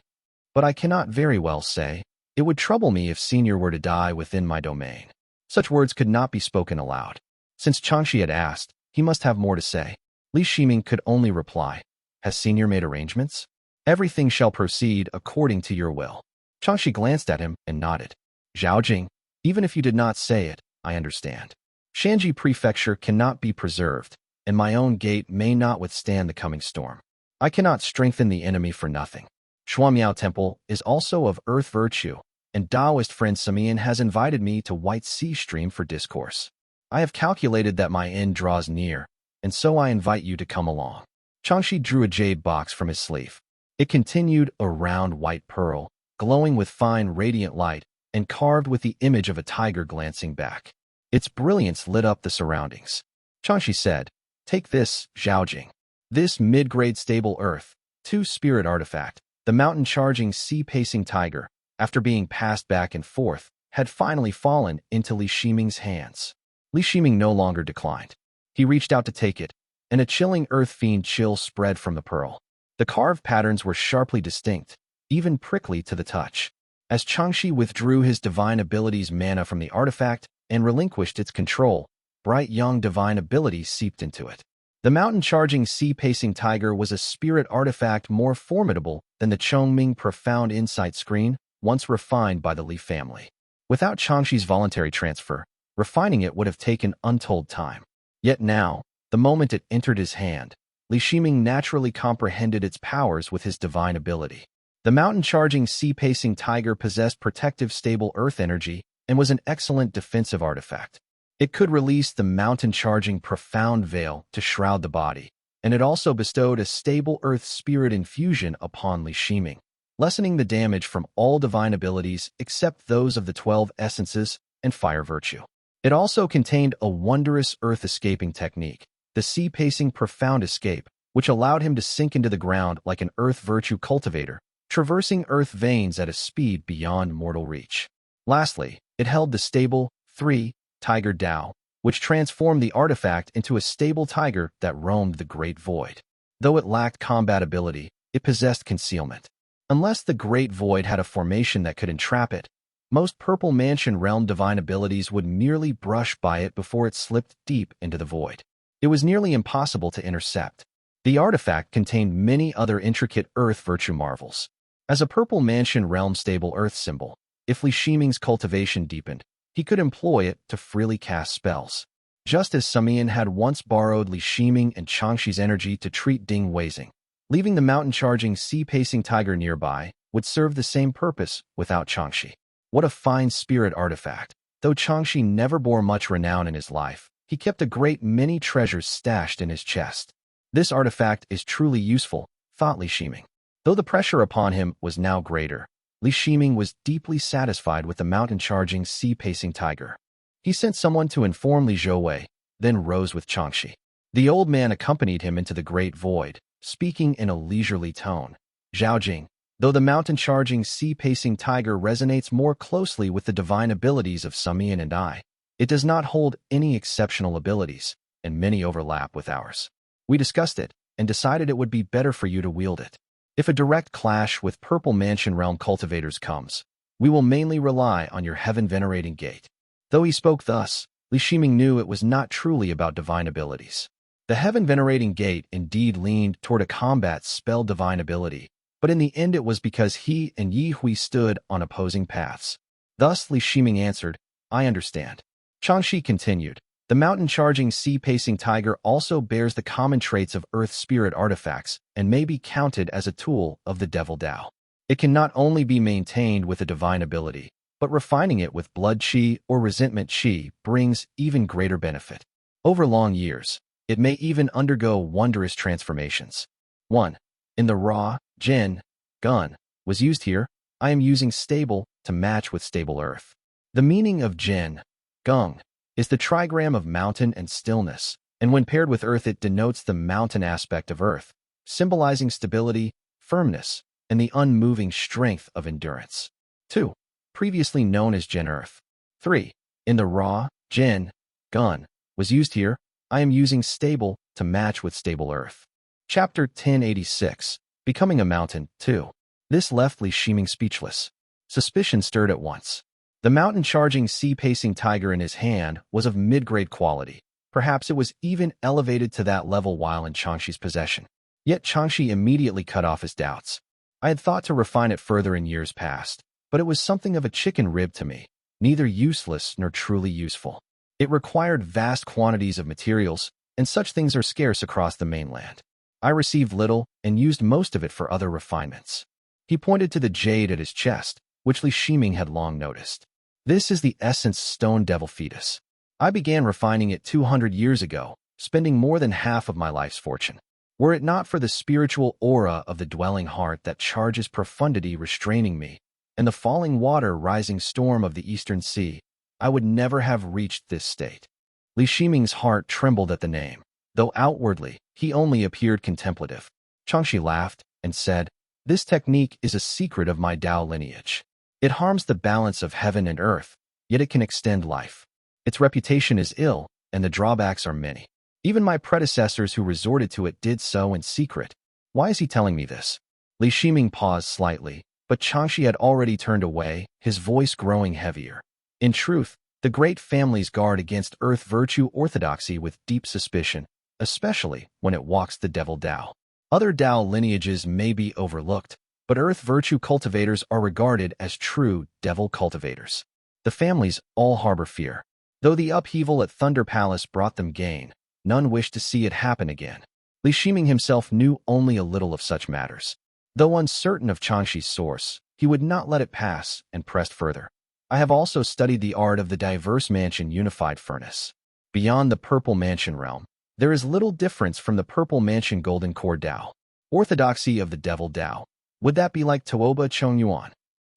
But I cannot very well say. It would trouble me if Senior were to die within my domain. Such words could not be spoken aloud. Since Changxi had asked, he must have more to say. Li Shiming could only reply, Has Senior made arrangements? Everything shall proceed according to your will. Changxi glanced at him and nodded. Zhao Jing, even if you did not say it, I understand. Shanji Prefecture cannot be preserved, and my own gate may not withstand the coming storm. I cannot strengthen the enemy for nothing. Shuamiao Temple is also of earth virtue, and Taoist friend Sumian has invited me to White Sea Stream for discourse. I have calculated that my end draws near, and so I invite you to come along. Changxi drew a jade box from his sleeve. It contained a round white pearl, glowing with fine radiant light, and carved with the image of a tiger glancing back. Its brilliance lit up the surroundings. Changxi said, Take this, Zhaojing. This mid-grade stable earth, 2 spirit artifact, the mountain-charging sea-pacing tiger, after being passed back and forth, had finally fallen into Li Shiming's hands. Li Shiming no longer declined. He reached out to take it, and a chilling earth fiend chill spread from the pearl. The carved patterns were sharply distinct, even prickly to the touch. As Changxi withdrew his divine abilities mana from the artifact and relinquished its control, bright young divine abilities seeped into it. The mountain-charging sea-pacing tiger was a spirit artifact more formidable than the Chongming Profound Insight Screen, once refined by the Li family. Without Changxi's voluntary transfer, refining it would have taken untold time. Yet now, the moment it entered his hand, Li Shiming naturally comprehended its powers with his divine ability. The mountain-charging sea-pacing tiger possessed protective stable earth energy and was an excellent defensive artifact. It could release the mountain-charging profound veil to shroud the body, and it also bestowed a stable earth spirit infusion upon Li Shiming. lessening the damage from all divine abilities except those of the 12 essences and fire virtue. It also contained a wondrous earth-escaping technique, the sea-pacing profound escape, which allowed him to sink into the ground like an earth virtue cultivator, traversing earth veins at a speed beyond mortal reach. Lastly, it held the stable 3 Tiger Dao, which transformed the artifact into a stable tiger that roamed the great void. Though it lacked combat ability, it possessed concealment. Unless the great void had a formation that could entrap it, most Purple Mansion realm divine abilities would merely brush by it before it slipped deep into the void. It was nearly impossible to intercept. The artifact contained many other intricate earth virtue marvels. As a Purple Mansion realm stable earth symbol, if Li Shiming's cultivation deepened, he could employ it to freely cast spells. Just as Sumian had once borrowed Li Shiming and Changxi's energy to treat Ding Weizing, leaving the mountain-charging sea-pacing tiger nearby would serve the same purpose without Changxi. What a fine spirit artifact. Though Changxi never bore much renown in his life, he kept a great many treasures stashed in his chest. This artifact is truly useful, thought Li Shiming. Though the pressure upon him was now greater, Li Shiming was deeply satisfied with the mountain-charging sea-pacing tiger. He sent someone to inform Li Zhouwei, then rose with Changxi. The old man accompanied him into the great void, speaking in a leisurely tone. Zhaojing, though the mountain-charging sea-pacing tiger resonates more closely with the divine abilities of Sumian and I, it does not hold any exceptional abilities, and many overlap with ours. We discussed it, and decided it would be better for you to wield it. If a direct clash with Purple Mansion realm cultivators comes, we will mainly rely on your heaven-venerating gate. Though he spoke thus, Li Shiming knew it was not truly about divine abilities. The heaven-venerating gate indeed leaned toward a combat spell divine ability, but in the end it was because he and Ye Hui stood on opposing paths. Thus Li Shiming answered, I understand. Changxi continued, the mountain-charging sea-pacing tiger also bears the common traits of earth spirit artifacts and may be counted as a tool of the Devil Dao. It can not only be maintained with a divine ability, but refining it with blood qi or resentment qi brings even greater benefit. Over long years, it may even undergo wondrous transformations. 1. In the raw, Jin, gun, was used here, I am using stable to match with stable earth. The meaning of Jin, gung, is the trigram of mountain and stillness, and when paired with earth it denotes the mountain aspect of earth, symbolizing stability, firmness, and the unmoving strength of endurance. 2. Previously known as Jin Earth. 3. In the raw, Jin, gun, was used here, I am using stable to match with stable earth. Chapter 1086, Becoming a Mountain, 2. This left Li Shiming speechless. Suspicion stirred at once. The mountain-charging sea-pacing tiger in his hand was of mid-grade quality. Perhaps it was even elevated to that level while in Changxi's possession. Yet Changxi immediately cut off his doubts. I had thought to refine it further in years past, but it was something of a chicken rib to me, neither useless nor truly useful. It required vast quantities of materials, and such things are scarce across the mainland. I received little and used most of it for other refinements. He pointed to the jade at his chest, which Li Shiming had long noticed. This is the essence stone devil fetus. I began refining it 200 years ago, spending more than half of my life's fortune. Were it not for the spiritual aura of the dwelling heart that charges profundity restraining me, and the falling water rising storm of the eastern sea, I would never have reached this state. Li Shiming's heart trembled at the name, though outwardly he only appeared contemplative. Changxi laughed and said, this technique is a secret of my Dao lineage. It harms the balance of heaven and earth, yet it can extend life. Its reputation is ill, and the drawbacks are many. Even my predecessors who resorted to it did so in secret. Why is he telling me this? Li Shiming paused slightly, but Changxi had already turned away, his voice growing heavier. In truth, the great families guard against earth virtue orthodoxy with deep suspicion, especially when it walks the Devil Dao. Other Dao lineages may be overlooked, but earth virtue cultivators are regarded as true devil cultivators. The families all harbor fear. Though the upheaval at Thunder Palace brought them gain, none wished to see it happen again. Li Shiming himself knew only a little of such matters. Though uncertain of Changxi's source, he would not let it pass and pressed further. I have also studied the art of the diverse mansion unified furnace. Beyond the Purple Mansion realm, there is little difference from the Purple Mansion Golden Core Dao. Orthodoxy of the Devil Dao. Would that be like Tuoba Chongyuan?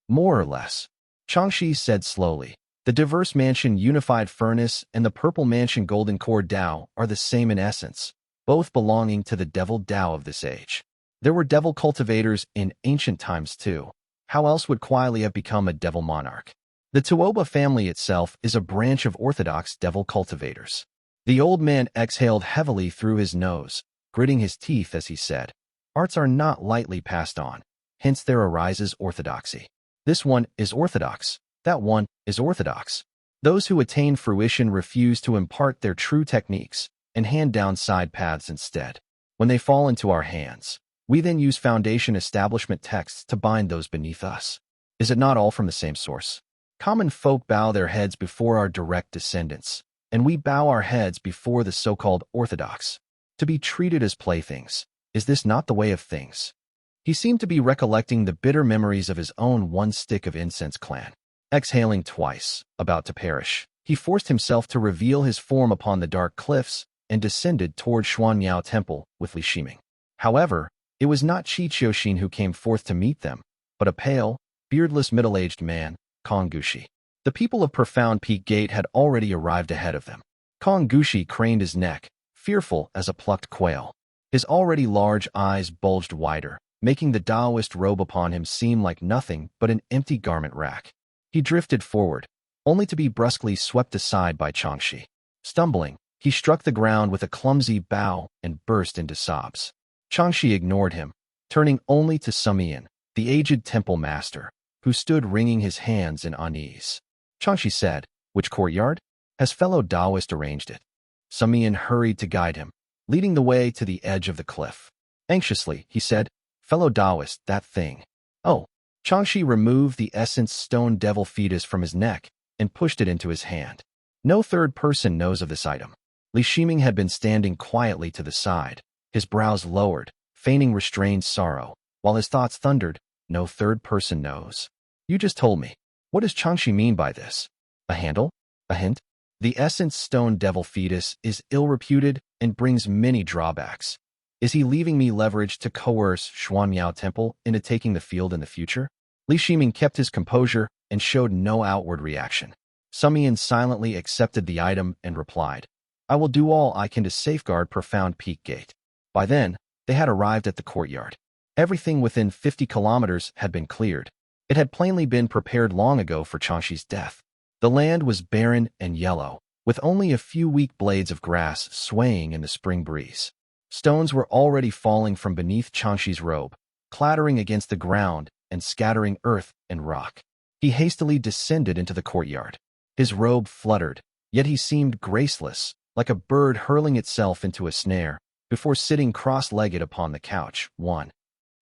More or less. Changxi said slowly. The diverse mansion unified furnace and the purple mansion golden core Dao are the same in essence, both belonging to the devil Dao of this age. There were devil cultivators in ancient times too. How else would Kuai have become a devil monarch? The Tuoba family itself is a branch of orthodox devil cultivators. The old man exhaled heavily through his nose, gritting his teeth as he said, arts are not lightly passed on, hence there arises orthodoxy. This one is orthodox, that one is orthodox. Those who attain fruition refuse to impart their true techniques and hand down side paths instead. When they fall into our hands, we then use foundation establishment texts to bind those beneath us. Is it not all from the same source? Common folk bow their heads before our direct descendants, and we bow our heads before the so-called orthodox. To be treated as playthings, is this not the way of things? He seemed to be recollecting the bitter memories of his own one-stick-of-incense clan. Exhaling twice, about to perish, he forced himself to reveal his form upon the dark cliffs and descended toward Xuanyao Temple with Li Shiming. However, it was not Qi Qiuxin who came forth to meet them, but a pale, beardless middle-aged man, Kong Gushi. The people of Profound Peak Gate had already arrived ahead of them. Kong Gushi craned his neck, fearful as a plucked quail. His already large eyes bulged wider, making the Taoist robe upon him seem like nothing but an empty garment rack. He drifted forward, only to be brusquely swept aside by Changxi. Stumbling, he struck the ground with a clumsy bow and burst into sobs. Changxi ignored him, turning only to Sumian, the aged temple master, who stood wringing his hands in unease. Changxi said, "Which courtyard? Has fellow Taoist arranged it?" Sumian hurried to guide him, leading the way to the edge of the cliff. Anxiously, he said, "Fellow Taoist, that thing." "Oh." Changxi removed the essence stone devil fetus from his neck and pushed it into his hand. No third person knows of this item. Li Shiming had been standing quietly to the side, his brows lowered, feigning restrained sorrow, while his thoughts thundered, no third person knows. You just told me. What does Changxi mean by this? A handle? A hint? The essence stone devil fetus is ill-reputed and brings many drawbacks. Is he leaving me leverage to coerce Xuanyao Temple into taking the field in the future? Li Shiming kept his composure and showed no outward reaction. Sumian silently accepted the item and replied, "I will do all I can to safeguard Profound Peak Gate." By then, they had arrived at the courtyard. Everything within 50 kilometers had been cleared. It had plainly been prepared long ago for Changxi's death. The land was barren and yellow, with only a few weak blades of grass swaying in the spring breeze. Stones were already falling from beneath Changxi's robe, clattering against the ground and scattering earth and rock. He hastily descended into the courtyard. His robe fluttered, yet he seemed graceless, like a bird hurling itself into a snare, before sitting cross-legged upon the couch. 1.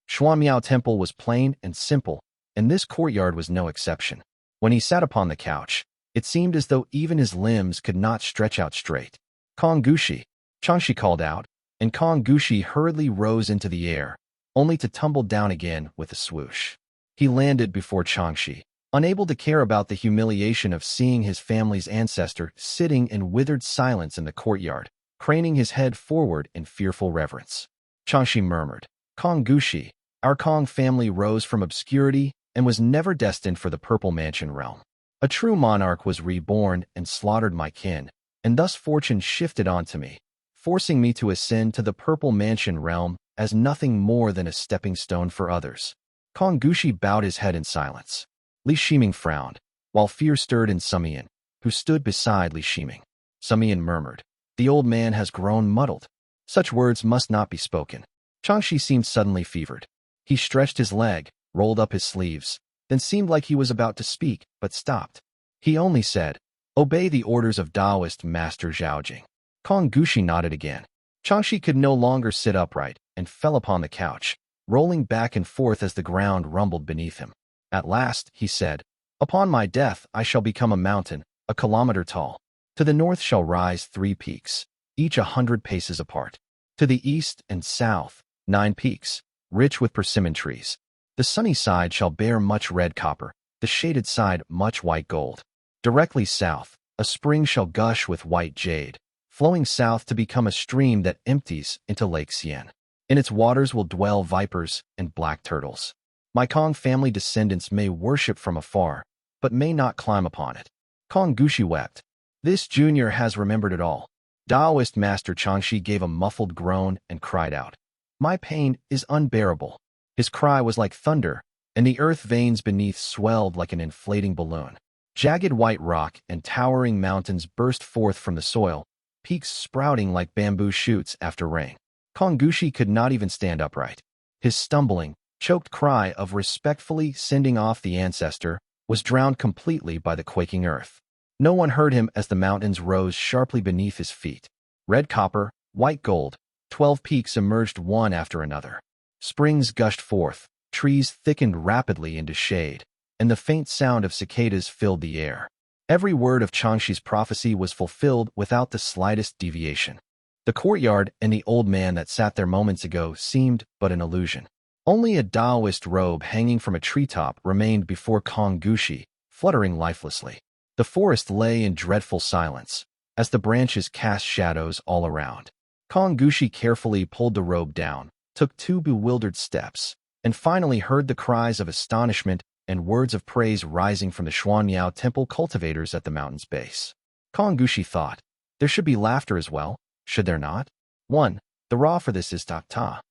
Xuanyao Temple was plain and simple, and this courtyard was no exception. When he sat upon the couch, it seemed as though even his limbs could not stretch out straight. "Kong Gushi," Changxi called out, and Kong Gushi hurriedly rose into the air, only to tumble down again with a swoosh. He landed before Changxi, unable to care about the humiliation of seeing his family's ancestor sitting in withered silence in the courtyard, craning his head forward in fearful reverence. Changxi murmured, "Kong Gushi, our Kong family rose from obscurity and was never destined for the Purple Mansion realm. A true monarch was reborn and slaughtered my kin, and thus fortune shifted onto me, forcing me to ascend to the Purple Mansion realm as nothing more than a stepping stone for others." Kong Gushi bowed his head in silence. Li Shiming frowned, while fear stirred in Sumian, who stood beside Li Shiming. Sumian murmured, "The old man has grown muddled. Such words must not be spoken." Changxi seemed suddenly fevered. He stretched his leg, rolled up his sleeves, then seemed like he was about to speak, but stopped. He only said, "Obey the orders of Taoist Master Zhaojing." Kong Gushi nodded again. Changxi could no longer sit upright and fell upon the couch, rolling back and forth as the ground rumbled beneath him. At last, he said, "Upon my death I shall become a mountain, a kilometer tall. To the north shall rise 3 peaks, each 100 paces apart. To the east and south, 9 peaks, rich with persimmon trees. The sunny side shall bear much red copper, the shaded side much white gold. Directly south, a spring shall gush with white jade, flowing south to become a stream that empties into Lake Xian. In its waters will dwell vipers and black turtles. My Kong family descendants may worship from afar, but may not climb upon it. Kong Gushi wept. This junior has remembered it all. Taoist Master Changxi gave a muffled groan and cried out. My pain is unbearable. His cry was like thunder, and the earth veins beneath swelled like an inflating balloon. Jagged white rock and towering mountains burst forth from the soil, peaks sprouting like bamboo shoots after rain. Kong Gushi could not even stand upright. His stumbling, choked cry of respectfully sending off the ancestor was drowned completely by the quaking earth. No one heard him as the mountains rose sharply beneath his feet. Red copper, white gold, 12 peaks emerged one after another. Springs gushed forth, trees thickened rapidly into shade, and the faint sound of cicadas filled the air. Every word of Changxi's prophecy was fulfilled without the slightest deviation. The courtyard and the old man that sat there moments ago seemed but an illusion. Only a Taoist robe hanging from a treetop remained before Kong Gushi, fluttering lifelessly. The forest lay in dreadful silence, as the branches cast shadows all around. Kong Gushi carefully pulled the robe down, took 2 bewildered steps, and finally heard the cries of astonishment and words of praise rising from the Xuanyao temple cultivators at the mountain's base. Kong Gushi thought, there should be laughter as well, should there not? 1. The raw for this is ta.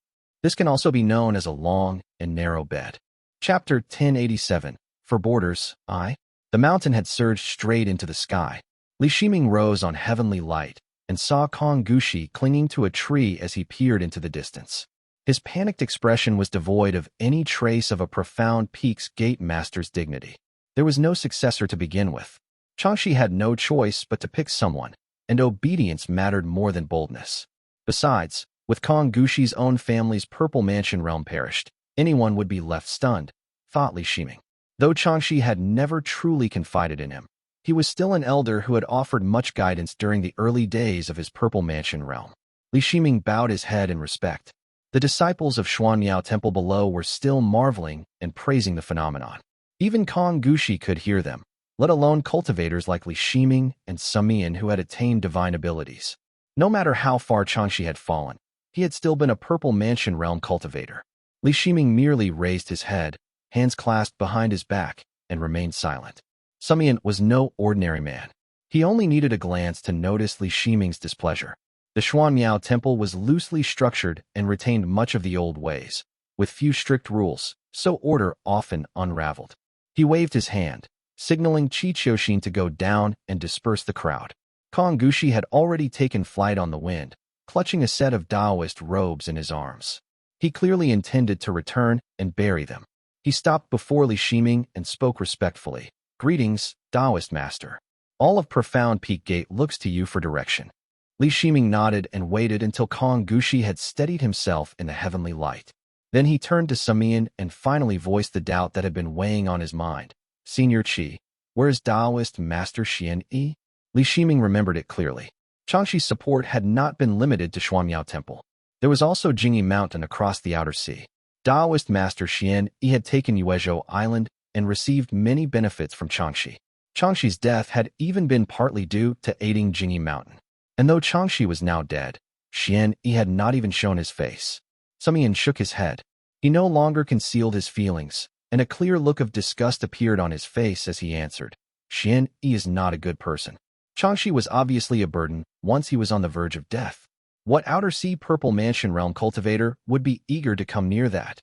This can also be known as a long and narrow bed. Chapter 1087. For borders, I. The mountain had surged straight into the sky. Li Shiming rose on heavenly light and saw Kong Gushi clinging to a tree as he peered into the distance. His panicked expression was devoid of any trace of a profound Peak's Gate Master's dignity. There was no successor to begin with. Changxi had no choice but to pick someone, and obedience mattered more than boldness. Besides, with Kong Gushi's own family's purple mansion realm perished, anyone would be left stunned, thought Li Shiming. Though Changxi had never truly confided in him, he was still an elder who had offered much guidance during the early days of his purple mansion realm. Li Shiming bowed his head in respect. The disciples of Xuanyao Temple below were still marveling and praising the phenomenon. Even Kong Gushi could hear them, let alone cultivators like Li Shiming and Sumian who had attained divine abilities. No matter how far Changxi had fallen, he had still been a purple mansion realm cultivator. Li Shiming merely raised his head, hands clasped behind his back, and remained silent. Sumian was no ordinary man. He only needed a glance to notice Li Shiming's displeasure. The Xuanyao Temple was loosely structured and retained much of the old ways, with few strict rules, so order often unraveled. He waved his hand, signaling Qiqiuxin to go down and disperse the crowd. Kong Gushi had already taken flight on the wind, clutching a set of Taoist robes in his arms. He clearly intended to return and bury them. He stopped before Li Shiming and spoke respectfully. Greetings, Taoist Master. All of Profound Peak Gate looks to you for direction. Li Shiming nodded and waited until Kong Gushi had steadied himself in the heavenly light. Then he turned to Sumian and finally voiced the doubt that had been weighing on his mind. Senior Qi, where is Taoist Master Xian-Yi? Li Shiming remembered it clearly. Changxi's support had not been limited to Xuanyao Temple. There was also Jingyi Mountain across the outer sea. Taoist Master Xian-Yi had taken Yuezhou Island and received many benefits from Changxi. Changxi's death had even been partly due to aiding Jingyi Mountain. And though Changxi was now dead, Xian-Yi had not even shown his face. Sumian shook his head. He no longer concealed his feelings, and a clear look of disgust appeared on his face as he answered. Xian-Yi is not a good person. Changxi was obviously a burden once he was on the verge of death. What Outer Sea Purple Mansion Realm cultivator would be eager to come near that?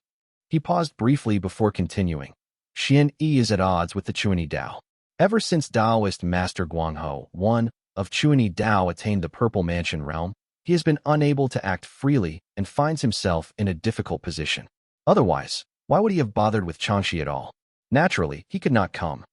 He paused briefly before continuing. Xian-Yi is at odds with the Chuanyi Dao. Ever since Taoist Master Guangho, one of Chuanyi Dao, attained the Purple Mansion Realm, he has been unable to act freely and finds himself in a difficult position. Otherwise, why would he have bothered with Changxi at all? Naturally, he could not come.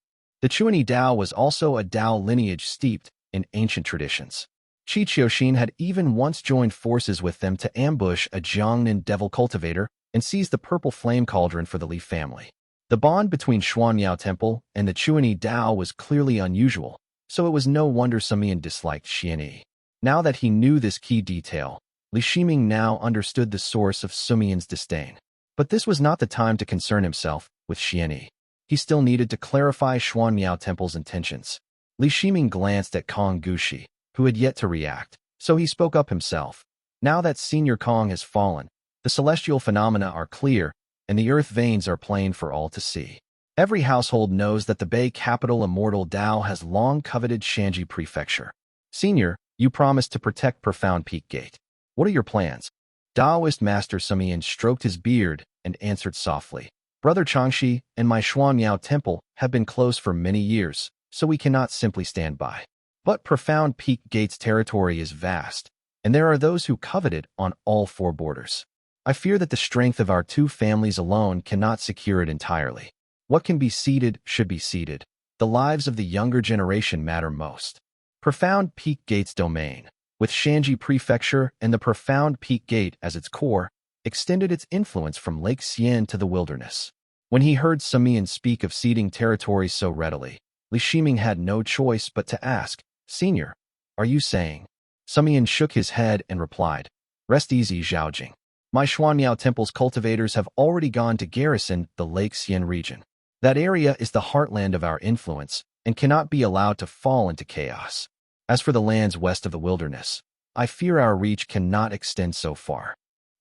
The Chuanyi Dao was also a Dao lineage steeped in ancient traditions. Qiqiuxin had even once joined forces with them to ambush a Jiangnan devil cultivator and seize the purple flame cauldron for the Li family. The bond between Xuanyao Temple and the Chuanyi Dao was clearly unusual, so it was no wonder Sumian disliked Xian-Yi. Now that he knew this key detail, Li Shiming now understood the source of Sumian's disdain. But this was not the time to concern himself with Xian-Yi. He still needed to clarify Xuanyao Temple's intentions. Li Shiming glanced at Kong Gushi, who had yet to react, so he spoke up himself. Now that Senior Kong has fallen, the celestial phenomena are clear, and the earth veins are plain for all to see. Every household knows that the Bay capital Immortal Dao has long coveted Shanji Prefecture. Senior, you promised to protect Profound Peak Gate. What are your plans? Daoist Master Sumian stroked his beard and answered softly. Brother Changxi and my Xuanyao temple have been closed for many years, so we cannot simply stand by. But Profound Peak Gate's territory is vast, and there are those who covet it on all four borders. I fear that the strength of our two families alone cannot secure it entirely. What can be ceded should be ceded. The lives of the younger generation matter most. Profound Peak Gate's domain, with Shanji Prefecture and the Profound Peak Gate as its core, extended its influence from Lake Xian to the wilderness. When he heard Sumian speak of ceding territories so readily, Li Shiming had no choice but to ask, Senior, are you saying? Sumian shook his head and replied, Rest easy, Zhaojing. My Xuanyao Temple's cultivators have already gone to garrison the Lake Xian region. That area is the heartland of our influence and cannot be allowed to fall into chaos. As for the lands west of the wilderness, I fear our reach cannot extend so far.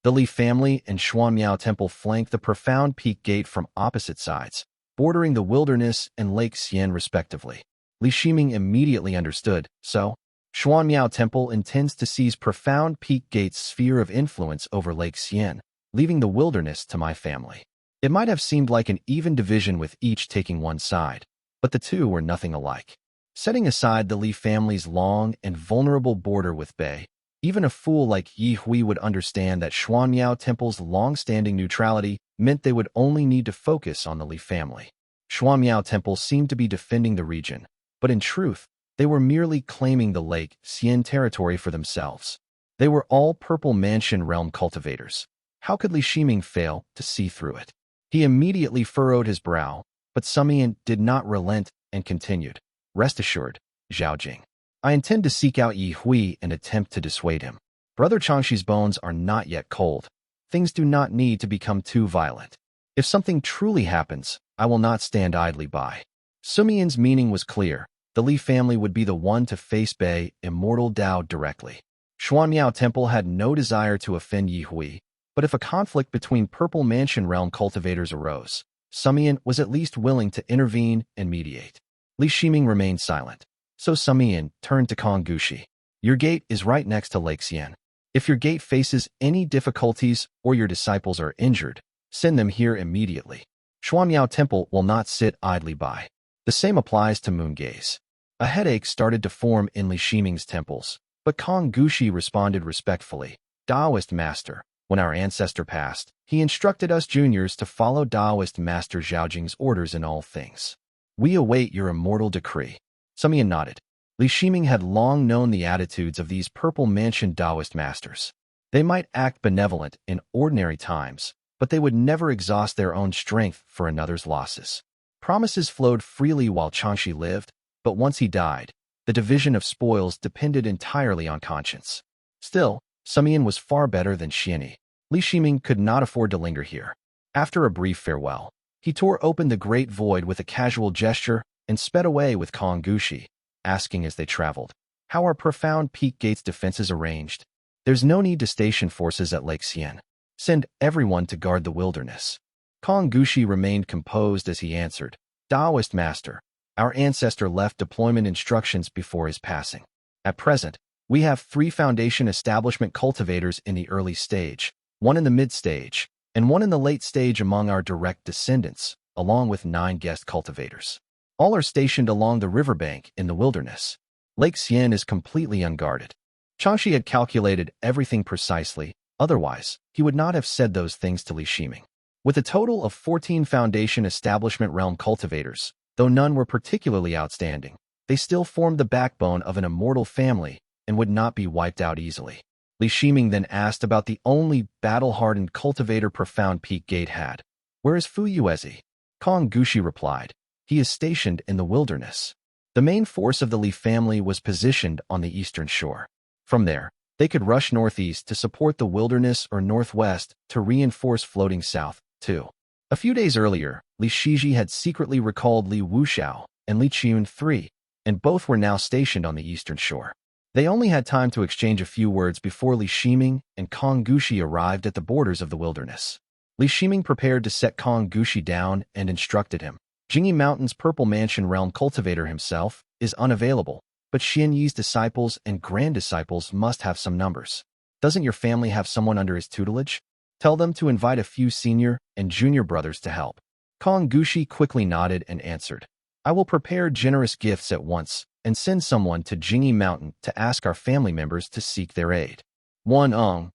The Li family and Xuanyao Temple flank the Profound Peak Gate from opposite sides, bordering the wilderness and Lake Xian respectively. Li Shiming immediately understood, so Xuanyao Temple intends to seize Profound Peak Gate's sphere of influence over Lake Xian, leaving the wilderness to my family. It might have seemed like an even division with each taking one side, but the two were nothing alike. Setting aside the Li family's long and vulnerable border with Bei, even a fool like Ye Hui would understand that Xuanyao Temple's long-standing neutrality meant they would only need to focus on the Li family. Xuanyao Temple seemed to be defending the region, but in truth, they were merely claiming the Lake Xian territory for themselves. They were all Purple Mansion realm cultivators. How could Li Shiming fail to see through it? He immediately furrowed his brow, but Sumian did not relent and continued. Rest assured, Zhaojing. I intend to seek out Ye Hui and attempt to dissuade him. Brother Changxi's bones are not yet cold. Things do not need to become too violent. If something truly happens, I will not stand idly by. Sumian's meaning was clear. The Li family would be the one to face Bei Immortal Dao directly. Xuanyao Temple had no desire to offend Ye Hui, but if a conflict between Purple Mansion realm cultivators arose, Sumian was at least willing to intervene and mediate. Li Shiming remained silent, so Sumian turned to Konggushi. Your gate is right next to Lake Xian. If your gate faces any difficulties or your disciples are injured, send them here immediately. Xuanyao Temple will not sit idly by. The same applies to Moongaze. A headache started to form in Li Shiming's temples, but Konggushi responded respectfully. Daoist Master, when our ancestor passed, he instructed us juniors to follow Daoist Master Zhaojing's orders in all things. We await your immortal decree. Sumian nodded. Li Shiming had long known the attitudes of these Purple Mansion Daoist masters. They might act benevolent in ordinary times, but they would never exhaust their own strength for another's losses. Promises flowed freely while Changxi lived, but once he died, the division of spoils depended entirely on conscience. Still, Sumian was far better than Xianyi. Li Shiming could not afford to linger here. After a brief farewell, he tore open the great void with a casual gesture and sped away with Konggushi, asking as they traveled, How are Profound Peak Gate's defenses arranged? There's no need to station forces at Lake Xian. Send everyone to guard the wilderness. Konggushi remained composed as he answered, Daoist Master, our ancestor left deployment instructions before his passing. At present, we have 3 Foundation establishment cultivators in the early stage, 1 in the mid-stage, and 1 in the late stage among our direct descendants, along with 9 guest cultivators. All are stationed along the riverbank in the wilderness. Lake Xian is completely unguarded. Changxi had calculated everything precisely, otherwise, he would not have said those things to Li Shiming. With a total of 14 Foundation establishment realm cultivators, though none were particularly outstanding, they still formed the backbone of an immortal family and would not be wiped out easily. Li Shiming then asked about the only battle-hardened cultivator Profound Peak Gate had. Where is Fu Yuezi? Konggushi replied. He is stationed in the wilderness. The main force of the Li family was positioned on the eastern shore. From there, they could rush northeast to support the wilderness or northwest to reinforce floating south, too. A few days earlier, Li Shiji had secretly recalled Li Wuxiao and Li Qiun III, and both were now stationed on the eastern shore. They only had time to exchange a few words before Li Shiming and Konggushi arrived at the borders of the wilderness. Li Shiming prepared to set Kong Gushi down and instructed him. Jingyi Mountain's Purple Mansion Realm Cultivator himself is unavailable, but Xian Yi's disciples and grand disciples must have some numbers. Doesn't your family have someone under his tutelage? Tell them to invite a few senior and junior brothers to help. Kong Gushi quickly nodded and answered. I will prepare generous gifts at once and send someone to Jingyi Mountain to ask our family members to seek their aid. Guang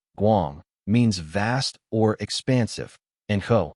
means vast or expansive, and ho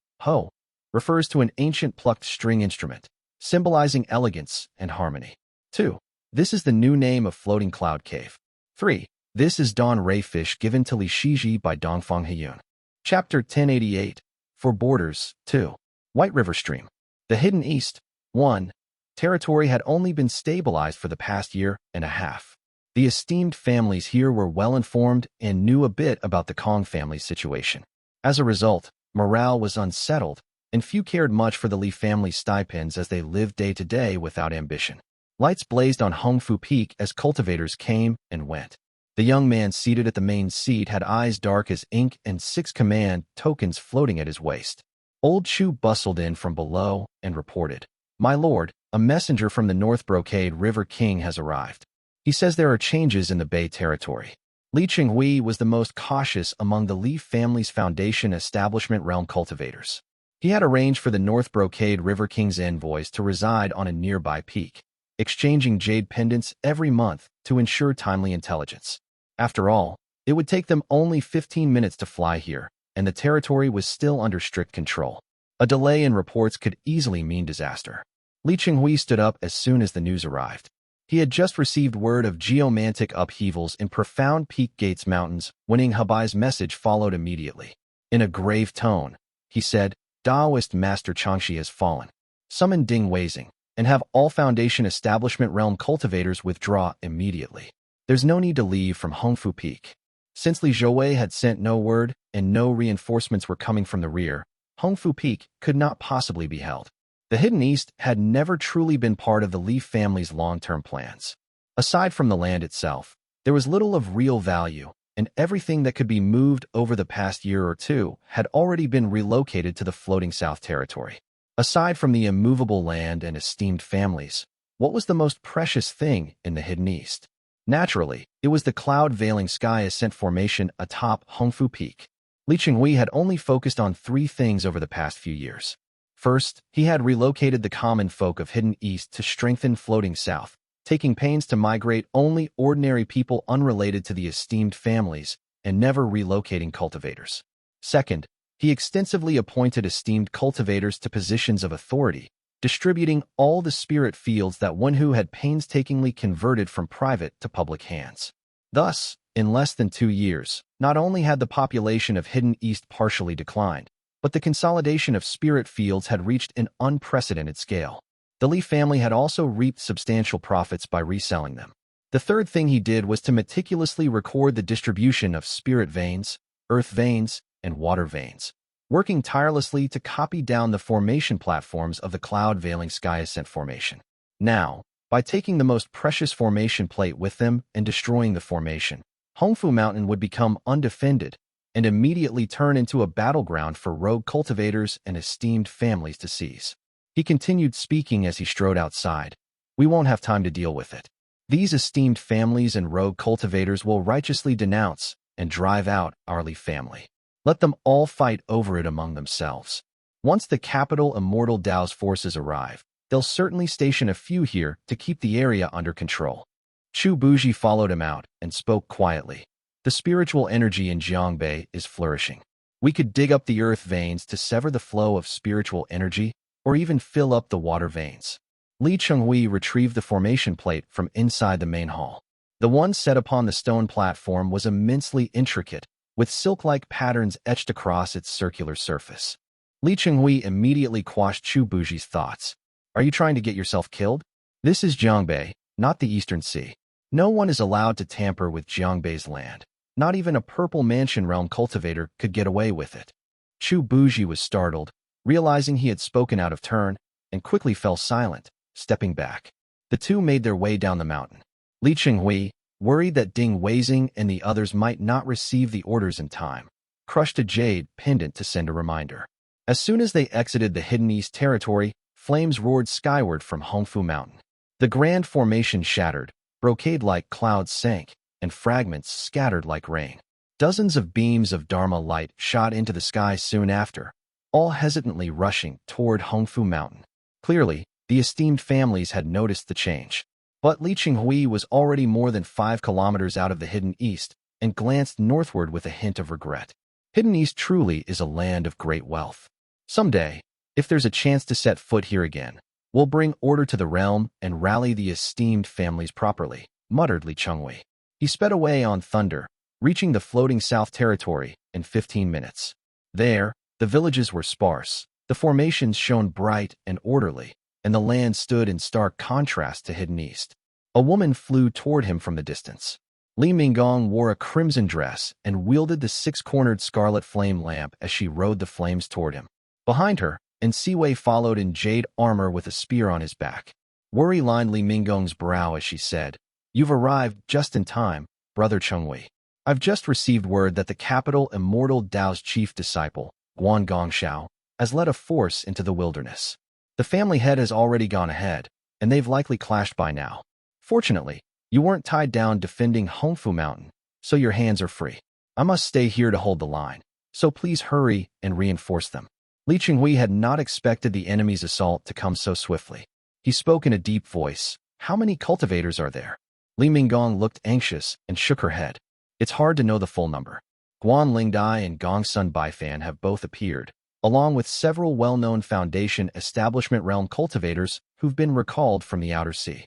refers to an ancient plucked string instrument, symbolizing elegance and harmony. 2. This is the new name of Floating Cloud Cave. 3. This is Dawn Ray Fish given to Li Shiji by Dongfang Heyun. Chapter 1088. For Borders. 2. White River Stream. The Hidden East. 1. Territory had only been stabilized for the past year and a half. The esteemed families here were well informed and knew a bit about the Kong family's situation. As a result, morale was unsettled, and few cared much for the Li family's stipends as they lived day to day without ambition. Lights blazed on Hongfu Peak as cultivators came and went. The young man seated at the main seat had eyes dark as ink and 6 command tokens floating at his waist. Old Chu bustled in from below and reported, My lord, a messenger from the North Brocade River King has arrived. He says there are changes in the Bay territory. Li Qinghui was the most cautious among the Li family's foundation establishment realm cultivators. He had arranged for the North Brocade River King's envoys to reside on a nearby peak, exchanging jade pendants every month to ensure timely intelligence. After all, it would take them only 15 minutes to fly here, and the territory was still under strict control. A delay in reports could easily mean disaster. Li Qinghui stood up as soon as the news arrived. He had just received word of geomantic upheavals in profound Peak Gates Mountains when Habai's message followed immediately. In a grave tone, he said, Taoist Master Changxi has fallen. Summon Ding Weizing, and have all Foundation Establishment Realm cultivators withdraw immediately. There's no need to leave from Hongfu Peak. Since Li Zhouwei had sent no word and no reinforcements were coming from the rear, Hongfu Peak could not possibly be held. The Hidden East had never truly been part of the Li family's long-term plans. Aside from the land itself, there was little of real value, and everything that could be moved over the past year or two had already been relocated to the floating South Territory. Aside from the immovable land and esteemed families, what was the most precious thing in the Hidden East? Naturally, it was the cloud-veiling sky ascent formation atop Hongfu Peak. Li Qinghui had only focused on 3 things over the past few years. First, he had relocated the common folk of Hidden East to strengthen floating South, taking pains to migrate only ordinary people unrelated to the esteemed families and never relocating cultivators. Second, he extensively appointed esteemed cultivators to positions of authority, distributing all the spirit fields that Wenhu had painstakingly converted from private to public hands. Thus, in less than 2 years, not only had the population of Hidden East partially declined, but the consolidation of spirit fields had reached an unprecedented scale. The Li family had also reaped substantial profits by reselling them. The third thing he did was to meticulously record the distribution of spirit veins, earth veins, and water veins, working tirelessly to copy down the formation platforms of the cloud-veiling sky ascent formation. Now, by taking the most precious formation plate with them and destroying the formation, Hongfu Mountain would become undefended and immediately turn into a battleground for rogue cultivators and esteemed families to seize. He continued speaking as he strode outside. We won't have time to deal with it. These esteemed families and rogue cultivators will righteously denounce and drive out our Li family. Let them all fight over it among themselves. Once the capital Immortal Dao's forces arrive, they'll certainly station a few here to keep the area under control. Chu Buji followed him out and spoke quietly. The spiritual energy in Jiangbei is flourishing. We could dig up the earth veins to sever the flow of spiritual energy, or even fill up the water veins. Li Chenghui retrieved the formation plate from inside the main hall. The one set upon the stone platform was immensely intricate, with silk-like patterns etched across its circular surface. Li Chenghui immediately quashed Chu Buji's thoughts. Are you trying to get yourself killed? This is Jiangbei, not the Eastern Sea. No one is allowed to tamper with Jiangbei's land. Not even a Purple Mansion Realm cultivator could get away with it. Chu Buji was startled, realizing he had spoken out of turn, and quickly fell silent, stepping back. The two made their way down the mountain. Li Chenghui, worried that Ding Weizing and the others might not receive the orders in time, crushed a jade pendant to send a reminder. As soon as they exited the Hidden East territory, flames roared skyward from Hongfu Mountain. The grand formation shattered, brocade-like clouds sank, and fragments scattered like rain. Dozens of beams of Dharma light shot into the sky soon after, all hesitantly rushing toward Hongfu Mountain. Clearly, the esteemed families had noticed the change. But Li Qinghui was already more than 5 kilometers out of the Hidden East and glanced northward with a hint of regret. Hidden East truly is a land of great wealth. Someday, if there's a chance to set foot here again, we'll bring order to the realm and rally the esteemed families properly, muttered Li Qinghui. He sped away on thunder, reaching the floating south territory in 15 minutes. There, the villages were sparse, the formations shone bright and orderly, and the land stood in stark contrast to Hidden East. A woman flew toward him from the distance. Li Minggong wore a crimson dress and wielded the 6-cornered scarlet flame lamp as she rode the flames toward him. Behind her, Siwei followed in jade armor with a spear on his back. Worry lined Li Minggong's brow as she said, "You've arrived just in time, Brother Chenghui. I've just received word that the capital Immortal Dao's chief disciple, Guan Gongxiao, has led a force into the wilderness. The family head has already gone ahead, and they've likely clashed by now. Fortunately, you weren't tied down defending Hongfu Mountain, so your hands are free. I must stay here to hold the line, so please hurry and reinforce them." Li Qinghui had not expected the enemy's assault to come so swiftly. He spoke in a deep voice. "How many cultivators are there?" Li Minggong looked anxious and shook her head. "It's hard to know the full number. Guan Lingdai and Gongsun Baifan have both appeared, along with several well-known Foundation establishment realm cultivators who've been recalled from the outer sea."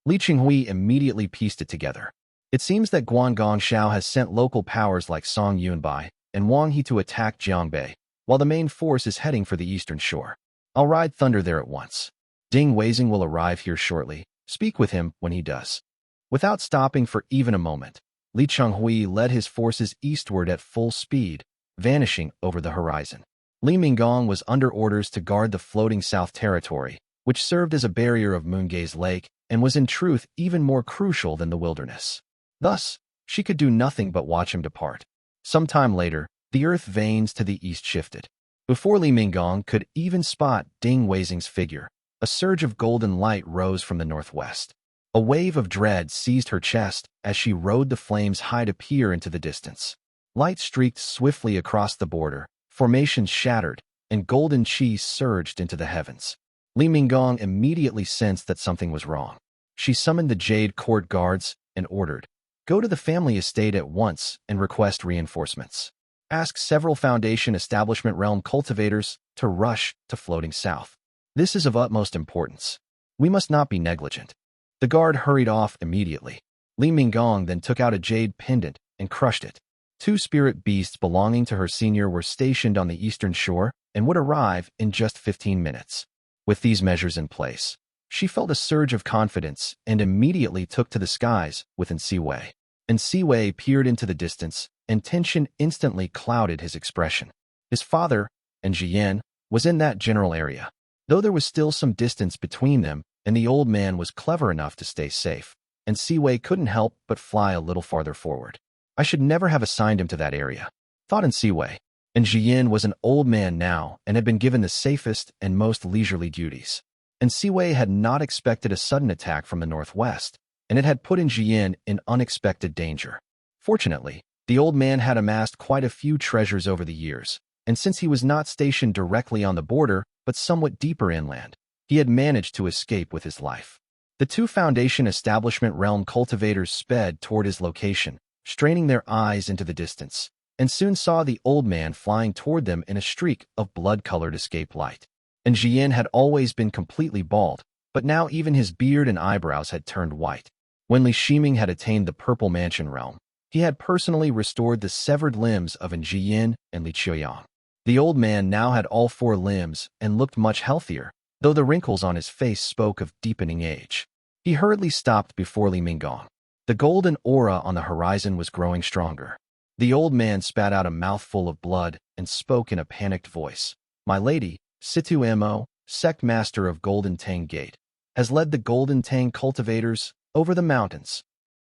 Li Qinghui immediately pieced it together. It seems that Guan Gongxiao has sent local powers like Song Yunbai and Wang He to attack Jiangbei, while the main force is heading for the eastern shore. I'll ride thunder there at once. Ding Weizing will arrive here shortly. Speak with him when he does. Without stopping for even a moment, Li Qinghui led his forces eastward at full speed, vanishing over the horizon. Li Minggong was under orders to guard the floating south territory, which served as a barrier of Moongaze Lake and was in truth even more crucial than the wilderness. Thus, she could do nothing but watch him depart. Some time later, the earth veins to the east shifted. Before Li Minggong could even spot Ding Weizing's figure, a surge of golden light rose from the northwest. A wave of dread seized her chest as she rode the flames high to peer into the distance. Light streaked swiftly across the border, formations shattered, and golden chi surged into the heavens. Li Minggong immediately sensed that something was wrong. She summoned the Jade Court guards and ordered, "Go to the family estate at once and request reinforcements. Ask several Foundation establishment realm cultivators to rush to floating south. This is of utmost importance. We must not be negligent." The guard hurried off immediately. Li Minggong then took out a jade pendant and crushed it. 2 spirit beasts belonging to her senior were stationed on the eastern shore and would arrive in just 15 minutes. With these measures in place, she felt a surge of confidence and immediately took to the skies with Siwei. Siwei peered into the distance, and tension instantly clouded his expression. His father, Jiyan, was in that general area. Though there was still some distance between them, and the old man was clever enough to stay safe, and Siwei couldn't help but fly a little farther forward. "I should never have assigned him to that area," thought Siwei. Jiyan was an old man now and had been given the safest and most leisurely duties. Siwei had not expected a sudden attack from the northwest, and it had put Jiyan in unexpected danger. Fortunately, the old man had amassed quite a few treasures over the years, and since he was not stationed directly on the border, but somewhat deeper inland, he had managed to escape with his life. The 2 Foundation establishment realm cultivators sped toward his location, straining their eyes into the distance, and soon saw the old man flying toward them in a streak of blood-colored escape light. Jiyan had always been completely bald, but now even his beard and eyebrows had turned white. When Li Shiming had attained the Purple Mansion realm, he had personally restored the severed limbs of Jiyan and Li Qiuyang. The old man now had all 4 limbs and looked much healthier, though the wrinkles on his face spoke of deepening age. He hurriedly stopped before Li Minggong. The golden aura on the horizon was growing stronger. The old man spat out a mouthful of blood and spoke in a panicked voice. "My lady, Situ Mo, sect master of Golden Tang Gate, has led the Golden Tang cultivators over the mountains."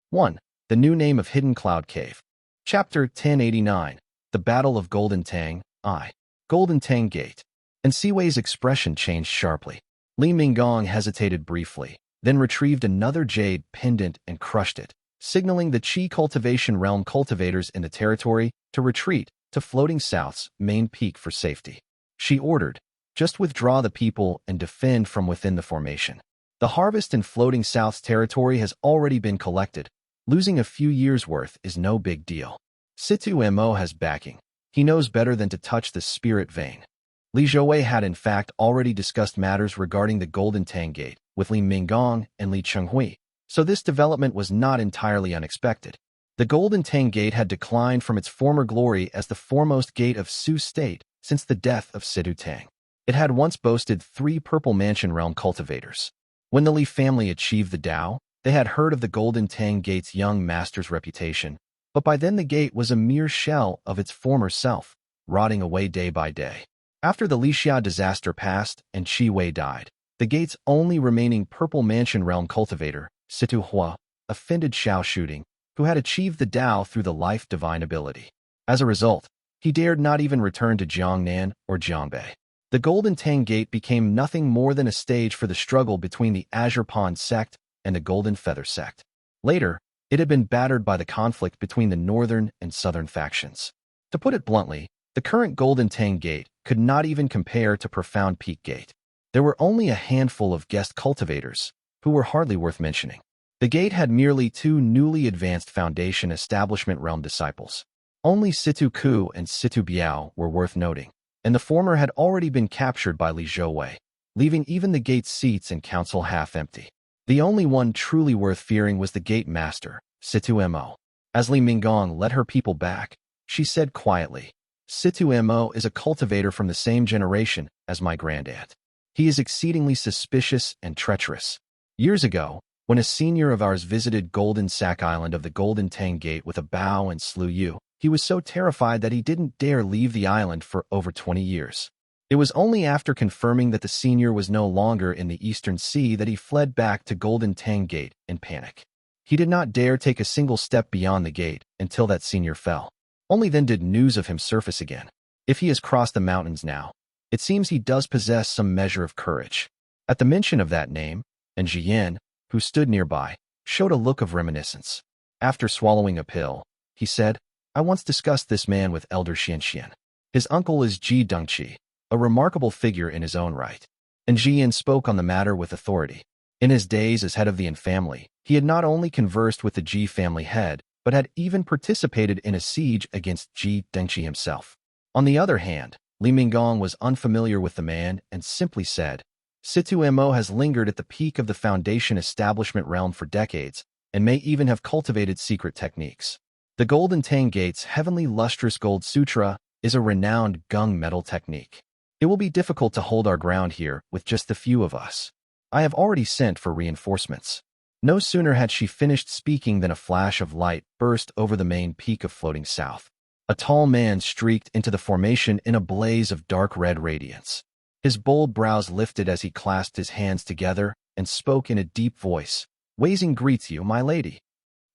1. The new name of Hidden Cloud Cave. Chapter 1089. The Battle of Golden Tang, Golden Tang Gate. And Siwei's expression changed sharply. Li Minggong hesitated briefly, then retrieved another jade pendant and crushed it, signaling the Qi cultivation realm cultivators in the territory to retreat to Floating South's main peak for safety. She ordered, just withdraw the people and defend from within the formation. The harvest in Floating South's territory has already been collected. Losing a few years' worth is no big deal. Situ Mo has backing. He knows better than to touch the spirit vein. Li Zhouwei had in fact already discussed matters regarding the Golden Tang Gate with Li Minggong and Li Chenghui, so this development was not entirely unexpected. The Golden Tang Gate had declined from its former glory as the foremost gate of Su State since the death of Situ Tang. It had once boasted 3 Purple Mansion realm cultivators. When the Li family achieved the Dao, they had heard of the Golden Tang Gate's young master's reputation, but by then the gate was a mere shell of its former self, rotting away day by day. After the Lixia disaster passed and Qi Wei died, the gate's only remaining Purple Mansion realm cultivator, Situ Hua, offended Xiao Shooting, who had achieved the Dao through the life divine ability. As a result, he dared not even return to Jiangnan or Jiangbei. The Golden Tang Gate became nothing more than a stage for the struggle between the Azure Pond sect and the Golden Feather sect. Later, it had been battered by the conflict between the northern and southern factions. To put it bluntly, the current Golden Tang Gate could not even compare to Profound Peak Gate. There were only a handful of guest cultivators, who were hardly worth mentioning. The gate had merely 2 newly advanced Foundation Establishment Realm disciples. Only Situ Ku and Situ Biao were worth noting, and the former had already been captured by Li Zhouwei, leaving even the gate's seats in council half empty. The only one truly worth fearing was the gate master, Situ Mo. As Li Minggong led her people back, she said quietly, Situ Mo is a cultivator from the same generation as my grandaunt. He is exceedingly suspicious and treacherous. Years ago, when a senior of ours visited Golden Sack Island of the Golden Tang Gate with a bow and slew you, he was so terrified that he didn't dare leave the island for over 20 years. It was only after confirming that the senior was no longer in the Eastern Sea that he fled back to Golden Tang Gate in panic. He did not dare take a single step beyond the gate until that senior fell. Only then did news of him surface again. If he has crossed the mountains now, it seems he does possess some measure of courage. At the mention of that name, and Jian, who stood nearby, showed a look of reminiscence. After swallowing a pill, he said, I once discussed this man with Elder Xianxian. His uncle is Ji Dengqi, a remarkable figure in his own right. And Jian spoke on the matter with authority. In his days as head of the Yin family, he had not only conversed with the Ji family head, but had even participated in a siege against Ji Dengqi himself. On the other hand, Li Minggong was unfamiliar with the man and simply said, Situ Mo has lingered at the peak of the Foundation Establishment realm for decades, and may even have cultivated secret techniques. The Golden Tang Gate's Heavenly Lustrous Gold Sutra is a renowned gung metal technique. It will be difficult to hold our ground here with just the few of us. I have already sent for reinforcements. No sooner had she finished speaking than a flash of light burst over the main peak of Floating South. A tall man streaked into the formation in a blaze of dark red radiance. His bold brows lifted as he clasped his hands together and spoke in a deep voice. Weizing greets you, my lady.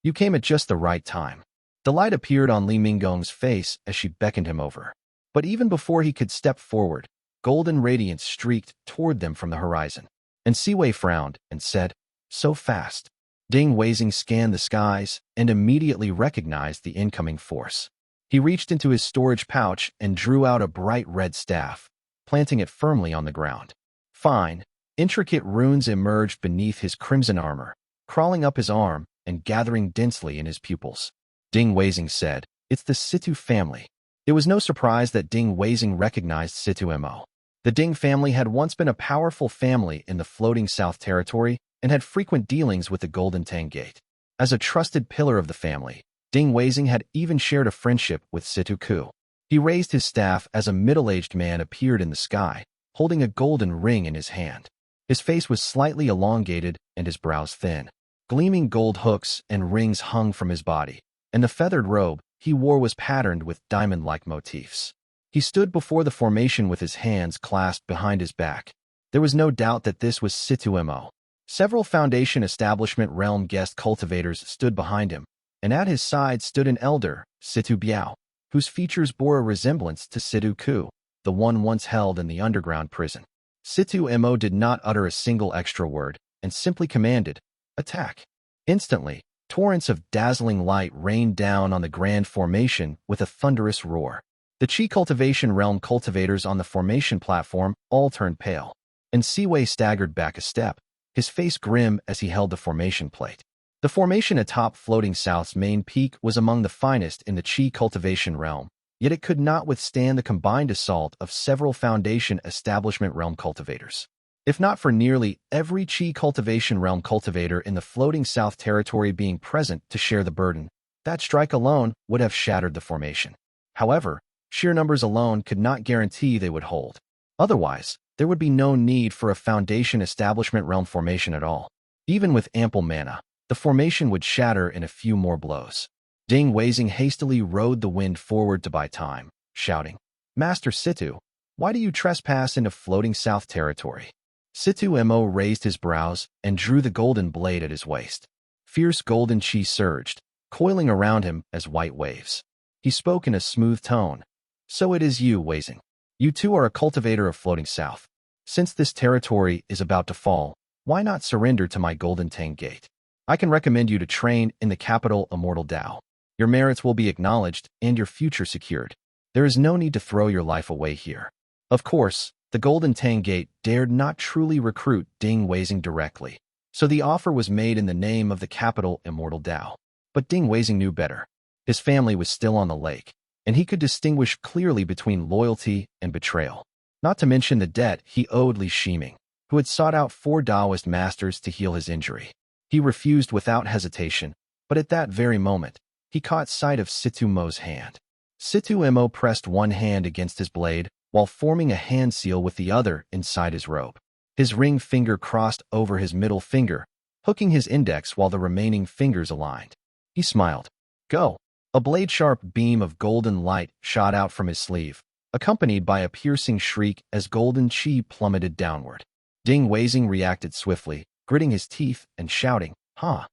You came at just the right time. Delight appeared on Li Minggong's face as she beckoned him over. But even before he could step forward, golden radiance streaked toward them from the horizon. And Siwei frowned and said, So fast. Ding Weizing scanned the skies and immediately recognized the incoming force. He reached into his storage pouch and drew out a bright red staff, planting it firmly on the ground. Fine, intricate runes emerged beneath his crimson armor, crawling up his arm and gathering densely in his pupils. Ding Weizing said, It's the Situ family. It was no surprise that Ding Weizing recognized Situ Mo. The Ding family had once been a powerful family in the Floating South territory and had frequent dealings with the Golden Tang Gate. As a trusted pillar of the family, Ding Weizing had even shared a friendship with Situ Ku. He raised his staff as a middle-aged man appeared in the sky, holding a golden ring in his hand. His face was slightly elongated and his brows thin. Gleaming gold hooks and rings hung from his body, and the feathered robe he wore was patterned with diamond-like motifs. He stood before the formation with his hands clasped behind his back. There was no doubt that this was Situ Mo. Several Foundation Establishment realm guest cultivators stood behind him, and at his side stood an elder, Situ Biao. whose features bore a resemblance to Situ Ku, the one once held in the underground prison. Situ Mo did not utter a single extra word and simply commanded, "Attack." Instantly, torrents of dazzling light rained down on the grand formation with a thunderous roar. The Qi Cultivation Realm cultivators on the formation platform all turned pale, and Siwei staggered back a step, his face grim as he held the formation plate. The formation atop Floating South's main peak was among the finest in the Qi Cultivation Realm, yet it could not withstand the combined assault of several Foundation Establishment Realm cultivators. If not for nearly every Qi Cultivation Realm cultivator in the Floating South territory being present to share the burden, that strike alone would have shattered the formation. However, sheer numbers alone could not guarantee they would hold. Otherwise, there would be no need for a Foundation Establishment Realm formation at all. Even with ample mana, the formation would shatter in a few more blows. Ding Weizing hastily rode the wind forward to buy time, shouting, "Master Situ, why do you trespass into Floating South territory?" Situ Mo raised his brows and drew the golden blade at his waist. Fierce golden chi surged, coiling around him as white waves. He spoke in a smooth tone. "So it is you, Weizing. You too are a cultivator of Floating South. Since this territory is about to fall, why not surrender to my Golden Tang Gate? I can recommend you to train in the capital Immortal Dao. Your merits will be acknowledged and your future secured. There is no need to throw your life away here." Of course, the Golden Tang Gate dared not truly recruit Ding Weizing directly, so the offer was made in the name of the capital Immortal Dao. But Ding Weizing knew better. His family was still on the lake, and he could distinguish clearly between loyalty and betrayal. Not to mention the debt he owed Li Shiming, who had sought out 4 Taoist masters to heal his injury. He refused without hesitation, but at that very moment, he caught sight of Situ Mo's hand. Situ Mo pressed one hand against his blade, while forming a hand seal with the other inside his robe. His ring finger crossed over his middle finger, hooking his index while the remaining fingers aligned. He smiled. "Go." A blade-sharp beam of golden light shot out from his sleeve, accompanied by a piercing shriek as golden chi plummeted downward. Ding Weizing reacted swiftly, gritting his teeth and shouting, "Ha!"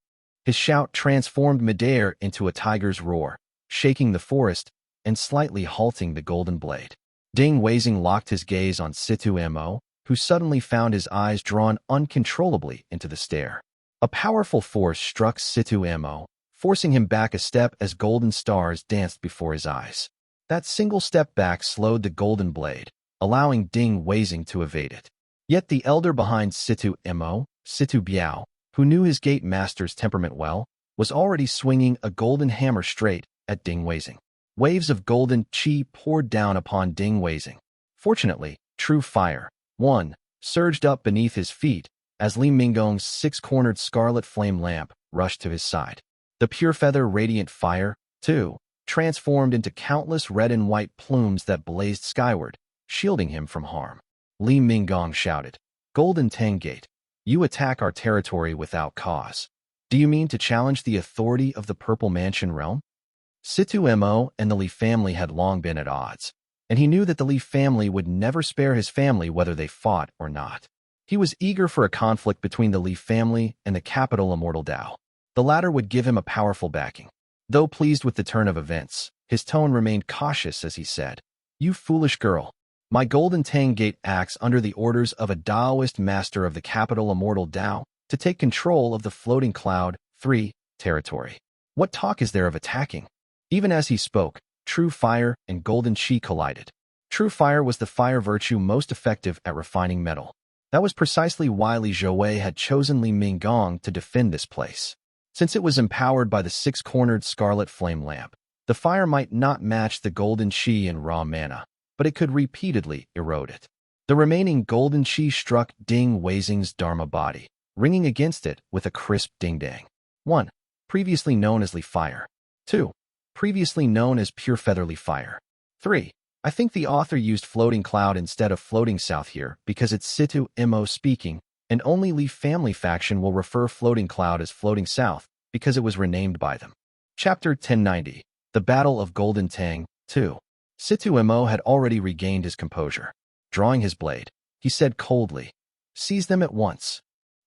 His shout transformed midair into a tiger's roar, shaking the forest and slightly halting the golden blade. Ding Weizing locked his gaze on Situ Mo, who suddenly found his eyes drawn uncontrollably into the stare. A powerful force struck Situ Mo, forcing him back a step as golden stars danced before his eyes. That single step back slowed the golden blade, allowing Ding Weizing to evade it. Yet the elder behind Situ Mo, Situ Biao, who knew his gate master's temperament well, was already swinging a golden hammer straight at Ding Weizing. Waves of golden chi poured down upon Ding Weizing. Fortunately, True Fire, 1, surged up beneath his feet as Li Minggong's 6-cornered scarlet flame lamp rushed to his side. The Pure Feather Radiant Fire, 2, transformed into countless red and white plumes that blazed skyward, shielding him from harm. Li Minggong shouted, "Golden Tang Gate, you attack our territory without cause. Do you mean to challenge the authority of the Purple Mansion realm?" Situ Mo and the Li family had long been at odds, and he knew that the Li family would never spare his family whether they fought or not. He was eager for a conflict between the Li family and the capital Immortal Dao. The latter would give him a powerful backing. Though pleased with the turn of events, his tone remained cautious as he said, "You foolish girl. My Golden Tang Gate acts under the orders of a Taoist master of the capital Immortal Dao to take control of the Floating Cloud 3 territory. What talk is there of attacking?" Even as he spoke, True Fire and Golden Chi collided. True Fire was the fire virtue most effective at refining metal. That was precisely why Li Zhouwei had chosen Li Minggong to defend this place. Since it was empowered by the 6-cornered scarlet flame lamp, the fire might not match the golden chi in raw mana, but it could repeatedly erode it. The remaining golden chi struck Ding Weizing's Dharma body, ringing against it with a crisp ding-dang. 1. Previously known as Li Fire. 2. Previously known as Pure Featherly Fire. 3. I think the author used Floating Cloud instead of Floating South here because it's Situ Mo speaking, and only Li family faction will refer Floating Cloud as Floating South because it was renamed by them. Chapter 1090, The Battle of Golden Tang, 2. Situ Mo had already regained his composure. Drawing his blade, he said coldly, "Seize them at once."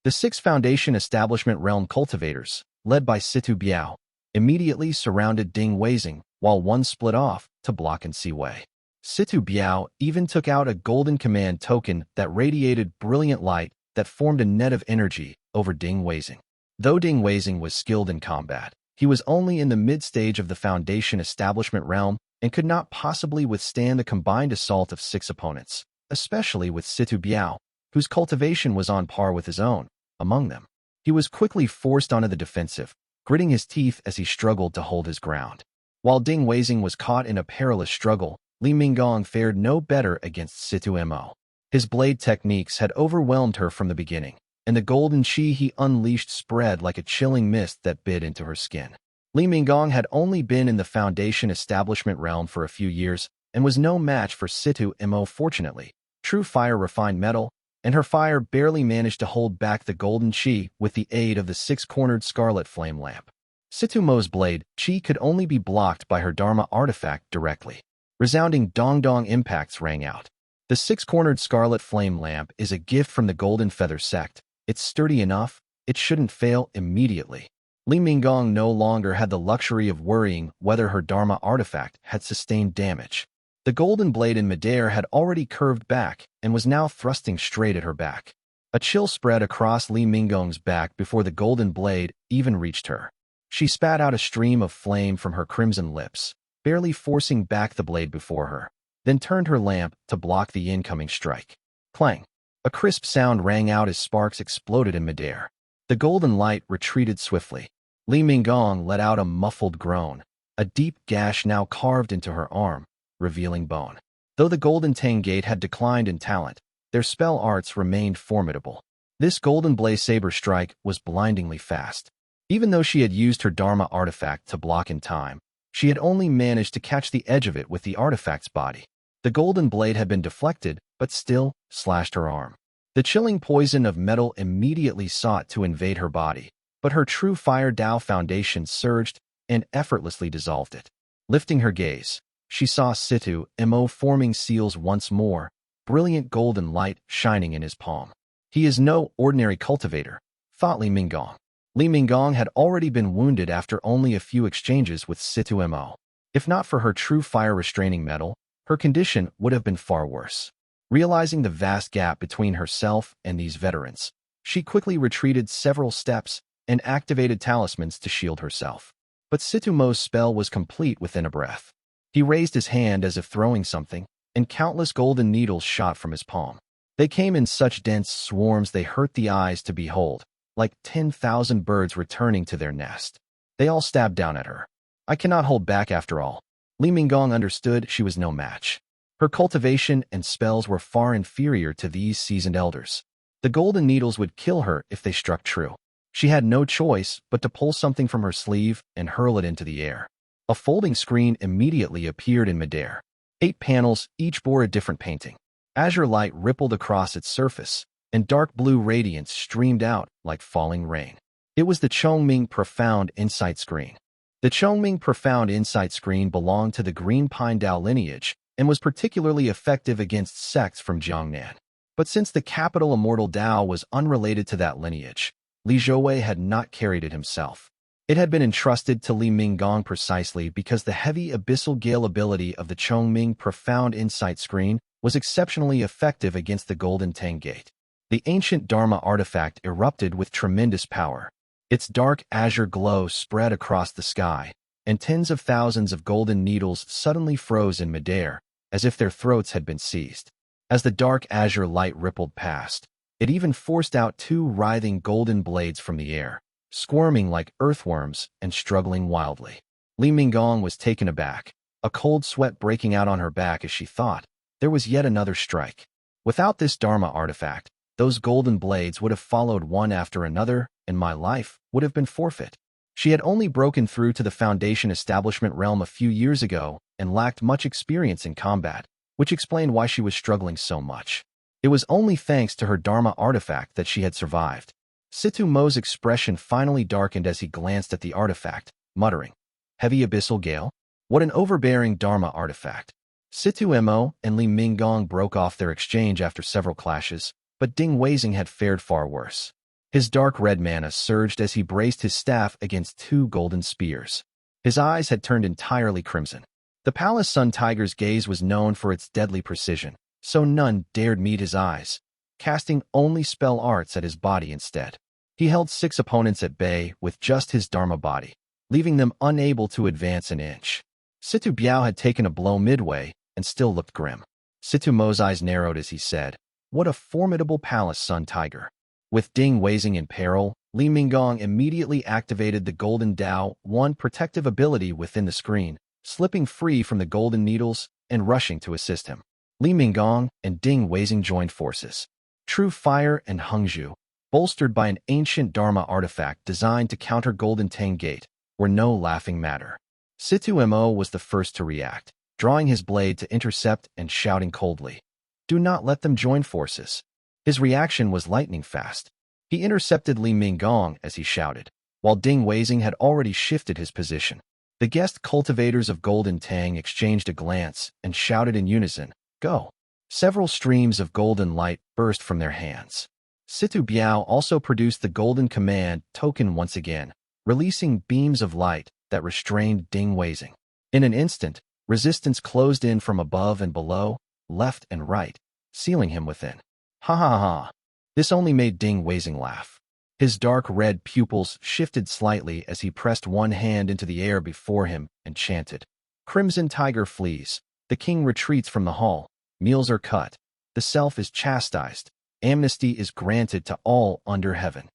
The 6 Foundation Establishment Realm cultivators, led by Situ Biao, immediately surrounded Ding Weizing, while one split off to block and see Wei. Situ Biao even took out a golden command token that radiated brilliant light that formed a net of energy over Ding Weizing. Though Ding Weizing was skilled in combat, he was only in the mid-stage of the Foundation establishment realm and could not possibly withstand the combined assault of 6 opponents, especially with Situ Biao, whose cultivation was on par with his own. Among them, he was quickly forced onto the defensive, gritting his teeth as he struggled to hold his ground. While Ding Weizing was caught in a perilous struggle, Li Minggong fared no better against Situ Mo. His blade techniques had overwhelmed her from the beginning, and the golden chi he unleashed spread like a chilling mist that bit into her skin. Li Minggong had only been in the Foundation establishment realm for a few years and was no match for Situ Mo. Fortunately, true fire refined metal, and her fire barely managed to hold back the golden chi with the aid of the 6-cornered scarlet flame lamp. Situ Mo's blade chi could only be blocked by her Dharma artifact directly. Resounding dong-dong impacts rang out. The 6-cornered scarlet flame lamp is a gift from the Golden Feather sect. It's sturdy enough, it shouldn't fail immediately. Li Minggong no longer had the luxury of worrying whether her Dharma artifact had sustained damage. The golden blade in midair had already curved back and was now thrusting straight at her back. A chill spread across Li Minggong's back before the golden blade even reached her. She spat out a stream of flame from her crimson lips, barely forcing back the blade before her, then turned her lamp to block the incoming strike. Clang! A crisp sound rang out as sparks exploded in midair. The golden light retreated swiftly. Li Minggong let out a muffled groan. A deep gash now carved into her arm, revealing bone. Though the Golden Tang Gate had declined in talent, their spell arts remained formidable. This golden blaze saber strike was blindingly fast. Even though she had used her Dharma artifact to block in time, she had only managed to catch the edge of it with the artifact's body. The golden blade had been deflected, but still slashed her arm. The chilling poison of metal immediately sought to invade her body, but her true Fire Dao foundation surged and effortlessly dissolved it. Lifting her gaze, she saw Situ Mo forming seals once more, brilliant golden light shining in his palm. He is no ordinary cultivator, thought Li Minggong. Li Minggong had already been wounded after only a few exchanges with Situ Mo. If not for her true fire-restraining metal, her condition would have been far worse. Realizing the vast gap between herself and these veterans, she quickly retreated several steps and activated talismans to shield herself. But Situ Mo's spell was complete within a breath. He raised his hand as if throwing something, and countless golden needles shot from his palm. They came in such dense swarms they hurt the eyes to behold, like 10,000 birds returning to their nest. They all stabbed down at her. I cannot hold back after all. Li Minggong understood she was no match. Her cultivation and spells were far inferior to these seasoned elders. The golden needles would kill her if they struck true. She had no choice but to pull something from her sleeve and hurl it into the air. A folding screen immediately appeared in midair. 8 panels, each bore a different painting. Azure light rippled across its surface, and dark blue radiance streamed out like falling rain. It was the Chongming Profound Insight Screen. The Chongming Profound Insight Screen belonged to the Green Pine Dao lineage and was particularly effective against sects from Jiangnan. But since the capital Immortal Dao was unrelated to that lineage, Li Zhouwei had not carried it himself. It had been entrusted to Li Minggong precisely because the heavy abyssal gale ability of the Chongming Profound Insight Screen was exceptionally effective against the Golden Tang Gate. The ancient Dharma artifact erupted with tremendous power. Its dark azure glow spread across the sky, and tens of thousands of golden needles suddenly froze in midair, as if their throats had been seized. As the dark azure light rippled past, it even forced out 2 writhing golden blades from the air, squirming like earthworms and struggling wildly. Li Minggong was taken aback, a cold sweat breaking out on her back as she thought, there was yet another strike. Without this Dharma artifact, those golden blades would have followed one after another, and my life would have been forfeit. She had only broken through to the Foundation establishment realm a few years ago and lacked much experience in combat, which explained why she was struggling so much. It was only thanks to her Dharma artifact that she had survived. Situ Mo's expression finally darkened as he glanced at the artifact, muttering, "Heavy abyssal gale? What an overbearing Dharma artifact." Situ Mo and Li Minggong broke off their exchange after several clashes, but Ding Weizing had fared far worse. His dark red mana surged as he braced his staff against 2 golden spears. His eyes had turned entirely crimson. The Palace Sun Tiger's gaze was known for its deadly precision, so none dared meet his eyes, casting only spell arts at his body instead. He held 6 opponents at bay with just his Dharma body, leaving them unable to advance an inch. Situ Biao had taken a blow midway and still looked grim. Situ Mo's eyes narrowed as he said, "What a formidable Palace Sun Tiger." With Ding Weizing in peril, Li Minggong immediately activated the Golden Dao, one protective ability within the screen, slipping free from the golden needles and rushing to assist him. Li Minggong and Ding Weizing joined forces. True Fire and Hengzhu, bolstered by an ancient Dharma artifact designed to counter Golden Tang Gate, were no laughing matter. Situ Mo was the first to react, drawing his blade to intercept and shouting coldly, "Do not let them join forces." His reaction was lightning fast. He intercepted Li Minggong as he shouted, while Ding Weizing had already shifted his position. The guest cultivators of Golden Tang exchanged a glance and shouted in unison, "Go!" Several streams of golden light burst from their hands. Situ Biao also produced the Golden Command token once again, releasing beams of light that restrained Ding Weizing. In an instant, resistance closed in from above and below, left and right, sealing him within. Ha ha ha. This only made Ding Weizing laugh. His dark red pupils shifted slightly as he pressed one hand into the air before him and chanted, "Crimson Tiger flees. The king retreats from the hall. Meals are cut. The self is chastised. Amnesty is granted to all under heaven."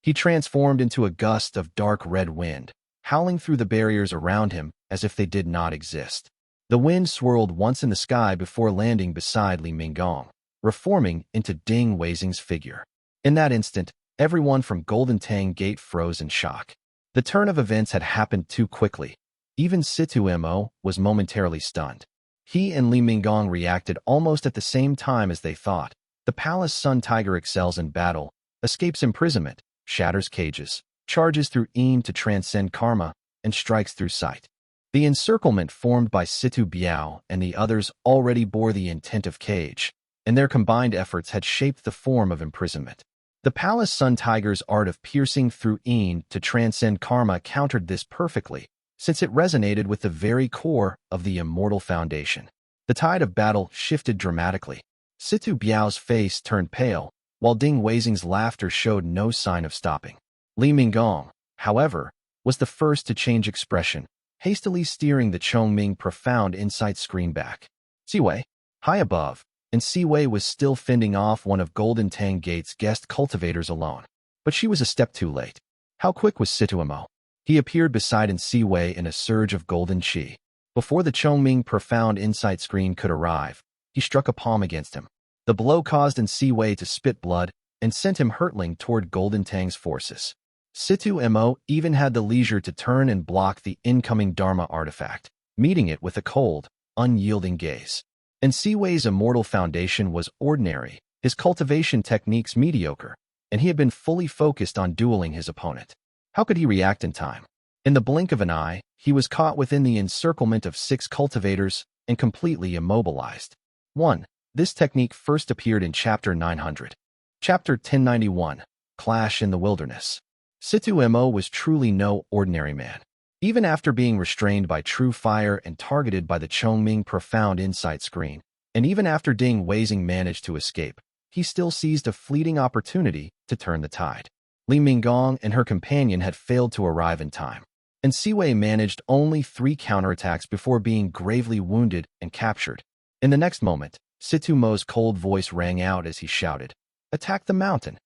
He transformed into a gust of dark red wind, howling through the barriers around him as if they did not exist. The wind swirled once in the sky before landing beside Li Minggong, reforming into Ding Weizing's figure. In that instant, everyone from Golden Tang Gate froze in shock. The turn of events had happened too quickly. Even Situ Mo was momentarily stunned. He and Li Minggong reacted almost at the same time as they thought. The Palace Sun Tiger excels in battle, escapes imprisonment, shatters cages, charges through aim to transcend karma, and strikes through sight. The encirclement formed by Situ Biao and the others already bore the intent of cage, and their combined efforts had shaped the form of imprisonment. The Palace Sun Tiger's art of piercing through aim to transcend karma countered this perfectly, since it resonated with the very core of the Immortal Foundation. The tide of battle shifted dramatically. Situ Biao's face turned pale, while Ding Weizing's laughter showed no sign of stopping. Li Minggong, however, was the first to change expression, hastily steering the Chongming Profound Insight screen back. Siwei, high above, and Siwei was still fending off one of Golden Tang Gate's guest cultivators alone. But she was a step too late. How quick was Situ Mo? He appeared beside Siwei in a surge of golden chi. Before the Chongming Profound Insight screen could arrive, he struck a palm against him. The blow caused Siwei to spit blood and sent him hurtling toward Golden Tang's forces. Situ Mo even had the leisure to turn and block the incoming Dharma artifact, meeting it with a cold, unyielding gaze. And Siwei's Immortal Foundation was ordinary, his cultivation techniques mediocre, and he had been fully focused on dueling his opponent. How could he react in time? In the blink of an eye, he was caught within the encirclement of 6 cultivators and completely immobilized. 1. This technique first appeared in Chapter 900. Chapter 1091, Clash in the Wilderness. Situ Mo was truly no ordinary man. Even after being restrained by True Fire and targeted by the Chongming Profound Insight screen, and even after Ding Weizing managed to escape, he still seized a fleeting opportunity to turn the tide. Li Minggong and her companion had failed to arrive in time, and Siwei managed only 3 counterattacks before being gravely wounded and captured. In the next moment, Situ Mo's cold voice rang out as he shouted, "Attack the mountain!"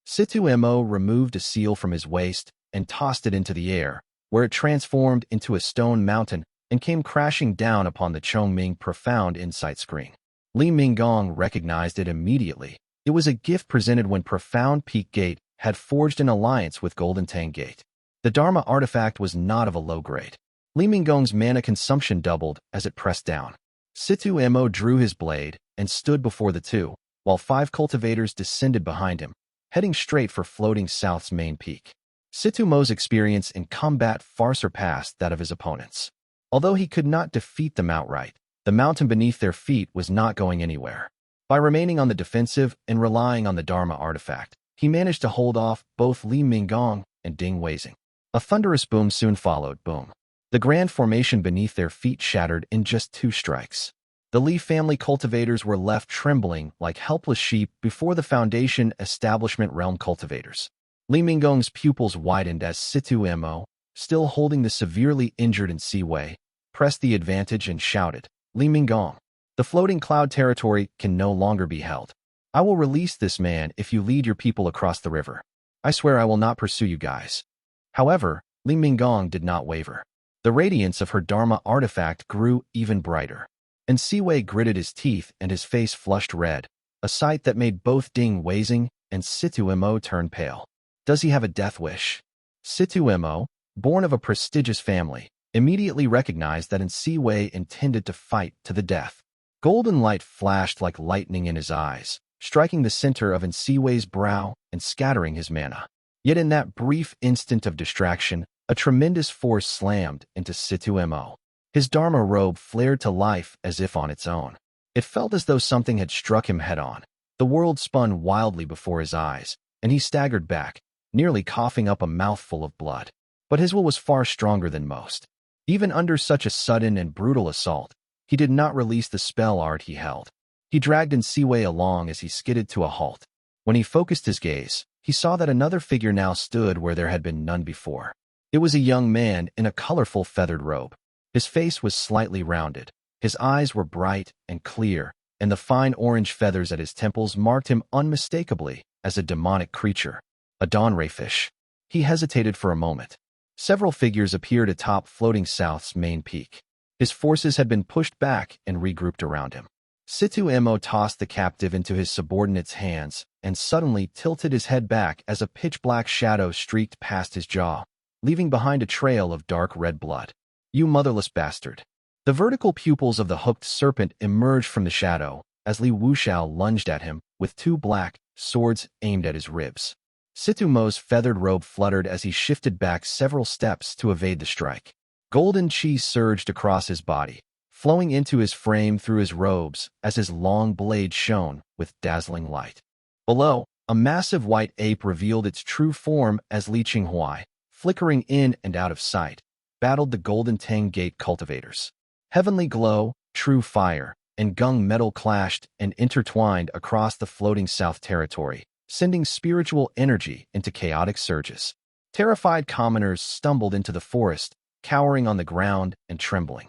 Situ Mo removed a seal from his waist and tossed it into the air, where it transformed into a stone mountain and came crashing down upon the Chongming Profound Insight screen. Li Minggong recognized it immediately. It was a gift presented when Profound Peak Gate had forged an alliance with Golden Tang Gate. The Dharma artifact was not of a low grade. Li Minggong's mana consumption doubled as it pressed down. Situ Mo drew his blade and stood before the two, while 5 cultivators descended behind him, heading straight for Floating South's main peak. Situ Mo's experience in combat far surpassed that of his opponents. Although he could not defeat them outright, the mountain beneath their feet was not going anywhere. By remaining on the defensive and relying on the Dharma artifact, he managed to hold off both Li Minggong and Ding Weizing. A thunderous boom soon followed. Boom. The grand formation beneath their feet shattered in just 2 strikes. The Li family cultivators were left trembling like helpless sheep before the Foundation Establishment Realm cultivators. Li Minggong's pupils widened as Situ Mo, still holding the severely injured in Siwei, pressed the advantage and shouted, "Li Minggong, the floating cloud territory can no longer be held. I will release this man if you lead your people across the river. I swear I will not pursue you guys." However, Li Minggong did not waver. The radiance of her Dharma artifact grew even brighter. And Siwei gritted his teeth and his face flushed red, a sight that made both Ding Weizing and Situ Mo turn pale. Does he have a death wish? Situ Mo, born of a prestigious family, immediately recognized that Siwei intended to fight to the death. Golden light flashed like lightning in his eyes, striking the center of Siwei's brow and scattering his mana. Yet in that brief instant of distraction, a tremendous force slammed into Situ Mo. His Dharma robe flared to life as if on its own. It felt as though something had struck him head-on. The world spun wildly before his eyes, and he staggered back, nearly coughing up a mouthful of blood. But his will was far stronger than most. Even under such a sudden and brutal assault, he did not release the spell art he held. He dragged Siwei along as he skidded to a halt. When he focused his gaze, he saw that another figure now stood where there had been none before. It was a young man in a colorful feathered robe. His face was slightly rounded, his eyes were bright and clear, and the fine orange feathers at his temples marked him unmistakably as a demonic creature, a dawn rayfish. He hesitated for a moment. Several figures appeared atop Floating South's main peak. His forces had been pushed back and regrouped around him. Situ Mo tossed the captive into his subordinate's hands and suddenly tilted his head back as a pitch-black shadow streaked past his jaw, leaving behind a trail of dark red blood. "You motherless bastard." The vertical pupils of the hooked serpent emerged from the shadow as Li Wuxiao lunged at him with 2 black swords aimed at his ribs. Situ Mo's feathered robe fluttered as he shifted back several steps to evade the strike. Golden chi surged across his body, flowing into his frame through his robes as his long blade shone with dazzling light. Below, a massive white ape revealed its true form as Li Qinghuai, flickering in and out of sight, battled the Golden Tang Gate cultivators. Heavenly glow, true fire, and gung metal clashed and intertwined across the Floating South territory, sending spiritual energy into chaotic surges. Terrified commoners stumbled into the forest, cowering on the ground and trembling.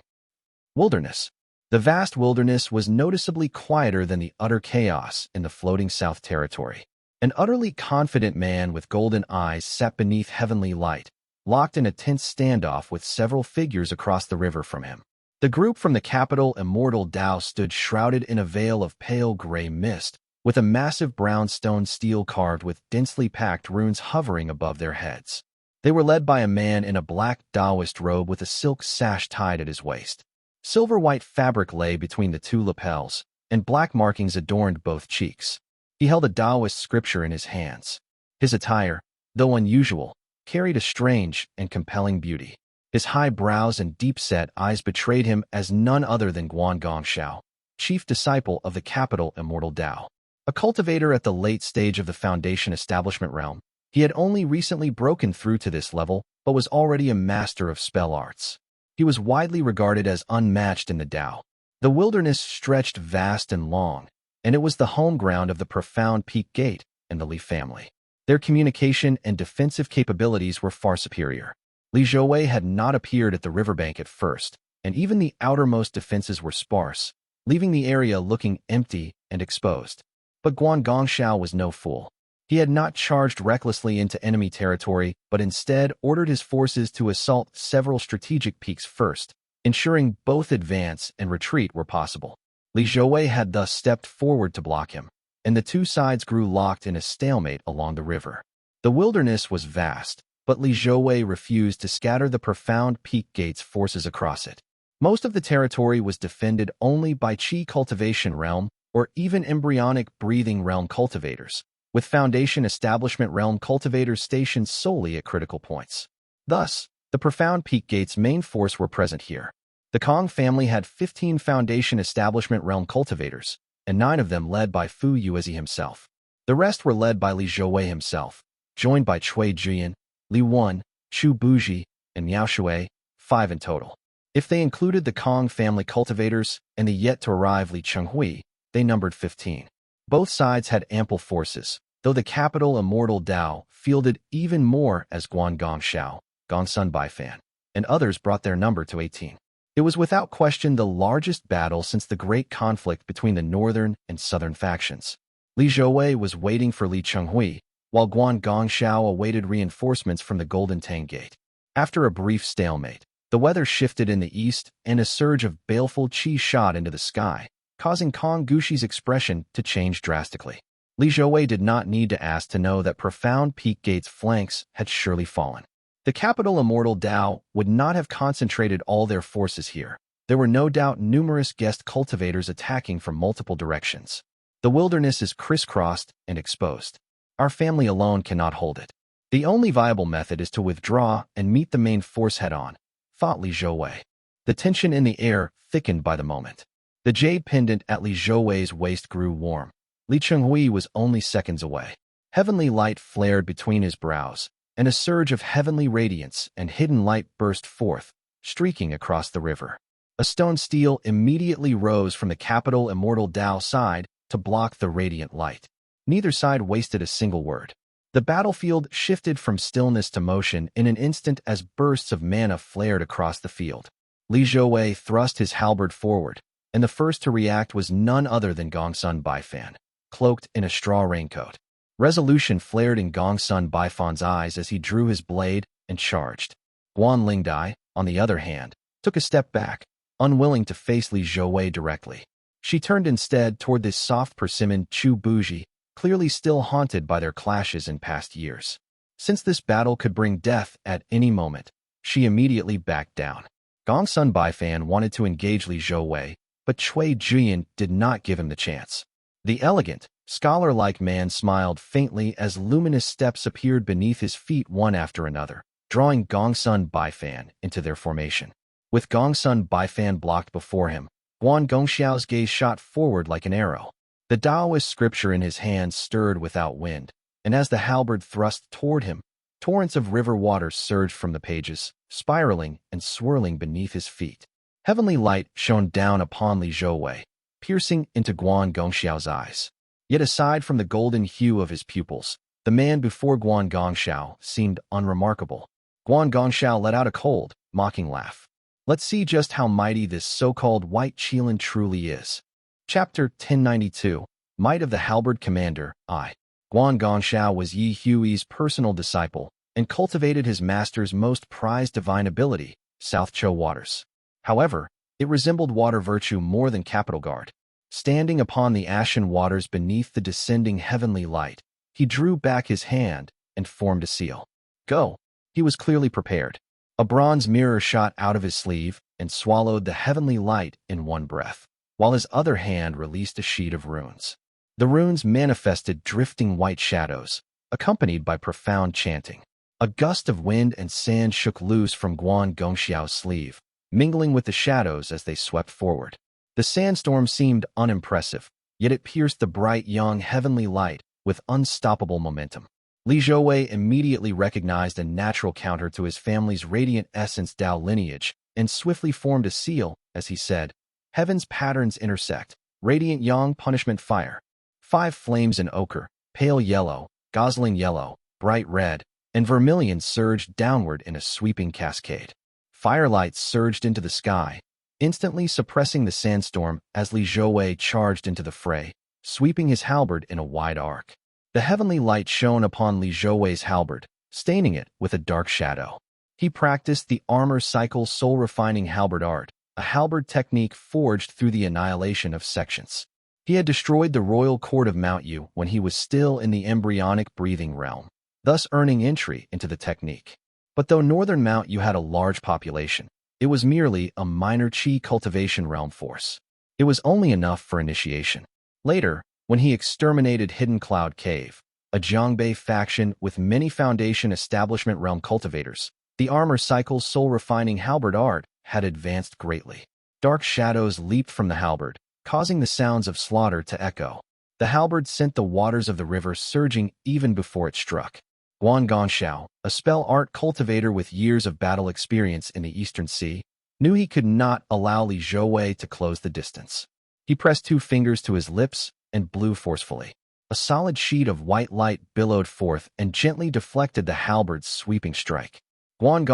Wilderness. The vast wilderness was noticeably quieter than the utter chaos in the Floating South territory. An utterly confident man with golden eyes sat beneath heavenly light, locked in a tense standoff with several figures across the river from him. The group from the capital Immortal Dao stood shrouded in a veil of pale gray mist, with a massive brownstone stele carved with densely packed runes hovering above their heads. They were led by a man in a black Taoist robe with a silk sash tied at his waist. Silver-white fabric lay between the 2 lapels, and black markings adorned both cheeks. He held a Taoist scripture in his hands. His attire, though unusual, carried a strange and compelling beauty. His high brows and deep-set eyes betrayed him as none other than Guan Gongxiao, chief disciple of the capital Immortal Dao. A cultivator at the late stage of the Foundation Establishment realm, he had only recently broken through to this level, but was already a master of spell arts. He was widely regarded as unmatched in the Dao. The wilderness stretched vast and long, and it was the home ground of the Profound Peak Gate and the Li family. Their communication and defensive capabilities were far superior. Li Zhouwei had not appeared at the riverbank at first, and even the outermost defenses were sparse, leaving the area looking empty and exposed. But Guan Gongxiao was no fool. He had not charged recklessly into enemy territory, but instead ordered his forces to assault several strategic peaks first, ensuring both advance and retreat were possible. Li Zhouwei had thus stepped forward to block him, and the 2 sides grew locked in a stalemate along the river. The wilderness was vast, but Li Zhouwei refused to scatter the Profound Peak Gate's forces across it. Most of the territory was defended only by Qi Cultivation Realm or even Embryonic Breathing Realm cultivators, with Foundation Establishment Realm cultivators stationed solely at critical points. Thus, the Profound Peak Gate's main force were present here. The Kong family had 15 Foundation Establishment Realm cultivators, and 9 of them led by Fu Yuezi himself. The rest were led by Li Zhouwei himself, joined by Cui Jian, Li Wan, Chu Buji, and Miao Shui, 5 in total. If they included the Kong family cultivators and the yet-to-arrive Li Chenghui, they numbered 15. Both sides had ample forces, though the capital Immortal Dao fielded even more as Guan Gongxiao, Gongsun Baifan, and others brought their number to 18. It was without question the largest battle since the great conflict between the northern and southern factions. Li Zhouwei was waiting for Li Chenghui, while Guan Gongxiao awaited reinforcements from the Golden Tang Gate. After a brief stalemate, the weather shifted in the east and a surge of baleful qi shot into the sky, causing Kong Gushi's expression to change drastically. Li Zhouwei did not need to ask to know that profound Peak Gate's flanks had surely fallen. The capital Immortal Dao would not have concentrated all their forces here. There were no doubt numerous guest cultivators attacking from multiple directions. The wilderness is crisscrossed and exposed. Our family alone cannot hold it. The only viable method is to withdraw and meet the main force head-on, thought Li Zhouwei. The tension in the air thickened by the moment. The jade pendant at Li Zhouwei's waist grew warm. Li Chenghui was only seconds away. Heavenly light flared between his brows, and a surge of heavenly radiance and hidden light burst forth, streaking across the river. A stone stele immediately rose from the capital Immortal Dao side to block the radiant light. Neither side wasted a single word. The battlefield shifted from stillness to motion in an instant as bursts of mana flared across the field. Li Zhouwei thrust his halberd forward, and the first to react was none other than Gongsun Baifan, cloaked in a straw raincoat. Resolution flared in Gongsun Baifan's eyes as he drew his blade and charged. Guan Lingdai, on the other hand, took a step back, unwilling to face Li Zhouwei directly. She turned instead toward this soft persimmon Chu Buji, clearly still haunted by their clashes in past years. Since this battle could bring death at any moment, she immediately backed down. Gongsun Baifan wanted to engage Li Zhouwei, but Cui Jian did not give him the chance. The elegant, scholar-like man smiled faintly as luminous steps appeared beneath his feet one after another, drawing Gongsun Baifan into their formation. With Gongsun Baifan blocked before him, Guan Gongxiao's gaze shot forward like an arrow. The Taoist scripture in his hands stirred without wind, and as the halberd thrust toward him, torrents of river water surged from the pages, spiraling and swirling beneath his feet. Heavenly light shone down upon Li Zhouwei, piercing into Guan Gongxiao's eyes. Yet aside from the golden hue of his pupils, the man before Guan Gongxiao seemed unremarkable. Guan Gongxiao let out a cold, mocking laugh. Let's see just how mighty this so-called white Qilin truly is. Chapter 1092, Might of the Halberd Commander, I. Guan Gongxiao was Ye Hui's personal disciple and cultivated his master's most prized divine ability, South Cho Waters. However, it resembled water virtue more than capital guard. Standing upon the ashen waters beneath the descending heavenly light, he drew back his hand and formed a seal. Go! He was clearly prepared. A bronze mirror shot out of his sleeve and swallowed the heavenly light in one breath, while his other hand released a sheet of runes. The runes manifested drifting white shadows, accompanied by profound chanting. A gust of wind and sand shook loose from Guan Gongxiao's sleeve, mingling with the shadows as they swept forward. The sandstorm seemed unimpressive, yet it pierced the bright young heavenly light with unstoppable momentum. Li Zhouwei immediately recognized a natural counter to his family's radiant essence Dao lineage and swiftly formed a seal as he said, Heaven's patterns intersect, radiant yang punishment fire. 5 flames in ochre, pale yellow, gosling yellow, bright red, and vermilion surged downward in a sweeping cascade. Firelight surged into the sky, instantly suppressing the sandstorm as Li Zhouwei charged into the fray, sweeping his halberd in a wide arc. The heavenly light shone upon Li Zhouwei's halberd, staining it with a dark shadow. He practiced the armor cycle soul-refining halberd art, a halberd technique forged through the annihilation of sections. He had destroyed the royal court of Wanyu when he was still in the embryonic breathing realm, thus earning entry into the technique. But though northern Wanyu had a large population, it was merely a minor qi cultivation realm force. It was only enough for initiation. Later, when he exterminated Hidden Cloud Cave, a Zhongbei faction with many Foundation Establishment realm cultivators, the armor cycle's soul-refining halberd art had advanced greatly. Dark shadows leaped from the halberd, causing the sounds of slaughter to echo. The halberd sent the waters of the river surging even before it struck. Guan, a spell art cultivator with years of battle experience in the Eastern Sea, knew he could not allow Li Zhouwei to close the distance. He pressed 2 fingers to his lips and blew forcefully. A solid sheet of white light billowed forth and gently deflected the halberd's sweeping strike. Guan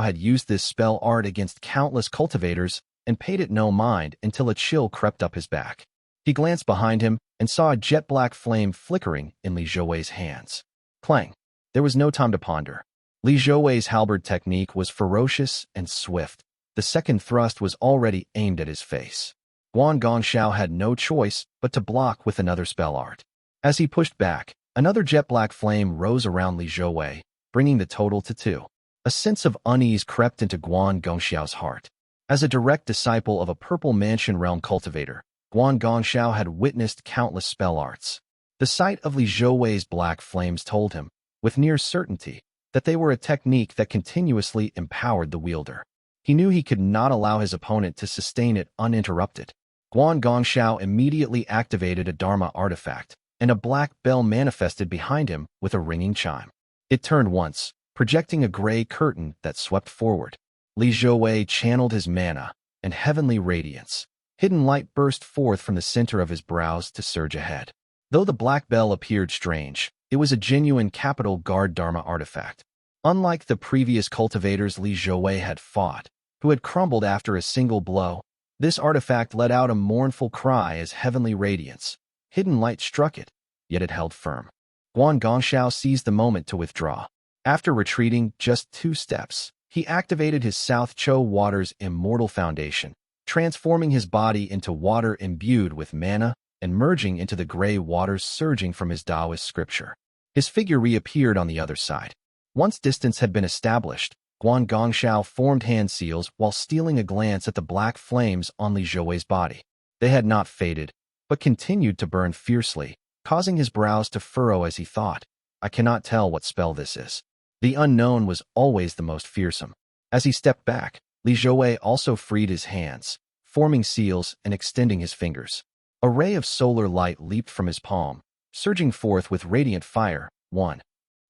had used this spell art against countless cultivators and paid it no mind until a chill crept up his back. He glanced behind him and saw a jet-black flame flickering in Li Zhouwei's hands. Clang! There was no time to ponder. Li Zhouwei's halberd technique was ferocious and swift. The second thrust was already aimed at his face. Guan had no choice but to block with another spell art. As he pushed back, another jet-black flame rose around Li Zhouwei, bringing the total to 2. A sense of unease crept into Guan's heart. As a direct disciple of a Purple Mansion Realm cultivator, Guan had witnessed countless spell arts. The sight of Li Zhouwei's black flames told him, with near certainty, that they were a technique that continuously empowered the wielder. He knew he could not allow his opponent to sustain it uninterrupted. Guan immediately activated a Dharma artifact, and a black bell manifested behind him with a ringing chime. It turned once, projecting a gray curtain that swept forward. Li Zhouwei channeled his mana, and heavenly radiance. Hidden light burst forth from the center of his brows to surge ahead. Though the black bell appeared strange, it was a genuine Capital Guard Dharma artifact. Unlike the previous cultivators Li Zhouwei had fought, who had crumbled after a single blow, this artifact let out a mournful cry as heavenly radiance. Hidden light struck it, yet it held firm. Guan seized the moment to withdraw. After retreating just 2 steps, he activated his South Cho Water's Immortal Foundation, transforming his body into water imbued with mana and merging into the gray waters surging from his Taoist scripture. His figure reappeared on the other side. Once distance had been established, Guan formed hand seals while stealing a glance at the black flames on Li Zhouwei's body. They had not faded, but continued to burn fiercely, causing his brows to furrow as he thought, I cannot tell what spell this is. The unknown was always the most fearsome. As he stepped back, Li Zhouwei also freed his hands, forming seals and extending his fingers. A ray of solar light leaped from his palm, surging forth with radiant fire. 1.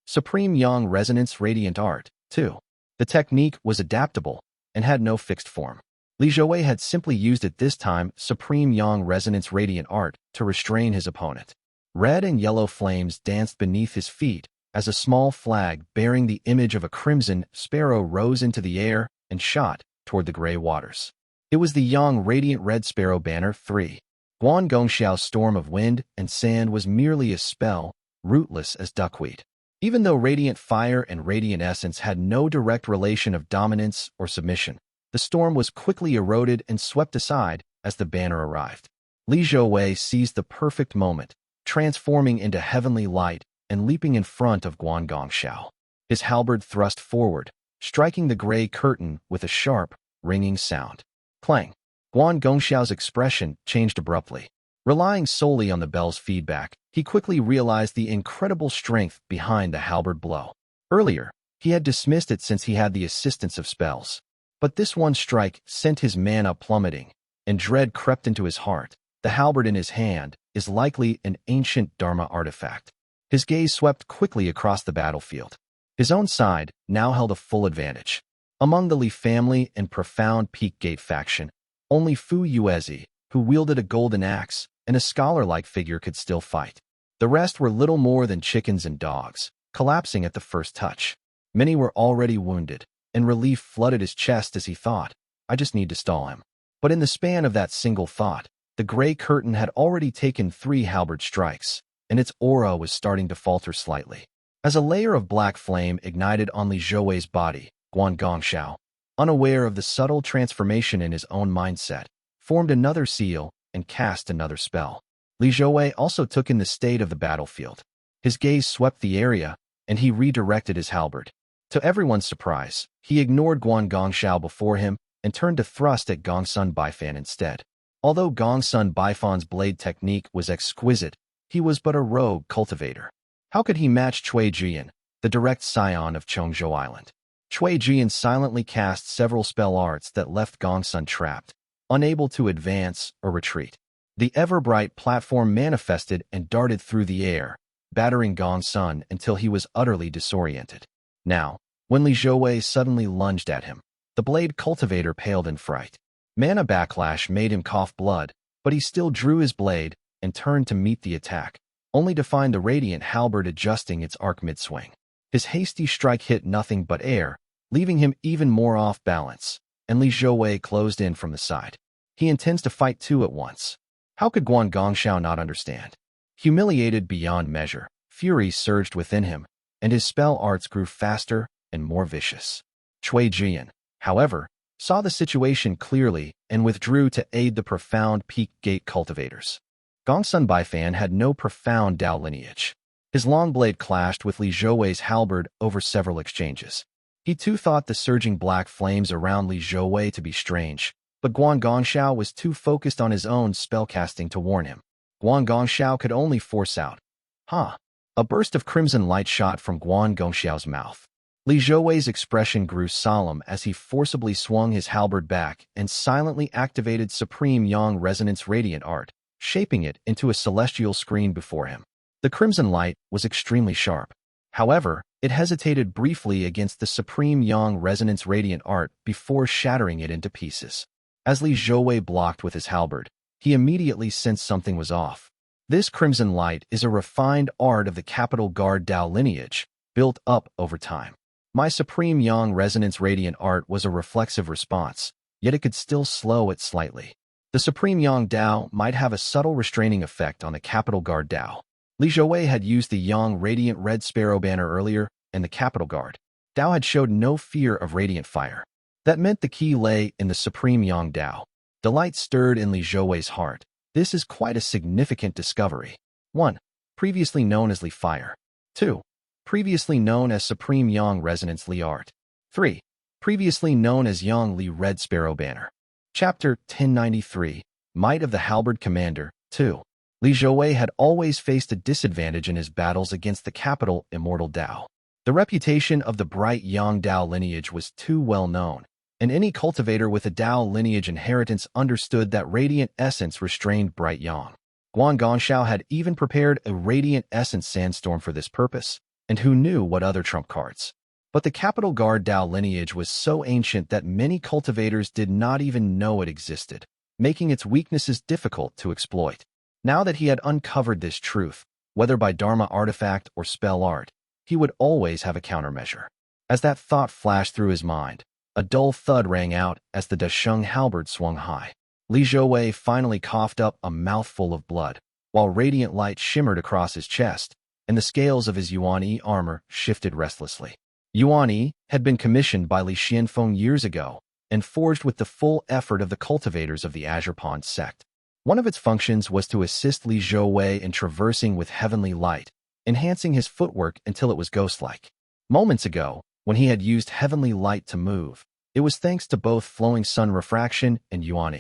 Supreme Yang Resonance Radiant Art. 2. The technique was adaptable and had no fixed form. Li Zhouwei had simply used it this time, Supreme Yang Resonance Radiant Art, to restrain his opponent. Red and yellow flames danced beneath his feet as a small flag bearing the image of a crimson sparrow rose into the air and shot toward the gray waters. It was the Yang Radiant Red Sparrow banner. 3. Guan's storm of wind and sand was merely a spell, rootless as duckweed. Even though Radiant Fire and Radiant Essence had no direct relation of dominance or submission, the storm was quickly eroded and swept aside as the banner arrived. Li Zhouwei seized the perfect moment, transforming into heavenly light and leaping in front of Guan. His halberd thrust forward, striking the gray curtain with a sharp, ringing sound. Clang! Guan's expression changed abruptly. Relying solely on the bell's feedback, he quickly realized the incredible strength behind the halberd blow. Earlier, he had dismissed it since he had the assistance of spells. But this one strike sent his mana plummeting, and dread crept into his heart. The halberd in his hand is likely an ancient Dharma artifact. His gaze swept quickly across the battlefield. His own side now held a full advantage. Among the Li family and profound Peak Gate faction, only Fu Yuezi, who wielded a golden axe, and a scholar-like figure could still fight. The rest were little more than chickens and dogs, collapsing at the first touch. Many were already wounded, and relief flooded his chest as he thought, I just need to stall him. But in the span of that single thought, the gray curtain had already taken 3 halberd strikes, and its aura was starting to falter slightly. As a layer of black flame ignited on Li Zhouwei's body, Guan, unaware of the subtle transformation in his own mindset, formed another seal and cast another spell. Li Zhouwei also took in the state of the battlefield. His gaze swept the area, and he redirected his halberd. To everyone's surprise, he ignored Guan before him and turned to thrust at Gongsun Baifan instead. Although Gongsun Baifan's blade technique was exquisite, he was but a rogue cultivator. How could he match Cui Jian, the direct scion of Chongzhou Island? Cui Jian silently cast several spell arts that left Gongsun trapped, unable to advance or retreat. The ever-bright platform manifested and darted through the air, battering Gong's son until he was utterly disoriented. Now, when Li Zhouwei suddenly lunged at him, the blade cultivator paled in fright. Mana backlash made him cough blood, but he still drew his blade and turned to meet the attack, only to find the radiant halberd adjusting its arc mid-swing. His hasty strike hit nothing but air, leaving him even more off balance, and Li Zhouwei closed in from the side. He intends to fight two at once. How could Guan Gongxiao not understand? Humiliated beyond measure, fury surged within him, and his spell arts grew faster and more vicious. Cui Jian, however, saw the situation clearly and withdrew to aid the profound Peak Gate cultivators. Gongsun Baifan had no profound Dao lineage. His long blade clashed with Li Zhouwei's halberd over several exchanges. He too thought the surging black flames around Li Zhouwei to be strange, but Guan Gongxiao was too focused on his own spellcasting to warn him. Guan Gongxiao could only force out, "Huh." A burst of crimson light shot from Guan Gongxiao's mouth. Li Zhouwei's expression grew solemn as he forcibly swung his halberd back and silently activated Supreme Yang Resonance Radiant Art, shaping it into a celestial screen before him. The crimson light was extremely sharp. However, it hesitated briefly against the Supreme Yang Resonance Radiant Art before shattering it into pieces. As Li Zhouwei blocked with his halberd, he immediately sensed something was off. This crimson light is a refined art of the Capital Guard Dao lineage, built up over time. My Supreme Yang Resonance Radiant Art was a reflexive response, yet it could still slow it slightly. The Supreme Yang Dao might have a subtle restraining effect on the Capital Guard Dao. Li Zhouwei had used the Yang Radiant Red Sparrow banner earlier, and the Capital Guard Dao had showed no fear of radiant fire. That meant the key lay in the Supreme Yang Dao. Delight stirred in Li Zhouwei's heart. This is quite a significant discovery. 1. Previously known as Li Fire. 2. Previously known as Supreme Yang Resonance Li Art. 3. Previously known as Yang Li Red Sparrow Banner. Chapter 1093, Might of the Halberd Commander, 2. Li Zhouwei had always faced a disadvantage in his battles against the capital Immortal Dao. The reputation of the bright Yang Dao lineage was too well known, and any cultivator with a Dao lineage inheritance understood that radiant essence restrained bright Yang. Guan Gongxiao had even prepared a radiant essence sandstorm for this purpose, and who knew what other trump cards. But the Capital Guard Dao lineage was so ancient that many cultivators did not even know it existed, making its weaknesses difficult to exploit. Now that he had uncovered this truth, whether by Dharma artifact or spell art, he would always have a countermeasure. As that thought flashed through his mind, a dull thud rang out as the Dasheng halberd swung high. Li Zhouwei finally coughed up a mouthful of blood, while radiant light shimmered across his chest, and the scales of his Yuan armor shifted restlessly. Yuan had been commissioned by Li Xianfeng years ago and forged with the full effort of the cultivators of the Azure Pond sect. One of its functions was to assist Li Zhouwei in traversing with heavenly light, enhancing his footwork until it was ghost-like. Moments ago, when he had used heavenly light to move, it was thanks to both flowing sun refraction and Yuan.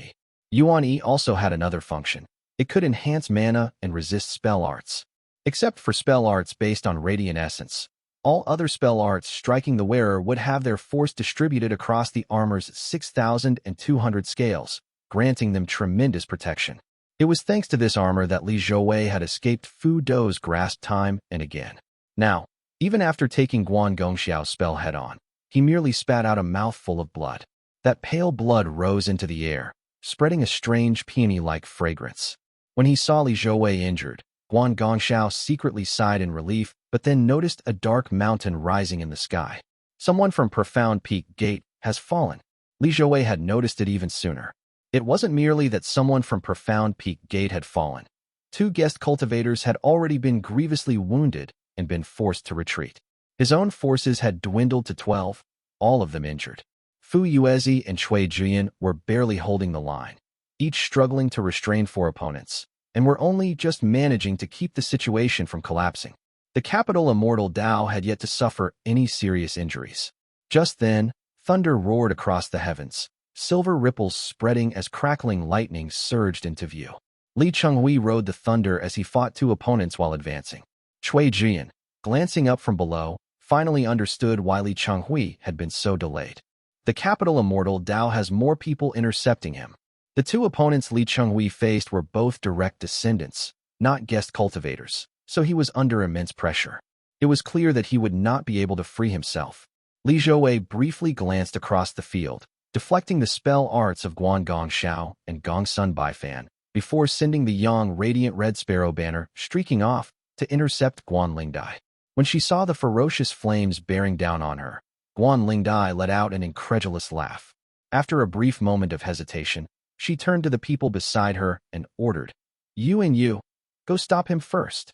Yuan also had another function. It could enhance mana and resist spell arts. Except for spell arts based on radiant essence, all other spell arts striking the wearer would have their force distributed across the armor's 6,200 scales, granting them tremendous protection. It was thanks to this armor that Li Zhouwei had escaped Fu Dou's grasp time and again. Now, even after taking Guan Gongxiao's spell head-on, he merely spat out a mouthful of blood. That pale blood rose into the air, spreading a strange peony-like fragrance. When he saw Li Zhouwei injured, Guan Gongxiao secretly sighed in relief, but then noticed a dark mountain rising in the sky. Someone from Profound Peak Gate has fallen. Li Zhouwei had noticed it even sooner. It wasn't merely that someone from Profound Peak Gate had fallen. 2 guest cultivators had already been grievously wounded and been forced to retreat. His own forces had dwindled to 12, all of them injured. Fu Yuezi and Cui Jian were barely holding the line, each struggling to restrain 4 opponents, and were only just managing to keep the situation from collapsing. The capital Immortal Dao had yet to suffer any serious injuries. Just then, thunder roared across the heavens, silver ripples spreading as crackling lightning surged into view. Li Chenghui rode the thunder as he fought 2 opponents while advancing. Cui Jian, glancing up from below, finally understood why Li Chenghui had been so delayed. The capital Immortal Dao has more people intercepting him. The two opponents Li Chenghui faced were both direct descendants, not guest cultivators, so he was under immense pressure. It was clear that he would not be able to free himself. Li Zhouwei briefly glanced across the field, deflecting the spell arts of Guan Gongxiao and Gong Sun Baifan, before sending the Yang Radiant Red Sparrow banner streaking off to intercept Guan Lingdai. When she saw the ferocious flames bearing down on her, Guan Lingdai let out an incredulous laugh. After a brief moment of hesitation, she turned to the people beside her and ordered, "You and you, go stop him first."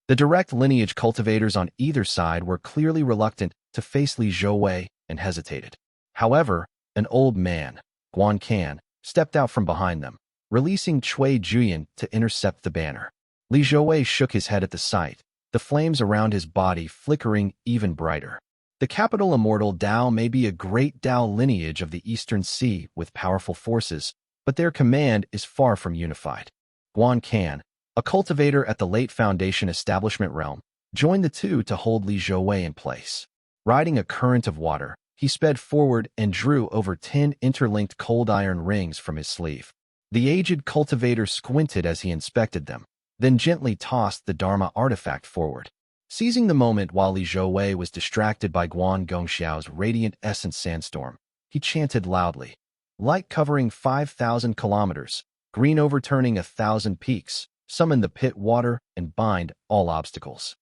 The direct lineage cultivators on either side were clearly reluctant to face Li Zhouwei and hesitated. However, an old man, Guan Can, stepped out from behind them, releasing Cui Juyan to intercept the banner. Li Zhouwei shook his head at the sight, the flames around his body flickering even brighter. The capital Immortal Dao may be a great Dao lineage of the Eastern Sea with powerful forces, but their command is far from unified. Guan Can, a cultivator at the late Foundation Establishment realm, joined the two to hold Li Zhouwei in place. Riding a current of water, he sped forward and drew over 10 interlinked cold iron rings from his sleeve. The aged cultivator squinted as he inspected them, then gently tossed the Dharma artifact forward. Seizing the moment while Li Zhouwei was distracted by Guan Gongxiao's radiant essence sandstorm, he chanted loudly, "Light covering 5,000 kilometers, green overturning 1,000 peaks, summon the pit water and bind all obstacles."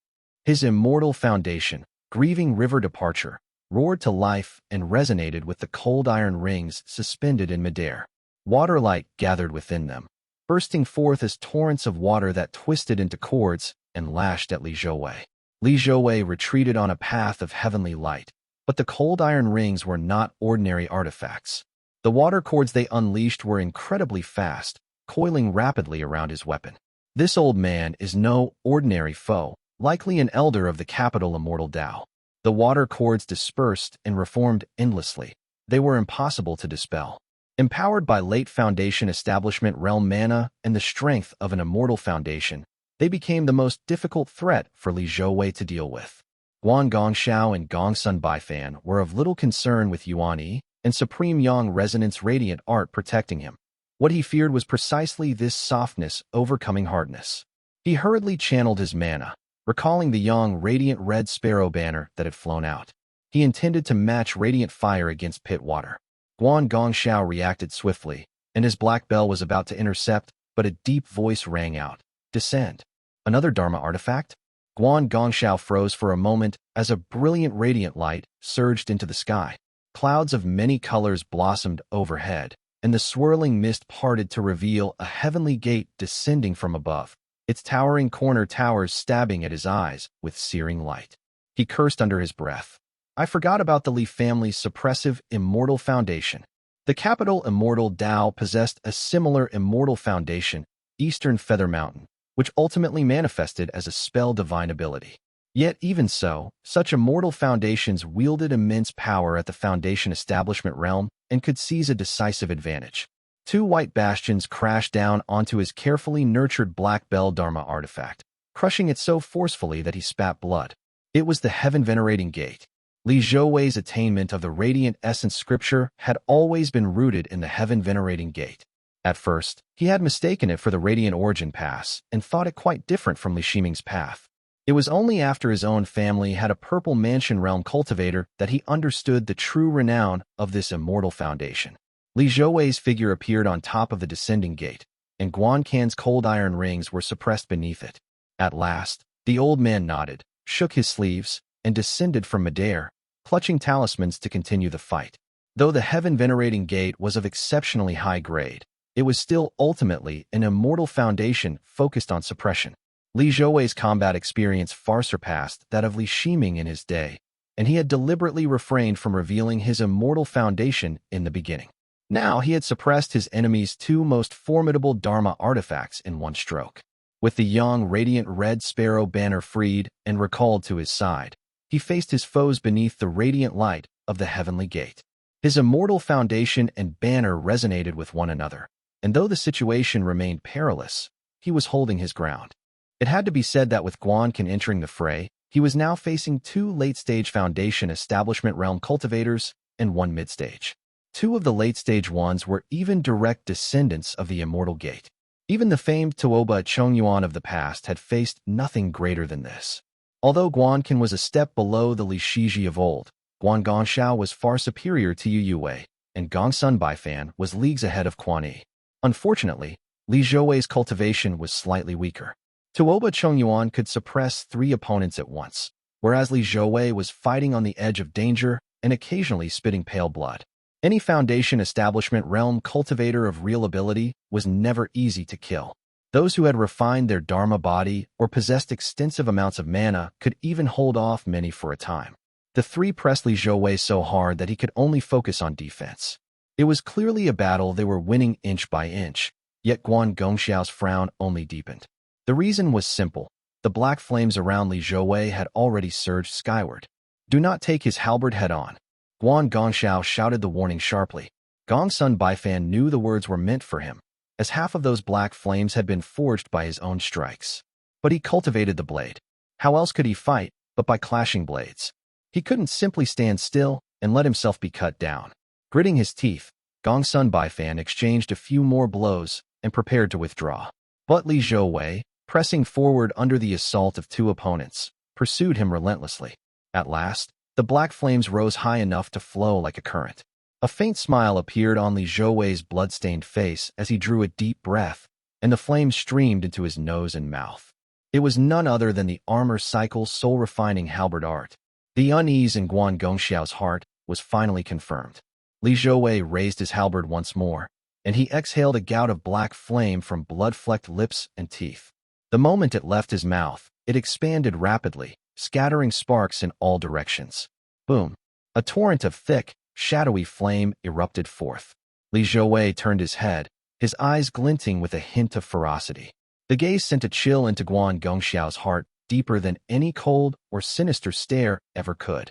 His immortal foundation, grieving river departure, roared to life and resonated with the cold iron rings suspended in midair. Water light gathered within them, bursting forth as torrents of water that twisted into cords and lashed at Li Zhouwei. Li Zhouwei retreated on a path of heavenly light, but the cold iron rings were not ordinary artifacts. The water cords they unleashed were incredibly fast, coiling rapidly around his weapon. This old man is no ordinary foe, likely an elder of the capital Immortal Dao. The water cords dispersed and reformed endlessly. They were impossible to dispel. Empowered by late Foundation Establishment realm mana and the strength of an immortal foundation, they became the most difficult threat for Li Zhouwei to deal with. Guan Gongxiao and Gong Sun Baifan were of little concern with Yuan and Supreme Yang Resonance Radiant Art protecting him. What he feared was precisely this softness overcoming hardness. He hurriedly channeled his mana, recalling the Yang Radiant Red Sparrow banner that had flown out. He intended to match Radiant Fire against pit water. Guan Gongxiao reacted swiftly, and his black bell was about to intercept, but a deep voice rang out, "Descend." Another Dharma artifact? Guan Gongxiao froze for a moment as a brilliant radiant light surged into the sky. Clouds of many colors blossomed overhead, and the swirling mist parted to reveal a heavenly gate descending from above, its towering corner towers stabbing at his eyes with searing light. He cursed under his breath. I forgot about the Li family's suppressive immortal foundation. The capital Immortal Dao possessed a similar immortal foundation, Eastern Feather Mountain, which ultimately manifested as a spell divine ability. Yet even so, such immortal foundations wielded immense power at the Foundation Establishment realm and could seize a decisive advantage. Two white bastions crashed down onto his carefully nurtured Black Bell Dharma artifact, crushing it so forcefully that he spat blood. It was the Heaven-Venerating Gate. Li Zhouwei's attainment of the Radiant Essence scripture had always been rooted in the Heaven-Venerating Gate. At first, he had mistaken it for the Radiant Origin Pass and thought it quite different from Li Shiming's path. It was only after his own family had a Purple Mansion Realm cultivator that he understood the true renown of this immortal foundation. Li Zhouwei's figure appeared on top of the descending gate, and Guan Can's cold iron rings were suppressed beneath it. At last, the old man nodded, shook his sleeves, and descended from midair, clutching talismans to continue the fight. Though the Heaven-Venerating Gate was of exceptionally high grade, it was still ultimately an immortal foundation focused on suppression. Li Zhouwei's combat experience far surpassed that of Li Shiming in his day, and he had deliberately refrained from revealing his immortal foundation in the beginning. Now he had suppressed his enemy's two most formidable Dharma artifacts in one stroke. With the Yang Radiant Red Sparrow banner freed and recalled to his side, he faced his foes beneath the radiant light of the Heavenly Gate. His immortal foundation and banner resonated with one another, and though the situation remained perilous, he was holding his ground. It had to be said that with Guan Can entering the fray, he was now facing two late-stage Foundation Establishment realm cultivators and one mid-stage. Two of the late-stage ones were even direct descendants of the Immortal Gate. Even the famed Tuoba Chongyuan of the past had faced nothing greater than this. Although Guanqin was a step below the Li Shiji of old, Guan Gongxiao was far superior to Yu Wei, and Gongsun Baifan was leagues ahead of Quan Yi. Unfortunately, Li Zhouwei's cultivation was slightly weaker. Tuoba Chongyuan could suppress 3 opponents at once, whereas Li Zhouwei was fighting on the edge of danger and occasionally spitting pale blood. Any Foundation Establishment realm cultivator of real ability was never easy to kill. Those who had refined their Dharma body or possessed extensive amounts of mana could even hold off many for a time. The 3 pressed Li Zhouwei so hard that he could only focus on defense. It was clearly a battle they were winning inch by inch, yet Guan Gongxiao's frown only deepened. The reason was simple. The black flames around Li Zhouwei had already surged skyward. Do not take his halberd head-on. Guan Gongxiao shouted the warning sharply. Gongsun Baifan knew the words were meant for him, as half of those black flames had been forged by his own strikes. But he cultivated the blade. How else could he fight but by clashing blades? He couldn't simply stand still and let himself be cut down. Gritting his teeth, Gongsun Baifan exchanged a few more blows and prepared to withdraw. But Li Zhouwei, pressing forward under the assault of 2 opponents, pursued him relentlessly. At last, the black flames rose high enough to flow like a current. A faint smile appeared on Li Zhouwei's blood-stained face as he drew a deep breath, and the flames streamed into his nose and mouth. It was none other than the armor cycle's soul-refining halberd art. The unease in Guan Gongxiao's heart was finally confirmed. Li Zhouwei raised his halberd once more, and he exhaled a gout of black flame from blood-flecked lips and teeth. The moment it left his mouth, it expanded rapidly, scattering sparks in all directions. Boom! A torrent of thick, shadowy flame erupted forth. Li Zhouwei turned his head, his eyes glinting with a hint of ferocity. The gaze sent a chill into Guan Gongxiao's heart, deeper than any cold or sinister stare ever could.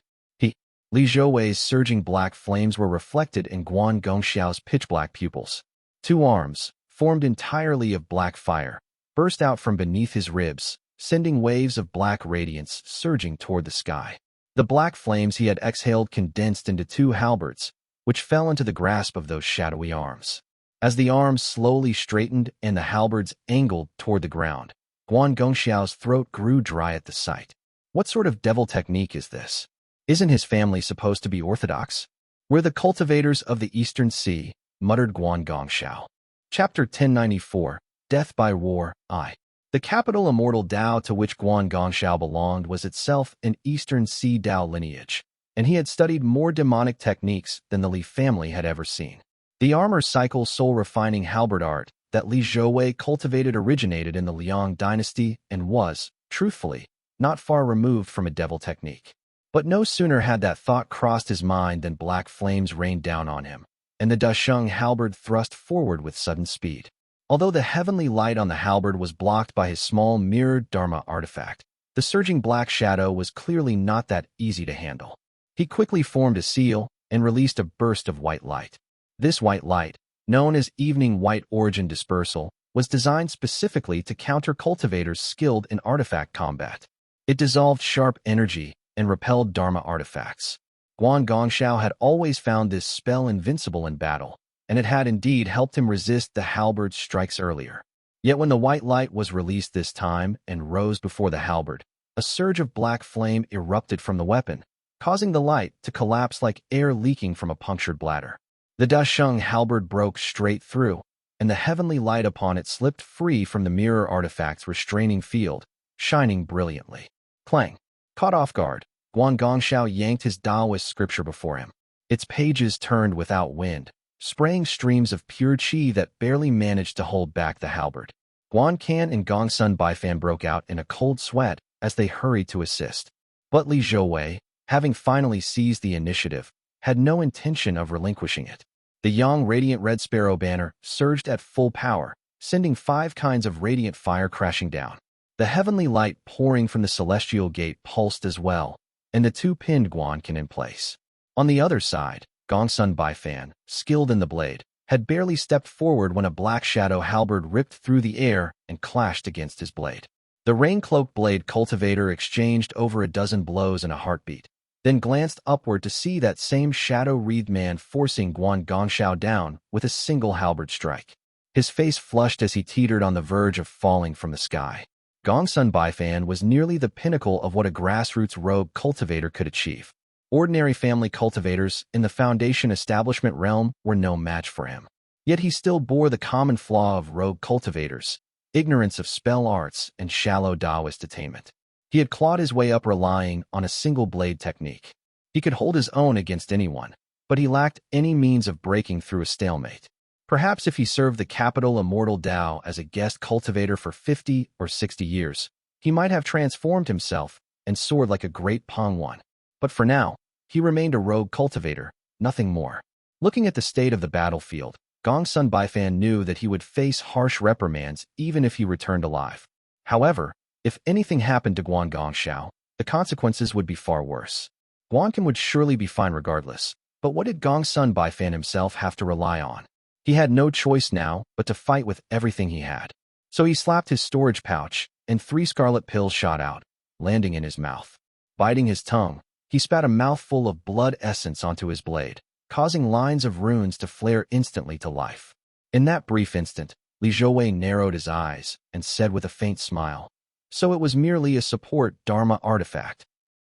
Li Zhouwei's surging black flames were reflected in Guan Gongxiao's pitch-black pupils. 2 arms, formed entirely of black fire, burst out from beneath his ribs, sending waves of black radiance surging toward the sky. The black flames he had exhaled condensed into 2 halberds, which fell into the grasp of those shadowy arms. As the arms slowly straightened and the halberds angled toward the ground, Guan Gongxiao's throat grew dry at the sight. What sort of devil technique is this? Isn't his family supposed to be orthodox? We're the cultivators of the Eastern Sea, muttered Guan Gongxiao. Chapter 1094, Death by War, I. The capital Immortal Dao to which Guan Gongxiao belonged was itself an Eastern Sea Dao lineage, and he had studied more demonic techniques than the Li family had ever seen. The armor cycle soul-refining halberd art that Li Zhouwei cultivated originated in the Liang dynasty and was, truthfully, not far removed from a devil technique. But no sooner had that thought crossed his mind than black flames rained down on him, and the Dasheng halberd thrust forward with sudden speed. Although the heavenly light on the halberd was blocked by his small mirrored Dharma artifact, the surging black shadow was clearly not that easy to handle. He quickly formed a seal and released a burst of white light. This white light, known as Evening White Origin Dispersal, was designed specifically to counter cultivators skilled in artifact combat. It dissolved sharp energy and repelled Dharma artifacts. Guan Gongxiao had always found this spell invincible in battle, and it had indeed helped him resist the halberd's strikes earlier. Yet when the white light was released this time and rose before the halberd, a surge of black flame erupted from the weapon, causing the light to collapse like air leaking from a punctured bladder. The Dasheng halberd broke straight through, and the heavenly light upon it slipped free from the mirror artifact's restraining field, shining brilliantly. Clang! Caught off guard, Guan Gongxiao yanked his Taoist scripture before him. Its pages turned without wind, spraying streams of pure qi that barely managed to hold back the halberd. Guan Can and Gongsun Baifan broke out in a cold sweat as they hurried to assist. But Li Zhouwei, having finally seized the initiative, had no intention of relinquishing it. The Yang Radiant Red Sparrow banner surged at full power, sending 5 kinds of radiant fire crashing down. The heavenly light pouring from the celestial gate pulsed as well, and the 2 pinned Guan Can in place. On the other side, Gongsun Baifan, skilled in the blade, had barely stepped forward when a black shadow halberd ripped through the air and clashed against his blade. The rain-cloaked blade cultivator exchanged over a dozen blows in a heartbeat, then glanced upward to see that same shadow-wreathed man forcing Guan Gongxiao down with a single halberd strike. His face flushed as he teetered on the verge of falling from the sky. Gongsun Baifan was nearly the pinnacle of what a grassroots rogue cultivator could achieve. Ordinary family cultivators in the Foundation establishment realm were no match for him. Yet he still bore the common flaw of rogue cultivators: ignorance of spell arts and shallow Taoist attainment. He had clawed his way up relying on a single blade technique. He could hold his own against anyone, but he lacked any means of breaking through a stalemate. Perhaps if he served the capital Immortal Dao as a guest cultivator for 50 or 60 years, he might have transformed himself and soared like a great Pangwan. But for now, he remained a rogue cultivator, nothing more. Looking at the state of the battlefield, Gongsun Baifan knew that he would face harsh reprimands even if he returned alive. However, if anything happened to Guan Gongxiao, the consequences would be far worse. Guancan would surely be fine regardless, but what did Gongsun Baifan himself have to rely on? He had no choice now but to fight with everything he had. So he slapped his storage pouch, and 3 scarlet pills shot out, landing in his mouth. Biting his tongue, he spat a mouthful of blood essence onto his blade, causing lines of runes to flare instantly to life. In that brief instant, Li Zhouwei narrowed his eyes and said with a faint smile, "So it was merely a support Dharma artifact."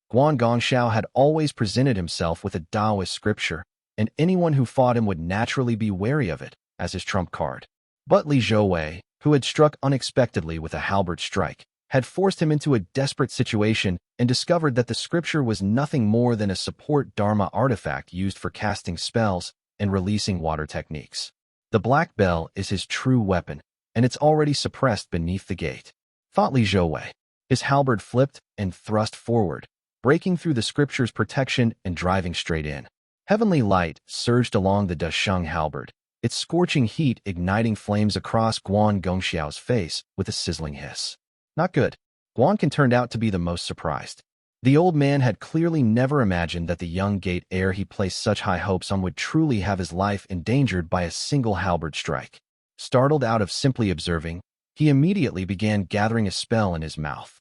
Guan Gongxiao had always presented himself with a Taoist scripture, and anyone who fought him would naturally be wary of it as his trump card. But Li Zhouwei, who had struck unexpectedly with a halberd strike, had forced him into a desperate situation and discovered that the scripture was nothing more than a support Dharma artifact used for casting spells and releasing water techniques. The black bell is his true weapon, and it's already suppressed beneath the gate, thought Li Zhouwei. His halberd flipped and thrust forward, breaking through the scripture's protection and driving straight in. Heavenly light surged along the Dasheng halberd, its scorching heat igniting flames across Guan Gongxiao's face with a sizzling hiss. Not good. Guancan turned out to be the most surprised. The old man had clearly never imagined that the young gate heir he placed such high hopes on would truly have his life endangered by a single halberd strike. Startled out of simply observing, he immediately began gathering a spell in his mouth.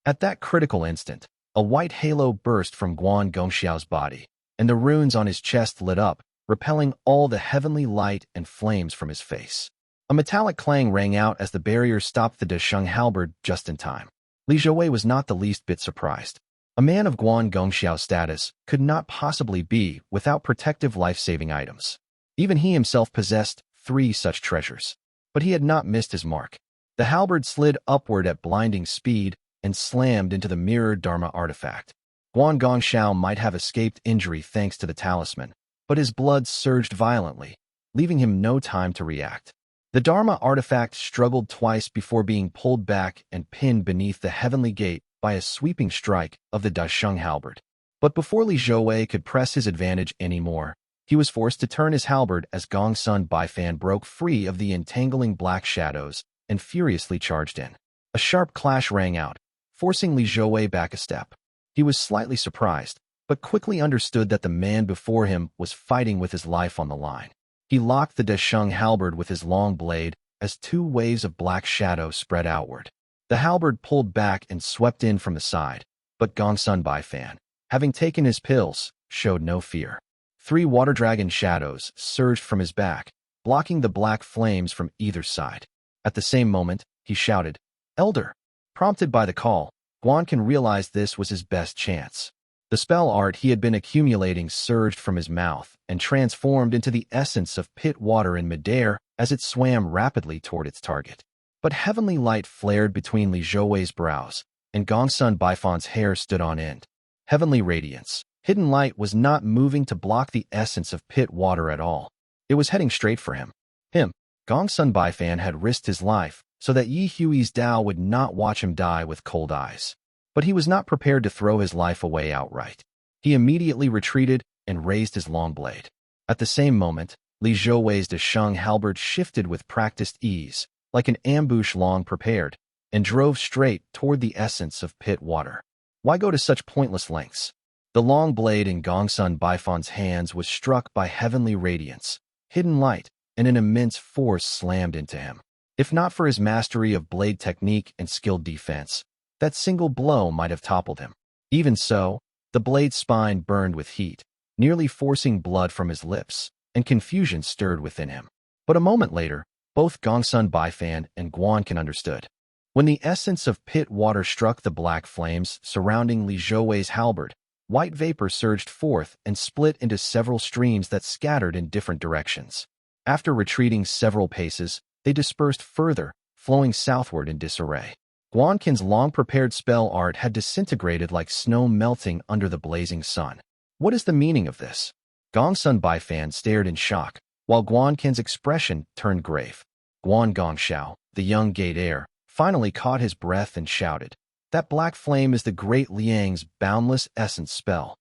At that critical instant, a white halo burst from Guan Gongxiao's body, and the runes on his chest lit up, repelling all the heavenly light and flames from his face. A metallic clang rang out as the barrier stopped the Dasheng halberd just in time. Li Zhouwei was not the least bit surprised. A man of Guan Gongxiao's status could not possibly be without protective life-saving items. Even he himself possessed 3 such treasures. But he had not missed his mark. The halberd slid upward at blinding speed and slammed into the mirrored Dharma artifact. Guan Gongxiao might have escaped injury thanks to the talisman, but his blood surged violently, leaving him no time to react. The Dharma artifact struggled twice before being pulled back and pinned beneath the heavenly gate by a sweeping strike of the Dasheng halberd. But before Li Zhouwei could press his advantage anymore, he was forced to turn his halberd as Gongsun Baifan broke free of the entangling black shadows and furiously charged in. A sharp clash rang out, forcing Li Zhouwei back a step. He was slightly surprised, but quickly understood that the man before him was fighting with his life on the line. He locked the Dasheng halberd with his long blade as 2 waves of black shadow spread outward. The halberd pulled back and swept in from the side, but Gongsun Baifan, having taken his pills, showed no fear. 3 water dragon shadows surged from his back, blocking the black flames from either side. At the same moment, he shouted, "Elder!" Prompted by the call, Guancan realized this was his best chance. The spell art he had been accumulating surged from his mouth and transformed into the essence of pit water in midair as it swam rapidly toward its target. But heavenly light flared between Li Zhouwei's brows, and Gongsun Baifan's hair stood on end. Heavenly radiance, hidden light was not moving to block the essence of pit water at all. It was heading straight for him. Gongsun Baifan had risked his life so that Ye Hui's Dao would not watch him die with cold eyes. But he was not prepared to throw his life away outright. He immediately retreated and raised his long blade. At the same moment, Li Zhouwei's Dasheng halberd shifted with practiced ease, like an ambush long prepared, and drove straight toward the essence of pit water. Why go to such pointless lengths? The long blade in Gongsun Baifan's hands was struck by heavenly radiance, hidden light, and an immense force slammed into him. If not for his mastery of blade technique and skilled defense, that single blow might have toppled him. Even so, The blade's spine burned with heat, nearly forcing blood from his lips, and confusion stirred within him. But a moment later, both Gongsun Baifan and Guanqin understood. When the essence of pit water struck the black flames surrounding Li Zhouwei's halberd, white vapor surged forth and split into several streams that scattered in different directions. After retreating several paces, they dispersed further, flowing southward in disarray. Guanqin's long-prepared spell art had disintegrated like snow melting under the blazing sun. What is the meaning of this? Gongsun Baifan stared in shock, while Guanqin's expression turned grave. Guan Gongxiao, the young gate heir, finally caught his breath and shouted, "That black flame is the great Liang's boundless essence spell."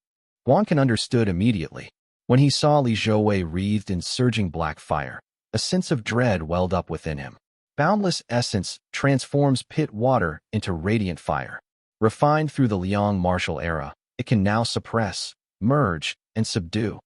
Guanqin understood immediately. When he saw Li Zhouwei wreathed in surging black fire, a sense of dread welled up within him. Boundless essence transforms pit water into radiant fire. Refined through the Liang martial era, it can now suppress, merge, and subdue.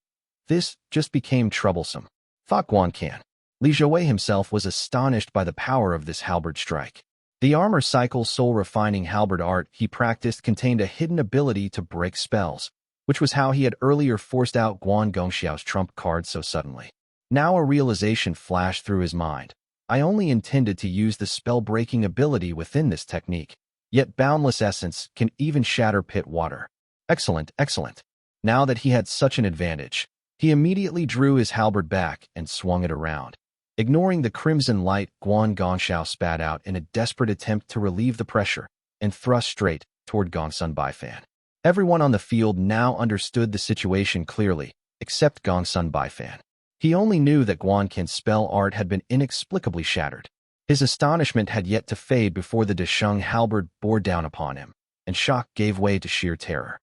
This just became troublesome, thought Guanqin. Li Zhouwei himself was astonished by the power of this halberd strike. The armor cycle soul-refining halberd art he practiced contained a hidden ability to break spells, which was how he had earlier forced out Guan Gongxiao's trump card so suddenly. Now a realization flashed through his mind. I only intended to use the spell-breaking ability within this technique, yet boundless essence can even shatter pit water. Excellent, excellent. Now that he had such an advantage, he immediately drew his halberd back and swung it around. Ignoring the crimson light, Guan Gongxiao spat out in a desperate attempt to relieve the pressure and thrust straight toward Gongsun Baifan. Everyone on the field now understood the situation clearly, except Gongsun Baifan. He only knew that Guanqin's spell art had been inexplicably shattered. His astonishment had yet to fade before the Desheng halberd bore down upon him, and shock gave way to sheer terror.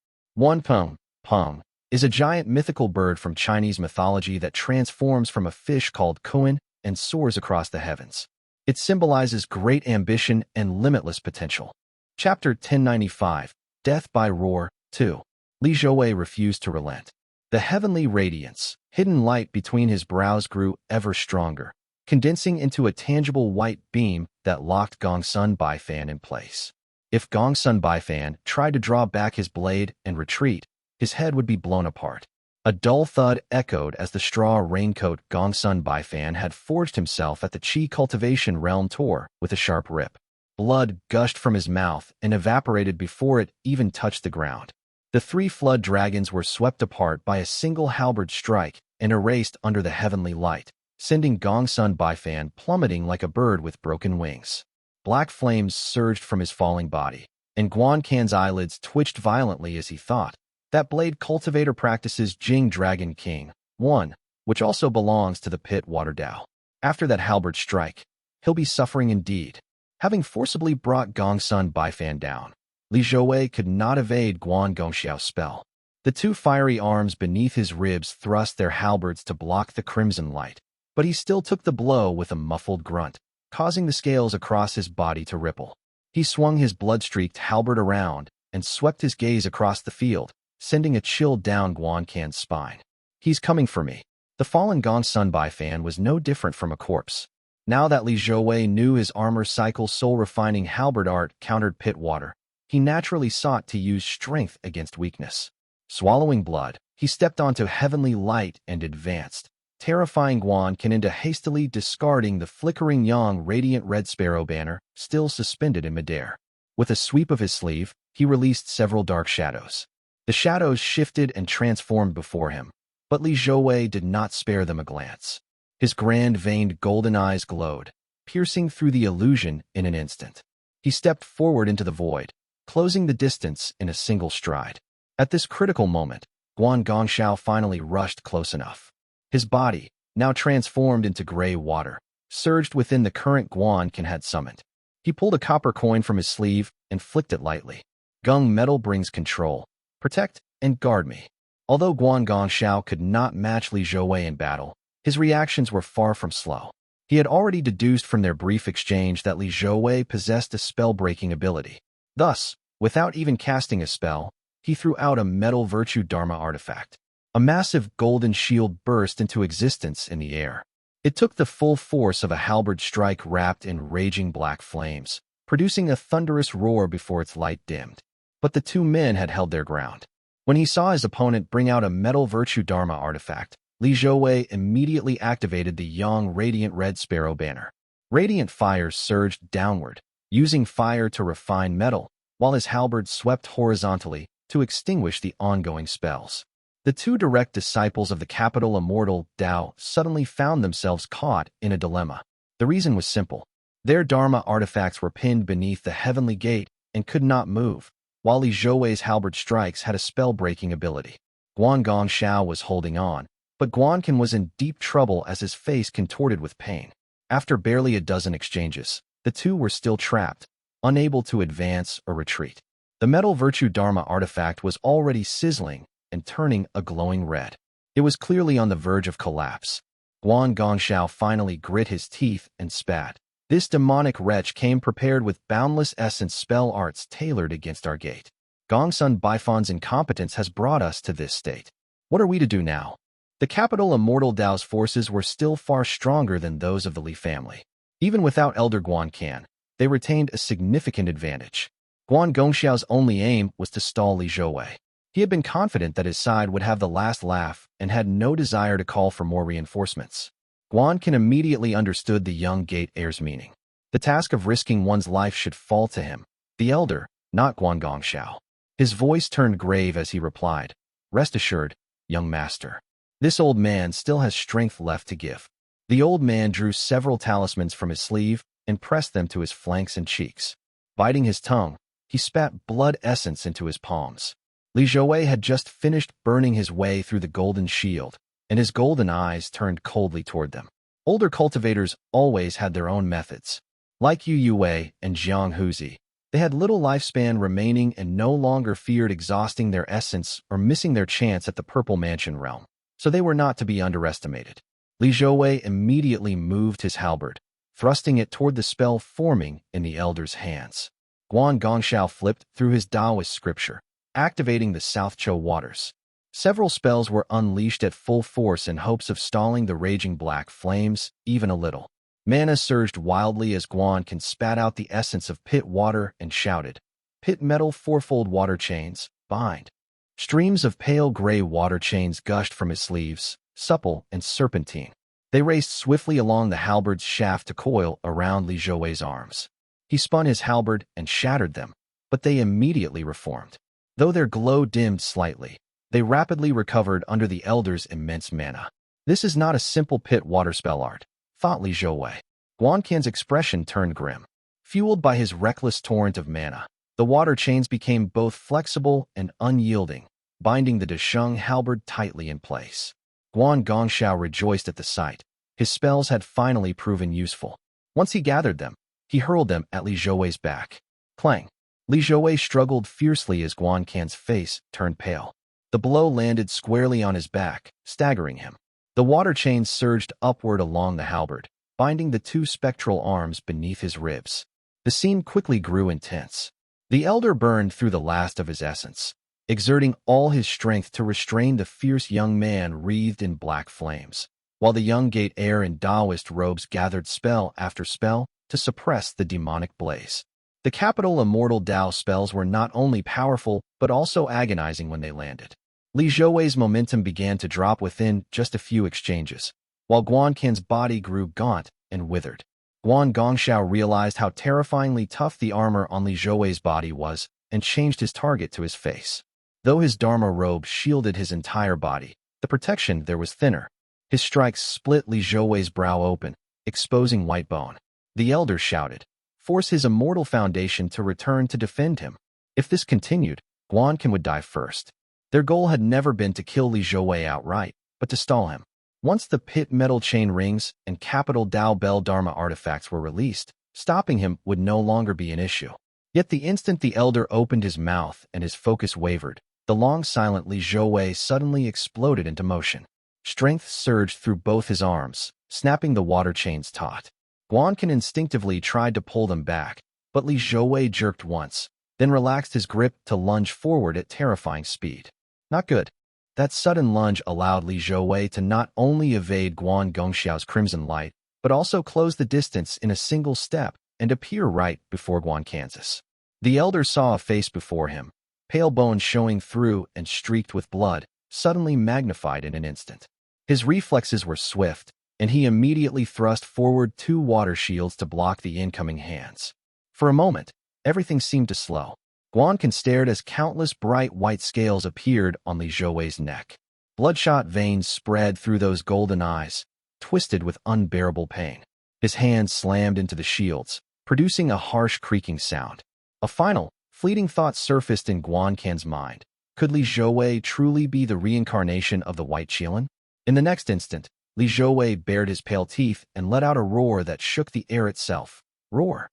Peng is a giant mythical bird from Chinese mythology that transforms from a fish called Kuan and soars across the heavens. It symbolizes great ambition and limitless potential. Chapter 1095, Death by Roar, 2. Li Zhouwei refused to relent. The heavenly radiance, hidden light between his brows grew ever stronger, condensing into a tangible white beam that locked Gongsun Baifan in place. If Gongsun Baifan tried to draw back his blade and retreat, his head would be blown apart. A dull thud echoed as the straw raincoat Gongsun Baifan had forged himself at the Qi cultivation realm tore with a sharp rip. Blood gushed from his mouth and evaporated before it even touched the ground. The three flood dragons were swept apart by a single halberd strike and erased under the heavenly light, sending Gongsun Baifan plummeting like a bird with broken wings. Black flames surged from his falling body, and Guanqin's eyelids twitched violently as he thought, that blade cultivator practices Jing Dragon King, 1, which also belongs to the pit water Dao. After that halberd strike, he'll be suffering indeed. Having forcibly brought Gongsun Baifan down, Li Zhouwei could not evade Guan Gongxiao's spell. The two fiery arms beneath his ribs thrust their halberds to block the crimson light, but he still took the blow with a muffled grunt, causing the scales across his body to ripple. He swung his blood-streaked halberd around and swept his gaze across the field, sending a chill down Guanqin's spine. He's coming for me. The fallen Gongsun Baifan was no different from a corpse. Now that Li Zhouwei knew his armor cycle soul-refining halberd art countered pit water, he naturally sought to use strength against weakness. Swallowing blood, he stepped onto heavenly light and advanced, terrifying Guanqin into hastily discarding the flickering yang radiant red sparrow banner still suspended in midair. With a sweep of his sleeve, he released several dark shadows. The shadows shifted and transformed before him, but Li Zhouwei did not spare them a glance. His grand-veined golden eyes glowed, piercing through the illusion in an instant. He stepped forward into the void, closing the distance in a single stride. At this critical moment, Guan Gongxiao finally rushed close enough. His body, now transformed into gray water, surged within the current Guanqin had summoned. He pulled a copper coin from his sleeve and flicked it lightly. Gung metal brings control. Protect and guard me. Although Guan Gongxiao could not match Li Zhouwei in battle, his reactions were far from slow. He had already deduced from their brief exchange that Li Zhouwei possessed a spell-breaking ability. Thus, without even casting a spell, he threw out a metal virtue Dharma artifact. A massive golden shield burst into existence in the air. It took the full force of a halberd strike wrapped in raging black flames, producing a thunderous roar before its light dimmed. But the two men had held their ground. When he saw his opponent bring out a metal virtue Dharma artifact, Li Zhouwei immediately activated the Yang Radiant Red Sparrow banner. Radiant fire surged downward, using fire to refine metal, while his halberd swept horizontally to extinguish the ongoing spells. The two direct disciples of the capital Immortal Dao suddenly found themselves caught in a dilemma. The reason was simple. Their Dharma artifacts were pinned beneath the heavenly gate and could not move, while Li Zhouwei's halberd strikes had a spell-breaking ability. Guan Gongxiao was holding on, but Guanqin was in deep trouble as his face contorted with pain. After barely a dozen exchanges, the two were still trapped, unable to advance or retreat. The metal virtue Dharma artifact was already sizzling and turning a glowing red. It was clearly on the verge of collapse. Guan Gongxiao finally grit his teeth and spat. This demonic wretch came prepared with boundless essence spell arts tailored against our gate. Gongsun Baifan's incompetence has brought us to this state. What are we to do now? The capital Immortal Dao's forces were still far stronger than those of the Li family. Even without Elder Guan Can, they retained a significant advantage. Guan Gongxiao's only aim was to stall Li Zhouwei. He had been confident that his side would have the last laugh and had no desire to call for more reinforcements. Guan Can immediately understood the young gate heir's meaning. The task of risking one's life should fall to him, the elder, not Guan Gongxiao. His voice turned grave as he replied, "Rest assured, young master. This old man still has strength left to give." The old man drew several talismans from his sleeve and pressed them to his flanks and cheeks. Biting his tongue, he spat blood essence into his palms. Li Zhouwei had just finished burning his way through the golden shield, and his golden eyes turned coldly toward them. Older cultivators always had their own methods. Like Yu Yue and Jiang Huzi, they had little lifespan remaining and no longer feared exhausting their essence or missing their chance at the Purple Mansion realm, so they were not to be underestimated. Li Zhouwei immediately moved his halberd, thrusting it toward the spell forming in the elder's hands. Guan Gongxiao flipped through his Taoist scripture, activating the South Chou waters. Several spells were unleashed at full force in hopes of stalling the raging black flames, even a little. Mana surged wildly as Guan Can spat out the essence of pit water and shouted, "Pit metal fourfold water chains, bind." Streams of pale gray water chains gushed from his sleeves, supple and serpentine. They raced swiftly along the halberd's shaft to coil around Li Zhouwei's arms. He spun his halberd and shattered them, but they immediately reformed. Though their glow dimmed slightly, they rapidly recovered under the elder's immense mana. This is not a simple pit water spell art, thought Li Zhouwei. Guan Qin's expression turned grim. Fueled by his reckless torrent of mana, the water chains became both flexible and unyielding, binding the Desheng halberd tightly in place. Guan Gongxiao rejoiced at the sight. His spells had finally proven useful. Once he gathered them, he hurled them at Li Zhouwei's back. Clang! Li Zhouwei struggled fiercely as Guan Can's face turned pale. The blow landed squarely on his back, staggering him. The water chains surged upward along the halberd, binding the two spectral arms beneath his ribs. The scene quickly grew intense. The elder burned through the last of his essence, exerting all his strength to restrain the fierce young man wreathed in black flames, while the young gate heir in Taoist robes gathered spell after spell to suppress the demonic blaze. The capital Immortal Dao spells were not only powerful, but also agonizing when they landed. Li Zhouwei's momentum began to drop within just a few exchanges, while Guan Qin's body grew gaunt and withered. Guan Gongxiao realized how terrifyingly tough the armor on Li Zhouwei's body was and changed his target to his face. Though his Dharma robe shielded his entire body, the protection there was thinner. His strikes split Li Zhouwei's brow open, exposing white bone. The elder shouted, "Force his immortal foundation to return to defend him." If this continued, Guan Qin would die first. Their goal had never been to kill Li Zhouwei outright, but to stall him. Once the pit metal chain rings and capital Dao Bell Dharma artifacts were released, stopping him would no longer be an issue. Yet the instant the elder opened his mouth and his focus wavered, the long silent Li Zhouwei suddenly exploded into motion. Strength surged through both his arms, snapping the water chains taut. Guan Qin instinctively tried to pull them back, but Li Zhouwei jerked once, then relaxed his grip to lunge forward at terrifying speed. Not good. That sudden lunge allowed Li Zhouwei to not only evade Guan Gongxiao's crimson light, but also close the distance in a single step and appear right before Guan Kansas. The elder saw a face before him, pale bones showing through and streaked with blood, suddenly magnified in an instant. His reflexes were swift, and he immediately thrust forward 2 water shields to block the incoming hands. For a moment, everything seemed to slow. Guan stared as countless bright white scales appeared on Li Zhouwei's neck. Bloodshot veins spread through those golden eyes, twisted with unbearable pain. His hands slammed into the shields, producing a harsh creaking sound. A final, fleeting thought surfaced in Guan's mind. Could Li Zhouwei truly be the reincarnation of the White Qilin? In the next instant, Li Zhouwei bared his pale teeth and let out a roar that shook the air itself. Roar!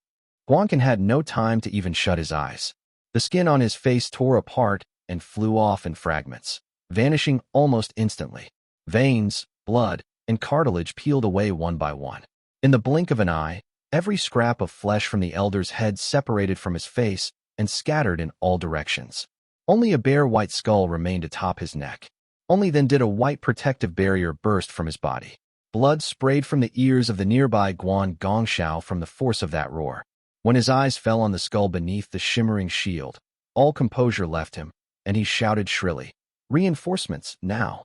Guan had no time to even shut his eyes. The skin on his face tore apart and flew off in fragments, vanishing almost instantly. Veins, blood, and cartilage peeled away one by one. In the blink of an eye, every scrap of flesh from the elder's head separated from his face and scattered in all directions. Only a bare white skull remained atop his neck. Only then did a white protective barrier burst from his body. Blood sprayed from the ears of the nearby Guan Gongxiao from the force of that roar. When his eyes fell on the skull beneath the shimmering shield, all composure left him, and he shouted shrilly, "Reinforcements, now!"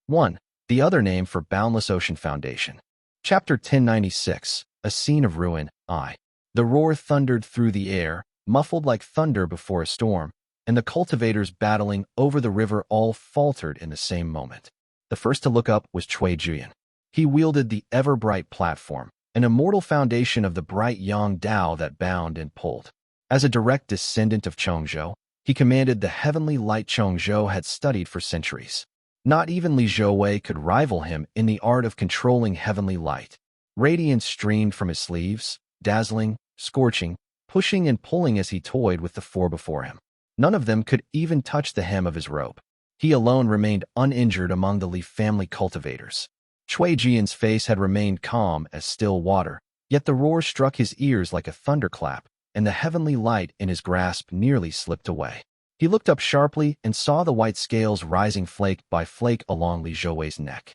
1. The other name for Boundless Ocean Foundation. Chapter 1096, A Scene of Ruin, I. The roar thundered through the air, muffled like thunder before a storm, and the cultivators battling over the river all faltered in the same moment. The first to look up was Cui Juyan. He wielded the ever-bright platform, an immortal foundation of the bright yang Dao that bound and pulled. As a direct descendant of Chongzhou, he commanded the heavenly light Chongzhou had studied for centuries. Not even Li Zhouwei could rival him in the art of controlling heavenly light. Radiance streamed from his sleeves, dazzling, scorching, pushing and pulling as he toyed with the 4 before him. None of them could even touch the hem of his robe. He alone remained uninjured among the Li family cultivators. Cui Jian's face had remained calm as still water, yet the roar struck his ears like a thunderclap, and the heavenly light in his grasp nearly slipped away. He looked up sharply and saw the white scales rising flake by flake along Li Zhouwei's neck.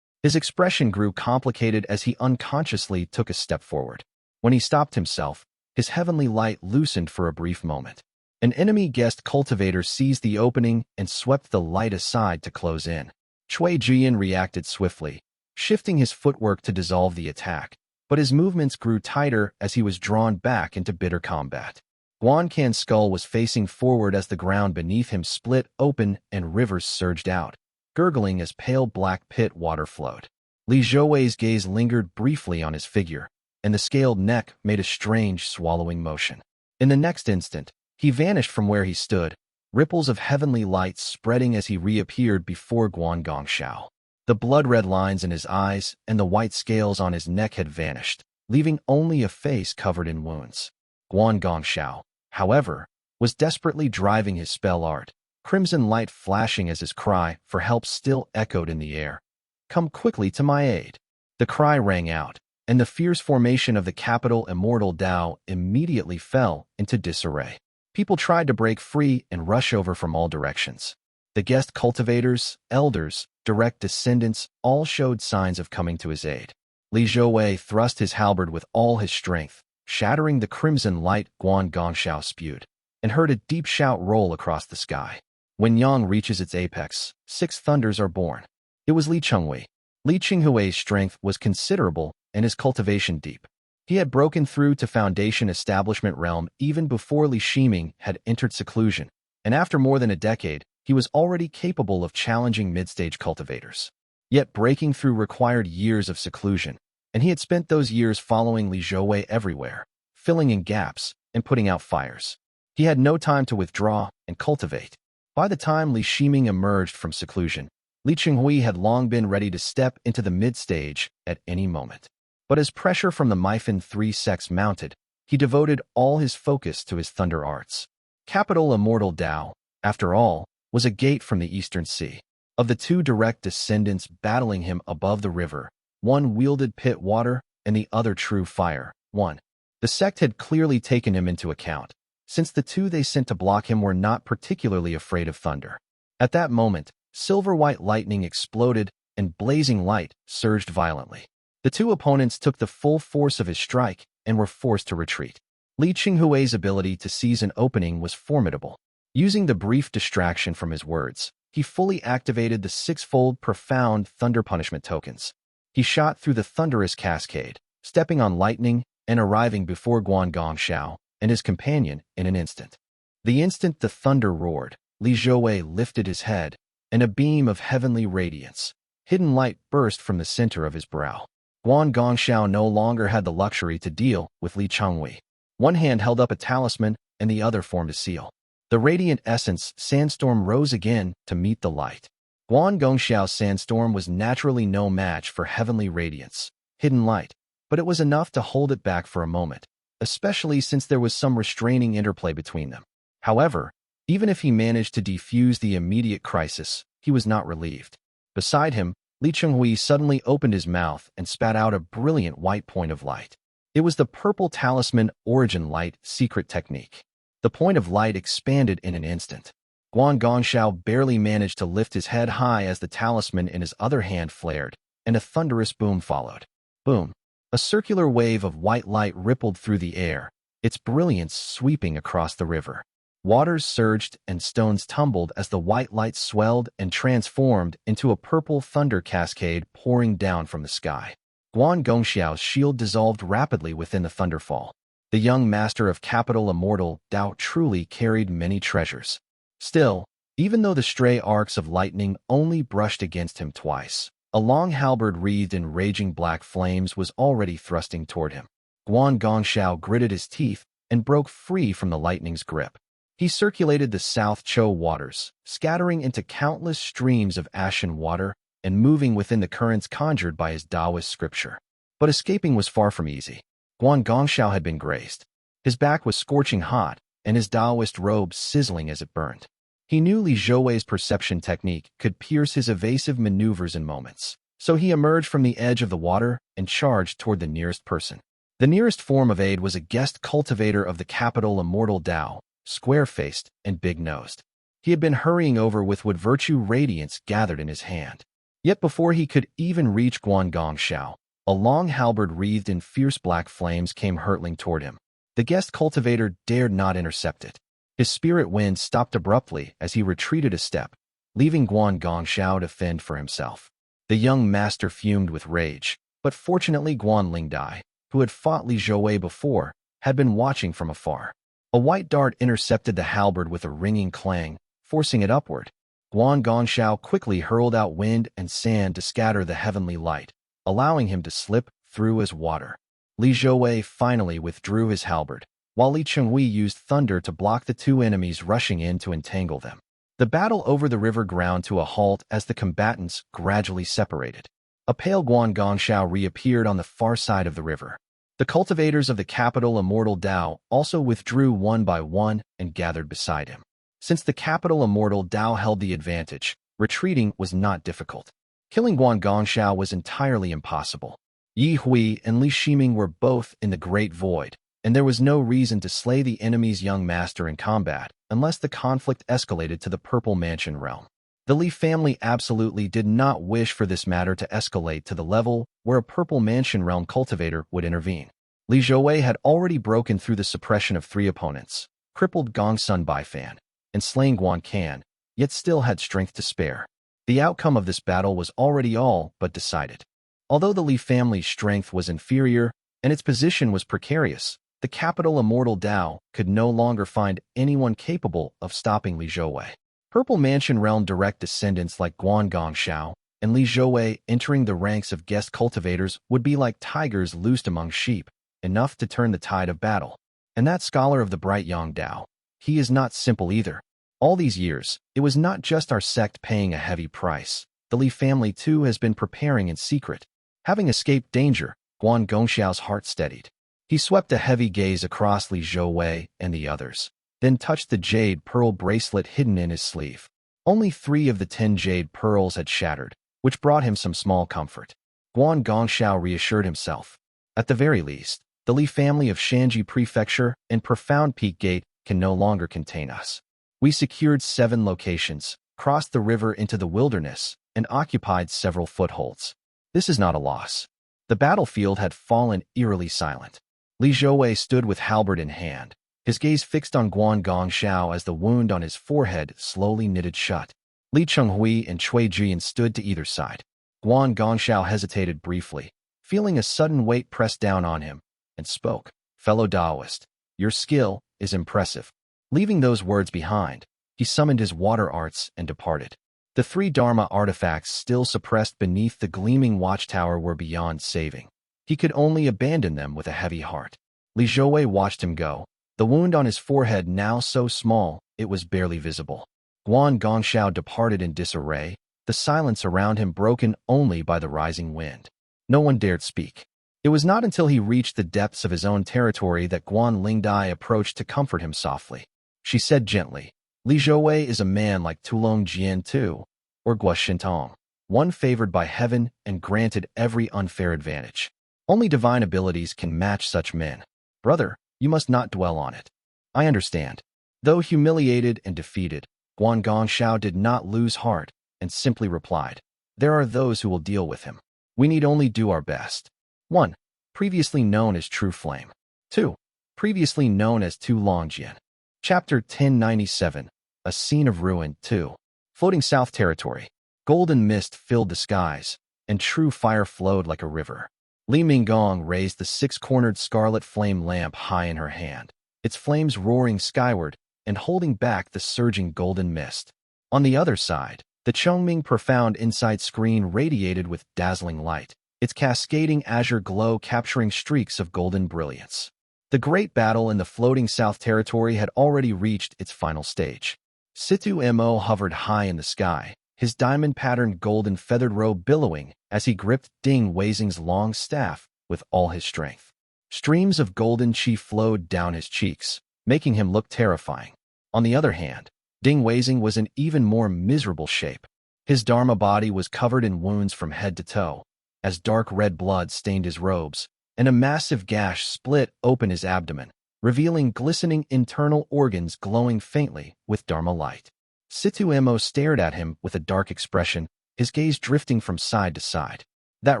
His expression grew complicated as he unconsciously took a step forward. When he stopped himself, his heavenly light loosened for a brief moment. An enemy guest cultivator seized the opening and swept the light aside to close in. Cui Jian reacted swiftly, shifting his footwork to dissolve the attack, but his movements grew tighter as he was drawn back into bitter combat. Guan's skull was facing forward as the ground beneath him split open and rivers surged out, gurgling as pale black pit water flowed. Li Zhouwei's gaze lingered briefly on his figure, and the scaled neck made a strange swallowing motion. In the next instant, he vanished from where he stood, ripples of heavenly light spreading as he reappeared before Guan Gongxiao. The blood-red lines in his eyes and the white scales on his neck had vanished, leaving only a face covered in wounds. Guan Gongxiao, however, was desperately driving his spell art, crimson light flashing as his cry for help still echoed in the air. "Come quickly to my aid." The cry rang out, and the fierce formation of the capital Immortal Dao immediately fell into disarray. People tried to break free and rush over from all directions. The guest cultivators, elders, direct descendants all showed signs of coming to his aid. Li Zhouwei thrust his halberd with all his strength, shattering the crimson light Guan Gongxiao spewed, and heard a deep shout roll across the sky. When yang reaches its apex, 6 thunders are born. It was Li Chenghui. Li Chenghui's strength was considerable and his cultivation deep. He had broken through to Foundation Establishment realm even before Li Shiming had entered seclusion, and after more than a decade, he was already capable of challenging mid-stage cultivators. Yet breaking through required years of seclusion, and he had spent those years following Li Zhouwei everywhere, filling in gaps and putting out fires. He had no time to withdraw and cultivate. By the time Li Shiming emerged from seclusion, Li Chenghui had long been ready to step into the mid-stage at any moment. But as pressure from the Mifan 3 sects mounted, he devoted all his focus to his thunder arts. Capital Immortal Dao, after all, was a gate from the Eastern Sea. Of the 2 direct descendants battling him above the river, one wielded pit water and the other true fire. 1. The sect had clearly taken him into account, since the 2 they sent to block him were not particularly afraid of thunder. At that moment, silver-white lightning exploded and blazing light surged violently. The 2 opponents took the full force of his strike and were forced to retreat. Li Chenghui's ability to seize an opening was formidable. Using the brief distraction from his words, he fully activated the six-fold profound thunder punishment tokens. He shot through the thunderous cascade, stepping on lightning and arriving before Guangxiao and his companion in an instant. The instant the thunder roared, Li Zhouwei lifted his head, and a beam of heavenly radiance, hidden light burst from the center of his brow. Guangxiao no longer had the luxury to deal with Li Changhui. One hand held up a talisman, and the other formed a seal. The radiant essence sandstorm rose again to meet the light. Guangxiao's sandstorm was naturally no match for heavenly radiance, hidden light, but it was enough to hold it back for a moment, especially since there was some restraining interplay between them. However, even if he managed to defuse the immediate crisis, he was not relieved. Beside him, Li Changhui suddenly opened his mouth and spat out a brilliant white point of light. It was the purple talisman origin light secret technique. The point of light expanded in an instant. Guangxiao barely managed to lift his head high as the talisman in his other hand flared, and a thunderous boom followed. Boom! A circular wave of white light rippled through the air, its brilliance sweeping across the river. Waters surged and stones tumbled as the white light swelled and transformed into a purple thunder cascade pouring down from the sky. Guangxiao's shield dissolved rapidly within the thunderfall. The young master of capital Immortal Dao truly carried many treasures. Still, even though the stray arcs of lightning only brushed against him twice, a long halberd wreathed in raging black flames was already thrusting toward him. Guangxiao gritted his teeth and broke free from the lightning's grip. He circulated the South Chou waters, scattering into countless streams of ashen water and moving within the currents conjured by his Taoist scripture. But escaping was far from easy. Guangxiao had been grazed. His back was scorching hot, and his Taoist robe sizzling as it burned. He knew Li Zhouwei's perception technique could pierce his evasive maneuvers in moments, so he emerged from the edge of the water and charged toward the nearest person. The nearest form of aid was a guest cultivator of the capital Immortal Dao, square-faced and big-nosed. He had been hurrying over with what virtue radiance gathered in his hand. Yet before he could even reach Guangxiao, a long halberd wreathed in fierce black flames came hurtling toward him. The guest cultivator dared not intercept it. His spirit wind stopped abruptly as he retreated a step, leaving Guangxiao to fend for himself. The young master fumed with rage, but fortunately Guanlingdai, who had fought Li Zhouwei before, had been watching from afar. A white dart intercepted the halberd with a ringing clang, forcing it upward. Guangxiao quickly hurled out wind and sand to scatter the heavenly light, allowing him to slip through as water. Li Zhouwei finally withdrew his halberd, while Li Changhui used thunder to block the two enemies rushing in to entangle them. The battle over the river ground to a halt as the combatants gradually separated. A pale Guangxiao reappeared on the far side of the river. The cultivators of the capital Immortal Dao also withdrew one by one and gathered beside him. Since the capital Immortal Dao held the advantage, retreating was not difficult. Killing Guangxiao was entirely impossible. Ye Hui and Li Shiming were both in the Great Void, and there was no reason to slay the enemy's young master in combat unless the conflict escalated to the Purple Mansion realm. The Li family absolutely did not wish for this matter to escalate to the level where a Purple Mansion realm cultivator would intervene. Li Zhouwei had already broken through the suppression of 3 opponents, crippled Gongsun Baifan, and slain Guan Can, yet still had strength to spare. The outcome of this battle was already all but decided. Although the Li family's strength was inferior and its position was precarious, the capital Immortal Dao could no longer find anyone capable of stopping Li Zhouwei. Purple Mansion realm direct descendants like Guangxiao and Li Zhouwei entering the ranks of guest cultivators would be like tigers loosed among sheep, enough to turn the tide of battle. And that scholar of the bright Yang Dao, he is not simple either. All these years, it was not just our sect paying a heavy price. The Li family too has been preparing in secret. Having escaped danger, Guangxiao's heart steadied. He swept a heavy gaze across Li Zhouwei and the others, then touched the jade pearl bracelet hidden in his sleeve. Only 3 of the 10 jade pearls had shattered, which brought him some small comfort. Guangxiao reassured himself. At the very least, the Li family of Shanji Prefecture and Profound Peak Gate can no longer contain us. We secured 7 locations, crossed the river into the wilderness, and occupied several footholds. This is not a loss. The battlefield had fallen eerily silent. Li Zhouwei stood with halberd in hand, his gaze fixed on Guangxiao as the wound on his forehead slowly knitted shut. Li Chenghui and Cui Jian stood to either side. Guangxiao hesitated briefly, feeling a sudden weight press down on him, and spoke. Fellow Taoist, your skill is impressive. Leaving those words behind, he summoned his water arts and departed. The 3 Dharma artifacts still suppressed beneath the gleaming watchtower were beyond saving. He could only abandon them with a heavy heart. Li Zhouwei watched him go, the wound on his forehead now so small it was barely visible. Guangxiao departed in disarray, the silence around him broken only by the rising wind. No one dared speak. It was not until he reached the depths of his own territory that Guan Lingdai approached to comfort him softly. She said gently, Li Zhouwei is a man like Tulong Jian too, or Guo Shintong, one favored by heaven and granted every unfair advantage. Only divine abilities can match such men. Brother, you must not dwell on it. I understand. Though humiliated and defeated, Guangxiao did not lose heart and simply replied, there are those who will deal with him. We need only do our best. 1. Previously known as True Flame. 2. Previously known as Tu Longjian. Chapter 1097. A Scene of Ruin 2. Floating South Territory. Golden mist filled the skies, and true fire flowed like a river. Li Minggong raised the 6-cornered scarlet flame lamp high in her hand, its flames roaring skyward and holding back the surging golden mist. On the other side, the Chongming Profound Insight screen radiated with dazzling light, its cascading azure glow capturing streaks of golden brilliance. The great battle in the floating South Territory had already reached its final stage. Situ Mo hovered high in the sky, his diamond-patterned golden feathered robe billowing as he gripped Ding Weizing's long staff with all his strength. Streams of golden chi flowed down his cheeks, making him look terrifying. On the other hand, Ding Weizing was in even more miserable shape. His Dharma body was covered in wounds from head to toe, as dark red blood stained his robes, and a massive gash split open his abdomen, revealing glistening internal organs glowing faintly with Dharma light. Situ Mo stared at him with a dark expression, his gaze drifting from side to side. That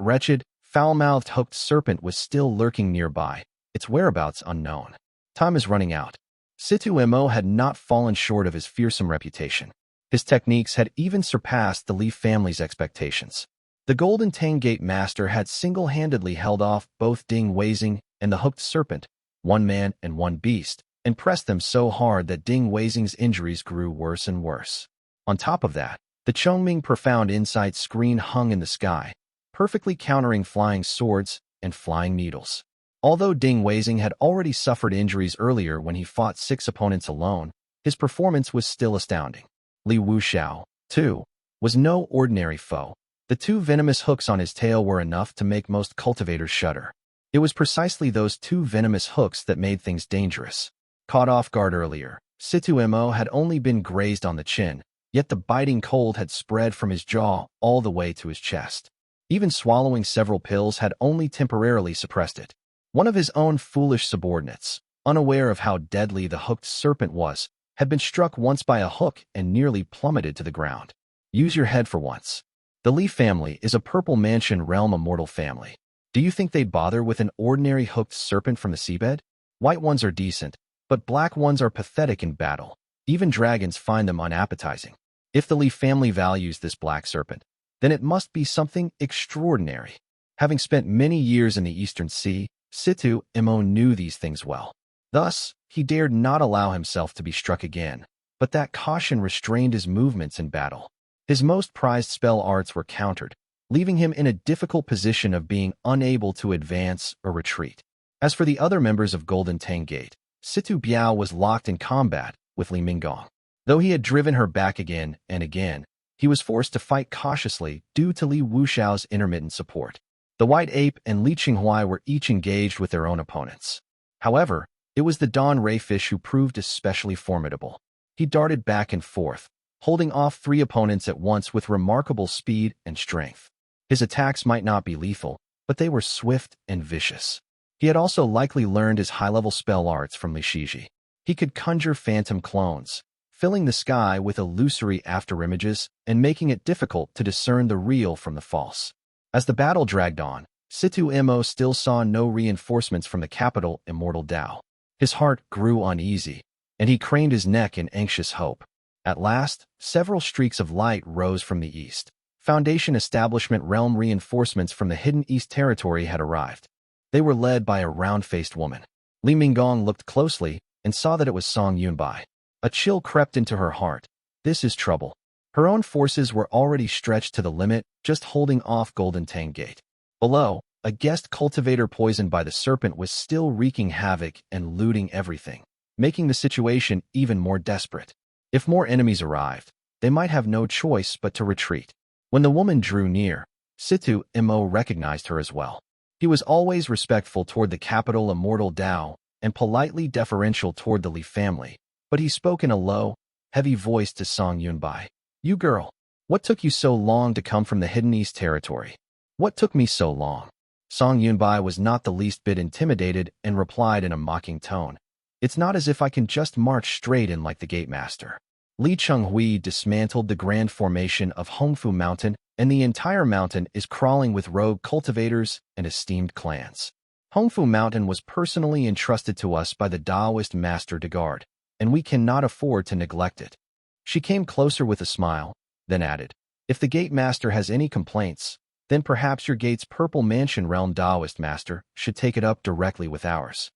wretched, foul-mouthed hooked serpent was still lurking nearby, its whereabouts unknown. Time is running out. Situ Mo had not fallen short of his fearsome reputation. His techniques had even surpassed the Li family's expectations. The Golden Tang Gate Master had single-handedly held off both Ding Weizing and the hooked serpent, one man and one beast, and pressed them so hard that Ding Weizing's injuries grew worse and worse. On top of that, the Chongming Profound Insight screen hung in the sky, perfectly countering flying swords and flying needles. Although Ding Weizing had already suffered injuries earlier when he fought 6 opponents alone, his performance was still astounding. Li Wuxiao, too, was no ordinary foe. The 2 venomous hooks on his tail were enough to make most cultivators shudder. It was precisely those 2 venomous hooks that made things dangerous. Caught off guard earlier, Situ Mo had only been grazed on the chin, yet the biting cold had spread from his jaw all the way to his chest. Even swallowing several pills had only temporarily suppressed it. One of his own foolish subordinates, unaware of how deadly the hooked serpent was, had been struck once by a hook and nearly plummeted to the ground. Use your head for once. The Li family is a Purple Mansion realm immortal family. Do you think they'd bother with an ordinary hooked serpent from the seabed? White ones are decent, but black ones are pathetic in battle. Even dragons find them unappetizing. If the Li family values this black serpent, then it must be something extraordinary. Having spent many years in the Eastern Sea, Situ Mo knew these things well. Thus, he dared not allow himself to be struck again, but that caution restrained his movements in battle. His most prized spell arts were countered, leaving him in a difficult position of being unable to advance or retreat. As for the other members of Golden Tang Gate, Situ Biao was locked in combat with Li Minggong. Though he had driven her back again and again, he was forced to fight cautiously due to Li Wuxiao's intermittent support. The White Ape and Li Qinghuai were each engaged with their own opponents. However, it was the Dawn Rayfish who proved especially formidable. He darted back and forth, holding off 3 opponents at once with remarkable speed and strength. His attacks might not be lethal, but they were swift and vicious. He had also likely learned his high-level spell arts from Li Shiji. He could conjure phantom clones, filling the sky with illusory afterimages and making it difficult to discern the real from the false. As the battle dragged on, Situ Mo still saw no reinforcements from the capital Immortal Dao. His heart grew uneasy, and he craned his neck in anxious hope. At last, several streaks of light rose from the east. Foundation Establishment Realm reinforcements from the hidden East Territory had arrived. They were led by a round-faced woman. Li Minggong looked closely and saw that it was Song Yunbai. A chill crept into her heart. This is trouble. Her own forces were already stretched to the limit, just holding off Golden Tang Gate. Below, a guest cultivator poisoned by the serpent was still wreaking havoc and looting everything, making the situation even more desperate. If more enemies arrived, they might have no choice but to retreat. When the woman drew near, Situ Mo recognized her as well. He was always respectful toward the capital Immortal Dao and politely deferential toward the Li family, but he spoke in a low, heavy voice to Song Yunbai. You girl, what took you so long to come from the hidden East Territory? What took me so long? Song Yunbai was not the least bit intimidated and replied in a mocking tone. It's not as if I can just march straight in like the Gatemaster. Li Chenghui dismantled the grand formation of Hongfu Mountain, and the entire mountain is crawling with rogue cultivators and esteemed clans. Hongfu Mountain was personally entrusted to us by the Taoist master to guard, and we cannot afford to neglect it. She came closer with a smile, then added, if the Gate Master has any complaints, then perhaps your gate's Purple Mansion Realm Taoist Master should take it up directly with ours.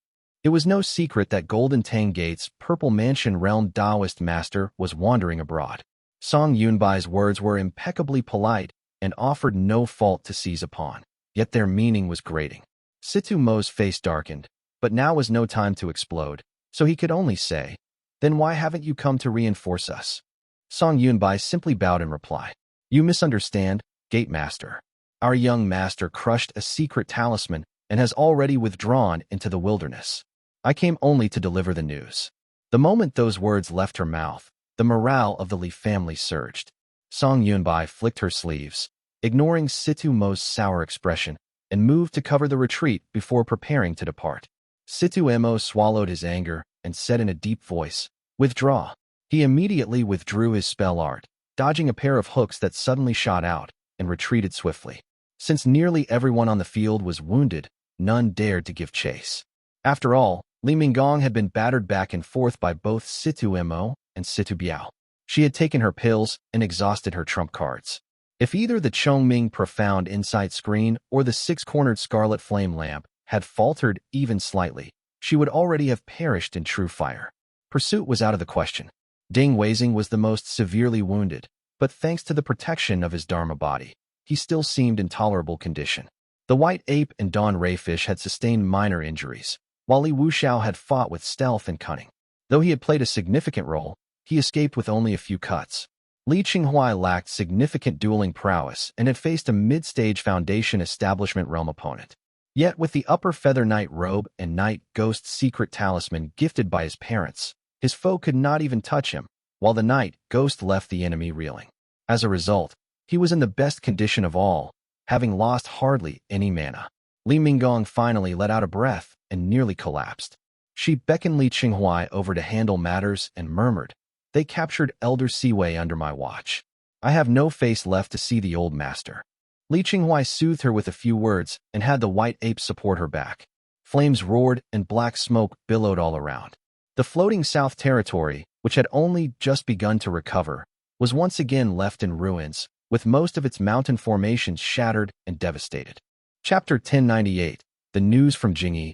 It was no secret that Golden Tang Gate's Purple Mansion Realm Taoist Master was wandering abroad. Song Yunbai's words were impeccably polite and offered no fault to seize upon, yet their meaning was grating. Situ Mo's face darkened, but now was no time to explode, so he could only say, then why haven't you come to reinforce us? Song Yunbai simply bowed in reply. You misunderstand, Gate Master. Our young master crushed a secret talisman and has already withdrawn into the wilderness. I came only to deliver the news. The moment those words left her mouth, the morale of the Li family surged. Song Yunbai flicked her sleeves, ignoring Situ Mo's sour expression, and moved to cover the retreat before preparing to depart. Situ Mo swallowed his anger and said in a deep voice, withdraw. He immediately withdrew his spell art, dodging a pair of hooks that suddenly shot out, and retreated swiftly. Since nearly everyone on the field was wounded, none dared to give chase. After all, Li Minggong had been battered back and forth by both Situ Mo and Situ Biao. She had taken her pills and exhausted her trump cards. If either the Chongming Profound Insight Screen or the six-cornered Scarlet Flame Lamp had faltered even slightly, she would already have perished in true fire. Pursuit was out of the question. Ding Weizing was the most severely wounded, but thanks to the protection of his Dharma body, he still seemed in tolerable condition. The White Ape and Dawn Rayfish had sustained minor injuries, while Li Wuxiao had fought with stealth and cunning. Though he had played a significant role, he escaped with only a few cuts. Li Qinghuai lacked significant dueling prowess and had faced a mid-stage Foundation Establishment Realm opponent. Yet with the Upper Feather Knight robe and Night Ghost secret talisman gifted by his parents, his foe could not even touch him, while the Night Ghost left the enemy reeling. As a result, he was in the best condition of all, having lost hardly any mana. Li Minggong finally let out a breath and nearly collapsed. She beckoned Li Qinghuai over to handle matters and murmured, they captured Elder Siwei under my watch. I have no face left to see the old master. Li Qinghuai soothed her with a few words and had the White Ape support her back. Flames roared and black smoke billowed all around. The floating South Territory, which had only just begun to recover, was once again left in ruins, with most of its mountain formations shattered and devastated. Chapter 1098, The News from Jingyi,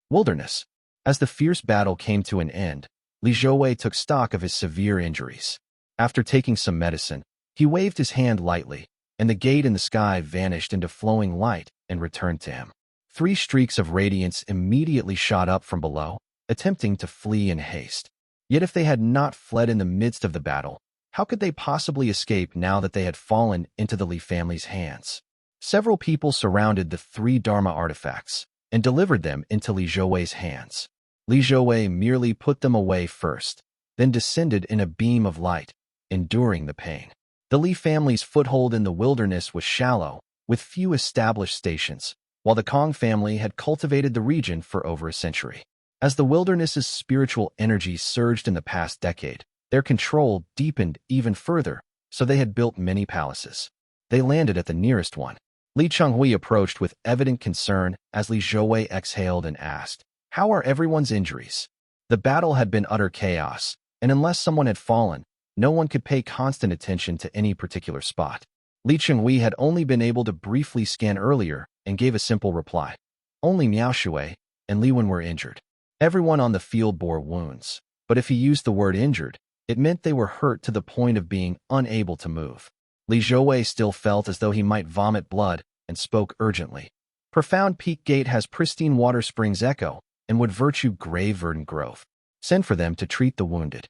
Wilderness. As the fierce battle came to an end, Li Zhouwei took stock of his severe injuries. After taking some medicine, he waved his hand lightly, and the gate in the sky vanished into flowing light and returned to him. 3 streaks of radiance immediately shot up from below, attempting to flee in haste. Yet if they had not fled in the midst of the battle, how could they possibly escape now that they had fallen into the Li family's hands? Several people surrounded the 3 Dharma artifacts and delivered them into Li Zhouwei's hands. Li Zhouwei merely put them away first, then descended in a beam of light, enduring the pain. The Li family's foothold in the wilderness was shallow, with few established stations, while the Kong family had cultivated the region for over a century. As the wilderness's spiritual energy surged in the past decade, their control deepened even further, so they had built many palaces. They landed at the nearest one. Li Chenghui approached with evident concern as Li Zhouwei exhaled and asked, How are everyone's injuries? The battle had been utter chaos, and unless someone had fallen, no one could pay constant attention to any particular spot. Li Chenghui had only been able to briefly scan earlier and gave a simple reply. Only Miao Shui and Li Wen were injured. Everyone on the field bore wounds, but if he used the word injured, it meant they were hurt to the point of being unable to move. Li Zhouwei still felt as though he might vomit blood and spoke urgently. Profound Peak Gate has pristine water springs echo and would virtue grave verdant grove. Send for them to treat the wounded.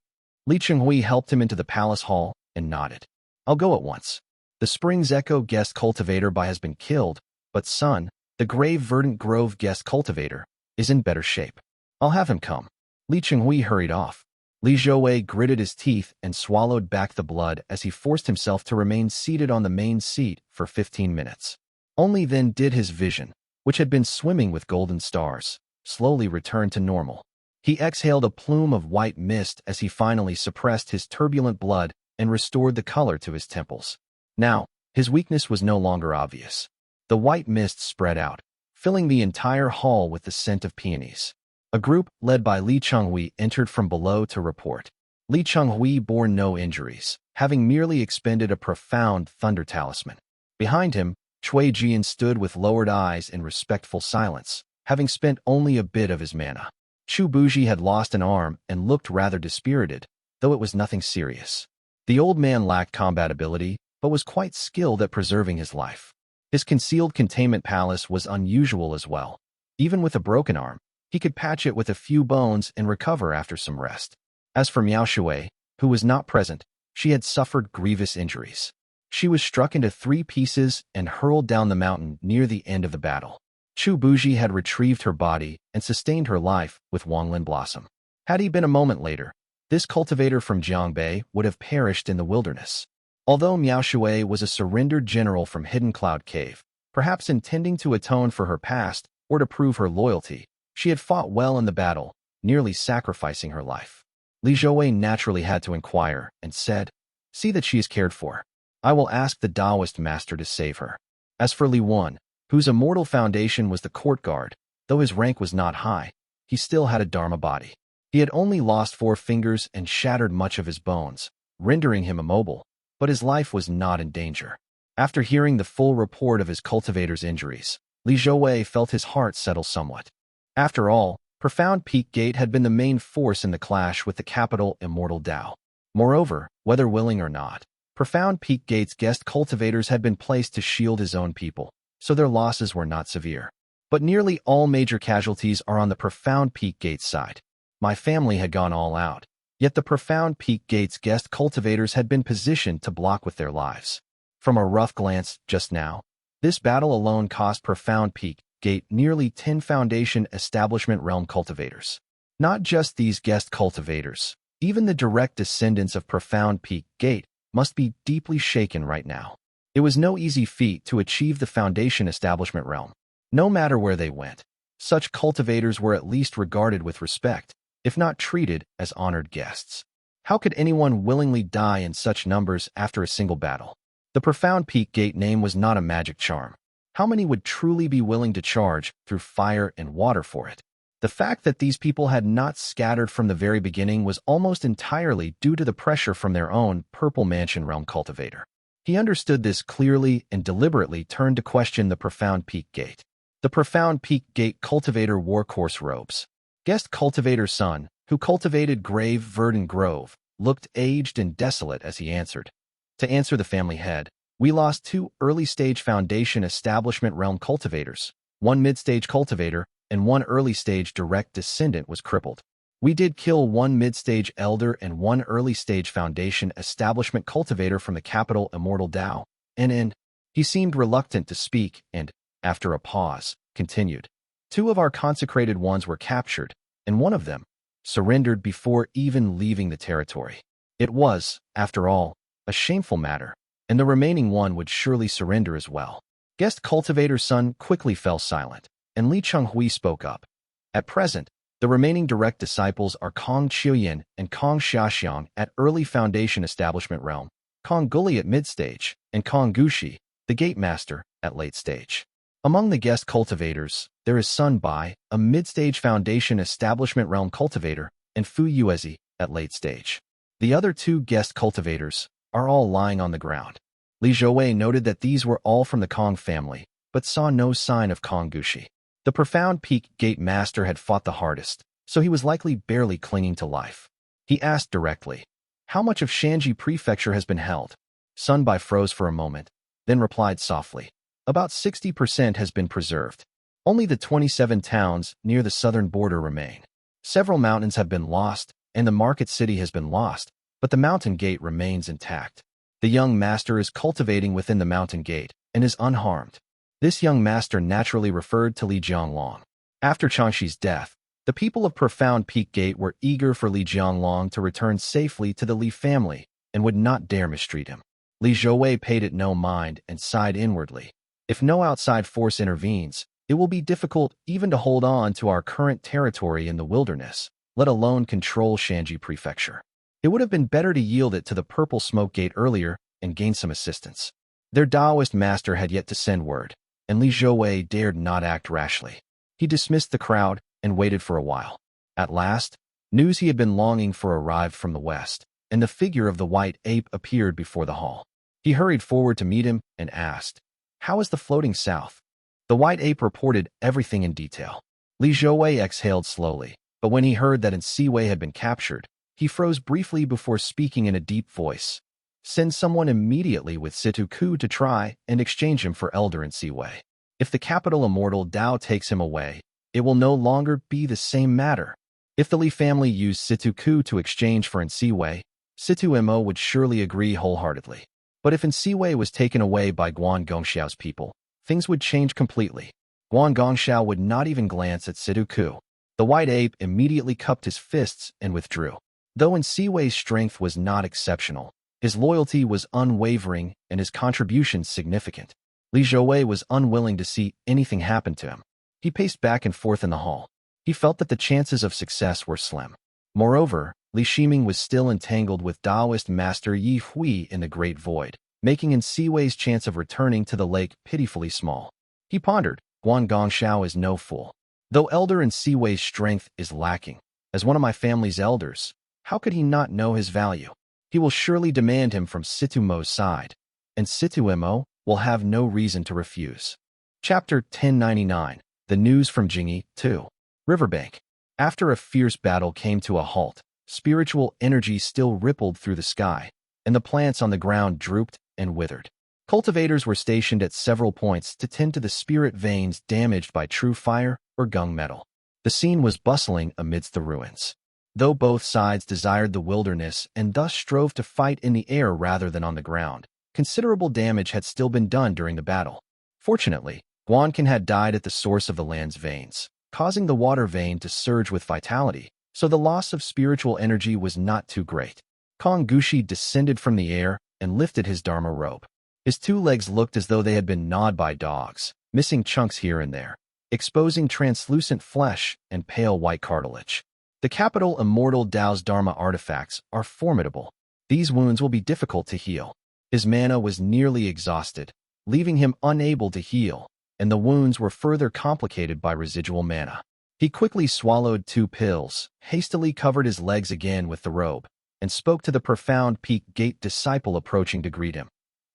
Li Chenghui helped him into the palace hall and nodded. I'll go at once. The Springs Echo guest cultivator by has been killed, but Sun, the Grave Verdant Grove guest cultivator, is in better shape. I'll have him come. Li Chenghui hurried off. Li Zhouwei gritted his teeth and swallowed back the blood as he forced himself to remain seated on the main seat for 15 minutes. Only then did his vision, which had been swimming with golden stars, slowly return to normal. He exhaled a plume of white mist as he finally suppressed his turbulent blood and restored the color to his temples. Now, his weakness was no longer obvious. The white mist spread out, filling the entire hall with the scent of peonies. A group, led by Li Chenghui, entered from below to report. Li Chenghui bore no injuries, having merely expended a profound thunder talisman. Behind him, Cui Jian stood with lowered eyes in respectful silence, having spent only a bit of his mana. Chu Buji had lost an arm and looked rather dispirited, though it was nothing serious. The old man lacked combat ability, but was quite skilled at preserving his life. His concealed containment palace was unusual as well. Even with a broken arm, he could patch it with a few bones and recover after some rest. As for Miao Shui, who was not present, she had suffered grievous injuries. She was struck into 3 pieces and hurled down the mountain near the end of the battle. Chu Buji had retrieved her body and sustained her life with Wanglin Blossom. Had he been a moment later, this cultivator from Jiangbei would have perished in the wilderness. Although Miao Shui was a surrendered general from Hidden Cloud Cave, perhaps intending to atone for her past or to prove her loyalty, she had fought well in the battle, nearly sacrificing her life. Li Zhouwei naturally had to inquire and said, "See that she is cared for. I will ask the Taoist master to save her." As for Li Wen, whose immortal foundation was the court guard, though his rank was not high, he still had a Dharma body. He had only lost 4 fingers and shattered much of his bones, rendering him immobile, but his life was not in danger. After hearing the full report of his cultivator's injuries, Li Zhouwei felt his heart settle somewhat. After all, Profound Peak Gate had been the main force in the clash with the capital Immortal Dao. Moreover, whether willing or not, Profound Peak Gate's guest cultivators had been placed to shield his own people, so their losses were not severe. But nearly all major casualties are on the Profound Peak Gate side. My family had gone all out. Yet the Profound Peak Gate's guest cultivators had been positioned to block with their lives. From a rough glance just now, this battle alone cost Profound Peak Gate nearly 10 Foundation Establishment Realm cultivators. Not just these guest cultivators, even the direct descendants of Profound Peak Gate must be deeply shaken right now. It was no easy feat to achieve the Foundation Establishment Realm. No matter where they went, such cultivators were at least regarded with respect, if not treated as honored guests. How could anyone willingly die in such numbers after a single battle? The Profound Peak Gate name was not a magic charm. How many would truly be willing to charge through fire and water for it? The fact that these people had not scattered from the very beginning was almost entirely due to the pressure from their own Purple Mansion Realm cultivator. He understood this clearly and deliberately turned to question the Profound Peak Gate. The Profound Peak Gate cultivator wore coarse robes. Guest cultivator Sun, who cultivated Grave Verdant Grove, looked aged and desolate as he answered. To answer the family head, we lost 2 early-stage Foundation Establishment Realm cultivators, 1 mid-stage cultivator, and 1 early-stage direct descendant was crippled. We did kill 1 mid-stage elder and 1 early-stage Foundation Establishment cultivator from the capital Immortal Dao, and he seemed reluctant to speak and, after a pause, continued. 2 of our consecrated ones were captured, and 1 of them surrendered before even leaving the territory. It was, after all, a shameful matter, and the remaining 1 would surely surrender as well. Guest cultivator Sun quickly fell silent, and Li Chenghui spoke up. At present, the remaining direct disciples are Kong Qiuyan and Kong Xiaxiang at early Foundation Establishment Realm, Kong Guli at mid-stage, and Kong Gushi, the Gate Master, at late stage. Among the guest cultivators, there is Sun Bai, a mid-stage Foundation Establishment Realm cultivator, and Fu Yuezi, at late stage. The other two guest cultivators are all lying on the ground. Li Zhouwei noted that these were all from the Kong family, but saw no sign of Kong Gushi. The profound Peak Gate Master had fought the hardest, so he was likely barely clinging to life. He asked directly, "How much of Shanji Prefecture has been held?" Sun Bai froze for a moment, then replied softly, "About 60% has been preserved. Only the 27 towns near the southern border remain. Several mountains have been lost, and the market city has been lost, but the mountain gate remains intact. The young master is cultivating within the mountain gate and is unharmed." This young master naturally referred to Li Jianglong. After Changxi's death, the people of Profound Peak Gate were eager for Li Jianglong to return safely to the Li family and would not dare mistreat him. Li Zhouwei paid it no mind and sighed inwardly. If no outside force intervenes, it will be difficult even to hold on to our current territory in the wilderness, let alone control Shanji Prefecture. It would have been better to yield it to the Purple Smoke Gate earlier and gain some assistance. Their Taoist master had yet to send word, and Li Zhouwei dared not act rashly. He dismissed the crowd and waited for a while. At last, news he had been longing for arrived from the west, and the figure of the white ape appeared before the hall. He hurried forward to meet him and asked, "How is the floating south?" The white ape reported everything in detail. Li Zhouwei exhaled slowly, but when he heard that Siwei had been captured, he froze briefly before speaking in a deep voice. "Send someone immediately with Situ Ku to try and exchange him for Elder Siwei. If the capital Immortal Dao takes him away, it will no longer be the same matter. If the Li family used Situ Ku to exchange for Siwei, Situ Mo would surely agree wholeheartedly. But if Siwei was taken away by Guan Gongxiao's people, things would change completely. Guan Gongxiao would not even glance at Situ Ku. The white ape immediately cupped his fists and withdrew. Though Siwei's strength was not exceptional, his loyalty was unwavering and his contributions significant. Li Zhouwei was unwilling to see anything happen to him. He paced back and forth in the hall. He felt that the chances of success were slim. Moreover, Li Shiming was still entangled with Taoist Master Ye Hui in the Great Void, making Siwei's chance of returning to the lake pitifully small. He pondered, Guan Gongxiao is no fool. Though Elder Siwei's strength is lacking, as one of my family's elders, how could he not know his value? He will surely demand him from Situ Mo's side, and Situ Mo will have no reason to refuse. Chapter 1099, The News from Jingyi, 2. Riverbank. After a fierce battle came to a halt, spiritual energy still rippled through the sky, and the plants on the ground drooped and withered. Cultivators were stationed at several points to tend to the spirit veins damaged by true fire or gung metal. The scene was bustling amidst the ruins. Though both sides desired the wilderness and thus strove to fight in the air rather than on the ground, considerable damage had still been done during the battle. Fortunately, Guanqin had died at the source of the land's veins, causing the water vein to surge with vitality, so the loss of spiritual energy was not too great. Kong Gushi descended from the air and lifted his Dharma robe. His two legs looked as though they had been gnawed by dogs, missing chunks here and there, exposing translucent flesh and pale white cartilage. The capital Immortal Dao's Dharma artifacts are formidable. These wounds will be difficult to heal. His mana was nearly exhausted, leaving him unable to heal, and the wounds were further complicated by residual mana. He quickly swallowed 2 pills, hastily covered his legs again with the robe, and spoke to the Profound Peak Gate disciple approaching to greet him.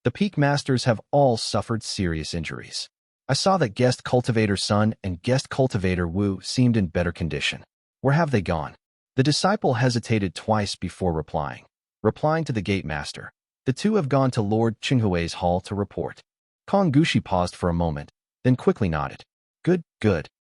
The Peak Masters have all suffered serious injuries. I saw that Guest Cultivator Sun and Guest Cultivator Wu seemed in better condition. Where have they gone? The disciple hesitated twice before replying. Replying to the Gate Master, the two have gone to Lord Qinghui's hall to report. Kong Gushi paused for a moment, then quickly nodded. Good.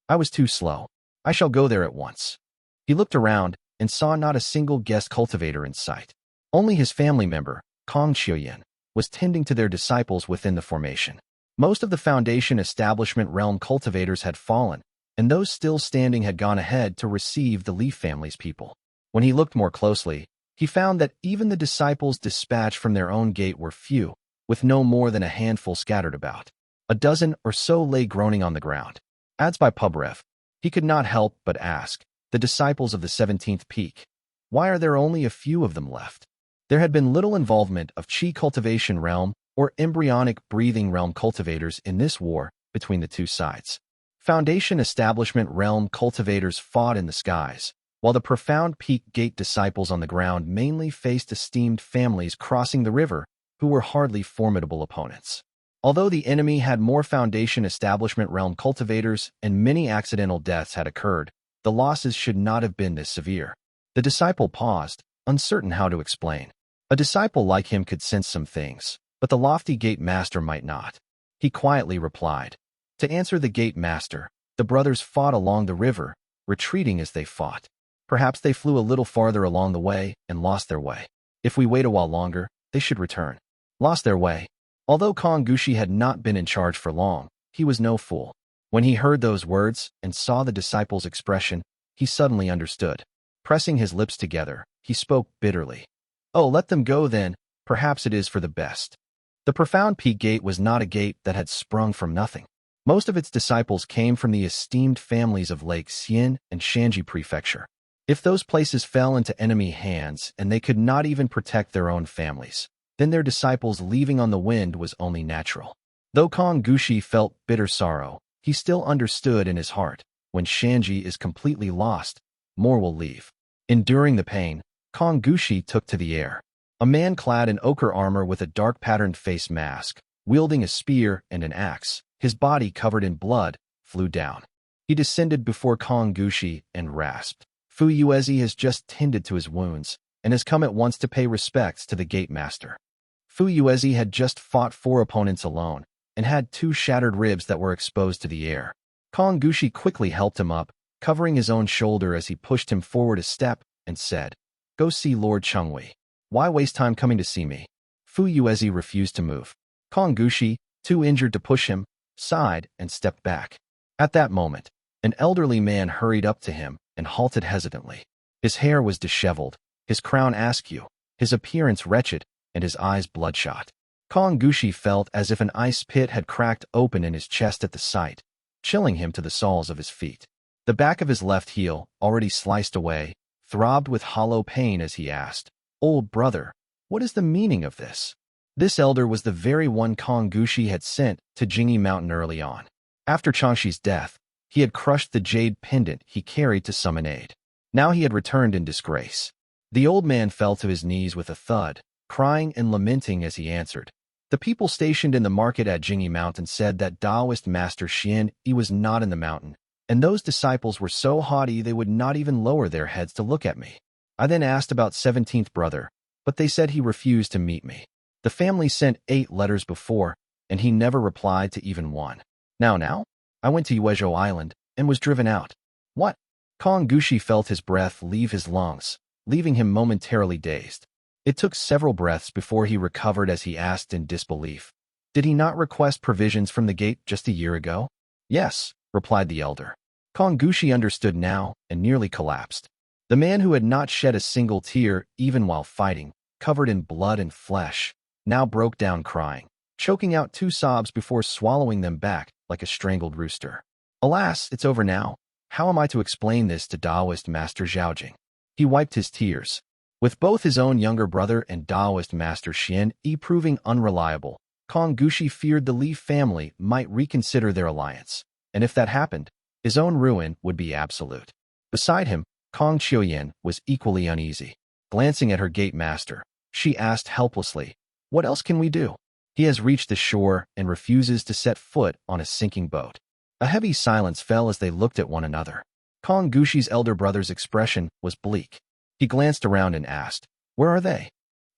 I was too slow. I shall go there at once. He looked around and saw not a single guest cultivator in sight. Only his family member, Kong Xiuyan, was tending to their disciples within the formation. Most of the Foundation Establishment Realm cultivators had fallen, and those still standing had gone ahead to receive the Li family's people. When he looked more closely, he found that even the disciples dispatched from their own gate were few, with no more than a handful scattered about. A dozen or so lay groaning on the ground. Adds by Pubrev. He could not help but ask, the disciples of the 17th peak, why are there only a few of them left? There had been little involvement of Qi cultivation realm or embryonic breathing realm cultivators in this war between the two sides. Foundation Establishment Realm Cultivators fought in the skies, while the Profound Peak Gate disciples on the ground mainly faced esteemed families crossing the river, who were hardly formidable opponents. Although the enemy had more Foundation Establishment Realm cultivators and many accidental deaths had occurred, the losses should not have been this severe. The disciple paused, uncertain how to explain. A disciple like him could sense some things, but the lofty gate master might not. He quietly replied. To answer the gate master, the brothers fought along the river, retreating as they fought. Perhaps they flew a little farther along the way and lost their way. If we wait a while longer, they should return. Lost their way. Although Kongushi had not been in charge for long, he was no fool. When he heard those words and saw the disciple's expression, he suddenly understood. Pressing his lips together, he spoke bitterly. Oh, let them go then, perhaps it is for the best. The Profound Peak Gate was not a gate that had sprung from nothing. Most of its disciples came from the esteemed families of Lake Xian and Shanji Prefecture. If those places fell into enemy hands and they could not even protect their own families, then their disciples leaving on the wind was only natural. Though Kongushi felt bitter sorrow, he still understood in his heart, when Shanji is completely lost, more will leave. Enduring the pain, Kongushi took to the air. A man clad in ochre armor with a dark patterned face mask, wielding a spear and an axe, his body covered in blood, flew down. He descended before Kongushi and rasped. Fu Yuezi has just tended to his wounds, and has come at once to pay respects to the gate master. Fu Yuezi had just fought 4 opponents alone, and had 2 shattered ribs that were exposed to the air. Kongushi quickly helped him up, covering his own shoulder as he pushed him forward a step, and said, Go see Lord Chengwei. Why waste time coming to see me? Fu Yuezi refused to move. Kongushi, too injured to push him, sighed and stepped back. At that moment, an elderly man hurried up to him and halted hesitantly. His hair was disheveled, his crown askew, his appearance wretched, and his eyes bloodshot. Kongushi felt as if an ice pit had cracked open in his chest at the sight, chilling him to the soles of his feet. The back of his left heel, already sliced away, throbbed with hollow pain as he asked, Old brother, what is the meaning of this? This elder was the very one Kongushi had sent to Jingyi Mountain early on. After Changshi's death, he had crushed the jade pendant he carried to summon aid. Now he had returned in disgrace. The old man fell to his knees with a thud, crying and lamenting as he answered. The people stationed in the market at Jingyi Mountain said that Taoist Master Xian Yi was not in the mountain, and those disciples were so haughty they would not even lower their heads to look at me. I then asked about 17th brother, but they said he refused to meet me. The family sent 8 letters before, and he never replied to even one. Now, I went to Yuezhou Island and was driven out. What? Kongushi felt his breath leave his lungs, leaving him momentarily dazed. It took several breaths before he recovered as he asked in disbelief. Did he not request provisions from the gate just a year ago? Yes, replied the elder. Kongushi understood now and nearly collapsed. The man who had not shed a single tear even while fighting, covered in blood and flesh, now broke down crying, choking out 2 sobs before swallowing them back like a strangled rooster. Alas, it's over now. How am I to explain this to Taoist Master Zhaojing? He wiped his tears. With both his own younger brother and Taoist Master Xian Yi proving unreliable, Kongushi feared the Li family might reconsider their alliance, and if that happened, his own ruin would be absolute. Beside him, Changxiao was equally uneasy. Glancing at her gate master, she asked helplessly, What else can we do? He has reached the shore and refuses to set foot on a sinking boat. A heavy silence fell as they looked at one another. Kongushi's elder brother's expression was bleak. He glanced around and asked, Where are they?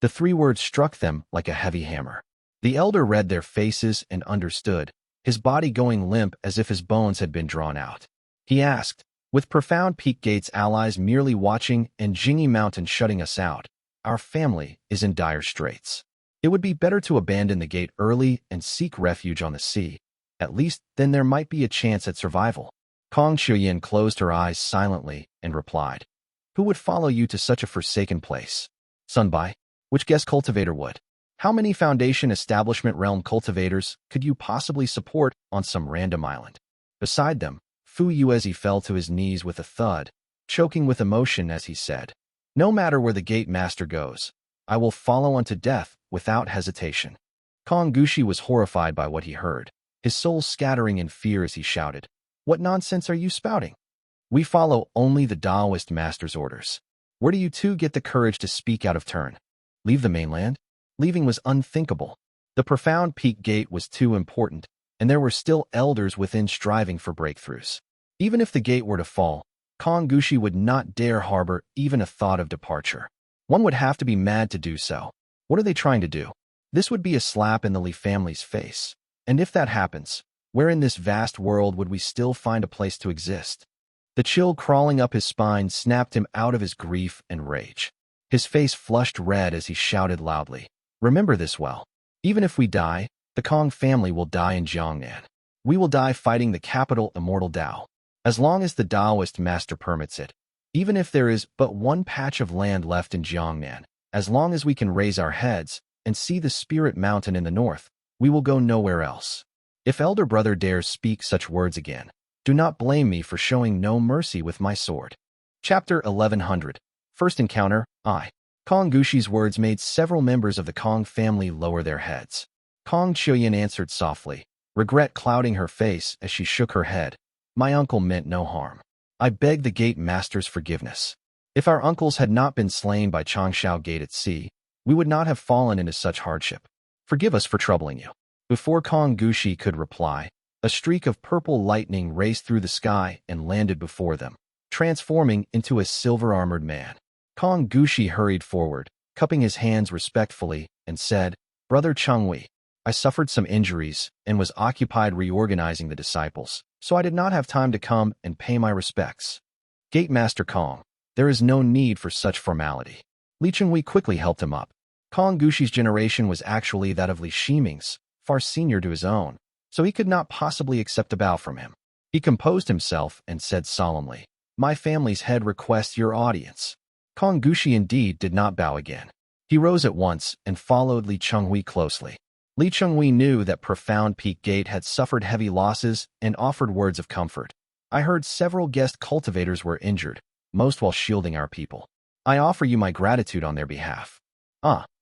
The 3 words struck them like a heavy hammer. The elder read their faces and understood, his body going limp as if his bones had been drawn out. He asked, With Profound Peak Gate's allies merely watching and Jingyi Mountain shutting us out, our family is in dire straits. It would be better to abandon the gate early and seek refuge on the sea. At least then there might be a chance at survival. Chongzhou closed her eyes silently and replied, Who would follow you to such a forsaken place? Sunbai, which guest cultivator would? How many Foundation Establishment Realm cultivators could you possibly support on some random island? Beside them, Fu Yuezi fell to his knees with a thud, choking with emotion as he said, No matter where the gate master goes, I will follow unto death without hesitation. Kongushi was horrified by what he heard. his soul scattering in fear as he shouted, "What nonsense are you spouting? We follow only the Taoist master's orders. Where do you two get the courage to speak out of turn? Leave the mainland?" Leaving was unthinkable. The profound peak gate was too important, and there were still elders within striving for breakthroughs. Even if the gate were to fall, Konggushi would not dare harbor even a thought of departure. One would have to be mad to do so. What are they trying to do? This would be a slap in the Li family's face. And if that happens, where in this vast world would we still find a place to exist? The chill crawling up his spine snapped him out of his grief and rage. His face flushed red as he shouted loudly, "Remember this well. Even if we die, the Kong family will die in Jiangnan. We will die fighting the capital Immortal Tao. As long as the Taoist master permits it. Even if there is but one patch of land left in Jiangnan, as long as we can raise our heads and see the Spirit Mountain in the north, we will go nowhere else. If elder brother dares speak such words again, do not blame me for showing no mercy with my sword." Chapter 1100. First Encounter, I. Konggushi's words made several members of the Kong family lower their heads. Changxiao answered softly, regret clouding her face as she shook her head. "My uncle meant no harm. I beg the gate master's forgiveness. If our uncles had not been slain by Changxiao Gate at sea, we would not have fallen into such hardship. Forgive us for troubling you." Before Konggushi could reply, a streak of purple lightning raced through the sky and landed before them, transforming into a silver-armored man. Konggushi hurried forward, cupping his hands respectfully, and said, "Brother Chenghui, I suffered some injuries and was occupied reorganizing the disciples, so I did not have time to come and pay my respects." "Gate Master Kong, there is no need for such formality." Li Chenghui quickly helped him up. Konggushi's generation was actually that of Li Shiming's, far senior to his own, so he could not possibly accept a bow from him. He composed himself and said solemnly, "My family's head requests your audience." Konggushi indeed did not bow again. He rose at once and followed Li Chenghui closely. Li Chenghui knew that Profound Peak Gate had suffered heavy losses and offered words of comfort. "I heard several guest cultivators were injured, most while shielding our people. I offer you my gratitude on their behalf."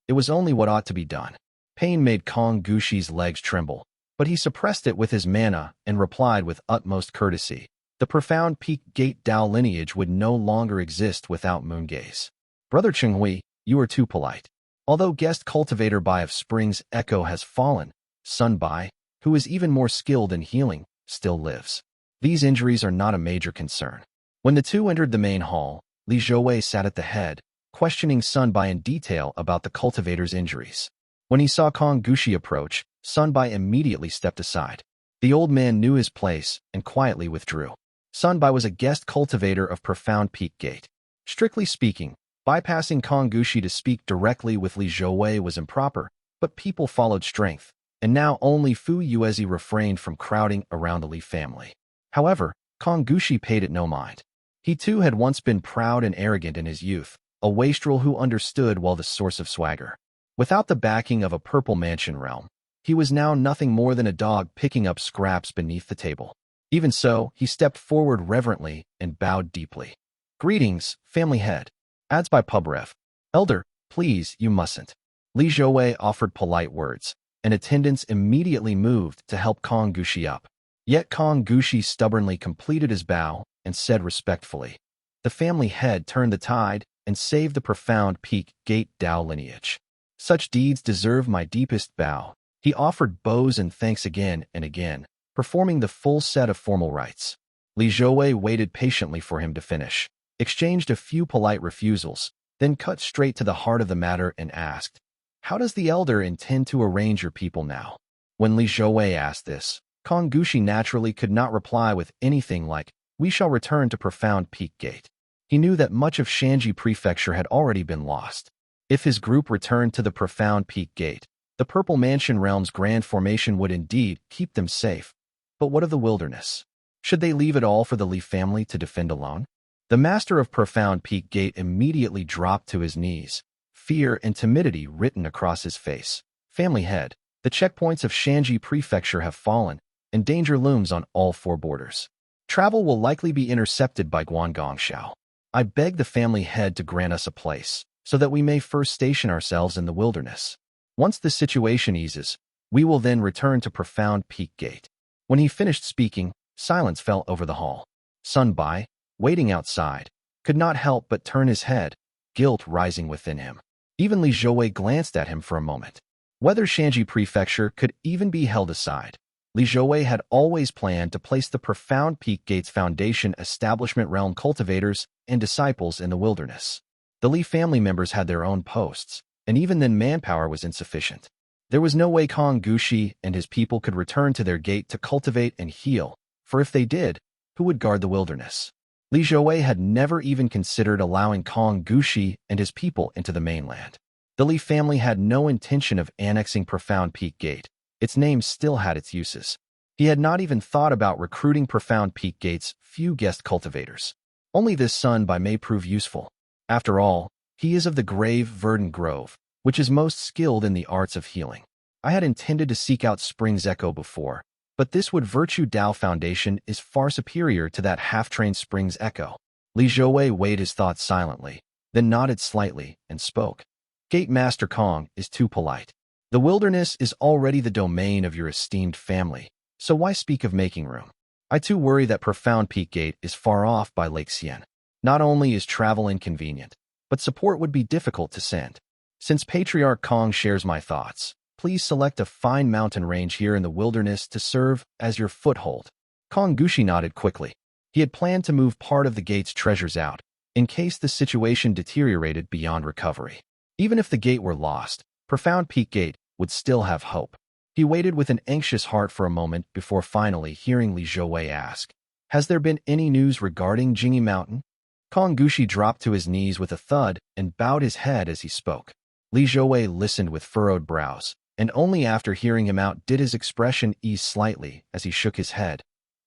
It was only what ought to be done. Pain made Konggushi's legs tremble, but he suppressed it with his mana and replied with utmost courtesy, "The Profound Peak Gate Dao lineage would no longer exist without Moongaze. Brother Chenghui, you are too polite. Although guest cultivator Bai of Spring's Echo has fallen, Sun Bai, who is even more skilled in healing, still lives. These injuries are not a major concern." When the two entered the main hall, Li Zhouwei sat at the head, questioning Sun Bai in detail about the cultivator's injuries. When he saw Konggushi approach, Sun Bai immediately stepped aside. The old man knew his place and quietly withdrew. Sun Bai was a guest cultivator of Profound Peak Gate. Strictly speaking, bypassing Konggushi to speak directly with Li Zhouwei was improper, but people followed strength, and now only Fu Yuezi refrained from crowding around the Li family. However, Konggushi paid it no mind. He too had once been proud and arrogant in his youth, a wastrel who understood well the source of swagger. Without the backing of a purple mansion realm, he was now nothing more than a dog picking up scraps beneath the table. Even so, he stepped forward reverently and bowed deeply. "Greetings, family head. Ads by PubRef. Elder, please, you mustn't." Li Zhouwei offered polite words, and attendants immediately moved to help Konggushi up. Yet Konggushi stubbornly completed his bow and said respectfully, "The family head turned the tide and saved the Profound Peak Gate Dao lineage. Such deeds deserve my deepest bow." He offered bows and thanks again and again, performing the full set of formal rites. Li Zhouwei waited patiently for him to finish, exchanged a few polite refusals, then cut straight to the heart of the matter and asked, "How does the elder intend to arrange your people now?" When Li Zhouwei asked this, Konggushi naturally could not reply with anything like, "We shall return to Profound Peak Gate." He knew that much of Shanji Prefecture had already been lost. If his group returned to the Profound Peak Gate, the Purple Mansion Realm's grand formation would indeed keep them safe. But what of the wilderness? Should they leave it all for the Li family to defend alone? The master of Profound Peak Gate immediately dropped to his knees, fear and timidity written across his face. "Family head, the checkpoints of Shanji Prefecture have fallen, and danger looms on all four borders. Travel will likely be intercepted by Guangongshao. I beg the family head to grant us a place, so that we may first station ourselves in the wilderness. Once the situation eases, we will then return to Profound Peak Gate." When he finished speaking, silence fell over the hall. Sun Bai, waiting outside, could not help but turn his head, guilt rising within him. Even Li Zhouwei glanced at him for a moment. Whether Shanji Prefecture could even be held aside, Li Zhouwei had always planned to place the Profound Peak Gates Foundation establishment realm cultivators and disciples in the wilderness. The Li family members had their own posts, and even then manpower was insufficient. There was no way Kong Gushi and his people could return to their gate to cultivate and heal, for if they did, who would guard the wilderness? Li Zhouwei had never even considered allowing Kong Gushi and his people into the mainland. The Li family had no intention of annexing Profound Peak Gate. Its name still had its uses. He had not even thought about recruiting Profound Peak Gate's few guest cultivators. Only this Sun Bai may prove useful. After all, he is of the grave verdant grove, which is most skilled in the arts of healing. I had intended to seek out Spring's Echo before, but this Wood Virtue Dao Foundation is far superior to that half-trained Spring's Echo. Li Zhouwei weighed his thoughts silently, then nodded slightly and spoke. Gate Master Kong is too polite. The wilderness is already the domain of your esteemed family, so why speak of making room? I too worry that Profound Peak Gate is far off by Lake Xian. Not only is travel inconvenient, but support would be difficult to send. Since Patriarch Kong shares my thoughts, please select a fine mountain range here in the wilderness to serve as your foothold. Kong Gushi nodded quickly. He had planned to move part of the gate's treasures out, in case the situation deteriorated beyond recovery. Even if the gate were lost, Profound Peak Gate would still have hope. He waited with an anxious heart for a moment before finally hearing Li Zhouwei ask, "Has there been any news regarding Jingyi Mountain?" Kong Gushi dropped to his knees with a thud and bowed his head as he spoke. Li Zhouwei listened with furrowed brows, and only after hearing him out did his expression ease slightly as he shook his head.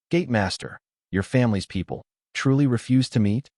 "Gate Master, your family's people truly refused to meet?"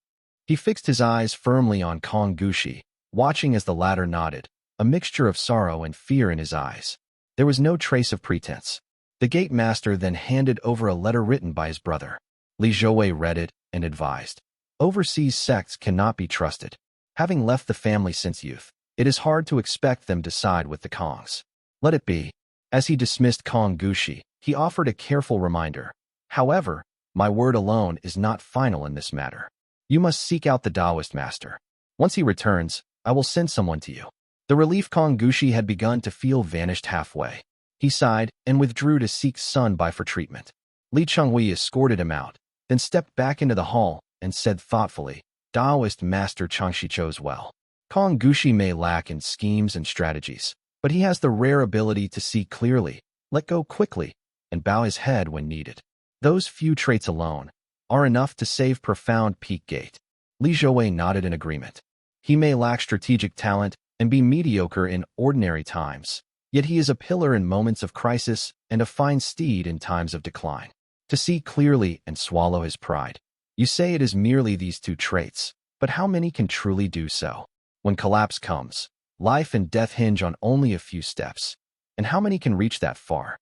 He fixed his eyes firmly on Kong Gushi, watching as the latter nodded, a mixture of sorrow and fear in his eyes. There was no trace of pretense. The Gate Master then handed over a letter written by his brother. Li Zhouwei read it and advised, "Overseas sects cannot be trusted. Having left the family since youth, it is hard to expect them to side with the Kongs. Let it be." As he dismissed Kong Gushi, he offered a careful reminder. "However, my word alone is not final in this matter. You must seek out the Taoist master. Once he returns, I will send someone to you." The relief Kong Gushi had begun to feel vanished halfway. He sighed and withdrew to seek Sun Bai for treatment. Li Chenghui escorted him out, then stepped back into the hall and said thoughtfully, "Taoist master Changxi chose well. Kong Gushi may lack in schemes and strategies, but he has the rare ability to see clearly, let go quickly, and bow his head when needed. Those few traits alone are enough to save Profound Peak Gate." Li Zhouwei nodded in agreement. He may lack strategic talent and be mediocre in ordinary times, yet he is a pillar in moments of crisis and a fine steed in times of decline. To see clearly and swallow his pride. You say it is merely these two traits, but how many can truly do so? When collapse comes, life and death hinge on only a few steps, and how many can reach that far?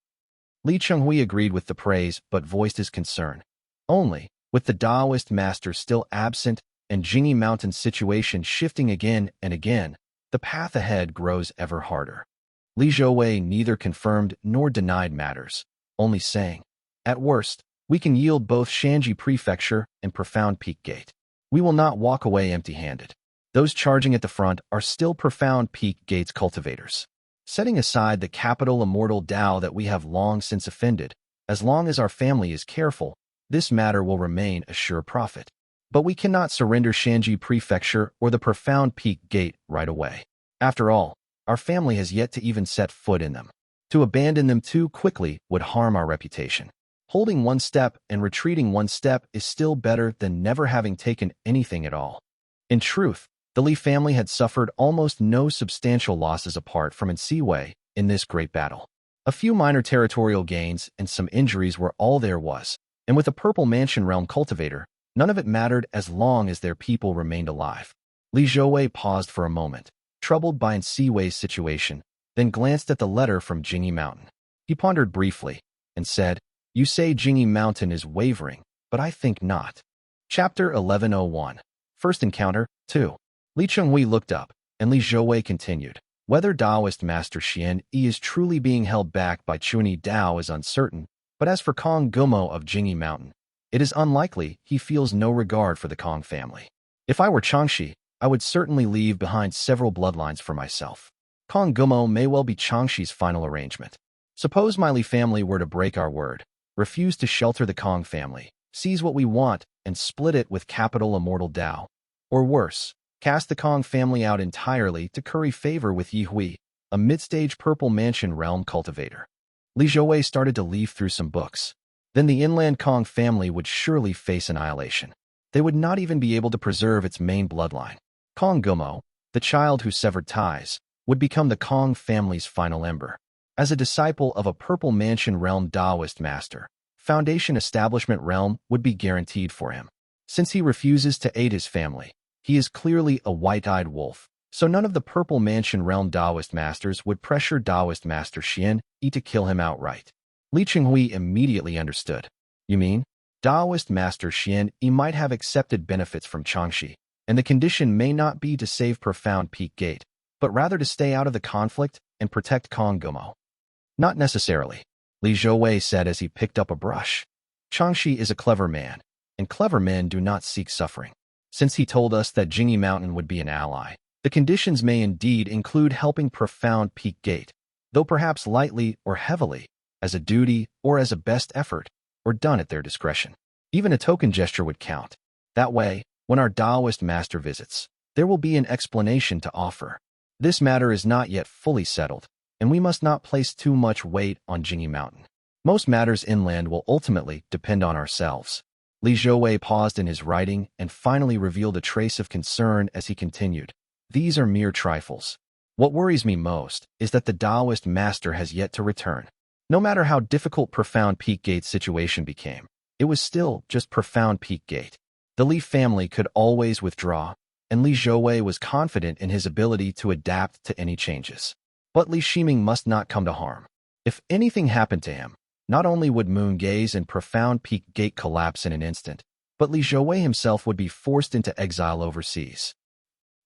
Li Chenghui agreed with the praise but voiced his concern. Only, with the Taoist master still absent and Jingyi Mountain's situation shifting again and again, the path ahead grows ever harder. Li Zhouwei neither confirmed nor denied matters, only saying, "At worst, we can yield both Shanji Prefecture and Profound Peak Gate. We will not walk away empty-handed. Those charging at the front are still Profound Peak Gate's cultivators. Setting aside the capital Immortal Dao that we have long since offended, as long as our family is careful, this matter will remain a sure profit. But we cannot surrender Shanji Prefecture or the Profound Peak Gate right away. After all, our family has yet to even set foot in them. To abandon them too quickly would harm our reputation. Holding one step and retreating one step is still better than never having taken anything at all." In truth, the Li family had suffered almost no substantial losses apart from Siwei in this great battle. A few minor territorial gains and some injuries were all there was, and with a Purple Mansion Realm cultivator, none of it mattered as long as their people remained alive. Li Zhouwei paused for a moment, troubled by Siwei's situation, then glanced at the letter from Jingyi Mountain. He pondered briefly and said, "You say Jingyi Mountain is wavering, but I think not." Chapter 1101. First Encounter, 2. Li Chenghui looked up, and Li Zhouwei continued, "Whether Taoist Master Xian Yi is truly being held back by Chuni Dao is uncertain, But as for Kong Gumo of Jingyi Mountain, it is unlikely he feels no regard for the Kong family. If I were Changxi, I would certainly leave behind several bloodlines for myself. Kong Gumo may well be Changxi's final arrangement. Suppose my Li family were to break our word, refuse to shelter the Kong family, seize what we want, and split it with capital Immortal Dao. Or worse, cast the Kong family out entirely to curry favor with Ye Hui, a mid-stage Purple Mansion realm cultivator. Li Zhouwei started to leaf through some books. Then the inland Kong family would surely face annihilation. They would not even be able to preserve its main bloodline. Kong Gumo, the child who severed ties, would become the Kong family's final ember. As a disciple of a Purple Mansion realm Taoist master, Foundation Establishment realm would be guaranteed for him. Since he refuses to aid his family, he is clearly a white-eyed wolf, so none of the Purple Mansion realm Taoist masters would pressure Taoist master Xian Yi to kill him outright. Li Qinghui immediately understood. You mean? Taoist master Xian Yi might have accepted benefits from Changxi, and the condition may not be to save Profound Peak Gate, but rather to stay out of the conflict and protect Kong Gumo. Not necessarily, Li Zhouwei said as he picked up a brush. Changxi is a clever man, and clever men do not seek suffering. Since he told us that Jingyi Mountain would be an ally, the conditions may indeed include helping Profound Peak Gate, though perhaps lightly or heavily, as a duty or as a best effort, or done at their discretion. Even a token gesture would count. That way, when our Taoist master visits, there will be an explanation to offer. This matter is not yet fully settled, and we must not place too much weight on Jingyi Mountain. Most matters inland will ultimately depend on ourselves. Li Zhouwei paused in his writing and finally revealed a trace of concern as he continued. These are mere trifles. What worries me most is that the Taoist master has yet to return. No matter how difficult Profound Peak Gate's situation became, it was still just Profound Peak Gate. The Li family could always withdraw, and Li Zhouwei was confident in his ability to adapt to any changes. But Li Shiming must not come to harm. If anything happened to him, not only would Moon Gaze and Profound Peak Gate collapse in an instant, but Li Zhouwei himself would be forced into exile overseas.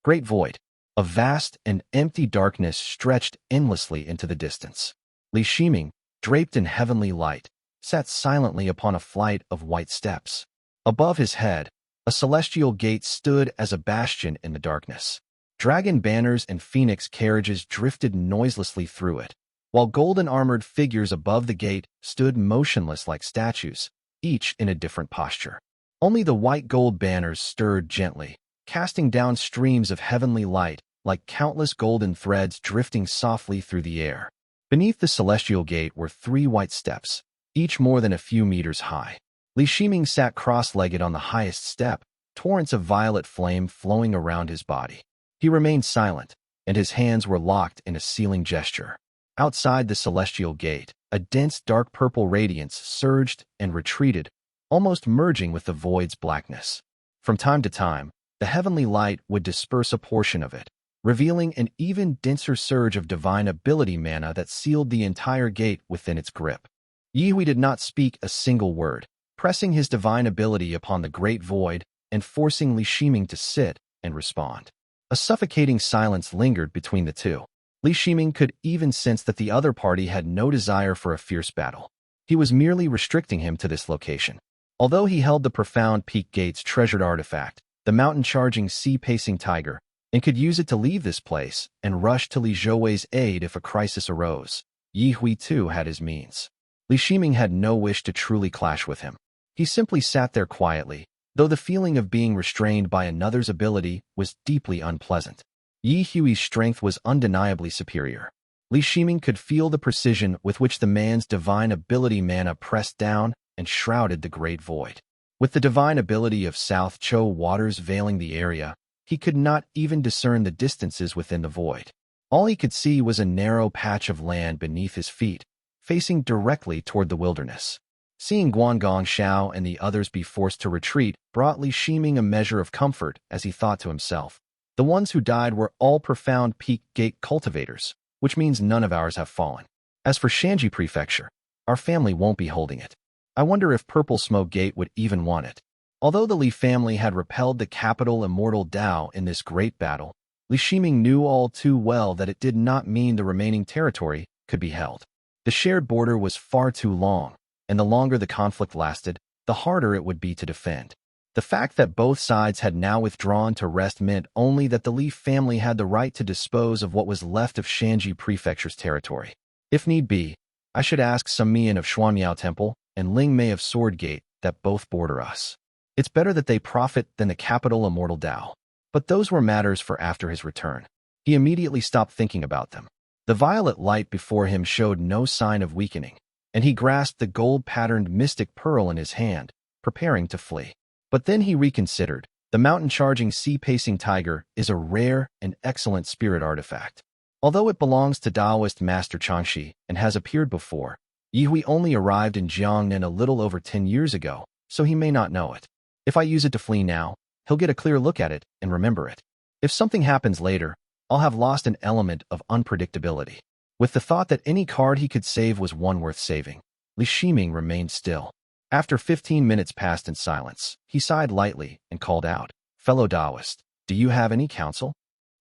Great Void. A vast and empty darkness stretched endlessly into the distance. Li Shiming, draped in heavenly light, sat silently upon a flight of white steps. Above his head, a celestial gate stood as a bastion in the darkness. Dragon banners and phoenix carriages drifted noiselessly through it, while golden-armored figures above the gate stood motionless like statues, each in a different posture. Only the white gold banners stirred gently, casting down streams of heavenly light like countless golden threads drifting softly through the air. Beneath the celestial gate were 3 white steps, each more than a few meters high. Li Shiming sat cross-legged on the highest step, torrents of violet flame flowing around his body. He remained silent, and his hands were locked in a sealing gesture. Outside the celestial gate, a dense dark purple radiance surged and retreated, almost merging with the void's blackness. From time to time, the heavenly light would disperse a portion of it, revealing an even denser surge of divine ability mana that sealed the entire gate within its grip. Ye Hui did not speak a single word, pressing his divine ability upon the great void and forcing Li Shiming to sit and respond. A suffocating silence lingered between the two. Li Shiming could even sense that the other party had no desire for a fierce battle. He was merely restricting him to this location. Although he held the Profound Peak Gate's treasured artifact, the mountain-charging sea-pacing tiger, and could use it to leave this place and rush to Li Zhouwei's aid if a crisis arose, Ye Hui too had his means. Li Shiming had no wish to truly clash with him. He simply sat there quietly, though the feeling of being restrained by another's ability was deeply unpleasant. Ye Hui's strength was undeniably superior. Li Shiming could feel the precision with which the man's divine ability mana pressed down and shrouded the great void. With the divine ability of South Cho waters veiling the area, he could not even discern the distances within the void. All he could see was a narrow patch of land beneath his feet, facing directly toward the wilderness. Seeing Guangong Xiao and the others be forced to retreat brought Li Shiming a measure of comfort as he thought to himself. The ones who died were all Profound Peak Gate cultivators, which means none of ours have fallen. As for Shanji Prefecture, our family won't be holding it. I wonder if Purple Smoke Gate would even want it. Although the Li family had repelled the capital Immortal Dao in this great battle, Li Shiming knew all too well that it did not mean the remaining territory could be held. The shared border was far too long, and the longer the conflict lasted, the harder it would be to defend. The fact that both sides had now withdrawn to rest meant only that the Li family had the right to dispose of what was left of Shanji Prefecture's territory. If need be, I should ask Sumian of Xuanmiao Temple and Ling Mei of Sword Gate that both border us. It's better that they profit than the capital Immortal Dao. But those were matters for after his return. He immediately stopped thinking about them. The violet light before him showed no sign of weakening, and he grasped the gold-patterned mystic pearl in his hand, preparing to flee. But then he reconsidered. The mountain-charging sea-pacing tiger is a rare and excellent spirit artifact. Although it belongs to Taoist Master Changxi and has appeared before, Ye Hui only arrived in Jiangnan a little over 10 years ago, so he may not know it. If I use it to flee now, he'll get a clear look at it and remember it. If something happens later, I'll have lost an element of unpredictability. With the thought that any card he could save was one worth saving, Li Shiming remained still. After 15 minutes passed in silence, he sighed lightly and called out, "Fellow Taoist, do you have any counsel?"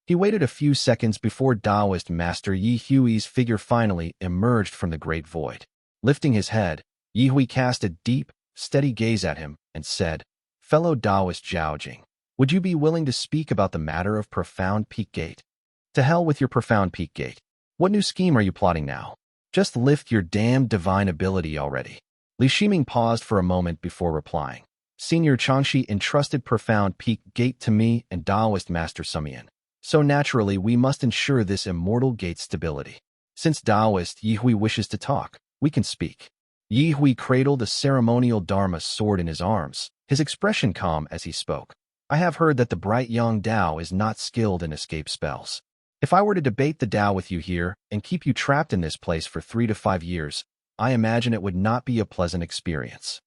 He waited a few seconds before Taoist Master Ye Hui's figure finally emerged from the great void. Lifting his head, Ye Hui cast a deep, steady gaze at him and said, "Fellow Taoist Zhao Jing, would you be willing to speak about the matter of Profound Peak Gate?" "To hell with your Profound Peak Gate. What new scheme are you plotting now? Just lift your damned divine ability already." Li Shiming paused for a moment before replying. "Senior Changxi entrusted Profound Peak Gate to me and Taoist Master Sumian. So naturally, we must ensure this Immortal Gate's stability. Since Taoist Ye Hui wishes to talk, we can speak." Ye Hui cradled a ceremonial Dharma sword in his arms, his expression calm as he spoke. "I have heard that the bright young Tao is not skilled in escape spells. If I were to debate the Tao with you here and keep you trapped in this place for 3 to 5 years, I imagine it would not be a pleasant experience."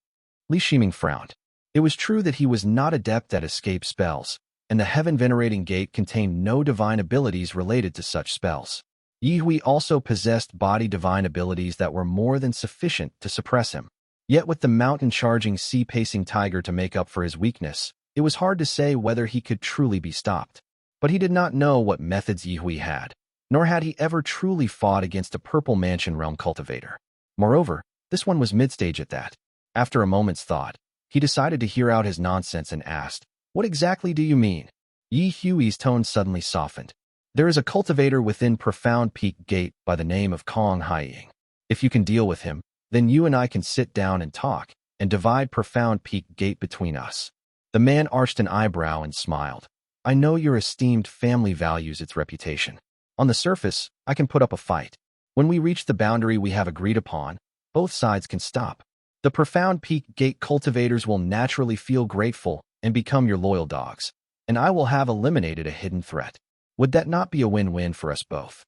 Li Shiming frowned. It was true that he was not adept at escape spells, and the heaven-venerating gate contained no divine abilities related to such spells. Ye Hui also possessed body divine abilities that were more than sufficient to suppress him. Yet with the mountain-charging sea-pacing tiger to make up for his weakness, it was hard to say whether he could truly be stopped. But he did not know what methods Ye Hui had, nor had he ever truly fought against a Purple Mansion Realm cultivator. Moreover, this one was mid-stage at that. After a moment's thought, he decided to hear out his nonsense and asked, "What exactly do you mean?" Ye Hui's tone suddenly softened. "There is a cultivator within Profound Peak Gate by the name of Kong Haiying. If you can deal with him, then you and I can sit down and talk, and divide Profound Peak Gate between us." The man arched an eyebrow and smiled. "I know your esteemed family values its reputation. On the surface, I can put up a fight. When we reach the boundary we have agreed upon, both sides can stop. The Profound Peak Gate cultivators will naturally feel grateful and become your loyal dogs, and I will have eliminated a hidden threat. Would that not be a win-win for us both?"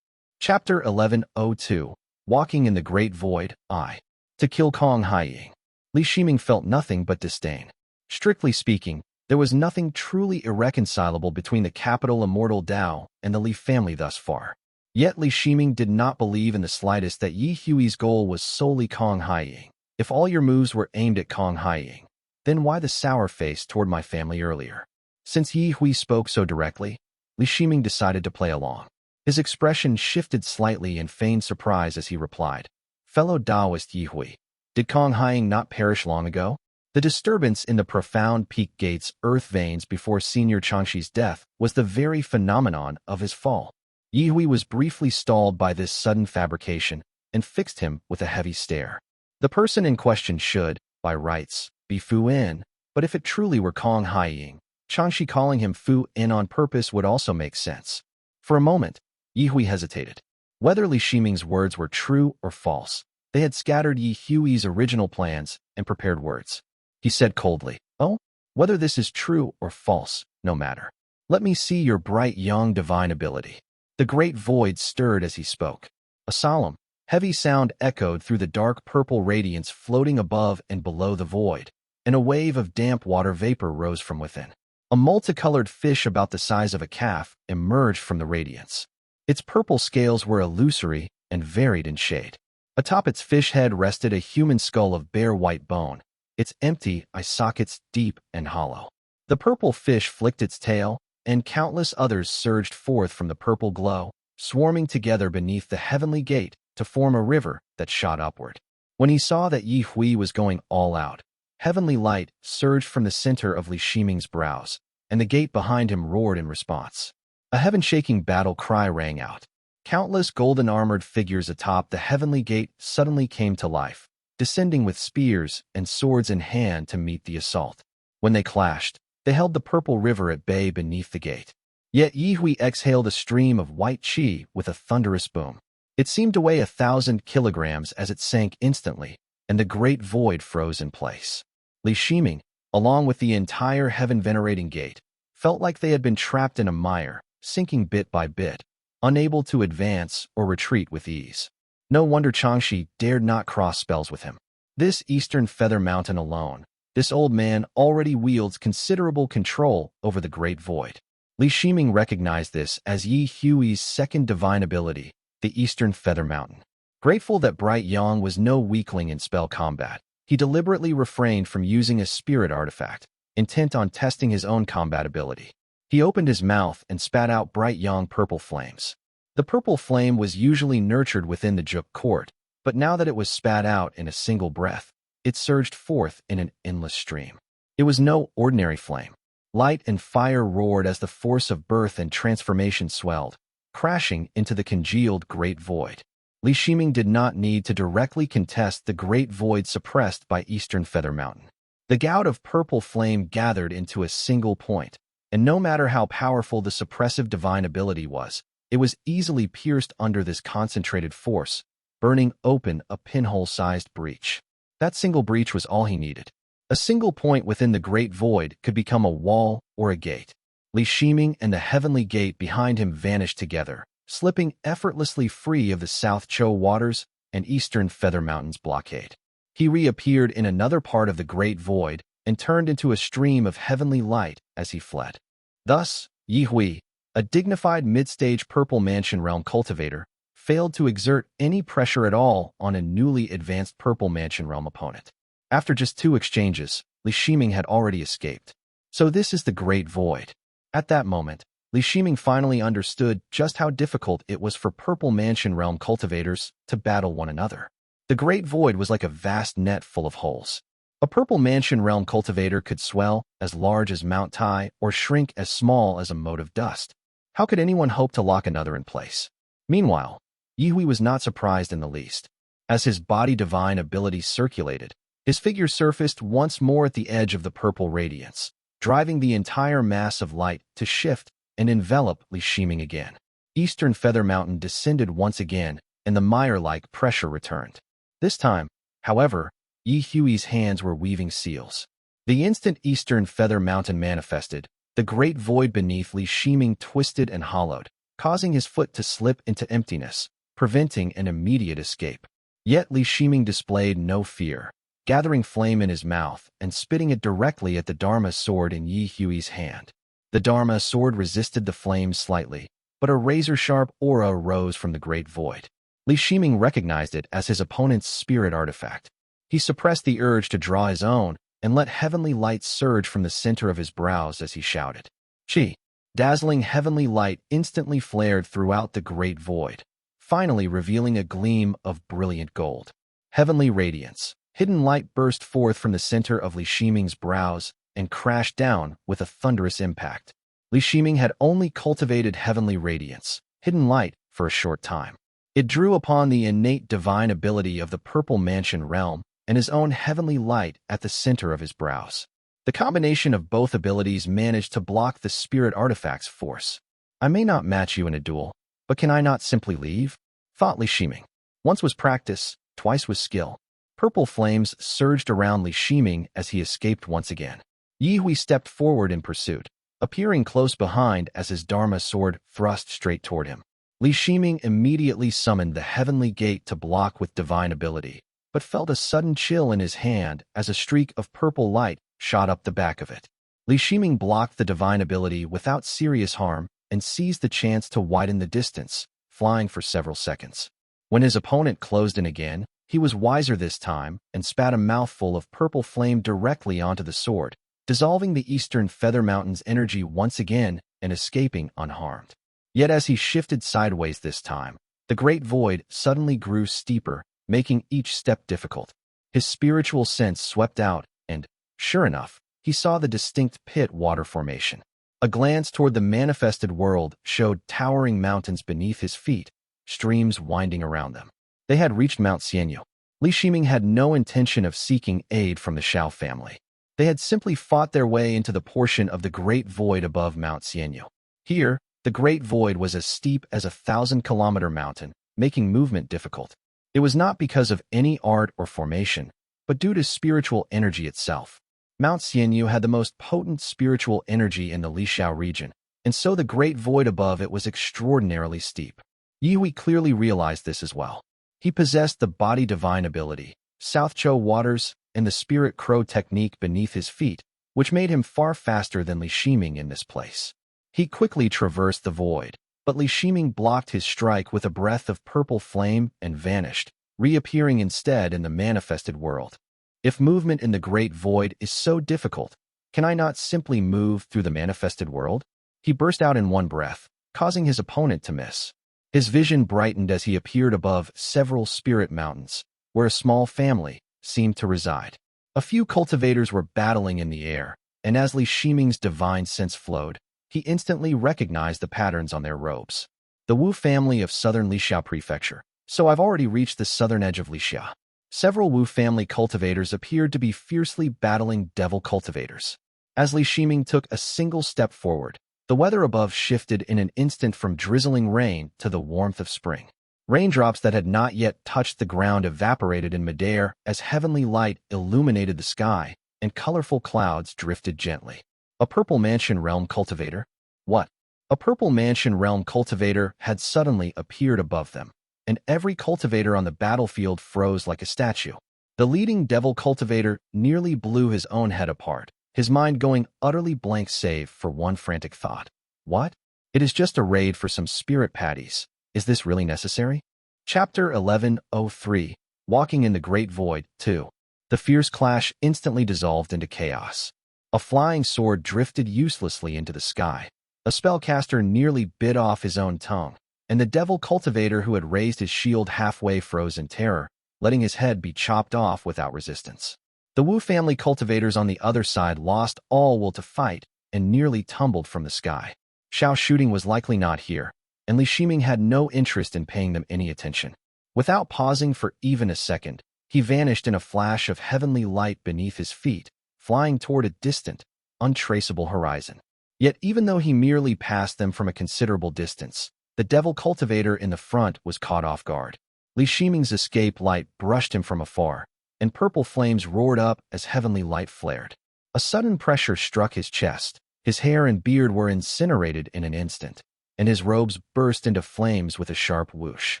Chapter 11:02 Walking in the Great Void, I. To kill Kong Haiying. Li Shiming felt nothing but disdain. Strictly speaking, there was nothing truly irreconcilable between the capital Immortal Dao and the Li family thus far. Yet Li Shiming did not believe in the slightest that Ye Hui's goal was solely Kong Haiying. If all your moves were aimed at Kong Haiying, then why the sour face toward my family earlier? Since Ye Hui spoke so directly, Li Shiming decided to play along. His expression shifted slightly in feigned surprise as he replied, "Fellow Taoist Ye Hui, did Kong Haiying not perish long ago? The disturbance in the Profound Peak Gate's earth veins before Senior Changxi's death was the very phenomenon of his fall." Ye Hui was briefly stalled by this sudden fabrication and fixed him with a heavy stare. The person in question should, by rights, be Fu In, but if it truly were Kong Haiying, Changxi calling him Fu In on purpose would also make sense. For a moment, Ye Hui hesitated. Whether Li Shiming's words were true or false, they had scattered Ye Hui's original plans and prepared words. He said coldly, "Oh, whether this is true or false, no matter. Let me see your bright young divine ability." The great void stirred as he spoke. A solemn, heavy sound echoed through the dark purple radiance floating above and below the void, and a wave of damp water vapor rose from within. A multicolored fish about the size of a calf emerged from the radiance. Its purple scales were illusory and varied in shade. Atop its fish head rested a human skull of bare white bone, its empty eye sockets deep and hollow. The purple fish flicked its tail, and countless others surged forth from the purple glow, swarming together beneath the heavenly gate to form a river that shot upward. When he saw that Ye Hui was going all out, heavenly light surged from the center of Li Shiming's brows, and the gate behind him roared in response. A heaven-shaking battle cry rang out. Countless golden-armored figures atop the heavenly gate suddenly came to life, descending with spears and swords in hand to meet the assault. When they clashed, they held the purple river at bay beneath the gate. Yet Ye Hui exhaled a stream of white qi with a thunderous boom. It seemed to weigh 1,000 kilograms as it sank instantly, and the great void froze in place. Li Shiming, along with the entire heaven-venerating gate, felt like they had been trapped in a mire, sinking bit by bit, unable to advance or retreat with ease. No wonder Changxi dared not cross spells with him. This eastern feather mountain alone, this old man already wields considerable control over the great void. Li Shiming recognized this as Ye Hui's second divine ability, the Eastern Feather Mountain. Grateful that Bright Yang was no weakling in spell combat, he deliberately refrained from using a spirit artifact, intent on testing his own combat ability. He opened his mouth and spat out Bright Yang purple flames. The purple flame was usually nurtured within the Juk court, but now that it was spat out in a single breath, it surged forth in an endless stream. It was no ordinary flame. Light and fire roared as the force of birth and transformation swelled, crashing into the congealed great void. Li Shiming did not need to directly contest the great void suppressed by Eastern Feather Mountain. The gout of purple flame gathered into a single point, and no matter how powerful the suppressive divine ability was, it was easily pierced under this concentrated force, burning open a pinhole-sized breach. That single breach was all he needed. A single point within the great void could become a wall or a gate. Li Shiming and the heavenly gate behind him vanished together, slipping effortlessly free of the South Chou waters and Eastern Feather Mountain's blockade. He reappeared in another part of the great void and turned into a stream of heavenly light as he fled. Thus, Ye Hui, a dignified mid-stage Purple Mansion Realm cultivator, failed to exert any pressure at all on a newly advanced Purple Mansion Realm opponent. After just 2 exchanges, Li Shiming had already escaped. So this is the Great Void. At that moment, Li Shiming finally understood just how difficult it was for Purple Mansion Realm cultivators to battle one another. The Great Void was like a vast net full of holes. A Purple Mansion Realm cultivator could swell as large as Mount Tai or shrink as small as a mote of dust. How could anyone hope to lock another in place? Meanwhile, Ye Hui was not surprised in the least. As his body divine ability circulated, his figure surfaced once more at the edge of the purple radiance, driving the entire mass of light to shift and envelop Li Shiming again. Eastern Feather Mountain descended once again, and the mire-like pressure returned. This time, however, Ye Hui's hands were weaving seals. The instant Eastern Feather Mountain manifested, the great void beneath Li Shiming twisted and hollowed, causing his foot to slip into emptiness, preventing an immediate escape. Yet Li Shiming displayed no fear, gathering flame in his mouth and spitting it directly at the Dharma sword in Ye Hui's hand. The Dharma sword resisted the flames slightly, but a razor-sharp aura rose from the great void. Li Shiming recognized it as his opponent's spirit artifact. He suppressed the urge to draw his own and let heavenly light surge from the center of his brows as he shouted. Chi! Dazzling heavenly light instantly flared throughout the great void, finally revealing a gleam of brilliant gold. Heavenly radiance. Hidden light burst forth from the center of Li Shiming's brows and crashed down with a thunderous impact. Li Shiming had only cultivated heavenly radiance, hidden light, for a short time. It drew upon the innate divine ability of the Purple Mansion realm and his own heavenly light at the center of his brows. The combination of both abilities managed to block the spirit artifact's force. I may not match you in a duel, but can I not simply leave? Thought Li Shiming. Once was practice, twice was skill. Purple flames surged around Li Shiming as he escaped once again. Ye Hui stepped forward in pursuit, appearing close behind as his Dharma sword thrust straight toward him. Li Shiming immediately summoned the heavenly gate to block with divine ability, but felt a sudden chill in his hand as a streak of purple light shot up the back of it. Li Shiming blocked the divine ability without serious harm and seized the chance to widen the distance, flying for several seconds. When his opponent closed in again, he was wiser this time and spat a mouthful of purple flame directly onto the sword, dissolving the Eastern Feather Mountain's energy once again and escaping unharmed. Yet as he shifted sideways this time, the great void suddenly grew steeper making each step difficult. His spiritual sense swept out, and, sure enough, he saw the distinct pit water formation. A glance toward the manifested world showed towering mountains beneath his feet, streams winding around them. They had reached Mount Xianyu. Li Shiming had no intention of seeking aid from the Shao family. They had simply fought their way into the portion of the Great Void above Mount Xianyu. Here, the Great Void was as steep as a 1,000-kilometer mountain, making movement difficult. It was not because of any art or formation, but due to spiritual energy itself. Mount Xianyu had the most potent spiritual energy in the Lishao region, and so the Great Void above it was extraordinarily steep. Ye Hui clearly realized this as well. He possessed the body divine ability, Southzhou waters, and the spirit crow technique beneath his feet, which made him far faster than Li Shiming in this place. He quickly traversed the void, but Li Shiming blocked his strike with a breath of purple flame and vanished, reappearing instead in the manifested world. If movement in the Great Void is so difficult, can I not simply move through the manifested world? He burst out in one breath, causing his opponent to miss. His vision brightened as he appeared above several spirit mountains, where a small family seemed to reside. A few cultivators were battling in the air, and as Li Shiming's divine sense flowed, he instantly recognized the patterns on their robes. The Wu family of southern Lishao Prefecture. So I've already reached the southern edge of Lishao. Several Wu family cultivators appeared to be fiercely battling devil cultivators. As Li Shiming took a single step forward, the weather above shifted in an instant from drizzling rain to the warmth of spring. Raindrops that had not yet touched the ground evaporated in midair as heavenly light illuminated the sky, and colorful clouds drifted gently. A purple mansion realm cultivator? What? A purple mansion realm cultivator had suddenly appeared above them, and every cultivator on the battlefield froze like a statue. The leading devil cultivator nearly blew his own head apart, his mind going utterly blank save for one frantic thought. What? It is just a raid for some spirit patties. Is this really necessary? Chapter 1103, Walking in the Great Void, 2. The fierce clash instantly dissolved into chaos. A flying sword drifted uselessly into the sky. A spellcaster nearly bit off his own tongue, and the devil cultivator who had raised his shield halfway froze in terror, letting his head be chopped off without resistance. The Wu family cultivators on the other side lost all will to fight and nearly tumbled from the sky. Shao shooting was likely not here, and Li Shiming had no interest in paying them any attention. Without pausing for even a second, he vanished in a flash of heavenly light beneath his feet, flying toward a distant, untraceable horizon. Yet even though he merely passed them from a considerable distance, the devil cultivator in the front was caught off guard. Li Shiming's escape light brushed him from afar, and purple flames roared up as heavenly light flared. A sudden pressure struck his chest. His hair and beard were incinerated in an instant, and his robes burst into flames with a sharp whoosh.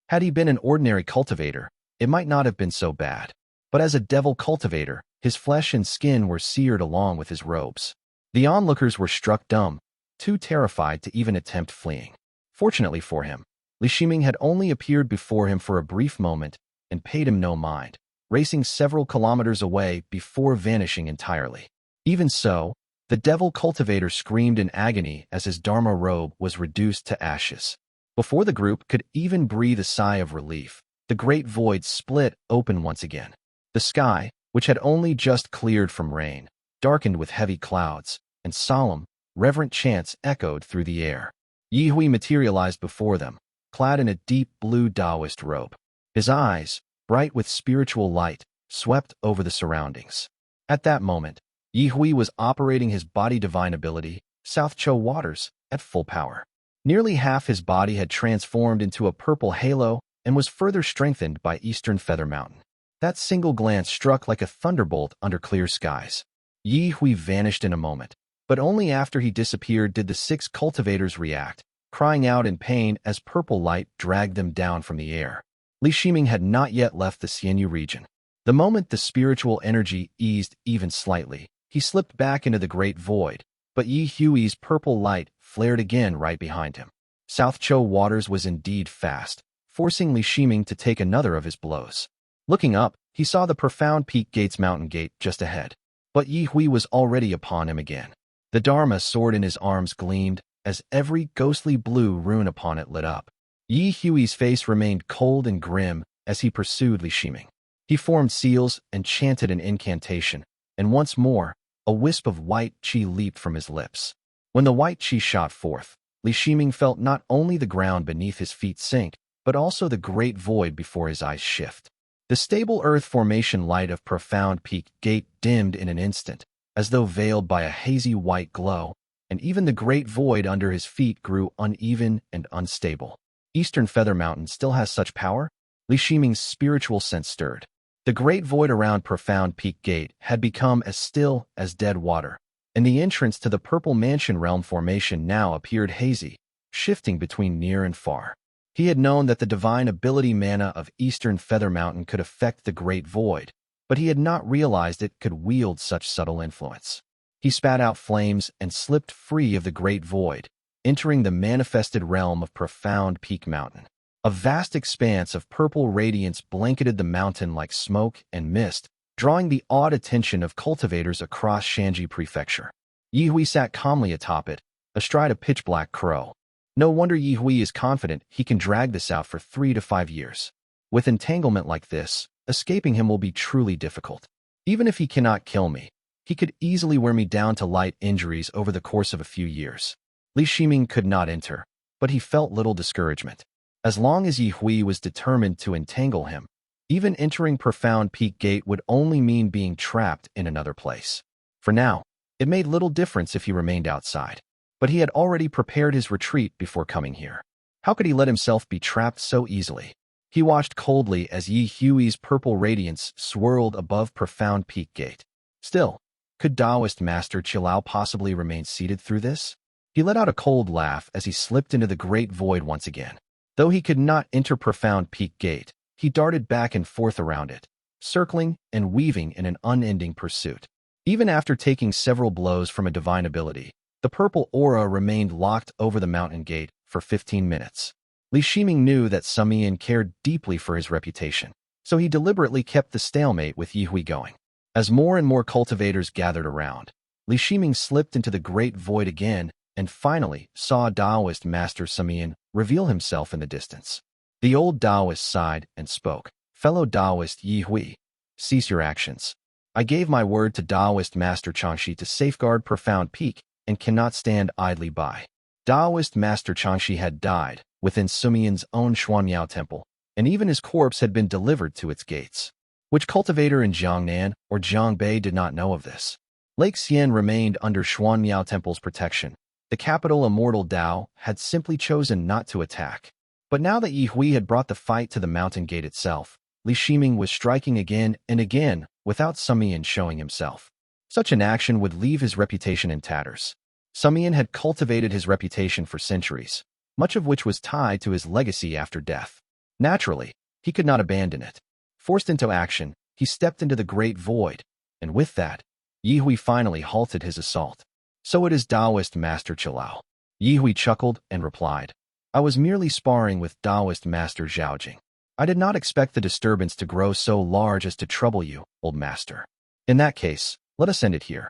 Had he been an ordinary cultivator, it might not have been so bad. But as a devil cultivator, his flesh and skin were seared along with his robes. The onlookers were struck dumb, too terrified to even attempt fleeing. Fortunately for him, Li Shiming had only appeared before him for a brief moment and paid him no mind, racing several kilometers away before vanishing entirely. Even so, the devil cultivator screamed in agony as his Dharma robe was reduced to ashes. Before the group could even breathe a sigh of relief, the great void split open once again. The sky, which had only just cleared from rain, darkened with heavy clouds, and solemn, reverent chants echoed through the air. Ye Hui materialized before them, clad in a deep blue Taoist robe. His eyes, bright with spiritual light, swept over the surroundings. At that moment, Ye Hui was operating his body divine ability, Southzhou waters, at full power. Nearly half his body had transformed into a purple halo and was further strengthened by Eastern Feather Mountain. That single glance struck like a thunderbolt under clear skies. Ye Hui vanished in a moment, but only after he disappeared did the 6 cultivators react, crying out in pain as purple light dragged them down from the air. Li Shiming had not yet left the Xianyu region. The moment the spiritual energy eased even slightly, he slipped back into the great void, but Ye Hui's purple light flared again right behind him. Southzhou waters was indeed fast, forcing Li Shiming to take another of his blows. Looking up, he saw the profound Peak Gate's mountain gate just ahead, but Ye Hui was already upon him again. The Dharma sword in his arms gleamed as every ghostly blue rune upon it lit up. Ye Hui's face remained cold and grim as he pursued Li Shiming. He formed seals and chanted an incantation, and once more, a wisp of white qi leaped from his lips. When the white qi shot forth, Li Shiming felt not only the ground beneath his feet sink, but also the great void before his eyes shift. The stable earth formation light of Profound Peak Gate dimmed in an instant, as though veiled by a hazy white glow, and even the great void under his feet grew uneven and unstable. Eastern Feather Mountain still has such power? Li Shiming's spiritual sense stirred. The great void around Profound Peak Gate had become as still as dead water, and the entrance to the Purple Mansion realm formation now appeared hazy, shifting between near and far. He had known that the divine ability mana of Eastern Feather Mountain could affect the great void, but he had not realized it could wield such subtle influence. He spat out flames and slipped free of the great void, entering the manifested realm of Profound Peak Mountain. A vast expanse of purple radiance blanketed the mountain like smoke and mist, drawing the awed attention of cultivators across Shanji Prefecture. Ye Hui sat calmly atop it, astride a pitch-black crow. No wonder Ye Hui is confident he can drag this out for 3 to 5 years. With entanglement like this, escaping him will be truly difficult. Even if he cannot kill me, he could easily wear me down to light injuries over the course of a few years. Li Shiming could not enter, but he felt little discouragement. As long as Ye Hui was determined to entangle him, even entering Profound Peak Gate would only mean being trapped in another place. For now, it made little difference if he remained outside, but he had already prepared his retreat before coming here. How could he let himself be trapped so easily? He watched coldly as Ye Hui's purple radiance swirled above Profound Peak Gate. Still, could Taoist Master Qilao possibly remain seated through this? He let out a cold laugh as he slipped into the great void once again. Though he could not enter Profound Peak Gate, he darted back and forth around it, circling and weaving in an unending pursuit. Even after taking several blows from a divine ability, the purple aura remained locked over the mountain gate for 15 minutes. Li Shiming knew that Sumian cared deeply for his reputation, so he deliberately kept the stalemate with Ye Hui going. As more and more cultivators gathered around, Li Shiming slipped into the great void again and finally saw Taoist Master Sumian reveal himself in the distance. The old Taoist sighed and spoke. "Fellow Taoist Ye Hui, cease your actions. I gave my word to Taoist Master Changxi to safeguard Profound Peak and cannot stand idly by." Taoist Master Changxi had died within Sumian's own Xuanyao temple, and even his corpse had been delivered to its gates. Which cultivator in Jiangnan or Jiangbei did not know of this? Lake Xian remained under Xuanyao temple's protection. The capital Immortal Dao had simply chosen not to attack. But now that Ye Hui had brought the fight to the mountain gate itself, Li Shiming was striking again and again without Sumian showing himself. Such an action would leave his reputation in tatters. Sumian had cultivated his reputation for centuries, much of which was tied to his legacy after death. Naturally, he could not abandon it. Forced into action, he stepped into the great void, and with that, Ye Hui finally halted his assault. "So it is Taoist Master Qilao." Ye Hui chuckled and replied, "I was merely sparring with Taoist Master Zhaojing. I did not expect the disturbance to grow so large as to trouble you, old master. In that case, let us end it here."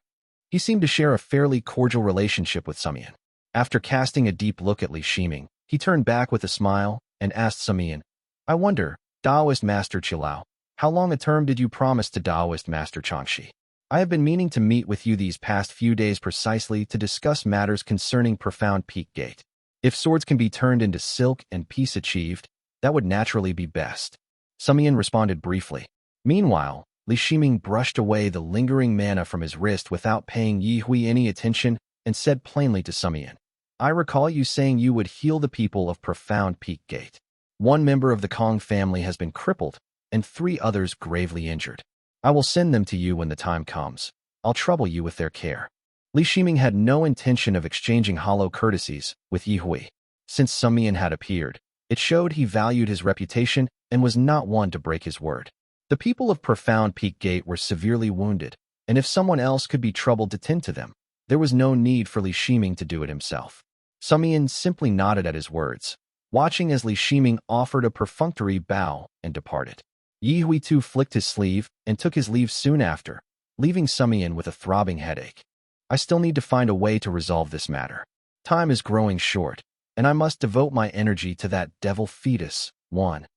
He seemed to share a fairly cordial relationship with Sumian. After casting a deep look at Li Shiming, he turned back with a smile and asked Sumian, "I wonder, Taoist Master Qilao, how long a term did you promise to Taoist Master Changxi? I have been meaning to meet with you these past few days precisely to discuss matters concerning Profound Peak Gate. If swords can be turned into silk and peace achieved, that would naturally be best." Sumian responded briefly. Meanwhile, Li Shiming brushed away the lingering mana from his wrist without paying Ye Hui any attention and said plainly to Sumian, "I recall you saying you would heal the people of Profound Peak Gate. One member of the Kong family has been crippled, and 3 others gravely injured. I will send them to you when the time comes. I'll trouble you with their care." Li Shiming had no intention of exchanging hollow courtesies with Ye Hui. Since Sumian had appeared, it showed he valued his reputation and was not one to break his word. The people of Profound Peak Gate were severely wounded, and if someone else could be troubled to tend to them, there was no need for Li Shiming to do it himself. Sumian simply nodded at his words, watching as Li Shiming offered a perfunctory bow and departed. Ye Hui too flicked his sleeve and took his leave soon after, leaving Sumian with a throbbing headache. "I still need to find a way to resolve this matter. Time is growing short, and I must devote my energy to that devil fetus, Yuan."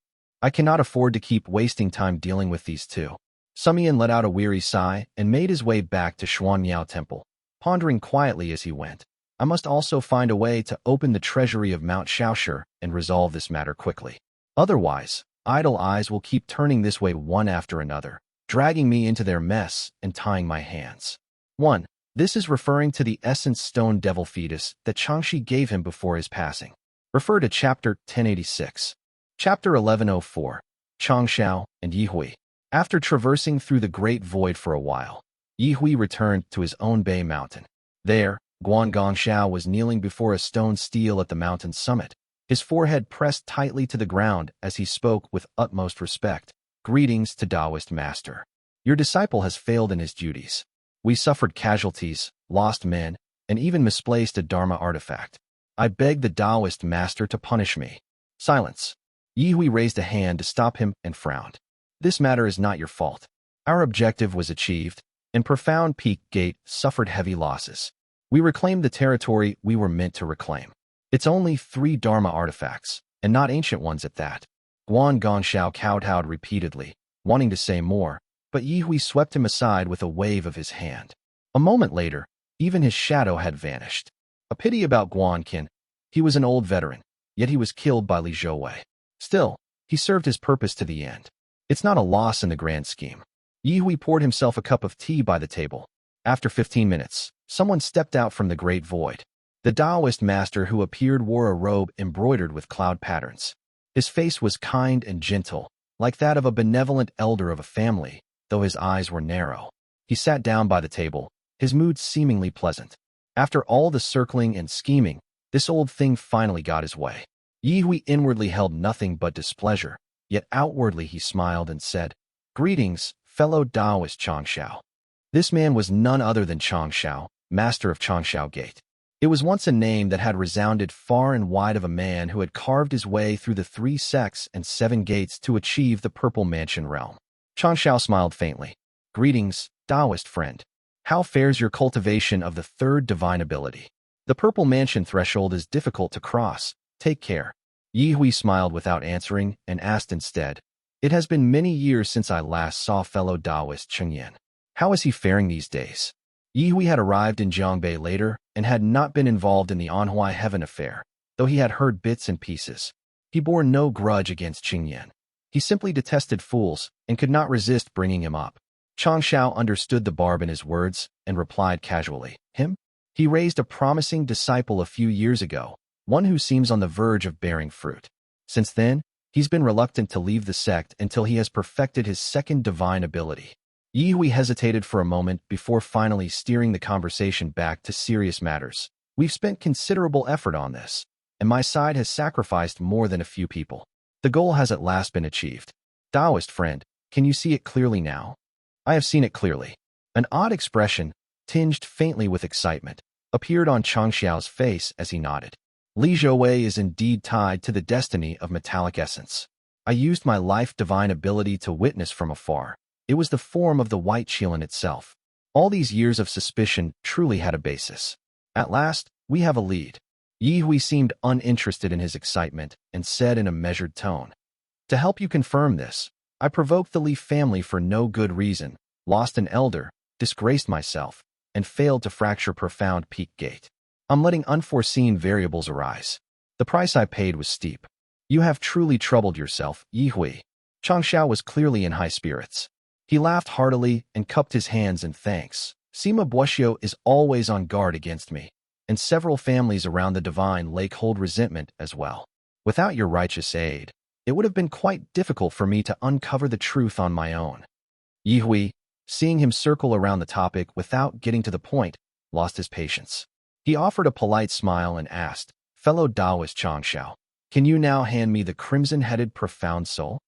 I cannot afford to keep wasting time dealing with these two. Sumian let out a weary sigh and made his way back to Xuanyao Temple, pondering quietly as he went. I must also find a way to open the treasury of Mount Shaoshi and resolve this matter quickly. Otherwise, idle eyes will keep turning this way one after another, dragging me into their mess and tying my hands. 1. This is referring to the essence stone devil fetus that Changxi gave him before his passing. Refer to Chapter 1086. Chapter 1104. Changxiao and Ye Hui. After traversing through the great void for a while, Ye Hui returned to his own Bay Mountain. There, Guan Gongxiao was kneeling before a stone stele at the mountain's summit, his forehead pressed tightly to the ground as he spoke with utmost respect. Greetings to Taoist Master. Your disciple has failed in his duties. We suffered casualties, lost men, and even misplaced a Dharma artifact. I beg the Taoist Master to punish me. Silence. Ye Hui raised a hand to stop him and frowned. This matter is not your fault. Our objective was achieved, and Profound Peak Gate suffered heavy losses. We reclaimed the territory we were meant to reclaim. It's only 3 Dharma artifacts, and not ancient ones at that. Guan Gongxiao kowtowed repeatedly, wanting to say more, but Ye Hui swept him aside with a wave of his hand. A moment later, even his shadow had vanished. A pity about Guan Qin. He was an old veteran, yet he was killed by Li Zhouwei. Still, he served his purpose to the end. It's not a loss in the grand scheme. Ye Hui poured himself a cup of tea by the table. After 15 minutes, someone stepped out from the great void. The Taoist master who appeared wore a robe embroidered with cloud patterns. His face was kind and gentle, like that of a benevolent elder of a family, though his eyes were narrow. He sat down by the table, his mood seemingly pleasant. After all the circling and scheming, this old thing finally got his way. Ye Hui inwardly held nothing but displeasure, yet outwardly he smiled and said, "Greetings, fellow Taoist Changxiao." This man was none other than Changxiao, master of Changxiao Gate. It was once a name that had resounded far and wide of a man who had carved his way through the 3 sects and 7 gates to achieve the Purple Mansion realm. Changxiao smiled faintly. "Greetings, Taoist friend. How fares your cultivation of the 3rd divine ability? The Purple Mansion threshold is difficult to cross. Take care." Ye Hui smiled without answering and asked instead, "It has been many years since I last saw fellow Taoist Chengyan. How is he faring these days?" Ye Hui had arrived in Jiangbei later and had not been involved in the Anhui Heaven affair, though he had heard bits and pieces. He bore no grudge against Chengyan. He simply detested fools and could not resist bringing him up. Changxiao understood the barb in his words and replied casually, "Him? He raised a promising disciple a few years ago, one who seems on the verge of bearing fruit. Since then, he's been reluctant to leave the sect until he has perfected his 2nd divine ability." Ye Hui hesitated for a moment before finally steering the conversation back to serious matters. "We've spent considerable effort on this, and my side has sacrificed more than a few people. The goal has at last been achieved. Taoist friend, can you see it clearly now?" "I have seen it clearly." An odd expression, tinged faintly with excitement, appeared on Changxiao's face as he nodded. "Li Zhouwei is indeed tied to the destiny of metallic essence. I used my life divine ability to witness from afar. It was the form of the white Qilin itself. All these years of suspicion truly had a basis. At last, we have a lead." Ye Hui seemed uninterested in his excitement and said in a measured tone, "To help you confirm this, I provoked the Li family for no good reason, lost an elder, disgraced myself, and failed to fracture Profound Peak Gate. I'm letting unforeseen variables arise. The price I paid was steep. You have truly troubled yourself, Ye Hui." Changxiao was clearly in high spirits. He laughed heartily and cupped his hands in thanks. "Sima Buoxiu is always on guard against me, and several families around the Divine Lake hold resentment as well. Without your righteous aid, it would have been quite difficult for me to uncover the truth on my own." Ye Hui, seeing him circle around the topic without getting to the point, lost his patience. He offered a polite smile and asked, "Fellow Taoist Changxiao, can you now hand me the crimson-headed profound soul?"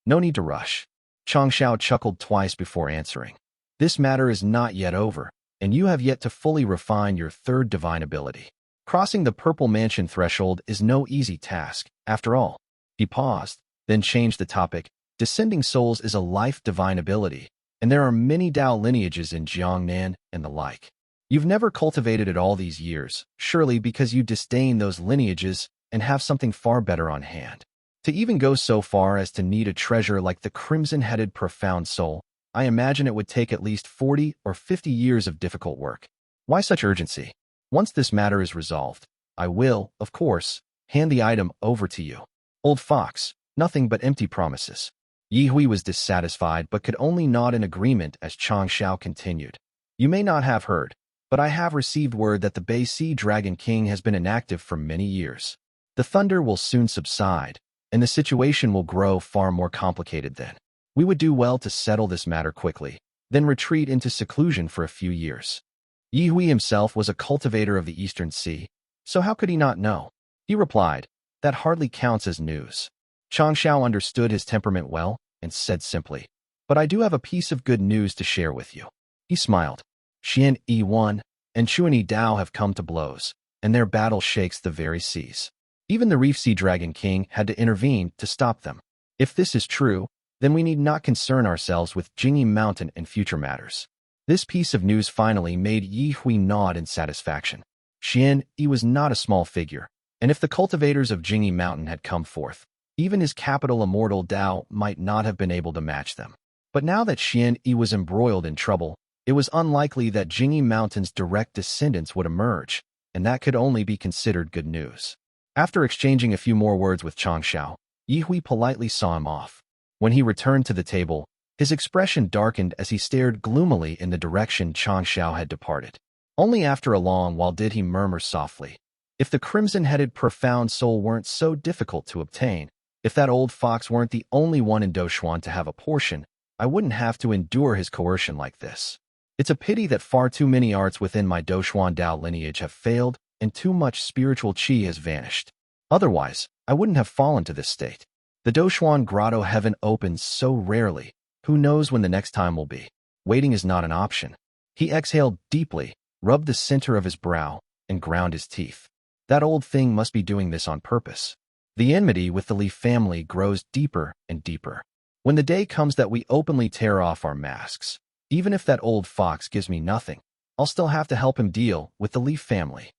No need to rush." Changxiao chuckled twice before answering. "This matter is not yet over, and you have yet to fully refine your 3rd divine ability. Crossing the Purple Mansion threshold is no easy task, after all." He paused, then changed the topic. "Descending souls is a life divine ability, and there are many Dao lineages in Jiangnan and the like. You've never cultivated it all these years, surely because you disdain those lineages and have something far better on hand. To even go so far as to need a treasure like the crimson-headed profound soul, I imagine it would take at least 40 or 50 years of difficult work. Why such urgency? Once this matter is resolved, I will, of course, hand the item over to you. Old fox, nothing but empty promises. Ye Hui was dissatisfied but could only nod in agreement as Changxiao continued. You may not have heard, but I have received word that the Bay Sea Dragon King has been inactive for many years. The thunder will soon subside, and the situation will grow far more complicated then. We would do well to settle this matter quickly, then retreat into seclusion for a few years. Ye Hui himself was a cultivator of the Eastern Sea, so how could he not know? He replied, that hardly counts as news. Changxiao understood his temperament well and said simply, but I do have a piece of good news to share with you. He smiled. Xian Yuan and Chuan Dao have come to blows, and their battle shakes the very seas. Even the Reef Sea Dragon King had to intervene to stop them. If this is true, then we need not concern ourselves with Jingyi Mountain and future matters. This piece of news finally made Ye Hui nod in satisfaction. Xian Yi was not a small figure, and if the cultivators of Jingyi Mountain had come forth, even his capital Immortal Dao might not have been able to match them. But now that Xian Yi was embroiled in trouble, it was unlikely that Jingyi Mountain's direct descendants would emerge, and that could only be considered good news. After exchanging a few more words with Changxiao, Ye Hui politely saw him off. When he returned to the table, his expression darkened as he stared gloomily in the direction Changxiao had departed. Only after a long while did he murmur softly, if the crimson-headed profound soul weren't so difficult to obtain, if that old fox weren't the only one in Doshuan to have a portion, I wouldn't have to endure his coercion like this. It's a pity that far too many arts within my Doshuan Dao lineage have failed and too much spiritual qi has vanished. Otherwise, I wouldn't have fallen to this state. The Doshuan Grotto heaven opens so rarely. Who knows when the next time will be? Waiting is not an option. He exhaled deeply, rubbed the center of his brow, and ground his teeth. That old thing must be doing this on purpose. The enmity with the Li family grows deeper and deeper. When the day comes that we openly tear off our masks, even if that old fox gives me nothing, I'll still have to help him deal with the Li family.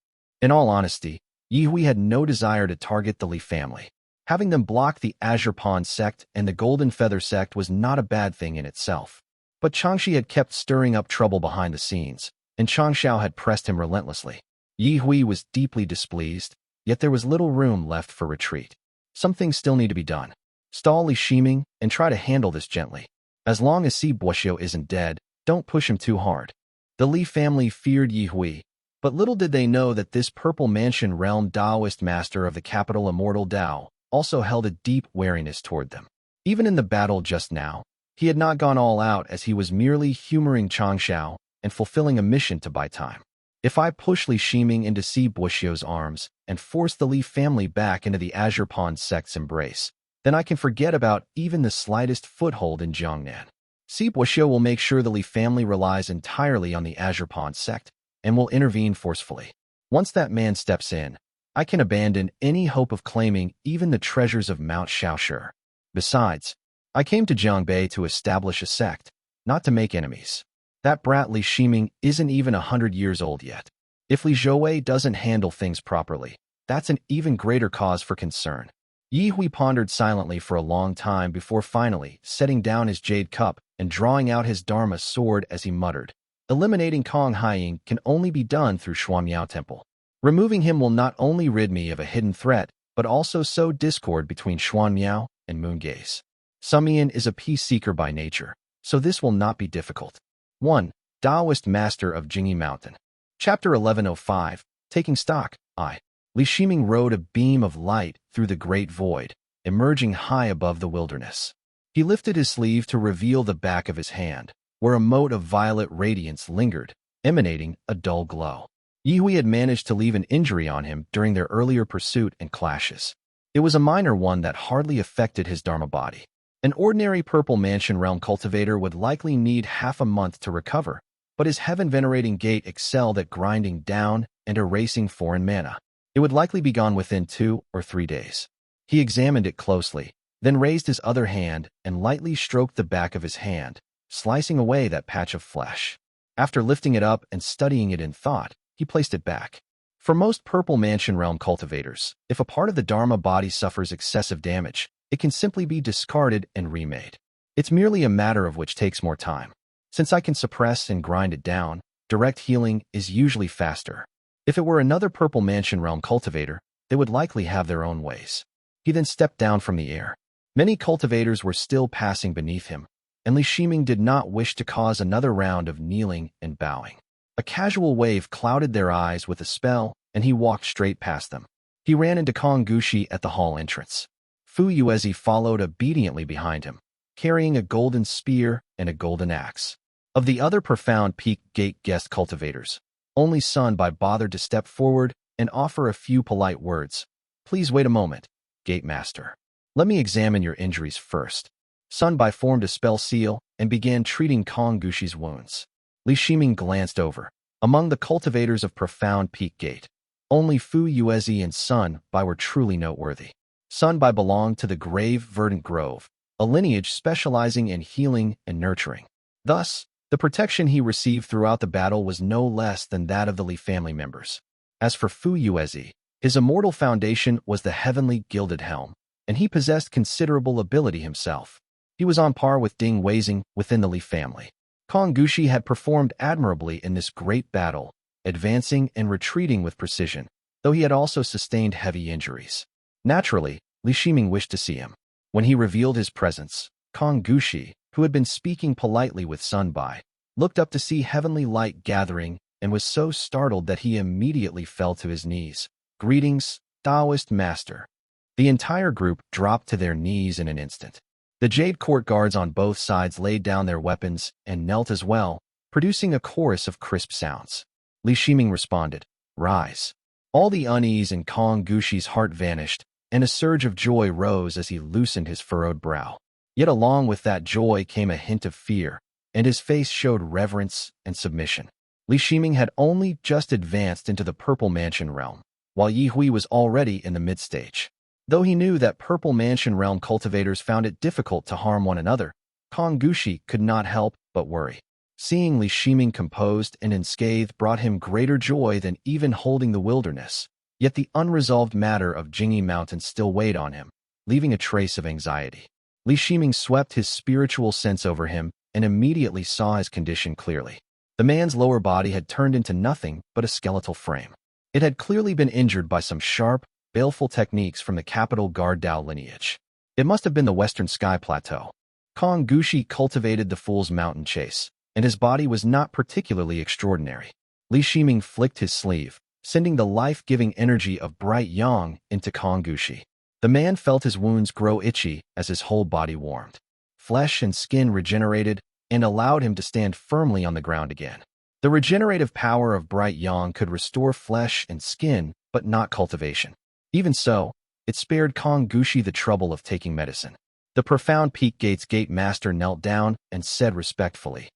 In all honesty, Ye Hui had no desire to target the Li family. Having them block the Azure Pond sect and the Golden Feather sect was not a bad thing in itself. But Changxi had kept stirring up trouble behind the scenes, and Changxiao had pressed him relentlessly. Ye Hui was deeply displeased, yet there was little room left for retreat. Some things still need to be done. Stall Li Shiming and try to handle this gently. As long as Si Buoxiu isn't dead, don't push him too hard. The Li family feared Ye Hui, but little did they know that this Purple Mansion realm Taoist master of the capital Immortal Dao also held a deep wariness toward them. Even in the battle just now, he had not gone all out as he was merely humoring Changxiao and fulfilling a mission to buy time. If I push Li Shiming into Si Buoxiu's arms and force the Li family back into the Azure Pond sect's embrace, then I can forget about even the slightest foothold in Jiangnan. Si Buoxiu will make sure the Li family relies entirely on the Azure Pond sect and will intervene forcefully. Once that man steps in, I can abandon any hope of claiming even the treasures of Mount Shaoshi. Besides, I came to Jiangbei to establish a sect, not to make enemies. That brat Li Shiming isn't even 100 years old yet. If Li Zhouwei doesn't handle things properly, that's an even greater cause for concern. Ye Hui pondered silently for a long time before finally setting down his jade cup and drawing out his Dharma sword as he muttered, eliminating Kong Haiying can only be done through Xuanmiao Temple. Removing him will not only rid me of a hidden threat, but also sow discord between Xuanmiao and Moon Gaze. Sumian is a peace seeker by nature, so this will not be difficult. 1. Taoist Master of Jingyi Mountain. Chapter 1105, Taking Stock, I. Li Shiming rode a beam of light through the great void, emerging high above the wilderness. He lifted his sleeve to reveal the back of his hand, where a mote of violet radiance lingered, emanating a dull glow. Ye Hui had managed to leave an injury on him during their earlier pursuit and clashes. It was a minor one that hardly affected his Dharma body. An ordinary Purple Mansion realm cultivator would likely need half a month to recover, but his heaven-venerating gait excelled at grinding down and erasing foreign mana. It would likely be gone within 2 or 3 days. He examined it closely, then raised his other hand and lightly stroked the back of his hand, slicing away that patch of flesh. After lifting it up and studying it in thought, he placed it back. For most Purple Mansion Realm cultivators, if a part of the Dharma body suffers excessive damage, it can simply be discarded and remade. It's merely a matter of which takes more time. Since I can suppress and grind it down, direct healing is usually faster. If it were another Purple Mansion Realm cultivator, they would likely have their own ways. He then stepped down from the air. Many cultivators were still passing beneath him, and Li Shiming did not wish to cause another round of kneeling and bowing. A casual wave clouded their eyes with a spell, and he walked straight past them. He ran into Kong Gushi at the hall entrance. Fu Yuezi followed obediently behind him, carrying a golden spear and a golden axe. Of the other Profound Peak Gate guest cultivators, only Sun Bai bothered to step forward and offer a few polite words. Please wait a moment, Gate Master. Let me examine your injuries first. Sun Bai formed a spell seal and began treating Kong Gushi's wounds. Li Shiming glanced over. Among the cultivators of Profound Peak Gate, only Fu Yuezi and Sun Bai were truly noteworthy. Sun Bai belonged to the Grave Verdant Grove, a lineage specializing in healing and nurturing. Thus, the protection he received throughout the battle was no less than that of the Li family members. As for Fu Yuezi, his immortal foundation was the heavenly gilded helm, and he possessed considerable ability himself. He was on par with Ding Weizing within the Li family. Kong Gushi had performed admirably in this great battle, advancing and retreating with precision, though he had also sustained heavy injuries. Naturally, Li Shiming wished to see him. When he revealed his presence, Kong Gushi, who had been speaking politely with Sun Bai, looked up to see heavenly light gathering and was so startled that he immediately fell to his knees. Greetings, Taoist Master. The entire group dropped to their knees in an instant. The Jade Court guards on both sides laid down their weapons and knelt as well, producing a chorus of crisp sounds. Li Shiming responded, Rise. All the unease in Kong Gushi's heart vanished, and a surge of joy rose as he loosened his furrowed brow. Yet along with that joy came a hint of fear, and his face showed reverence and submission. Li Shiming had only just advanced into the Purple Mansion realm, while Ye Hui was already in the mid-stage. Though he knew that Purple Mansion realm cultivators found it difficult to harm one another, Kong Gushi could not help but worry. Seeing Li Shiming composed and unscathed brought him greater joy than even holding the wilderness. Yet the unresolved matter of Jingyi Mountain still weighed on him, leaving a trace of anxiety. Li Shiming swept his spiritual sense over him and immediately saw his condition clearly. The man's lower body had turned into nothing but a skeletal frame. It had clearly been injured by some sharp, baleful techniques from the capital Guard Dao lineage. It must have been the Western Sky Plateau. Kong Gushi cultivated the Fool's Mountain Chase, and his body was not particularly extraordinary. Li Shiming flicked his sleeve, sending the life-giving energy of bright yang into Kong Gushi. The man felt his wounds grow itchy as his whole body warmed. Flesh and skin regenerated and allowed him to stand firmly on the ground again. The regenerative power of bright yang could restore flesh and skin, but not cultivation. Even so, it spared Kong Gushi the trouble of taking medicine. The Profound Peak Gate's gate master knelt down and said respectfully,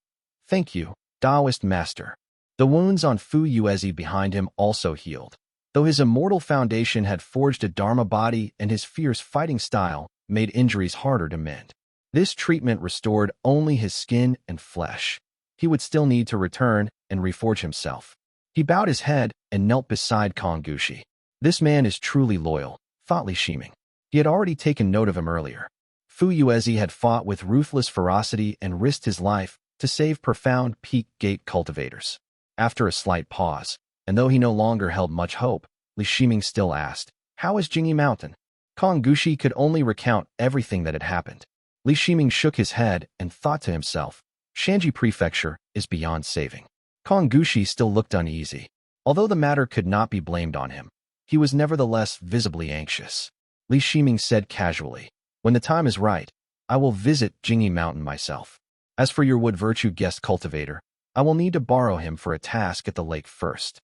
Thank you, Taoist Master. The wounds on Fu Yuezi behind him also healed. Though his immortal foundation had forged a Dharma body and his fierce fighting style made injuries harder to mend. This treatment restored only his skin and flesh. He would still need to return and reforge himself. He bowed his head and knelt beside Kong Gushi. This man is truly loyal, thought Li Shiming. He had already taken note of him earlier. Fu Yuezi had fought with ruthless ferocity and risked his life to save Profound Peak Gate cultivators. After a slight pause, and though he no longer held much hope, Li Shiming still asked, How is Jingyi Mountain? Kong Gushi could only recount everything that had happened. Li Shiming shook his head and thought to himself, Shanji Prefecture is beyond saving. Kong Gushi still looked uneasy. Although the matter could not be blamed on him, he was nevertheless visibly anxious. Li Shiming said casually, When the time is right, I will visit Jingyi Mountain myself. As for your Wood Virtue guest cultivator, I will need to borrow him for a task at the lake first.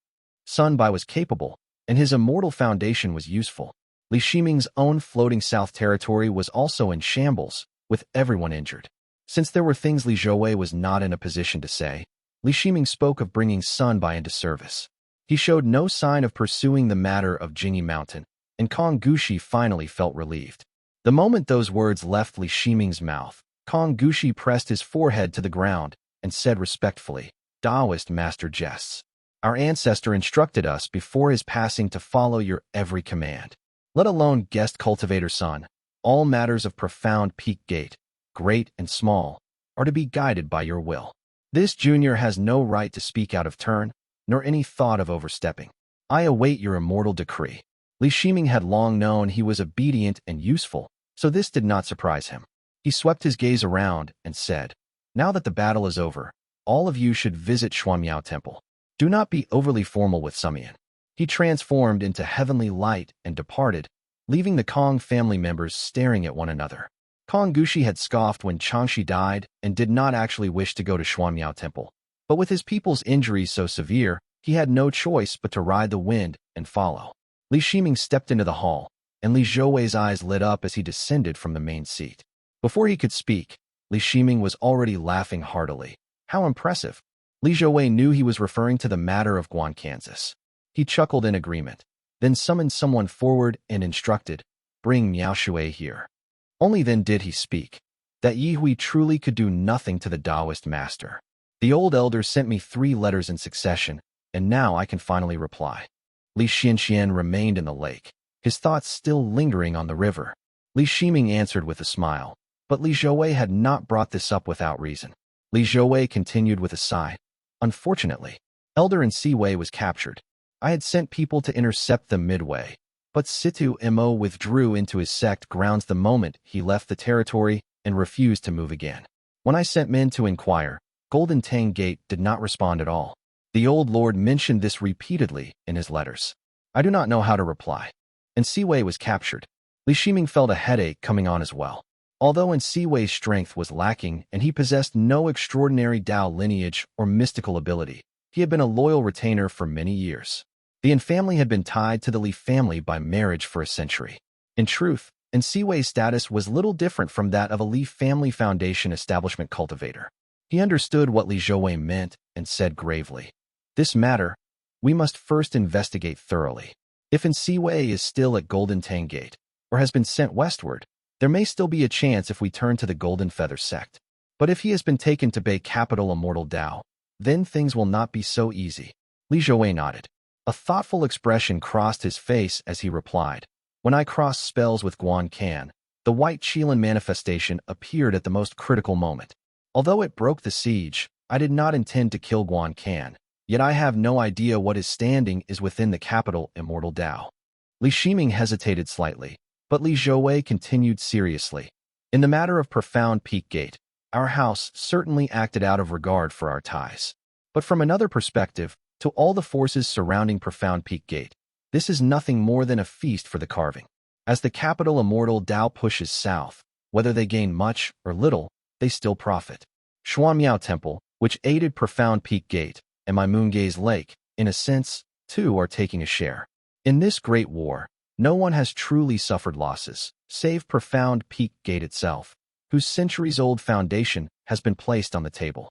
Sun Bai was capable, and his immortal foundation was useful. Li Shiming's own floating south territory was also in shambles, with everyone injured. Since there were things Li Zhouwei was not in a position to say, Li Shiming spoke of bringing Sun Bai into service. He showed no sign of pursuing the matter of Jingyi Mountain, and Kong Gushi finally felt relieved. The moment those words left Li Shiming's mouth, Kong Gushi pressed his forehead to the ground and said respectfully, Taoist Master jests. Our ancestor instructed us before his passing to follow your every command. Let alone guest cultivator son. All matters of profound peak gate, great and small, are to be guided by your will. This junior has no right to speak out of turn, nor any thought of overstepping. I await your immortal decree. Li Shiming had long known he was obedient and useful, so this did not surprise him. He swept his gaze around and said, now that the battle is over, all of you should visit Xuanmiao Temple. Do not be overly formal with Sumian. He transformed into heavenly light and departed, leaving the Kong family members staring at one another. Kong Gushi had scoffed when Changxi died and did not actually wish to go to Xuanmiao Temple. But with his people's injuries so severe, he had no choice but to ride the wind and follow. Li Shiming stepped into the hall, and Li Zhouwei's eyes lit up as he descended from the main seat. Before he could speak, Li Shiming was already laughing heartily. How impressive! Li Zhouwei knew he was referring to the matter of Guan, Kansas. He chuckled in agreement, then summoned someone forward and instructed, bring Miao Shui here. Only then did he speak. That Ye Hui truly could do nothing to the Taoist master. The old elder sent me 3 letters in succession, and now I can finally reply. Li Xianxian remained in the lake, his thoughts still lingering on the river. Li Shiming answered with a smile, but Li Zhouwei had not brought this up without reason. Li Zhouwei continued with a sigh. Unfortunately, Elder in Siwei was captured. I had sent people to intercept them midway, but Situ Mo withdrew into his sect grounds the moment he left the territory and refused to move again. When I sent men to inquire, Golden Tang Gate did not respond at all. The old lord mentioned this repeatedly in his letters. I do not know how to reply. And Siwei was captured. Li Shiming felt a headache coming on as well. Although in Siwei's strength was lacking and he possessed no extraordinary Dao lineage or mystical ability, he had been a loyal retainer for many years. The Yin family had been tied to the Li family by marriage for a century. In truth, Siwei's status was little different from that of a Li family foundation establishment cultivator. He understood what Li Zhouwei meant and said gravely, this matter, we must first investigate thoroughly. If Siwei is still at Golden Tang Gate, or has been sent westward, there may still be a chance if we turn to the Golden Feather sect. But if he has been taken to Bay capital Immortal Dao, then things will not be so easy. Li Zhouwei nodded. A thoughtful expression crossed his face as he replied, when I crossed spells with Guan Can, the White Qilin manifestation appeared at the most critical moment. Although it broke the siege, I did not intend to kill Guan Can, yet I have no idea what his standing is within the capital Immortal Dao. Li Shiming hesitated slightly, but Li Zhouwei continued seriously. In the matter of Profound Peak Gate, our house certainly acted out of regard for our ties. But from another perspective, to all the forces surrounding Profound Peak Gate, this is nothing more than a feast for the carving. As the capital Immortal Dao pushes south, whether they gain much or little, they still profit. Xuanmiao Temple, which aided Profound Peak Gate, and my Moongaze Lake, in a sense, too are taking a share. In this great war, no one has truly suffered losses, save Profound Peak Gate itself, whose centuries-old foundation has been placed on the table.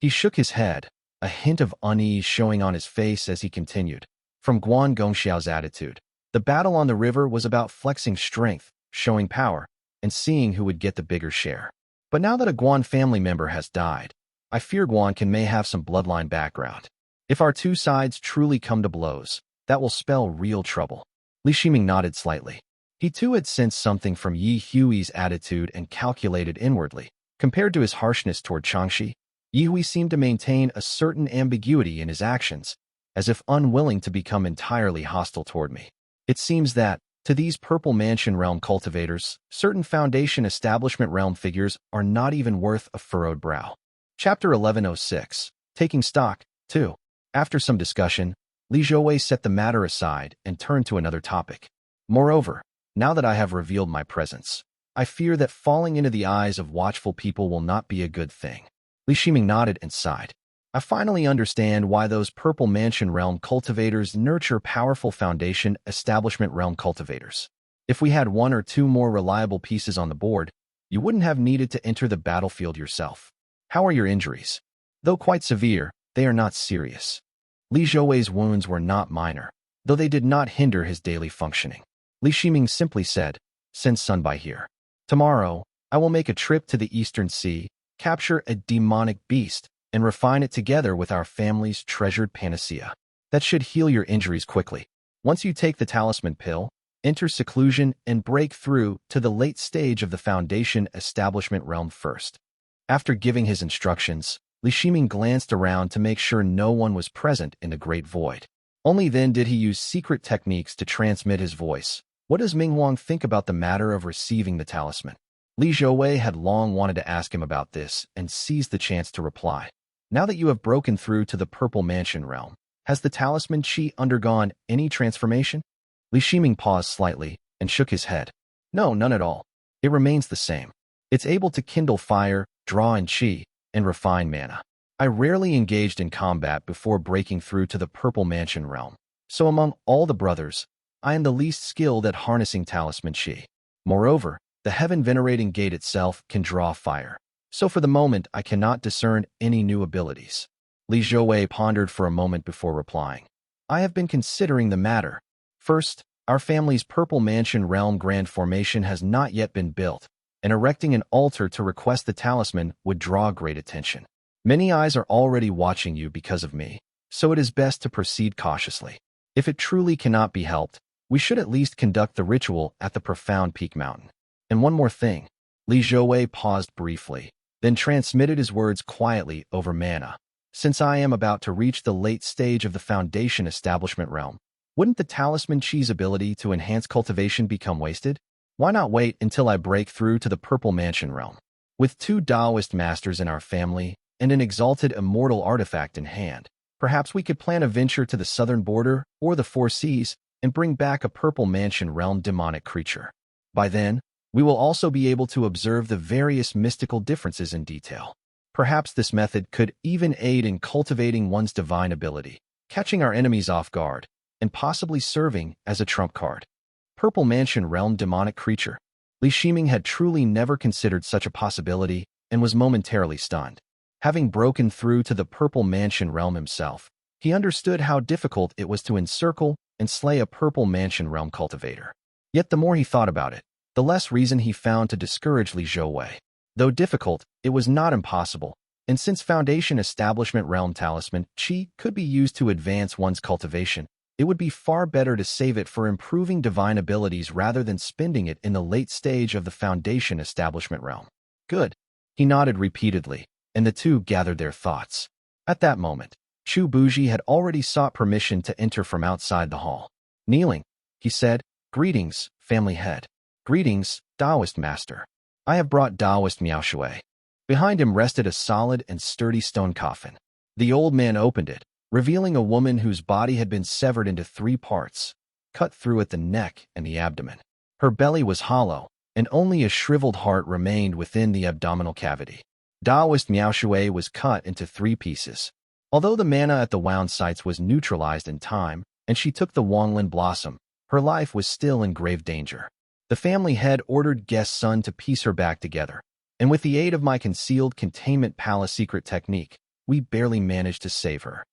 He shook his head, a hint of unease showing on his face as he continued. From Guan Gongxiao's attitude, the battle on the river was about flexing strength, showing power, and seeing who would get the bigger share. But now that a Guan family member has died, I fear Guan Can may have some bloodline background. If our two sides truly come to blows, that will spell real trouble. Li Shiming nodded slightly. He too had sensed something from Ye Hui's attitude and calculated inwardly. Compared to his harshness toward Changxi, Ye Hui seemed to maintain a certain ambiguity in his actions, as if unwilling to become entirely hostile toward me. It seems that, to these Purple Mansion realm cultivators, certain Foundation establishment realm figures are not even worth a furrowed brow. Chapter 1106. Taking Stock, 2. After some discussion, Li Zhouwei set the matter aside and turned to another topic. Moreover, now that I have revealed my presence, I fear that falling into the eyes of watchful people will not be a good thing. Li Shiming nodded and sighed. I finally understand why those Purple Mansion realm cultivators nurture powerful Foundation establishment realm cultivators. If we had 1 or 2 more reliable pieces on the board, you wouldn't have needed to enter the battlefield yourself. How are your injuries? Though quite severe, they are not serious. Li Zhouwei's wounds were not minor, though they did not hinder his daily functioning. Li Shiming simply said, send Sunbai here. Tomorrow, I will make a trip to the Eastern Sea, capture a demonic beast, and refine it together with our family's treasured panacea. That should heal your injuries quickly. Once you take the talisman pill, enter seclusion and break through to the late stage of the Foundation Establishment realm first. After giving his instructions, Li Shiming glanced around to make sure no one was present in the Great Void. Only then did he use secret techniques to transmit his voice. What does Ming Huang think about the matter of receiving the talisman? Li Zhouwei had long wanted to ask him about this and seized the chance to reply. Now that you have broken through to the Purple Mansion realm, has the talisman Qi undergone any transformation? Li Shiming paused slightly and shook his head. No, none at all. It remains the same. It's able to kindle fire, draw in Qi, and refine mana. I rarely engaged in combat before breaking through to the Purple Mansion realm, so among all the brothers, I am the least skilled at harnessing talisman Qi. Moreover, the heaven-venerating gate itself can draw fire, so for the moment I cannot discern any new abilities. Li Zhouwei pondered for a moment before replying. I have been considering the matter. First, our family's Purple Mansion realm grand formation has not yet been built, and erecting an altar to request the talisman would draw great attention. Many eyes are already watching you because of me, so it is best to proceed cautiously. If it truly cannot be helped, we should at least conduct the ritual at the Profound Peak Mountain. And one more thing. Li Zhouwei paused briefly, then transmitted his words quietly over mana. Since I am about to reach the late stage of the Foundation Establishment realm, wouldn't the talisman Qi's ability to enhance cultivation become wasted? Why not wait until I break through to the Purple Mansion realm? With 2 Taoist masters in our family and an exalted immortal artifact in hand, perhaps we could plan a venture to the southern border or the 4 seas and bring back a Purple Mansion realm demonic creature. By then, we will also be able to observe the various mystical differences in detail. Perhaps this method could even aid in cultivating one's divine ability, catching our enemies off guard, and possibly serving as a trump card. Purple Mansion realm demonic creature. Li Shiming had truly never considered such a possibility and was momentarily stunned. Having broken through to the Purple Mansion realm himself, he understood how difficult it was to encircle and slay a Purple Mansion realm cultivator. Yet the more he thought about it, the less reason he found to discourage Li Zhouwei. Though difficult, it was not impossible, and since Foundation Establishment Realm Talisman Qi could be used to advance one's cultivation, it would be far better to save it for improving divine abilities rather than spending it in the late stage of the Foundation Establishment Realm. Good. He nodded repeatedly, and the two gathered their thoughts. At that moment, Chu Buji had already sought permission to enter from outside the hall. Kneeling, he said, "Greetings, family head. Greetings, Taoist master. I have brought Taoist Miao Shui." Behind him rested a solid and sturdy stone coffin. The old man opened it, revealing a woman whose body had been severed into 3 parts, cut through at the neck and the abdomen. Her belly was hollow, and only a shriveled heart remained within the abdominal cavity. Taoist Miao Shui was cut into 3 pieces. Although the mana at the wound sites was neutralized in time, and she took the Wanglin blossom, her life was still in grave danger. The family head ordered guest son to piece her back together, and with the aid of my concealed containment palace secret technique, we barely managed to save her.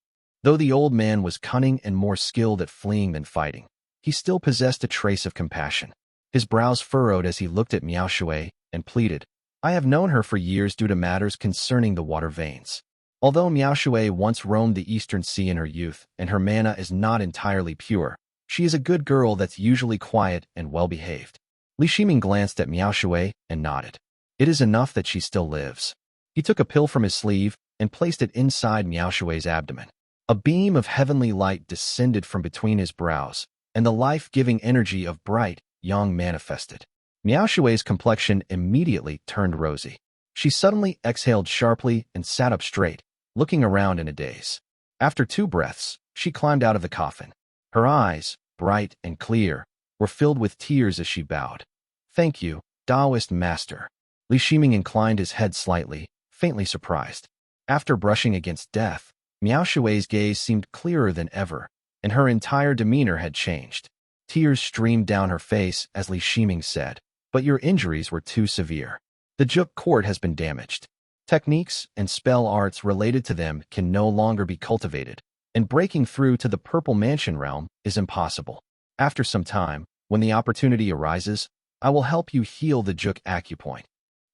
Though the old man was cunning and more skilled at fleeing than fighting, he still possessed a trace of compassion. His brows furrowed as he looked at Miao Shui and pleaded, "I have known her for years due to matters concerning the water veins. Although Miao Shui once roamed the Eastern Sea in her youth and her mana is not entirely pure, she is a good girl that's usually quiet and well-behaved." Li Shiming glanced at Miao Shui and nodded. It is enough that she still lives. He took a pill from his sleeve and placed it inside Miao Shui's abdomen. A beam of heavenly light descended from between his brows, and the life-giving energy of bright Yang manifested. Miao Shui's complexion immediately turned rosy. She suddenly exhaled sharply and sat up straight, looking around in a daze. After 2 breaths, she climbed out of the coffin. Her eyes, bright and clear, were filled with tears as she bowed. "Thank you, Taoist master." Li Shiming inclined his head slightly, faintly surprised. After brushing against death, Miao Shui's gaze seemed clearer than ever, and her entire demeanor had changed. Tears streamed down her face as Li Shiming said, "But your injuries were too severe. The Juk court has been damaged. Techniques and spell arts related to them can no longer be cultivated, and breaking through to the Purple Mansion realm is impossible. After some time, when the opportunity arises, I will help you heal the Juk acupoint."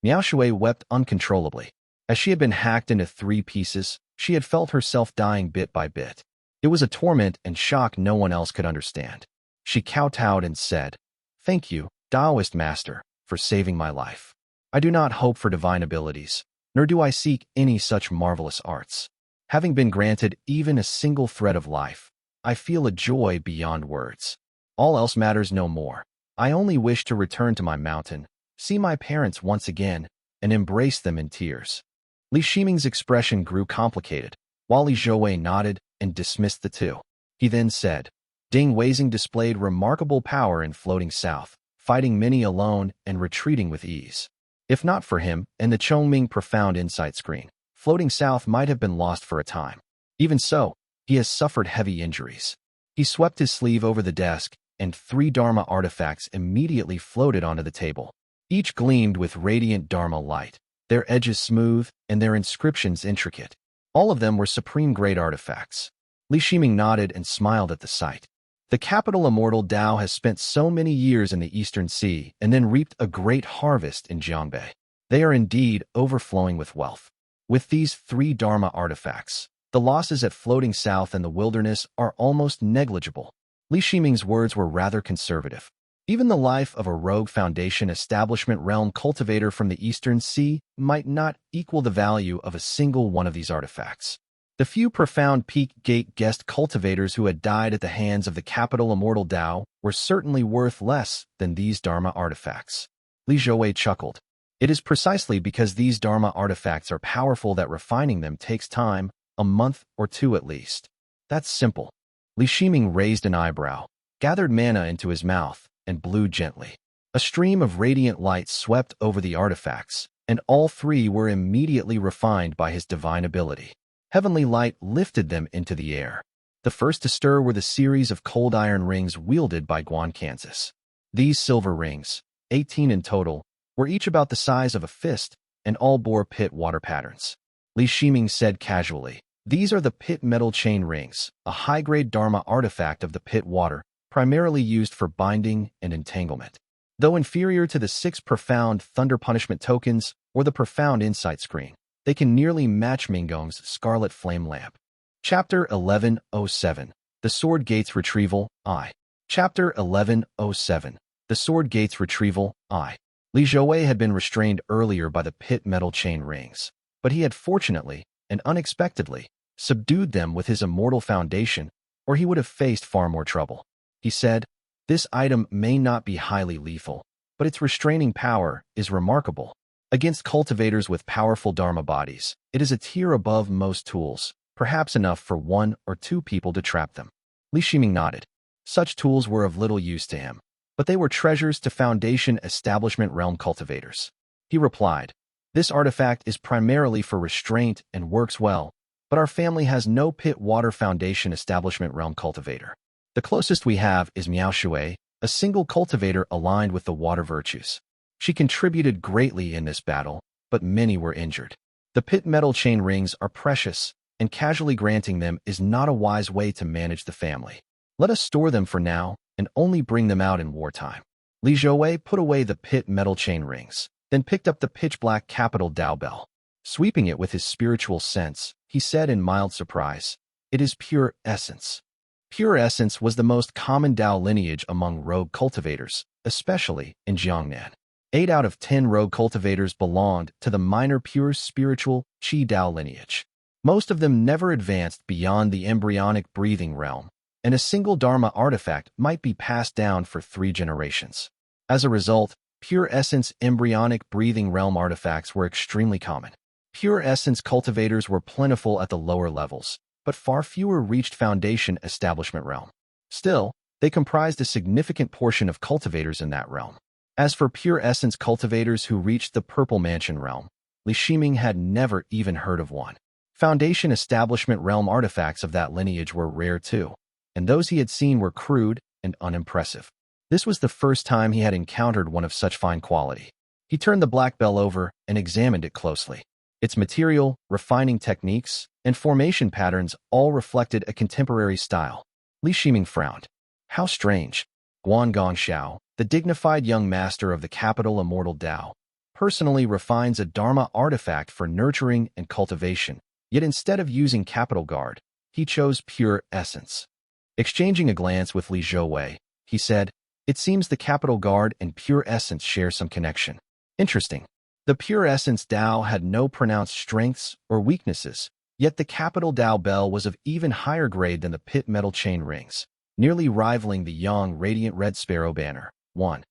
Miao Shui wept uncontrollably. As she had been hacked into 3 pieces, she had felt herself dying bit by bit. It was a torment and shock no one else could understand. She kowtowed and said, "Thank you, Taoist master, for saving my life. I do not hope for divine abilities, nor do I seek any such marvelous arts. Having been granted even a single thread of life, I feel a joy beyond words. All else matters no more. I only wish to return to my mountain, see my parents once again, and embrace them in tears." Li Shiming's expression grew complicated, while Li Zhouwei nodded and dismissed the two. He then said, Ding Weizing displayed remarkable power in floating south, fighting many alone and retreating with ease. If not for him and the Chongming profound insight screen, floating south might have been lost for a time. Even so, he has suffered heavy injuries. He swept his sleeve over the desk, and 3 Dharma artifacts immediately floated onto the table. Each gleamed with radiant Dharma light, their edges smooth and their inscriptions intricate. All of them were supreme-grade artifacts. Li Shiming nodded and smiled at the sight. The capital Immortal Dao has spent so many years in the Eastern Sea and then reaped a great harvest in Jiangbei. They are indeed overflowing with wealth. With these 3 Dharma artifacts, the losses at floating south and the wilderness are almost negligible. Li Shiming's words were rather conservative. Even the life of a rogue Foundation establishment realm cultivator from the Eastern Sea might not equal the value of a single one of these artifacts. The few profound Peak Gate guest cultivators who had died at the hands of the capital Immortal Dao were certainly worth less than these Dharma artifacts. Li Zhouwei chuckled. It is precisely because these Dharma artifacts are powerful that refining them takes time, a month or 2 at least. That's simple. Li Shiming raised an eyebrow, gathered mana into his mouth, and blew gently. A stream of radiant light swept over the artifacts, and all 3 were immediately refined by his divine ability. Heavenly light lifted them into the air. The first to stir were the series of cold iron rings wielded by Guan Kansas. These silver rings, 18 in total, were each about the size of a fist, and all bore pit water patterns. Li Shiming said casually, "These are the pit metal chain rings, a high-grade Dharma artifact of the pit water, primarily used for binding and entanglement. Though inferior to the 6 profound thunder punishment tokens or the profound insight screen, they can nearly match Mingong's scarlet flame lamp." Chapter 1107, The Sword Gates Retrieval, I. Chapter 1107, The Sword Gates Retrieval, I. Li Zhouwei had been restrained earlier by the pit metal chain rings, but he had fortunately, and unexpectedly, subdued them with his immortal foundation, or he would have faced far more trouble. He said, "This item may not be highly lethal, but its restraining power is remarkable. Against cultivators with powerful Dharma bodies, it is a tier above most tools, perhaps enough for 1 or 2 people to trap them." Li Shiming nodded. Such tools were of little use to him, but they were treasures to Foundation Establishment Realm cultivators. He replied, "This artifact is primarily for restraint and works well, but our family has no pit water Foundation Establishment Realm cultivator. The closest we have is Miao Shui, a single cultivator aligned with the water virtues. She contributed greatly in this battle, but many were injured. The pit metal chain rings are precious, and casually granting them is not a wise way to manage the family. Let us store them for now, and only bring them out in wartime." Li Zhouwei put away the pit metal chain rings, then picked up the pitch-black capital Dao bell. Sweeping it with his spiritual sense, he said in mild surprise, "It is pure essence." Pure essence was the most common Dao lineage among rogue cultivators, especially in Jiangnan. 8 out of 10 rogue cultivators belonged to the minor pure spiritual Qi Dao lineage. Most of them never advanced beyond the embryonic breathing realm, and a single Dharma artifact might be passed down for 3 generations. As a result, pure essence embryonic breathing realm artifacts were extremely common. Pure essence cultivators were plentiful at the lower levels, but far fewer reached Foundation Establishment realm. Still, they comprised a significant portion of cultivators in that realm. As for pure essence cultivators who reached the Purple Mansion realm, Li Shiming had never even heard of one. Foundation Establishment realm artifacts of that lineage were rare too, and those he had seen were crude and unimpressive. This was the first time he had encountered one of such fine quality. He turned the black bell over and examined it closely. Its material, refining techniques, and formation patterns all reflected a contemporary style. Li Shiming frowned. How strange. Guan Gongxiao, the dignified young master of the capital Immortal Dao, personally refines a Dharma artifact for nurturing and cultivation, yet instead of using capital guard, he chose pure essence. Exchanging a glance with Li Zhouwei, he said, "It seems the Capital Guard and pure essence share some connection. Interesting." The pure essence Dao had no pronounced strengths or weaknesses, yet the capital Dao bell was of even higher grade than the pit metal chain rings, nearly rivaling the Yang Radiant Red Sparrow banner. 1.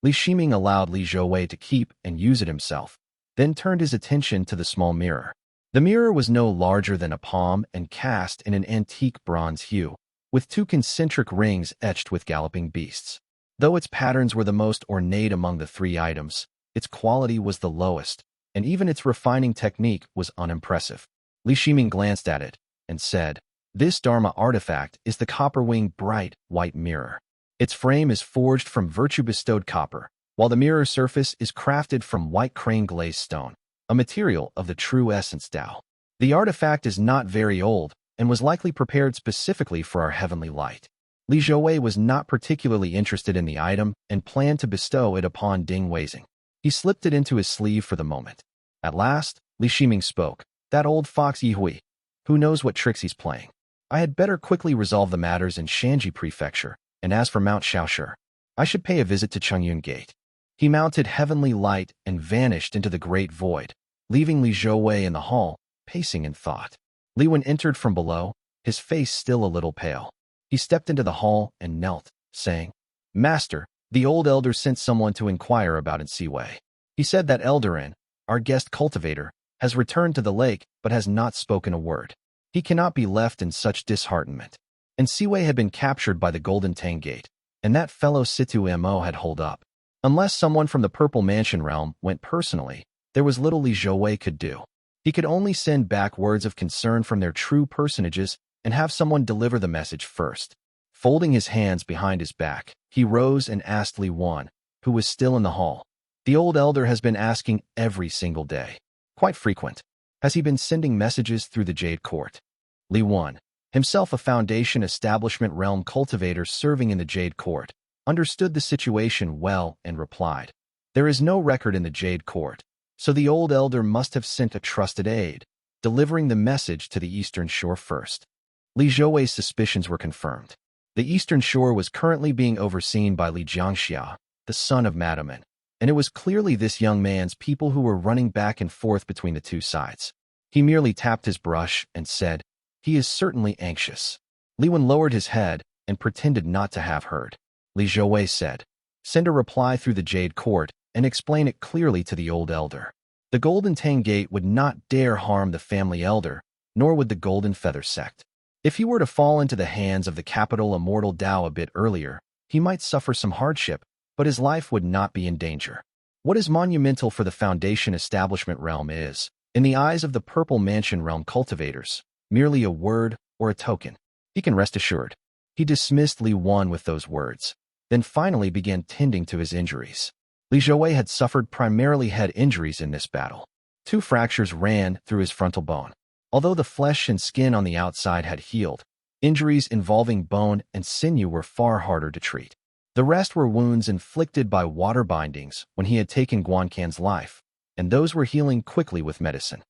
Li Shiming allowed Li Zhouwei to keep and use it himself, then turned his attention to the small mirror. The mirror was no larger than a palm and cast in an antique bronze hue, with 2 concentric rings etched with galloping beasts. Though its patterns were the most ornate among the 3 items, its quality was the lowest, and even its refining technique was unimpressive. Li Shiming glanced at it and said, "This Dharma artifact is the copper-winged bright white mirror. Its frame is forged from virtue-bestowed copper, while the mirror surface is crafted from white crane-glazed stone, a material of the true essence Dao. The artifact is not very old and was likely prepared specifically for our heavenly light." Li Zhouwei was not particularly interested in the item and planned to bestow it upon Ding Weizing. He slipped it into his sleeve for the moment. At last, Li Shiming spoke. "That old fox Ye Hui. Who knows what tricks he's playing? I had better quickly resolve the matters in Shanji Prefecture, and as for Mount Shaoshi, I should pay a visit to Chongyun Gate." He mounted heavenly light and vanished into the great void, leaving Li Zhouwei in the hall, pacing in thought. Li Wen entered from below, his face still a little pale. He stepped into the hall and knelt, saying, "Master, the old elder sent someone to inquire about Siwei. He said that Eldarin, our guest cultivator, has returned to the lake but has not spoken a word. He cannot be left in such disheartenment." And Siwei had been captured by the Golden Tang Gate, and that fellow Situ Mo had holed up. Unless someone from the Purple Mansion realm went personally, there was little Li Zhouwei could do. He could only send back words of concern from their true personages and have someone deliver the message first. Folding his hands behind his back, he rose and asked Li Yuan, who was still in the hall. "The old elder has been asking every single day. Quite frequent. Has he been sending messages through the Jade Court?" Li Yuan, himself a Foundation Establishment realm cultivator serving in the Jade Court, understood the situation well and replied, "There is no record in the Jade Court, so the old elder must have sent a trusted aide, delivering the message to the Eastern Shore first." Li Zhouwei's suspicions were confirmed. The Eastern Shore was currently being overseen by Li Jiangxia, the son of Madaman, and it was clearly this young man's people who were running back and forth between the 2 sides. He merely tapped his brush and said, "He is certainly anxious." Li Wen lowered his head and pretended not to have heard. Li Zhouwei said, "Send a reply through the Jade Court and explain it clearly to the old elder. The Golden Tang Gate would not dare harm the family elder, nor would the Golden Feather Sect. If he were to fall into the hands of the capital Immortal Dao a bit earlier, he might suffer some hardship, but his life would not be in danger. What is monumental for the Foundation Establishment realm is, in the eyes of the Purple Mansion realm cultivators, merely a word or a token. He can rest assured." He dismissed Li Yuan with those words, then finally began tending to his injuries. Li Zhouwei had suffered primarily head injuries in this battle. 2 fractures ran through his frontal bone. Although the flesh and skin on the outside had healed, injuries involving bone and sinew were far harder to treat. The rest were wounds inflicted by water bindings when he had taken Guancan's life, and those were healing quickly with medicine.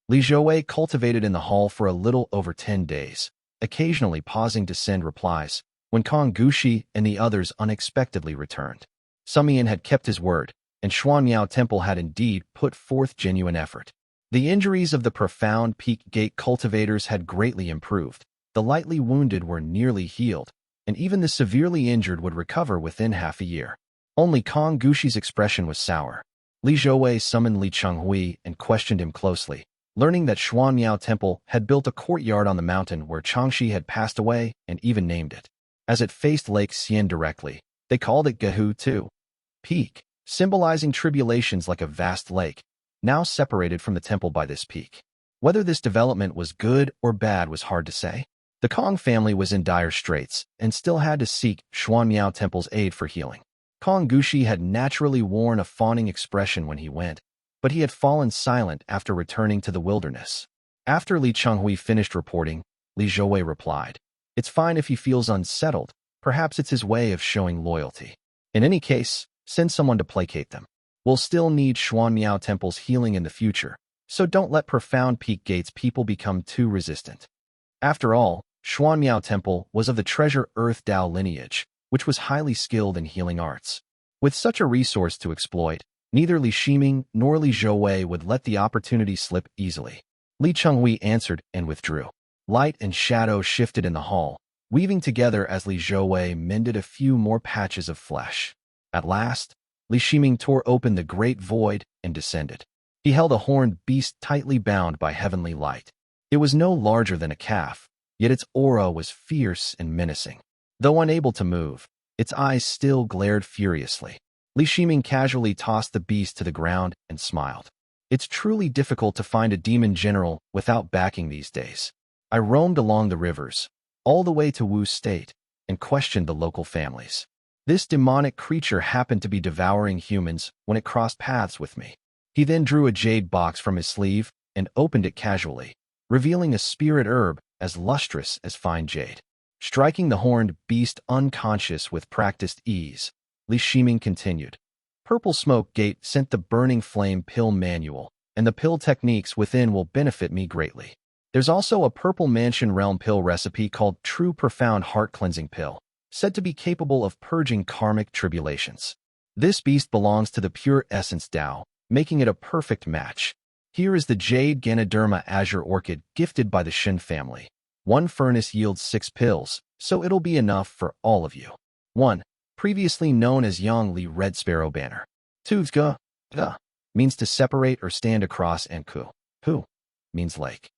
Li Zhouwei cultivated in the hall for a little over 10 days, occasionally pausing to send replies, when Kong Gushi and the others unexpectedly returned. Sumian had kept his word, and Xuanmiao Temple had indeed put forth genuine effort. The injuries of the Profound Peak Gate cultivators had greatly improved. The lightly wounded were nearly healed, and even the severely injured would recover within half a year. Only Kong Gushi's expression was sour. Li Zhouwei summoned Li Chenghui and questioned him closely, learning that Xuanmiao Temple had built a courtyard on the mountain where Changxi had passed away and even named it. As it faced Lake Xian directly, they called it Gehu too. Peak, symbolizing tribulations like a vast lake, now separated from the temple by this peak. Whether this development was good or bad was hard to say. The Kong family was in dire straits and still had to seek Xuanmiao Temple's aid for healing. Kong Gushi had naturally worn a fawning expression when he went, but he had fallen silent after returning to the wilderness. After Li Chenghui finished reporting, Li Zhouwei replied, "It's fine if he feels unsettled. Perhaps it's his way of showing loyalty. In any case, send someone to placate them. We'll still need Xuanmiao Temple's healing in the future, so don't let Profound Peak Gate's people become too resistant." After all, Xuanmiao Temple was of the Treasure Earth Dao lineage, which was highly skilled in healing arts. With such a resource to exploit, neither Li Shiming nor Li Zhouwei would let the opportunity slip easily. Li Chenghui answered and withdrew. Light and shadow shifted in the hall, weaving together as Li Zhouwei mended a few more patches of flesh. At last, Li Shiming tore open the great void and descended. He held a horned beast tightly bound by heavenly light. It was no larger than a calf, yet its aura was fierce and menacing. Though unable to move, its eyes still glared furiously. Li Shiming casually tossed the beast to the ground and smiled. It's truly difficult to find a demon general without backing these days. I roamed along the rivers, all the way to Wu State, and questioned the local families. This demonic creature happened to be devouring humans when it crossed paths with me. He then drew a jade box from his sleeve and opened it casually, revealing a spirit herb as lustrous as fine jade. Striking the horned beast unconscious with practiced ease, Li Shiming continued. Purple Smoke Gate sent the Burning Flame Pill Manual, and the pill techniques within will benefit me greatly. There's also a Purple Mansion Realm pill recipe called True Profound Heart Cleansing Pill, said to be capable of purging karmic tribulations. This beast belongs to the pure essence Tao, making it a perfect match. Here is the Jade Ganoderma Azure Orchid gifted by the Shin family. 1 furnace yields 6 pills, so it'll be enough for all of you. 1. Previously known as Yang Li Red Sparrow Banner. 2. Ga means to separate or stand across, and Ku means lake.